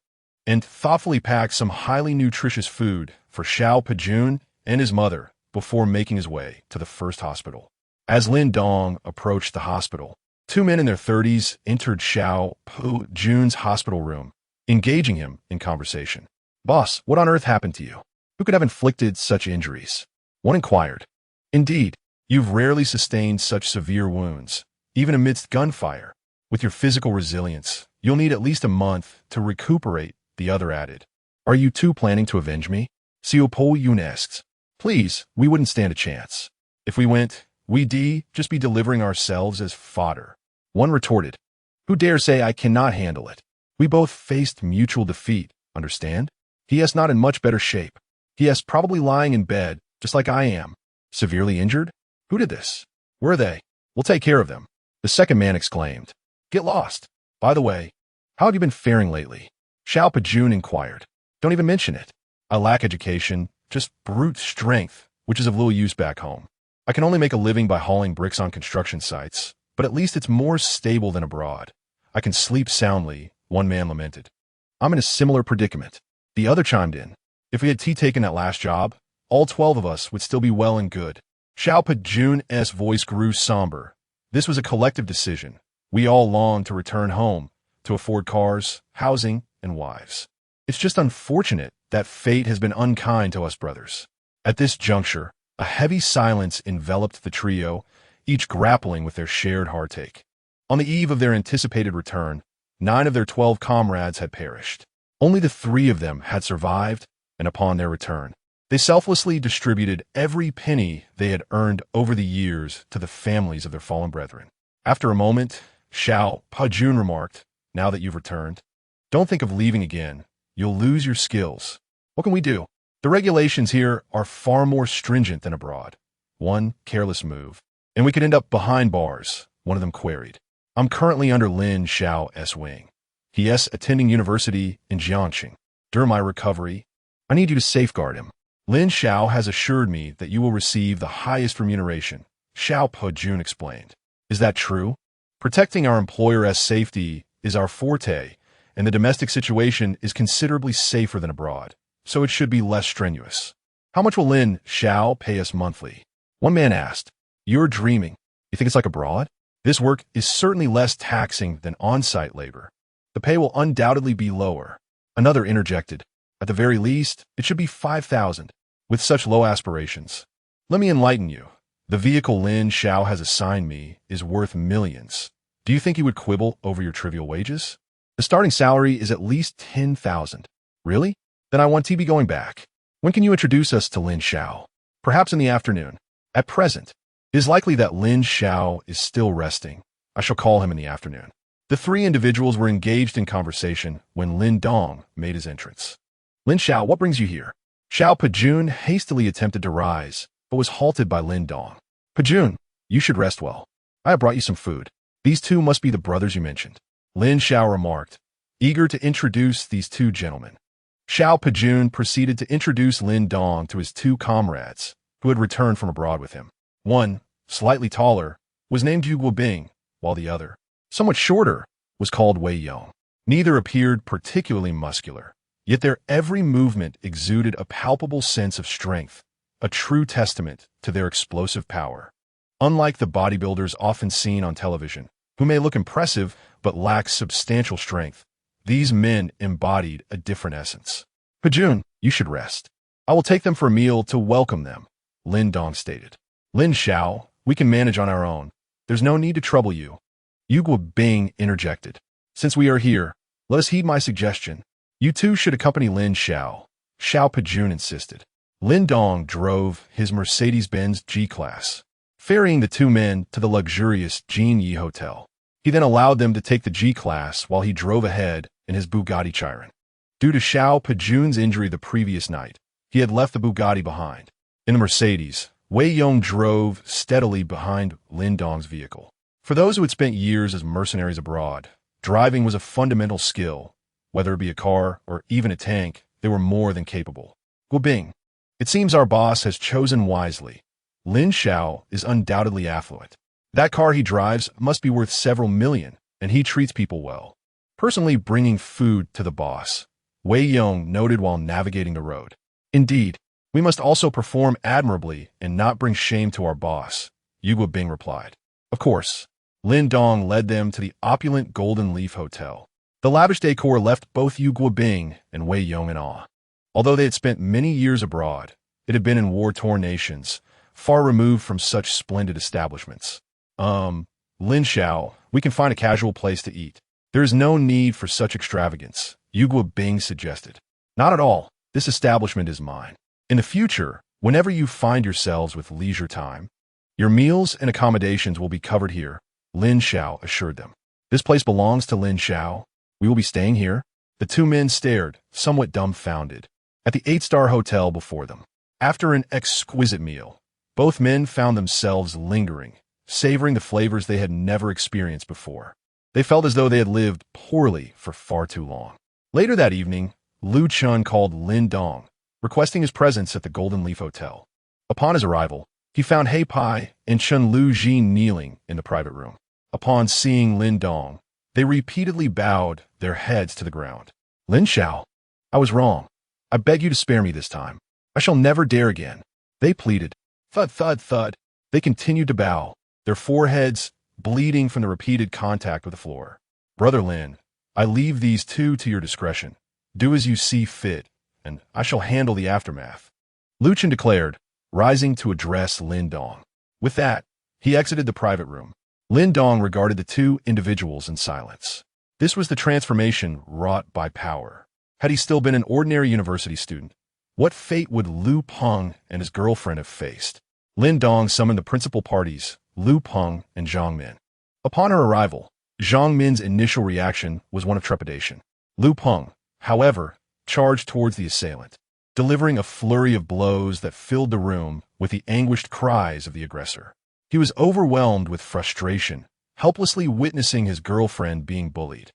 and thoughtfully packed some highly nutritious food for Xiao Pejun and his mother, before making his way to the first hospital. As Lin Dong approached the hospital, two men in their 30s entered Xiao Po Jun's hospital room, engaging him in conversation. "Boss, what on earth happened to you? Who could have inflicted such injuries?" One inquired. "Indeed, you've rarely sustained such severe wounds, even amidst gunfire. With your physical resilience, you'll need at least a month to recuperate," the other added. "Are you two planning to avenge me?" Xiao Po Yun asked. "Please, we wouldn't stand a chance. If we went, we'd just be delivering ourselves as fodder." One retorted. "Who dare say I cannot handle it? We both faced mutual defeat, understand? He is not in much better shape. He is probably lying in bed, just like I am. Severely injured? Who did this? Where are they? We'll take care of them." The second man exclaimed. "Get lost. By the way, how have you been faring lately?" Xiao Pajun inquired. "Don't even mention it. I lack education, just brute strength, which is of little use back home. I can only make a living by hauling bricks on construction sites, but at least it's more stable than abroad. I can sleep soundly," one man lamented. "I'm in a similar predicament." The other chimed in. "If we had taken that last job, all 12 of us would still be well and good." Xiao Pajun's voice grew somber. "This was a collective decision. We all longed to return home, to afford cars, housing, and wives. It's just unfortunate that fate has been unkind to us brothers." At this juncture, a heavy silence enveloped the trio, each grappling with their shared heartache. On the eve of their anticipated return, 9 of their 12 comrades had perished. Only the 3 of them had survived, and upon their return, they selflessly distributed every penny they had earned over the years to the families of their fallen brethren. After a moment, Xiao Pajun remarked, "Now that you've returned, don't think of leaving again. You'll lose your skills. What can we do? The regulations here are far more stringent than abroad. One careless move, and we could end up behind bars," one of them queried. "I'm currently under Lin Xiao's wing. He is attending university in Jiangxing. During my recovery, I need you to safeguard him. Lin Xiao has assured me that you will receive the highest remuneration," Xiao Pajun explained. "Is that true? Protecting our employer's safety is our forte, and the domestic situation is considerably safer than abroad, so it should be less strenuous. How much will Lin Xiao pay us monthly?" One man asked. "You're dreaming. You think it's like abroad? This work is certainly less taxing than on-site labor. The pay will undoubtedly be lower." Another interjected. "At the very least, it should be 5,000. With such low aspirations. Let me enlighten you. The vehicle Lin Xiao has assigned me is worth millions. Do you think he would quibble over your trivial wages? The starting salary is at least 10,000. Really? Then I want to be going back. When can you introduce us to Lin Xiao?" "Perhaps in the afternoon. At present, it is likely that Lin Xiao is still resting. I shall call him in the afternoon." The 3 individuals were engaged in conversation when Lin Dong made his entrance. "Lin Xiao, what brings you here?" Xiao Pajun hastily attempted to rise, but was halted by Lin Dong. "Pajun, you should rest well. I have brought you some food. These 2 must be the brothers you mentioned," Lin Xiao remarked, eager to introduce these 2 gentlemen. Xiao Pajun proceeded to introduce Lin Dong to his 2 comrades, who had returned from abroad with him. One, slightly taller, was named Yu Bing, while the other, somewhat shorter, was called Wei Yong. Neither appeared particularly muscular, yet their every movement exuded a palpable sense of strength, a true testament to their explosive power. Unlike the bodybuilders often seen on television, who may look impressive but lack substantial strength, these men embodied a different essence. "Pajun, you should rest. I will take them for a meal to welcome them," Lin Dong stated. "Lin Xiao, we can manage on our own. There's no need to trouble you," Yu Bing interjected. "Since we are here, let us heed my suggestion. You 2 should accompany Lin Xiao," Xiao Pajun insisted. Lin Dong drove his Mercedes-Benz G-Class, ferrying the 2 men to the luxurious Jean Yi Hotel. He then allowed them to take the G-Class while he drove ahead in his Bugatti Chiron. Due to Xiao Pajun's injury the previous night, he had left the Bugatti behind. In the Mercedes, Wei Yong drove steadily behind Lin Dong's vehicle. For those who had spent years as mercenaries abroad, driving was a fundamental skill. Whether it be a car or even a tank, they were more than capable. "Guobing, it seems our boss has chosen wisely. Lin Xiao is undoubtedly affluent. That car he drives must be worth several million, and he treats people well. Personally bringing food to the boss," Wei Yong noted while navigating the road. "Indeed, We must also perform admirably and not bring shame to our boss, Yu Guobing replied. Of course. Lin Dong led them to the opulent Golden Leaf Hotel. The lavish decor left both Yu Guobing and Wei Yong in awe. Although they had spent many years abroad, it had been in war-torn nations, far removed from such splendid establishments. Lin Xiao, we can find a casual place to eat. There is no need for such extravagance, Yu Guobing suggested. Not at all. This establishment is mine. In the future, whenever you find yourselves with leisure time, your meals and accommodations will be covered here, Lin Xiao assured them. This place belongs to Lin Xiao. We will be staying here. The two men stared, somewhat dumbfounded, at the 8-star hotel before them. After an exquisite meal, both men found themselves lingering, savoring the flavors they had never experienced before. They felt as though they had lived poorly for far too long. Later that evening, Lu Chun called Lin Dong, requesting his presence at the Golden Leaf Hotel. Upon his arrival, he found He Pai and Chun Lu Jin kneeling in the private room. Upon seeing Lin Dong, they repeatedly bowed their heads to the ground. Lin Xiao, I was wrong. I beg you to spare me this time. I shall never dare again. They pleaded. Thud, thud, thud. They continued to bow, their foreheads bleeding from the repeated contact with the floor. Brother Lin, I leave these two to your discretion. Do as you see fit, and I shall handle the aftermath. Lu Chun declared, rising to address Lin Dong. With that, he exited the private room. Lin Dong regarded the two individuals in silence. This was the transformation wrought by power. Had he still been an ordinary university student, what fate would Lu Peng and his girlfriend have faced? Lin Dong summoned the principal parties, Lu Peng and Zhang Min. Upon her arrival, Zhang Min's initial reaction was one of trepidation. Lu Peng, however, charged towards the assailant, delivering a flurry of blows that filled the room with the anguished cries of the aggressor. He was overwhelmed with frustration, helplessly witnessing his girlfriend being bullied.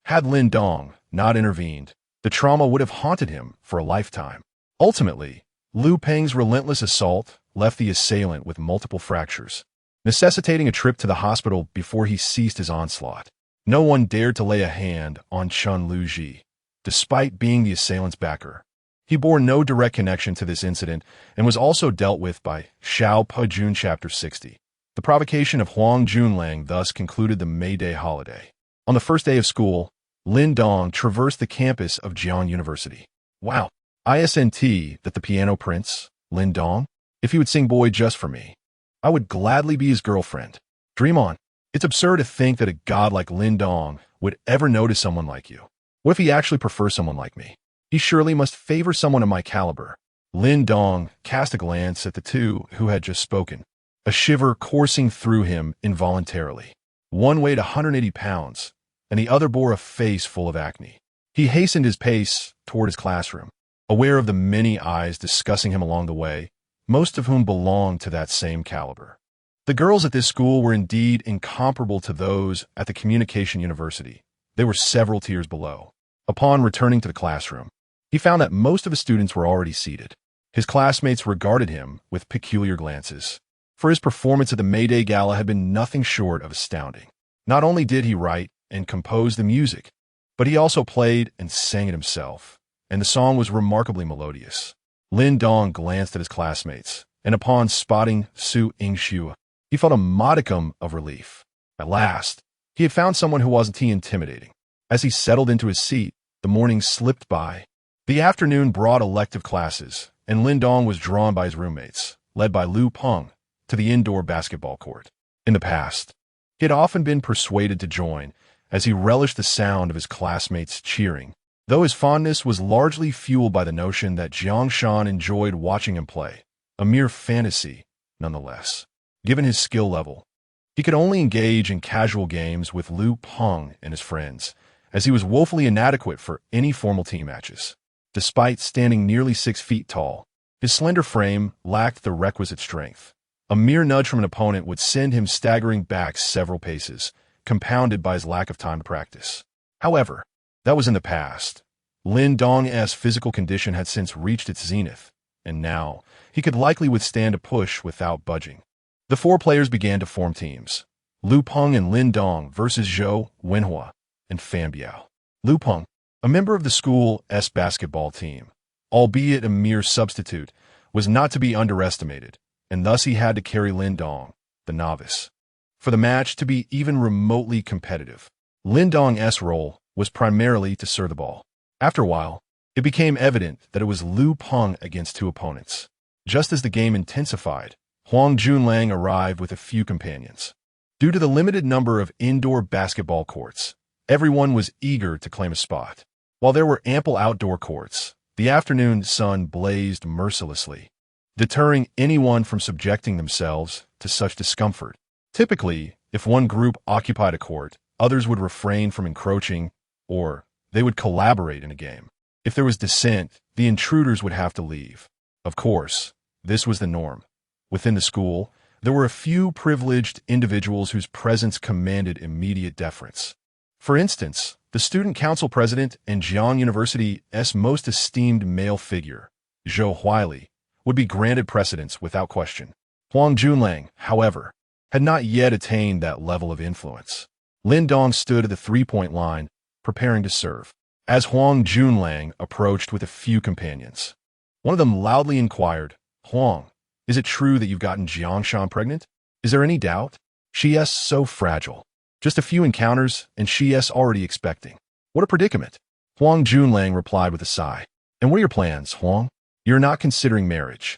Had Lin Dong not intervened, the trauma would have haunted him for a lifetime. Ultimately, Lu Peng's relentless assault left the assailant with multiple fractures, necessitating a trip to the hospital before he ceased his onslaught. No one dared to lay a hand on Chun Lu Ji, despite being the assailant's backer. He bore no direct connection to this incident and was also dealt with by Xiao Pejun Chapter 60. The provocation of Huang Junlang thus concluded the May Day holiday. On the first day of school, Lin Dong traversed the campus of Jiang University. Wow, ISNT that the piano prince, Lin Dong? If he would sing Boy Just for Me, I would gladly be his girlfriend. Dream on. It's absurd to think that a god like Lin Dong would ever notice someone like you. What if he actually prefers someone like me? He surely must favor someone of my caliber. Lin Dong cast a glance at the two who had just spoken, a shiver coursing through him involuntarily. One weighed 180 pounds, and the other bore a face full of acne. He hastened his pace toward his classroom, aware of the many eyes discussing him along the way, most of whom belonged to that same caliber. The girls at this school were indeed incomparable to those at the Communication University. They were several tiers below. Upon returning to the classroom, he found that most of his students were already seated. His classmates regarded him with peculiar glances, for his performance at the May Day Gala had been nothing short of astounding. Not only did he write and compose the music, but he also played and sang it himself, and the song was remarkably melodious. Lin Dong glanced at his classmates, and upon spotting Su Yingxiu, he felt a modicum of relief. At last, he had found someone who wasn't too intimidating. As he settled into his seat, the morning slipped by. The afternoon brought elective classes, and Lin Dong was drawn by his roommates, led by Lu Peng, to the indoor basketball court. In the past, he had often been persuaded to join, as he relished the sound of his classmates cheering, though his fondness was largely fueled by the notion that Jiang Shan enjoyed watching him play, a mere fantasy, nonetheless. Given his skill level, he could only engage in casual games with Lu Peng and his friends, as he was woefully inadequate for any formal team matches. Despite standing nearly 6 feet tall, his slender frame lacked the requisite strength. A mere nudge from an opponent would send him staggering back several paces, compounded by his lack of time to practice. However, that was in the past. Lin Dong's physical condition had since reached its zenith, and now he could likely withstand a push without budging. The 4 players began to form teams: Lu Peng and Lin Dong versus Zhou Wenhua and Fan Biao. Lu Peng, a member of the school's basketball team, albeit a mere substitute, was not to be underestimated, and thus he had to carry Lin Dong, the novice. For the match to be even remotely competitive, Lin Dong's role was primarily to serve the ball. After a while, it became evident that it was Liu Peng against two opponents. Just as the game intensified, Huang Junlang arrived with a few companions. Due to the limited number of indoor basketball courts, everyone was eager to claim a spot. While there were ample outdoor courts, the afternoon sun blazed mercilessly, deterring anyone from subjecting themselves to such discomfort. Typically, if one group occupied a court, others would refrain from encroaching, or they would collaborate in a game. If there was dissent, the intruders would have to leave. Of course, this was the norm. Within the school, there were a few privileged individuals whose presence commanded immediate deference. For instance, the student council president and Jiang University's most esteemed male figure, Zhou Huili, would be granted precedence without question. Huang Junlang, however, had not yet attained that level of influence. Lin Dong stood at the three-point line, preparing to serve. As Huang Junlang approached with a few companions, one of them loudly inquired, "Huang, is it true that you've gotten Jiangshan pregnant? Is there any doubt? She's so fragile. Just a few encounters, and she's already expecting. What a predicament." Huang Junlang replied with a sigh. "And what are your plans, Huang? You're not considering marriage.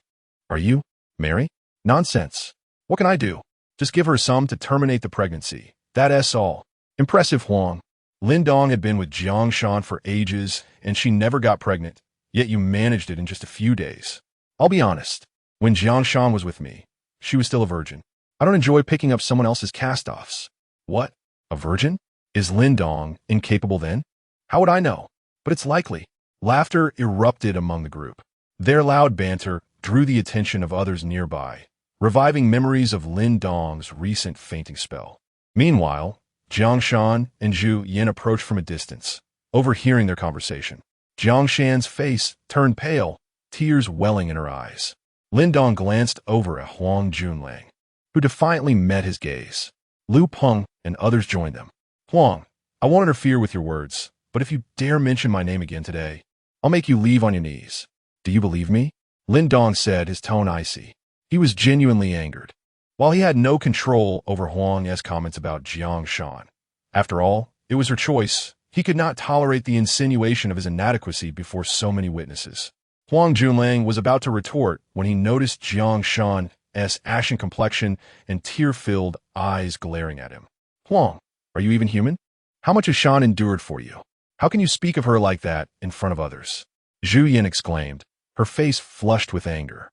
Are you? Marry? Nonsense. What can I do? Just give her some to terminate the pregnancy. That's all." Impressive, Huang. Lin Dong had been with Jiangshan for ages, and she never got pregnant, yet you managed it in just a few days. I'll be honest. When Jiangshan was with me, she was still a virgin. I don't enjoy picking up someone else's cast-offs. What? A virgin? Is Lin Dong incapable then? How would I know? But it's likely. Laughter erupted among the group. Their loud banter drew the attention of others nearby, reviving memories of Lin Dong's recent fainting spell. Meanwhile, Jiangshan and Zhu Yin approached from a distance, overhearing their conversation. Jiangshan's face turned pale, tears welling in her eyes. Lin Dong glanced over at Huang Junlang, who defiantly met his gaze. Liu Peng and others joined them. "Huang, I won't interfere with your words, but if you dare mention my name again today, I'll make you leave on your knees. Do you believe me?" Lin Dong said, his tone icy. He was genuinely angered. While he had no control over Huang's comments about Jiangshan, after all, it was her choice, he could not tolerate the insinuation of his inadequacy before so many witnesses. Huang Junlang was about to retort when he noticed Jiangshan's ashen complexion and tear-filled eyes glaring at him. "Huang, are you even human? How much has Shan endured for you? How can you speak of her like that in front of others?" Zhu Yin exclaimed, her face flushed with anger.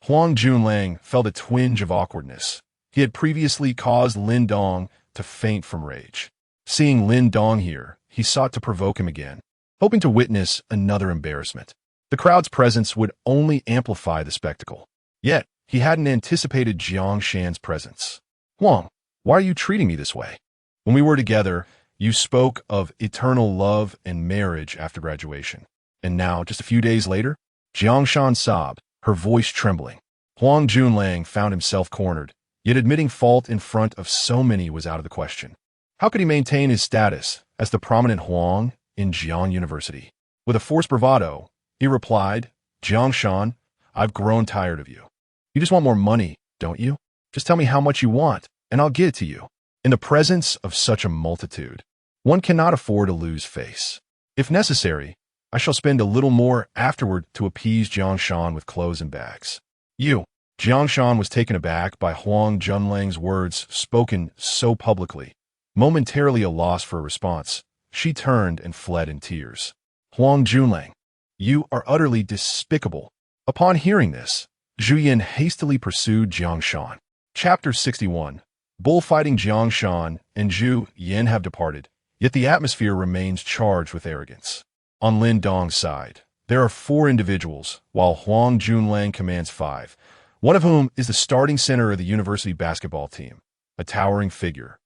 Huang Junlang felt a twinge of awkwardness. He had previously caused Lin Dong to faint from rage. Seeing Lin Dong here, he sought to provoke him again, hoping to witness another embarrassment. The crowd's presence would only amplify the spectacle. Yet, he hadn't anticipated Jiangshan's presence. "Huang, why are you treating me this way? When we were together, you spoke of eternal love and marriage after graduation. And now, just a few days later?" Jiangshan sobbed, her voice trembling. Huang Junlang found himself cornered, yet admitting fault in front of so many was out of the question. How could he maintain his status as the prominent Huang in Jiang University? With a forced bravado, he replied, "Jiangshan, I've grown tired of you. You just want more money, don't you? Just tell me how much you want, and I'll give it to you." In the presence of such a multitude, one cannot afford to lose face. If necessary, I shall spend a little more afterward to appease Jiangshan with clothes and bags. "You." Jiangshan was taken aback by Huang Junlang's words spoken so publicly. Momentarily a loss for a response, she turned and fled in tears. "Huang Junlang, you are utterly despicable." Upon hearing this, Zhu Yin hastily pursued Jiangshan. Chapter 61. Bullfighting. Jiangshan and Zhu Yin have departed, yet the atmosphere remains charged with arrogance. On Lin Dong's side, there are 4 individuals, while Huang Junlang commands 5, one of whom is the starting center of the university basketball team, a towering figure,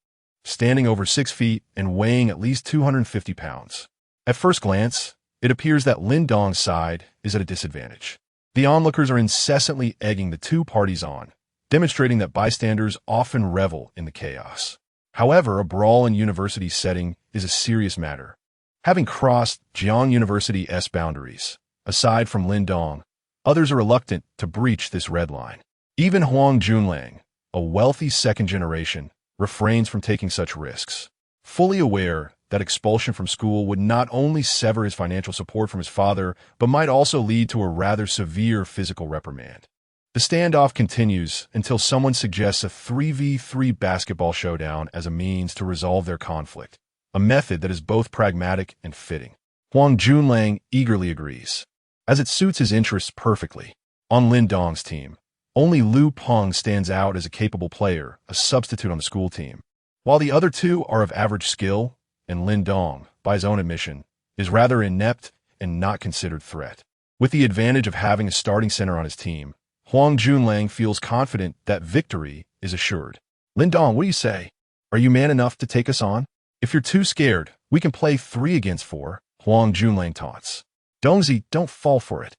standing over 6 feet and weighing at least 250 pounds. At first glance, it appears that Lin Dong's side is at a disadvantage. The onlookers are incessantly egging the two parties on, demonstrating that bystanders often revel in the chaos. However, a brawl in university setting is a serious matter. Having crossed Jiang University's boundaries, aside from Lin Dong, Others are reluctant to breach this red line. Even Huang Junlang, a wealthy second generation, refrains from taking such risks, fully aware that expulsion from school would not only sever his financial support from his father, but might also lead to a rather severe physical reprimand. The standoff continues until someone suggests a 3v3 basketball showdown as a means to resolve their conflict, a method that is both pragmatic and fitting. Huang Junlang eagerly agrees, as it suits his interests perfectly. On Lin Dong's team, only Lu Peng stands out as a capable player, a substitute on the school team. While the other two are of average skill, and Lin Dong, by his own admission, is rather inept and not considered threat. With the advantage of having a starting center on his team, Huang Junlang feels confident that victory is assured. Lin Dong, what do you say? Are you man enough to take us on? If you're too scared, we can play 3 against 4, Huang Junlang taunts. Dongzi, don't fall for it.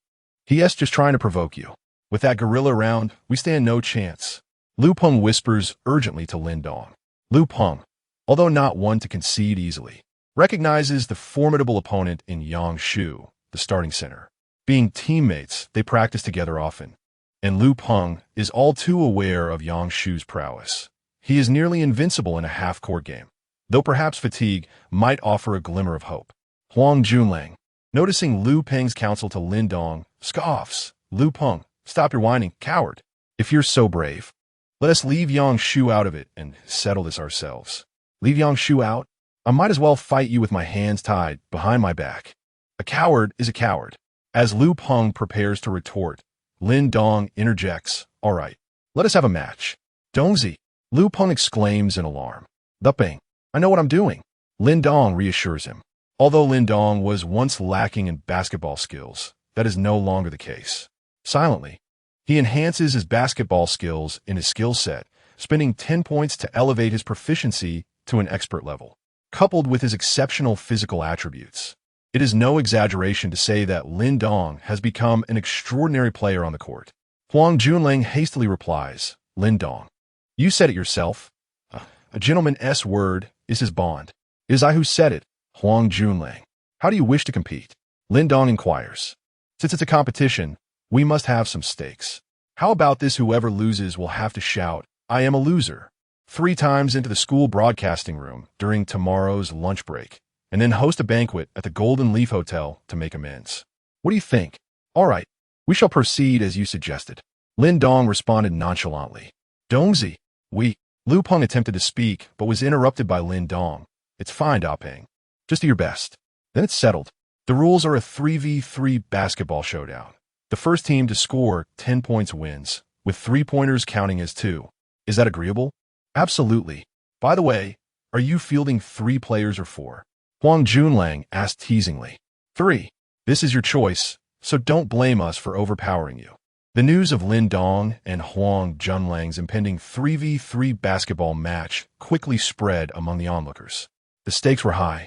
He's just trying to provoke you. With that gorilla around, we stand no chance. Lu Peng whispers urgently to Lin Dong. Lu Peng, although not one to concede easily, recognizes the formidable opponent in Yang Shu, the starting center. Being teammates, they practice together often. And Lu Peng is all too aware of Yang Shu's prowess. He is nearly invincible in a half-court game, though perhaps fatigue might offer a glimmer of hope. Huang Junlang, noticing Lu Peng's counsel to Lin Dong, scoffs. Lu Peng, stop your whining, coward. If you're so brave, let us leave Yang Shu out of it and settle this ourselves. Leave Yang Shu out? I might as well fight you with my hands tied behind my back. A coward is a coward. As Lu Peng prepares to retort, Lin Dong interjects, all right, let us have a match. Dongzi, Lu Peng exclaims in alarm. The Peng, I know what I'm doing. Lin Dong reassures him. Although Lin Dong was once lacking in basketball skills, that is no longer the case. Silently, he enhances his basketball skills in his skill set, spending 10 points to elevate his proficiency to an expert level, coupled with his exceptional physical attributes. It is no exaggeration to say that Lin Dong has become an extraordinary player on the court. Huang Junlang hastily replies, Lin Dong, you said it yourself. A gentleman's word is his bond. It is I who said it. Huang Junlang, how do you wish to compete? Lin Dong inquires. Since it's a competition, we must have some stakes. How about this? Whoever loses will have to shout, I am a loser, 3 times into the school broadcasting room during tomorrow's lunch break, and then host a banquet at the Golden Leaf Hotel to make amends. What do you think? All right, we shall proceed as you suggested. Lin Dong responded nonchalantly. Dongzi, Lu Peng attempted to speak, but was interrupted by Lin Dong. It's fine, Da Peng. Just do your best. Then it's settled. The rules are a 3v3 basketball showdown. The first team to score 10 points wins, with 3-pointers counting as 2. Is that agreeable? Absolutely. By the way, are you fielding 3 players or 4? Huang Junlang asked teasingly. 3. This is your choice, so don't blame us for overpowering you. The news of Lin Dong and Huang Junlang's impending 3v3 basketball match quickly spread among the onlookers. The stakes were high.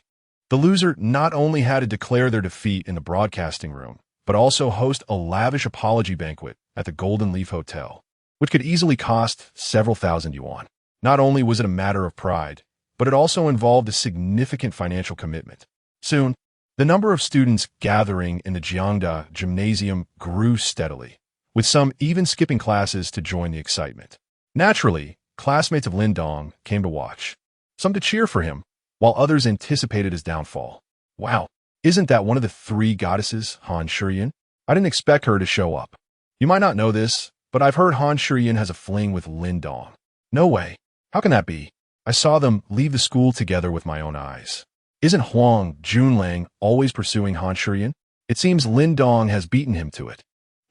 The loser not only had to declare their defeat in the broadcasting room, but also host a lavish apology banquet at the Golden Leaf Hotel, which could easily cost several thousand yuan. Not only was it a matter of pride, but it also involved a significant financial commitment. Soon, the number of students gathering in the Jiangda gymnasium grew steadily, with some even skipping classes to join the excitement. Naturally, classmates of Lin Dong came to watch, some to cheer for him, while others anticipated his downfall. Wow, isn't that one of the 3 goddesses, Han Shiyan? I didn't expect her to show up. You might not know this, but I've heard Han Shiyan has a fling with Lin Dong. No way. How can that be? I saw them leave the school together with my own eyes. Isn't Huang Junlang always pursuing Han Shiyan? It seems Lin Dong has beaten him to it.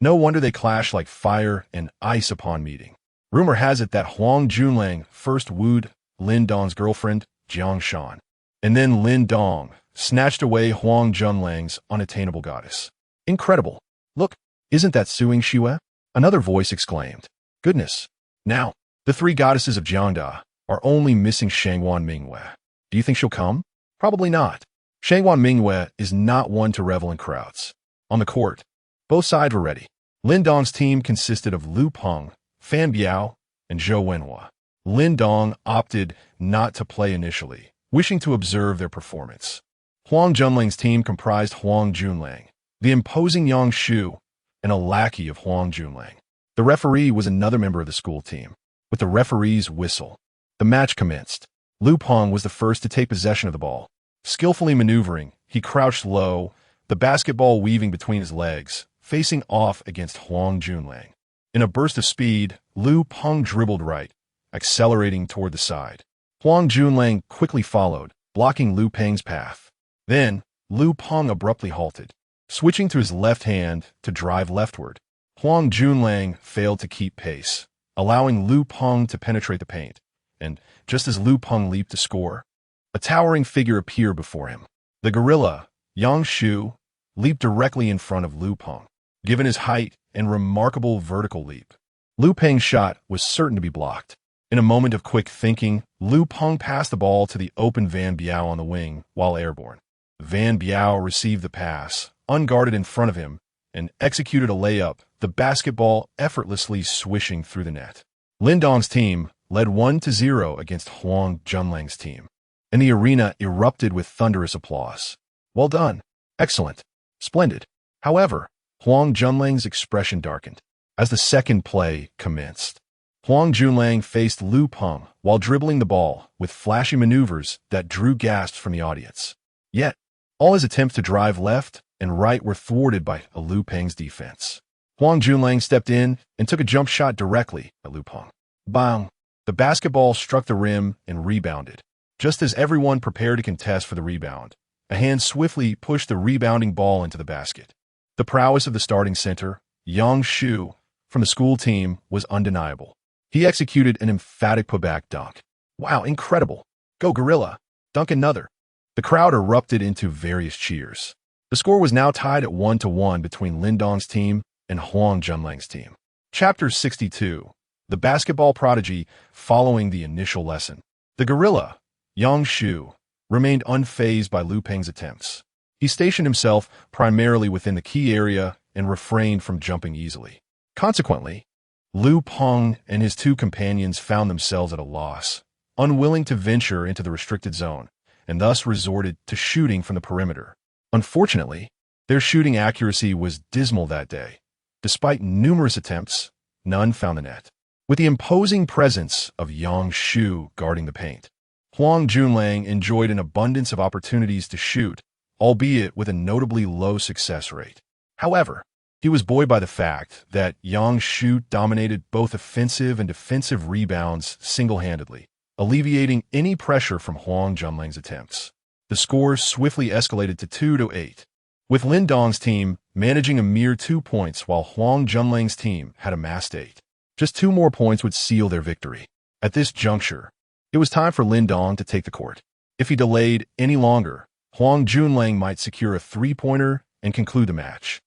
No wonder they clash like fire and ice upon meeting. Rumor has it that Huang Junlang first wooed Lin Dong's girlfriend, Jiang Shan, and then Lin Dong snatched away Huang Junlang's unattainable goddess. Incredible. Look, isn't that Suing Xue? Another voice exclaimed. Goodness. Now, the 3 goddesses of Jiangda are only missing Shangwan Mingyue. Do you think she'll come? Probably not. Shangwan Mingyue is not one to revel in crowds. On the court, both sides were ready. Lin Dong's team consisted of Lu Peng, Fan Biao, and Zhou Wenhua. Lin Dong opted not to play initially, wishing to observe their performance. Huang Junlang's team comprised Huang Junlang, the imposing Yang Shu, and a lackey of Huang Junlang. The referee was another member of the school team. With the referee's whistle, the match commenced. Lu Peng was the first to take possession of the ball. Skillfully maneuvering, he crouched low, the basketball weaving between his legs, facing off against Huang Junlang. In a burst of speed, Lu Peng dribbled right, accelerating toward the side. Huang Junlang quickly followed, blocking Lu Peng's path. Then, Lu Peng abruptly halted, switching to his left hand to drive leftward. Huang Junlang failed to keep pace, allowing Lu Peng to penetrate the paint, and just as Lu Peng leaped to score, a towering figure appeared before him. The gorilla, Yang Shu, leaped directly in front of Lu Peng. Given his height and remarkable vertical leap, Lu Peng's shot was certain to be blocked. In a moment of quick thinking, Lu Peng passed the ball to the open Van Biao on the wing while airborne. Van Biao received the pass, unguarded in front of him, and executed a layup, the basketball effortlessly swishing through the net. Lin Dong's team led 1-0 against Huang Junlang's team, and the arena erupted with thunderous applause. Well done. Excellent. Splendid. However, Huang Junlang's expression darkened as the second play commenced. Huang Junlang faced Lu Peng while dribbling the ball with flashy maneuvers that drew gasps from the audience. Yet, all his attempts to drive left and right were thwarted by Lu Peng's defense. Huang Junlang stepped in and took a jump shot directly at Lu Peng. Bang! The basketball struck the rim and rebounded. Just as everyone prepared to contest for the rebound, a hand swiftly pushed the rebounding ball into the basket. The prowess of the starting center, Yang Shu, from the school team, was undeniable. He executed an emphatic putback dunk. Wow, incredible. Go Gorilla. Dunk another. The crowd erupted into various cheers. The score was now tied at 1-1 between Lin Dong's team and Huang Junlang's team. Chapter 62. The Basketball Prodigy Following the Initial Lesson. The gorilla, Yang Shu, remained unfazed by Lu Peng's attempts. He stationed himself primarily within the key area and refrained from jumping easily. Consequently, Lu Peng and his two companions found themselves at a loss, unwilling to venture into the restricted zone, and thus resorted to shooting from the perimeter. Unfortunately, their shooting accuracy was dismal that day. Despite numerous attempts, none found the net. With the imposing presence of Yang Shu guarding the paint, Huang Junlang enjoyed an abundance of opportunities to shoot, albeit with a notably low success rate. However, he was buoyed by the fact that Yang Shu dominated both offensive and defensive rebounds single-handedly, alleviating any pressure from Huang Junlang's attempts. The score swiftly escalated to 2-8, with Lin Dong's team managing a mere 2 points while Huang Junlang's team had amassed 8. Just 2 more points would seal their victory. At this juncture, it was time for Lin Dong to take the court. If he delayed any longer, Huang Junlang might secure a 3-pointer and conclude the match.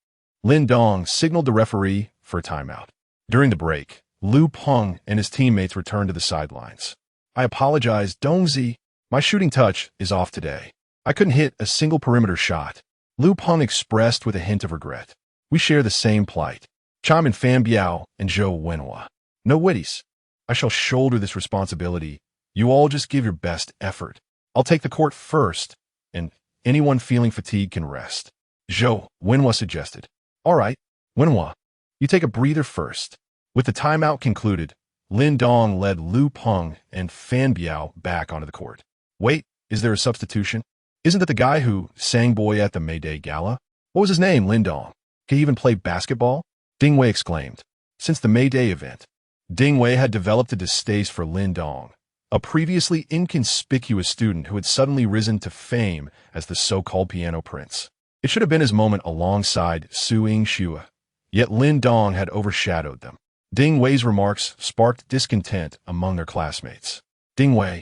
Lin Dong signaled the referee for a timeout. During the break, Lu Peng and his teammates returned to the sidelines. I apologize, Dongzi. My shooting touch is off today. I couldn't hit a single perimeter shot. Lu Peng expressed with a hint of regret. We share the same plight. Chime in Fan Biao and Zhou Wenhua. No witties. I shall shoulder this responsibility. You all just give your best effort. I'll take the court first, and anyone feeling fatigued can rest. Zhou Wenhua suggested. All right, Wenhua, you take a breather first. With the timeout concluded, Lin Dong led Lu Peng and Fan Biao back onto the court. Wait, is there a substitution? Isn't that the guy who sang boy at the May Day Gala? What was his name, Lin Dong? Can he even play basketball? Ding Wei exclaimed. Since the May Day event, Ding Wei had developed a distaste for Lin Dong, a previously inconspicuous student who had suddenly risen to fame as the so-called piano prince. It should have been his moment alongside Su Yingxue, yet Lin Dong had overshadowed them. Ding Wei's remarks sparked discontent among their classmates. Ding Wei,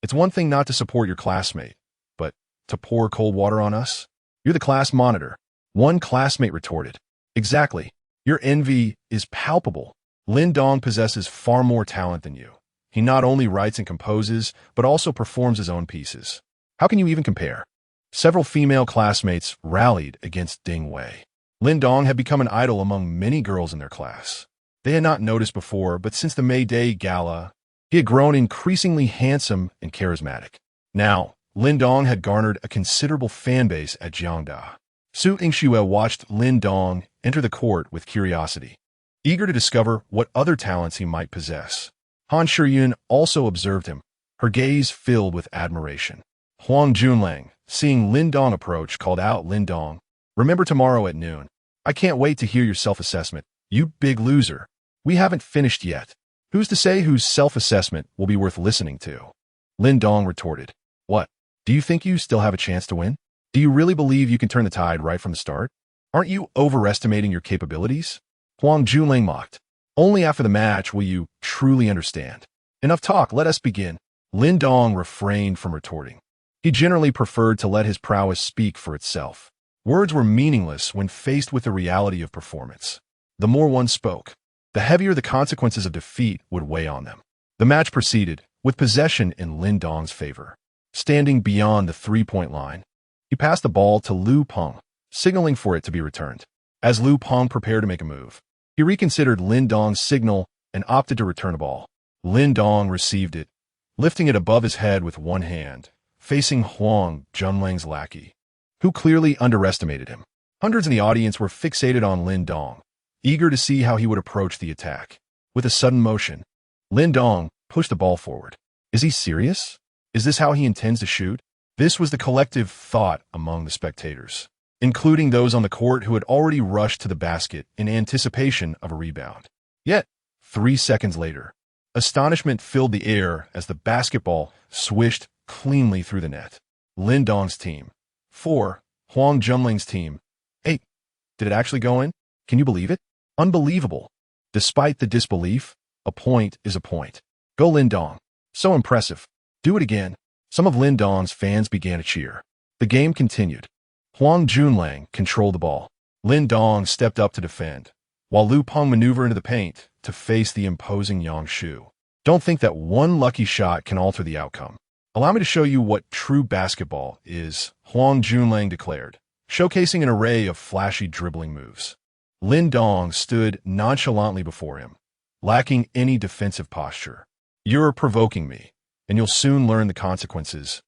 it's one thing not to support your classmate, but to pour cold water on us? You're the class monitor. One classmate retorted. Exactly. Your envy is palpable. Lin Dong possesses far more talent than you. He not only writes and composes, but also performs his own pieces. How can you even compare? Several female classmates rallied against Ding Wei. Lin Dong had become an idol among many girls in their class. They had not noticed before, but since the May Day Gala, he had grown increasingly handsome and charismatic. Now, Lin Dong had garnered a considerable fan base at Jiangda. Su Yingxue watched Lin Dong enter the court with curiosity, eager to discover what other talents he might possess. Han Shiyun also observed him, her gaze filled with admiration. Huang Junlang, seeing Lin Dong approach, called out, "Lin Dong, remember tomorrow at noon. I can't wait to hear your self-assessment. You big loser. We haven't finished yet. Who's to say whose self-assessment will be worth listening to?" Lin Dong retorted, "What? Do you think you still have a chance to win? Do you really believe you can turn the tide right from the start? Aren't you overestimating your capabilities?" Huang Junlang mocked. "Only after the match will you truly understand. Enough talk, let us begin." Lin Dong refrained from retorting. He generally preferred to let his prowess speak for itself. Words were meaningless when faced with the reality of performance. The more one spoke, the heavier the consequences of defeat would weigh on them. The match proceeded, with possession in Lin Dong's favor. Standing beyond the three-point line, he passed the ball to Liu Peng, signaling for it to be returned. As Liu Peng prepared to make a move, he reconsidered Lin Dong's signal and opted to return the ball. Lin Dong received it, lifting it above his head with one hand, facing Huang Junlang's lackey, who clearly underestimated him. Hundreds in the audience were fixated on Lin Dong, eager to see how he would approach the attack. With a sudden motion, Lin Dong pushed the ball forward. Is he serious? Is this how he intends to shoot? This was the collective thought among the spectators, including those on the court who had already rushed to the basket in anticipation of a rebound. Yet, 3 seconds later, astonishment filled the air as the basketball swished cleanly through the net. Lin Dong's team 4, Huang Junling's team 8. Did it actually go in? Can you believe it? Unbelievable. Despite the disbelief, a point is a point. Go Lin Dong. So impressive. Do it again. Some of Lin Dong's fans began to cheer. The game continued. Huang Junlang controlled the ball. Lin Dong stepped up to defend, while Liu Peng maneuvered into the paint to face the imposing Yang Shu. Don't think that one lucky shot can alter the outcome. Allow me to show you what true basketball is, Huang Junlang declared, showcasing an array of flashy dribbling moves. Lin Dong stood nonchalantly before him, lacking any defensive posture. "You're provoking me, and you'll soon learn the consequences,"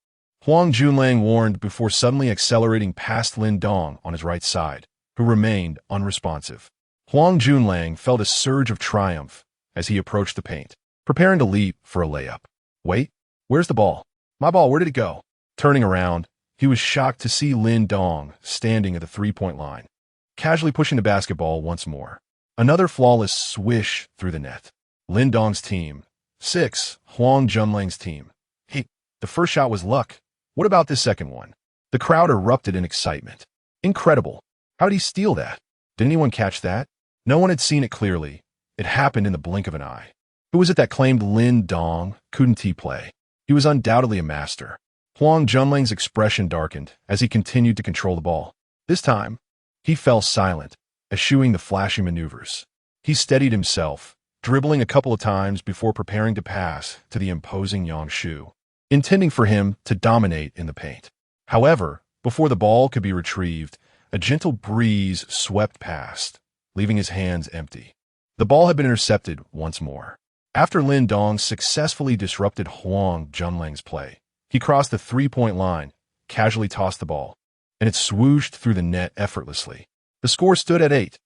Huang Junlang warned before suddenly accelerating past Lin Dong on his right side, who remained unresponsive. Huang Junlang felt a surge of triumph as he approached the paint, preparing to leap for a layup. "Wait, where's the ball? My ball, where did it go?" Turning around, he was shocked to see Lin Dong standing at the three-point line, casually pushing the basketball once more. Another flawless swish through the net. Lin Dong's team 6, Huang Junlang's team 8. The first shot was luck. What about this second one? The crowd erupted in excitement. Incredible. How did he steal that? Did anyone catch that? No one had seen it clearly. It happened in the blink of an eye. Who was it that claimed Lin Dong couldn't play? He was undoubtedly a master. Huang Junlang's expression darkened as he continued to control the ball. This time, he fell silent, eschewing the flashy maneuvers. He steadied himself, dribbling a couple of times before preparing to pass to the imposing Yang Shu, intending for him to dominate in the paint. However, before the ball could be retrieved, a gentle breeze swept past, leaving his hands empty. The ball had been intercepted once more. After Lin Dong successfully disrupted Huang Junlang's play, he crossed the three-point line, casually tossed the ball, and it swooshed through the net effortlessly. The score stood at 8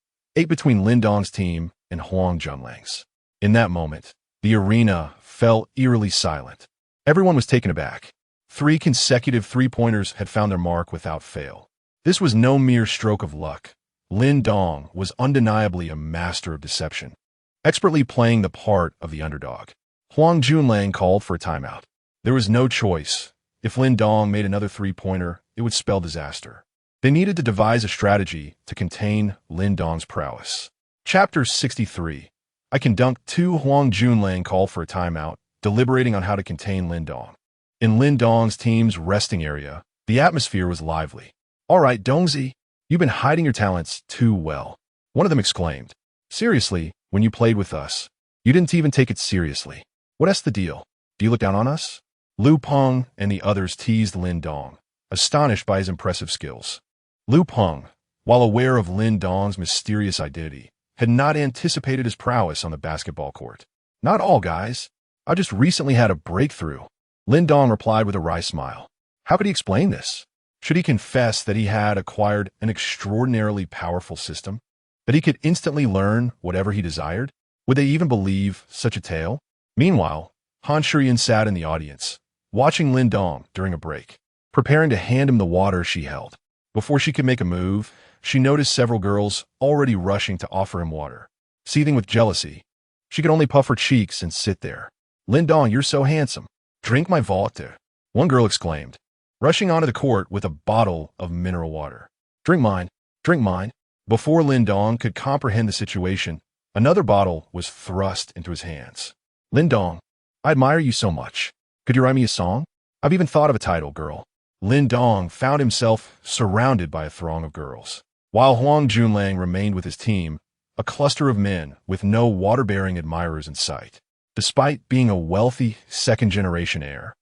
between Lin Dong's team and Huang Junlang's. In that moment, the arena fell eerily silent. Everyone was taken aback. 3 consecutive three-pointers had found their mark without fail. This was no mere stroke of luck. Lin Dong was undeniably a master of deception, expertly playing the part of the underdog. Huang Junlang called for a timeout. There was no choice. If Lin Dong made another three-pointer, it would spell disaster. They needed to devise a strategy to contain Lin Dong's prowess. Chapter 63. I Can Dunk 2. Huang Junlang called for a timeout, deliberating on how to contain Lin Dong. In Lin Dong's team's resting area, the atmosphere was lively. "All right, Dongzi, you've been hiding your talents too well," one of them exclaimed. "Seriously, when you played with us, you didn't even take it seriously. What's the deal? Do you look down on us?" Liu Peng and the others teased Lin Dong, astonished by his impressive skills. Liu Peng, while aware of Lin Dong's mysterious identity, had not anticipated his prowess on the basketball court. "Not all, guys. I just recently had a breakthrough," Lin Dong replied with a wry smile. How could he explain this? Should he confess that he had acquired an extraordinarily powerful system? That he could instantly learn whatever he desired? Would they even believe such a tale? Meanwhile, Han Shuyan sat in the audience, watching Lin Dong during a break, preparing to hand him the water she held. Before she could make a move, she noticed several girls already rushing to offer him water. Seething with jealousy, she could only puff her cheeks and sit there. "Lin Dong, you're so handsome. Drink my water," one girl exclaimed, rushing onto the court with a bottle of mineral water. "Drink mine, drink mine." Before Lin Dong could comprehend the situation, another bottle was thrust into his hands. "Lin Dong, I admire you so much. Could you write me a song? I've even thought of a title, girl." Lin Dong found himself surrounded by a throng of girls. While Huang Junlang remained with his team, a cluster of men with no water-bearing admirers in sight. Despite being a wealthy second-generation heir,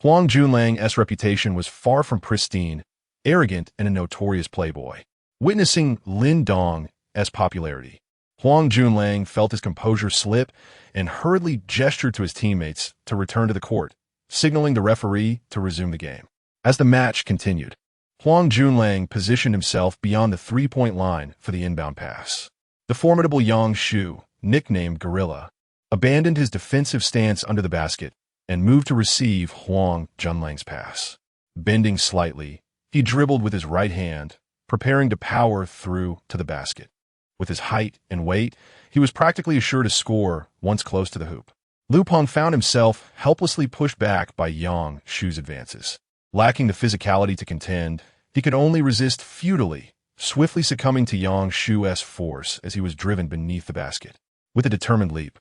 Huang Junlang's reputation was far from pristine, arrogant, and a notorious playboy. Witnessing Lin Dong's popularity, Huang Junlang felt his composure slip and hurriedly gestured to his teammates to return to the court, signaling the referee to resume the game. As the match continued, Huang Junlang positioned himself beyond the three-point line for the inbound pass. The formidable Yang Shu, nicknamed Gorilla, abandoned his defensive stance under the basket and moved to receive Huang Junlang's pass. Bending slightly, he dribbled with his right hand, preparing to power through to the basket. With his height and weight, he was practically assured to score once close to the hoop. Lu Peng found himself helplessly pushed back by Yang Shu's advances. Lacking the physicality to contend, he could only resist futilely, swiftly succumbing to Yang Shu's force as he was driven beneath the basket. With a determined leap,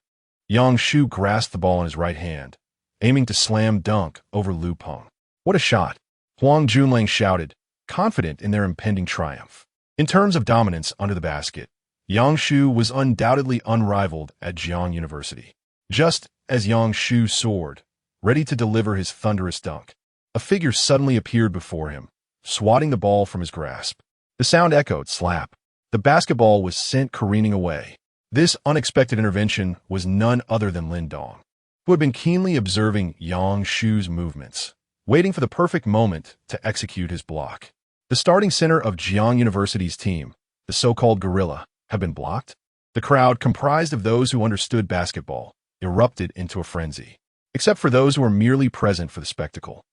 Yang Shu grasped the ball in his right hand, aiming to slam dunk over Lu Peng. "What a shot!" Huang Junlang shouted, confident in their impending triumph. In terms of dominance under the basket, Yang Shu was undoubtedly unrivaled at Jiang University. Just as Yang Shu soared, ready to deliver his thunderous dunk, a figure suddenly appeared before him, swatting the ball from his grasp. The sound echoed, slap. The basketball was sent careening away. This unexpected intervention was none other than Lin Dong, who had been keenly observing Yang Shu's movements, waiting for the perfect moment to execute his block. The starting center of Jiang University's team, the so-called Gorilla, had been blocked. The crowd, comprised of those who understood basketball, erupted into a frenzy. Except for those who were merely present for the spectacle.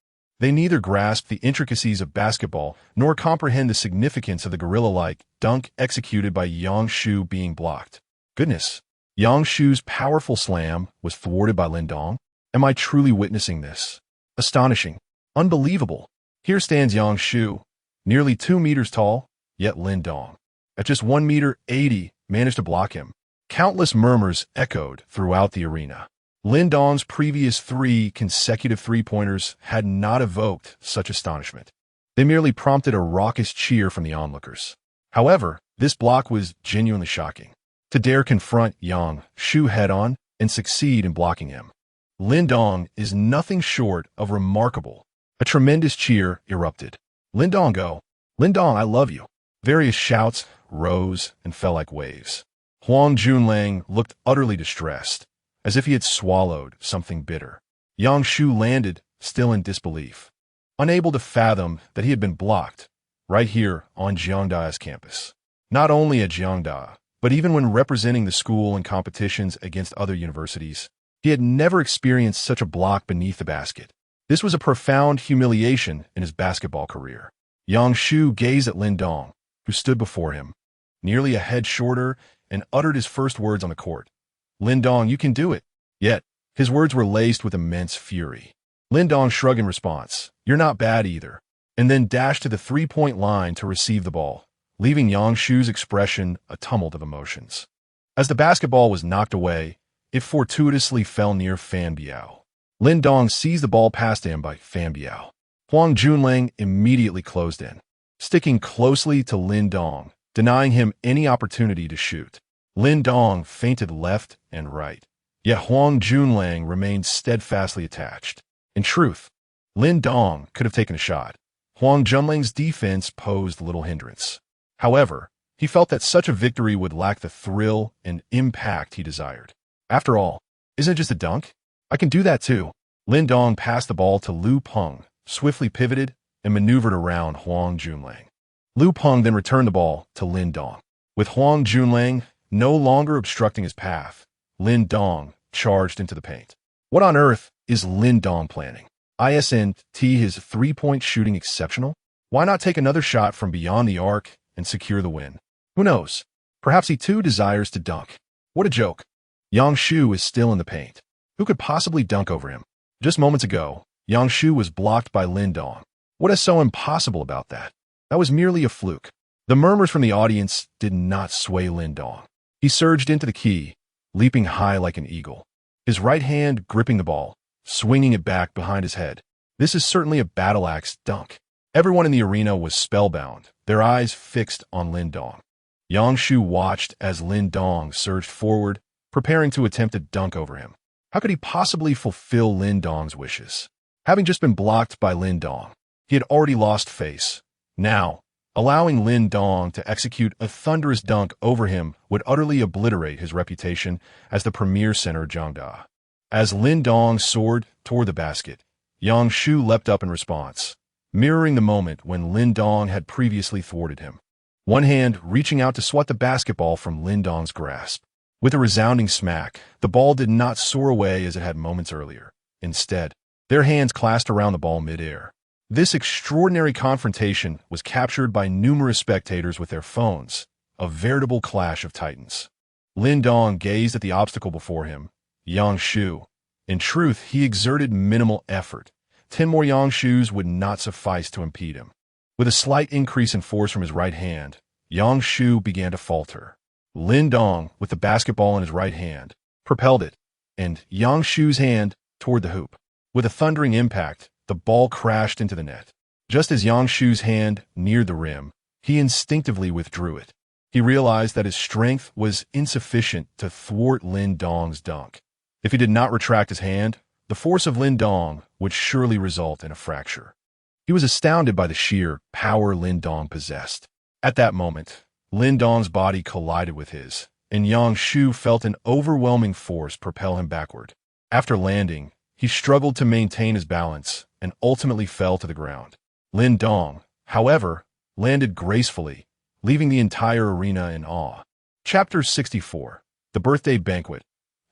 They neither grasped the intricacies of basketball nor comprehend the significance of the gorilla-like dunk executed by Yang Shu being blocked. Goodness, Yang Shu's powerful slam was thwarted by Lin Dong? Am I truly witnessing this? Astonishing. Unbelievable. Here stands Yang Shu, nearly 2 meters tall, yet Lin Dong, at just 1.80 meters, managed to block him. Countless murmurs echoed throughout the arena. Lin Dong's previous 3 consecutive three-pointers had not evoked such astonishment. They merely prompted a raucous cheer from the onlookers. However, this block was genuinely shocking. To dare confront Yang Shu head-on and succeed in blocking him, Lin Dong is nothing short of remarkable. A tremendous cheer erupted. "Lin Dong, go! Lin Dong, I love you!" Various shouts rose and fell like waves. Huang Junlang looked utterly distressed, as if he had swallowed something bitter. Yang Shu landed, still in disbelief, unable to fathom that he had been blocked, right here on Jiangda's campus. Not only at Jiangda, but even when representing the school in competitions against other universities, he had never experienced such a block beneath the basket. This was a profound humiliation in his basketball career. Yang Shu gazed at Lin Dong, who stood before him, nearly a head shorter, and uttered his first words on the court. "Lin Dong, you can do it." Yet, his words were laced with immense fury. Lin Dong shrugged in response, "You're not bad either," and then dashed to the three-point line to receive the ball, leaving Yang Shu's expression a tumult of emotions. As the basketball was knocked away, it fortuitously fell near Fan Biao. Lin Dong seized the ball passed to him by Fan Biao. Huang Junlang immediately closed in, sticking closely to Lin Dong, denying him any opportunity to shoot. Lin Dong feinted left and right, yet Huang Junlang remained steadfastly attached. In truth, Lin Dong could have taken a shot. Huang Junlang's defense posed little hindrance. However, he felt that such a victory would lack the thrill and impact he desired. After all, isn't it just a dunk? I can do that too. Lin Dong passed the ball to Lu Peng, swiftly pivoted, and maneuvered around Huang Junlang. Liu Peng then returned the ball to Lin Dong. With Huang Junlang no longer obstructing his path, Lin Dong charged into the paint. What on earth is Lin Dong planning? Isn't his three-point shooting exceptional? Why not take another shot from beyond the arc and secure the win? Who knows? Perhaps he too desires to dunk. What a joke. Yang Shu is still in the paint. Who could possibly dunk over him? Just moments ago, Yang Shu was blocked by Lin Dong. What is so impossible about that? That was merely a fluke. The murmurs from the audience did not sway Lin Dong. He surged into the key, leaping high like an eagle, his right hand gripping the ball, swinging it back behind his head. This is certainly a battle axe dunk. Everyone in the arena was spellbound, their eyes fixed on Lin Dong. Yang Shu watched as Lin Dong surged forward, preparing to attempt a dunk over him. How could he possibly fulfill Lin Dong's wishes? Having just been blocked by Lin Dong, he had already lost face. Now, allowing Lin Dong to execute a thunderous dunk over him would utterly obliterate his reputation as the premier center of Jiangda. As Lin Dong soared toward the basket, Yang Shu leapt up in response, mirroring the moment when Lin Dong had previously thwarted him. One hand reaching out to swat the basketball from Lin Dong's grasp. With a resounding smack, the ball did not soar away as it had moments earlier. Instead, their hands clasped around the ball midair. This extraordinary confrontation was captured by numerous spectators with their phones, a veritable clash of titans. Lin Dong gazed at the obstacle before him, Yang Shu. In truth, he exerted minimal effort. 10 more Yang Shus would not suffice to impede him. With a slight increase in force from his right hand, Yang Shu began to falter. Lin Dong, with the basketball in his right hand, propelled it, and Yang Shu's hand toward the hoop. With a thundering impact, the ball crashed into the net. Just as Yang Shu's hand neared the rim, he instinctively withdrew it. He realized that his strength was insufficient to thwart Lin Dong's dunk. If he did not retract his hand, the force of Lin Dong would surely result in a fracture. He was astounded by the sheer power Lin Dong possessed. At that moment, Lin Dong's body collided with his, and Yang Shu felt an overwhelming force propel him backward. After landing, he struggled to maintain his balance and ultimately fell to the ground. Lin Dong, however, landed gracefully, leaving the entire arena in awe. Chapter 64. The Birthday Banquet.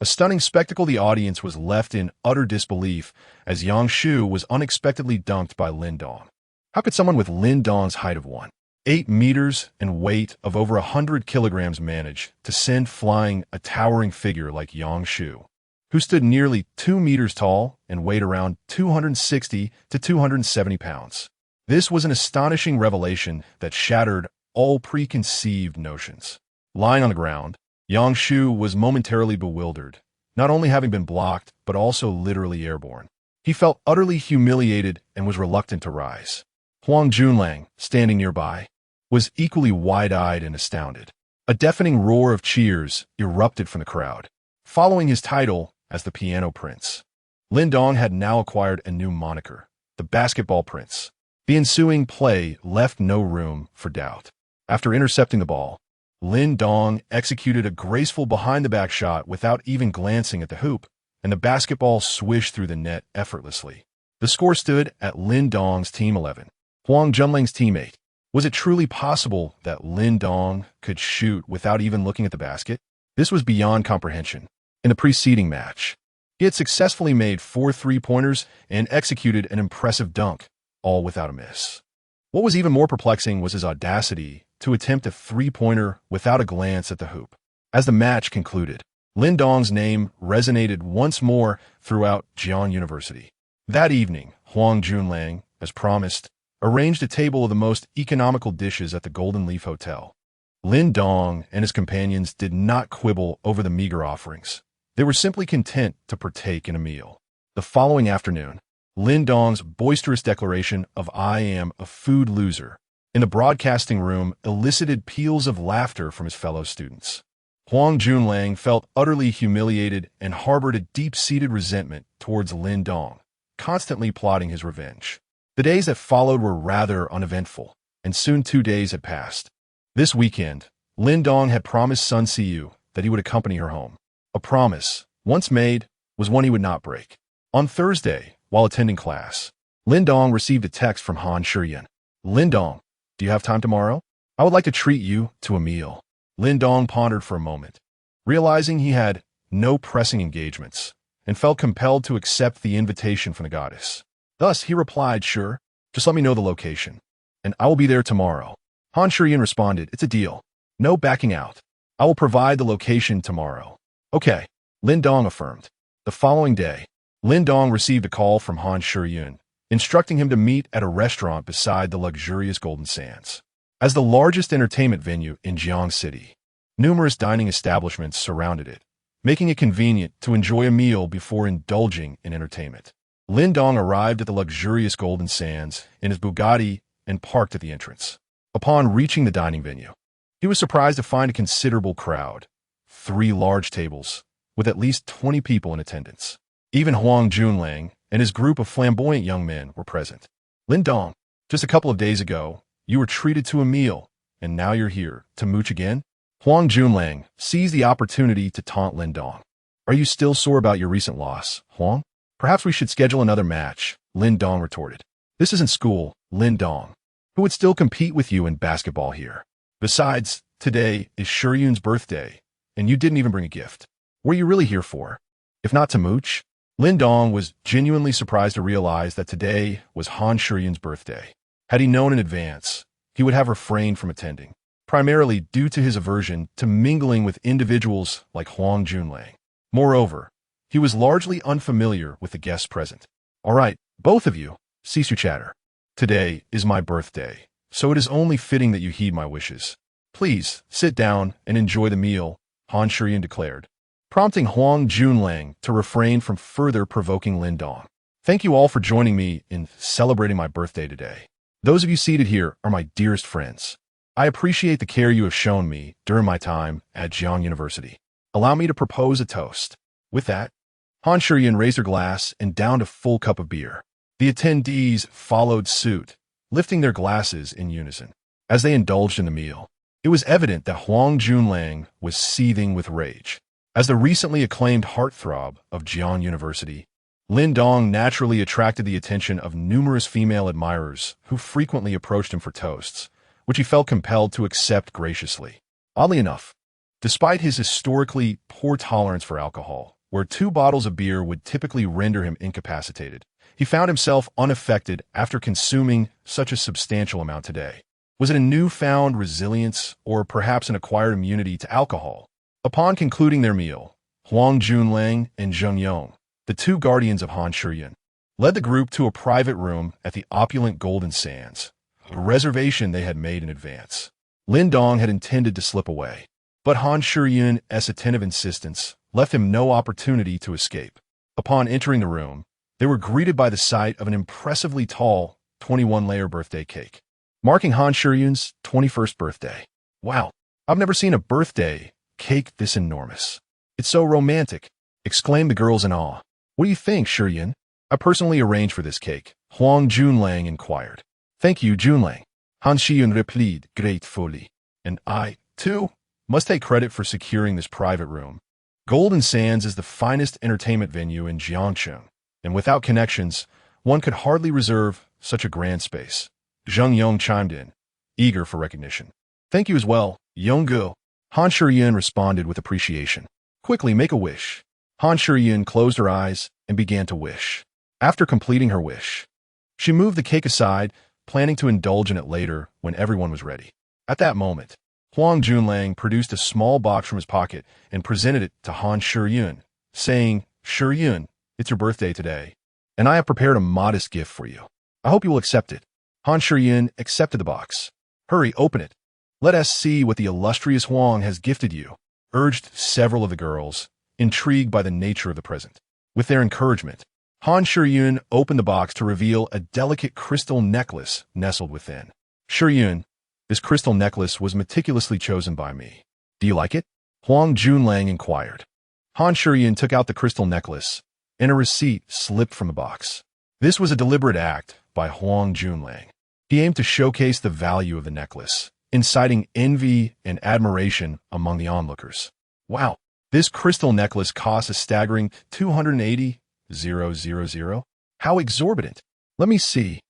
A stunning spectacle. The audience was left in utter disbelief as Yang Shu was unexpectedly dunked by Lin Dong. How could someone with Lin Dong's height of 1.8 meters and weight of over 100 kilograms manage to send flying a towering figure like Yang Shu, who stood nearly 2 meters tall and weighed around 260 to 270 pounds? This was an astonishing revelation that shattered all preconceived notions. Lying on the ground, Yang Shu was momentarily bewildered, not only having been blocked, but also literally airborne. He felt utterly humiliated and was reluctant to rise. Huang Junlang, standing nearby, was equally wide-eyed and astounded. A deafening roar of cheers erupted from the crowd, following his title as the Piano Prince. Lin Dong had now acquired a new moniker, the Basketball Prince. The ensuing play left no room for doubt. After intercepting the ball, Lin Dong executed a graceful behind-the-back shot without even glancing at the hoop, and the basketball swished through the net effortlessly. The score stood at Lin Dong's team 11, Huang Junlang's team 8. Was it truly possible that Lin Dong could shoot without even looking at the basket? This was beyond comprehension. In the preceding match, he had successfully made 4 three-pointers and executed an impressive dunk, all without a miss. What was even more perplexing was his audacity to attempt a three-pointer without a glance at the hoop. As the match concluded, Lin Dong's name resonated once more throughout Jiang University. That evening, Huang Junlang, as promised, arranged a table of the most economical dishes at the Golden Leaf Hotel. Lin Dong and his companions did not quibble over the meager offerings. They were simply content to partake in a meal. The following afternoon, Lin Dong's boisterous declaration of "I am a food loser" in the broadcasting room elicited peals of laughter from his fellow students. Huang Junlang felt utterly humiliated and harbored a deep-seated resentment towards Lin Dong, constantly plotting his revenge. The days that followed were rather uneventful, and soon 2 days had passed. This weekend, Lin Dong had promised Sun Siyu that he would accompany her home. A promise, once made, was one he would not break. On Thursday, while attending class, Lin Dong received a text from Han Shiyun. Lin Dong, do you have time tomorrow? I would like to treat you to a meal. Lin Dong pondered for a moment, realizing he had no pressing engagements, and felt compelled to accept the invitation from the goddess. Thus, he replied, sure, just let me know the location, and I will be there tomorrow. Han Shiyun responded, it's a deal. No backing out. I will provide the location tomorrow. Okay, Lin Dong affirmed. The following day, Lin Dong received a call from Han Shiyun, instructing him to meet at a restaurant beside the luxurious Golden Sands. As the largest entertainment venue in Jiang City, numerous dining establishments surrounded it, making it convenient to enjoy a meal before indulging in entertainment. Lin Dong arrived at the luxurious Golden Sands in his Bugatti and parked at the entrance. Upon reaching the dining venue, he was surprised to find a considerable crowd, 3 large tables, with at least 20 people in attendance. Even Huang Junlang and his group of flamboyant young men were present. Lin Dong, just a couple of days ago, you were treated to a meal, and now you're here to mooch again? Huang Junlang seized the opportunity to taunt Lin Dong. Are you still sore about your recent loss, Huang? Perhaps we should schedule another match, Lin Dong retorted. This isn't school, Lin Dong. Who would still compete with you in basketball here? Besides, today is Shiyun's birthday, and you didn't even bring a gift. What are you really here for? If not to mooch? Lin Dong was genuinely surprised to realize that today was Han Shiyun's birthday. Had he known in advance, he would have refrained from attending, primarily due to his aversion to mingling with individuals like Huang Junlang. Moreover, he was largely unfamiliar with the guests present. All right, both of you, cease your chatter. Today is my birthday, so it is only fitting that you heed my wishes. Please, sit down and enjoy the meal, Han Shiyun declared, prompting Huang Junlang to refrain from further provoking Lin Dong. Thank you all for joining me in celebrating my birthday today. Those of you seated here are my dearest friends. I appreciate the care you have shown me during my time at Jiang University. Allow me to propose a toast. With that, Han Shiyun raised her glass and downed a full cup of beer. The attendees followed suit, lifting their glasses in unison. As they indulged in the meal, it was evident that Huang Junlang was seething with rage. As the recently acclaimed heartthrob of Jiang University, Lin Dong naturally attracted the attention of numerous female admirers who frequently approached him for toasts, which he felt compelled to accept graciously. Oddly enough, despite his historically poor tolerance for alcohol, where 2 bottles of beer would typically render him incapacitated, he found himself unaffected after consuming such a substantial amount today. Was it a newfound resilience or perhaps an acquired immunity to alcohol? Upon concluding their meal, Huang Junlang and Zheng Yong, the 2 guardians of Han Shiyun, led the group to a private room at the opulent Golden Sands, a reservation they had made in advance. Lin Dong had intended to slip away, but Han Shiyun's attentive insistence left him no opportunity to escape. Upon entering the room, they were greeted by the sight of an impressively tall 21-layer birthday cake, marking Han Shiyun's 21st birthday. Wow, I've never seen a birthday cake this enormous. It's so romantic, exclaimed the girls in awe. What do you think, Shiyun? I personally arranged for this cake, Huang Junlang inquired. Thank you, Junlang, Han Shiyun replied gratefully. And I, too, must take credit for securing this private room. Golden Sands is the finest entertainment venue in Jiangcheng, and without connections, one could hardly reserve such a grand space. Zheng Yong chimed in, eager for recognition. Thank you as well, Yonggu. Han Shiyun responded with appreciation. Quickly, make a wish. Han Shiyun closed her eyes and began to wish. After completing her wish, she moved the cake aside, planning to indulge in it later when everyone was ready. At that moment, Huang Junlang produced a small box from his pocket and presented it to Han Shiyun, saying, Shiyun, it's your birthday today, and I have prepared a modest gift for you. I hope you will accept it. Han Shiyun accepted the box. Hurry, open it. Let us see what the illustrious Huang has gifted you, urged several of the girls, intrigued by the nature of the present. With their encouragement, Han Shiyun opened the box to reveal a delicate crystal necklace nestled within. Shiyun, this crystal necklace was meticulously chosen by me. Do you like it? Huang Junlang inquired. Han Shiyun took out the crystal necklace, and a receipt slipped from the box. This was a deliberate act by Huang Junlang. He aimed to showcase the value of the necklace, inciting envy and admiration among the onlookers. Wow, this crystal necklace costs a staggering 280,000. How exorbitant! Let me see.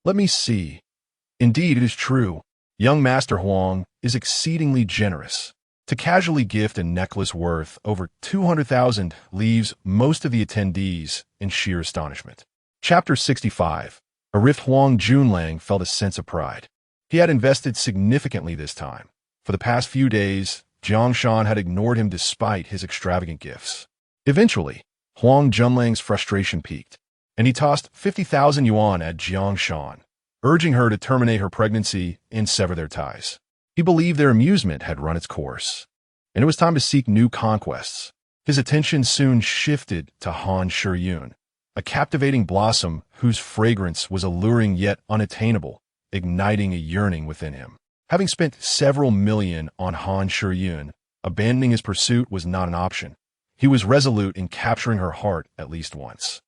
Let me see. Indeed, it is true. Young Master Huang is exceedingly generous. To casually gift a necklace worth over 200,000 leaves most of the attendees in sheer astonishment. Chapter 65. Arif Huang Junlang felt a sense of pride. He had invested significantly this time. For the past few days, Jiang Shan had ignored him despite his extravagant gifts. Eventually, Huang Junlang's frustration peaked, and he tossed 50,000 yuan at Jiang Shan, urging her to terminate her pregnancy and sever their ties. He believed their amusement had run its course, and it was time to seek new conquests. His attention soon shifted to Han Shiyun, a captivating blossom whose fragrance was alluring yet unattainable, igniting a yearning within him. Having spent several million on Han Shiyun, abandoning his pursuit was not an option. He was resolute in capturing her heart at least once.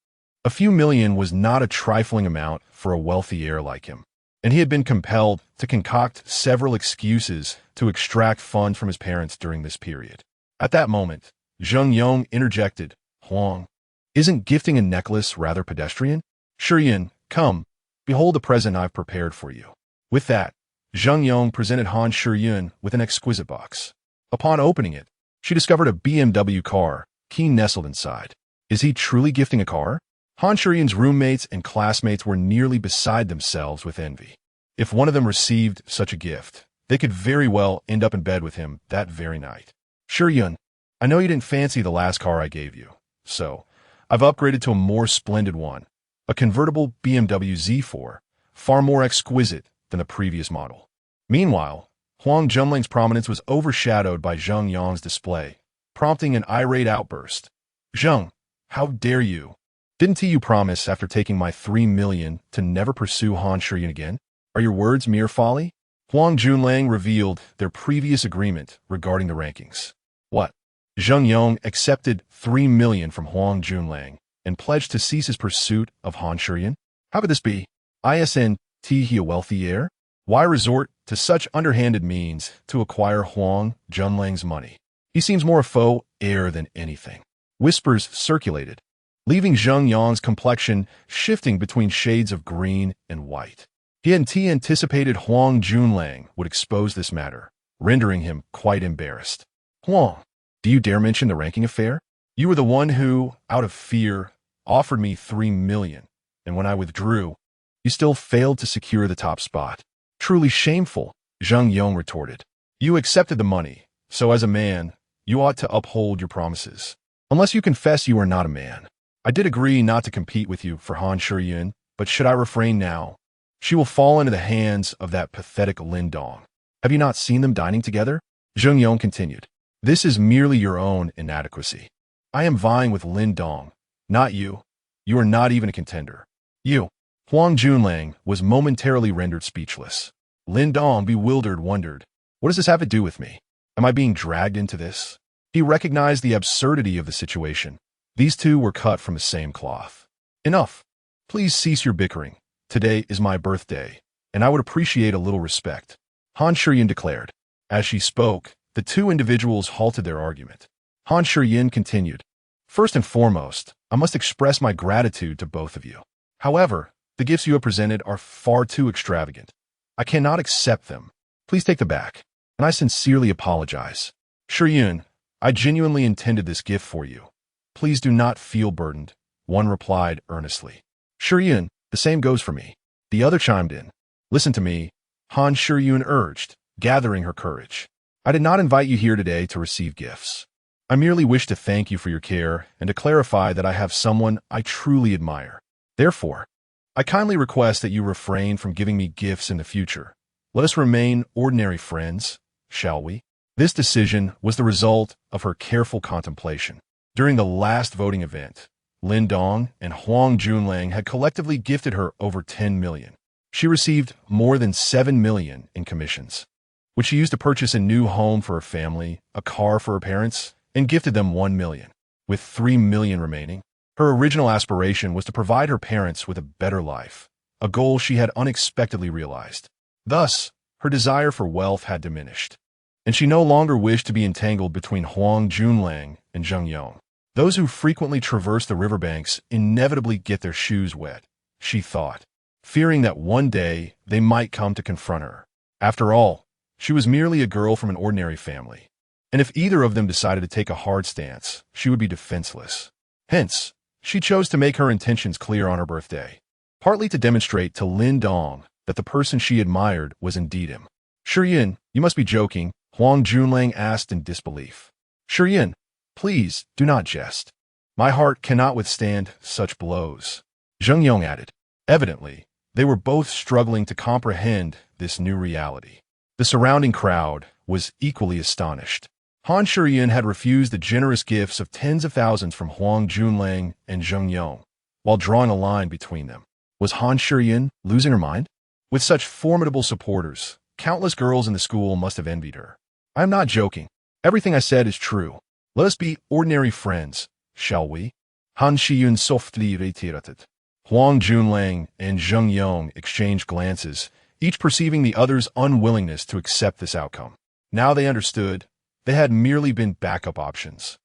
A few million was not a trifling amount for a wealthy heir like him, and he had been compelled to concoct several excuses to extract funds from his parents during this period. At that moment, Zheng Yong interjected, "Huang, isn't gifting a necklace rather pedestrian? Shiyun, come, behold the present I've prepared for you." With that, Zheng Yong presented Han Shiyun with an exquisite box. Upon opening it, she discovered a BMW car, key nestled inside. Is he truly gifting a car? Han Shiyun's roommates and classmates were nearly beside themselves with envy. If one of them received such a gift, they could very well end up in bed with him that very night. "Shiyun, I know you didn't fancy the last car I gave you, so I've upgraded to a more splendid one, a convertible BMW Z4, far more exquisite than the previous model." Meanwhile, Huang Junling's prominence was overshadowed by Zheng Yong's display, prompting an irate outburst. "Zheng, how dare you? Didn't you promise after taking my 3 million to never pursue Han Shiyun again? Are your words mere folly?" Huang Junlang revealed their previous agreement regarding the rankings. What? Zheng Yong accepted 3 million from Huang Junlang and pledged to cease his pursuit of Han Shiyun? How could this be? Isn't he a wealthy heir? Why resort to such underhanded means to acquire Huang Junlang's money? He seems more a faux heir than anything. Whispers circulated, leaving Zheng Yong's complexion shifting between shades of green and white. He anticipated Huang Junlang would expose this matter, rendering him quite embarrassed. "Huang, do you dare mention the ranking affair? You were the one who, out of fear, offered me 3 million, and when I withdrew, you still failed to secure the top spot. Truly shameful," Zheng Yong retorted. "You accepted the money, so as a man, you ought to uphold your promises. Unless you confess you are not a man. I did agree not to compete with you for Han Shiyun, but should I refrain now, she will fall into the hands of that pathetic Lin Dong. Have you not seen them dining together?" Zheng Yong continued. "This is merely your own inadequacy. I am vying with Lin Dong, not you. You are not even a contender. You." Huang Junlang was momentarily rendered speechless. Lin Dong, bewildered, wondered, "What does this have to do with me? Am I being dragged into this?" He recognized the absurdity of the situation. These two were cut from the same cloth. "Enough. Please cease your bickering. Today is my birthday, and I would appreciate a little respect," Han Shiyun declared. As she spoke, the two individuals halted their argument. Han Shiyun continued, "First and foremost, I must express my gratitude to both of you. However, the gifts you have presented are far too extravagant. I cannot accept them. Please take them back, and I sincerely apologize. Shiyun, I genuinely intended this gift for you. Please do not feel burdened," one replied earnestly. "Shiyun, the same goes for me," the other chimed in. "Listen to me," Han Shiyun urged, gathering her courage. "I did not invite you here today to receive gifts. I merely wish to thank you for your care and to clarify that I have someone I truly admire. Therefore, I kindly request that you refrain from giving me gifts in the future. Let us remain ordinary friends, shall we?" This decision was the result of her careful contemplation. During the last voting event, Lin Dong and Huang Junlang had collectively gifted her over 10 million. She received more than 7 million in commissions, which she used to purchase a new home for her family, a car for her parents, and gifted them 1 million. With 3 million remaining, her original aspiration was to provide her parents with a better life, a goal she had unexpectedly realized. Thus, her desire for wealth had diminished, and she no longer wished to be entangled between Huang Junlang and Zheng Yong. Those who frequently traverse the riverbanks inevitably get their shoes wet, she thought, fearing that one day they might come to confront her. After all, she was merely a girl from an ordinary family, and if either of them decided to take a hard stance, she would be defenseless. Hence, she chose to make her intentions clear on her birthday, partly to demonstrate to Lin Dong that the person she admired was indeed him. Shiyin, you must be joking, Huang Junlang asked in disbelief. Shiyin, please, do not jest. My heart cannot withstand such blows. Zheng Yong added. Evidently, they were both struggling to comprehend this new reality. The surrounding crowd was equally astonished. Han Shiyin had refused the generous gifts of tens of thousands from Huang Junlang and Zheng Yong, while drawing a line between them. Was Han Shiyin losing her mind? With such formidable supporters, countless girls in the school must have envied her. I am not joking. Everything I said is true. Let us be ordinary friends, shall we? Han Shiyin softly reiterated. Huang Junlang and Zheng Yong exchanged glances, each perceiving the other's unwillingness to accept this outcome. Now they understood they had merely been backup options.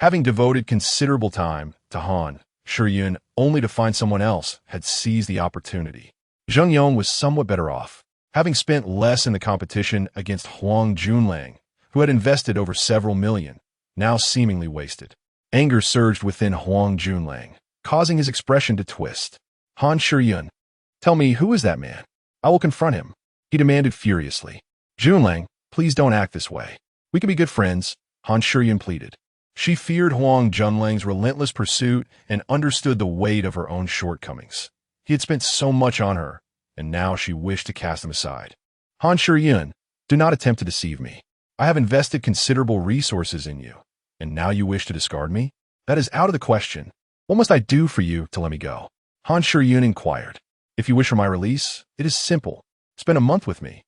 Having devoted considerable time to Han Shiyin only to find someone else had seized the opportunity. Zheng Yong was somewhat better off, having spent less in the competition against Huang Junlang, who had invested over several million, now seemingly wasted. Anger surged within Huang Junlang, causing his expression to twist. Han Shiyin, tell me, who is that man? I will confront him, he demanded furiously. Junlang, please don't act this way. We can be good friends, Han Shiyin pleaded. She feared Huang Junlang's relentless pursuit and understood the weight of her own shortcomings. He had spent so much on her, and now she wished to cast him aside. Han Shiyin, do not attempt to deceive me. I have invested considerable resources in you, and now you wish to discard me? That is out of the question. What must I do for you to let me go? Han Shiyin inquired. If you wish for my release, it is simple. Spend a month with me,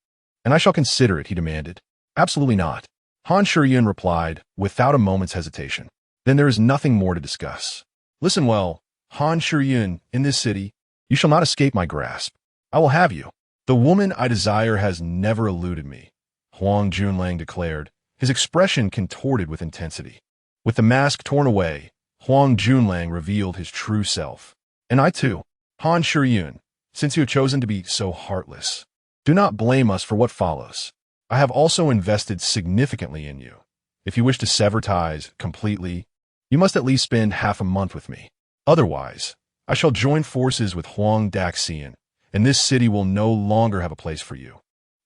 and I shall consider it, he demanded. Absolutely not. Han Shiyin replied, without a moment's hesitation. Then there is nothing more to discuss. Listen well, Han Shiyin, in this city, you shall not escape my grasp. I will have you. The woman I desire has never eluded me, Huang Junlang declared, his expression contorted with intensity. With the mask torn away, Huang Junlang revealed his true self. And I too, Han Shiyin, since you have chosen to be so heartless, do not blame us for what follows. I have also invested significantly in you. If you wish to sever ties completely, you must at least spend half a month with me. Otherwise, I shall join forces with Huang Daxian, and this city will no longer have a place for you.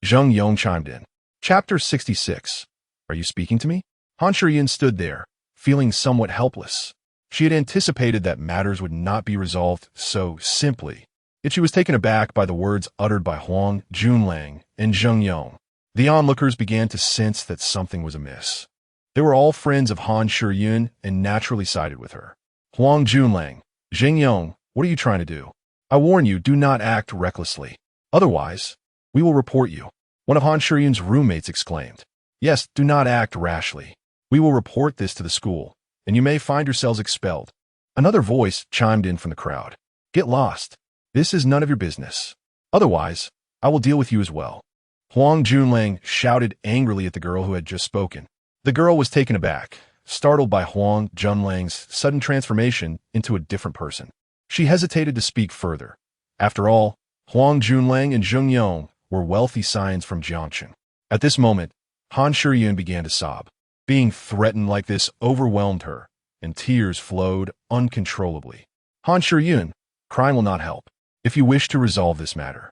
Zheng Yong chimed in. Chapter 66. Are you speaking to me? Han Shiyin stood there, feeling somewhat helpless. She had anticipated that matters would not be resolved so simply, yet she was taken aback by the words uttered by Huang Junlang and Zheng Yong. The onlookers began to sense that something was amiss. They were all friends of Han Shiyin and naturally sided with her. Huang Junlang, Zheng Yong, what are you trying to do? I warn you, do not act recklessly. Otherwise, we will report you. One of Han Shiyin's roommates exclaimed. Yes, do not act rashly. We will report this to the school, and you may find yourselves expelled. Another voice chimed in from the crowd. Get lost. This is none of your business. Otherwise, I will deal with you as well. Huang Junlang shouted angrily at the girl who had just spoken. The girl was taken aback, startled by Huang Junlang's sudden transformation into a different person. She hesitated to speak further. After all, Huang Junlang and Zheng Yong were wealthy scions from Jiangchen. At this moment, Han Shiyin began to sob. Being threatened like this overwhelmed her, and tears flowed uncontrollably. Han Shiyin, crying will not help. If you wish to resolve this matter,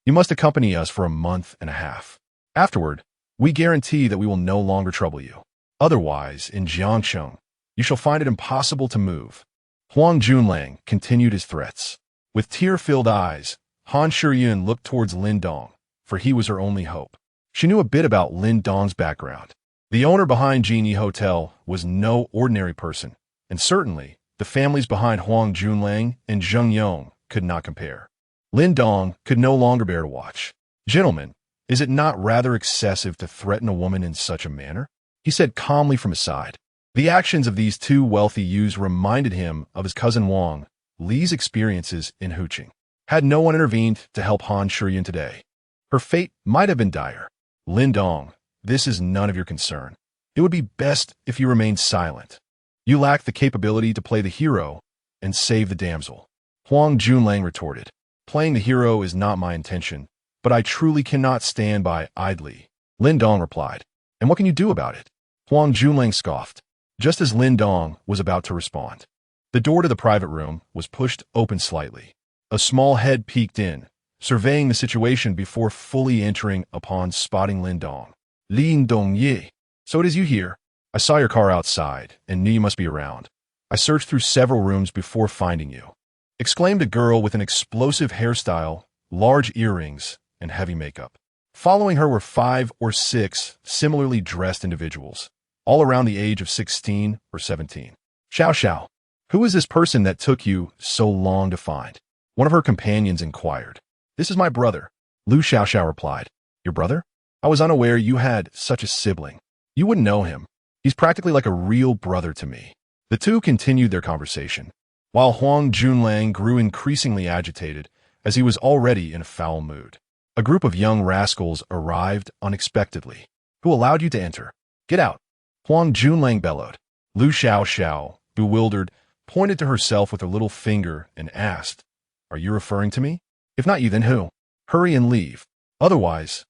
you must accompany us for a month and a half. Afterward, we guarantee that we will no longer trouble you. Otherwise, in Jiangcheng, you shall find it impossible to move. Huang Junlang continued his threats. With tear-filled eyes, Han Shiyin looked towards Lin Dong, for he was her only hope. She knew a bit about Lin Dong's background. The owner behind Genie Hotel was no ordinary person, and certainly the families behind Huang Junlang and Zheng Yong could not compare. Lin Dong could no longer bear to watch. Gentlemen, is it not rather excessive to threaten a woman in such a manner? He said calmly from his side. The actions of these two wealthy youths reminded him of his cousin Wang Li's experiences in Huqing. Had no one intervened to help Han Shiyin today, her fate might have been dire. Lin Dong, this is none of your concern. It would be best if you remained silent. You lack the capability to play the hero and save the damsel. Huang Junlang retorted. Playing the hero is not my intention, but I truly cannot stand by idly. Lin Dong replied. And what can you do about it? Huang Junlang scoffed, just as Lin Dong was about to respond. The door to the private room was pushed open slightly. A small head peeked in, surveying the situation before fully entering upon spotting Lin Dong. Lin Dong ye. So it is you here. I saw your car outside and knew you must be around. I searched through several rooms before finding you, exclaimed a girl with an explosive hairstyle, large earrings, and heavy makeup. Following her were 5 or 6 similarly dressed individuals, all around the age of 16 or 17. Xiao Xiao, who is this person that took you so long to find? One of her companions inquired. This is my brother, Lu Xiao Xiao replied. Your brother? I was unaware you had such a sibling. You wouldn't know him. He's practically like a real brother to me. The two continued their conversation, while Huang Junlang grew increasingly agitated as he was already in a foul mood. A group of young rascals arrived unexpectedly. Who allowed you to enter? Get out! Huang Junlang bellowed. Lu Xiao Xiao, bewildered, pointed to herself with her little finger and asked, Are you referring to me? If not you, then who? Hurry and leave. Otherwise,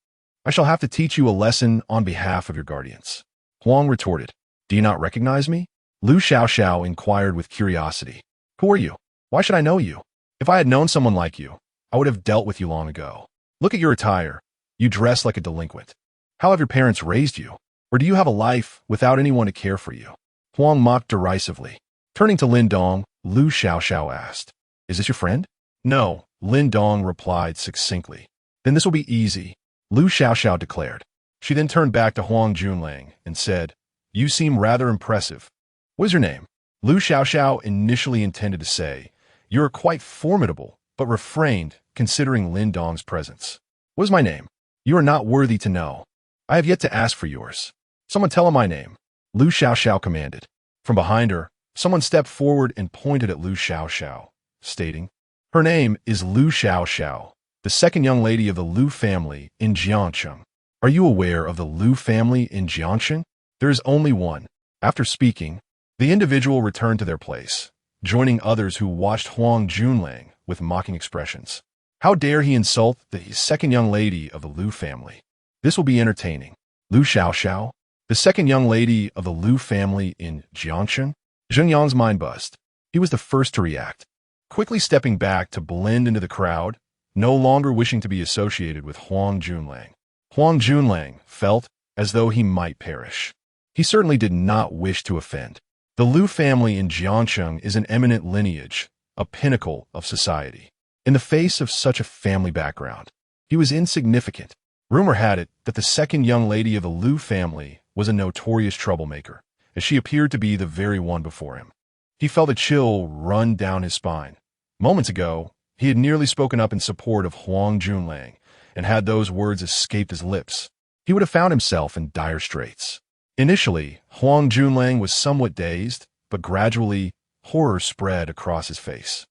I shall have to teach you a lesson on behalf of your guardians. Huang retorted. Do you not recognize me? Lu Xiao Xiao inquired with curiosity. Who are you? Why should I know you? If I had known someone like you, I would have dealt with you long ago. Look at your attire. You dress like a delinquent. How have your parents raised you? Or do you have a life without anyone to care for you? Huang mocked derisively. Turning to Lin Dong, Lu Xiao Xiao asked, Is this your friend? No, Lin Dong replied succinctly. Then this will be easy, Lu Xiao Xiao declared. She then turned back to Huang Junlang and said, You seem rather impressive. What is your name? Lu Xiao Xiao initially intended to say, You are quite formidable, but refrained, considering Lin Dong's presence. What is my name? You are not worthy to know. I have yet to ask for yours. Someone tell him my name. Lu Xiao Xiao commanded. From behind her, someone stepped forward and pointed at Lu Xiao Xiao, stating, Her name is Lu Xiao Xiao, the second young lady of the Lu family in Jiangcheng. Are you aware of the Lu family in Jiangcheng? There is only one. After speaking, the individual returned to their place, joining others who watched Huang Junlang with mocking expressions. How dare he insult the second young lady of the Lu family? This will be entertaining. Lu Xiao Xiao, the second young lady of the Lu family in Jiangcheng? Zheng Yang's mind buzzed. He was the first to react, quickly stepping back to blend into the crowd, no longer wishing to be associated with Huang Junlang. Huang Junlang felt as though he might perish. He certainly did not wish to offend. The Lu family in Jiangcheng is an eminent lineage, a pinnacle of society. In the face of such a family background, he was insignificant. Rumor had it that the second young lady of the Lu family was a notorious troublemaker, as she appeared to be the very one before him. He felt a chill run down his spine. Moments ago, he had nearly spoken up in support of Huang Junlang, and had those words escaped his lips, he would have found himself in dire straits. Initially, Huang Junlang was somewhat dazed, but gradually, horror spread across his face.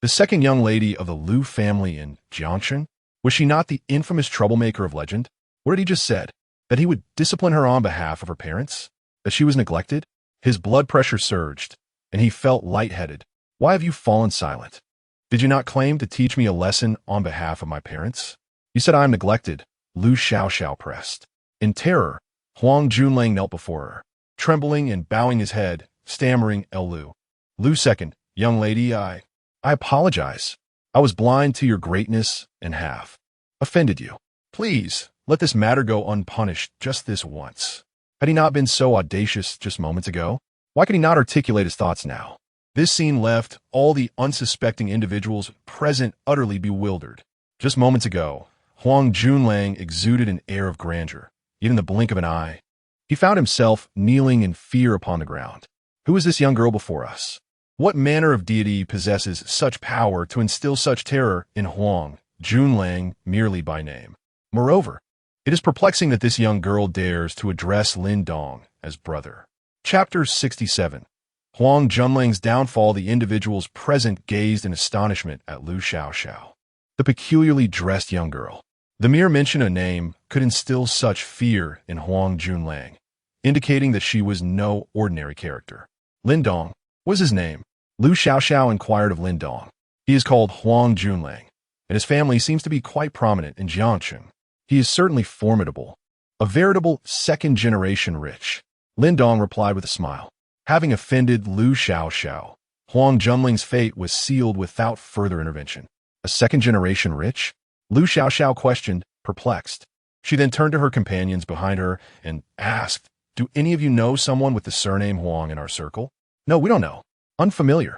The second young lady of the Lu family in Jiangcheng? Was she not the infamous troublemaker of legend? What had he just said? That he would discipline her on behalf of her parents? That she was neglected? His blood pressure surged, and he felt lightheaded. Why have you fallen silent? Did you not claim to teach me a lesson on behalf of my parents? You said I am neglected, Lu Xiao Xiao pressed. In terror, Huang Junlang knelt before her, trembling and bowing his head, stammering, Lu. Lu second, young lady, I apologize. I was blind to your greatness and have offended you. Please, let this matter go unpunished just this once. Had he not been so audacious just moments ago? Why could he not articulate his thoughts now? This scene left all the unsuspecting individuals present utterly bewildered. Just moments ago, Huang Junlang exuded an air of grandeur. Yet in the blink of an eye, he found himself kneeling in fear upon the ground. Who is this young girl before us? What manner of deity possesses such power to instill such terror in Huang Junlang merely by name? Moreover, it is perplexing that this young girl dares to address Lin Dong as brother. Chapter 67. Huang Junlang's downfall. The individuals present gazed in astonishment at Lu Xiao Xiao, the peculiarly dressed young girl. The mere mention of a name could instill such fear in Huang Junlang, indicating that she was no ordinary character. Lin Dong, what is his name? Lu Xiao Xiao inquired of Lin Dong. He is called Huang Junlang, and his family seems to be quite prominent in Jiangcheng. He is certainly formidable, a veritable second-generation rich. Lin Dong replied with a smile. Having offended Lu Xiaoxiao, Huang Junling's fate was sealed without further intervention. A second-generation rich? Lu Xiaoxiao questioned, perplexed. She then turned to her companions behind her and asked, "Do any of you know someone with the surname Huang in our circle?" "No, we don't know. Unfamiliar.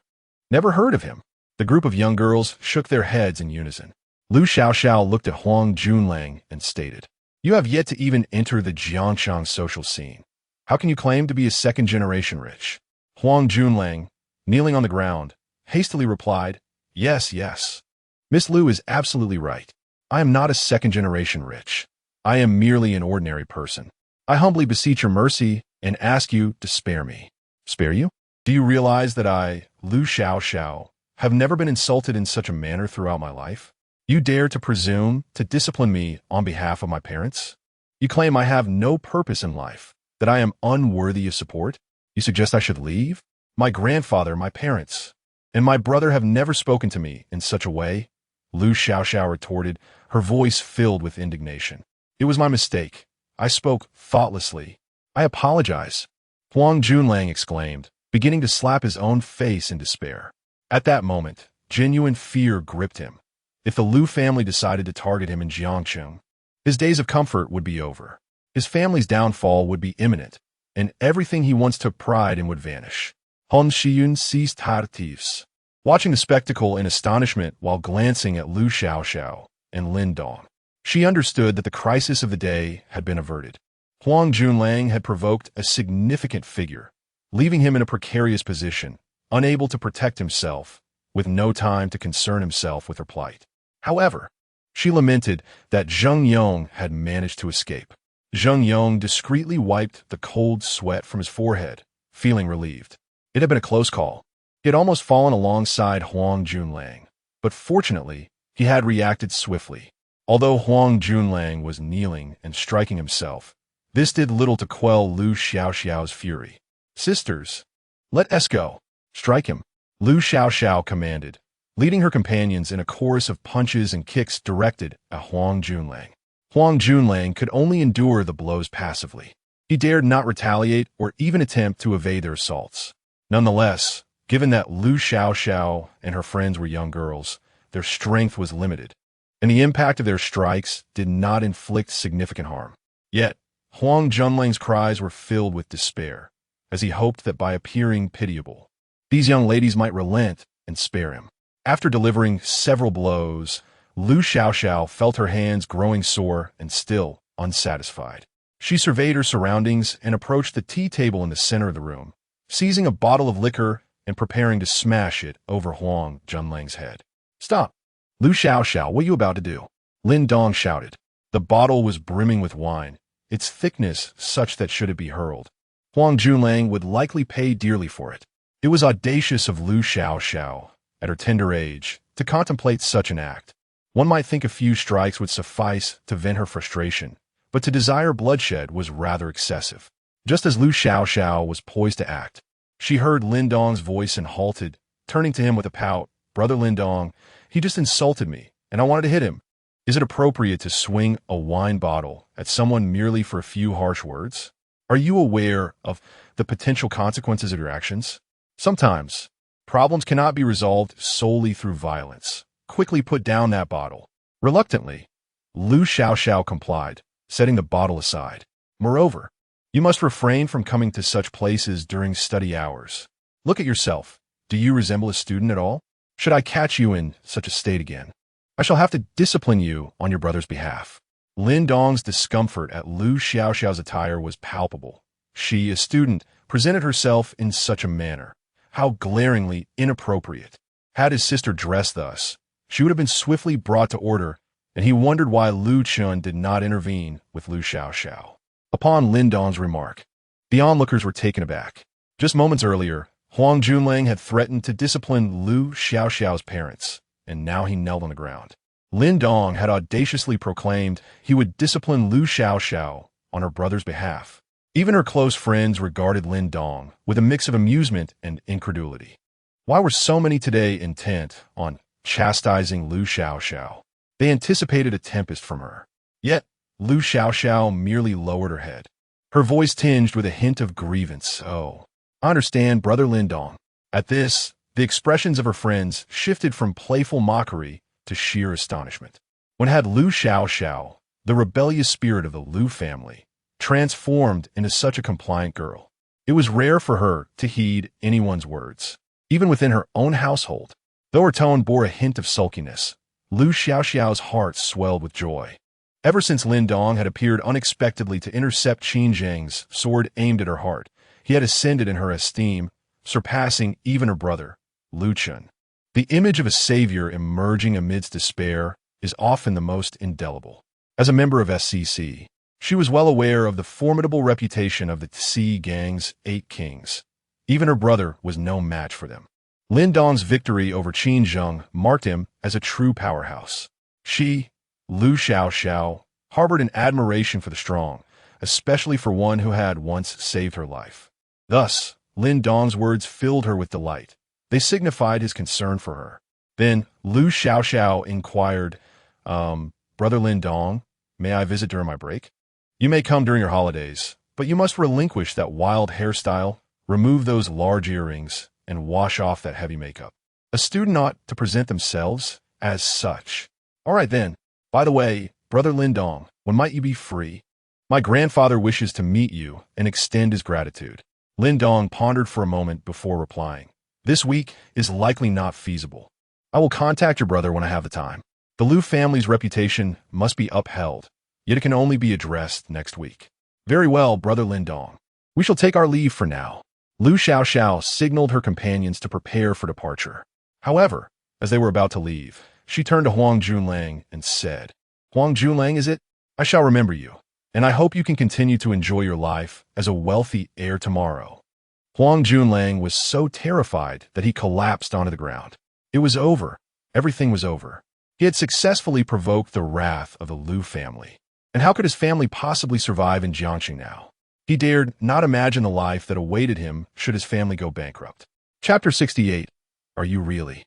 Never heard of him." The group of young girls shook their heads in unison. Lu Xiaoxiao looked at Huang Junlang and stated, "You have yet to even enter the Jiangchang social scene. How can you claim to be a second-generation rich?" Huang Junlang, kneeling on the ground, hastily replied, "Yes, yes. Miss Lu is absolutely right. I am not a second-generation rich. I am merely an ordinary person. I humbly beseech your mercy and ask you to spare me." "Spare you? Do you realize that I, Lu Xiaoxiao, have never been insulted in such a manner throughout my life? You dare to presume to discipline me on behalf of my parents? You claim I have no purpose in life, that I am unworthy of support? You suggest I should leave? My grandfather, my parents, and my brother have never spoken to me in such a way." Lu Xiaoxiao retorted, her voice filled with indignation. "It was my mistake. I spoke thoughtlessly. I apologize." Huang Junlang exclaimed, beginning to slap his own face in despair. At that moment, genuine fear gripped him. If the Lu family decided to target him in Jiangcheng, his days of comfort would be over. His family's downfall would be imminent, and everything he once took pride in would vanish. Hon Shiyun ceased tartifs, watching the spectacle in astonishment while glancing at Lu Xiaoxiao and Lin Dong. She understood that the crisis of the day had been averted. Huang Junlang had provoked a significant figure, leaving him in a precarious position, unable to protect himself, with no time to concern himself with her plight. However, she lamented that Zheng Yong had managed to escape. Zheng Yong discreetly wiped the cold sweat from his forehead, feeling relieved. It had been a close call. He had almost fallen alongside Huang Junlang, but fortunately, he had reacted swiftly. Although Huang Junlang was kneeling and striking himself, this did little to quell Lu Xiaoxiao's fury. "Sisters, let us go. Strike him," Lu Xiaoxiao commanded, leading her companions in a chorus of punches and kicks directed at Huang Junlang. Huang Junlang could only endure the blows passively. He dared not retaliate or even attempt to evade their assaults. Nonetheless, given that Lu Xiaoxiao and her friends were young girls, their strength was limited, and the impact of their strikes did not inflict significant harm. Yet, Huang Junlang's cries were filled with despair, as he hoped that by appearing pitiable, these young ladies might relent and spare him. After delivering several blows, Lu Xiaoxiao felt her hands growing sore and still unsatisfied. She surveyed her surroundings and approached the tea table in the center of the room, seizing a bottle of liquor and preparing to smash it over Huang Junlang's head. "Stop! Lu Xiaoxiao, what are you about to do?" Lin Dong shouted. The bottle was brimming with wine, its thickness such that should it be hurled, Huang Junlang would likely pay dearly for it. It was audacious of Lu Xiaoxiao, at her tender age, to contemplate such an act. One might think a few strikes would suffice to vent her frustration, but to desire bloodshed was rather excessive. Just as Lu Xiaoxiao was poised to act, she heard Lin Dong's voice and halted, turning to him with a pout. "Brother Lin Dong, he just insulted me, and I wanted to hit him. Is it appropriate to swing a wine bottle at someone merely for a few harsh words? Are you aware of the potential consequences of your actions? Sometimes, problems cannot be resolved solely through violence. Quickly put down that bottle." Reluctantly, Lu Xiaoxiao complied, setting the bottle aside. "Moreover, you must refrain from coming to such places during study hours. Look at yourself. Do you resemble a student at all? Should I catch you in such a state again, I shall have to discipline you on your brother's behalf." Lin Dong's discomfort at Lu Xiaoxiao's attire was palpable. She, a student, presented herself in such a manner. How glaringly inappropriate. Had his sister dressed thus, she would have been swiftly brought to order, and he wondered why Lu Chun did not intervene with Lu Xiaoxiao. Upon Lin Dong's remark, the onlookers were taken aback. Just moments earlier, Huang Junlang had threatened to discipline Lu Xiaoxiao's parents, and now he knelt on the ground. Lin Dong had audaciously proclaimed he would discipline Lu Xiaoxiao on her brother's behalf. Even her close friends regarded Lin Dong with a mix of amusement and incredulity. Why were so many today intent on chastising Lu Xiaoxiao. They anticipated a tempest from her. Yet, Lu Xiaoxiao merely lowered her head, her voice tinged with a hint of grievance. "Oh, I understand, Brother Lin Dong." At this, the expressions of her friends shifted from playful mockery to sheer astonishment. When had Lu Xiaoxiao, the rebellious spirit of the Lu family, transformed into such a compliant girl? It was rare for her to heed anyone's words, even within her own household. Though her tone bore a hint of sulkiness, Lu Xiaoxiao's heart swelled with joy. Ever since Lin Dong had appeared unexpectedly to intercept Qin Zheng's sword aimed at her heart, he had ascended in her esteem, surpassing even her brother, Lu Chun. The image of a savior emerging amidst despair is often the most indelible. As a member of SCC, she was well aware of the formidable reputation of the Tsi gang's 8 kings. Even her brother was no match for them. Lin Dong's victory over Qin Zheng marked him as a true powerhouse. She, Lu Xiaoxiao, harbored an admiration for the strong, especially for one who had once saved her life. Thus, Lin Dong's words filled her with delight. They signified his concern for her. Then, Lu Xiaoxiao inquired, Brother Lin Dong, may I visit during my break? You may come during your holidays, but you must relinquish that wild hairstyle, remove those large earrings, and wash off that heavy makeup. A student ought to present themselves as such. All right then. By the way, Brother Lin Dong, when might you be free? My grandfather wishes to meet you and extend his gratitude. Lin Dong pondered for a moment before replying. This week is likely not feasible. I will contact your brother when I have the time. The Lu family's reputation must be upheld, yet it can only be addressed next week. Very well, Brother Lin Dong. We shall take our leave for now. Lu Xiaoxiao signaled her companions to prepare for departure. However, as they were about to leave, she turned to Huang Junlang and said, Huang Junlang, is it? I shall remember you, and I hope you can continue to enjoy your life as a wealthy heir tomorrow. Huang Junlang was so terrified that he collapsed onto the ground. It was over. Everything was over. He had successfully provoked the wrath of the Lu family. And how could his family possibly survive in Jiangxing now? He dared not imagine the life that awaited him should his family go bankrupt. Chapter 68. Are you really?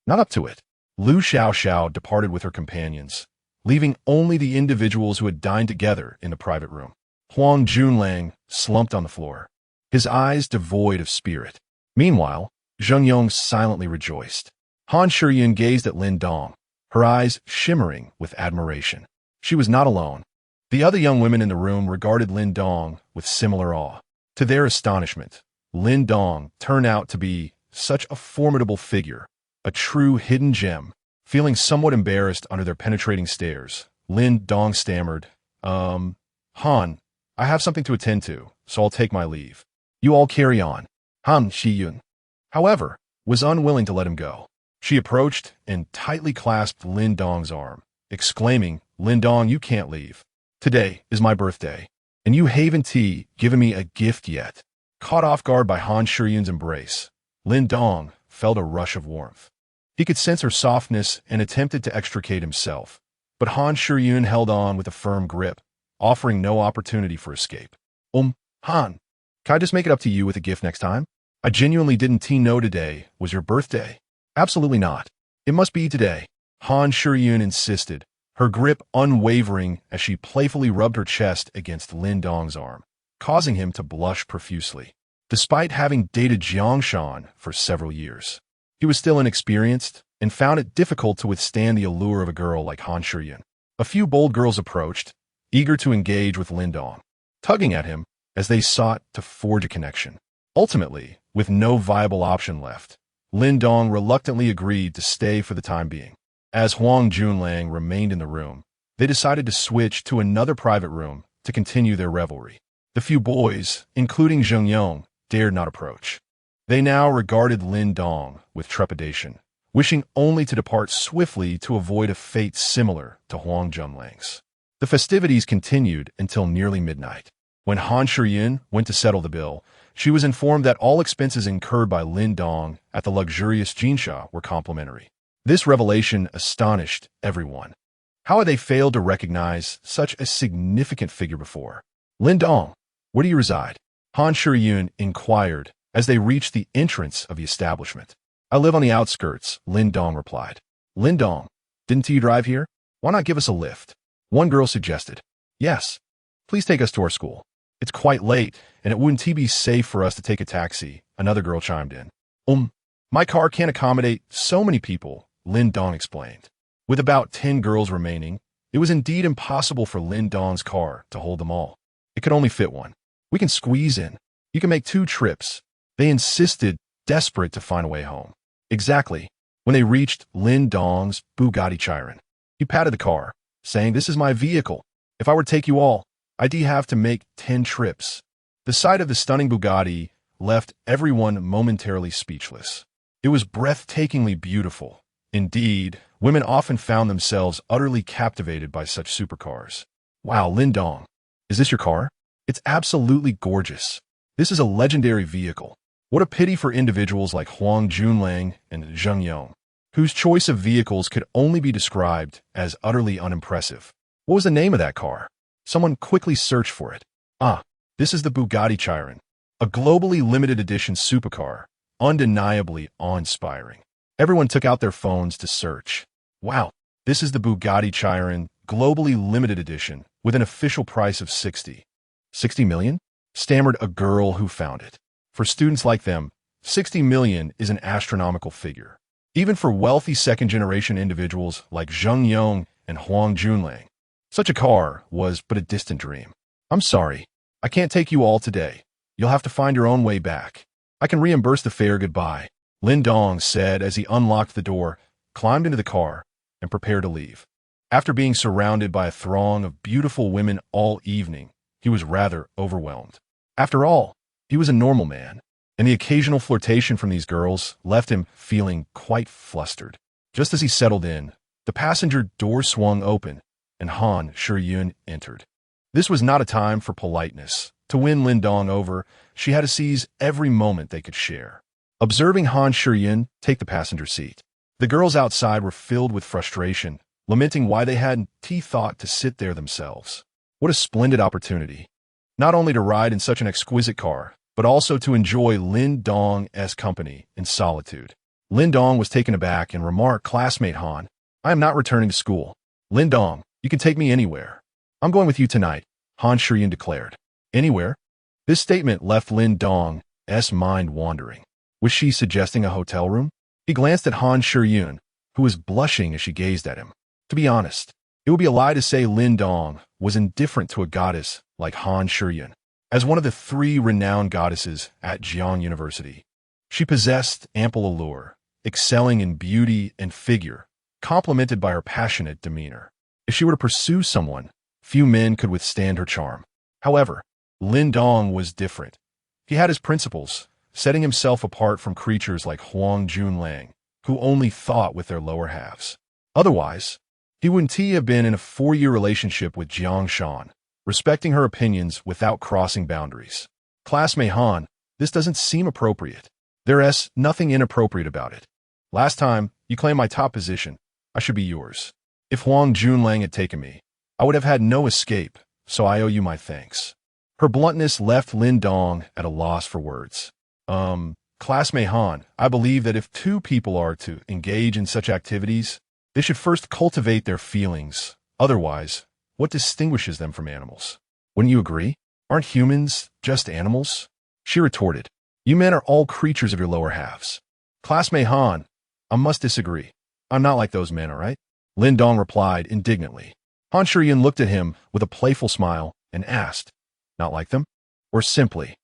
Not up to it. Lu Xiaoxiao departed with her companions, leaving only the individuals who had dined together in the private room. Huang Junlang slumped on the floor, his eyes devoid of spirit. Meanwhile, Zheng Yong silently rejoiced. Han Shiyun gazed at Lin Dong, her eyes shimmering with admiration. She was not alone. The other young women in the room regarded Lin Dong with similar awe. To their astonishment, Lin Dong turned out to be such a formidable figure, a true hidden gem. Feeling somewhat embarrassed under their penetrating stares, Lin Dong stammered, Han, I have something to attend to, so I'll take my leave. You all carry on. Han Shiyun, however, was unwilling to let him go. She approached and tightly clasped Lin Dong's arm, exclaiming, Lin Dong, you can't leave. Today is my birthday, and you haven't given me a gift yet. Caught off guard by Han Shiyun's embrace, Lin Dong felt a rush of warmth. He could sense her softness and attempted to extricate himself, but Han Shiyun held on with a firm grip, offering no opportunity for escape. Han, can I just make it up to you with a gift next time? I genuinely didn't know today was your birthday. Absolutely not. It must be today. Han Shiyun insisted, her grip unwavering as she playfully rubbed her chest against Lin Dong's arm, causing him to blush profusely. Despite having dated Jiangshan for several years, he was still inexperienced and found it difficult to withstand the allure of a girl like Han Shiyun. A few bold girls approached, eager to engage with Lin Dong, tugging at him as they sought to forge a connection. Ultimately, with no viable option left, Lin Dong reluctantly agreed to stay for the time being. As Huang Junlang remained in the room, they decided to switch to another private room to continue their revelry. The few boys, including Zheng Yong, dared not approach. They now regarded Lin Dong with trepidation, wishing only to depart swiftly to avoid a fate similar to Huang Junlang's. The festivities continued until nearly midnight. When Han Shiyun went to settle the bill, she was informed that all expenses incurred by Lin Dong at the luxurious Jinsha were complimentary. This revelation astonished everyone. How had they failed to recognize such a significant figure before? Lin Dong, where do you reside? Han Shiyun inquired as they reached the entrance of the establishment. I live on the outskirts, Lin Dong replied. Lin Dong, didn't you drive here? Why not give us a lift? One girl suggested. Yes. Please take us to our school. It's quite late, and it wouldn't be safe for us to take a taxi, another girl chimed in. My car can't accommodate so many people, Lin Dong explained. With about 10 girls remaining, it was indeed impossible for Lin Dong's car to hold them all. It could only fit one. We can squeeze in. You can make 2 trips. They insisted, desperate to find a way home. Exactly. When they reached Lin Dong's Bugatti Chiron, he patted the car, saying, "This is my vehicle. If I were to take you all, I'd have to make 10 trips." The sight of the stunning Bugatti left everyone momentarily speechless. It was breathtakingly beautiful. Indeed, women often found themselves utterly captivated by such supercars. Wow, Lin Dong, is this your car? It's absolutely gorgeous. This is a legendary vehicle. What a pity for individuals like Huang Junlang and Zheng Yong, whose choice of vehicles could only be described as utterly unimpressive. What was the name of that car? Someone quickly searched for it. This is the Bugatti Chiron, a globally limited edition supercar, undeniably awe-inspiring. Everyone took out their phones to search. Wow, this is the Bugatti Chiron, globally limited edition, with an official price of 60 million? Stammered a girl who found it. For students like them, 60 million is an astronomical figure. Even for wealthy second-generation individuals like Zheng Yong and Huang Junlang, such a car was but a distant dream. I'm sorry, I can't take you all today. You'll have to find your own way back. I can reimburse the fare. Goodbye, Lin Dong said as he unlocked the door, climbed into the car, and prepared to leave. After being surrounded by a throng of beautiful women all evening, he was rather overwhelmed. After all, he was a normal man, and the occasional flirtation from these girls left him feeling quite flustered. Just as he settled in, the passenger door swung open, and Han Shiyun entered. This was not a time for politeness. To win Lin Dong over, she had to seize every moment they could share. Observing Han Shiyun take the passenger seat, the girls outside were filled with frustration, lamenting why they hadn't thought to sit there themselves. What a splendid opportunity. Not only to ride in such an exquisite car, but also to enjoy Lin Dong's company in solitude. Lin Dong was taken aback and remarked, "Classmate Han, I am not returning to school. Lin Dong, you can take me anywhere. I'm going with you tonight," Han Shiyun declared. Anywhere? This statement left Lin Dong's mind wandering. Was she suggesting a hotel room? He glanced at Han Shiyun, who was blushing as she gazed at him. To be honest, it would be a lie to say Lin Dong was indifferent to a goddess like Han Shiyun. As one of the 3 renowned goddesses at Jiang University, she possessed ample allure, excelling in beauty and figure, complemented by her passionate demeanor. If she were to pursue someone, few men could withstand her charm. However, Lin Dong was different. He had his principles, setting himself apart from creatures like Huang Junlang, who only thought with their lower halves. Otherwise, he wouldn't have been in a 4-year relationship with Jiang Shan, respecting her opinions without crossing boundaries. Classmate Han, this doesn't seem appropriate. There's nothing inappropriate about it. Last time, you claimed my top position. I should be yours. If Huang Junlang had taken me, I would have had no escape, so I owe you my thanks. Her bluntness left Lin Dong at a loss for words. Classmate Han, I believe that if 2 people are to engage in such activities, they should first cultivate their feelings. Otherwise, what distinguishes them from animals? Wouldn't you agree? Aren't humans just animals? She retorted. You men are all creatures of your lower halves. Classmate Han, I must disagree. I'm not like those men, all right? Lin Dong replied indignantly. Han Shiyun looked at him with a playful smile and asked, not like them? Or simply,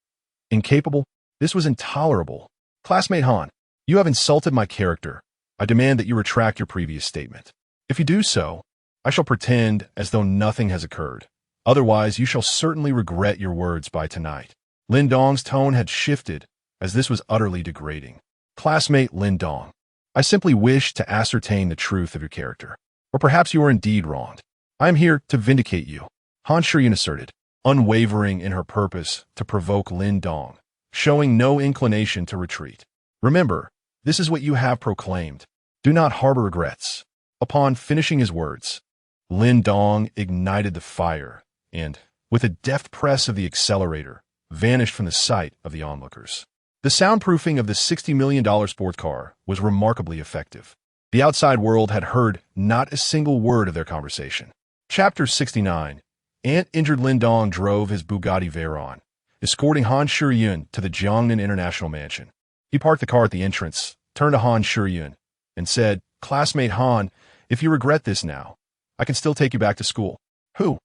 incapable? This was intolerable. Classmate Han, you have insulted my character. I demand that you retract your previous statement. If you do so, I shall pretend as though nothing has occurred. Otherwise, you shall certainly regret your words by tonight. Lin Dong's tone had shifted, as this was utterly degrading. Classmate Lin Dong, I simply wish to ascertain the truth of your character. Or perhaps you are indeed wronged. I am here to vindicate you, Han Shiyun asserted, unwavering in her purpose to provoke Lin Dong, showing no inclination to retreat. Remember, this is what you have proclaimed. Do not harbor regrets. Upon finishing his words, Lin Dong ignited the fire and, with a deft press of the accelerator, vanished from the sight of the onlookers. The soundproofing of the $60 million sports car was remarkably effective. The outside world had heard not a single word of their conversation. Chapter 69. Injured Lin Dong drove his Bugatti Veyron, escorting Han Shiyun to the Jiangnan International Mansion. He parked the car at the entrance, turned to Han Shiyun, and said, "Classmate Han, if you regret this now, I can still take you back to school." Who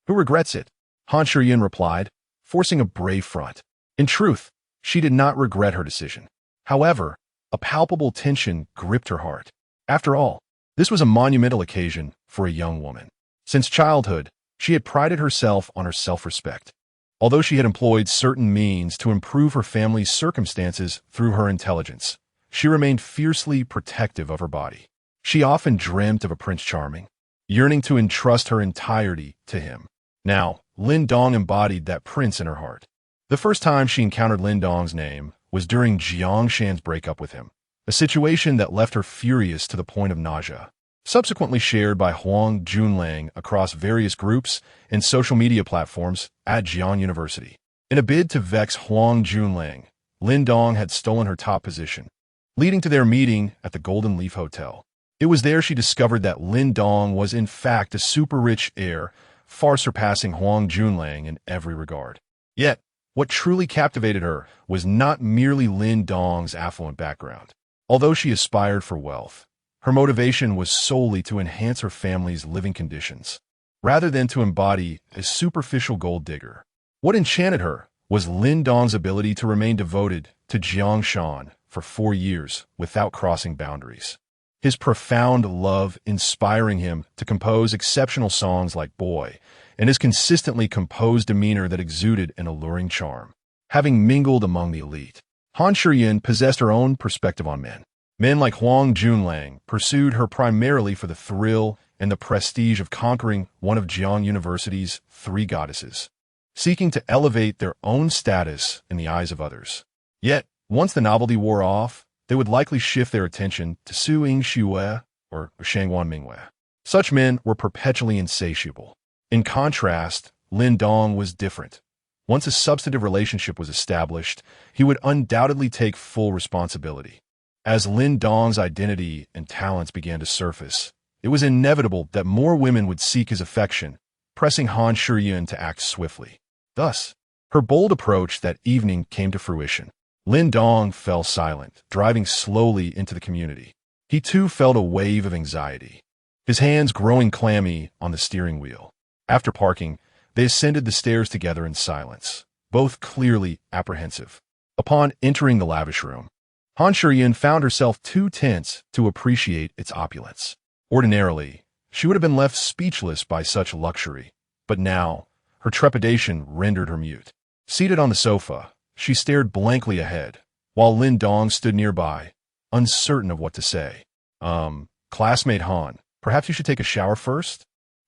regrets it? Han Shiyun replied, forcing a brave front. In truth, she did not regret her decision. However, a palpable tension gripped her heart. After all, this was a monumental occasion for a young woman. Since childhood, she had prided herself on her self-respect. Although she had employed certain means to improve her family's circumstances through her intelligence, she remained fiercely protective of her body. She often dreamt of a Prince Charming, yearning to entrust her entirety to him. Now, Lin Dong embodied that prince in her heart. The first time she encountered Lin Dong's name was during Jiang Shan's breakup with him, a situation that left her furious to the point of nausea. Subsequently shared by Huang Junlang across various groups and social media platforms at Jiang University. In a bid to vex Huang Junlang, Lin Dong had stolen her top position, leading to their meeting at the Golden Leaf Hotel. It was there she discovered that Lin Dong was in fact a super-rich heir, far surpassing Huang Junlang in every regard. Yet, what truly captivated her was not merely Lin Dong's affluent background. Although she aspired for wealth, her motivation was solely to enhance her family's living conditions, rather than to embody a superficial gold digger. What enchanted her was Lin Dong's ability to remain devoted to Jiang Shan for 4 years without crossing boundaries. His profound love inspiring him to compose exceptional songs like Boy, and his consistently composed demeanor that exuded an alluring charm. Having mingled among the elite, Han Shiyun possessed her own perspective on men. Men like Huang Junlang pursued her primarily for the thrill and the prestige of conquering one of Jiang University's 3 goddesses, seeking to elevate their own status in the eyes of others. Yet, once the novelty wore off, they would likely shift their attention to Su Ying Xue or Shangwan Mingwei. Such men were perpetually insatiable. In contrast, Lin Dong was different. Once a substantive relationship was established, he would undoubtedly take full responsibility. As Lin Dong's identity and talents began to surface, it was inevitable that more women would seek his affection, pressing Han Shiyun to act swiftly. Thus, her bold approach that evening came to fruition. Lin Dong fell silent, driving slowly into the community. He too felt a wave of anxiety, his hands growing clammy on the steering wheel. After parking, they ascended the stairs together in silence, both clearly apprehensive. Upon entering the lavish room, Han Shiyun found herself too tense to appreciate its opulence. Ordinarily, she would have been left speechless by such luxury, but now, her trepidation rendered her mute. Seated on the sofa, she stared blankly ahead, while Lin Dong stood nearby, uncertain of what to say. Classmate Han, perhaps you should take a shower first?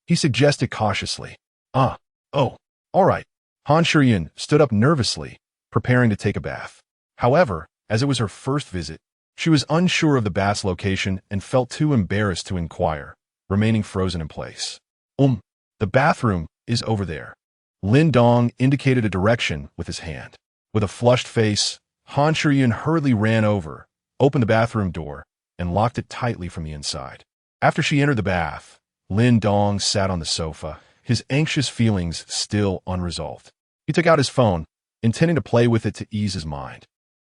He suggested cautiously. Oh, all right. Han Shiyun stood up nervously, preparing to take a bath. However, as it was her first visit, she was unsure of the bath's location and felt too embarrassed to inquire, remaining frozen in place. The bathroom is over there. Lin Dong indicated a direction with his hand. With a flushed face, Han Shiyun hurriedly ran over, opened the bathroom door, and locked it tightly from the inside. After she entered the bath, Lin Dong sat on the sofa, his anxious feelings still unresolved. He took out his phone, intending to play with it to ease his mind.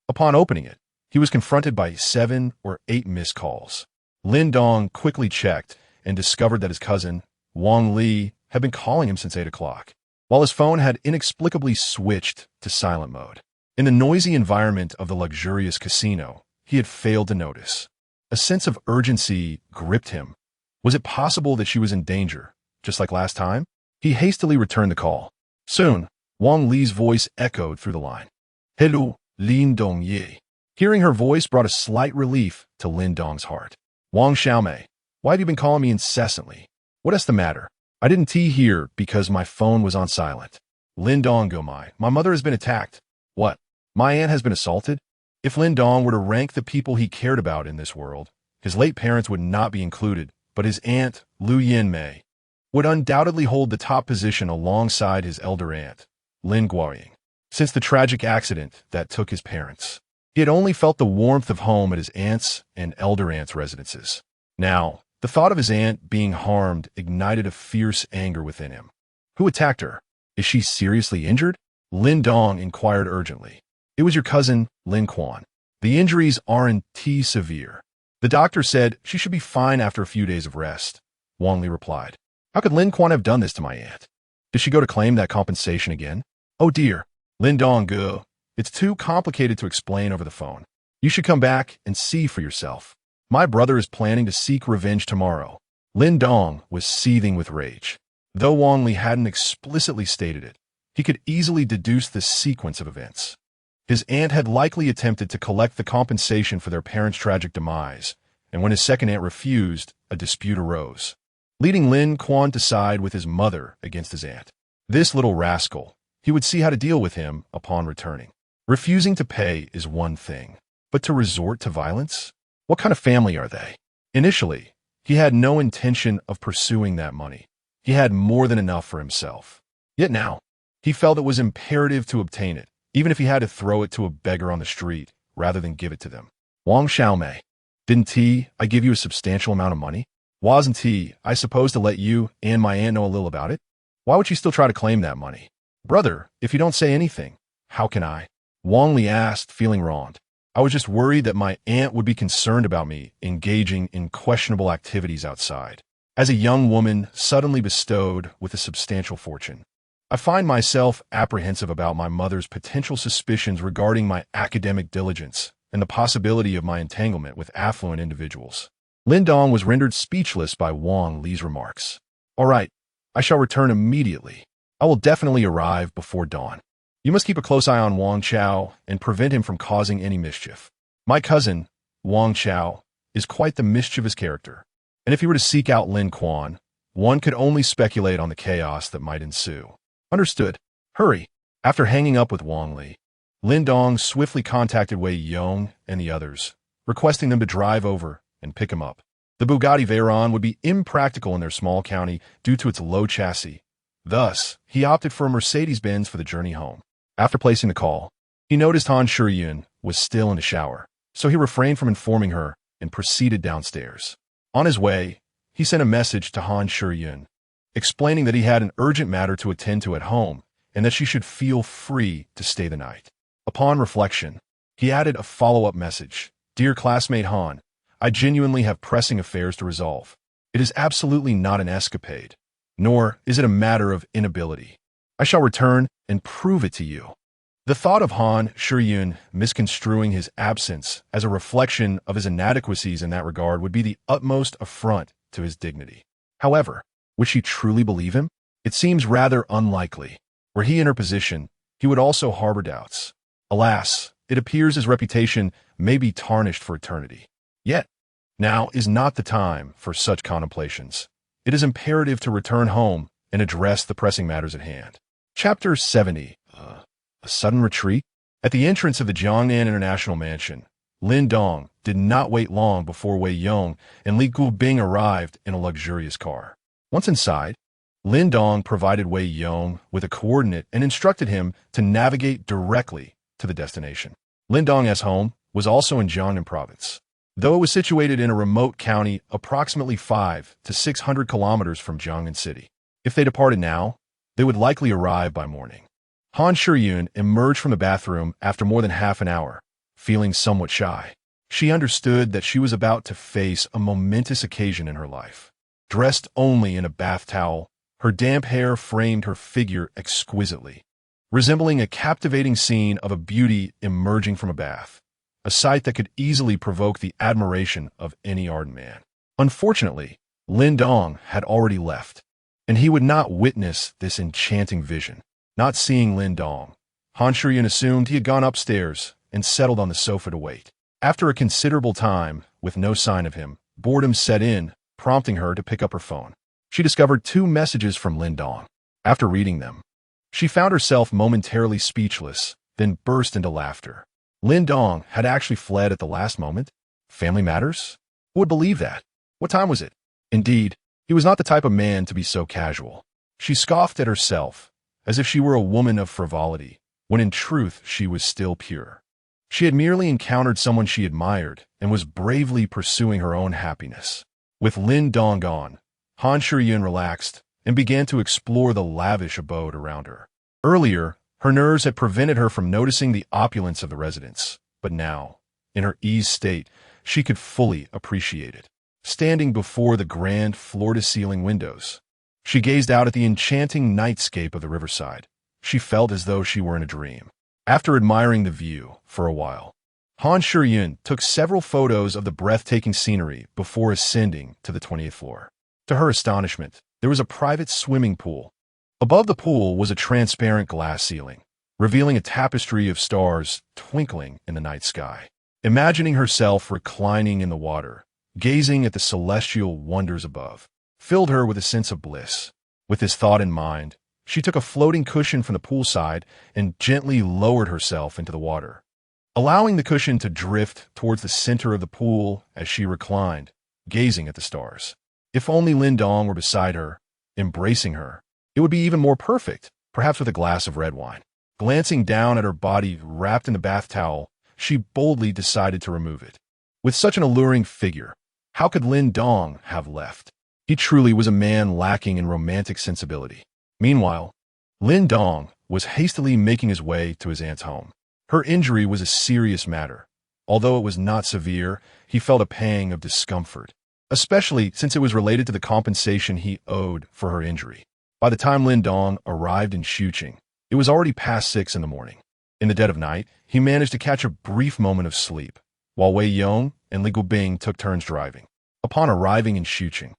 Upon opening it, he was confronted by 7 or 8 missed calls. Lin Dong quickly checked and discovered that his cousin, Wang Li, had been calling him since 8 o'clock, while his phone had inexplicably switched to silent mode. In the noisy environment of the luxurious casino, he had failed to notice. A sense of urgency gripped him. Was it possible that she was in danger, just like last time? He hastily returned the call. Soon, Wang Li's voice echoed through the line. Hello, Lin Dong Ye. Hearing her voice brought a slight relief to Lin Dong's heart. Wang Xiaomei, why have you been calling me incessantly? What is the matter? I didn't tea here because my phone was on silent. Lin Dong Gomai, my mother has been attacked. What? My aunt has been assaulted? If Lin Dong were to rank the people he cared about in this world, his late parents would not be included, but his aunt, Lu Yinmei, would undoubtedly hold the top position alongside his elder aunt, Lin Guoying. since the tragic accident that took his parents. He had only felt the warmth of home at his aunt's and elder aunt's residences. Now, the thought of his aunt being harmed ignited a fierce anger within him. Who attacked her? Is she seriously injured? Lin Dong inquired urgently. It was your cousin, Lin Quan. The injuries aren't severe. The doctor said she should be fine after a few days of rest, Wang Li replied. How could Lin Quan have done this to my aunt? Did she go to claim that compensation again? Oh dear, Lin Dong, go. It's too complicated to explain over the phone. You should come back and see for yourself. My brother is planning to seek revenge tomorrow. Lin Dong was seething with rage. Though Wang Li hadn't explicitly stated it, he could easily deduce the sequence of events. His aunt had likely attempted to collect the compensation for their parents' tragic demise, and when his second aunt refused, a dispute arose, leading Lin Quan to side with his mother against his aunt. This little rascal, he would see how to deal with him upon returning. Refusing to pay is one thing, but to resort to violence? What kind of family are they? Initially, he had no intention of pursuing that money. He had more than enough for himself. Yet now, he felt it was imperative to obtain it, even if he had to throw it to a beggar on the street rather than give it to them. Wang Xiaomei, didn't I give you a substantial amount of money? Wasn't I supposed to let you and my aunt know a little about it? Why would she still try to claim that money? Brother, if you don't say anything, how can I? Wang Li asked, feeling wronged. I was just worried that my aunt would be concerned about me engaging in questionable activities outside. As a young woman suddenly bestowed with a substantial fortune, I find myself apprehensive about my mother's potential suspicions regarding my academic diligence and the possibility of my entanglement with affluent individuals. Lin Dong was rendered speechless by Wang Li's remarks. All right, I shall return immediately. I will definitely arrive before dawn. You must keep a close eye on Wang Chao and prevent him from causing any mischief. My cousin, Wang Chao, is quite the mischievous character, and if he were to seek out Lin Quan, one could only speculate on the chaos that might ensue. Understood. Hurry. After hanging up with Wang Li, Lin Dong swiftly contacted Wei Yong and the others, requesting them to drive over and pick him up. The Bugatti Veyron would be impractical in their small county due to its low chassis. Thus, he opted for a Mercedes-Benz for the journey home. After placing the call, he noticed Han Shiyun was still in the shower, so he refrained from informing her and proceeded downstairs. On his way, he sent a message to Han Shiyun, explaining that he had an urgent matter to attend to at home and that she should feel free to stay the night. Upon reflection, he added a follow-up message. Dear classmate Han, I genuinely have pressing affairs to resolve. It is absolutely not an escapade, nor is it a matter of inability. I shall return and prove it to you. The thought of Han Shiyun misconstruing his absence as a reflection of his inadequacies in that regard would be the utmost affront to his dignity. However, would she truly believe him? It seems rather unlikely. Were he in her position, he would also harbor doubts. Alas, it appears his reputation may be tarnished for eternity. Yet, now is not the time for such contemplations. It is imperative to return home and address the pressing matters at hand. Chapter 70. A sudden retreat? At the entrance of the Jiangnan International Mansion, Lin Dong did not wait long before Wei Yong and Li Gubing arrived in a luxurious car. Once inside, Lin Dong provided Wei Yong with a coordinate and instructed him to navigate directly to the destination. Lin Dong's home was also in Jiangnan province, though it was situated in a remote county approximately 500 to 600 kilometers from Jiangnan City. If they departed now, they would likely arrive by morning. Han Shiyun emerged from the bathroom after more than half an hour, feeling somewhat shy. She understood that she was about to face a momentous occasion in her life. Dressed only in a bath towel, her damp hair framed her figure exquisitely, resembling a captivating scene of a beauty emerging from a bath, a sight that could easily provoke the admiration of any ardent man. Unfortunately, Lin Dong had already left, and he would not witness this enchanting vision. Not seeing Lin Dong, Han Shiyun assumed he had gone upstairs and settled on the sofa to wait. After a considerable time, with no sign of him, boredom set in, prompting her to pick up her phone. She discovered 2 messages from Lin Dong. After reading them, she found herself momentarily speechless, then burst into laughter. Lin Dong had actually fled at the last moment? Family matters? Who would believe that? What time was it? Indeed, he was not the type of man to be so casual. She scoffed at herself, as if she were a woman of frivolity, when in truth she was still pure. She had merely encountered someone she admired and was bravely pursuing her own happiness. With Lin Dong gone, Han Shuyun relaxed and began to explore the lavish abode around her. Earlier, her nerves had prevented her from noticing the opulence of the residence, but now, in her eased state, she could fully appreciate it. Standing before the grand floor-to-ceiling windows, she gazed out at the enchanting nightscape of the riverside. She felt as though she were in a dream. After admiring the view for a while, Han Shuyun took several photos of the breathtaking scenery before ascending to the 20th floor. To her astonishment, there was a private swimming pool. Above the pool was a transparent glass ceiling, revealing a tapestry of stars twinkling in the night sky. Imagining herself reclining in the water, gazing at the celestial wonders above, filled her with a sense of bliss. With this thought in mind, she took a floating cushion from the poolside and gently lowered herself into the water, allowing the cushion to drift towards the center of the pool as she reclined, gazing at the stars. If only Lin Dong were beside her, embracing her, it would be even more perfect, perhaps with a glass of red wine. Glancing down at her body wrapped in the bath towel, she boldly decided to remove it. With such an alluring figure, how could Lin Dong have left? He truly was a man lacking in romantic sensibility. Meanwhile, Lin Dong was hastily making his way to his aunt's home. Her injury was a serious matter. Although it was not severe, he felt a pang of discomfort, especially since it was related to the compensation he owed for her injury. By the time Lin Dong arrived in Shuqing, it was already past 6 in the morning. In the dead of night, he managed to catch a brief moment of sleep, while Wei Yong and Li Guobing took turns driving. Upon arriving in Shuqing,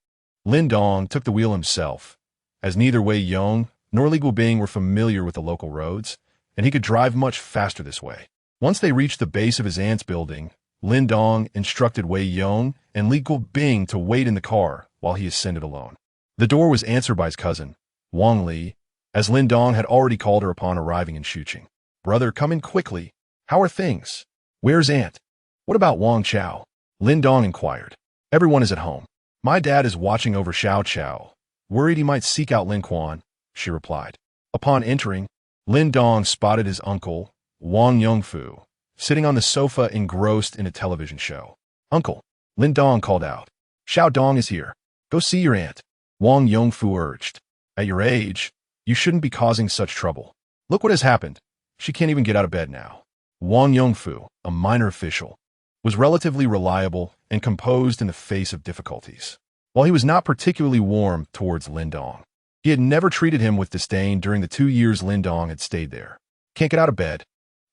Lin Dong took the wheel himself, as neither Wei Yong nor Li Guobing were familiar with the local roads, and he could drive much faster this way. Once they reached the base of his aunt's building, Lin Dong instructed Wei Yong and Li Guobing to wait in the car while he ascended alone. The door was answered by his cousin, Wang Li, as Lin Dong had already called her upon arriving in Shuqing. "Brother, come in quickly. How are things? Where's Aunt? What about Wang Chao?" Lin Dong inquired. "Everyone is at home. My dad is watching over Xiao Chao, worried he might seek out Lin Quan," she replied. Upon entering, Lin Dong spotted his uncle, Wang Yongfu, sitting on the sofa engrossed in a television show. "Uncle," Lin Dong called out, "Xiao Dong is here. Go see your aunt," Wang Yongfu urged. "At your age, you shouldn't be causing such trouble. Look what has happened. She can't even get out of bed now." Wang Yongfu, a minor official, was relatively reliable and composed in the face of difficulties. While he was not particularly warm towards Lin Dong, he had never treated him with disdain during the 2 years Lin Dong had stayed there. "Can't get out of bed?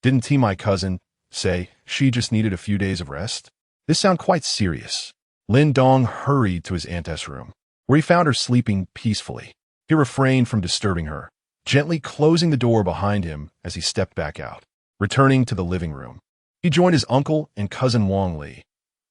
Didn't T, my cousin, say she just needed a few days of rest? This sounds quite serious." Lin Dong hurried to his aunt's room, where he found her sleeping peacefully. He refrained from disturbing her, gently closing the door behind him as he stepped back out. Returning to the living room, he joined his uncle and cousin Wang Li.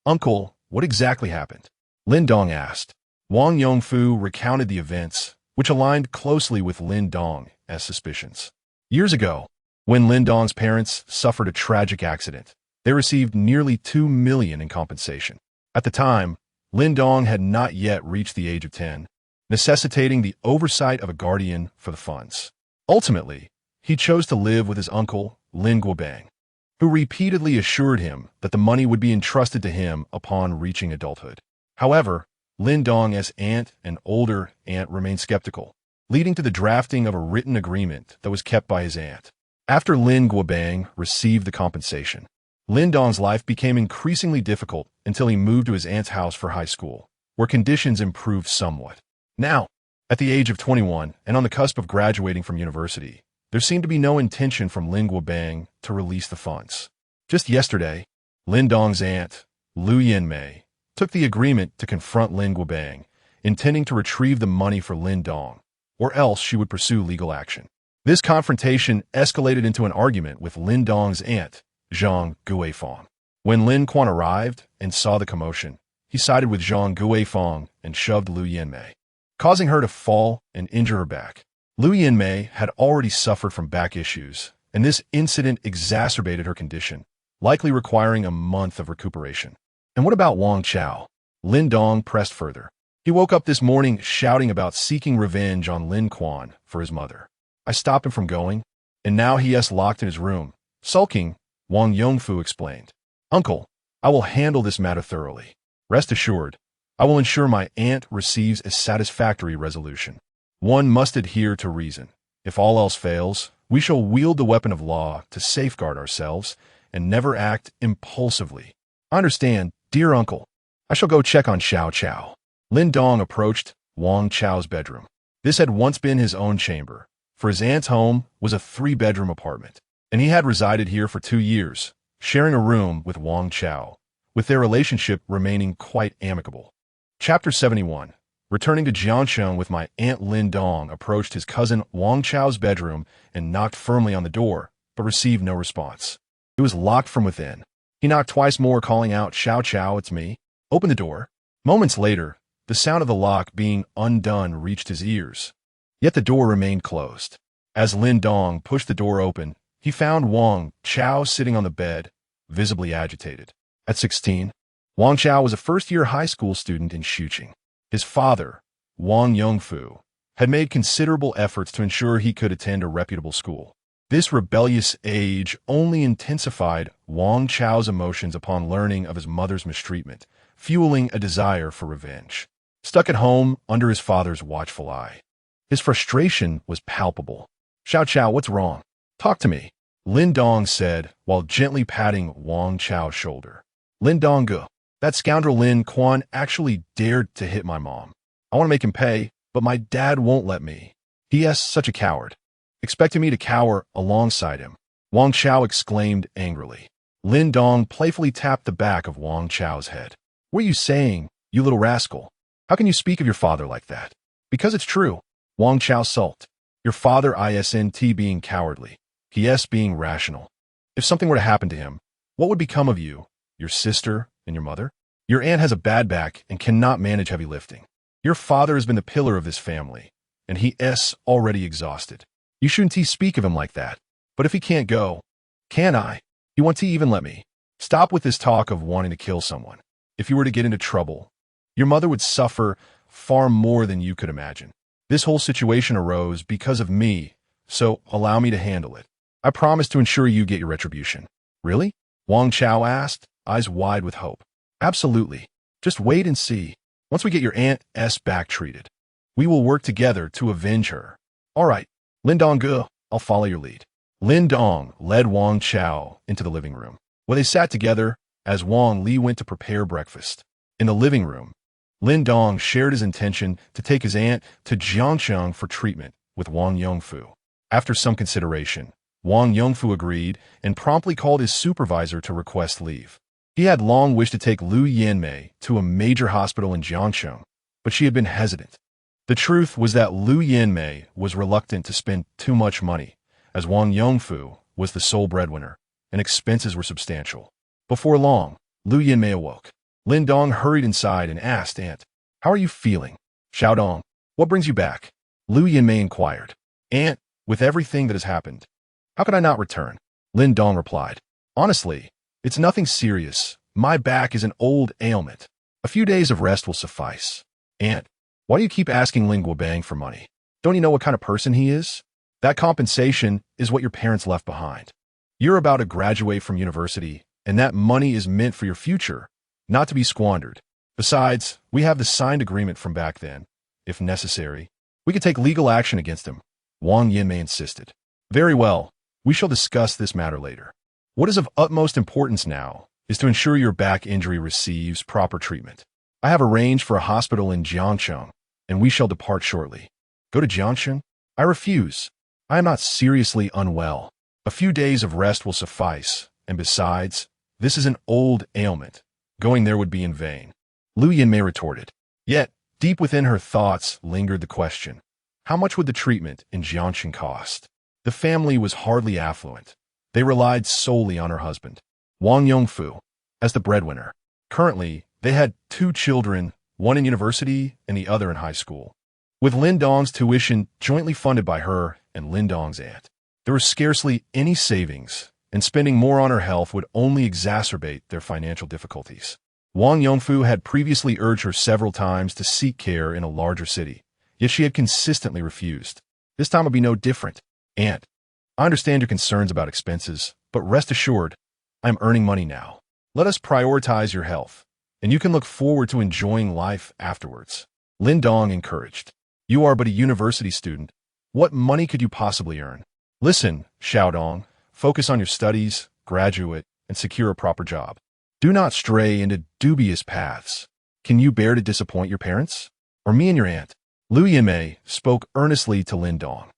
"Uncle, what exactly happened?" Lin Dong asked. Wang Yongfu recounted the events, which aligned closely with Lin Dong as suspicions. Years ago, when Lin Dong's parents suffered a tragic accident, they received nearly 2 million in compensation. At the time, Lin Dong had not yet reached the age of 10, necessitating the oversight of a guardian for the funds. Ultimately, he chose to live with his uncle, Lin Guobang, who repeatedly assured him that the money would be entrusted to him upon reaching adulthood. However, Lin Dong's aunt and older aunt remained skeptical, leading to the drafting of a written agreement that was kept by his aunt. After Lin Guobang received the compensation, Lin Dong's life became increasingly difficult until he moved to his aunt's house for high school, where conditions improved somewhat. Now, at the age of 21 and on the cusp of graduating from university, there seemed to be no intention from Lin Guobang to release the funds. Just yesterday, Lin Dong's aunt, Liu Yanmei, took the agreement to confront Lin Guobang, intending to retrieve the money for Lin Dong, or else she would pursue legal action. This confrontation escalated into an argument with Lin Dong's aunt, Zhang Guifang. When Lin Quan arrived and saw the commotion, he sided with Zhang Guifang and shoved Liu Yanmei, causing her to fall and injure her back. Liu Yanmei had already suffered from back issues, and this incident exacerbated her condition, likely requiring a month of recuperation. "And what about Wang Chao?" Lin Dong pressed further. "He woke up this morning shouting about seeking revenge on Lin Quan for his mother. I stopped him from going, and now he is locked in his room. Sulking, Wang Yongfu explained. Uncle, I will handle this matter thoroughly. Rest assured, I will ensure my aunt receives a satisfactory resolution. One must adhere to reason. If all else fails, we shall wield the weapon of law to safeguard ourselves and never act impulsively. I understand, dear uncle. I shall go check on Xiao Chao. Lin Dong approached Wang Chao's bedroom. This had once been his own chamber, for his aunt's home was a 3-bedroom apartment, and he had resided here for 2 years, sharing a room with Wang Chao, with their relationship remaining quite amicable. Chapter 71. Returning to Jiangsheng with my aunt Lin Dong approached his cousin Wang Chao's bedroom and knocked firmly on the door, but received no response. It was locked from within. He knocked twice more, calling out, Xiao Chao, it's me. Open the door. Moments later, the sound of the lock being undone reached his ears. Yet the door remained closed. As Lin Dong pushed the door open, he found Wang Chao sitting on the bed, visibly agitated. At 16, Wang Chao was a first-year high school student in Xuqing. His father, Wang Yongfu, had made considerable efforts to ensure he could attend a reputable school. This rebellious age only intensified Wang Chao's emotions upon learning of his mother's mistreatment, fueling a desire for revenge. Stuck at home under his father's watchful eye, his frustration was palpable. Xiao Chao, what's wrong? Talk to me, Lin Dong said while gently patting Wang Chao's shoulder. Lin Dong, that scoundrel Lin Quan actually dared to hit my mom. I want to make him pay, but my dad won't let me. He is such a coward. Expecting me to cower alongside him, Wang Chao exclaimed angrily. Lin Dong playfully tapped the back of Wang Chao's head. What are you saying, you little rascal? How can you speak of your father like that? Because it's true, Wang Chao sulked. Your father isn't being cowardly. He is being rational. If something were to happen to him, what would become of you, your sister, and your mother? Your aunt has a bad back and cannot manage heavy lifting. Your father has been the pillar of this family, and he is already exhausted. You shouldn't speak of him like that. But if he can't go, can I? He won't even let me. Stop with this talk of wanting to kill someone. If you were to get into trouble, your mother would suffer far more than you could imagine. This whole situation arose because of me, so allow me to handle it. I promise to ensure you get your retribution. Really? Wang Chao asked, eyes wide with hope. Absolutely. Just wait and see. Once we get your aunt's back treated, we will work together to avenge her. All right, Lin Dong, I'll follow your lead. Lin Dong led Wang Chao into the living room, where they sat together as Wang Li went to prepare breakfast. In the living room, Lin Dong shared his intention to take his aunt to Jiangsheng for treatment with Wang Yongfu. After some consideration, Wang Yongfu agreed and promptly called his supervisor to request leave. He had long wished to take Lu Yanmei to a major hospital in Jiangsheng, but she had been hesitant. The truth was that Lu Yanmei was reluctant to spend too much money, as Wang Yongfu was the sole breadwinner, and expenses were substantial. Before long, Lu Yanmei awoke. Lin Dong hurried inside and asked, Aunt, how are you feeling? Xiao Dong, what brings you back? Lu Yanmei inquired. Aunt, with everything that has happened, how could I not return? Lin Dong replied. Honestly, it's nothing serious. My back is an old ailment. A few days of rest will suffice. Aunt, why do you keep asking Ling Guobang for money? Don't you know what kind of person he is? That compensation is what your parents left behind. You're about to graduate from university, and that money is meant for your future, not to be squandered. Besides, we have the signed agreement from back then. If necessary, we could take legal action against him. Wang Yanmei insisted. Very well, we shall discuss this matter later. What is of utmost importance now is to ensure your back injury receives proper treatment. I have arranged for a hospital in Jiangsheng, and we shall depart shortly. Go to Jiangsheng? I refuse. I am not seriously unwell. A few days of rest will suffice, and besides, this is an old ailment. Going there would be in vain. Lu Yanmei retorted. Yet, deep within her thoughts lingered the question, how much would the treatment in Jiangsheng cost? The family was hardly affluent. They relied solely on her husband, Wang Yongfu, as the breadwinner. Currently, they had 2 children, one in university and the other in high school. With Lin Dong's tuition jointly funded by her and Lin Dong's aunt, there was scarcely any savings, and spending more on her health would only exacerbate their financial difficulties. Wang Yongfu had previously urged her several times to seek care in a larger city, yet she had consistently refused. This time would be no different. Aunt, I understand your concerns about expenses, but rest assured, I am earning money now. Let us prioritize your health, and you can look forward to enjoying life afterwards. Lin Dong encouraged. You are but a university student. What money could you possibly earn? Listen, Xiaodong, focus on your studies, graduate, and secure a proper job. Do not stray into dubious paths. Can you bear to disappoint your parents? Or me and your aunt? Lu Yinmei spoke earnestly to Lin Dong.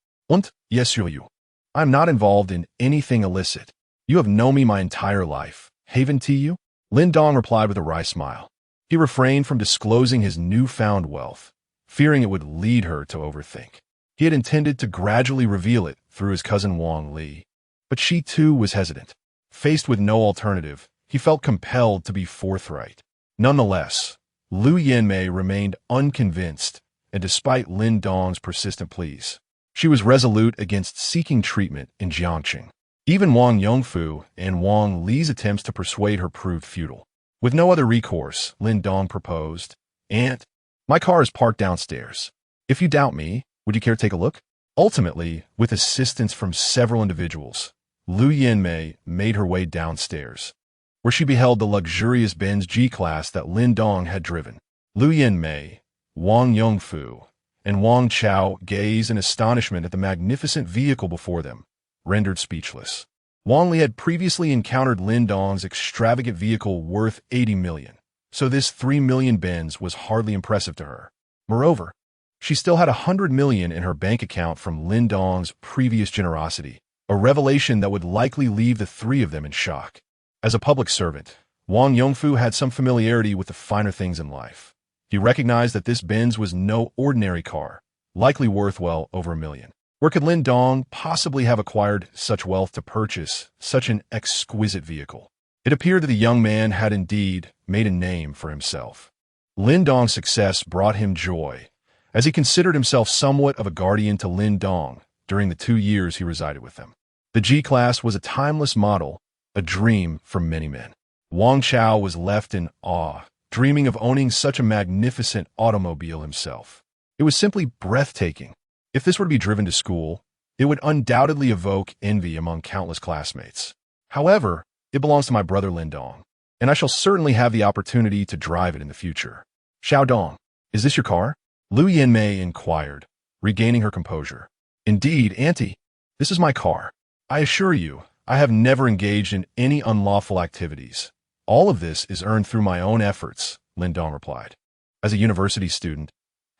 Yes, you. I am not involved in anything illicit. You have known me my entire life. Haven to you? Lin Dong replied with a wry smile. He refrained from disclosing his newfound wealth, fearing it would lead her to overthink. He had intended to gradually reveal it through his cousin Wang Li, but she too was hesitant. Faced with no alternative, he felt compelled to be forthright. Nonetheless, Lu Yinmei remained unconvinced, and despite Lin Dong's persistent pleas, she was resolute against seeking treatment in Jiangxing. Even Wang Yongfu and Wang Li's attempts to persuade her proved futile. With no other recourse, Lin Dong proposed, Aunt, my car is parked downstairs. If you doubt me, would you care to take a look? Ultimately, with assistance from several individuals, Lu Yinmei made her way downstairs, where she beheld the luxurious Benz G-Class that Lin Dong had driven. Lu Yinmei, Wang Yongfu, and Wang Chao gazed in astonishment at the magnificent vehicle before them, rendered speechless. Wang Li had previously encountered Lin Dong's extravagant vehicle worth 80 million, so this 3 million Benz was hardly impressive to her. Moreover, she still had 100 million in her bank account from Lin Dong's previous generosity, a revelation that would likely leave the three of them in shock. As a public servant, Wang Yongfu had some familiarity with the finer things in life. He recognized that this Benz was no ordinary car, likely worth well over 1 million. Where could Lin Dong possibly have acquired such wealth to purchase such an exquisite vehicle? It appeared that the young man had indeed made a name for himself. Lin Dong's success brought him joy, as he considered himself somewhat of a guardian to Lin Dong during the 2 years he resided with them. The G-Class was a timeless model, a dream for many men. Wang Chao was left in awe, dreaming of owning such a magnificent automobile himself. It was simply breathtaking. If this were to be driven to school, it would undoubtedly evoke envy among countless classmates. However, it belongs to my brother Lin Dong, and I shall certainly have the opportunity to drive it in the future. Xiaodong, is this your car? Lu Yinmei inquired, regaining her composure. Indeed, Auntie, this is my car. I assure you, I have never engaged in any unlawful activities. All of this is earned through my own efforts, Lin Dong replied. As a university student,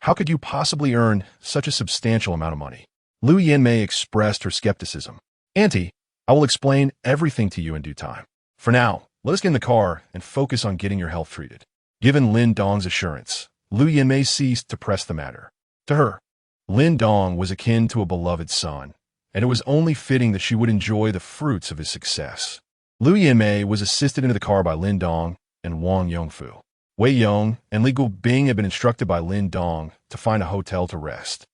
how could you possibly earn such a substantial amount of money? Lu Yinmei expressed her skepticism. Auntie, I will explain everything to you in due time. For now, let us get in the car and focus on getting your health treated. Given Lin Dong's assurance, Lu Yinmei ceased to press the matter. To her, Lin Dong was akin to a beloved son, and it was only fitting that she would enjoy the fruits of his success. Lu Yinmei was assisted into the car by Lin Dong and Wang Yongfu. Wei Yong and Li Guobing had been instructed by Lin Dong to find a hotel to rest,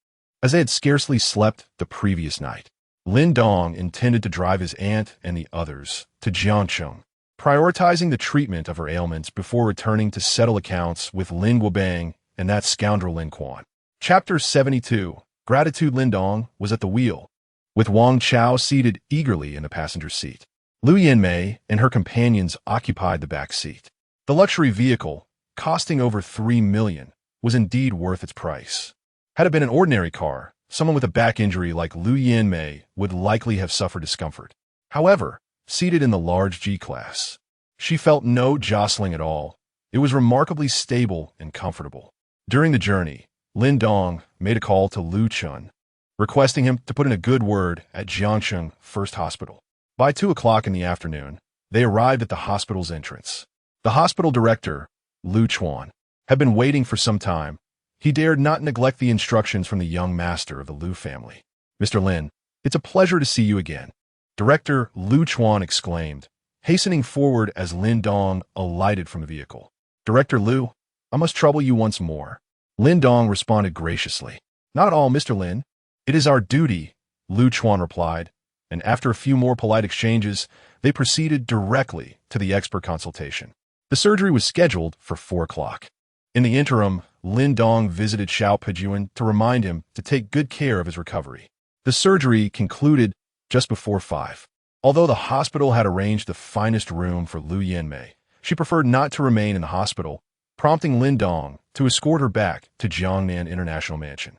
as they had scarcely slept the previous night. Lin Dong intended to drive his aunt and the others to Jiangxing, prioritizing the treatment of her ailments before returning to settle accounts with Lin Guobing and that scoundrel Lin Quan. Chapter 72. Gratitude. Lin Dong was at the wheel, with Wang Chao seated eagerly in the passenger seat. Lu Yinmei and her companions occupied the back seat. The luxury vehicle, costing over 3 million, was indeed worth its price. Had it been an ordinary car, someone with a back injury like Lu Yinmei would likely have suffered discomfort. However, seated in the large G-Class, she felt no jostling at all. It was remarkably stable and comfortable. During the journey, Lin Dong made a call to Lu Chun, requesting him to put in a good word at Jiangxing First Hospital. By 2 o'clock in the afternoon, they arrived at the hospital's entrance. The hospital director, Lu Chuan, had been waiting for some time. He dared not neglect the instructions from the young master of the Lu family. Mr. Lin, it's a pleasure to see you again. Director Lu Chuan exclaimed, hastening forward as Lin Dong alighted from the vehicle. Director Lu, I must trouble you once more. Lin Dong responded graciously. Not at all, Mr. Lin. It is our duty, Lu Chuan replied, and after a few more polite exchanges, they proceeded directly to the expert consultation. The surgery was scheduled for 4 o'clock. In the interim, Lin Dong visited Xiao Pejuan to remind him to take good care of his recovery. The surgery concluded just before 5. Although the hospital had arranged the finest room for Lu Yanmei, she preferred not to remain in the hospital, prompting Lin Dong to escort her back to Jiangnan International Mansion.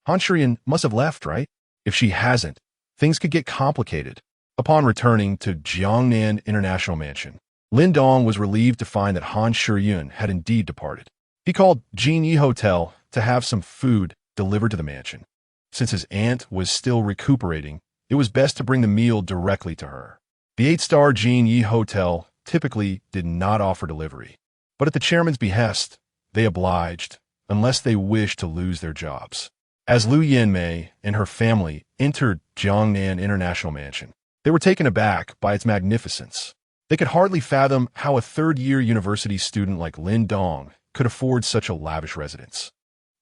Han Shiyan must have left, right? If she hasn't, things could get complicated. Upon returning to Jiangnan International Mansion, Lin Dong was relieved to find that Han Shiyan had indeed departed. He called Jinyi Hotel to have some food delivered to the mansion. Since his aunt was still recuperating, it was best to bring the meal directly to her. The 8-star Jinyi Hotel typically did not offer delivery, but at the chairman's behest, they obliged, unless they wished to lose their jobs. As Lu Yanmei and her family entered Jiangnan International Mansion, they were taken aback by its magnificence. They could hardly fathom how a third-year university student like Lin Dong could afford such a lavish residence.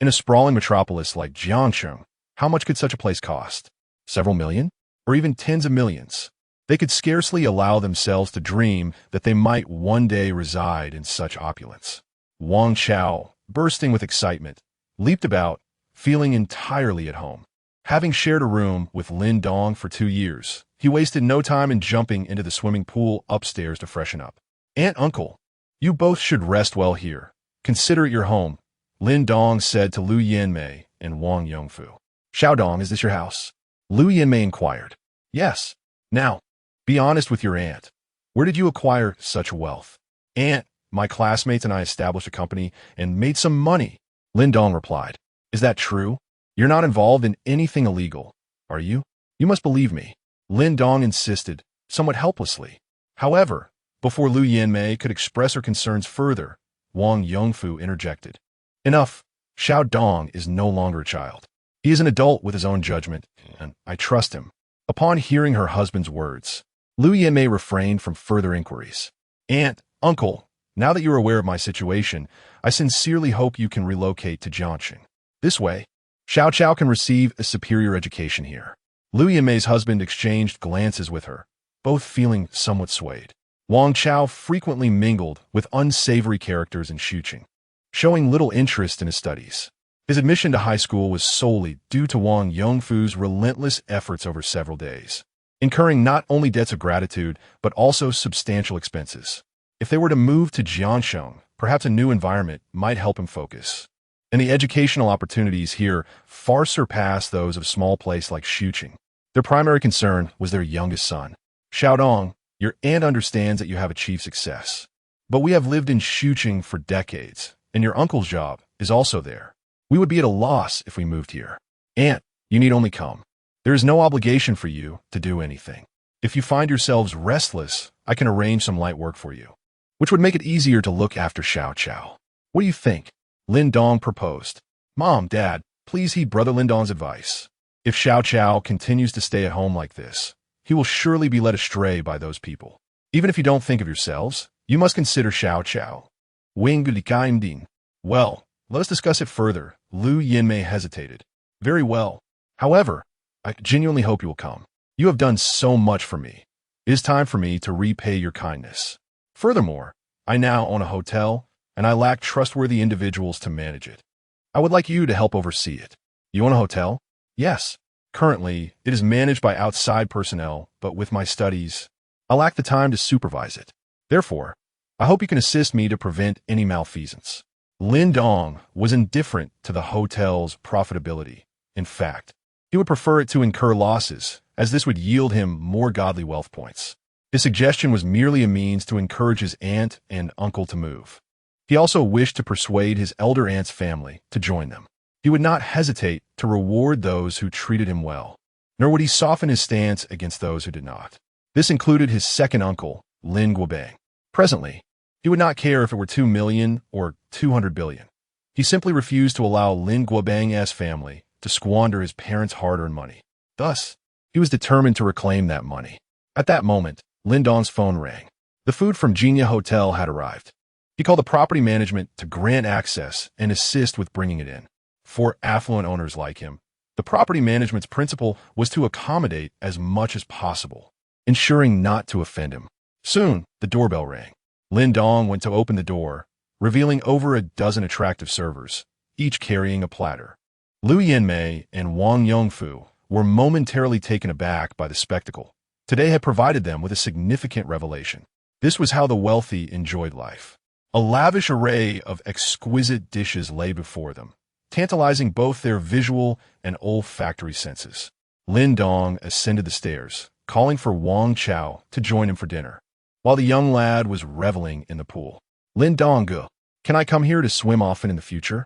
In a sprawling metropolis like Jiangcheng, how much could such a place cost? Several million? Or even tens of millions? They could scarcely allow themselves to dream that they might one day reside in such opulence. Wang Chao, bursting with excitement, leaped about, feeling entirely at home. Having shared a room with Lin Dong for 2 years, he wasted no time in jumping into the swimming pool upstairs to freshen up. Aunt, uncle, you both should rest well here. Consider it your home, Lin Dong said to Lu Yanmei and Wang Yongfu. Xiaodong, is this your house? Lu Yanmei inquired. Yes. Now, be honest with your aunt. Where did you acquire such wealth? Aunt, my classmates and I established a company and made some money, Lin Dong replied. Is that true? You're not involved in anything illegal, are you? You must believe me, Lin Dong insisted, somewhat helplessly. However, before Lu Yanmei could express her concerns further, Wang Yongfu interjected. Enough. Xiaodong is no longer a child. He is an adult with his own judgment, and I trust him. Upon hearing her husband's words, Lu Yanmei refrained from further inquiries. Aunt, uncle, now that you're aware of my situation, I sincerely hope you can relocate to Jiangcheng. This way, Xiao Chao can receive a superior education here. Lu Yanmei's husband exchanged glances with her, both feeling somewhat swayed. Wang Chao frequently mingled with unsavory characters in Xuqing, showing little interest in his studies. His admission to high school was solely due to Wang Yongfu's relentless efforts over several days, incurring not only debts of gratitude, but also substantial expenses. If they were to move to Jiangcheng, perhaps a new environment might help him focus. And the educational opportunities here far surpassed those of a small place like Xuqing. Their primary concern was their youngest son. Xiaodong, your aunt understands that you have achieved success. But we have lived in Xuqing for decades, and your uncle's job is also there. We would be at a loss if we moved here. Aunt, you need only come. There is no obligation for you to do anything. If you find yourselves restless, I can arrange some light work for you, which would make it easier to look after Xiao Chao. What do you think? Lin Dong proposed. Mom, Dad, please heed Brother Lin Dong's advice. If Xiao Chao continues to stay at home like this, he will surely be led astray by those people. Even if you don't think of yourselves, you must consider Xiao Chao. Well, let us discuss it further. Lu Yanmei hesitated. Very well. However, I genuinely hope you will come. You have done so much for me. It is time for me to repay your kindness. Furthermore, I now own a hotel, and I lack trustworthy individuals to manage it. I would like you to help oversee it. You own a hotel? Yes. Currently, it is managed by outside personnel, but with my studies, I lack the time to supervise it. Therefore, I hope you can assist me to prevent any malfeasance. Lin Dong was indifferent to the hotel's profitability. In fact, he would prefer it to incur losses, as this would yield him more godly wealth points. His suggestion was merely a means to encourage his aunt and uncle to move. He also wished to persuade his elder aunt's family to join them. He would not hesitate to reward those who treated him well, nor would he soften his stance against those who did not. This included his second uncle, Lin Guobang. Presently, he would not care if it were 2 million or 200 billion. He simply refused to allow Lin Guobang's family to squander his parents' hard-earned money. Thus, he was determined to reclaim that money. At that moment, Lin Dong's phone rang. The food from Jinya Hotel had arrived. He called the property management to grant access and assist with bringing it in. For affluent owners like him, the property management's principle was to accommodate as much as possible, ensuring not to offend him. Soon, the doorbell rang. Lin Dong went to open the door, revealing over a dozen attractive servers, each carrying a platter. Lu Yanmei and Wang Yongfu were momentarily taken aback by the spectacle. Today had provided them with a significant revelation. This was how the wealthy enjoyed life. A lavish array of exquisite dishes lay before them, tantalizing both their visual and olfactory senses. Lin Dong ascended the stairs, calling for Wang Chao to join him for dinner. While the young lad was reveling in the pool, Lin Dong, can I come here to swim often in the future?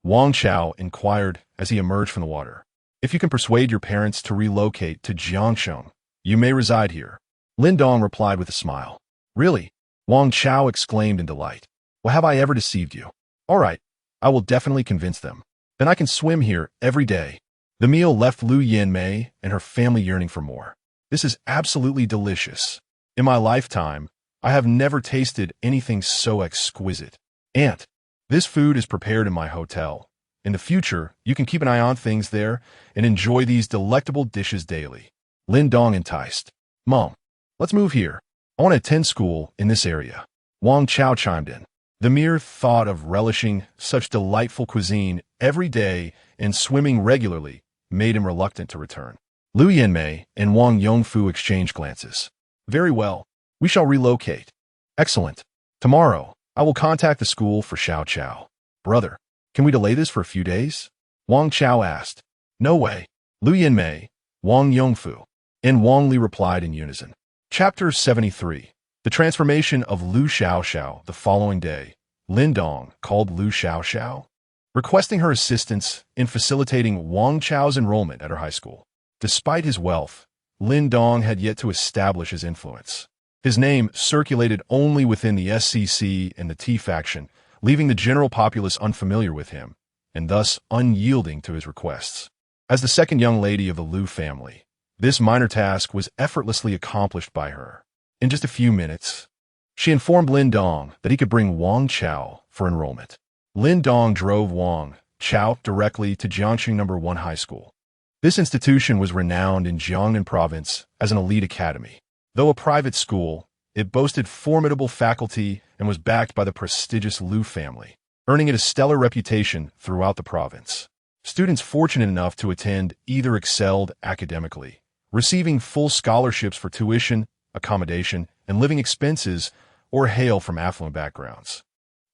Wang Chao inquired as he emerged from the water. If you can persuade your parents to relocate to Jiangsheng, you may reside here. Lin Dong replied with a smile. Really? Wang Chao exclaimed in delight. Well, have I ever deceived you? All right, I will definitely convince them. Then I can swim here every day. The meal left Lu Yanmei and her family yearning for more. This is absolutely delicious. In my lifetime, I have never tasted anything so exquisite. Aunt, this food is prepared in my hotel. In the future, you can keep an eye on things there and enjoy these delectable dishes daily. Lin Dong enticed. Mom, let's move here. I want to attend school in this area. Wang Chao chimed in. The mere thought of relishing such delightful cuisine every day and swimming regularly made him reluctant to return. Lu Yanmei and Wang Yongfu exchanged glances. Very well, we shall relocate. Excellent. Tomorrow, I will contact the school for Xiao Chao. Brother, can we delay this for a few days? Wang Chao asked. No way. Lu Yanmei, Wang Yongfu, and Wang Li replied in unison. Chapter 73. The transformation of Lu Xiaoxiao. The following day, Lin Dong called Lu Xiaoxiao, requesting her assistance in facilitating Wang Chao's enrollment at her high school. Despite his wealth, Lin Dong had yet to establish his influence. His name circulated only within the SCC and the T faction, leaving the general populace unfamiliar with him, and thus unyielding to his requests. As the second young lady of the Lu family, this minor task was effortlessly accomplished by her. In just a few minutes, she informed Lin Dong that he could bring Wang Chao for enrollment. Lin Dong drove Wang Chao directly to Jiangxing No. 1 High School. This institution was renowned in Jiangnan Province as an elite academy. Though a private school, it boasted formidable faculty and was backed by the prestigious Lu family, earning it a stellar reputation throughout the province. Students fortunate enough to attend either excelled academically, receiving full scholarships for tuition, accommodation, and living expenses, or hail from affluent backgrounds.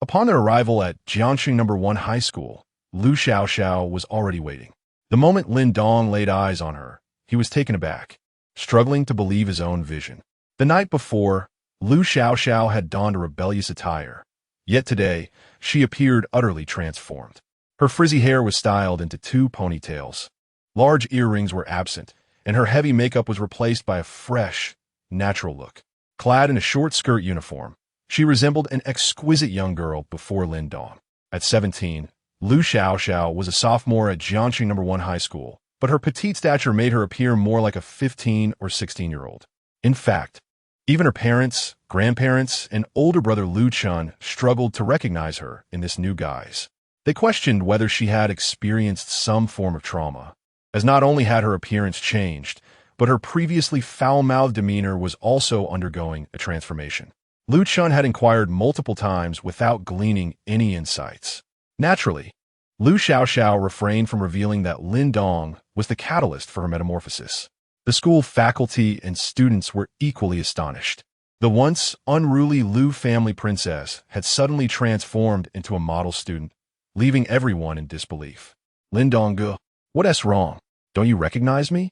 Upon their arrival at Jiangxing No. 1 High School, Lu Xiaoxiao was already waiting. The moment Lin Dong laid eyes on her, he was taken aback, struggling to believe his own vision. The night before, Lu Xiaoxiao had donned a rebellious attire, yet today she appeared utterly transformed. Her frizzy hair was styled into 2 ponytails. Large earrings were absent, and her heavy makeup was replaced by a fresh, natural look. Clad in a short skirt uniform, she resembled an exquisite young girl before Lin Dong. At 17, Lu Xiaoxiao was a sophomore at Jiangxing No. 1 High School, but her petite stature made her appear more like a 15 or 16-year-old. In fact, even her parents, grandparents, and older brother Lu Chun struggled to recognize her in this new guise. They questioned whether she had experienced some form of trauma, as not only had her appearance changed, but her previously foul-mouthed demeanor was also undergoing a transformation. Lu Chun had inquired multiple times without gleaning any insights. Naturally, Lu Xiaoxiao refrained from revealing that Lin Dong was the catalyst for her metamorphosis. The school faculty and students were equally astonished. The once unruly Lu family princess had suddenly transformed into a model student, leaving everyone in disbelief. Lin Dong, what's wrong? Don't you recognize me?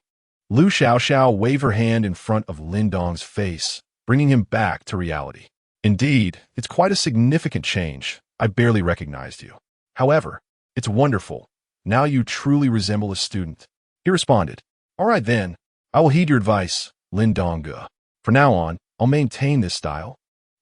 Lu Xiaoxiao waved her hand in front of Lin Dong's face, bringing him back to reality. Indeed, it's quite a significant change. I barely recognized you. However, it's wonderful. Now you truly resemble a student. He responded. All right then, I will heed your advice, Lin Dong. For now on, I'll maintain this style.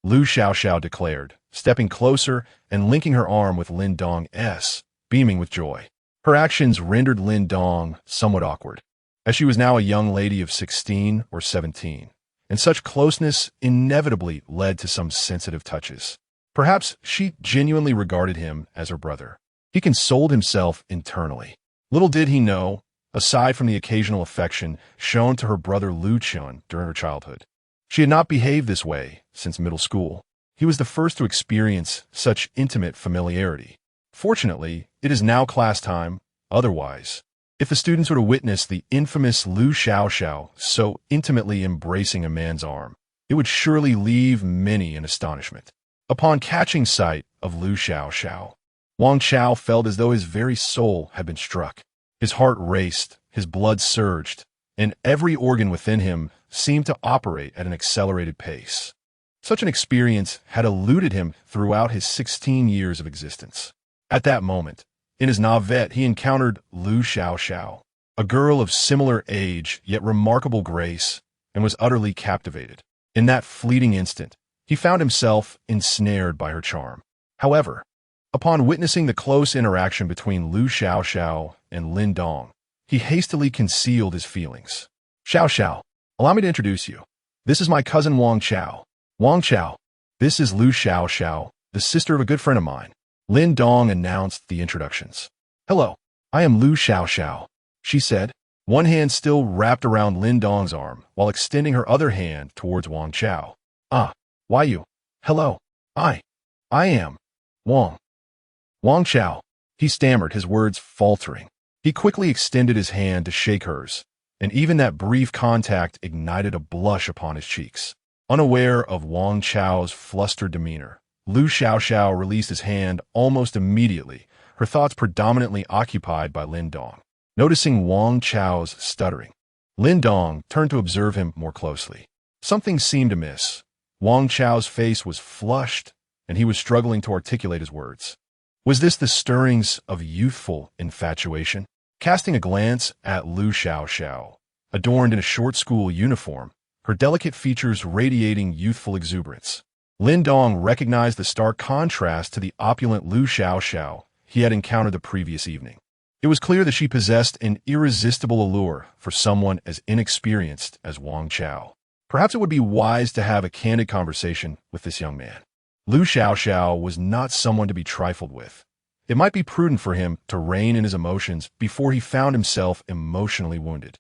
Lu Xiaoxiao declared, stepping closer and linking her arm with Lin Dong's, beaming with joy. Her actions rendered Lin Dong somewhat awkward, as she was now a young lady of 16 or 17, and such closeness inevitably led to some sensitive touches. Perhaps she genuinely regarded him as her brother. He consoled himself internally. Little did he know, aside from the occasional affection shown to her brother Lu Chun during her childhood, she had not behaved this way since middle school. He was the first to experience such intimate familiarity. Fortunately, it is now class time. Otherwise, If the students were to witness the infamous Lu Xiaoxiao so intimately embracing a man's arm, it would surely leave many in astonishment. Upon catching sight of Lu Xiaoxiao, Wang Chao felt as though his very soul had been struck. His heart raced, his blood surged, and every organ within him seemed to operate at an accelerated pace. Such an experience had eluded him throughout his 16 years of existence. At that moment, in his navette, he encountered Lu Xiaoxiao, a girl of similar age yet remarkable grace, and was utterly captivated. In that fleeting instant, he found himself ensnared by her charm. However, upon witnessing the close interaction between Lu Xiaoxiao and Lin Dong, he hastily concealed his feelings. Xiaoxiao, allow me to introduce you. This is my cousin Wang Chao. Wang Chao, this is Lu Xiaoxiao, the sister of a good friend of mine. Lin Dong announced the introductions. Hello, I am Lu Xiaoxiao, she said, one hand still wrapped around Lin Dong's arm while extending her other hand towards Wang Chao. Ah, why you? Hello, I am Wang Chao. He stammered, his words faltering. He quickly extended his hand to shake hers, and even that brief contact ignited a blush upon his cheeks. Unaware of Wang Chao's flustered demeanor, Lu Xiaoxiao released his hand almost immediately, her thoughts predominantly occupied by Lin Dong. Noticing Wang Chao's stuttering, Lin Dong turned to observe him more closely. Something seemed amiss. Wang Chao's face was flushed, and he was struggling to articulate his words. Was this the stirrings of youthful infatuation? Casting a glance at Lu Xiaoxiao, adorned in a short school uniform, her delicate features radiating youthful exuberance, Lin Dong recognized the stark contrast to the opulent Lu Xiaoxiao he had encountered the previous evening. It was clear that she possessed an irresistible allure for someone as inexperienced as Wang Chao. Perhaps it would be wise to have a candid conversation with this young man. Lu Xiaoxiao was not someone to be trifled with. It might be prudent for him to rein in his emotions before he found himself emotionally wounded.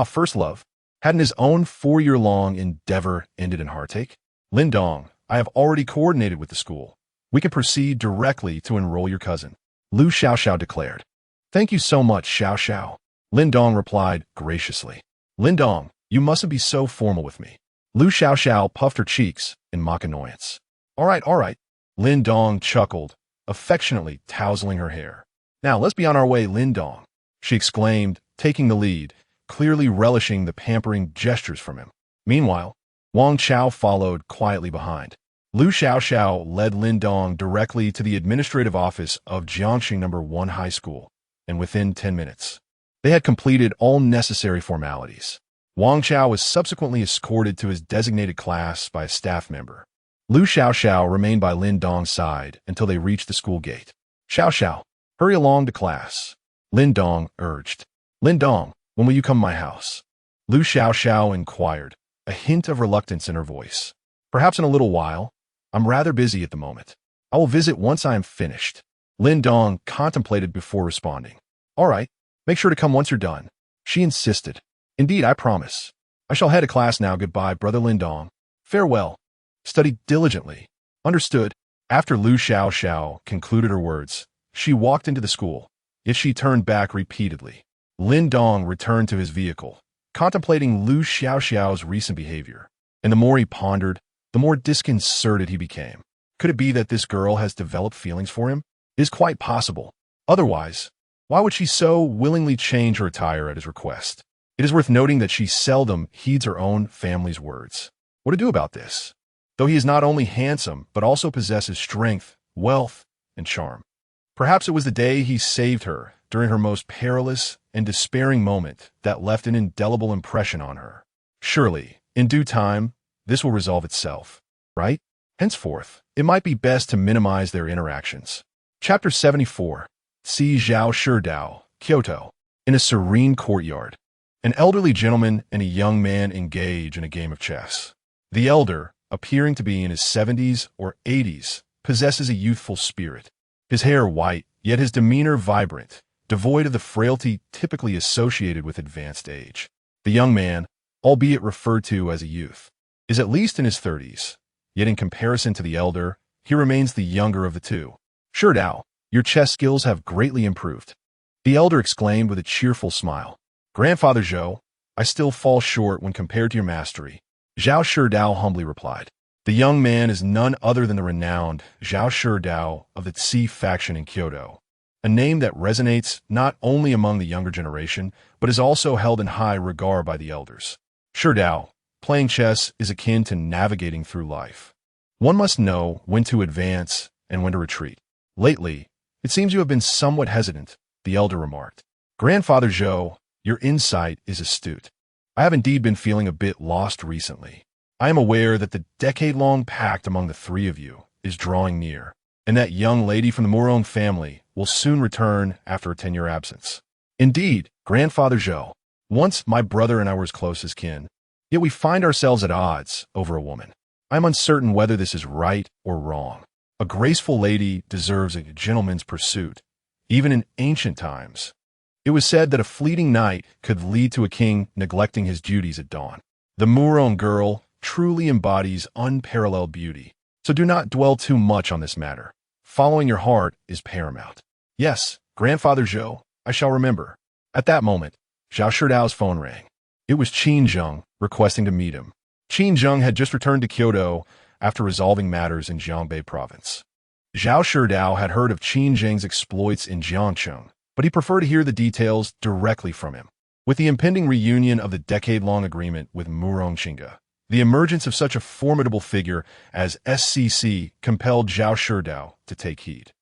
First love. Hadn't his own 4-year-long endeavor ended in heartache? Lin Dong, I have already coordinated with the school. We can proceed directly to enroll your cousin, Lu Xiaoxiao declared. Thank you so much, Xiaoxiao. Lin Dong replied graciously. Lin Dong, you mustn't be so formal with me. Lu Xiaoxiao puffed her cheeks in mock annoyance. All right. Lin Dong chuckled, affectionately tousling her hair. Now let's be on our way, Lin Dong, she exclaimed, taking the lead, clearly relishing the pampering gestures from him. Meanwhile, Wang Chao followed quietly behind. Lu Xiaoxiao led Lin Dong directly to the administrative office of Jiangxing No. 1 High School, and within 10 minutes, they had completed all necessary formalities. Wang Chao was subsequently escorted to his designated class by a staff member. Lu Xiaoxiao remained by Lin Dong's side until they reached the school gate. Xiaoxiao, hurry along to class, Lin Dong urged. Lin Dong, when will you come to my house? Lu Xiaoxiao inquired, a hint of reluctance in her voice. Perhaps in a little while. I'm rather busy at the moment. I will visit once I am finished. Lin Dong contemplated before responding. All right, make sure to come once you're done, she insisted. Indeed, I promise. I shall head to class now. Goodbye, brother Lin Dong. Farewell. Study diligently. Understood. After Lu Xiaoxiao concluded her words, she walked into the school, yet she turned back repeatedly. Lin Dong returned to his vehicle, contemplating Lu Xiaoxiao's recent behavior, and the more he pondered, the more disconcerted he became. Could it be that this girl has developed feelings for him? It is quite possible. Otherwise, why would she so willingly change her attire at his request? It is worth noting that she seldom heeds her own family's words. What to do about this? Though he is not only handsome, but also possesses strength, wealth, and charm. Perhaps it was the day he saved her during her most perilous and despairing moment that left an indelible impression on her. Surely, in due time, this will resolve itself, right? Henceforth, it might be best to minimize their interactions. Chapter 74. Si Zhao Shidao, Kyoto. In a serene courtyard, an elderly gentleman and a young man engage in a game of chess. The elder, appearing to be in his 70s or 80s, possesses a youthful spirit. His hair white, yet his demeanor vibrant, devoid of the frailty typically associated with advanced age. The young man, albeit referred to as a youth, is at least in his 30s, yet in comparison to the elder, he remains the younger of the two. Shidao, your chess skills have greatly improved. The elder exclaimed with a cheerful smile. Grandfather Zhou, I still fall short when compared to your mastery. Zhao Shidao humbly replied. The young man is none other than the renowned Zhao Shidao of the Tsi faction in Kyoto, a name that resonates not only among the younger generation, but is also held in high regard by the elders. Shidao, playing chess is akin to navigating through life. One must know when to advance and when to retreat. Lately, it seems you have been somewhat hesitant, the elder remarked. Grandfather Zhou, your insight is astute. I have indeed been feeling a bit lost recently. I am aware that the decade-long pact among the three of you is drawing near, and that young lady from the Morong family will soon return after a 10-year absence. Indeed, Grandfather Zhou, once my brother and I were as close as kin, yet we find ourselves at odds over a woman. I am uncertain whether this is right or wrong. A graceful lady deserves a gentleman's pursuit, even in ancient times. It was said that a fleeting night could lead to a king neglecting his duties at dawn. The Morong girl truly embodies unparalleled beauty, so do not dwell too much on this matter. Following your heart is paramount. Yes, Grandfather Zhou, I shall remember. At that moment, Zhao Shidao's phone rang. It was Qin Zheng requesting to meet him. Qin Zheng had just returned to Kyoto after resolving matters in Jiangbei province. Zhao Shidao had heard of Qin Zheng's exploits in Jiangcheng, but he preferred to hear the details directly from him. With the impending reunion of the decade-long agreement with Murong Qinga, the emergence of such a formidable figure as SCC compelled Zhao Shidao to take heed.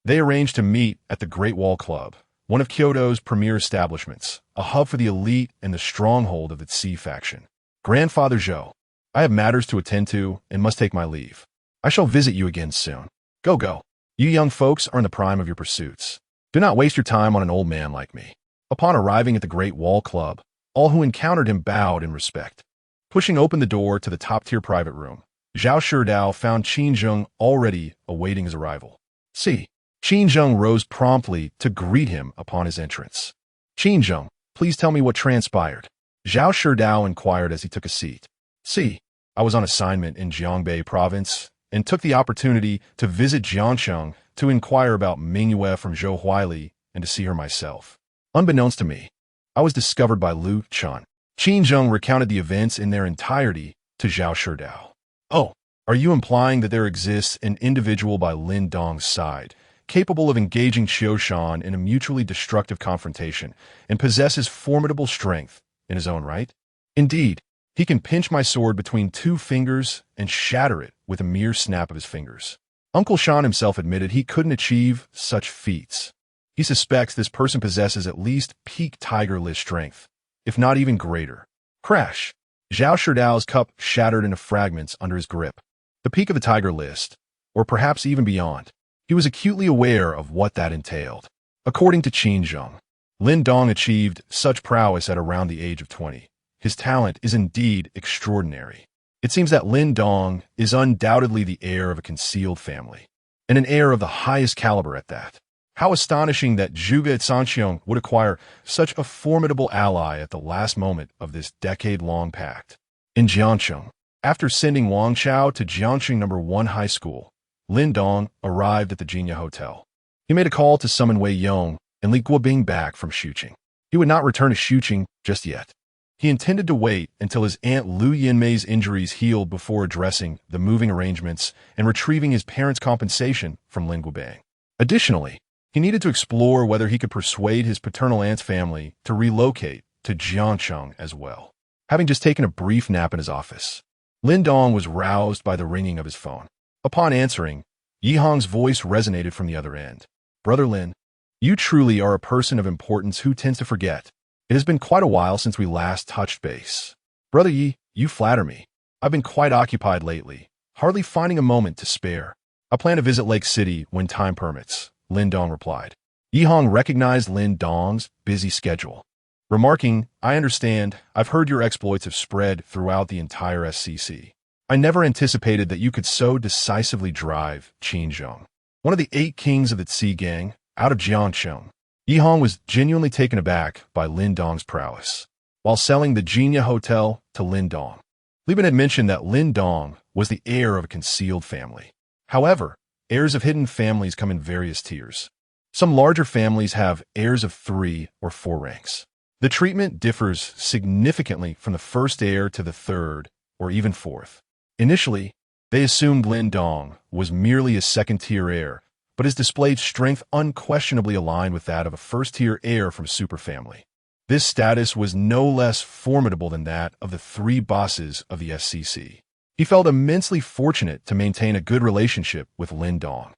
They arranged to meet at the Great Wall Club, one of Kyoto's premier establishments, a hub for the elite and the stronghold of the Tsi faction. Grandfather Zhou, I have matters to attend to and must take my leave. I shall visit you again soon. Go. You young folks are in the prime of your pursuits. Do not waste your time on an old man like me. Upon arriving at the Great Wall Club, all who encountered him bowed in respect. Pushing open the door to the top-tier private room, Zhao Shidao found Qin Zheng already awaiting his arrival. See, Qin Zheng rose promptly to greet him upon his entrance. Qin Zheng, please tell me what transpired. Zhao Shidao inquired as he took a seat. See, I was on assignment in Jiangbei province and took the opportunity to visit Jiangcheng to inquire about Mingyue from Zhou Huili and to see her myself. Unbeknownst to me, I was discovered by Lu Chun. Qin Zheng recounted the events in their entirety to Zhao Shidao. Oh, are you implying that there exists an individual by Lin Dong's side, capable of engaging Qiu Shan in a mutually destructive confrontation and possesses formidable strength in his own right? Indeed, he can pinch my sword between two fingers and shatter it with a mere snap of his fingers. Uncle Shan himself admitted he couldn't achieve such feats. He suspects this person possesses at least peak tiger list strength, if not even greater. Crash! Zhao Shidao's cup shattered into fragments under his grip. The peak of the tiger list, or perhaps even beyond. He was acutely aware of what that entailed. According to Qin Zheng, Lin Dong achieved such prowess at around the age of 20. His talent is indeed extraordinary. It seems that Lin Dong is undoubtedly the heir of a concealed family, and an heir of the highest caliber at that. How astonishing that Zhuge Sanxiong would acquire such a formidable ally at the last moment of this decade-long pact. In Jiangcheng, after sending Wang Chao to Jiangcheng No. 1 High School, Lin Dong arrived at the Jinya Hotel. He made a call to summon Wei Yong and Li Guobing back from Xuqing. He would not return to Xuqing just yet. He intended to wait until his aunt Lu Yinmei's injuries healed before addressing the moving arrangements and retrieving his parents' compensation from Lin Guobing. Additionally, he needed to explore whether he could persuade his paternal aunt's family to relocate to Jiangcheng as well. Having just taken a brief nap in his office, Lin Dong was roused by the ringing of his phone. Upon answering, Yi Hong's voice resonated from the other end. Brother Lin, you truly are a person of importance who tends to forget. It has been quite a while since we last touched base. Brother Yi, you flatter me. I've been quite occupied lately, hardly finding a moment to spare. I plan to visit Lake City when time permits, Lin Dong replied. Yi Hong recognized Lin Dong's busy schedule, remarking, I understand, I've heard your exploits have spread throughout the entire SCC. I never anticipated that you could so decisively drive Qin Zheng, one of the 8 kings of the Tsi gang, out of Jiangcheng. Yi Hong was genuinely taken aback by Lin Dong's prowess. While selling the Jinya Hotel to Lin Dong, Liban had mentioned that Lin Dong was the heir of a concealed family. However, heirs of hidden families come in various tiers. Some larger families have heirs of 3 or 4 ranks. The treatment differs significantly from the first heir to the third or even fourth. Initially, they assumed Lin Dong was merely a second-tier heir, but his displayed strength unquestionably aligned with that of a first-tier heir from superfamily. This status was no less formidable than that of the 3 bosses of the SCC. He felt immensely fortunate to maintain a good relationship with Lin Dong.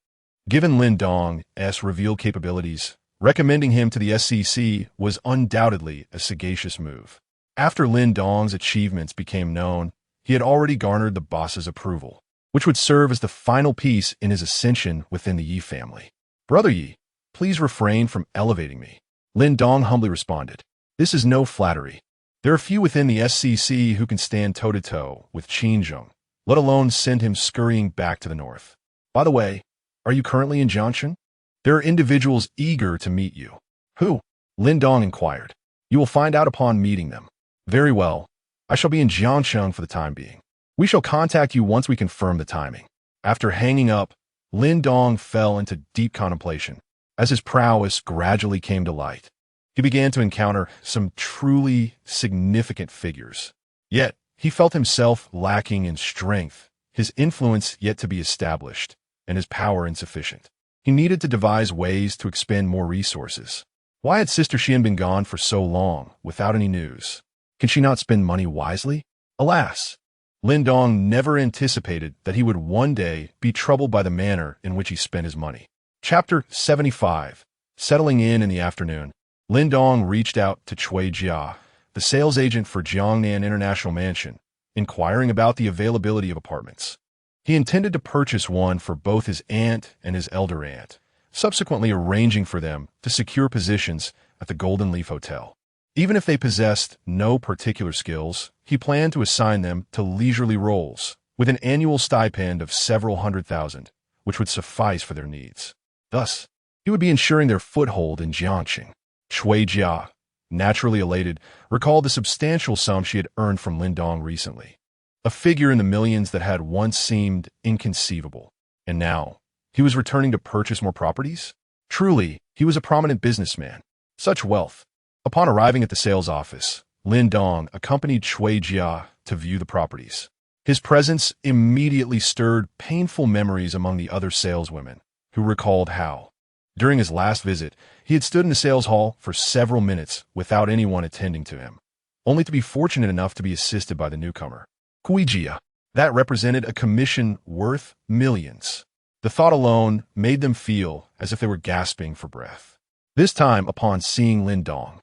Given Lin Dong's revealed capabilities, recommending him to the SCC was undoubtedly a sagacious move. After Lin Dong's achievements became known, he had already garnered the boss's approval, which would serve as the final piece in his ascension within the Yi family. "Brother Yi, please refrain from elevating me," Lin Dong humbly responded. "This is no flattery. There are few within the SCC who can stand toe-to-toe with Qinzheng, let alone send him scurrying back to the north. By the way, are you currently in Jiangshan? There are individuals eager to meet you." "Who?" Lin Dong inquired. "You will find out upon meeting them." "Very well. I shall be in Jiangshan for the time being. We shall contact you once we confirm the timing." After hanging up, Lin Dong fell into deep contemplation. As his prowess gradually came to light, he began to encounter some truly significant figures. Yet, he felt himself lacking in strength, his influence yet to be established, and his power insufficient. He needed to devise ways to expend more resources. Why had Sister Xian been gone for so long, without any news? Can she not spend money wisely? Alas! Lin Dong never anticipated that he would one day be troubled by the manner in which he spent his money. Chapter 75. Settling in the afternoon, Lin Dong reached out to Cui Jia, the sales agent for Jiangnan International Mansion, inquiring about the availability of apartments. He intended to purchase one for both his aunt and his elder aunt, subsequently arranging for them to secure positions at the Golden Leaf Hotel. Even if they possessed no particular skills, he planned to assign them to leisurely roles, with an annual stipend of several $100,000, which would suffice for their needs. Thus, he would be ensuring their foothold in Jiangxing. Cui Jia, naturally elated, recalled the substantial sum she had earned from Lin Dong recently, a figure in the millions that had once seemed inconceivable. And now, he was returning to purchase more properties? Truly, he was a prominent businessman. Such wealth. Upon arriving at the sales office, Lin Dong accompanied Cui Jia to view the properties. His presence immediately stirred painful memories among the other saleswomen, who recalled how, during his last visit, he had stood in the sales hall for several minutes without anyone attending to him, only to be fortunate enough to be assisted by the newcomer. Cui Jia. That represented a commission worth millions. The thought alone made them feel as if they were gasping for breath. This time, upon seeing Lin Dong,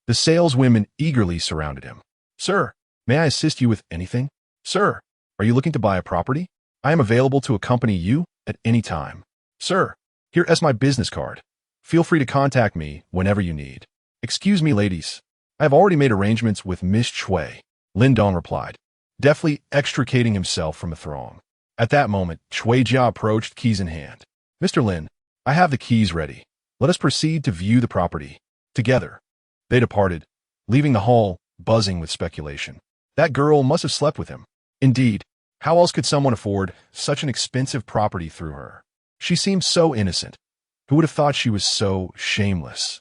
the saleswomen eagerly surrounded him. "Sir, may I assist you with anything? Sir, are you looking to buy a property? I am available to accompany you at any time. Sir, here is my business card. Feel free to contact me whenever you need." "Excuse me, ladies. I have already made arrangements with Miss Cui," Lin Dong replied, deftly extricating himself from the throng. At that moment, Cui Jia approached, keys in hand. "Mr. Lin, I have the keys ready. Let us proceed to view the property. Together." They departed, leaving the hall buzzing with speculation. That girl must have slept with him. Indeed, how else could someone afford such an expensive property through her? She seemed so innocent. Who would have thought she was so shameless?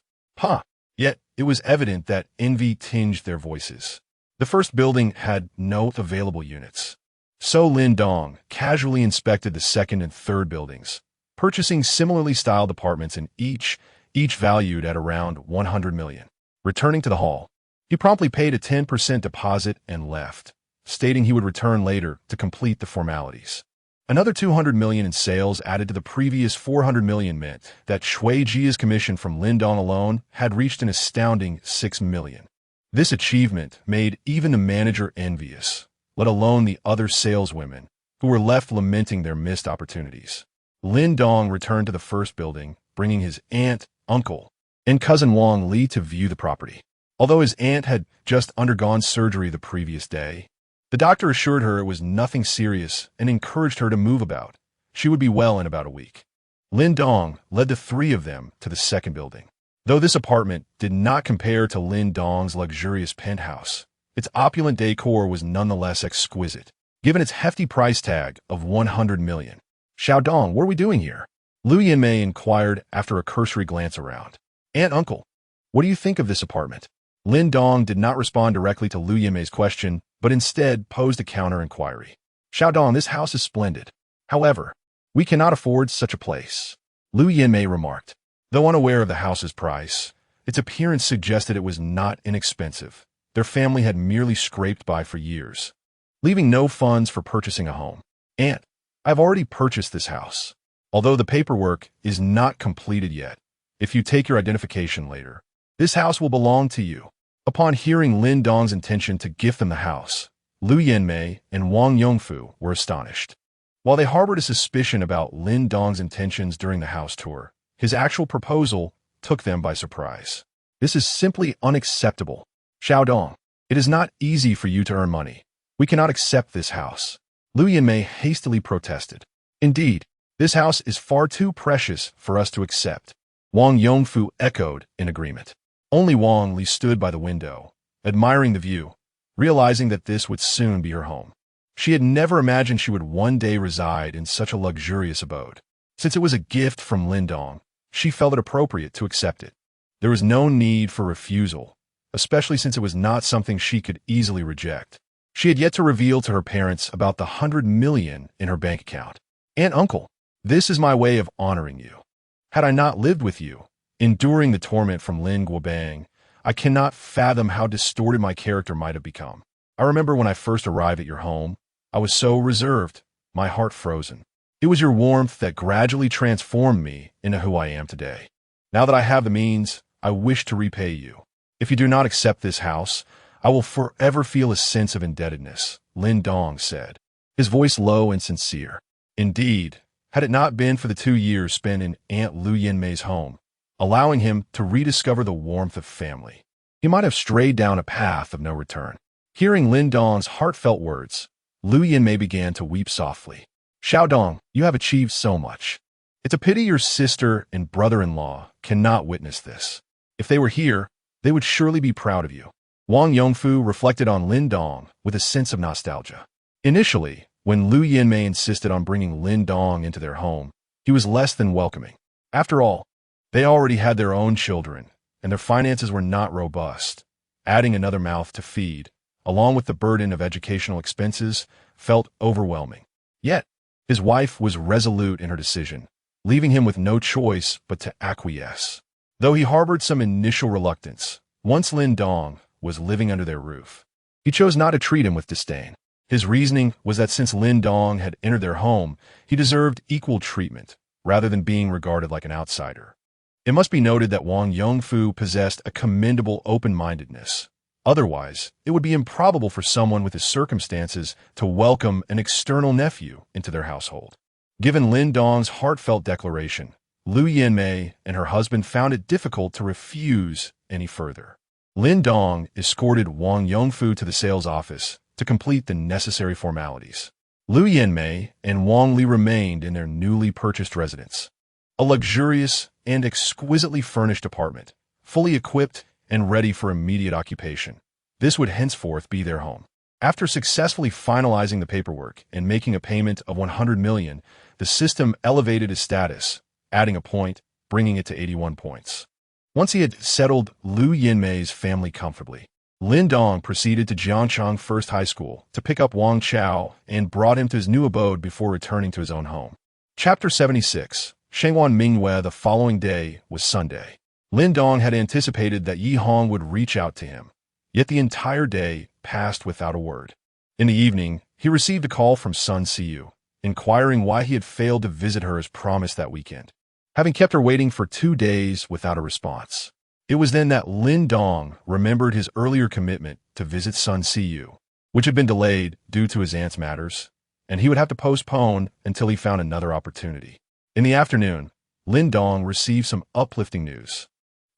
Yet it was evident that envy tinged their voices. The first building had no available units. So Lin Dong casually inspected the second and third buildings, purchasing similarly styled apartments in each valued at around 100 million. Returning to the hall, he promptly paid a 10% deposit and left, stating he would return later to complete the formalities. Another 200 million in sales added to the previous 400 million meant that Cui Jia's commission from Lin Dong alone had reached an astounding 6 million. This achievement made even the manager envious, let alone the other saleswomen, who were left lamenting their missed opportunities. Lin Dong returned to the first building, bringing his aunt, uncle, and cousin Wang Li to view the property. Although his aunt had just undergone surgery the previous day, the doctor assured her it was nothing serious and encouraged her to move about. She would be well in about a week. Lin Dong led the 3 of them to the second building. Though this apartment did not compare to Lin Dong's luxurious penthouse, its opulent decor was nonetheless exquisite, given its hefty price tag of 100 million. "Xiao Dong, what are we doing here?" Liu Yinmei inquired after a cursory glance around. Aunt, uncle, what do you think of this apartment? Lin Dong did not respond directly to Liu Yinmei's question, but instead posed a counter-inquiry. Xiaodong, this house is splendid. However, we cannot afford such a place. Liu Yinmei remarked. Though unaware of the house's price, its appearance suggested it was not inexpensive. Their family had merely scraped by for years, leaving no funds for purchasing a home. Aunt, I've already purchased this house. Although the paperwork is not completed yet, if you take your identification later, this house will belong to you. Upon hearing Lin Dong's intention to gift them the house, Liu Yinmei and Wang Yongfu were astonished. While they harbored a suspicion about Lin Dong's intentions during the house tour, his actual proposal took them by surprise. This is simply unacceptable. Xiaodong, it is not easy for you to earn money. We cannot accept this house. Liu Yinmei hastily protested. Indeed, this house is far too precious for us to accept. Wang Yongfu echoed in agreement. Only Wang Li stood by the window, admiring the view, realizing that this would soon be her home. She had never imagined she would one day reside in such a luxurious abode. Since it was a gift from Lin Dong, she felt it appropriate to accept it. There was no need for refusal, especially since it was not something she could easily reject. She had yet to reveal to her parents about the 100 million in her bank account. Aunt, uncle, this is my way of honoring you. Had I not lived with you, enduring the torment from Lin Guobang, I cannot fathom how distorted my character might have become. I remember when I first arrived at your home, I was so reserved, my heart frozen. It was your warmth that gradually transformed me into who I am today. Now that I have the means, I wish to repay you. If you do not accept this house, I will forever feel a sense of indebtedness, Lin Dong said, his voice low and sincere. Indeed, had it not been for the 2 years spent in Aunt Liu Yinmei's home, allowing him to rediscover the warmth of family, he might have strayed down a path of no return. Hearing Lin Dong's heartfelt words, Liu Yinmei began to weep softly. Xiaodong, you have achieved so much. It's a pity your sister and brother-in-law cannot witness this. If they were here, they would surely be proud of you. Wang Yongfu reflected on Lin Dong with a sense of nostalgia. Initially, when Liu Yinmei insisted on bringing Lin Dong into their home, he was less than welcoming. After all, they already had their own children, and their finances were not robust. Adding another mouth to feed, along with the burden of educational expenses, felt overwhelming. Yet, his wife was resolute in her decision, leaving him with no choice but to acquiesce. Though he harbored some initial reluctance, once Lin Dong was living under their roof, he chose not to treat him with disdain. His reasoning was that since Lin Dong had entered their home, he deserved equal treatment, rather than being regarded like an outsider. It must be noted that Wang Yongfu possessed a commendable open-mindedness. Otherwise, it would be improbable for someone with his circumstances to welcome an external nephew into their household. Given Lin Dong's heartfelt declaration, Liu Yinmei and her husband found it difficult to refuse any further. Lin Dong escorted Wang Yongfu to the sales office to complete the necessary formalities. Liu Yinmei and Wang Li remained in their newly purchased residence, a luxurious and exquisitely furnished apartment, fully equipped and ready for immediate occupation. This would henceforth be their home. After successfully finalizing the paperwork and making a payment of 100 million, the system elevated his status, adding a point, bringing it to 81 points. Once he had settled Liu Yinmei's family comfortably, Lin Dong proceeded to Jiangchang First High School to pick up Wang Chao and brought him to his new abode before returning to his own home. Chapter 76. Shengwan Mingyue. The following day was Sunday. Lin Dong had anticipated that Yi Hong would reach out to him, yet the entire day passed without a word. In the evening, he received a call from Sun Siyu, inquiring why he had failed to visit her as promised that weekend, having kept her waiting for 2 days without a response. It was then that Lin Dong remembered his earlier commitment to visit Sun Siyu, which had been delayed due to his aunt's matters, and he would have to postpone until he found another opportunity. In the afternoon, Lin Dong received some uplifting news.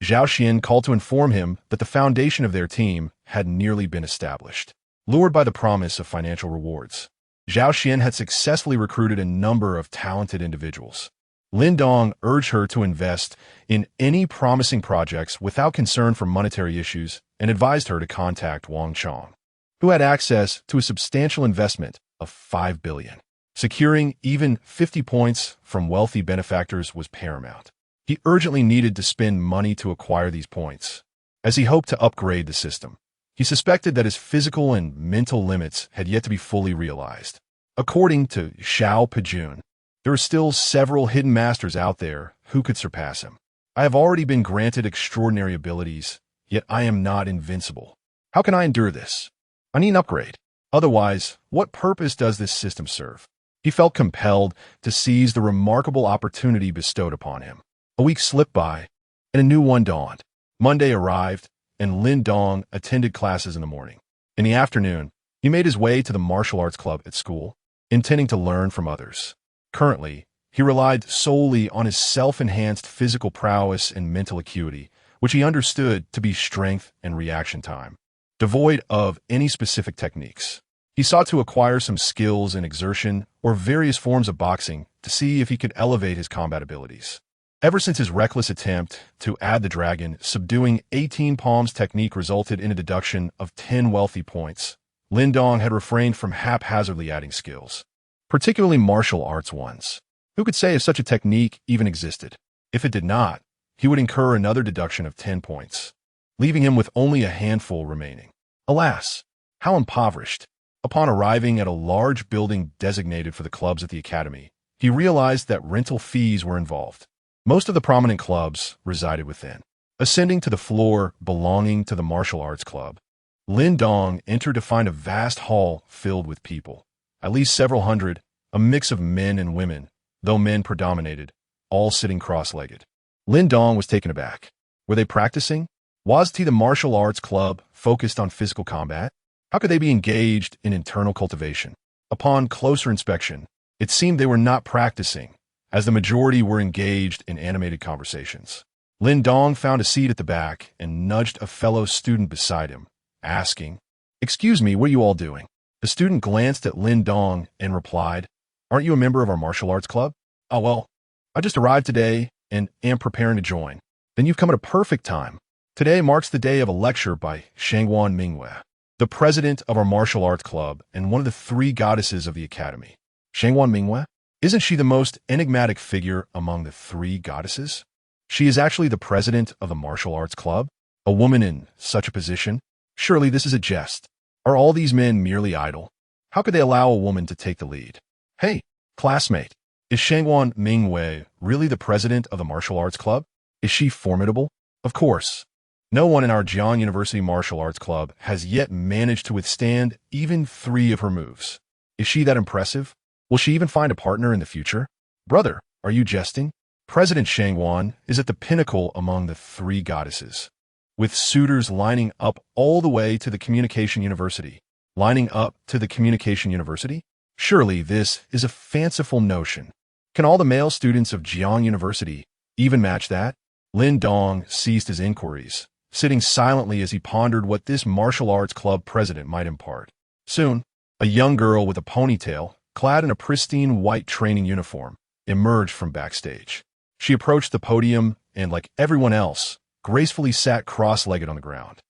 Zhao Xian called to inform him that the foundation of their team had nearly been established. Lured by the promise of financial rewards, Zhao Xian had successfully recruited a number of talented individuals. Lin Dong urged her to invest in any promising projects without concern for monetary issues and advised her to contact Wang Chong, who had access to a substantial investment of 5 billion. Securing even 50 points from wealthy benefactors was paramount. He urgently needed to spend money to acquire these points. As he hoped to upgrade the system, he suspected that his physical and mental limits had yet to be fully realized. According to Xiao Pejun, there are still several hidden masters out there who could surpass him. I have already been granted extraordinary abilities, yet I am not invincible. How can I endure this? I need an upgrade. Otherwise, what purpose does this system serve? He felt compelled to seize the remarkable opportunity bestowed upon him. A week slipped by, and a new one dawned. Monday arrived, and Lin Dong attended classes in the morning. In the afternoon, he made his way to the martial arts club at school, intending to learn from others. Currently, he relied solely on his self-enhanced physical prowess and mental acuity, which he understood to be strength and reaction time, devoid of any specific techniques. He sought to acquire some skills in exertion or various forms of boxing to see if he could elevate his combat abilities. Ever since his reckless attempt to add the dragon, subduing 18 palms technique resulted in a deduction of 10 wealthy points, Lin Dong had refrained from haphazardly adding skills, particularly martial arts ones. Who could say if such a technique even existed? If it did not, he would incur another deduction of 10 points, leaving him with only a handful remaining. Alas, how impoverished! Upon arriving at a large building designated for the clubs at the academy, he realized that rental fees were involved. Most of the prominent clubs resided within. Ascending to the floor belonging to the martial arts club, Lin Dong entered to find a vast hall filled with people, at least several hundred, a mix of men and women, though men predominated, all sitting cross-legged. Lin Dong was taken aback. Were they practicing? Was the martial arts club focused on physical combat? How could they be engaged in internal cultivation? Upon closer inspection, it seemed they were not practicing, as the majority were engaged in animated conversations. Lin Dong found a seat at the back and nudged a fellow student beside him, asking, "Excuse me, what are you all doing?" The student glanced at Lin Dong and replied, "Aren't you a member of our martial arts club?" "Oh, well, I just arrived today and am preparing to join." "Then you've come at a perfect time. Today marks the day of a lecture by Shangguan Mingwei, the president of our martial arts club and one of the 3 goddesses of the academy." Shangguan Mingwei? Isn't she the most enigmatic figure among the 3 goddesses? She is actually the president of the martial arts club? A woman in such a position? Surely this is a jest. Are all these men merely idle? How could they allow a woman to take the lead? "Hey, classmate, is Shangguan Mingwei really the president of the martial arts club? Is she formidable?" "Of course. No one in our Jiang University Martial Arts Club has yet managed to withstand even 3 of her moves. Is she that impressive? Will she even find a partner in the future?" "Brother, are you jesting? President Shangguan is at the pinnacle among the 3 goddesses, with suitors lining up all the way to the Communication University." Lining up to the Communication University? Surely this is a fanciful notion. Can all the male students of Jiang University even match that? Lin Dong ceased his inquiries, sitting silently as he pondered what this martial arts club president might impart. Soon, a young girl with a ponytail, clad in a pristine white training uniform, emerged from backstage. She approached the podium and, like everyone else, gracefully sat cross-legged on the ground.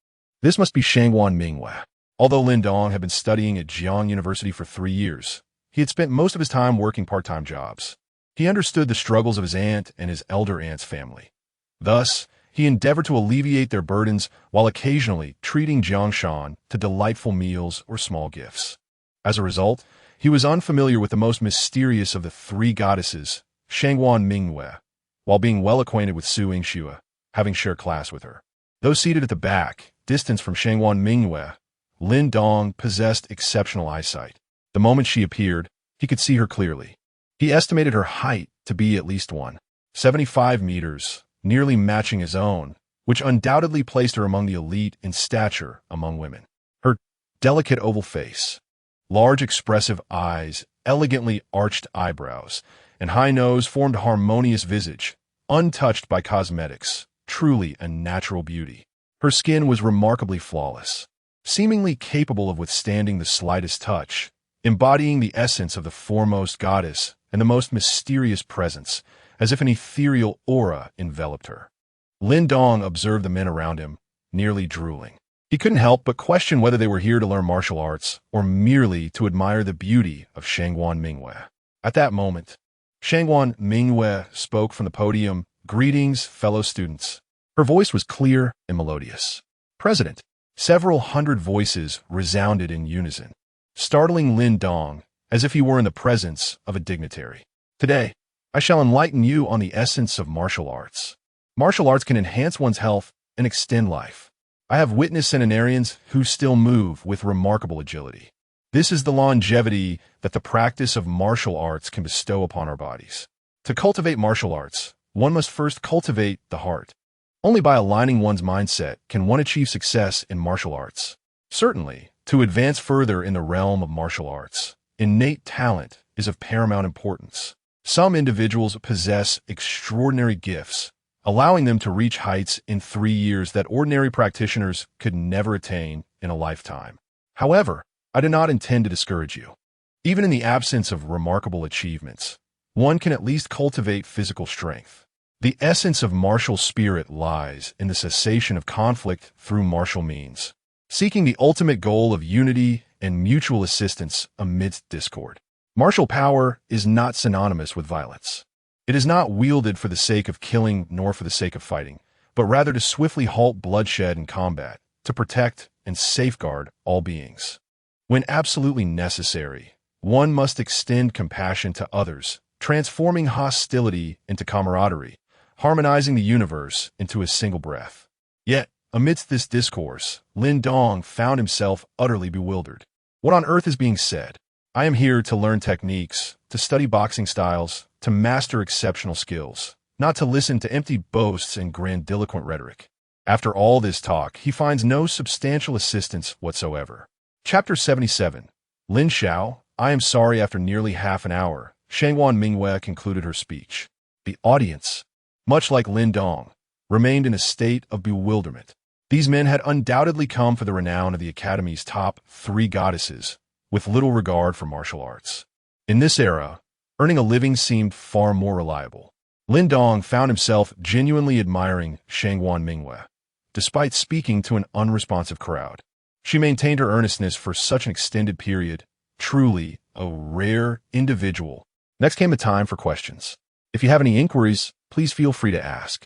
This must be Shangguan Mingwei. Although Lin Dong had been studying at Jiang University for 3 years, he had spent most of his time working part-time jobs. He understood the struggles of his aunt and his elder aunt's family. Thus, he endeavored to alleviate their burdens while occasionally treating Jiangshan to delightful meals or small gifts. As a result, he was unfamiliar with the most mysterious of the 3 goddesses, Shangguan Mingwei, while being well acquainted with Su Yingxue, having shared class with her. Though seated at the back, distance from Shangguan Mingwei, Lin Dong possessed exceptional eyesight. The moment she appeared, he could see her clearly. He estimated her height to be at least 1.75 meters, nearly matching his own, which undoubtedly placed her among the elite in stature among women. Her delicate oval face, large expressive eyes, elegantly arched eyebrows, and high nose formed a harmonious visage, untouched by cosmetics, truly a natural beauty. Her skin was remarkably flawless, seemingly capable of withstanding the slightest touch, embodying the essence of the foremost goddess and the most mysterious presence, as if an ethereal aura enveloped her. Lin Dong observed the men around him, nearly drooling. He couldn't help but question whether they were here to learn martial arts or merely to admire the beauty of Shangguan Mingwei. At that moment, Shangwan Mingyue spoke from the podium. Greetings, fellow students. Her voice was clear and melodious. President. Several hundred voices resounded in unison, startling Lin Dong as if he were in the presence of a dignitary. Today, I shall enlighten you on the essence of martial arts. Martial arts can enhance one's health and extend life. I have witnessed centenarians who still move with remarkable agility. This is the longevity that the practice of martial arts can bestow upon our bodies. To cultivate martial arts, one must first cultivate the heart. Only by aligning one's mindset can one achieve success in martial arts. Certainly, to advance further in the realm of martial arts, innate talent is of paramount importance. Some individuals possess extraordinary gifts, allowing them to reach heights in 3 years that ordinary practitioners could never attain in a lifetime. However, I do not intend to discourage you. Even in the absence of remarkable achievements, one can at least cultivate physical strength. The essence of martial spirit lies in the cessation of conflict through martial means, seeking the ultimate goal of unity and mutual assistance amidst discord. Martial power is not synonymous with violence. It is not wielded for the sake of killing nor for the sake of fighting, but rather to swiftly halt bloodshed in combat, to protect and safeguard all beings. When absolutely necessary, one must extend compassion to others, transforming hostility into camaraderie, harmonizing the universe into a single breath. Yet, amidst this discourse, Lin Dong found himself utterly bewildered. What on earth is being said? I am here to learn techniques, to study boxing styles, to master exceptional skills, not to listen to empty boasts and grandiloquent rhetoric. After all this talk, he finds no substantial assistance whatsoever. Chapter 77. Lin Xiao, I am sorry after nearly half an hour, Shangwan Mingyue concluded her speech. The audience, much like Lin Dong, remained in a state of bewilderment. These men had undoubtedly come for the renown of the Academy's top 3 goddesses, with little regard for martial arts. In this era, earning a living seemed far more reliable. Lin Dong found himself genuinely admiring Shangwan Mingyue, despite speaking to an unresponsive crowd. She maintained her earnestness for such an extended period, truly a rare individual. Next came the time for questions. If you have any inquiries, please feel free to ask.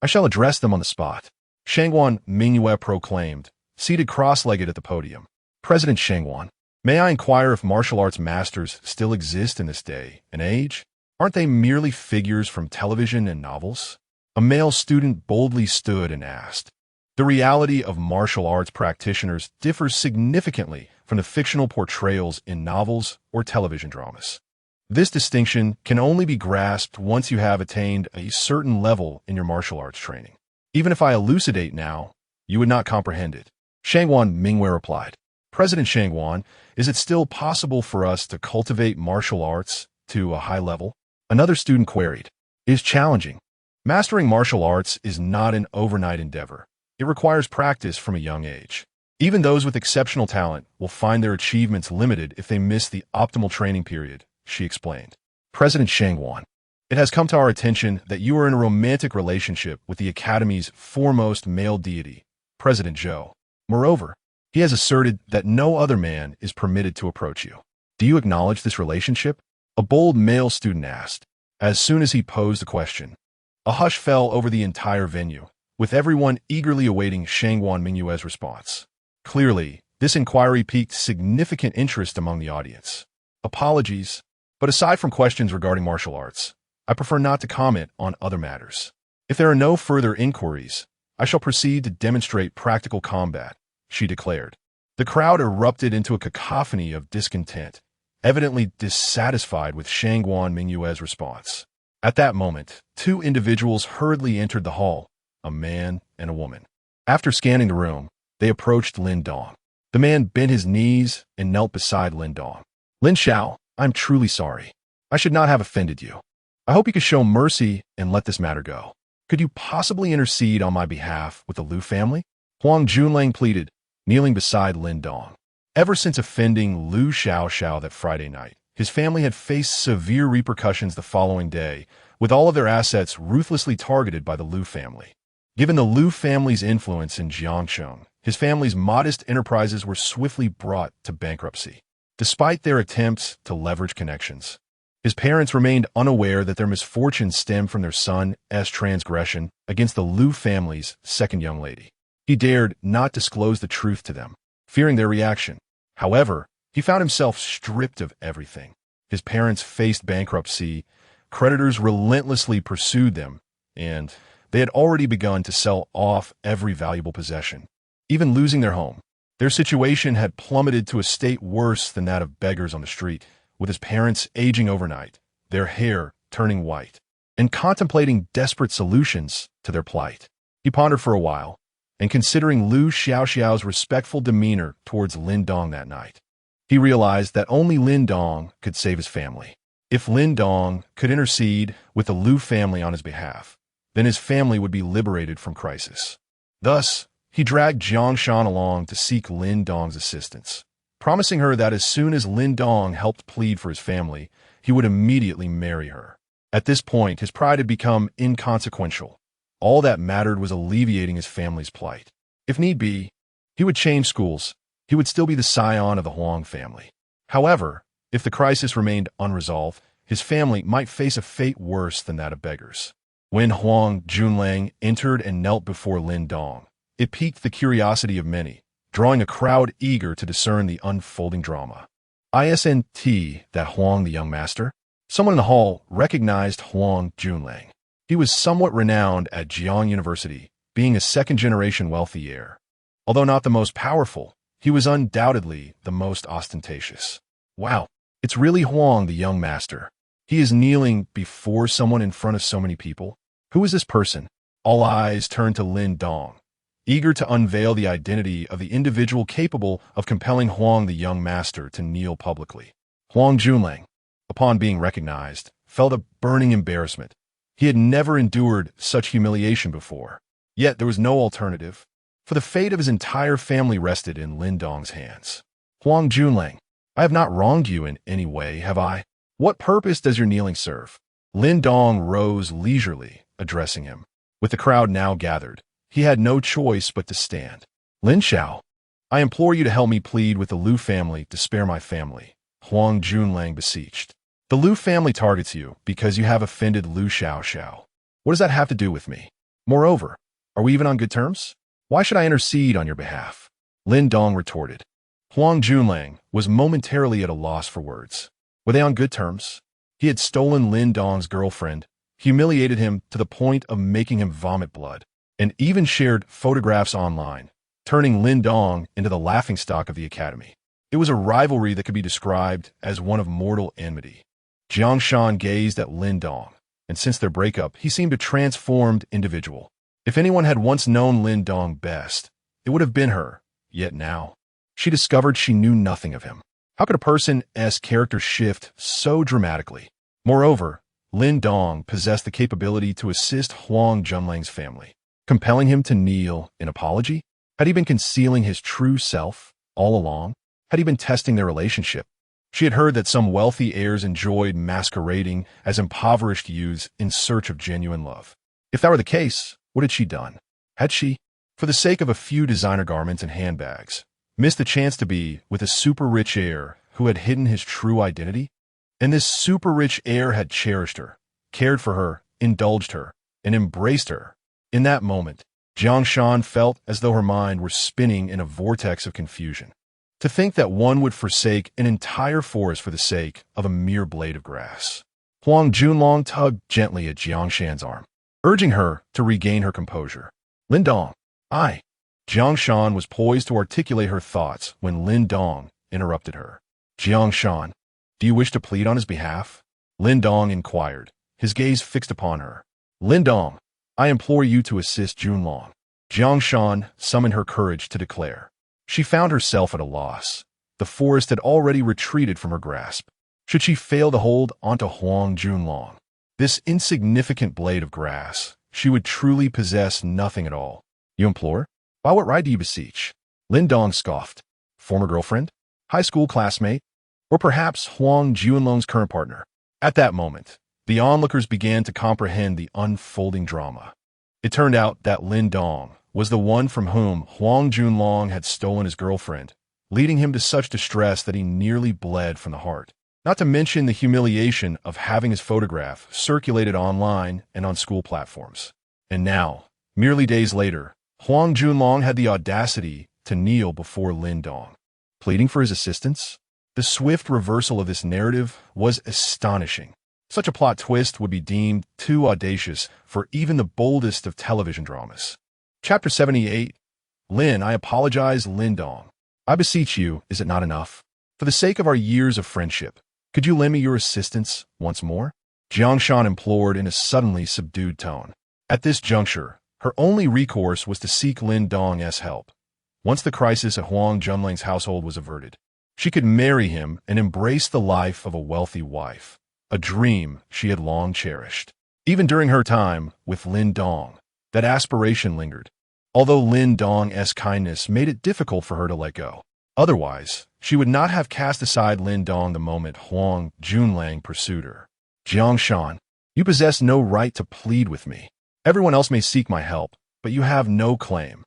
I shall address them on the spot. Shangwan Mingyue proclaimed, seated cross-legged at the podium. President Shangwan, may I inquire if martial arts masters still exist in this day and age? Aren't they merely figures from television and novels? A male student boldly stood and asked. The reality of martial arts practitioners differs significantly from the fictional portrayals in novels or television dramas. This distinction can only be grasped once you have attained a certain level in your martial arts training. Even if I elucidate now, you would not comprehend it. Shangwan Mingyue replied. President Shangwan, is it still possible for us to cultivate martial arts to a high level? Another student queried. It is challenging. Mastering martial arts is not an overnight endeavor. It requires practice from a young age. Even those with exceptional talent will find their achievements limited if they miss the optimal training period, she explained. President Shangwan, it has come to our attention that you are in a romantic relationship with the Academy's foremost male deity, President Zhou. Moreover, he has asserted that no other man is permitted to approach you. Do you acknowledge this relationship? A bold male student asked. As soon as he posed the question, a hush fell over the entire venue, with everyone eagerly awaiting Shangwan Mingyue's response. Clearly, this inquiry piqued significant interest among the audience. Apologies, but aside from questions regarding martial arts, I prefer not to comment on other matters. If there are no further inquiries, I shall proceed to demonstrate practical combat, she declared. The crowd erupted into a cacophony of discontent, evidently dissatisfied with Shangwan Mingyue's response. At that moment, 2 individuals hurriedly entered the hall, a man and a woman. After scanning the room, they approached Lin Dong. The man bent his knees and knelt beside Lin Dong. Lin Xiao, I'm truly sorry. I should not have offended you. I hope you could show mercy and let this matter go. Could you possibly intercede on my behalf with the Liu family? Huang Junlang pleaded, kneeling beside Lin Dong. Ever since offending Liu Xiao that Friday night, his family had faced severe repercussions the following day, with all of their assets ruthlessly targeted by the Liu family. Given the Liu family's influence in Jiangsheng, his family's modest enterprises were swiftly brought to bankruptcy. Despite their attempts to leverage connections, His parents remained unaware that their misfortune stemmed from their son's transgression against the Liu family's second young lady. He dared not disclose the truth to them, fearing their reaction. However, he found himself stripped of everything. His parents faced bankruptcy, creditors relentlessly pursued them, and they had already begun to sell off every valuable possession, even losing their home. Their situation had plummeted to a state worse than that of beggars on the street, with his parents aging overnight, their hair turning white, and contemplating desperate solutions to their plight. He pondered for a while, and considering Liu Xiaoxiao's respectful demeanor towards Lin Dong that night, he realized that only Lin Dong could save his family. If Lin Dong could intercede with the Liu family on his behalf, then his family would be liberated from crisis. Thus, he dragged Jiang Shan along to seek Lin Dong's assistance, promising her that as soon as Lin Dong helped plead for his family, he would immediately marry her. At this point, his pride had become inconsequential. All that mattered was alleviating his family's plight. If need be, he would change schools. He would still be the scion of the Huang family. However, if the crisis remained unresolved, his family might face a fate worse than that of beggars. When Huang Junlang entered and knelt before Lin Dong, it piqued the curiosity of many, drawing a crowd eager to discern the unfolding drama. Isn't that Huang the young master? Someone in the hall recognized Huang Junlang. He was somewhat renowned at Jiang University, being a second-generation wealthy heir. Although not the most powerful, he was undoubtedly the most ostentatious. Wow, it's really Huang the young master. He is kneeling before someone in front of so many people. Who is this person? All eyes turned to Lin Dong, eager to unveil the identity of the individual capable of compelling Huang the young master to kneel publicly. Huang Junlang, upon being recognized, felt a burning embarrassment. He had never endured such humiliation before. Yet there was no alternative, for the fate of his entire family rested in Lin Dong's hands. Huang Junlang, I have not wronged you in any way, have I? What purpose does your kneeling serve? Lin Dong rose leisurely, addressing him. With the crowd now gathered, he had no choice but to stand. Lin Xiao, I implore you to help me plead with the Liu family to spare my family, Huang Junlang beseeched. The Liu family targets you because you have offended Liu Xiaoxiao. What does that have to do with me? Moreover, are we even on good terms? Why should I intercede on your behalf? Lin Dong retorted. Huang Junlang was momentarily at a loss for words. Were they on good terms? He had stolen Lin Dong's girlfriend, humiliated him to the point of making him vomit blood, and even shared photographs online, turning Lin Dong into the laughingstock of the academy. It was a rivalry that could be described as one of mortal enmity. Jiang Shan gazed at Lin Dong, and since their breakup, he seemed a transformed individual. If anyone had once known Lin Dong best, it would have been her, yet now, she discovered she knew nothing of him. How could a person's character shift so dramatically? Moreover, Lin Dong possessed the capability to assist Huang Junlang's family, compelling him to kneel in apology. Had he been concealing his true self all along? Had he been testing their relationship? She had heard that some wealthy heirs enjoyed masquerading as impoverished youths in search of genuine love. If that were the case, what had she done? Had she, for the sake of a few designer garments and handbags, missed the chance to be with a super-rich heir who had hidden his true identity? And this super-rich heir had cherished her, cared for her, indulged her, and embraced her. In that moment, Jiang Shan felt as though her mind were spinning in a vortex of confusion. To think that one would forsake an entire forest for the sake of a mere blade of grass. Huang Junlang tugged gently at Jiang Shan's arm, urging her to regain her composure. Lin Dong, Jiang Shan was poised to articulate her thoughts when Lin Dong interrupted her. Jiang Shan, do you wish to plead on his behalf? Lin Dong inquired, his gaze fixed upon her. Lin Dong, I implore you to assist Junlang. Jiang Shan summoned her courage to declare. She found herself at a loss. The forest had already retreated from her grasp. Should she fail to hold onto Huang Junlang, this insignificant blade of grass, she would truly possess nothing at all. You implore? By what right do you beseech? Lin Dong scoffed. Former girlfriend? High school classmate? Or perhaps Huang Junlong's current partner? At that moment, the onlookers began to comprehend the unfolding drama. It turned out that Lin Dong was the one from whom Huang Junlang had stolen his girlfriend, leading him to such distress that he nearly bled from the heart. Not to mention the humiliation of having his photograph circulated online and on school platforms. And now, merely days later, Huang Junlong had the audacity to kneel before Lin Dong, pleading for his assistance. The swift reversal of this narrative was astonishing. Such a plot twist would be deemed too audacious for even the boldest of television dramas. Chapter 78. Lin, I apologize, Lin Dong. I beseech you, is it not enough? For the sake of our years of friendship, could you lend me your assistance once more? Jiangshan implored in a suddenly subdued tone. At this juncture, her only recourse was to seek Lin Dong's help. Once the crisis at Huang Junlang's household was averted, she could marry him and embrace the life of a wealthy wife, a dream she had long cherished. Even during her time with Lin Dong, that aspiration lingered, although Lin Dong's kindness made it difficult for her to let go. Otherwise, she would not have cast aside Lin Dong the moment Huang Junlang pursued her. Jiangshan, you possess no right to plead with me. Everyone else may seek my help, but you have no claim.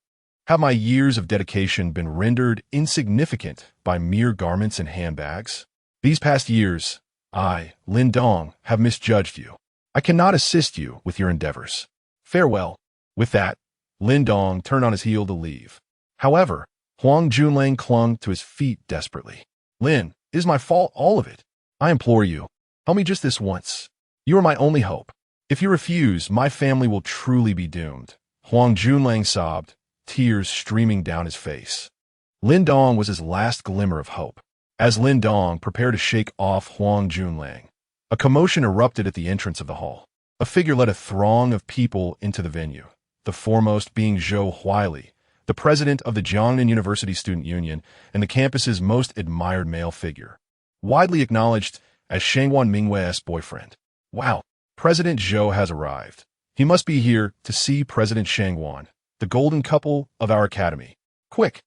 Have my years of dedication been rendered insignificant by mere garments and handbags? These past years, I, Lin Dong, have misjudged you. I cannot assist you with your endeavors. Farewell. With that, Lin Dong turned on his heel to leave. However, Huang Junlang clung to his feet desperately. Lin, it is my fault, all of it. I implore you, help me just this once. You are my only hope. If you refuse, my family will truly be doomed. Huang Junlang sobbed, tears streaming down his face. Lin Dong was his last glimmer of hope. As Lin Dong prepared to shake off Huang Junlang, a commotion erupted at the entrance of the hall. A figure led a throng of people into the venue, the foremost being Zhou Huili, the president of the Jiangnan University Student Union and the campus's most admired male figure, widely acknowledged as Shangwan Mingwei's boyfriend. Wow, President Zhou has arrived. He must be here to see President Shangwan, the golden couple of our academy. Quick,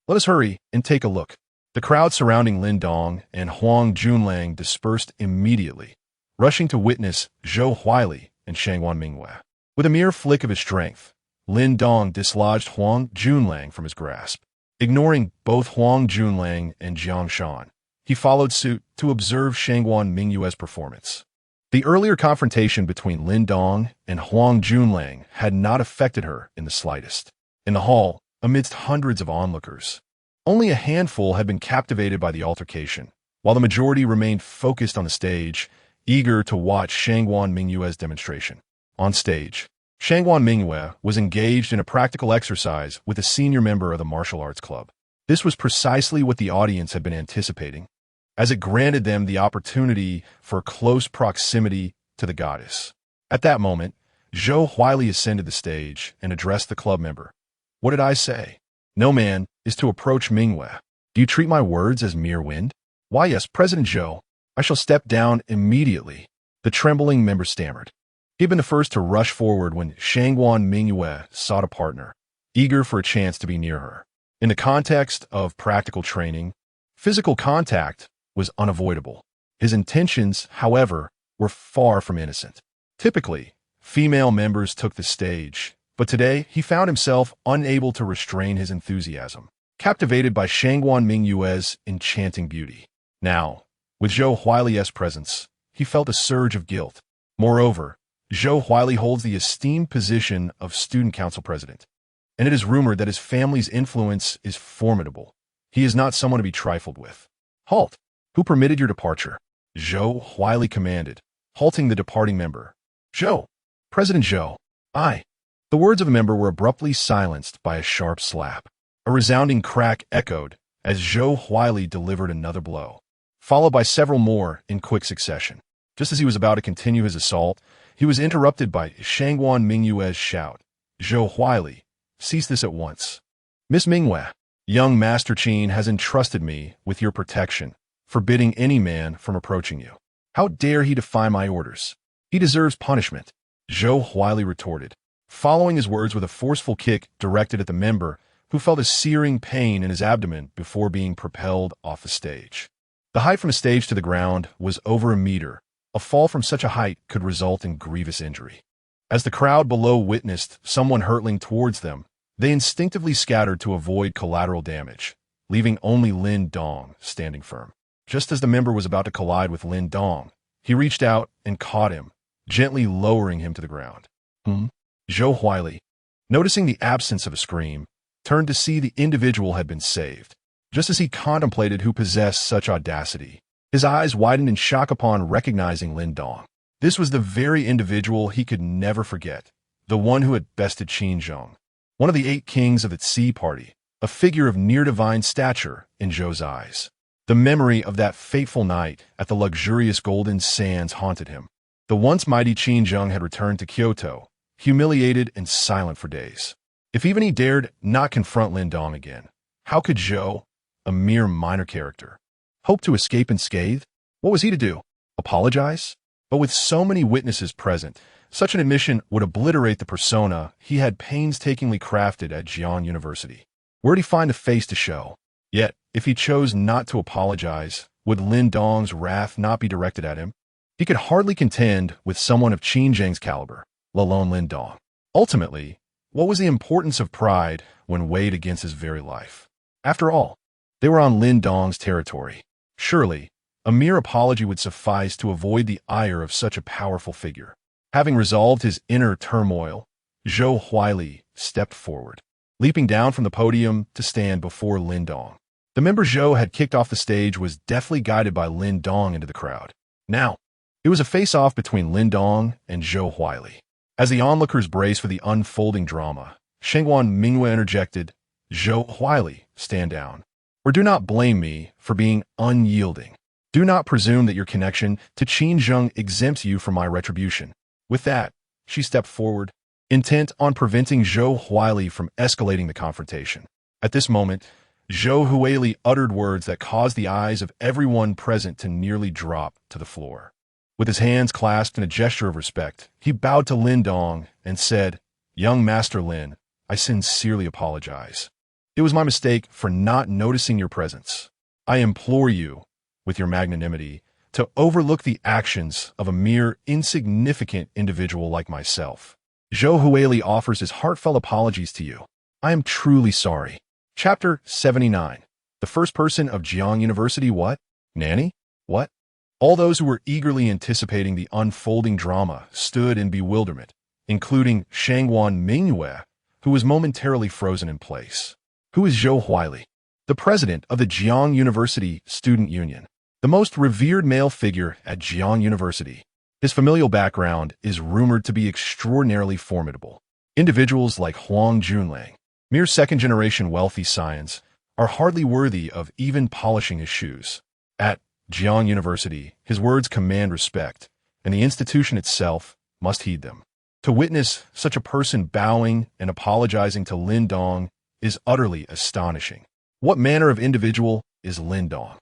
let us hurry and take a look. The crowd surrounding Lin Dong and Huang Junlang dispersed immediately, rushing to witness Zhou Huili and Shangwan Mingwei. With a mere flick of his strength, Lin Dong dislodged Huang Junlang from his grasp. Ignoring both Huang Junlang and Jiangshan, he followed suit to observe Shangwan Mingwei's performance. The earlier confrontation between Lin Dong and Huang Junlang had not affected her in the slightest. In the hall, amidst hundreds of onlookers, only a handful had been captivated by the altercation, while the majority remained focused on the stage, eager to watch Shangwan Mingwei's demonstration. On stage, Shangwan Mingwei was engaged in a practical exercise with a senior member of the martial arts club. This was precisely what the audience had been anticipating, as it granted them the opportunity for close proximity to the goddess. At that moment, Zhou Huili ascended the stage and addressed the club member. What did I say? No man is to approach Mingwei. Do you treat my words as mere wind? Why, yes, President Zhou, I shall step down immediately. The trembling member stammered. He had been the first to rush forward when Shangwan Mingwei sought a partner, eager for a chance to be near her. In the context of practical training, physical contact was unavoidable. His intentions, however, were far from innocent. Typically, female members took the stage, but today he found himself unable to restrain his enthusiasm, captivated by Shangwan Mingwei's enchanting beauty. Now, with Zhou Huili's presence, he felt a surge of guilt. Moreover, Zhou Huili holds the esteemed position of student council president, and it is rumored that his family's influence is formidable. He is not someone to be trifled with. Halt! Who permitted your departure? Zhou Huili commanded, halting the departing member. Zhou! President Zhou! I! The words of the member were abruptly silenced by a sharp slap. A resounding crack echoed as Zhou Huili delivered another blow, followed by several more in quick succession. Just as he was about to continue his assault, he was interrupted by Shangwan Mingwei's shout. Zhou Huili, cease this at once. Miss Mingwei, young Master Qin has entrusted me with your protection, forbidding any man from approaching you. How dare he defy my orders? He deserves punishment, Zhou Huili retorted, following his words with a forceful kick directed at the member, who felt a searing pain in his abdomen before being propelled off the stage. The height from the stage to the ground was over a meter. A fall from such a height could result in grievous injury. As the crowd below witnessed someone hurtling towards them, they instinctively scattered to avoid collateral damage, leaving only Lin Dong standing firm. Just as the member was about to collide with Lin Dong, he reached out and caught him, gently lowering him to the ground. Zhou Huili, noticing the absence of a scream, turned to see the individual had been saved. Just as he contemplated who possessed such audacity, his eyes widened in shock upon recognizing Lin Dong. This was the very individual he could never forget, the one who had bested Qin Zheng, one of the 8 kings of the Tsi party, a figure of near-divine stature in Zhou's eyes. The memory of that fateful night at the luxurious golden sands haunted him. The once mighty Qin Zheng had returned to Kyoto, humiliated and silent for days. If even he dared not confront Lin Dong again, how could Zhou, a mere minor character, hope to escape unscathed? What was he to do? Apologize? But with so many witnesses present, such an admission would obliterate the persona he had painstakingly crafted at Jiang University. Where'd he find the face to show? Yet, if he chose not to apologize, would Lin Dong's wrath not be directed at him? He could hardly contend with someone of Qin Zheng's caliber, let alone Lin Dong. Ultimately, what was the importance of pride when weighed against his very life? After all, they were on Lin Dong's territory. Surely, a mere apology would suffice to avoid the ire of such a powerful figure. Having resolved his inner turmoil, Zhou Huili stepped forward, leaping down from the podium to stand before Lin Dong. The member Zhou had kicked off the stage was deftly guided by Lin Dong into the crowd. Now, it was a face-off between Lin Dong and Zhou Huili. As the onlookers braced for the unfolding drama, Shengguan Mingyue interjected, "Zhou Huili, stand down. Or do not blame me for being unyielding. Do not presume that your connection to Qin Zheng exempts you from my retribution." With that, she stepped forward, intent on preventing Zhou Huili from escalating the confrontation. At this moment, Zhou Huili uttered words that caused the eyes of everyone present to nearly drop to the floor. With his hands clasped in a gesture of respect, he bowed to Lin Dong and said, "Young Master Lin, I sincerely apologize. It was my mistake for not noticing your presence. I implore you, with your magnanimity, to overlook the actions of a mere insignificant individual like myself. Zhou Huili offers his heartfelt apologies to you. I am truly sorry." Chapter 79. The first person of Jiang University what? Nanny? What? All those who were eagerly anticipating the unfolding drama stood in bewilderment, including Shengguan Mingyue, who was momentarily frozen in place. Who is Zhou Huili? The president of the Jiang University Student Union, the most revered male figure at Jiang University. His familial background is rumored to be extraordinarily formidable. Individuals like Huang Junlang, mere second-generation wealthy scions, are hardly worthy of even polishing his shoes. At Jiang University, his words command respect, and the institution itself must heed them. To witness such a person bowing and apologizing to Lin Dong is utterly astonishing. What manner of individual is Lin Dong?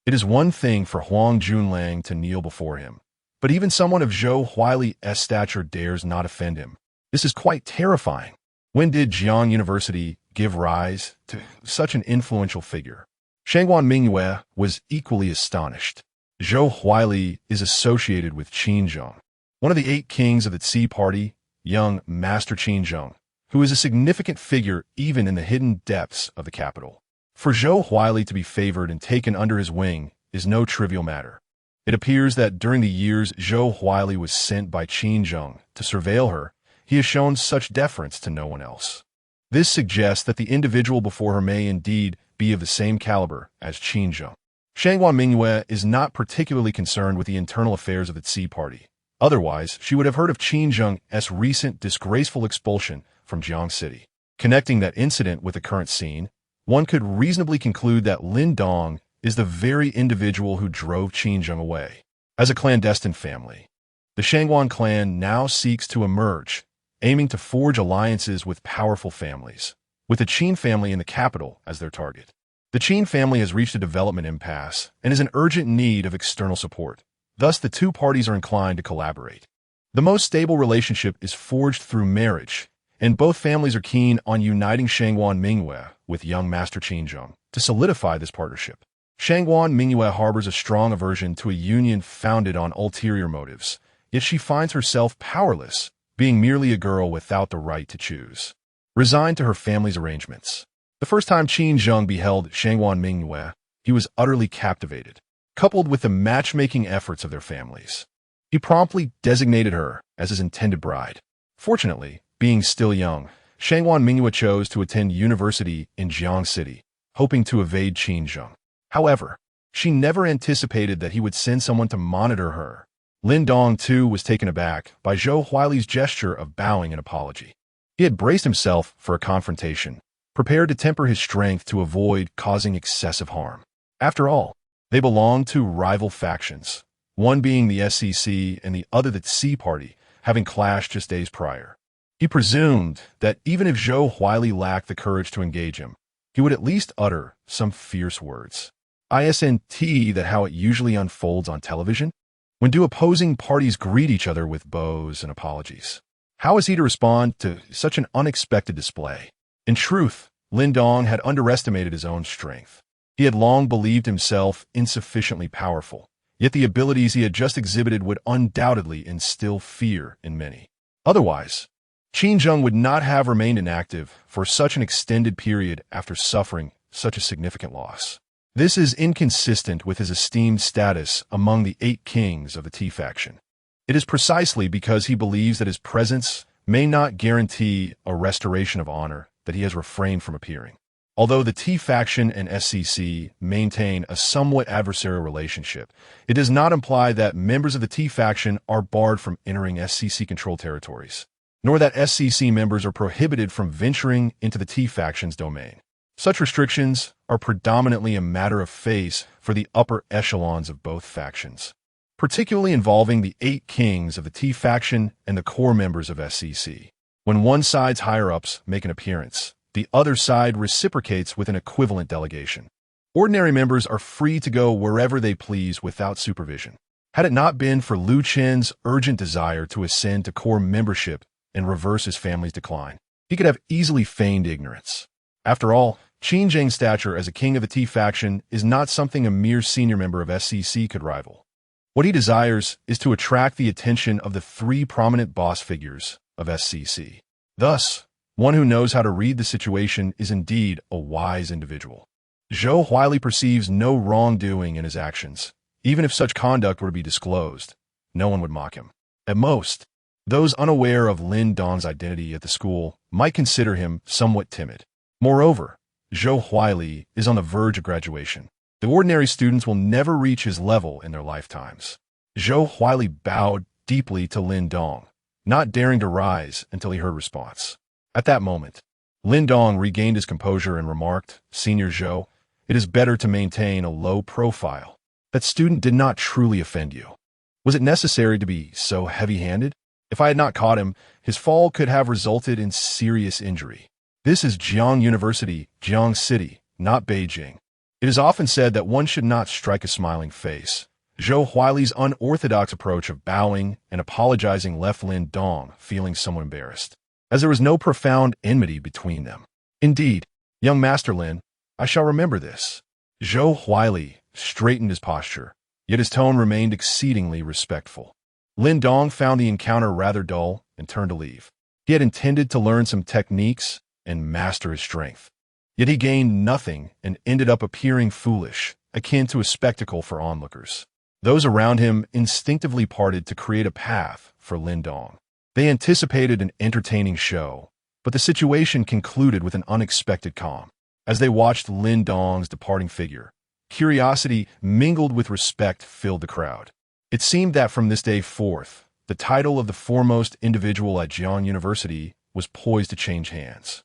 It is one thing for Huang Junlang to kneel before him, but even someone of Zhou Huili's stature dares not offend him. This is quite terrifying. When did Jiang University give rise to such an influential figure? Shengguan Mingyue was equally astonished. Zhou Huili is associated with Qin Zheng, one of the 8 kings of the Tsi party, young Master Qin Zheng, who is a significant figure even in the hidden depths of the capital. For Zhou Huili to be favored and taken under his wing is no trivial matter. It appears that during the years Zhou Huili was sent by Qin Zheng to surveil her, he has shown such deference to no one else. This suggests that the individual before her may indeed be of the same caliber as Qin Zheng. Shengguan Mingyue is not particularly concerned with the internal affairs of the Tsi party. Otherwise, she would have heard of Qin Zheng's recent disgraceful expulsion from Jiang City. Connecting that incident with the current scene, one could reasonably conclude that Lin Dong is the very individual who drove Qin Zheng away. As a clandestine family, the Shengguan clan now seeks to emerge, aiming to forge alliances with powerful families, with the Qin family in the capital as their target. The Qin family has reached a development impasse and is in urgent need of external support. Thus, the two parties are inclined to collaborate. The most stable relationship is forged through marriage, and both families are keen on uniting Shengguan Mingyue with young Master Qin Zheng to solidify this partnership. Shengguan Mingyue harbors a strong aversion to a union founded on ulterior motives, yet she finds herself powerless, being merely a girl without the right to choose. Resigned to her family's arrangements. The first time Qin Zheng beheld Shengguan Mingyue, he was utterly captivated. coupled with the matchmaking efforts of their families. He promptly designated her as his intended bride. Fortunately, being still young, Shangwan Mingyue chose to attend university in Jiang City, hoping to evade Qin Zheng. However, she never anticipated that he would send someone to monitor her. Lin Dong, too, was taken aback by Zhou Huili's gesture of bowing in apology. He had braced himself for a confrontation, prepared to temper his strength to avoid causing excessive harm. After all, they belonged to rival factions, one being the SCC and the other the Tsi Party, having clashed just days prior. He presumed that even if Zhou Huili lacked the courage to engage him, he would at least utter some fierce words. Isn't that how it usually unfolds on television? When do opposing parties greet each other with bows and apologies? How is he to respond to such an unexpected display? In truth, Lin Dong had underestimated his own strength. He had long believed himself insufficiently powerful, yet the abilities he had just exhibited would undoubtedly instill fear in many. Otherwise, Qin Zheng would not have remained inactive for such an extended period after suffering such a significant loss. This is inconsistent with his esteemed status among the 8 kings of the T faction. It is precisely because he believes that his presence may not guarantee a restoration of honor that he has refrained from appearing. Although the T faction and SCC maintain a somewhat adversarial relationship, it does not imply that members of the T faction are barred from entering SCC-controlled territories, nor that SCC members are prohibited from venturing into the T faction's domain. Such restrictions are predominantly a matter of face for the upper echelons of both factions, particularly involving the 8 kings of the T faction and the core members of SCC. When one side's higher-ups make an appearance, the other side reciprocates with an equivalent delegation. Ordinary members are free to go wherever they please without supervision. Had it not been for Lu Chen's urgent desire to ascend to core membership and reverse his family's decline, he could have easily feigned ignorance. After all, Qin Zheng's stature as a king of the T faction is not something a mere senior member of SCC could rival. What he desires is to attract the attention of the 3 prominent boss figures of SCC. Thus, one who knows how to read the situation is indeed a wise individual. Zhou Huili perceives no wrongdoing in his actions. Even if such conduct were to be disclosed, no one would mock him. At most, those unaware of Lin Dong's identity at the school might consider him somewhat timid. Moreover, Zhou Huili is on the verge of graduation. The ordinary students will never reach his level in their lifetimes. Zhou Huili bowed deeply to Lin Dong, not daring to rise until he heard response. At that moment, Lin Dong regained his composure and remarked, "Senior Zhou, it is better to maintain a low profile. That student did not truly offend you. Was it necessary to be so heavy-handed? If I had not caught him, his fall could have resulted in serious injury. This is Jiang University, Jiang City, not Beijing. It is often said that one should not strike a smiling face." Zhou Huili's unorthodox approach of bowing and apologizing left Lin Dong feeling somewhat embarrassed, as there was no profound enmity between them. "Indeed, young Master Lin, I shall remember this." Zhou Huili straightened his posture, yet his tone remained exceedingly respectful. Lin Dong found the encounter rather dull and turned to leave. He had intended to learn some techniques and master his strength. Yet he gained nothing and ended up appearing foolish, akin to a spectacle for onlookers. Those around him instinctively parted to create a path for Lin Dong. They anticipated an entertaining show, but the situation concluded with an unexpected calm. As they watched Lin Dong's departing figure, curiosity mingled with respect filled the crowd. It seemed that from this day forth, the title of the foremost individual at Jiang University was poised to change hands.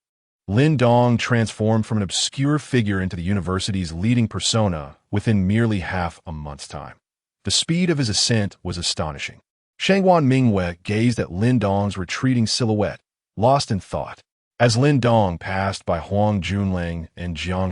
Lin Dong transformed from an obscure figure into the university's leading persona within merely half a month's time. The speed of his ascent was astonishing. Shangwan Mingyue gazed at Lin Dong's retreating silhouette, lost in thought. As Lin Dong passed by Huang Junlang and Jiang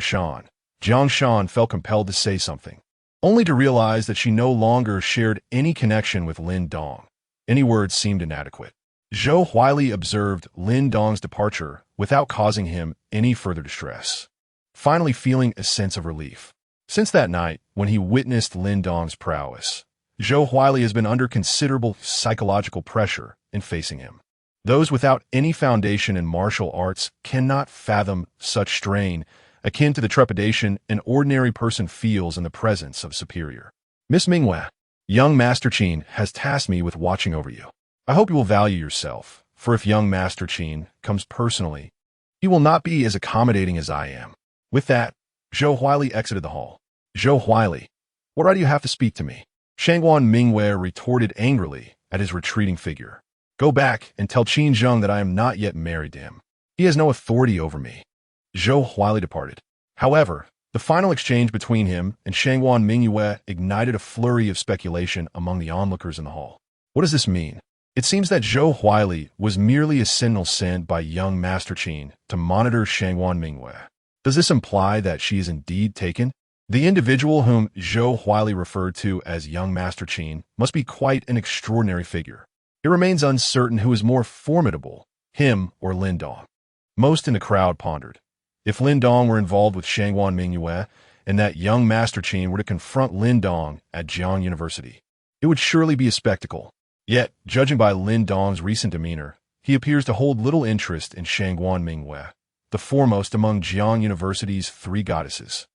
Shan felt compelled to say something, only to realize that she no longer shared any connection with Lin Dong. Any words seemed inadequate. Zhou Huili observed Lin Dong's departure without causing him any further distress, finally feeling a sense of relief. Since that night, when he witnessed Lin Dong's prowess, Zhou Huili has been under considerable psychological pressure in facing him. Those without any foundation in martial arts cannot fathom such strain, akin to the trepidation an ordinary person feels in the presence of superior. Miss Mingwei, young Master Qin has tasked me with watching over you. I hope you will value yourself, for if young Master Qin comes personally, he will not be as accommodating as I am. With that, Zhou Huili exited the hall. Zhou Huili, what right do you have to speak to me? Shangguan Mingwei retorted angrily at his retreating figure. Go back and tell Qin Zheng that I am not yet married to him. He has no authority over me. Zhou Huili departed. However, the final exchange between him and Shangguan Mingwei ignited a flurry of speculation among the onlookers in the hall. What does this mean? It seems that Zhou Huili was merely a sentinel sent by young Master Qin to monitor Shangguan Mingwei. Does this imply that she is indeed taken? The individual whom Zhou Huili referred to as young Master Qin must be quite an extraordinary figure. It remains uncertain who is more formidable, him or Lin Dong. Most in the crowd pondered. If Lin Dong were involved with Shangguan Mingwei and that young Master Qin were to confront Lin Dong at Jiang University, it would surely be a spectacle. Yet, judging by Lin Dong's recent demeanor, he appears to hold little interest in Shangguan Mingwei, the foremost among Jiang University's 3 goddesses.